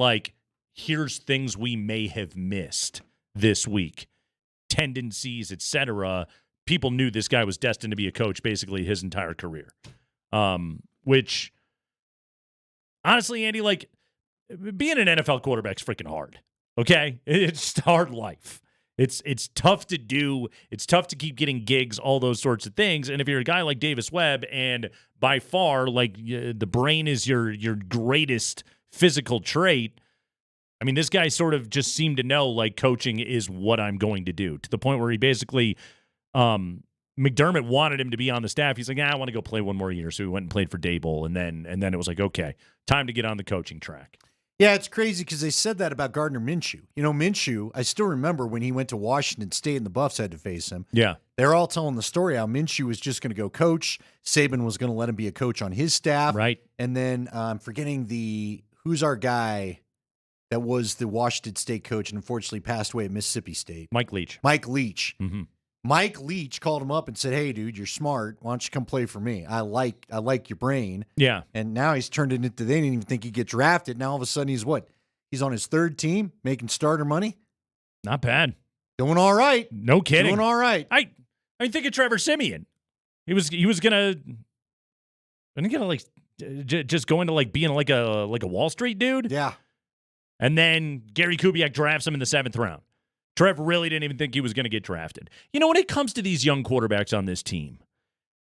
here's things we may have missed this week, tendencies, etc. People knew this guy was destined to be a coach basically his entire career. Which, honestly, Andy, being an NFL quarterback's freaking hard, okay? It's just a hard life. It's tough to do. It's tough to keep getting gigs, all those sorts of things. And if you're a guy like Davis Webb, and by far, the brain is your greatest physical trait, I mean, this guy sort of just seemed to know, coaching is what I'm going to do, to the point where he basically McDermott wanted him to be on the staff. He's like, I want to go play one more year. So he went and played for Daboll, and then it was like, okay, time to get on the coaching track. Yeah, it's crazy because they said that about Gardner Minshew. Minshew, I still remember when he went to Washington State and the Buffs had to face him. Yeah. They're all telling the story how Minshew was just going to go coach. Saban was going to let him be a coach on his staff. Right. And then I'm forgetting who's our guy that was the Washington State coach and unfortunately passed away at Mississippi State? Mike Leach. Mm-hmm. Mike Leach called him up and said, hey, dude, you're smart. Why don't you come play for me? I like your brain. Yeah. And now he's turned it into, they didn't even think he'd get drafted. Now all of a sudden he's what? He's on his third team making starter money? Not bad. Doing all right. No kidding. Doing all right. I think of Trevor Siemian. He was gonna just go into being like a Wall Street dude. Yeah. And then Gary Kubiak drafts him in the 7th round. Trev really didn't even think he was going to get drafted. When it comes to these young quarterbacks on this team,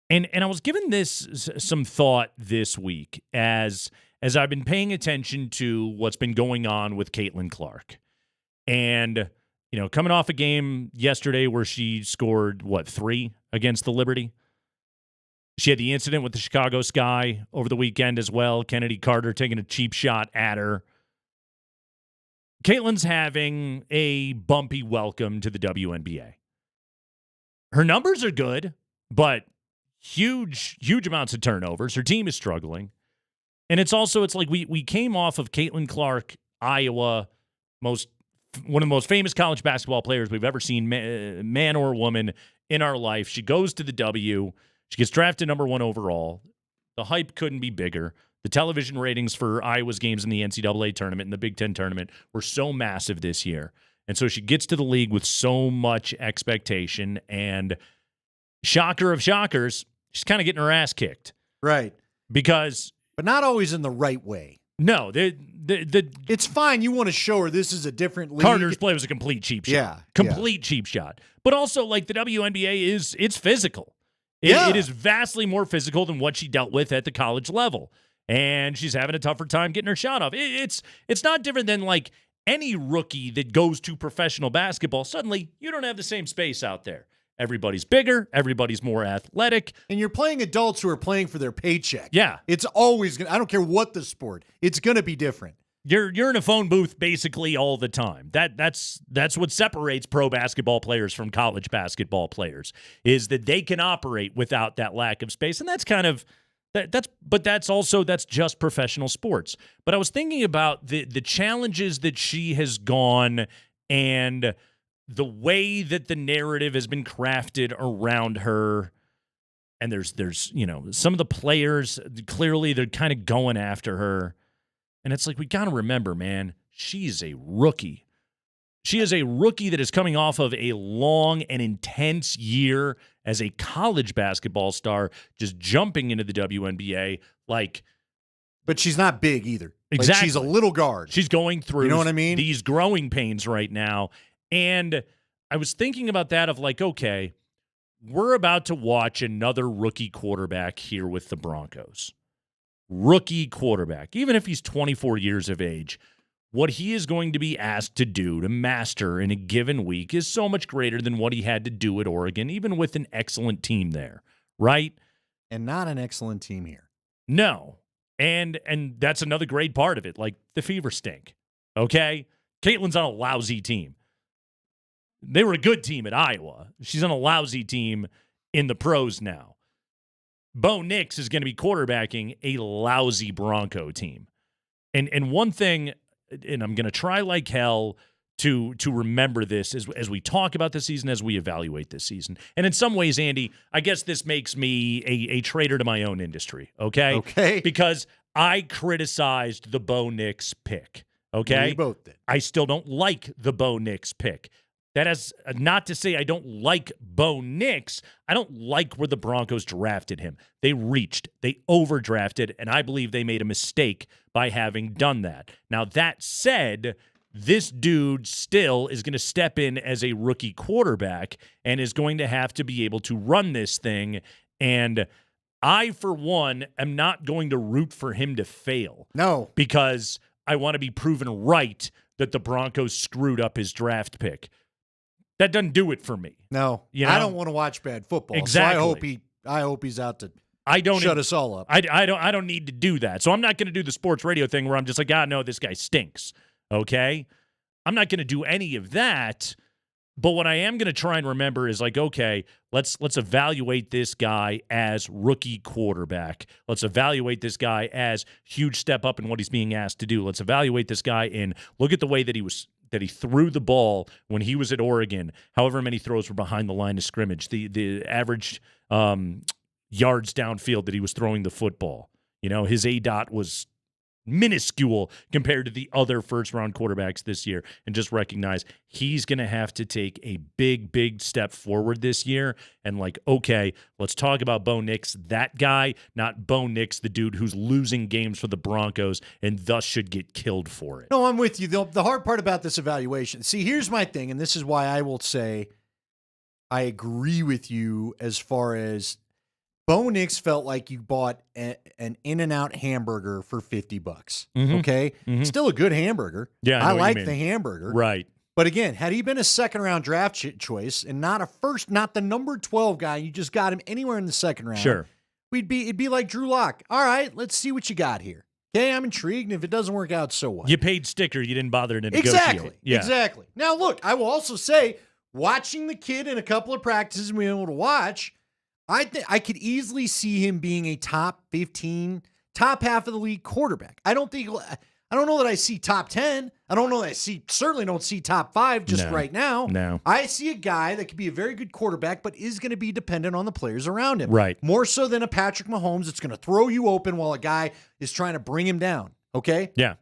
and I was giving this some thought this week as I've been paying attention to what's been going on with Caitlin Clark. And, coming off a game yesterday where she scored, 3 against the Liberty? She had the incident with the Chicago Sky over the weekend as well. Kennedy Carter taking a cheap shot at her. Caitlin's having a bumpy welcome to the WNBA. Her numbers are good, but huge amounts of turnovers. Her team is struggling. And it's like we came off of Caitlin Clark, Iowa, one of the most famous college basketball players we've ever seen, man or woman, in our life. She goes to the W. She gets drafted number 1 overall. The hype couldn't be bigger. The television ratings for Iowa's games in the NCAA tournament and the Big Ten tournament were so massive this year. And so she gets to the league with so much expectation, and shocker of shockers, she's kind of getting her ass kicked. Right. But not always in the right way. No, it's fine. You want to show her this is a different league. Carter's play was a complete cheap shot. Yeah, complete cheap shot. But also, like, the WNBA it's physical. It is vastly more physical than what she dealt with at the college level. And she's having a tougher time getting her shot off. It's not different than, like, any rookie that goes to professional basketball. Suddenly, you don't have the same space out there. Everybody's bigger. Everybody's more athletic. And you're playing adults who are playing for their paycheck. Yeah. It's always going to, I don't care what the sport, it's going to be different. You're in a phone booth basically all the time. That's what separates pro basketball players from college basketball players, is that they can operate without that lack of space. And that's kind of that's just professional sports. But I was thinking about the challenges that she has gone and the way that the narrative has been crafted around her. And there's some of the players, clearly they're kind of going after her. And it's like, we got to remember, man, she's a rookie. She is a rookie that is coming off of a long and intense year as a college basketball star, just jumping into the WNBA. But she's not big either. Exactly. Like, she's a little guard. She's going through, you know what I mean? These growing pains right now. And I was thinking about that of like, okay, we're about to watch another rookie quarterback here with the Broncos. Rookie quarterback, even if he's 24 years of age, what he is going to be asked to do to master in a given week is so much greater than what he had to do at Oregon, even with an excellent team there, right? And not an excellent team here. No. And that's another great part of it, like the fever stink, okay? Caitlin's on a lousy team. They were a good team at Iowa. She's on a lousy team in the pros now. Bo Nix is going to be quarterbacking a lousy Bronco team. And one thing, and I'm going to try like hell to remember this as we talk about this season, as we evaluate this season. And in some ways, Andy, I guess this makes me a traitor to my own industry, okay? Okay. Because I criticized the Bo Nix pick, okay? Well, we both did. I still don't like the Bo Nix pick. That is not to say I don't like Bo Nix. I don't like where the Broncos drafted him. They reached, they overdrafted, and I believe they made a mistake by having done that. Now, that said, this dude still is going to step in as a rookie quarterback and is going to have to be able to run this thing. And I, for one, am not going to root for him to fail. No. Because I want to be proven right that the Broncos screwed up his draft pick. That doesn't do it for me. No, you know? I don't want to watch bad football. Exactly. So I hope he's out to shut us all up. I don't need to do that. So I'm not going to do the sports radio thing where I'm just like, no, this guy stinks. Okay, I'm not going to do any of that. But what I am going to try and remember is like, okay, let's evaluate this guy as rookie quarterback. Let's evaluate this guy as huge step up in what he's being asked to do. Let's evaluate this guy and look at the way that he threw the ball when he was at Oregon, however many throws were behind the line of scrimmage, the average yards downfield that he was throwing the football. His ADOT was minuscule compared to the other first-round quarterbacks this year, and just recognize he's going to have to take a big, big step forward this year. And like, okay, let's talk about Bo Nix, that guy, not Bo Nix, the dude who's losing games for the Broncos and thus should get killed for it. No, I'm with you. The hard part about this evaluation, see, here's my thing, and this is why I will say I agree with you as far as Bo Nix felt like you bought an In-N-Out hamburger for $50. Mm-hmm. Okay? Mm-hmm. Still a good hamburger. Yeah, I like the hamburger. Right. But again, had he been a second-round draft choice and not the number 12 guy, you just got him anywhere in the second round. Sure. It'd be like Drew Lock. All right, let's see what you got here. Okay, I'm intrigued. And if it doesn't work out, so what? You paid sticker. You didn't bother to negotiate. Exactly. Yeah. Exactly. Now, look, I will also say, watching the kid in a couple of practices and being able to watch, I could easily see him being a top 15, top half of the league quarterback. I don't know that I see top 10. I don't know that certainly don't see top 5 just right now. No. I see a guy that could be a very good quarterback, but is going to be dependent on the players around him. Right. More so than a Patrick Mahomes that's going to throw you open while a guy is trying to bring him down. Okay? Yeah.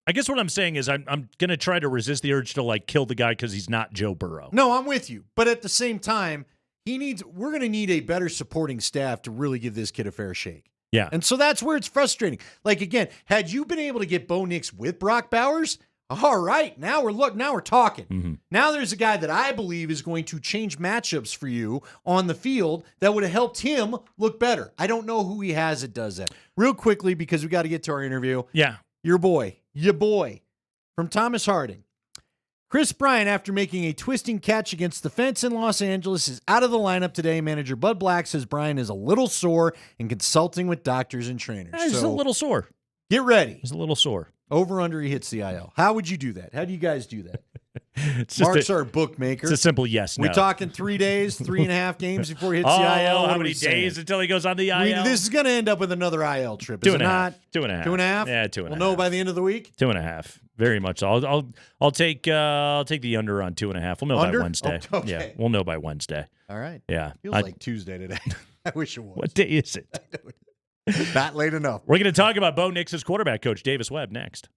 I guess what I'm saying is I'm going to try to resist the urge to like kill the guy because he's not Joe Burrow. No, I'm with you. But at the same time, we're going to need a better supporting staff to really give this kid a fair shake. Yeah. And so that's where it's frustrating. Like, again, had you been able to get Bo Nix with Brock Bowers, all right, now we're talking. Mm-hmm. Now there's a guy that I believe is going to change matchups for you on the field that would have helped him look better. I don't know who he has that does that. Real quickly, because we got to get to our interview. Yeah. Your boy from Thomas Harding. Chris Bryant, after making a twisting catch against the fence in Los Angeles, is out of the lineup today. Manager Bud Black says Bryant is a little sore and consulting with doctors and trainers. He's a little sore. Get ready. He's a little sore. Over under he hits the IL. How would you do that? How do you guys do that? It's Mark's our bookmaker. It's a simple yes, no. We talking 3 days, 3.5 games before he hits the IL? How many days until he goes on the IL? This is going to end up with another IL trip, is it not? 2.5. 2.5? Yeah, 2.5. We'll know by the end of the week? 2.5. Very much. I'll take the under on 2.5. We'll know Under? by Wednesday. Oh, okay. Yeah, we'll know by Wednesday. All right. Yeah. Feels like Tuesday today. I wish it was. What day is it? Not late enough. We're going to talk about Bo Nix's quarterback coach, Davis Webb, next.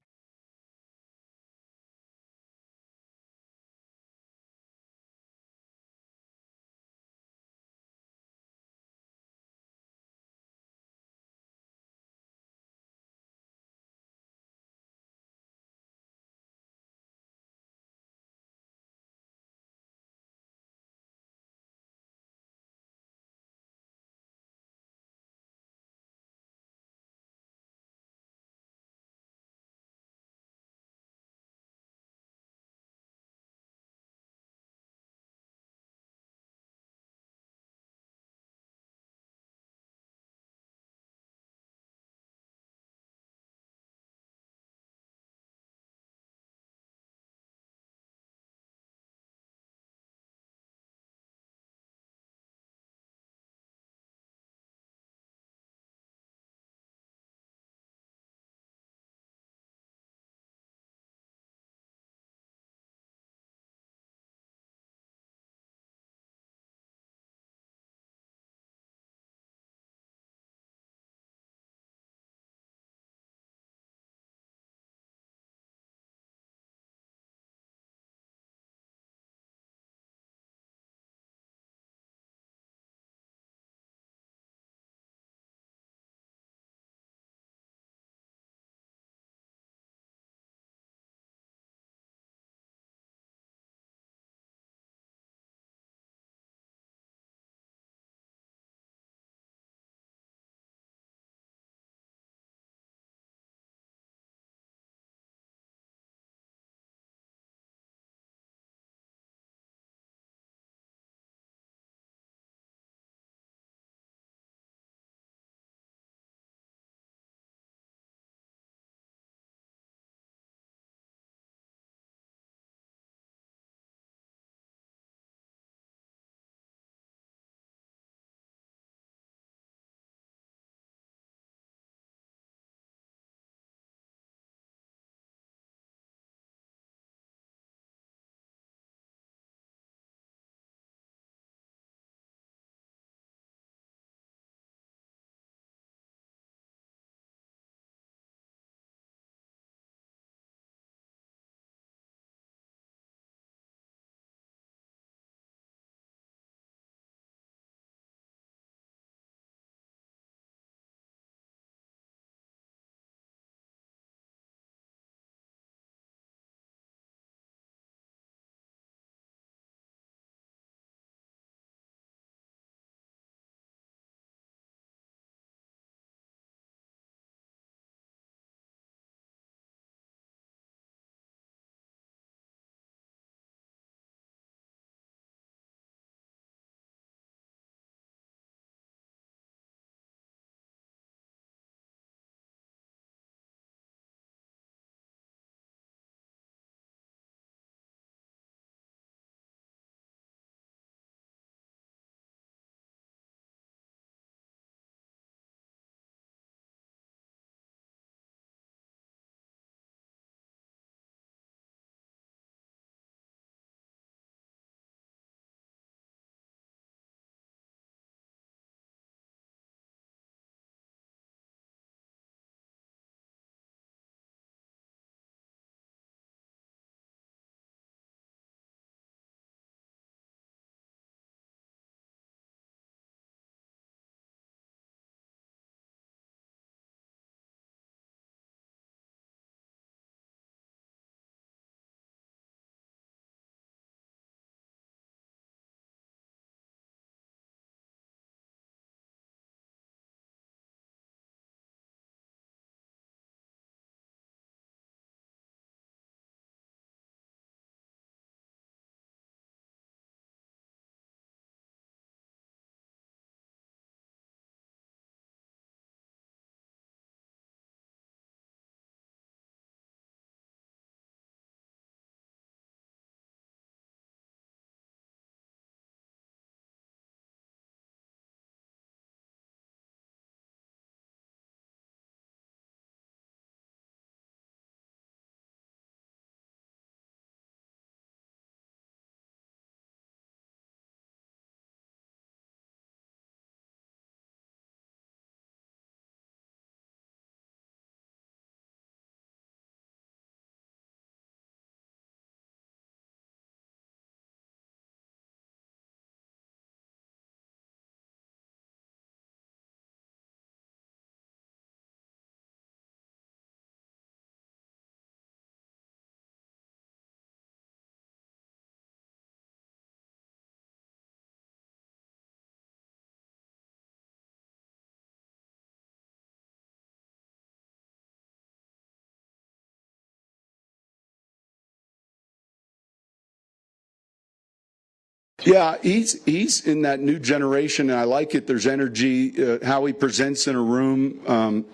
Yeah, he's in that new generation, and I like it. There's energy, how he presents in a room.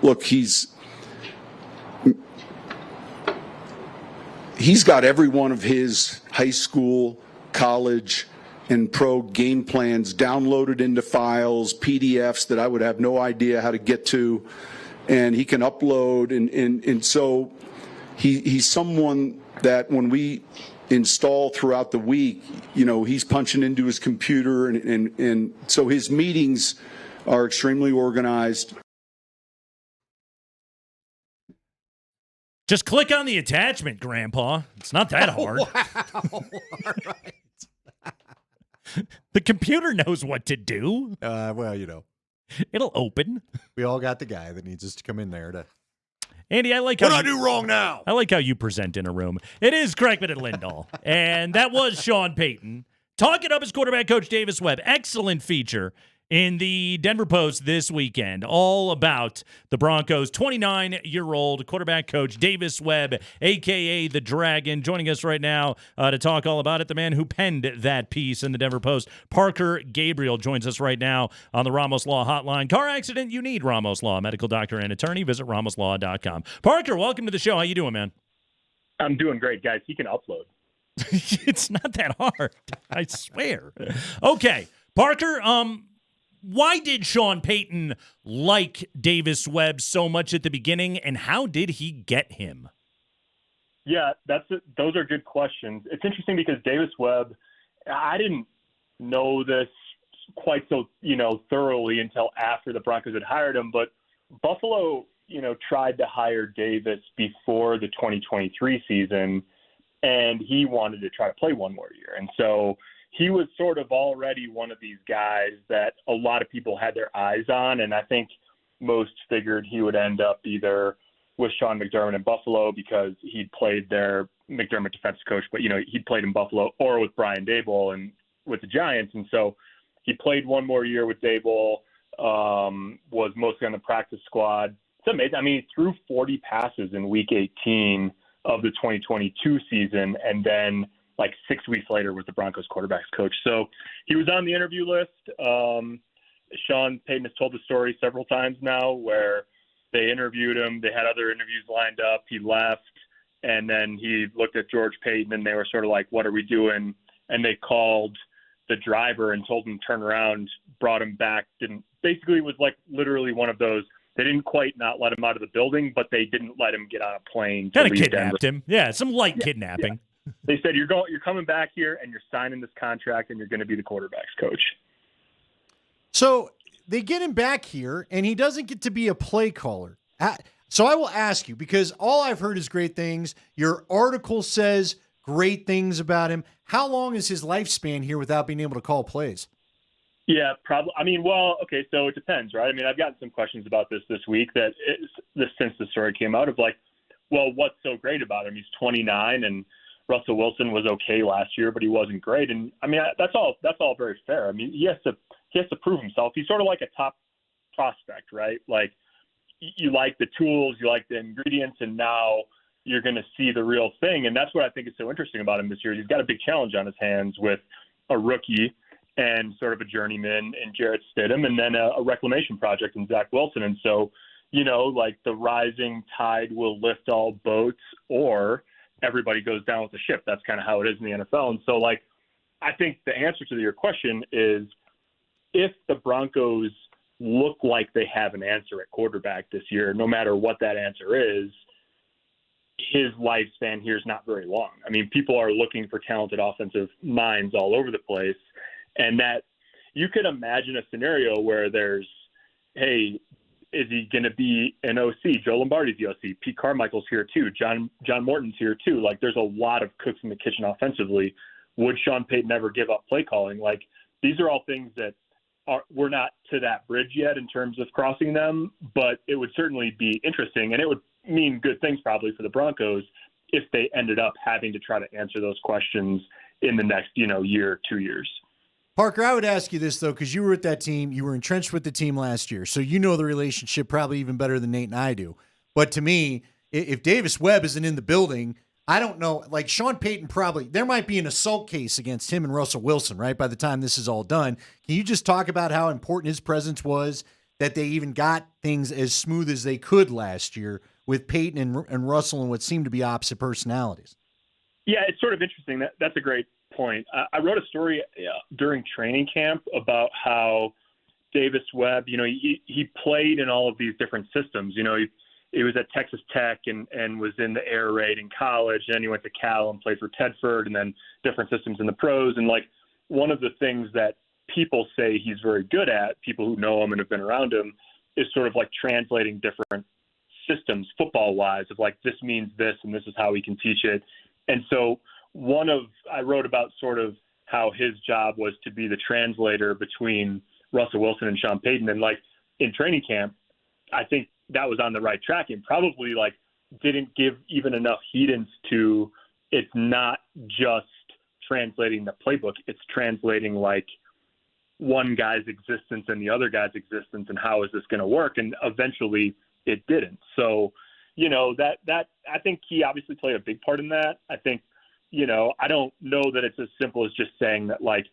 Look, he's got every one of his high school, college, and pro game plans downloaded into files, PDFs that I would have no idea how to get to, and he can upload, and so he's someone that when we install throughout the week, he's punching into his computer, and so his meetings are extremely organized. Just click on the attachment, Grandpa. It's not that hard. Wow. All right. The computer knows what to do. Well, It'll open. We all got the guy that needs us to come in there to. Andy, I like What how do I do wrong now? I like how you present in a room. It is Craigman and Lindahl. And that was Sean Payton talking up his quarterback coach, Davis Webb. Excellent feature in the Denver Post this weekend, all about the Broncos' 29-year-old quarterback coach, Davis Webb, a.k.a. the Dragon, joining us right now to talk all about it. The man who penned that piece in the Denver Post, Parker Gabriel, joins us right now on the Ramos Law Hotline. Car accident, you need Ramos Law, medical doctor and attorney. Visit ramoslaw.com. Parker, welcome to the show. How you doing, man? I'm doing great, guys. He can upload. It's not that hard, I swear. Okay, Parker, why did Sean Payton like Davis Webb so much at the beginning, and how did he get him? Yeah, those are good questions. It's interesting because Davis Webb, I didn't know this quite so thoroughly until after the Broncos had hired him, but Buffalo tried to hire Davis before the 2023 season, and he wanted to try to play one more year, and so he was sort of already one of these guys that a lot of people had their eyes on, and I think most figured he would end up either with Sean McDermott in Buffalo because he'd played there, McDermott defensive coach, but he'd played in Buffalo, or with Brian Daboll and with the Giants, and so he played one more year with Daboll, was mostly on the practice squad. It's amazing. I mean, he threw 40 passes in Week 18 of the 2022 season, and then like 6 weeks later was the Broncos quarterbacks coach. So he was on the interview list. Sean Payton has told the story several times now where they interviewed him. They had other interviews lined up. He left, and then he looked at George Payton, and they were sort of like, what are we doing? And they called the driver and told him to turn around, brought him back. Basically was like literally one of those, they didn't quite not let him out of the building, but they didn't let him get on a plane. Kind of kidnapped him. Yeah, some light kidnapping. Yeah. They said, you're coming back here and you're signing this contract and you're going to be the quarterback's coach. So they get him back here and he doesn't get to be a play caller. So I will ask you, because all I've heard is great things. Your article says great things about him. How long is his lifespan here without being able to call plays? Yeah, probably. I mean, okay, so it depends, right? I mean, I've gotten some questions about this week since the story came out of like, well, what's so great about him? He's 29 and Russell Wilson was okay last year, but he wasn't great. And I mean, that's all very fair. I mean, he has to prove himself. He's sort of like a top prospect, right? Like you like the tools, you like the ingredients, and now you're going to see the real thing. And that's what I think is so interesting about him this year. He's got a big challenge on his hands with a rookie and sort of a journeyman in Jarrett Stidham, and then a reclamation project in Zach Wilson. And so, like the rising tide will lift all boats, or everybody goes down with the ship. That's kind of how it is in the NFL. And so, like, I think the answer to your question is if the Broncos look like they have an answer at quarterback this year, no matter what that answer is, his lifespan here is not very long. I mean, people are looking for talented offensive minds all over the place. And that you could imagine a scenario where there's, hey, is he going to be an OC? Joe Lombardi's the OC. Pete Carmichael's here too. John Morton's here too. Like, there's a lot of cooks in the kitchen offensively. Would Sean Payton ever give up play calling? Like, these are all things that we're not to that bridge yet in terms of crossing them, but it would certainly be interesting, and it would mean good things probably for the Broncos if they ended up having to try to answer those questions in the next, year, 2 years. Parker, I would ask you this, though, because you were with that team. You were entrenched with the team last year, so you know the relationship probably even better than Nate and I do. But to me, if Davis Webb isn't in the building, I don't know. Like Sean Payton there might be an assault case against him and Russell Wilson, right? By the time this is all done. Can you just talk about how important his presence was, that they even got things as smooth as they could last year with Peyton and Russell and what seemed to be opposite personalities? Yeah, it's sort of interesting. That's a great point. I wrote a story during training camp about how Davis Webb, he played in all of these different systems. He was at Texas Tech and was in the air raid in college. Then he went to Cal and played for Tedford, and then different systems in the pros. And like one of the things that people say he's very good at, people who know him and have been around him, is sort of like translating different systems football-wise of like, this means this and this is how we can teach it. And so I wrote about sort of how his job was to be the translator between Russell Wilson and Sean Payton. And like in training camp, I think that was on the right track and probably like didn't give even enough heedance to it's not just translating the playbook. It's translating like one guy's existence and the other guy's existence and how is this going to work? And eventually it didn't. So, that I think he obviously played a big part in that. I think, I don't know that it's as simple as just saying that like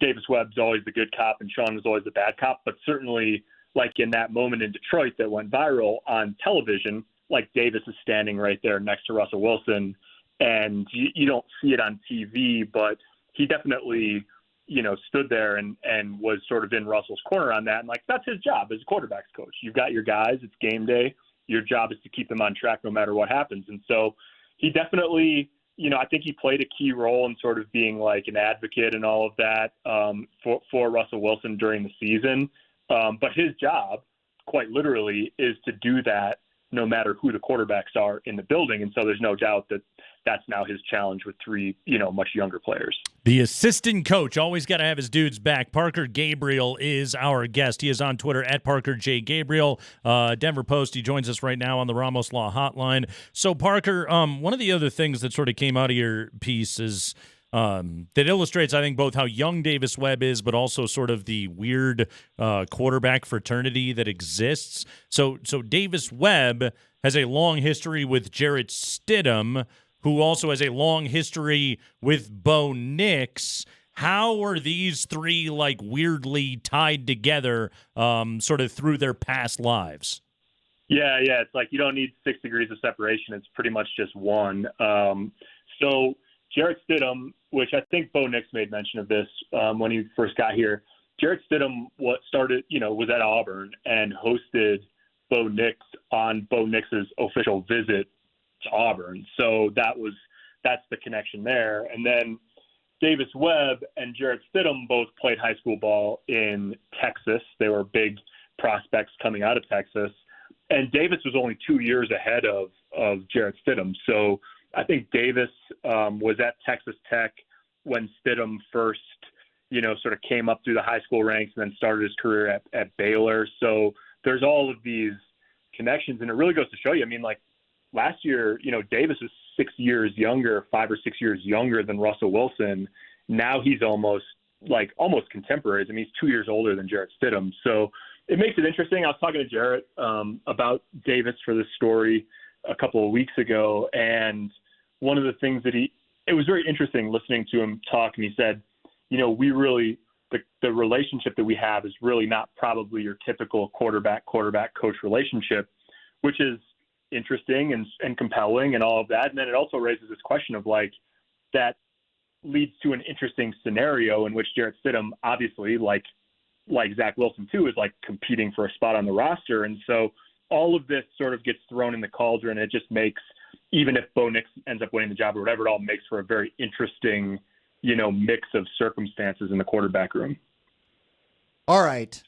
Davis Webb's always the good cop and Sean was always the bad cop, but certainly like in that moment in Detroit that went viral on television, like Davis is standing right there next to Russell Wilson and you don't see it on TV, but he definitely, stood there and was sort of in Russell's corner on that. And like, that's his job as a quarterback's coach. You've got your guys, it's game day. Your job is to keep them on track no matter what happens. And so he definitely, I think he played a key role in sort of being like an advocate and all of that for Russell Wilson during the season. But his job, quite literally, is to do that no matter who the quarterbacks are in the building. And so there's no doubt that that's now his challenge with three, much younger players. The assistant coach always got to have his dudes back. Parker Gabriel is our guest. He is on Twitter at Parker J. Gabriel. Denver Post. He joins us right now on the Ramos Law Hotline. So, Parker, one of the other things that sort of came out of your piece is that illustrates, I think, both how young Davis Webb is, but also sort of the weird quarterback fraternity that exists. So Davis Webb has a long history with Jarrett Stidham, who also has a long history with Bo Nix. How are these three like weirdly tied together sort of through their past lives? Yeah. It's like you don't need 6 degrees of separation. It's pretty much just one. So Jarrett Stidham, which I think Bo Nix made mention of this when he first got here. Jarrett Stidham was at Auburn and hosted Bo Nix on Bo Nix's official visit to Auburn. So that's the connection there. And then Davis Webb and Jarrett Stidham both played high school ball in Texas. They were big prospects coming out of Texas. And Davis was only 2 years ahead of Jarrett Stidham. So I think Davis was at Texas Tech when Stidham first, sort of came up through the high school ranks and then started his career at Baylor. So there's all of these connections, and it really goes to show you. I mean, like last year, Davis is 6 years younger, 5 or 6 years younger than Russell Wilson. Now he's almost contemporaries. I mean, he's 2 years older than Jarrett Stidham. So it makes it interesting. I was talking to Jarrett about Davis for this story a couple of weeks ago, and one of the things that it was very interesting listening to him talk, and he said, we really, the relationship that we have is really not probably your typical quarterback coach relationship, which is interesting and compelling and all of that. And then it also raises this question of like, that leads to an interesting scenario in which Jarrett Stidham, obviously, like Zach Wilson too, is like competing for a spot on the roster. And so all of this sort of gets thrown in the cauldron. It just makes, even if Bo Nix ends up winning the job or whatever, it all makes for a very interesting, mix of circumstances in the quarterback room. All right.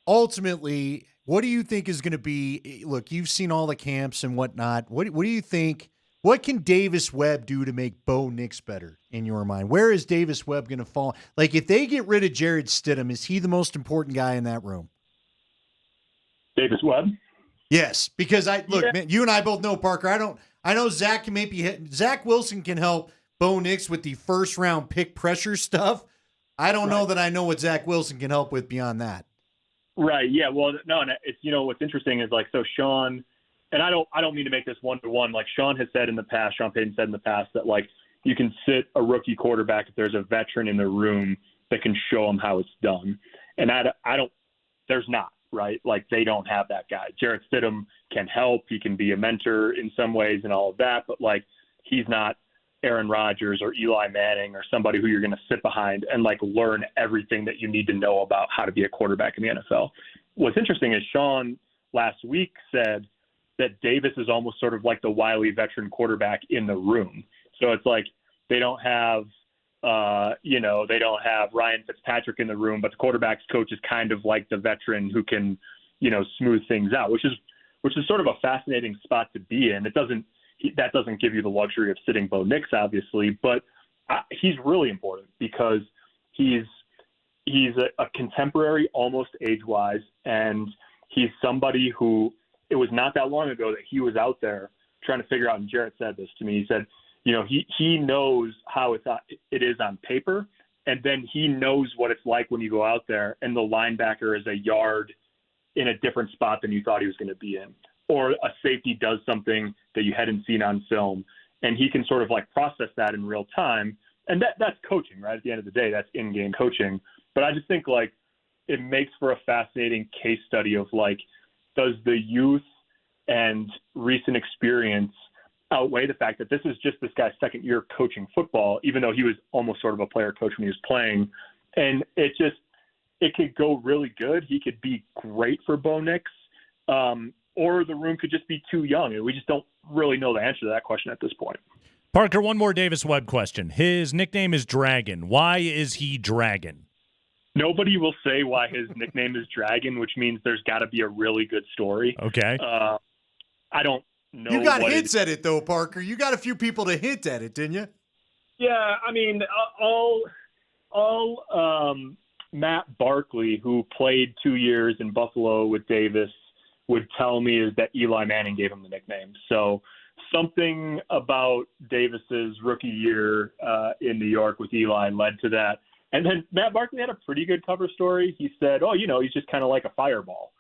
Ultimately, what do you think is going to be, look, you've seen all the camps and whatnot. What do you think, what can Davis Webb do to make Bo Nix better in your mind? Where is Davis Webb going to fall? Like if they get rid of Jarrett Stidham, is he the most important guy in that room? Davis Webb? Yes, because man, you and I both know, Parker. I know Zach can Zach Wilson can help Bo Nix with the first round pick pressure stuff. I don't know that I know what Zach Wilson can help with beyond that. Right. Yeah. Well, no, and it's, what's interesting is like, so Sean and I don't mean to make this one-to-one. Like Sean Payton said in the past that like you can sit a rookie quarterback if there's a veteran in the room that can show him how it's done. And there's not, right? Like they don't have that guy. Jarrett Stidham can help. He can be a mentor in some ways and all of that, but like he's not Aaron Rodgers or Eli Manning or somebody who you're going to sit behind and like learn everything that you need to know about how to be a quarterback in the NFL. What's interesting is Sean last week said that Davis is almost sort of like the wily veteran quarterback in the room. So it's like they don't have, they don't have Ryan Fitzpatrick in the room, but the quarterback's coach is kind of like the veteran who can, smooth things out, which is sort of a fascinating spot to be in. That doesn't give you the luxury of sitting Bo Nix, obviously, but he's really important because he's a contemporary, almost age-wise, and he's somebody who it was not that long ago that he was out there trying to figure out, and Jarrett said this to me, he said, he knows how it is on paper, and then he knows what it's like when you go out there and the linebacker is a yard in a different spot than you thought he was going to be in, or a safety does something that you hadn't seen on film, and he can sort of like process that in real time. And that's coaching, right? At the end of the day, that's in-game coaching. But I just think like it makes for a fascinating case study of like, does the youth and recent experience outweigh the fact that this is just this guy's second year coaching football, even though he was almost sort of a player coach when he was playing. And it could go really good. He could be great for Bo Nix, or the room could just be too young. And we just don't really know the answer to that question at this point. Parker, one more Davis Webb question. His nickname is Dragon. Why is he Dragon? Nobody will say why his nickname is Dragon, which means there's got to be a really good story. Okay. I don't know. You got hints at it, though, Parker. You got a few people to hint at it, didn't you? Yeah, I mean, all Matt Barkley, who played 2 years in Buffalo with Davis, would tell me is that Eli Manning gave him the nickname. So something about Davis's rookie year in New York with Eli led to that. And then Matt Barkley had a pretty good cover story. He said, he's just kind of like a fireball.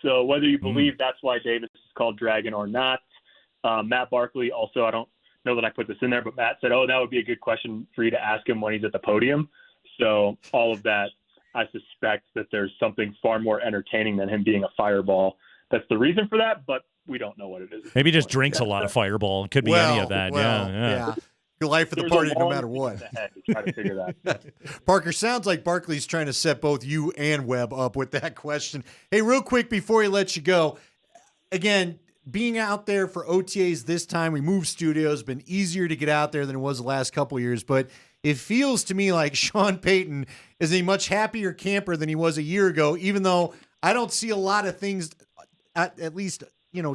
So whether you believe that's why Davis is called Dragon or not, Matt Barkley also, I don't know that I put this in there, but Matt said, that would be a good question for you to ask him when he's at the podium. So all of that, I suspect that there's something far more entertaining than him being a fireball. That's the reason for that, but we don't know what it is. Maybe he just drinks a lot of Fireball. It could be any of that. Yeah. Your life at the party, no matter what. To try to figure that. Parker, sounds like Barkley's trying to set both you and Webb up with that question. Hey, real quick before he lets you go, again, being out there for OTAs this time, we moved studios, been easier to get out there than it was the last couple of years, but it feels to me like Sean Payton is a much happier camper than he was a year ago, even though I don't see a lot of things, at least,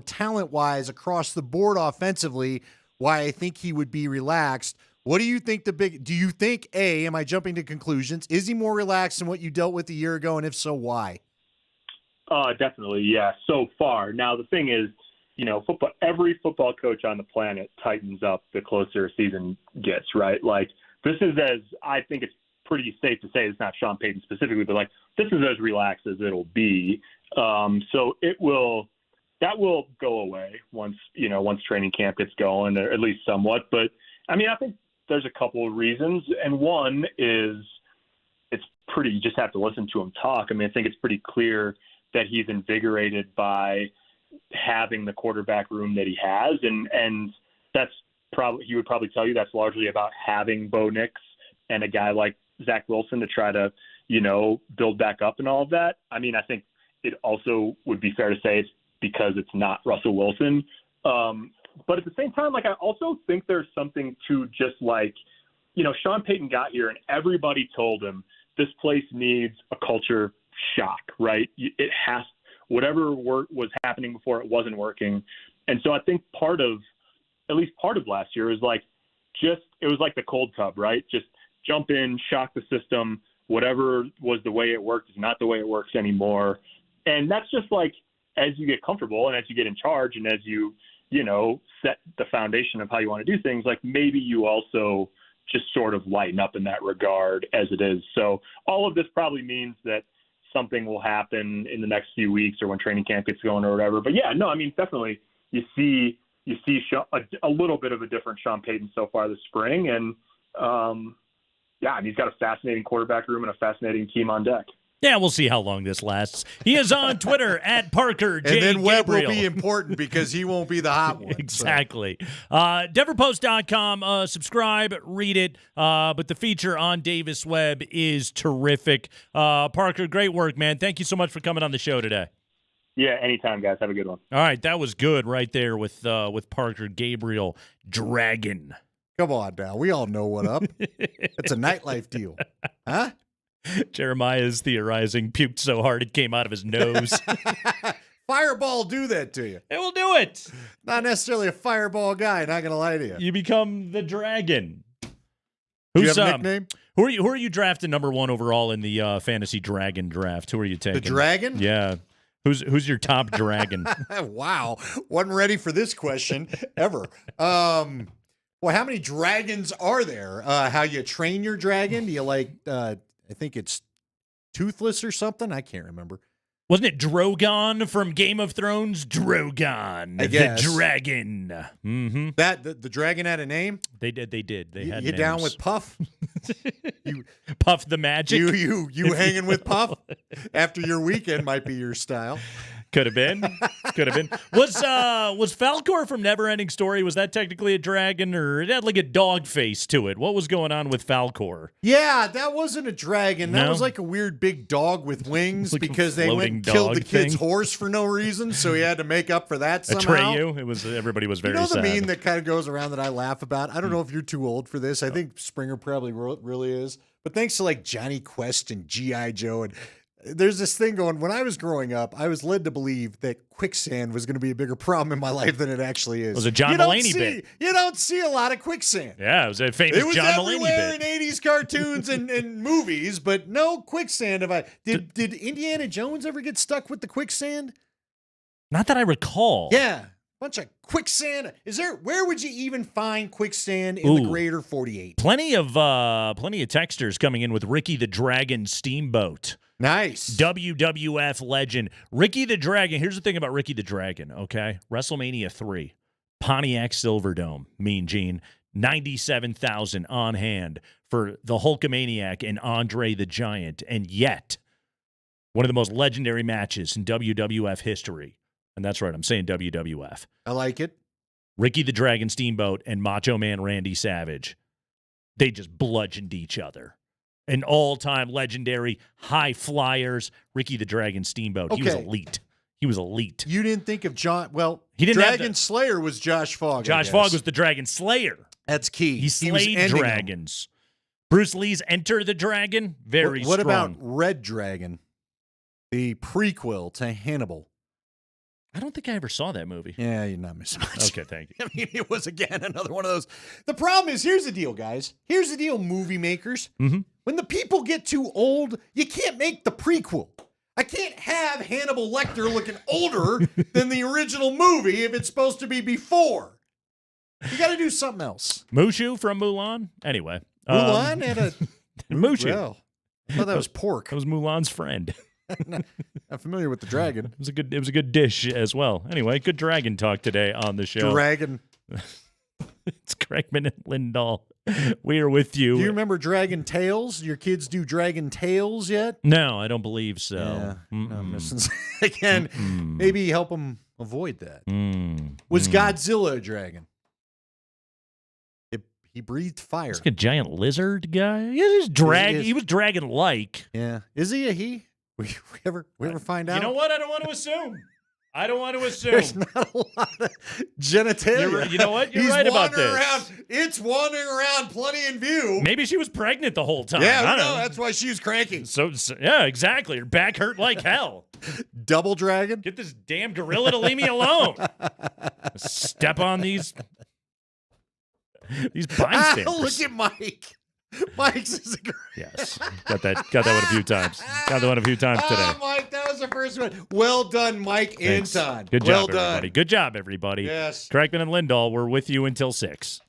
talent-wise across the board offensively, why I think he would be relaxed. What do you think do you think, A, am I jumping to conclusions? Is he more relaxed than what you dealt with a year ago? And if so, why? Definitely. Yeah. So far. Now, the thing is, every football coach on the planet tightens up the closer a season gets, right? Like this is I think it's pretty safe to say it's not Sean Payton specifically, but like this is as relaxed as it'll be. So that will go away once training camp gets going, or at least somewhat. But I mean, I think there's a couple of reasons. And one is you just have to listen to him talk. I mean, I think it's pretty clear that he's invigorated by having the quarterback room that he has. And that's he would probably tell you that's largely about having Bo Nix and a guy like Zach Wilson to try to, build back up and all of that. I mean, I think it also would be fair to say it's because it's not Russell Wilson. But at the same time, like, I also think there's something to just like, Sean Payton got here and everybody told him this place needs a culture shock, right? It has, whatever was happening before it wasn't working. And so I think at least part of last year is like, it was like the cold tub, right? Just jump in, shock the system. Whatever was the way it worked is not the way it works anymore. And that's just like, as you get comfortable and as you get in charge and as you set the foundation of how you want to do things, like maybe you also just sort of lighten up in that regard as it is. So all of this probably means that something will happen in the next few weeks or when training camp gets going or whatever. But yeah, no, I mean, definitely you see a little bit of a different Sean Payton so far this spring. And yeah, and he's got a fascinating quarterback room and a fascinating team on deck. Yeah, we'll see how long this lasts. He is on Twitter at Parker J. And then Webb Gabriel. will be important because he won't be the hot one. Exactly. DenverPost.com. Subscribe, read it. But the feature on Davis Webb is terrific. Parker, great work, man. Thank you so much for coming on the show today. Yeah, anytime, guys. Have a good one. All right, that was good right there with Parker Gabriel Dragon. Come on now. We all know what up. It's a nightlife deal. Huh? Jeremiah is theorizing, puked so hard it came out of his nose. Fireball do that to you. It will do it. Not necessarily a fireball guy, not going to lie to you. You become the dragon. Do you have a nickname? Who are you drafting number 1 overall in the fantasy dragon draft? Who are you taking? The dragon? Yeah. Who's your top dragon? Wow. Wasn't ready for this question ever. Well, how many dragons are there? How you train your dragon? Do you I think it's Toothless or something? I can't remember. Wasn't it Drogon from Game of Thrones? Drogon, I guess. the dragon. Mm-hmm. That the dragon had a name? They did. They had you names. down with Puff? Puff the Magic? You hanging with Puff after your weekend might be your style. Could have been. Was Falcor from Neverending Story, was that technically a dragon, or it had like a dog face to it? What was going on with Falcor? Yeah, that wasn't a dragon. That No? was like a weird big dog with wings Like a because they went floating and killed dog the kid's thing? horse for no reason, so he had to make up for that somehow. Atreyu. Everybody was very You know the sad. meme that kind of goes around that I laugh about? I don't know if you're too old for this. I think Springer probably really is. But thanks to like Johnny Quest and G.I. Joe, and there's this thing going, when I was growing up, I was led to believe that quicksand was going to be a bigger problem in my life than it actually is. It was a John Mulaney bit. You don't see a lot of quicksand. Yeah, it was a famous It was John Mulaney everywhere bit. in 80s cartoons and movies, but no quicksand. Did Indiana Jones ever get stuck with the quicksand? Not that I recall. Yeah. Bunch of quicksand. Where would you even find quicksand in the greater 48? Plenty of texters coming in with Ricky the Dragon Steamboat. Nice. WWF legend. Ricky the Dragon. Here's the thing about Ricky the Dragon, okay? WrestleMania 3, Pontiac Silverdome, Mean Gene, 97,000 on hand for the Hulkamaniac and Andre the Giant. And yet, one of the most legendary matches in WWF history. And that's right, I'm saying WWF. I like it. Ricky the Dragon Steamboat and Macho Man Randy Savage. They just bludgeoned each other. An all-time legendary high flyers, Ricky the Dragon Steamboat. He was Okay. elite. He was elite. You didn't think of John. Well, He didn't have Dragon Slayer was Josh Fogg. Josh Fogg was the Dragon Slayer. That's key. He was slayed ending 'em. dragons. Bruce Lee's Enter the Dragon, very What strong. about Red Dragon, the prequel to Hannibal? I don't think I ever saw that movie. Yeah, you're not missing much. Okay, thank you. I mean, it was, again, another one of those. The problem is, here's the deal, guys. Here's the deal, movie makers. Mm-hmm. When the people get too old, you can't make the prequel. I can't have Hannibal Lecter looking older than the original movie if it's supposed to be before. You got to do something else. Mushu from Mulan? Anyway. Mulan had a... Mushu. Well, I thought that was pork. That was Mulan's friend. I'm familiar with the dragon. It was a good dish as well. Anyway, good dragon talk today on the show. Dragon. It's Craigman and Lindahl. We are with you. Do you remember Dragon Tales? Your kids do Dragon Tales yet? No, I don't believe so. Yeah, no, I'm missing. Again, maybe help them avoid that. Was Godzilla a dragon? He breathed fire. He's like a giant lizard guy. Yeah, he was dragon-like. Yeah. Is he a he? We ever find out? You know what? I don't want to assume. There's not a lot of genitalia. You know what? You're He's right about wandering this. around. It's wandering around plenty in view. Maybe she was pregnant the whole time. Yeah, I no, don't know. that's why she was cranky. So yeah, exactly. Her back hurt like hell. Double dragon? Get this damn gorilla to leave me alone. Step on these bystanders. Look at Mike. Mike's is a great. Yes. Got that one a few times. Got that one a few times today. Oh, Mike, that was the first one. Well done, Mike Thanks. Anton. Good well job, done. everybody. Good job, everybody. Yes. Craigman and Lindahl, we're with you until 6.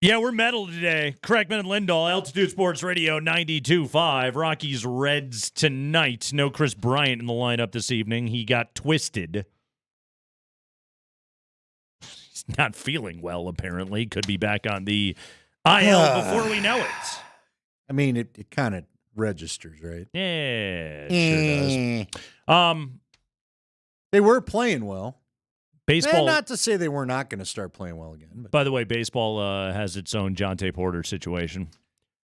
Yeah, we're metal today. Crackman and Lindahl, Altitude Sports Radio 92.5. Rockies Reds tonight. No Chris Bryant in the lineup this evening. He got twisted. He's not feeling well, apparently. Could be back on the IL before we know it. I mean, it kind of registers, right? Yeah, it sure does. They were playing well. Baseball. And not to say they were not going to start playing well again. But by the way, baseball has its own Jonte Porter situation.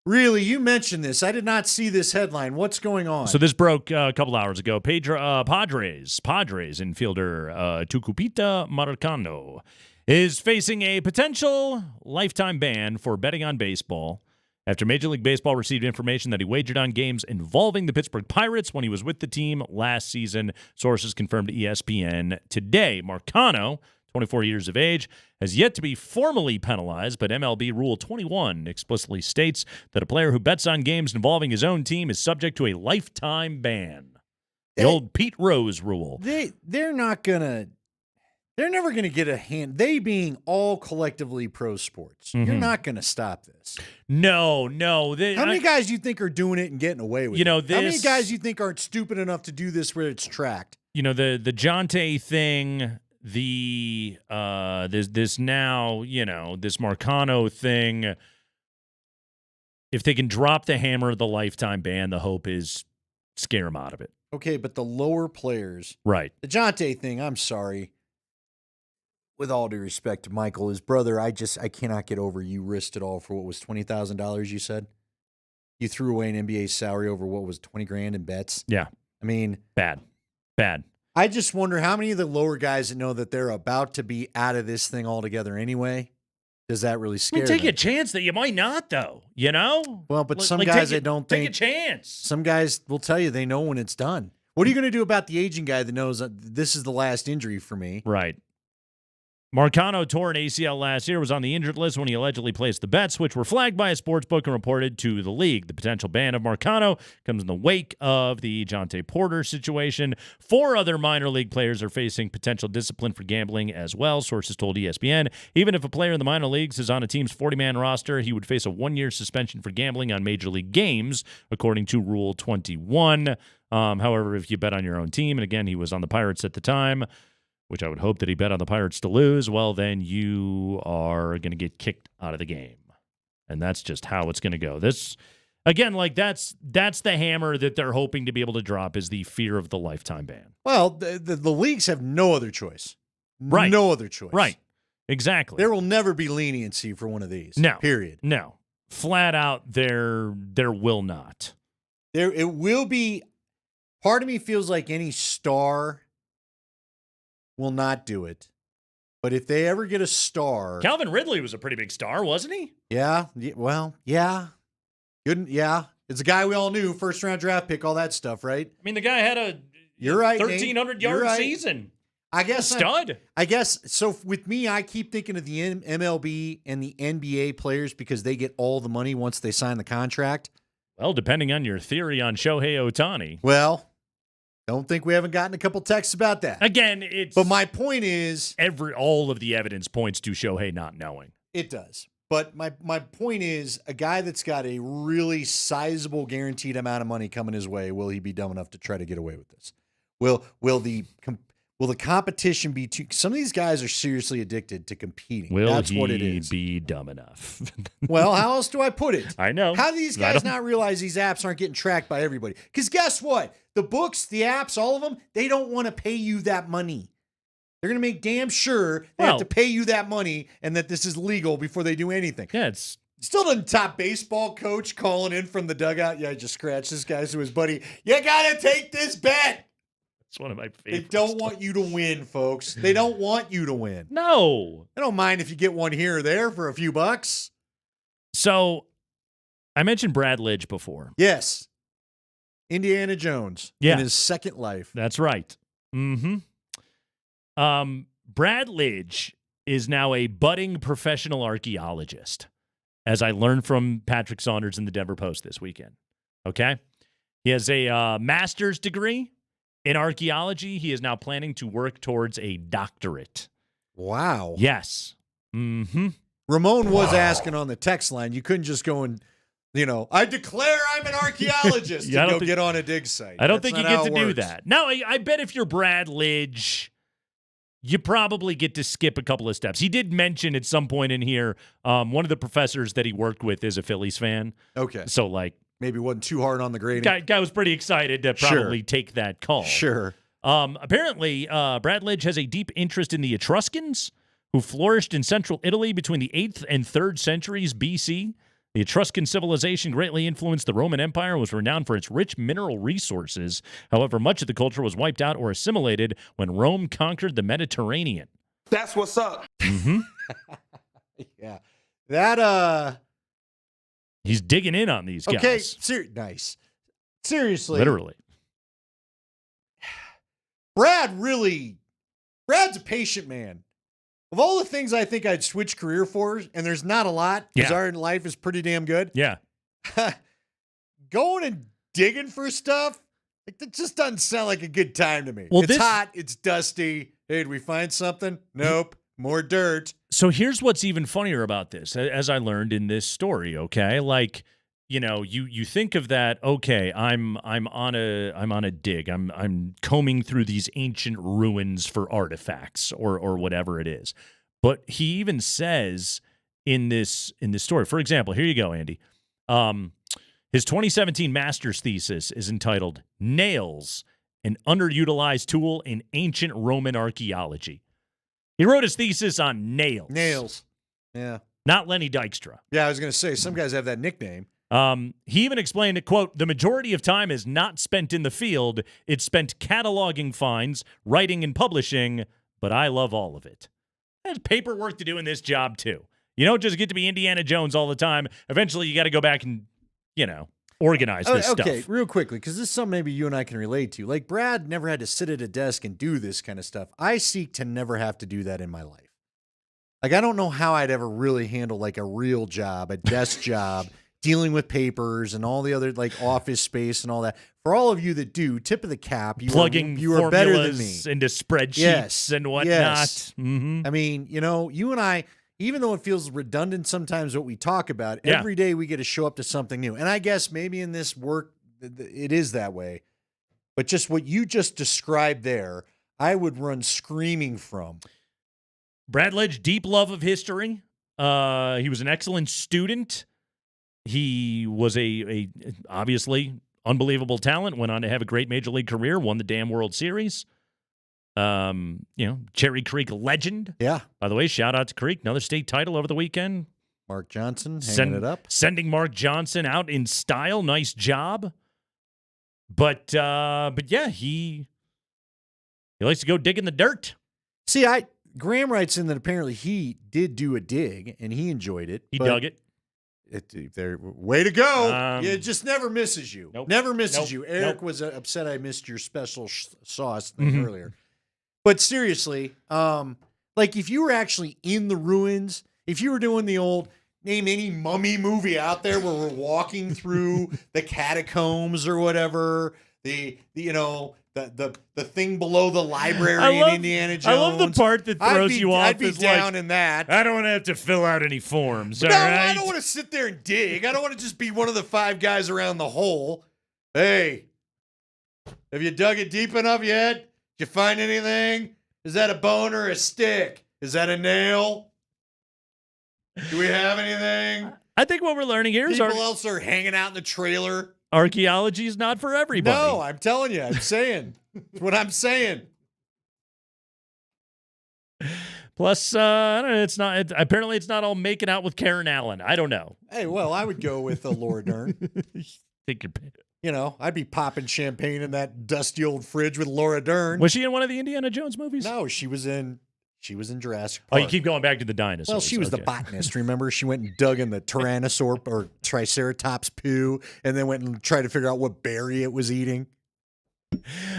Really? You mentioned this. I did not see this headline. What's going on? So this broke a couple hours ago. Padres infielder Tucupita Marcano is facing a potential lifetime ban for betting on baseball after Major League Baseball received information that he wagered on games involving the Pittsburgh Pirates when he was with the team last season. Sources confirmed to ESPN today. Marcano, 24 years of age, has yet to be formally penalized, but MLB Rule 21 explicitly states that a player who bets on games involving his own team is subject to a lifetime ban. The old Pete Rose rule. They're not going to... They're never going to get a hand. They being all collectively pro sports. You're not going to stop this. No. How many guys do you think are doing it and getting away with it? How many guys do you think aren't stupid enough to do this where it's tracked? You know, the Jonte thing, this now, this Marcano thing. If they can drop the hammer of the lifetime ban, the hope is scare him out of it. Okay, but the lower players. Right. The Jonte thing, I'm sorry. With all due respect to Michael, his brother, I cannot get over you risked it all for what was $20,000, you said? You threw away an NBA salary over what was $20,000 in bets? Yeah. I mean, bad. I just wonder how many of the lower guys that know that they're about to be out of this thing altogether anyway, does that really scare them? Take a chance that you might not, though, Well, but some guys that don't think. Take a chance. Some guys will tell you they know when it's done. What are you going to do about the aging guy that knows that this is the last injury for me? Right. Marcano tore an ACL last year, was on the injured list when he allegedly placed the bets, which were flagged by a sportsbook and reported to the league. The potential ban of Marcano comes in the wake of the Jonte Porter situation. 4 other minor league players are facing potential discipline for gambling as well, sources told ESPN. Even if a player in the minor leagues is on a team's 40-man roster, he would face a 1-year suspension for gambling on major league games, according to Rule 21. However, if you bet on your own team, and again, he was on the Pirates at the time, which I would hope that he bet on the Pirates to lose, well, then you are going to get kicked out of the game. And that's just how it's going to go. This, again, that's the hammer that they're hoping to be able to drop is the fear of the lifetime ban. Well, the leagues have no other choice. Right. No other choice. Right. Exactly. There will never be leniency for one of these. No. Period. No. Flat out, there will not. It will be. Part of me feels like any star will not do it. But if they ever get a star. Calvin Ridley was a pretty big star, wasn't he? Yeah. Well, yeah. Good. Yeah. It's a guy we all knew, first round draft pick, all that stuff, right? I mean, the guy had a You're right, 1,300-yard season. I guess stud. I guess so. With me, I keep thinking of the MLB and the NBA players because they get all the money once they sign the contract. Well, depending on your theory on Shohei Ohtani. Well, don't think we haven't gotten a couple texts about that. Again, but my point is all of the evidence points to Shohei not knowing. It does. But my point is a guy that's got a really sizable guaranteed amount of money coming his way, will he be dumb enough to try to get away with this? Will the competition be too? Some of these guys are seriously addicted to competing. That's what it is. Be dumb enough? Well, how else do I put it? I know. How do these guys not realize these apps aren't getting tracked by everybody? Because guess what? The books, the apps, all of them, they don't want to pay you that money. They're going to make damn sure they have to pay you that money and that this is legal before they do anything. Yeah, it's still doesn't top baseball coach calling in from the dugout. Yeah, I just scratched this guy to his buddy. You got to take this bet. It's one of my favorites. They don't want you to win, folks. They don't want you to win. No. They don't mind if you get one here or there for a few bucks. So, I mentioned Brad Lidge before. Yes. Indiana Jones in his second life. That's right. Mm-hmm. Brad Lidge is now a budding professional archaeologist, as I learned from Patrick Saunders in the Denver Post this weekend. Okay? He has a master's degree in archaeology. He is now planning to work towards a doctorate. Wow. Yes. Mm-hmm. Ramon was asking on the text line. You couldn't just go and, I declare I'm an archaeologist Yeah, and go get on a dig site. I don't That's think you not get how to it do works. that. No, I bet if you're Brad Lidge, you probably get to skip a couple of steps. He did mention at some point in here, one of the professors that he worked with is a Phillies fan. Okay. So, like, maybe wasn't too hard on the grading. guy was pretty excited to probably take that call. Sure. Apparently, Brad Lidge has a deep interest in the Etruscans, who flourished in central Italy between the 8th and 3rd centuries BC. The Etruscan civilization greatly influenced the Roman Empire and was renowned for its rich mineral resources. However, much of the culture was wiped out or assimilated when Rome conquered the Mediterranean. That's what's up. Mm-hmm. Yeah. That, He's digging in on these guys. Okay, nice. Seriously. Literally. Brad's a patient man. Of all the things I think I'd switch career for, and there's not a lot, because our life is pretty damn good. Yeah. Going and digging for stuff, that just doesn't sound like a good time to me. Well, it's hot, it's dusty. Hey, did we find something? Nope. More dirt. So here's what's even funnier about this, as I learned in this story, okay? Like, you think of that, okay, I'm on a dig. I'm combing through these ancient ruins for artifacts or whatever it is. But he even says in this story, for example, here you go, Andy. His 2017 master's thesis is entitled Nails, an Underutilized Tool in Ancient Roman Archaeology. He wrote his thesis on nails. Nails. Yeah. Not Lenny Dykstra. Yeah, I was going to say, some guys have that nickname. He even explained it, quote, the majority of time is not spent in the field. It's spent cataloging finds, writing and publishing, but I love all of it. There's paperwork to do in this job, too. You don't just get to be Indiana Jones all the time. Eventually, you got to go back and, organize this stuff. Okay, real quickly, because this is something maybe you and I can relate to. Like, Brad never had to sit at a desk and do this kind of stuff. I seek to never have to do that in my life. Like, I don't know how I'd ever really handle, like, a real job, a desk job, dealing with papers and all the other, like, office space and all that. For all of you that do, tip of the cap. You are better than me. Into spreadsheets and whatnot. Yes. Mm-hmm. I mean, you and I, even though it feels redundant sometimes what we talk about, every day we get to show up to something new. And I guess maybe in this work, it is that way. But just what you just described there, I would run screaming from. Brad Lidge, deep love of history. He was an excellent student. He was a obviously unbelievable talent. Went on to have a great major league career. Won the damn World Series. Cherry Creek legend. Yeah. By the way, shout out to Creek. Another state title over the weekend. Mark Johnson hanging it up. Sending Mark Johnson out in style. Nice job. But yeah, he likes to go dig in the dirt. See, Graham writes in that apparently he did do a dig and he enjoyed it. He dug it. Way to go. It just never misses you. Nope. Never misses Nope. you. Eric Nope. was upset I missed your special sauce thing earlier. But seriously, like if you were actually in the ruins, if you were doing the old name any mummy movie out there where we're walking through the catacombs or whatever, the thing below the library in Indiana Jones. I love the part that throws you off. I'd be is down like, in that. I don't want to have to fill out any forms. No, all right? I don't want to sit there and dig. I don't want to just be one of the 5 guys around the hole. Hey, have you dug it deep enough yet? Did you find anything? Is that a bone or a stick? Is that a nail? Do we have anything? I think what we're learning here is People else are hanging out in the trailer. Archaeology is not for everybody. No, I'm telling you. I'm saying. That's what I'm saying. Plus, I don't know. It's not. Apparently, it's not all making out with Karen Allen. I don't know. Hey, well, I would go with Laura Dern. Think you're. I'd be popping champagne in that dusty old fridge with Laura Dern. Was she in one of the Indiana Jones movies? No, she was in Jurassic Oh, Park. you keep going back to the dinosaurs. Well, she was the botanist. Remember, she went and dug in the Tyrannosaur or Triceratops poo, and then went and tried to figure out what berry it was eating.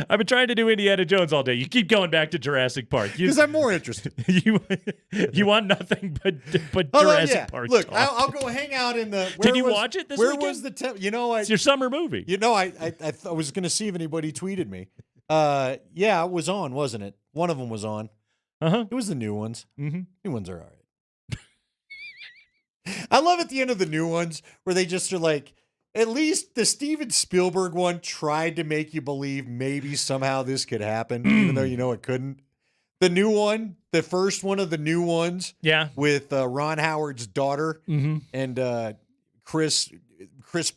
I've been trying to do Indiana Jones all day. You keep going back to Jurassic Park Because I'm more interested. You want nothing but Although, Jurassic Park. Look, talk. I'll go hang out in the. Did you watch it this Where weekend? was the? It's your summer movie. I was going to see if anybody tweeted me. Yeah, it was on, wasn't it? One of them was on. Uh-huh. It was the new ones. Mm-hmm. New ones are all right. I love at the end of the new ones where they just are like, at least the Steven Spielberg one tried to make you believe maybe somehow this could happen, even though you know it couldn't. The new one, the first one of the new ones, with Ron Howard's daughter and Chris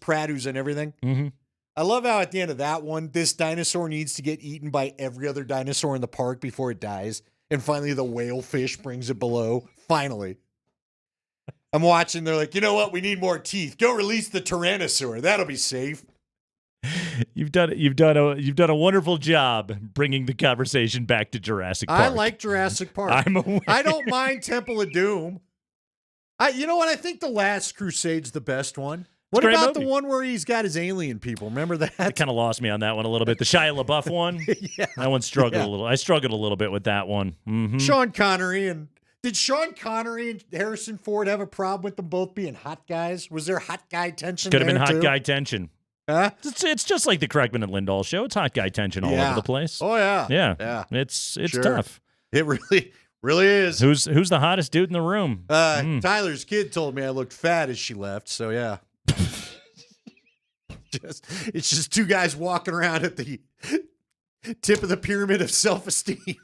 Pratt, who's in everything. Mm-hmm. I love how at the end of that one, this dinosaur needs to get eaten by every other dinosaur in the park before it dies. And finally, the whale fish brings it below. Finally. I'm watching. They're like, you know what? We need more teeth. Go release the Tyrannosaur. That'll be safe. You've done a wonderful job bringing the conversation back to Jurassic Park. I like Jurassic Park. I'm aware. I don't mind Temple of Doom. You know what? I think The Last Crusade's the best one. What about the one where he's got his alien people? Remember that? It kind of lost me on that one a little bit. The Shia LaBeouf one. Yeah. That one struggled a little. I struggled a little bit with that one. Mm-hmm. Sean Connery and did Sean Connery and Harrison Ford have a problem with them both being hot guys? Was there hot guy tension? Could have been hot too? guy tension. Huh? It's just like the Kreckman and Lindahl show. It's hot guy tension all over the place. Oh yeah. Yeah. It's tough. It really is. Who's the hottest dude in the room? Tyler's kid told me I looked fat as she left. So yeah. It's just two guys walking around at the tip of the pyramid of self-esteem.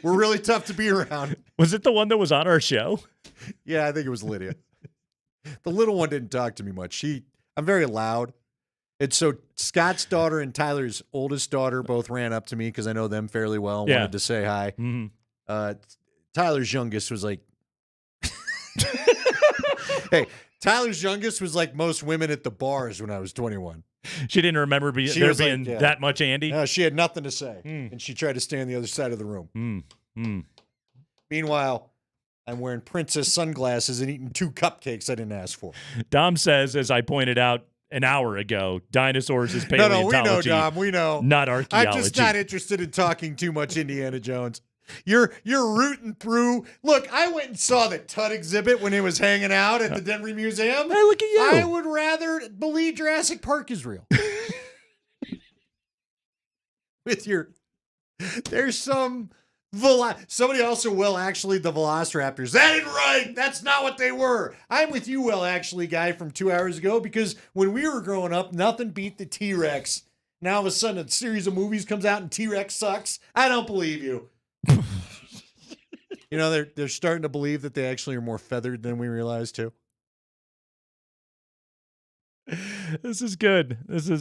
We're really tough to be around. Was it the one that was on our show? Yeah, I think it was Lydia. The little one didn't talk to me much. I'm very loud. And so Scott's daughter and Tyler's oldest daughter both ran up to me because I know them fairly well and wanted to say hi. Mm-hmm. Tyler's youngest was like, hey, Tyler's youngest was like most women at the bars when I was 21. She didn't remember there being that much Andy? No, she had nothing to say. And she tried to stay on the other side of the room. Meanwhile, I'm wearing princess sunglasses and eating 2 cupcakes I didn't ask for. Dom says, as I pointed out an hour ago, dinosaurs is paleontology. No, we know, Dom. We know. Not archaeology. I'm just not interested in talking too much Indiana Jones. You're rooting through. Look, I went and saw the Tut exhibit when it was hanging out at the Denver Museum. Hey, look at you. I would rather believe Jurassic Park is real. There's some somebody also actually the Velociraptors. That ain't right. That's not what they were. I'm with you, actually, guy from 2 hours ago, because when we were growing up, nothing beat the T-Rex. Now all of a sudden a series of movies comes out and T-Rex sucks. I don't believe you. You know, they're starting to believe that they actually are more feathered than we realized too. This is good.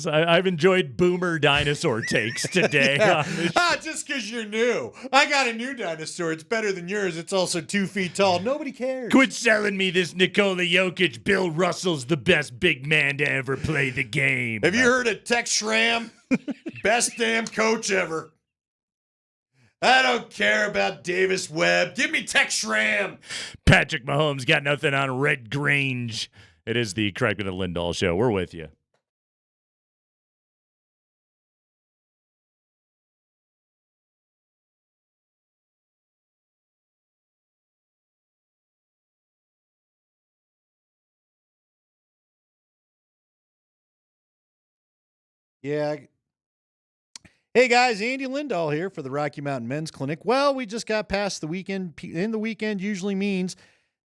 I've enjoyed boomer dinosaur takes today. Just because you're new. I got a new dinosaur. It's better than yours. It's also 2 feet tall. Nobody cares. Quit selling me this Nikola Jokic. Bill Russell's the best big man to ever play the game. Have you heard of Tex Schramm? Best damn coach ever. I don't care about Davis Webb. Give me Tex Schramm. Patrick Mahomes got nothing on Red Grange. It is the Kreckman and Lindahl show. We're with you. Yeah. Hey guys, Andy Lindahl here for the Rocky Mountain Men's Clinic. Well, we just got past the weekend, and the weekend usually means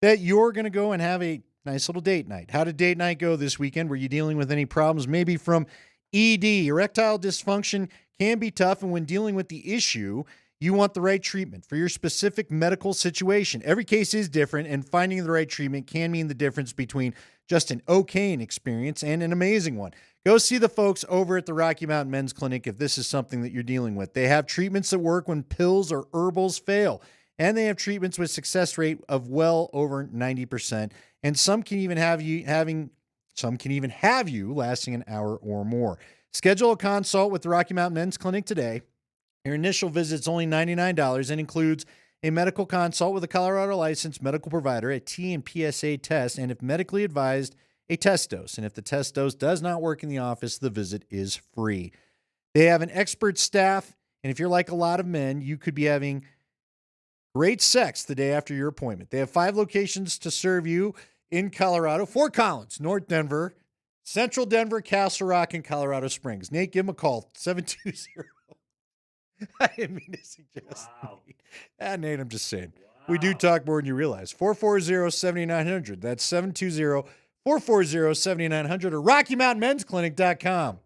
that you're going to go and have a nice little date night. How did date night go this weekend? Were you dealing with any problems, maybe from ED? Erectile dysfunction can be tough, and when dealing with the issue, you want the right treatment for your specific medical situation. Every case is different, and finding the right treatment can mean the difference between just an okay experience and an amazing one. Go see the folks over at the Rocky Mountain Men's Clinic if this is something that you're dealing with. They have treatments that work when pills or herbals fail, and they have treatments with success rate of well over 90%. And some can even have you lasting an hour or more. Schedule a consult with the Rocky Mountain Men's Clinic today. Your initial visit is only $99 and includes a medical consult with a Colorado licensed medical provider, a T and PSA test, and if medically advised, a test dose. And if the test dose does not work in the office, the visit is free. They have an expert staff, and if you're like a lot of men, you could be having great sex the day after your appointment. They have 5 locations to serve you in Colorado: Fort Collins, North Denver, Central Denver, Castle Rock, and Colorado Springs. Nate, give them a call, 720. I didn't mean to suggest. Wow. Nate, I'm just saying. Wow. We do talk more than you realize. 440-7900. That's 720-440-7900 or RockyMountainMen'sClinic.com.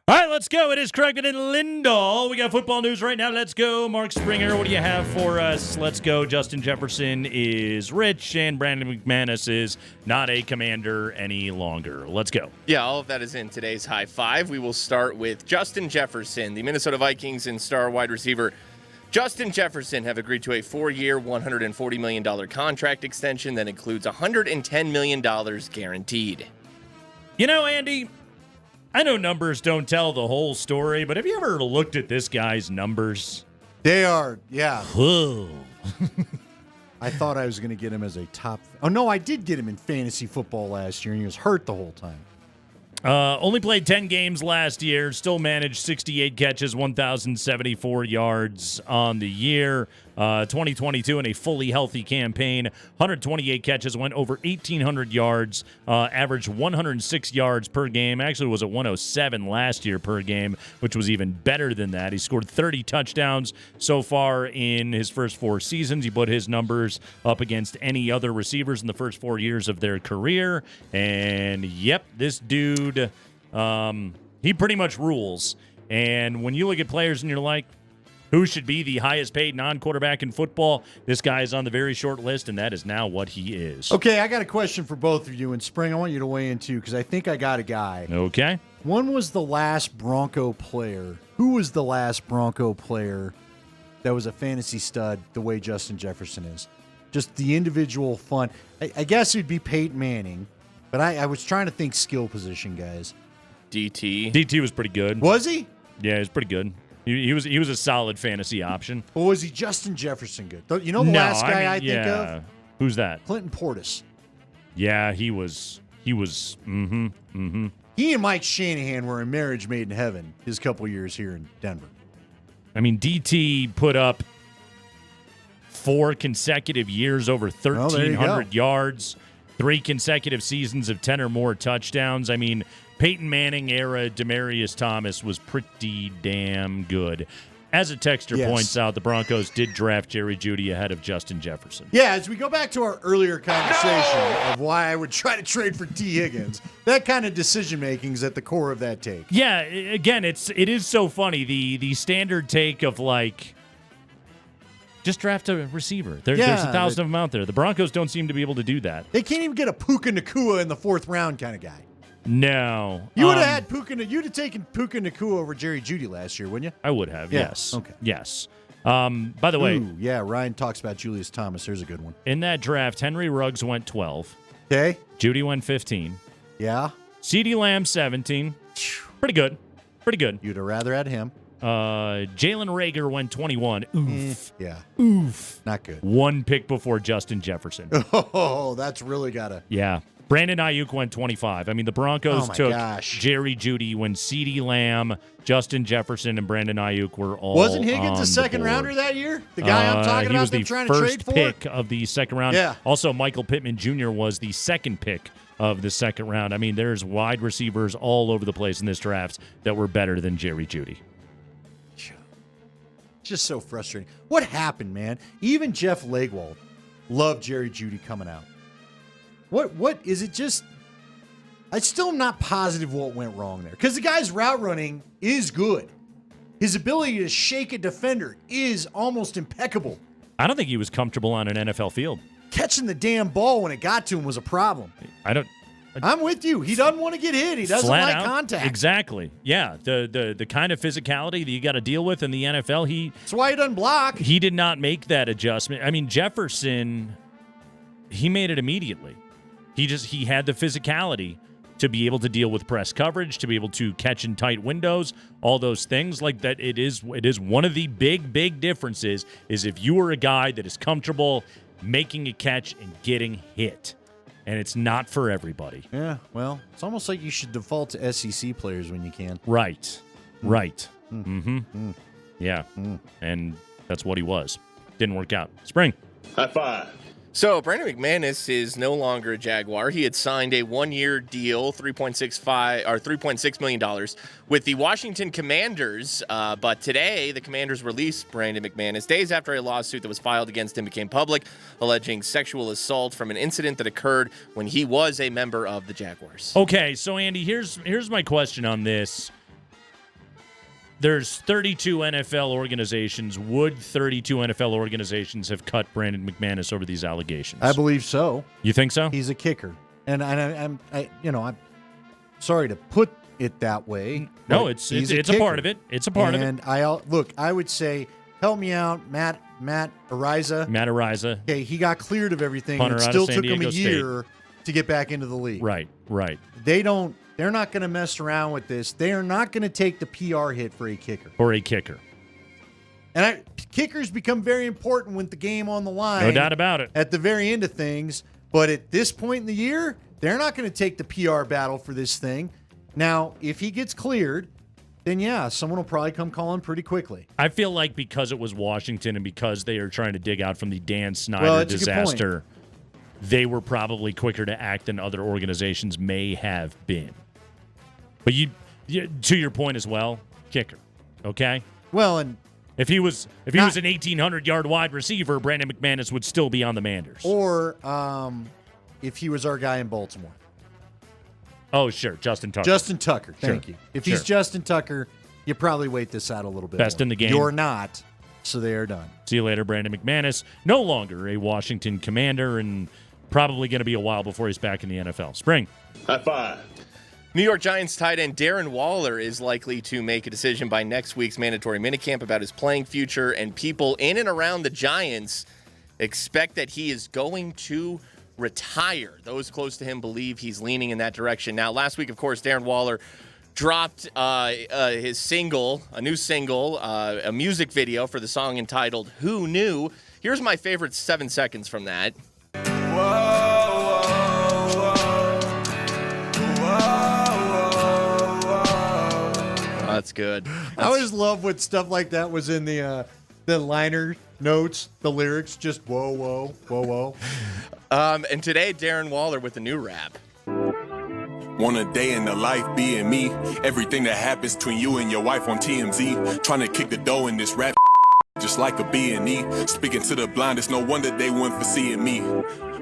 All right, let's go. It is Craig and Lindahl. We got football news right now. Let's go. Mark Springer, what do you have for us? Let's go. Justin Jefferson is rich, and Brandon McManus is not a Commander any longer. Let's go. Yeah, all of that is in today's High Five. We will start with Justin Jefferson. The Minnesota Vikings and star wide receiver Justin Jefferson have agreed to a 4-year, $140 million contract extension that includes $110 million guaranteed. You know, Andy, I know numbers don't tell the whole story, but have you ever looked at this guy's numbers? They are, yeah. Whoa. I thought I was going to get him as a top. Oh, no, I did get him in fantasy football last year, and he was hurt the whole time. Only played 10 games last year, still managed 68 catches, 1,074 yards on the year. 2022 in a fully healthy campaign, 128 catches, went over 1,800 yards, averaged 106 yards per game. Actually was at 107 last year per game, which was even better than that. He scored 30 touchdowns so far in his first 4 seasons. He put his numbers up against any other receivers in the first 4 years of their career. And, yep, this dude, he pretty much rules. And when you look at players and you're like, who should be the highest paid non-quarterback in football? This guy is on the very short list, and that is now what he is. Okay, I got a question for both of you. In Spring, I want you to weigh in, too, because I think I got a guy. Okay. When was the last Bronco player? Who was the last Bronco player that was a fantasy stud the way Justin Jefferson is? Just the individual fun. I guess it would be Peyton Manning, but I was trying to think skill position, guys. DT. DT was pretty good. Was he? Yeah, he was pretty good. He was a solid fantasy option. Or was he Justin Jefferson good? You know the last guy I think of? Who's that? Clinton Portis. Yeah, he was. He and Mike Shanahan were a marriage made in heaven his couple years here in Denver. I mean, DT put up 4 consecutive years over 1,300 yards, 3 consecutive seasons of 10 or more touchdowns. I mean, Peyton Manning era Demaryius Thomas was pretty damn good. As a texter points out, the Broncos did draft Jerry Jeudy ahead of Justin Jefferson. Yeah, as we go back to our earlier conversation of why I would try to trade for T. Higgins, that kind of decision-making is at the core of that take. Yeah, again, it is so funny. The standard take of, like, just draft a receiver. There's 1,000 of them out there. The Broncos don't seem to be able to do that. They can't even get a Puka Nacua in the 4th round kind of guy. No. You would have had Puka. You'd have taken Puka Nacua over Jerry Jeudy last year, wouldn't you? I would have. Yeah. Yes. Okay. Yes. By the way, yeah. Ryan talks about Julius Thomas. There's a good one. In that draft, Henry Ruggs went 12. Okay. Jeudy went 15. Yeah. CeeDee Lamb 17. Pretty good. Pretty good. You'd have rather had him. Jalen Reagor went 21. Oof. Yeah. Oof. Not good. 1 pick before Justin Jefferson. Oh, that's really gotta. Yeah. Brandon Ayuk went 25. I mean, the Broncos took Jerry Jeudy when CeeDee Lamb, Justin Jefferson, and Brandon Ayuk were all Wasn't Higgins on a second the board. rounder that year? The guy I'm talking about them trying to trade for? He was the first pick of the second round. Yeah. Also, Michael Pittman Jr. was the second pick of the second round. I mean, there's wide receivers all over the place in this draft that were better than Jerry Jeudy. Just so frustrating. What happened, man? Even Jeff Legwold loved Jerry Jeudy coming out. What is it just? I still am not positive what went wrong there. Because the guy's route running is good. His ability to shake a defender is almost impeccable. I don't think he was comfortable on an NFL field. Catching the damn ball when it got to him was a problem. I'm with you. He doesn't want to get hit. He doesn't like contact. Exactly. Yeah. The kind of physicality that you got to deal with in the NFL, that's why he doesn't block. He did not make that adjustment. I mean, Jefferson, he made it immediately. He had the physicality to be able to deal with press coverage, to be able to catch in tight windows, all those things like that. It is one of the big differences is if you are a guy that is comfortable making a catch and getting hit. And it's not for everybody. Yeah, well, it's almost like you should default to SEC players when you can. Right. Yeah. And that's what he was. Didn't work out. Spring. High five. So, Brandon McManus is no longer a Jaguar. He had signed a 1-year deal, $3.6 million with the Washington Commanders. But today, the Commanders released Brandon McManus days after a lawsuit that was filed against him became public, alleging sexual assault from an incident that occurred when he was a member of the Jaguars. Okay, so Andy, here's my question on this. There's 32 NFL organizations. Would 32 NFL organizations have cut Brandon McManus over these allegations? I believe so. You think so? He's a kicker, and I'm sorry to put it that way. No, but it's he's a kicker. part of it. It's a part of it. And I would say, help me out, Matt Ariza. Matt Ariza. Okay, he got cleared of everything. Punter It out of still San took him Diego a year to get back into the league. Right. They're not going to mess around with this. They are not going to take the PR hit for a kicker. And kickers become very important with the game on the line. No doubt about it. At the very end of things. But at this point in the year, they're not going to take the PR battle for this thing. Now, if he gets cleared, then yeah, someone will probably come calling pretty quickly. I feel like because it was Washington and because they are trying to dig out from the Dan Snyder that's a good point. disaster, they were probably quicker to act than other organizations may have been. But you to your point as well, kicker, okay? Well, and if he was an 1,800-yard wide receiver, Brandon McManus would still be on the Manders. Or if he was our guy in Baltimore. Oh, sure, Justin Tucker. Justin Tucker, thank Sure. you. If he's Justin Tucker, you probably wait this out a little bit. Best more. in the game. You're not, so they are done. See you later, Brandon McManus. No longer a Washington Commander and probably going to be a while before he's back in the NFL. Spring. High five. New York Giants tight end Darren Waller is likely to make a decision by next week's mandatory minicamp about his playing future, and people in and around the Giants expect that he is going to retire. Those close to him believe he's leaning in that direction. Now, last week, of course, Darren Waller dropped his single, a new single, a music video for the song entitled Who Knew? Here's my favorite 7 seconds from that. That's good. I always love when stuff like that was in the liner notes, the lyrics, just whoa, whoa, whoa, whoa. And today, Darren Waller with a new rap. Want a day in the life being me. Everything that happens between you and your wife on TMZ. Trying to kick the dough in this rap just like a B&E. Speaking to the blind, it's no wonder they weren't foreseeing me.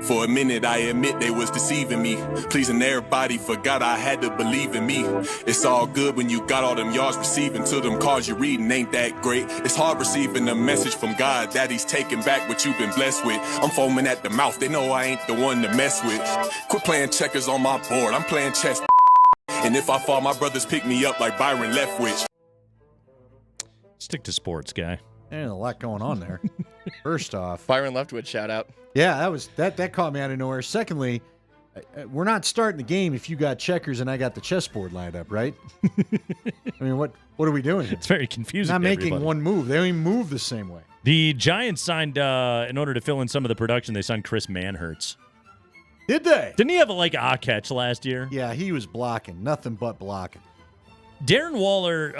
For a minute, I admit they was deceiving me. Pleasing everybody, forgot I had to believe in me. It's all good when you got all them yards receiving to them cards you're reading ain't that great. It's hard receiving a message from God that he's taking back what you've been blessed with. I'm foaming at the mouth, they know I ain't the one to mess with. Quit playing checkers on my board, I'm playing chess. And if I fall, my brothers pick me up like Byron Leftwich. Stick to sports, guy. There's a lot going on there. First off, Byron Leftwich, shout out. Yeah, that caught me out of nowhere. Secondly, we're not starting the game if you got checkers and I got the chessboard lined up, right? I mean, what are we doing here? It's very confusing. Not to making everybody. one move. They don't even move the same way. The Giants signed, in order to fill in some of the production, they signed Chris Manhertz. Did they? Didn't he have a catch last year? Yeah, he was blocking. Nothing but blocking. Darren Waller,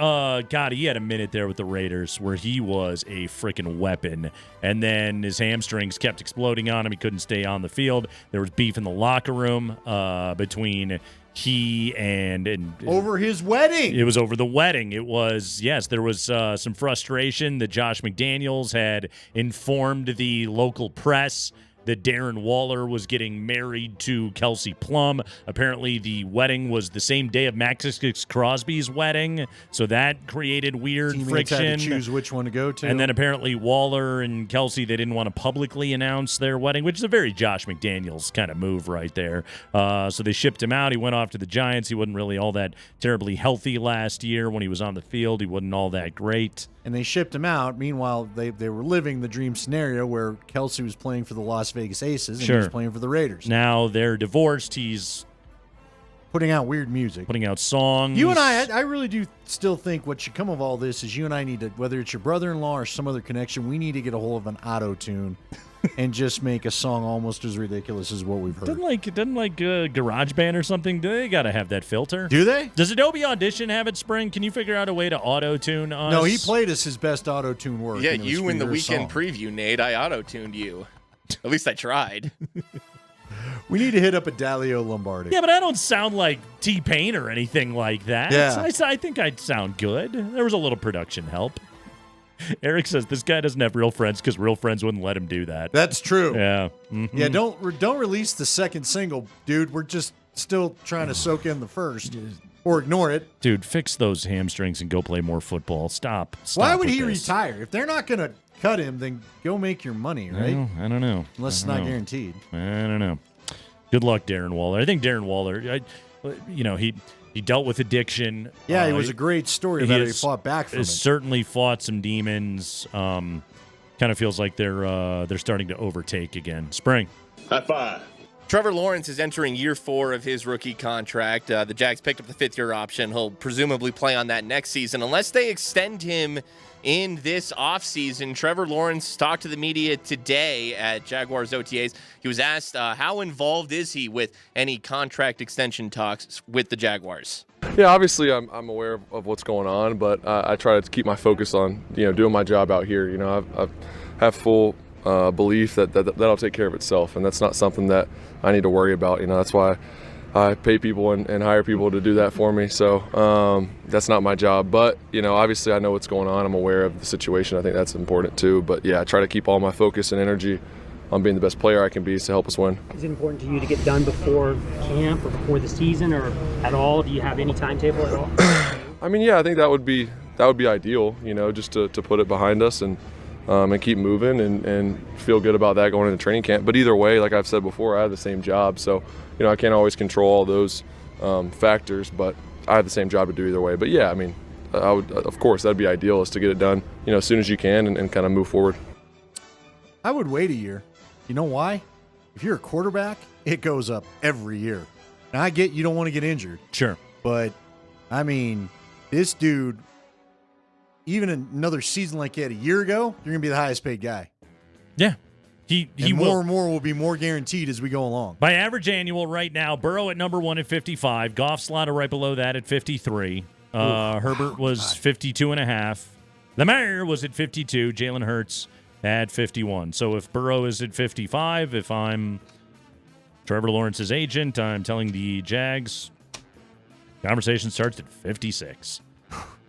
he had a minute there with the Raiders where he was a freaking weapon. And then his hamstrings kept exploding on him. He couldn't stay on the field. There was beef in the locker room between he and over his wedding. It was over the wedding. It was, yes, there was some frustration that Josh McDaniels had informed the local press that Darren Waller was getting married to Kelsey Plum. Apparently, the wedding was the same day of Maxx Crosby's wedding, so that created weird Teammates friction. had to choose which one to go to. And then apparently Waller and Kelsey, they didn't want to publicly announce their wedding, which is a very Josh McDaniels kind of move right there. So they shipped him out. He went off to the Giants. He wasn't really all that terribly healthy last year when he was on the field. He wasn't all that great. And they shipped him out. Meanwhile, they were living the dream scenario where Kelsey was playing for the Las Vegas Aces and he was playing for the Raiders. Now they're divorced. He's putting out weird music, putting out songs. You and I really do still think what should come of all this is you and I need to, whether it's your brother-in-law or some other connection, we need to get a hold of an auto-tune and just make a song almost as ridiculous as what we've heard. Doesn't GarageBand or something? They got to have that filter. Do they? Does Adobe Audition have it, Spring? Can you figure out a way to auto-tune us? No, he played us his best auto-tune work. Yeah, you in the weekend preview, Nate. I auto-tuned you. At least I tried. We need to hit up a Dalio Lombardi. Yeah, but I don't sound like T-Pain or anything like that. Yeah. I think I'd sound good. There was a little production help. Eric says this guy doesn't have real friends because real friends wouldn't let him do that. That's true. Yeah. Mm-hmm. Yeah, don't release the second single, dude. We're just still trying to soak in the first. or ignore it. Dude, fix those hamstrings and go play more football. Stop. Why would with he this. retire? If they're not going to cut him, then go make your money, right? Well, I don't know. Unless it's I don't not know. guaranteed. I don't know. Good luck, Darren Waller. I think Darren Waller, he dealt with addiction. Yeah, it was a great story about how he fought back from it. Certainly fought some demons. Kind of feels like they're starting to overtake again. Spring. High five. Trevor Lawrence is entering year 4 of his rookie contract. The Jags picked up the 5th-year option. He'll presumably play on that next season unless they extend him in this offseason. Trevor Lawrence talked to the media today at Jaguars OTAs. He was asked how involved is he with any contract extension talks with the Jaguars. Yeah, obviously I'm aware of what's going on, but I try to keep my focus on doing my job out here. I have full belief that'll take care of itself, and that's not something that I need to worry about. That's why I pay people and hire people to do that for me. So that's not my job. But obviously I know what's going on. I'm aware of the situation. I think that's important too. But yeah, I try to keep all my focus and energy on being the best player I can be to help us win. Is it important to you to get done before camp or before the season or at all? Do you have any timetable at all? I mean, yeah, I think that would be ideal. Just to put it behind us and keep moving and feel good about that going into training camp. But either way, like I've said before, I have the same job. So, I can't always control all those factors, but I have the same job to do either way. But yeah, I mean, I would, of course, that'd be ideal is to get it done, as soon as you can and kind of move forward. I would wait a year. You know why? If you're a quarterback, it goes up every year. Now, I get you don't want to get injured. Sure. But, I mean, this dude, even another season like he had a year ago, you're going to be the highest paid guy. Yeah. He more and more will be more guaranteed as we go along. By average annual right now, Burrow at number 1 at 55. Goff slotted right below that at 53. Herbert was 52.5. Lamar was at 52. Jalen Hurts at 51. So if Burrow is at 55, if I'm Trevor Lawrence's agent, I'm telling the Jags, conversation starts at 56.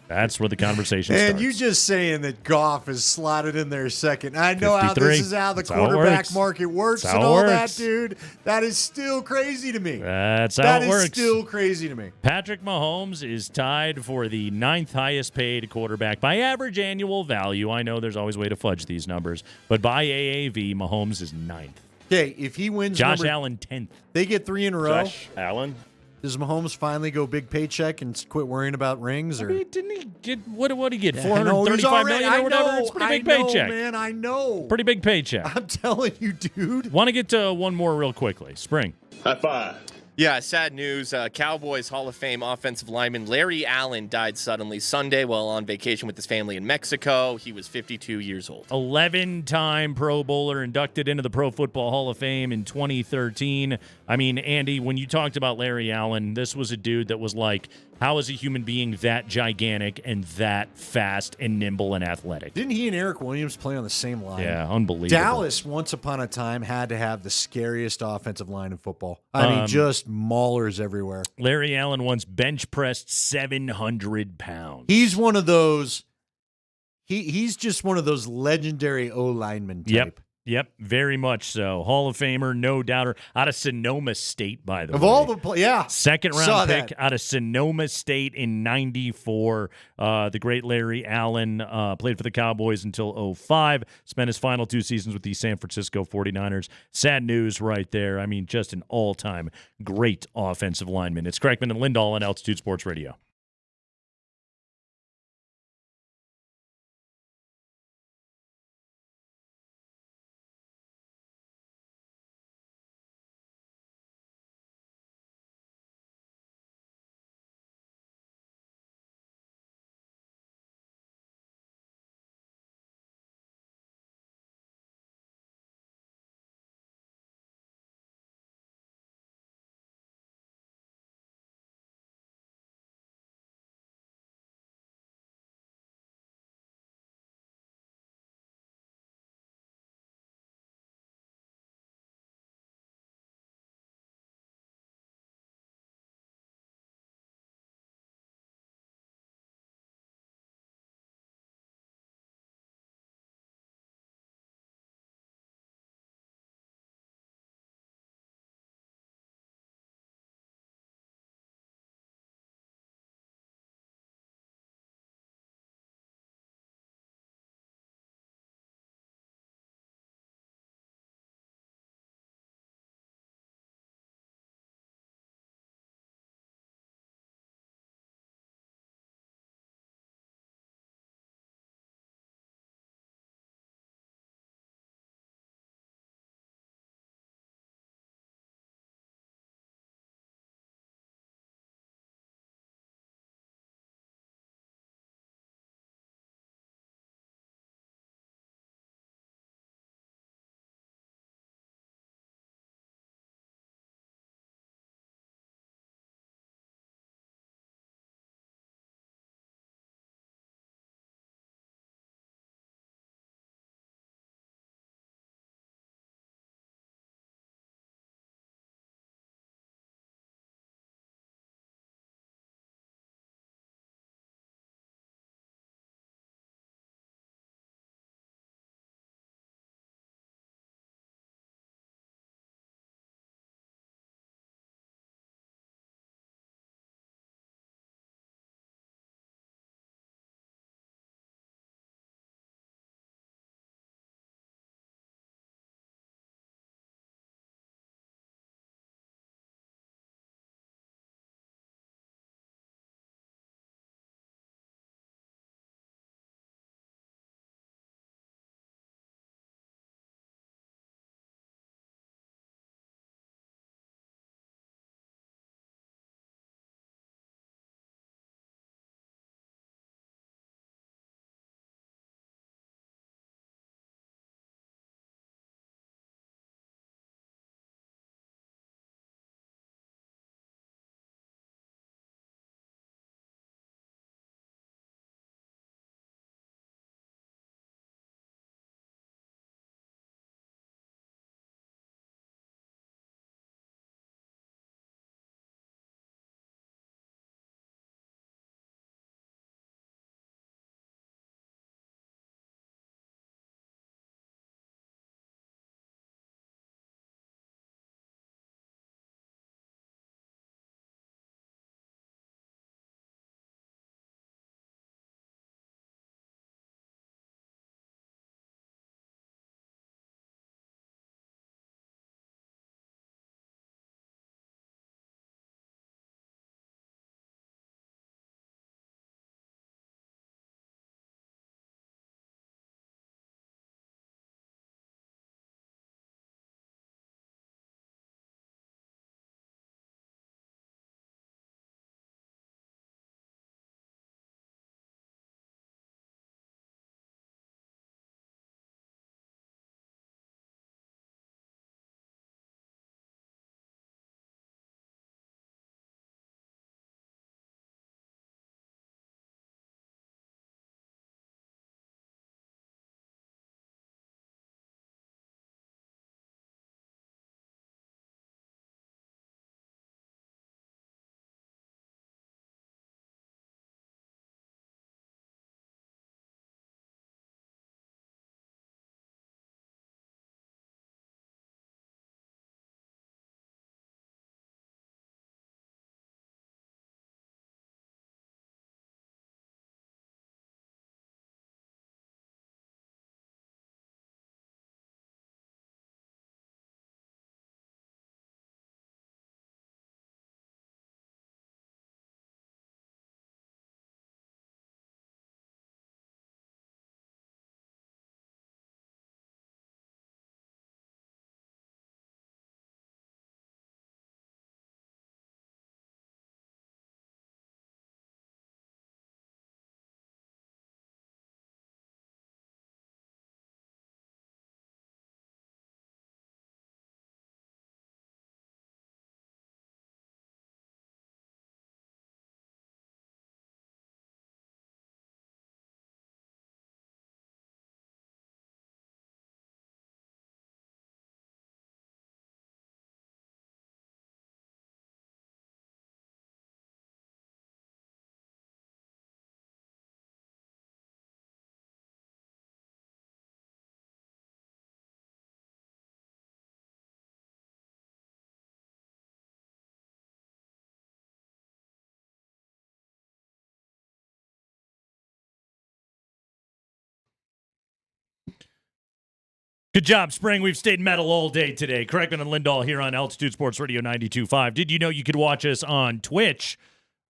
That's where the conversation starts. And you just saying that Goff is slotted in there second. I know how 53. this is how the That's how it quarterback works. market works That's and how it all works. that, dude. That is still crazy to me. That's how That it is works. still crazy to me. Patrick Mahomes is tied for the 9th highest paid quarterback by average annual value. I know there's always a way to fudge these numbers, but by AAV, Mahomes is 9th. Okay, if he wins Josh Allen 10th. they get 3 in a row. Josh Allen? Does Mahomes finally go big paycheck and quit worrying about rings? Or Didn't he get what did he get? Yeah, I know, he's $435 already- million or whatever? I know, It's a pretty big I know, paycheck. man, I know. Pretty big paycheck. I'm telling you, dude. Want to get to one more real quickly. Spring. High five. Yeah, sad news. Cowboys Hall of Fame offensive lineman Larry Allen died suddenly Sunday while on vacation with his family in Mexico. He was 52 years old. 11-time Pro Bowler, inducted into the Pro Football Hall of Fame in 2013. I mean, Andy, when you talked about Larry Allen, this was a dude that was like, how is a human being that gigantic and that fast and nimble and athletic? Didn't he and Eric Williams play on the same line? Yeah, unbelievable. Dallas, once upon a time, had to have the scariest offensive line in football. I mean, just maulers everywhere. Larry Allen once bench pressed 700 pounds. He's one of those. He's just one of those legendary O lineman type. Yep, very much so. Hall of Famer, no doubter. Out of Sonoma State, by the way. Of all the yeah. Second Saw round pick that. out of Sonoma State in 94. The great Larry Allen played for the Cowboys until 05. Spent his final 2 seasons with the San Francisco 49ers. Sad news right there. I mean, just an all-time great offensive lineman. It's Kreckman and Lindahl on Altitude Sports Radio. Good job, Spring. We've stayed metal all day today. Kreckman and Lindahl here on Altitude Sports Radio 92.5. Did you know you could watch us on Twitch?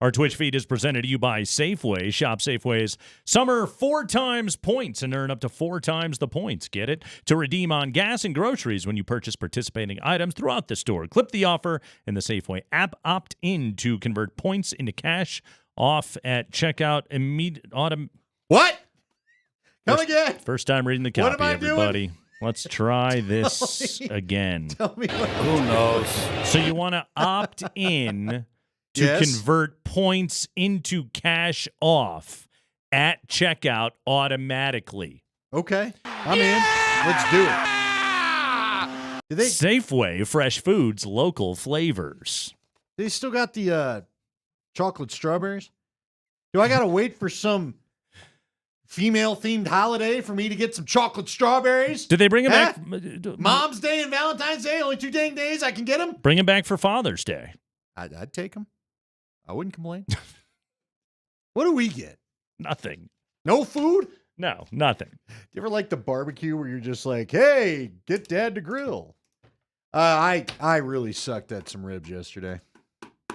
Our Twitch feed is presented to you by Safeway. Shop Safeway's Summer 4 times points and earn up to 4 times the points. Get it? To redeem on gas and groceries when you purchase participating items throughout the store. Clip the offer in the Safeway app. Opt in to convert points into cash off at checkout. What? Come again. First time reading the copy, What am I everybody. doing? Let's try this again. Tell me what. Who knows? So you want to opt in to Yes. convert points into cash off at checkout automatically. Okay, I'm in. Let's do it. Do Safeway, fresh foods, local flavors. they still got the chocolate strawberries? Do I got to wait for some female-themed holiday for me to get some chocolate strawberries? Did they bring them Huh? back? Mom's Day and Valentine's Day, only 2 dang days I can get them? Bring them back for Father's Day. I'd take them. I wouldn't complain. What do we get? Nothing. No food? No, nothing. Do you ever like the barbecue where you're just like, hey, get Dad to grill? I really sucked at some ribs yesterday.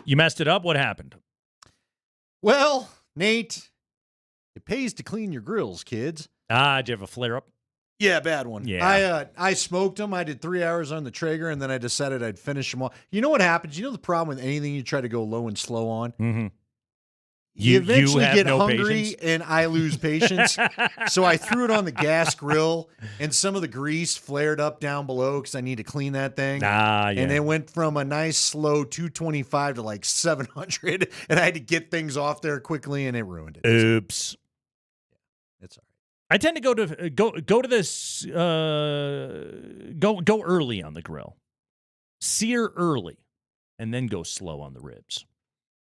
You messed it up? What happened? Well, Nate, it pays to clean your grills, kids. Did you have a flare-up? Yeah, bad one. Yeah. I smoked them. I did 3 hours on the Traeger, and then I decided I'd finish them all. You know what happens? You know the problem with anything you try to go low and slow on? Mm-hmm. You eventually have get no hungry, patience? and I lose patience. So I threw it on the gas grill, and some of the grease flared up down below because I need to clean that thing. Yeah. And it went from a nice slow 225 to like 700, and I had to get things off there quickly, and it ruined it. Oops. It's all right. I tend to go to this go early on the grill. Sear early and then go slow on the ribs.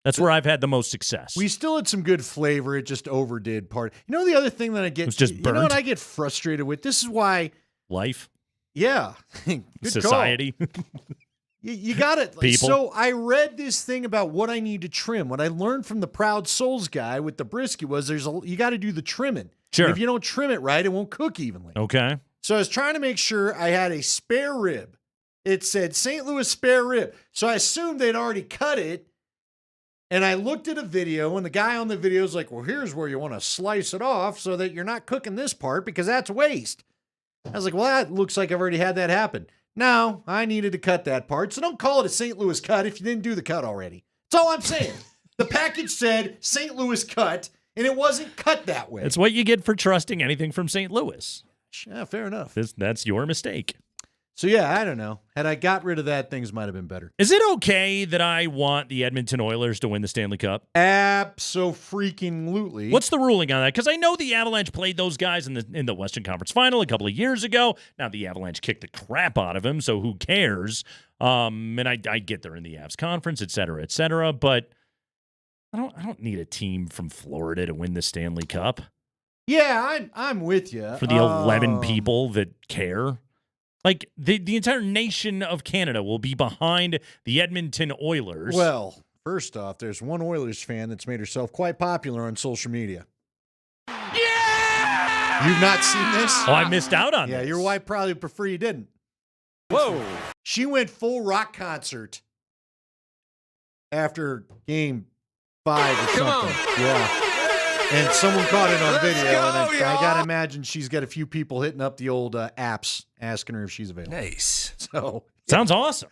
That's where I've had the most success. We still had some good flavor. It just overdid part. You know the other thing that I get, It was just you know what burnt. I get frustrated with? This is why, Life, yeah, good society. call. You got it. People. So I read this thing about what I need to trim. What I learned from the Proud Souls guy with the brisket was you got to do the trimming. Sure. And if you don't trim it right, it won't cook evenly. Okay. So I was trying to make sure I had a spare rib. It said St. Louis spare rib. So I assumed they'd already cut it. And I looked at a video, and the guy on the video is like, well, here's where you want to slice it off so that you're not cooking this part because that's waste. I was like, well, that looks like I've already had that happen. No, I needed to cut that part. So don't call it a St. Louis cut if you didn't do the cut already. That's all I'm saying. The package said St. Louis cut, and it wasn't cut that way. It's what you get for trusting anything from St. Louis. Yeah, fair enough. That's your mistake. So, yeah, I don't know. Had I got rid of that, things might have been better. Is it okay that I want the Edmonton Oilers to win the Stanley Cup? Abso-freaking-lutely. What's the ruling on that? Because I know the Avalanche played those guys in the Western Conference Final a couple of years ago. Now the Avalanche kicked the crap out of him, so who cares? And I get they're in the Avs conference, et cetera, but I don't need a team from Florida to win the Stanley Cup. Yeah, I'm with you. For the 11 people that care. Like, the entire nation of Canada will be behind the Edmonton Oilers. Well, first off, there's one Oilers fan that's made herself quite popular on social media. Yeah! You've not seen this? Oh, I missed out on Yeah, this. your wife probably prefer you didn't. Whoa. She went full rock concert after game 5 or something. Yeah. And someone caught it on video, and I got to imagine she's got a few people hitting up the old apps asking her if she's available. Nice. So Sounds awesome.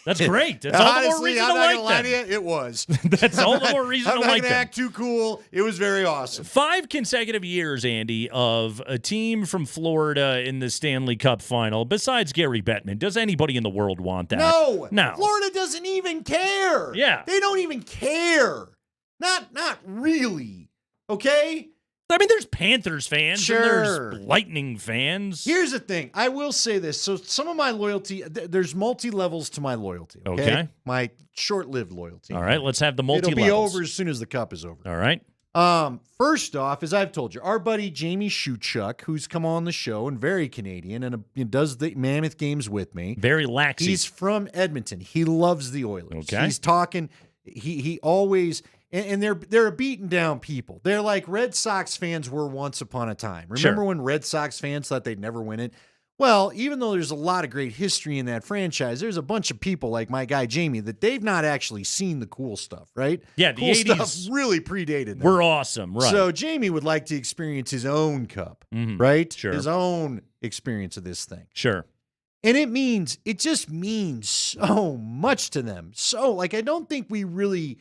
That's great. That's all the more honestly, reason I'm to not like gonna lie them. to you, it was. That's all the more reason I'm to not like gonna them. act too cool. It was very awesome. 5 consecutive years, Andy, of a team from Florida in the Stanley Cup final. Besides Gary Bettman, does anybody in the world want that? No. No. Florida doesn't even care. Yeah. They don't even care. Not really. Okay? I mean, there's Panthers fans Sure. and there's Lightning fans. Here's the thing. I will say this. So some of my loyalty, there's multi-levels to my loyalty. Okay. My short-lived loyalty. All right, let's have the It'll multi-levels. be over as soon as the cup is over. All right. First off, as I've told you, our buddy Jamie Shuchuk, who's come on the show and very Canadian and does the Mammoth games with me. Very laxy. He's from Edmonton. He loves the Oilers. Okay. He's talking. He always and they're a beaten down people. They're like Red Sox fans were once upon a time. Remember when Red Sox fans thought they'd never win it? Well, even though there's a lot of great history in that franchise, there's a bunch of people like my guy Jamie that they've not actually seen the cool stuff, right? Yeah, the cool 80s stuff really predated them. We're awesome, right? So Jamie would like to experience his own cup, Mhm. right? Sure. His own experience of this thing. Sure. And it just means so much to them. So, like, I don't think we really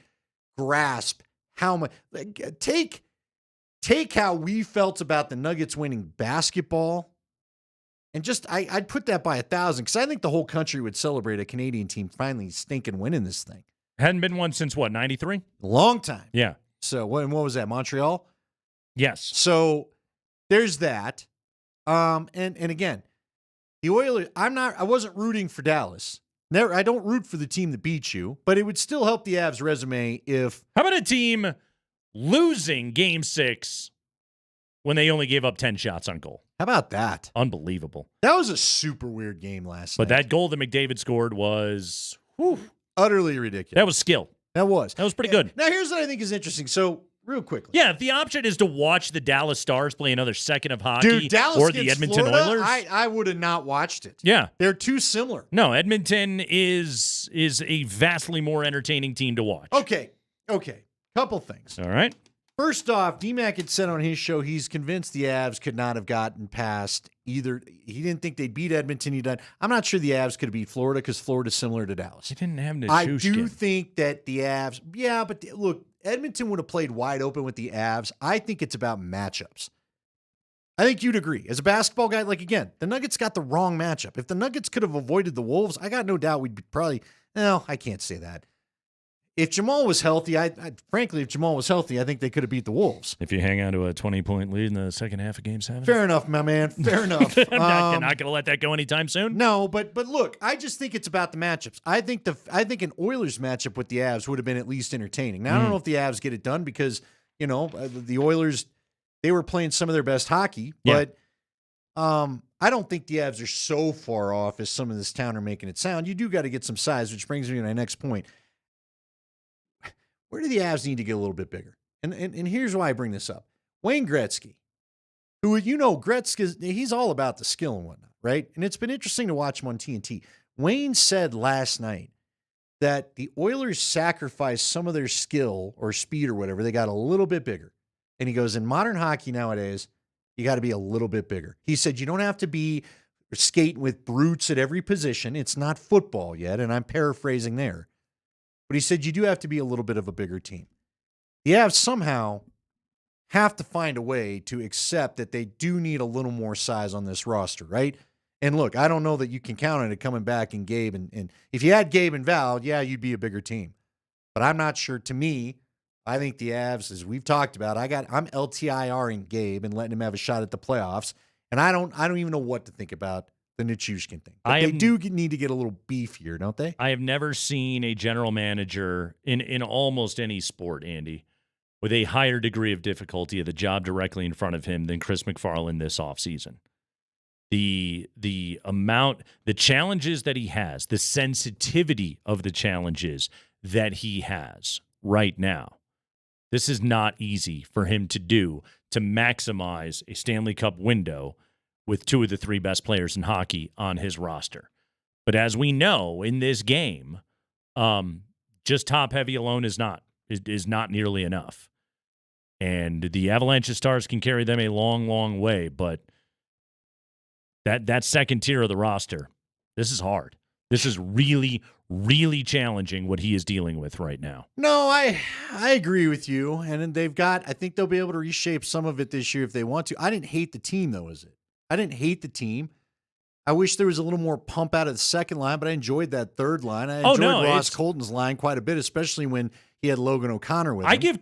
grasp how much. Like, take how we felt about the Nuggets winning basketball, and just I'd put that by 1,000 because I think the whole country would celebrate a Canadian team finally stinking winning this thing. Hadn't been one since what, 93? Long time. Yeah. So what was that? Montreal? Yes. So there's that. And again, the Oilers, I wasn't rooting for Dallas. I don't root for the team that beat you, but it would still help the Avs resume if. How about a team losing Game 6 when they only gave up 10 shots on goal? How about that? Unbelievable. That was a super weird game last But night. that goal that McDavid scored was utterly ridiculous. That was skill. That was pretty good. Now here's what I think is interesting. So real quickly. Yeah, if the option is to watch the Dallas Stars play another second of hockey Dude, Dallas or the against Edmonton Florida, Oilers. I would have not watched it. Yeah. They're too similar. No, Edmonton is a vastly more entertaining team to watch. Okay. Couple things. All right. First off, DMAC had said on his show he's convinced the Avs could not have gotten past either. He didn't think they'd beat Edmonton. I'm not sure the Avs could have beat Florida because Florida's similar to Dallas. They didn't have I do think that the Avs, but look, Edmonton would have played wide open with the Avs. I think it's about matchups. I think you'd agree. As a basketball guy, like, again, the Nuggets got the wrong matchup. If the Nuggets could have avoided the Wolves, I got no doubt we'd be probably, no, I can't say that. If Jamal was healthy, frankly, if Jamal was healthy, I think they could have beat the Wolves. If you hang on to a 20-point lead in the second half of Game 7. Fair enough, my man. Fair enough. I'm not going to let that go anytime soon. No, but look, I just think it's about the matchups. I think an Oilers matchup with the Avs would have been at least entertaining. Now, I don't know if the Avs get it done because, the Oilers, they were playing some of their best hockey, but I don't think the Avs are so far off as some of this town are making it sound. You do got to get some size, which brings me to my next point. Where do the Avs need to get a little bit bigger? And here's why I bring this up. Wayne Gretzky, who, Gretzky, he's all about the skill and whatnot, right? And it's been interesting to watch him on TNT. Wayne said last night that the Oilers sacrificed some of their skill or speed or whatever. They got a little bit bigger. And he goes, in modern hockey nowadays, you got to be a little bit bigger. He said, you don't have to be skating with brutes at every position. It's not football yet. And I'm paraphrasing there. But he said you do have to be a little bit of a bigger team. The Avs somehow have to find a way to accept that they do need a little more size on this roster, right? And look, I don't know that you can count on it coming back in Gabe. And if you had Gabe and Val, yeah, you'd be a bigger team. But I'm not sure. To me, I think the Avs, as we've talked about, I'm LTIRing Gabe and letting him have a shot at the playoffs. And I don't even know what to think about the Nichushkin thing. But they do need to get a little beefier, don't they? I have never seen a general manager in almost any sport, Andy, with a higher degree of difficulty of the job directly in front of him than Chris McFarland this offseason. The amount, the challenges that he has, the sensitivity of the challenges that he has right now. This is not easy for him to do to maximize a Stanley Cup window with two of the three best players in hockey on his roster. But as we know in this game, just top heavy alone is not nearly enough. And the Avalanche Stars can carry them a long, long way, but that second tier of the roster, this is hard. This is really, really challenging what he is dealing with right now. No, I agree with you. And I think they'll be able to reshape some of it this year if they want to. I didn't hate the team, though, is it? I didn't hate the team. I wish there was a little more pump out of the second line, but I enjoyed that third line. I enjoyed Ross Colton's line quite a bit, especially when he had Logan O'Connor with him. I give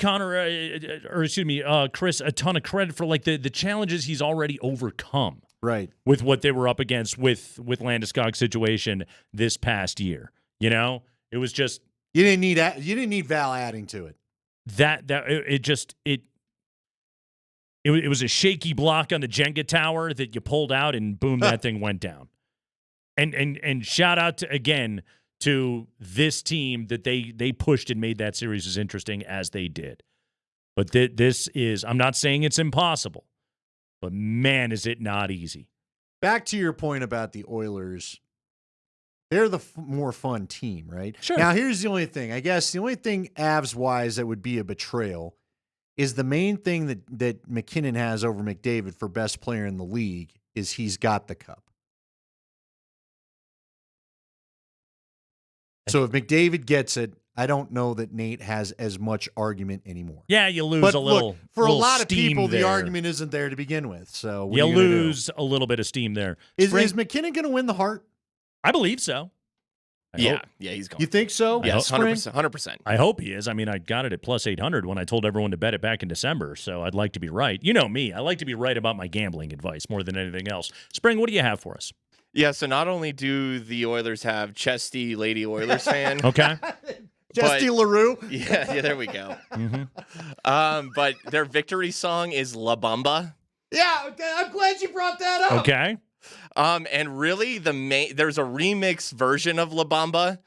Chris a ton of credit for like the challenges he's already overcome. Right. With what they were up against with Landeskog's situation this past year. It was just you didn't need Val adding to it. It was a shaky block on the Jenga tower that you pulled out, and boom, that thing went down. And shout out to this team that they pushed and made that series as interesting as they did. But this is, I'm not saying it's impossible, but man, is it not easy. back to your point about the Oilers. They're the more fun team, right? Sure. Now, here's the only thing. I guess the only thing Avs-wise that would be a betrayal is the main thing that McKinnon has over McDavid for best player in the league is he's got the cup. So if McDavid gets it, I don't know that Nate has as much argument anymore. Yeah, you lose But a little. look, for a little lot of steam people, the there. argument isn't there to begin with. So what You are you gonna do? lose a little bit of steam there. Is McKinnon going to win the Hart? I believe so. I hope. Yeah, he's going. You think so? Yes, Spring? 100%. I hope he is. I mean, I got it at plus 800 when I told everyone to bet it back in December, so I'd like to be right. You know me. I like to be right about my gambling advice more than anything else. Spring, what do you have for us? Yeah, so not only do the Oilers have Chesty Lady Oilers fan. Okay. Chesty LaRue? Yeah, there we go. Mm-hmm. But their victory song is La Bamba. Yeah, I'm glad you brought that up. Okay. And really, there's a remix version of La Bamba.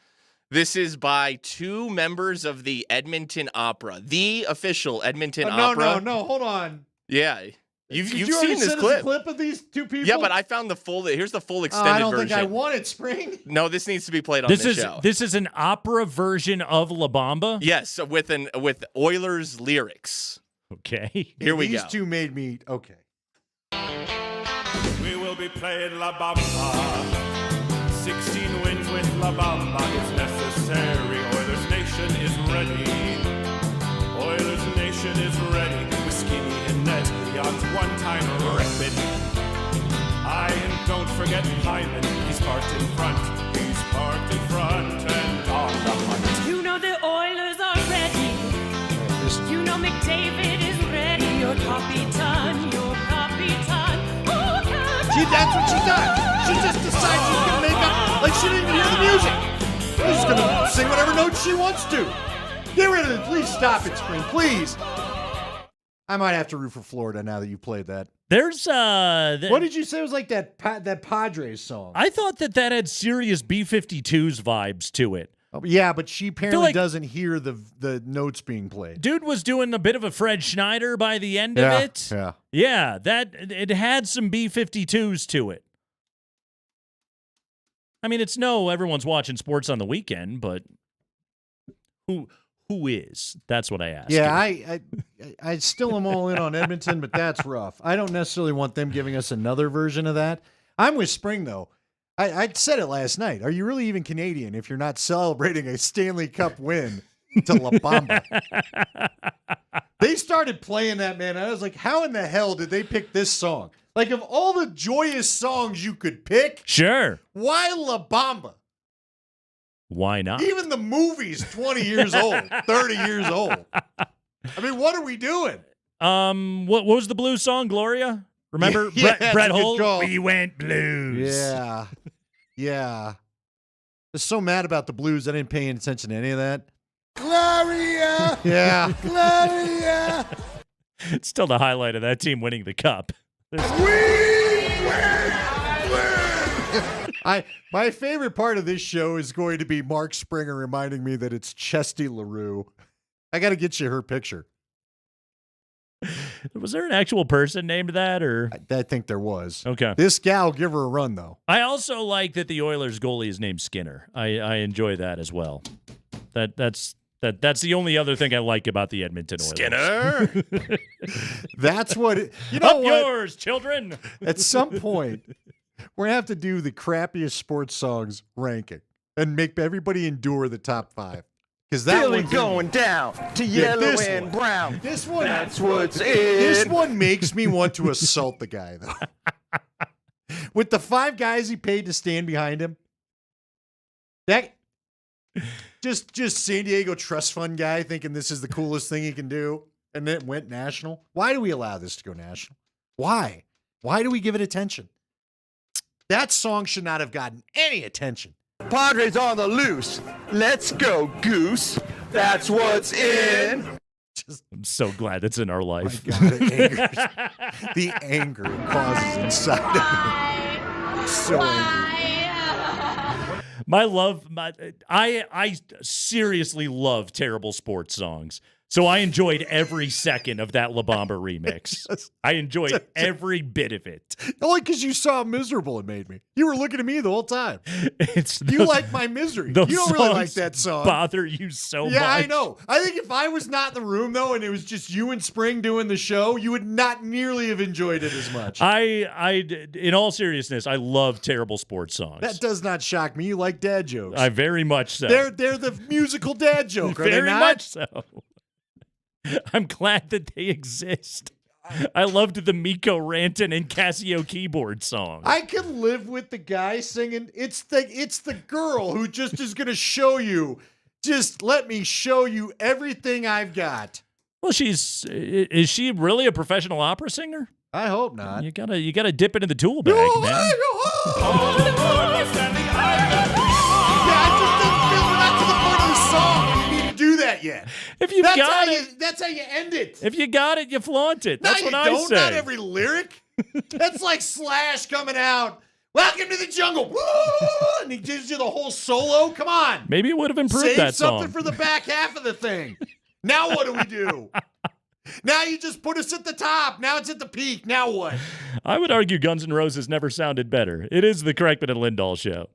This is by two members of the Edmonton Opera, the official Edmonton Opera. No, hold on. Yeah, you've Did you seen already this send us clip. a clip of these two people? Yeah, but I found the full. Here's the full extended I don't version. think I want it, Spring. No, this needs to be played on this show. This is an opera version of La Bamba? Yes, with Oilers lyrics. Okay. Here we These go. two made me okay. We will be playing La Bamba. 16 wins with La Bamba is necessary. Oilers Nation is ready. Oilers Nation is ready. With Skinny and Ned, Leon's one-time reppin'. And don't forget Hyman. He's parked in front. He's parked in front and on the hunt. You know the Oilers are ready. You know McDavid is ready. Your Capitan, your Capitan. Oh, Capitan. See, that's what she does. She just decides she's going to make up like she didn't even hear the music. She's going to sing whatever notes she wants to. Get rid of it. Please stop it, Spring. Please. I might have to root for Florida now that you played that. There's What did you say? It was like that Padres song. I thought that had serious B-52s vibes to it. Oh, yeah, but she apparently like- doesn't hear the notes being played. Dude was doing a bit of a Fred Schneider by the end of it. Yeah. Yeah, it had some B-52s to it. I mean, everyone's watching sports on the weekend, but who is? That's what I asked. Yeah, you. I still am all in on Edmonton, but that's rough. I don't necessarily want them giving us another version of that. I'm with Spring, though. I said it last night. Are you really even Canadian if you're not celebrating a Stanley Cup win to La Bamba? They started playing that, man. I was like, how in the hell did they pick this song? Like, of all the joyous songs you could pick, Sure. why La Bamba? Why not? Even the movie's 20 years old, 30 years old. I mean, what are we doing? What was the blues song, Gloria? Remember Yeah, Brett that's a good Holt? call. We went blues. Yeah. Yeah. I was so mad about the blues, I didn't pay any attention to any of that. Gloria! Yeah. Gloria! It's still the highlight of that team winning the cup. My favorite part of this show is going to be Mark Springer reminding me that it's Chesty LaRue. I got to get you her picture. Was there an actual person named that, or I think there was. Okay. This gal, give her a run, though. I also like that the Oilers goalie is named Skinner. I enjoy that as well. That's the only other thing I like about the Edmonton Oilers. Skinner. That's what you know. Up what? yours, children. At some point, we're gonna have to do the crappiest sports songs ranking and make everybody endure the top 5. Because that Really one's going down to Yeah, yellow this and one. brown. This one, That's what's This in. one makes me want to assault the guy, though. With the 5 guys he paid to stand behind him, that just San Diego Trust Fund guy thinking this is the coolest thing he can do, and then it went national. Why do we allow this to go national? Why? Why do we give it attention? That song should not have gotten any attention. Padres on the loose. Let's go, Goose. That's what's in. I'm so glad that's in our life. The anger it causes inside of me. So angry. I seriously love terrible sports songs. So I enjoyed every second of that La Bamba remix. I enjoyed every bit of it. Only because you saw how miserable it made me. You were looking at me the whole time. You like my misery. You Those don't really like songs that song. bother you so much. Yeah, I know. I think if I was not in the room, though, and it was just you and Spring doing the show, you would not nearly have enjoyed it as much. In all seriousness, I love terrible sports songs. That does not shock me. You like dad jokes. I very much so. They're the musical dad joke, are they Very not? much so. I'm glad that they exist. I loved the Miko Ranton and Casio keyboard song. I can live with the guy singing. It's the girl who just is going to show you. Just let me show you everything I've got. Well, is she really a professional opera singer? I hope not. You gotta dip into the tool bag, man. Yet. If you got it, that's how you end it. If you got it, you flaunt it. That's what I say. Not every lyric. That's like Slash coming out. Welcome to the jungle. Woo! And he gives you the whole solo. Come on. Maybe it would have improved Save that song. something for the back half of the thing. Now what do we do? Now you just put us at the top. Now it's at the peak. Now what? I would argue Guns N' Roses never sounded better. It is the Kreckman and Lindahl show.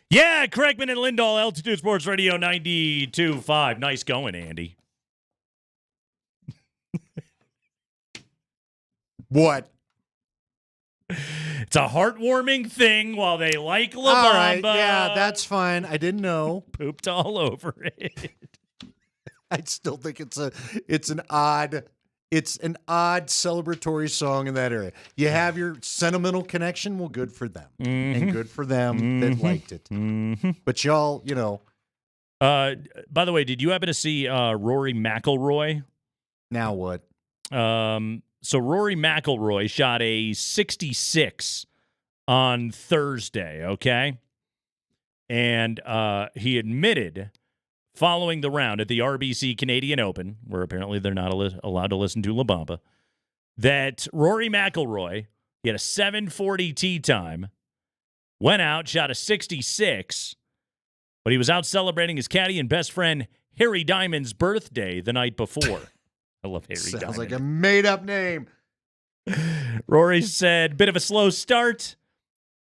Yeah, Craigman and Lindahl, Altitude Sports Radio 92.5. Nice going, Andy. What? It's a heartwarming thing while they like La Bamba. All right, yeah, that's fine. I didn't know. Pooped all over it. I still think it's an odd celebratory song in that area. You have your sentimental connection. Well, good for them, and good for them that liked it. But y'all, by the way, did you happen to see Rory McIlroy? Now what? So Rory McIlroy shot a 66 on Thursday. Okay, and he admitted, following the round at the RBC Canadian Open, where apparently they're not allowed to listen to La Bamba, that Rory McIlroy, he had a 7:40 tee time, went out, shot a 66, but he was out celebrating his caddy and best friend Harry Diamond's birthday the night before. I love Harry Diamond. Sounds like a made-up name. Rory said, bit of a slow start.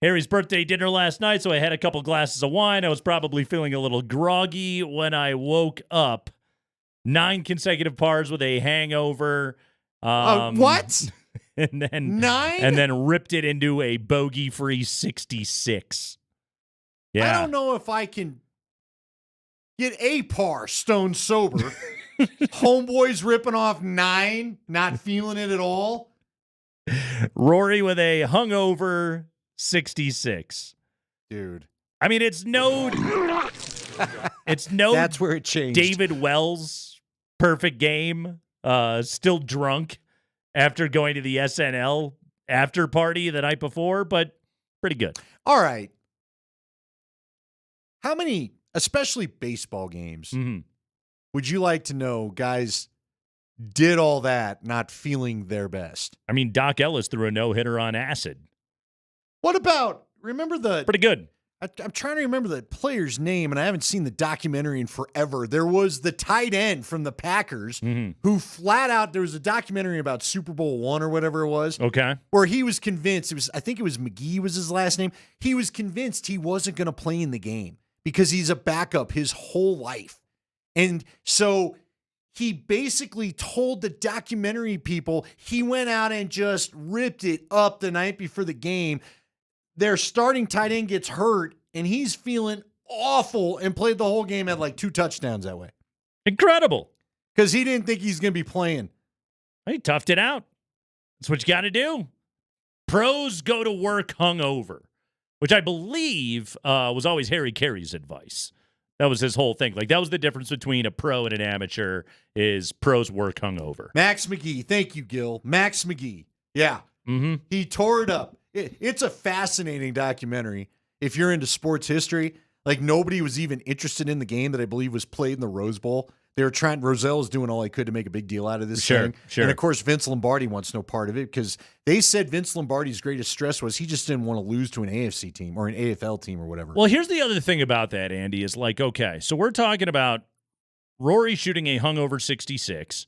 Harry's birthday dinner last night, so I had a couple glasses of wine. I was probably feeling a little groggy when I woke up. 9 consecutive pars with a hangover. What? And then 9? And then ripped it into a bogey-free 66. Yeah. I don't know if I can get a par stone sober. Homeboys ripping off 9, not feeling it at all. Rory with a hungover 66. Dude. I mean, it's no That's where it changed. David Wells perfect game, still drunk after going to the SNL after party the night before, but pretty good. All right. How many, especially baseball games, would you like to know guys did all that not feeling their best? I mean, Doc Ellis threw a no-hitter on acid. What about, remember the... Pretty good. I'm trying to remember the player's name, and I haven't seen the documentary in forever. There was the tight end from the Packers who flat out, there was a documentary about Super Bowl I or whatever it was. Okay. Where he was convinced, I think it was McGee was his last name. He was convinced he wasn't going to play in the game because he's a backup his whole life. And so he basically told the documentary people he went out and just ripped it up the night before the game. Their starting tight end gets hurt, and he's feeling awful and played the whole game, had like 2 touchdowns that way. Incredible. Because he didn't think he's going to be playing. He toughed it out. That's what you got to do. Pros go to work hungover, which I believe was always Harry Carey's advice. That was his whole thing. Like, that was the difference between a pro and an amateur, is pros work hungover. Max McGee. Thank you, Gil. Max McGee. Yeah. He tore it up. It's a fascinating documentary. If you're into sports history, like nobody was even interested in the game that I believe was played in the Rose Bowl. They were trying, Rozelle was doing all he could to make a big deal out of this thing. Sure. And of course, Vince Lombardi wants no part of it because they said Vince Lombardi's greatest stress was he just didn't want to lose to an AFC team or an AFL team or whatever. Well, here's the other thing about that, Andy, is like, okay, so we're talking about Rory shooting a hungover 66,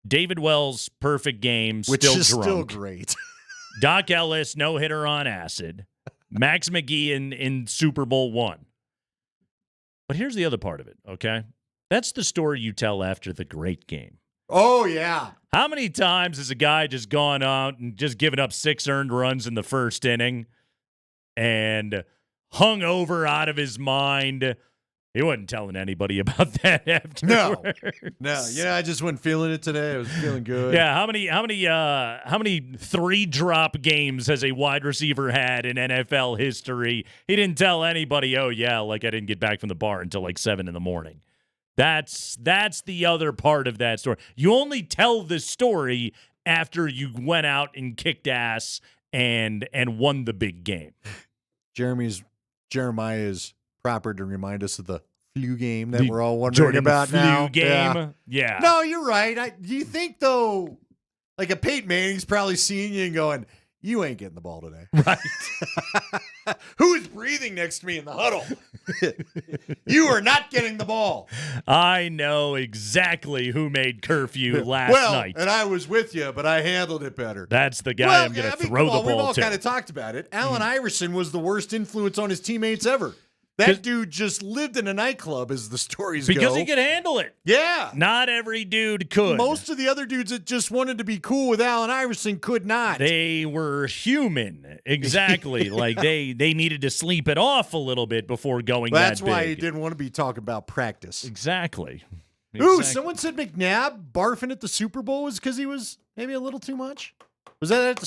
David Wells' perfect game, which still is drunk. Still great. Doc Ellis, no-hitter on acid. Max McGee in Super Bowl I. But here's the other part of it, okay? That's the story you tell after the great game. Oh, yeah. How many times has a guy just gone out and just given up 6 earned runs in the first inning and hung over out of his mind? He wasn't telling anybody about that afterwards. No. I just wasn't feeling it today. I was feeling good. Yeah, how many 3-drop games has a wide receiver had in NFL history? He didn't tell anybody, oh yeah, like I didn't get back from the bar until like 7 a.m. That's the other part of that story. You only tell the story after you went out and kicked ass and won the big game. Jeremiah is proper to remind us of the flu game that we're all wondering Jordan about flu now. Game? Yeah. No, you're right. Do you think, though, like a Peyton Manning's probably seeing you and going, you ain't getting the ball today. Right. Who is breathing next to me in the huddle? You are not getting the ball. I know exactly who made curfew last night. And I was with you, but I handled it better. That's the guy I'm going to throw the ball to. We've all kind of talked about it. Allen Iverson was the worst influence on his teammates ever. That dude just lived in a nightclub, as the stories go. Because he could handle it. Yeah. Not every dude could. Most of the other dudes that just wanted to be cool with Allen Iverson could not. They were human. Exactly. Like they needed to sleep it off a little bit before going That's that big. why he didn't want to be talking about practice. Exactly. Ooh, someone said McNabb barfing at the Super Bowl was because he was maybe a little too much. Was that at the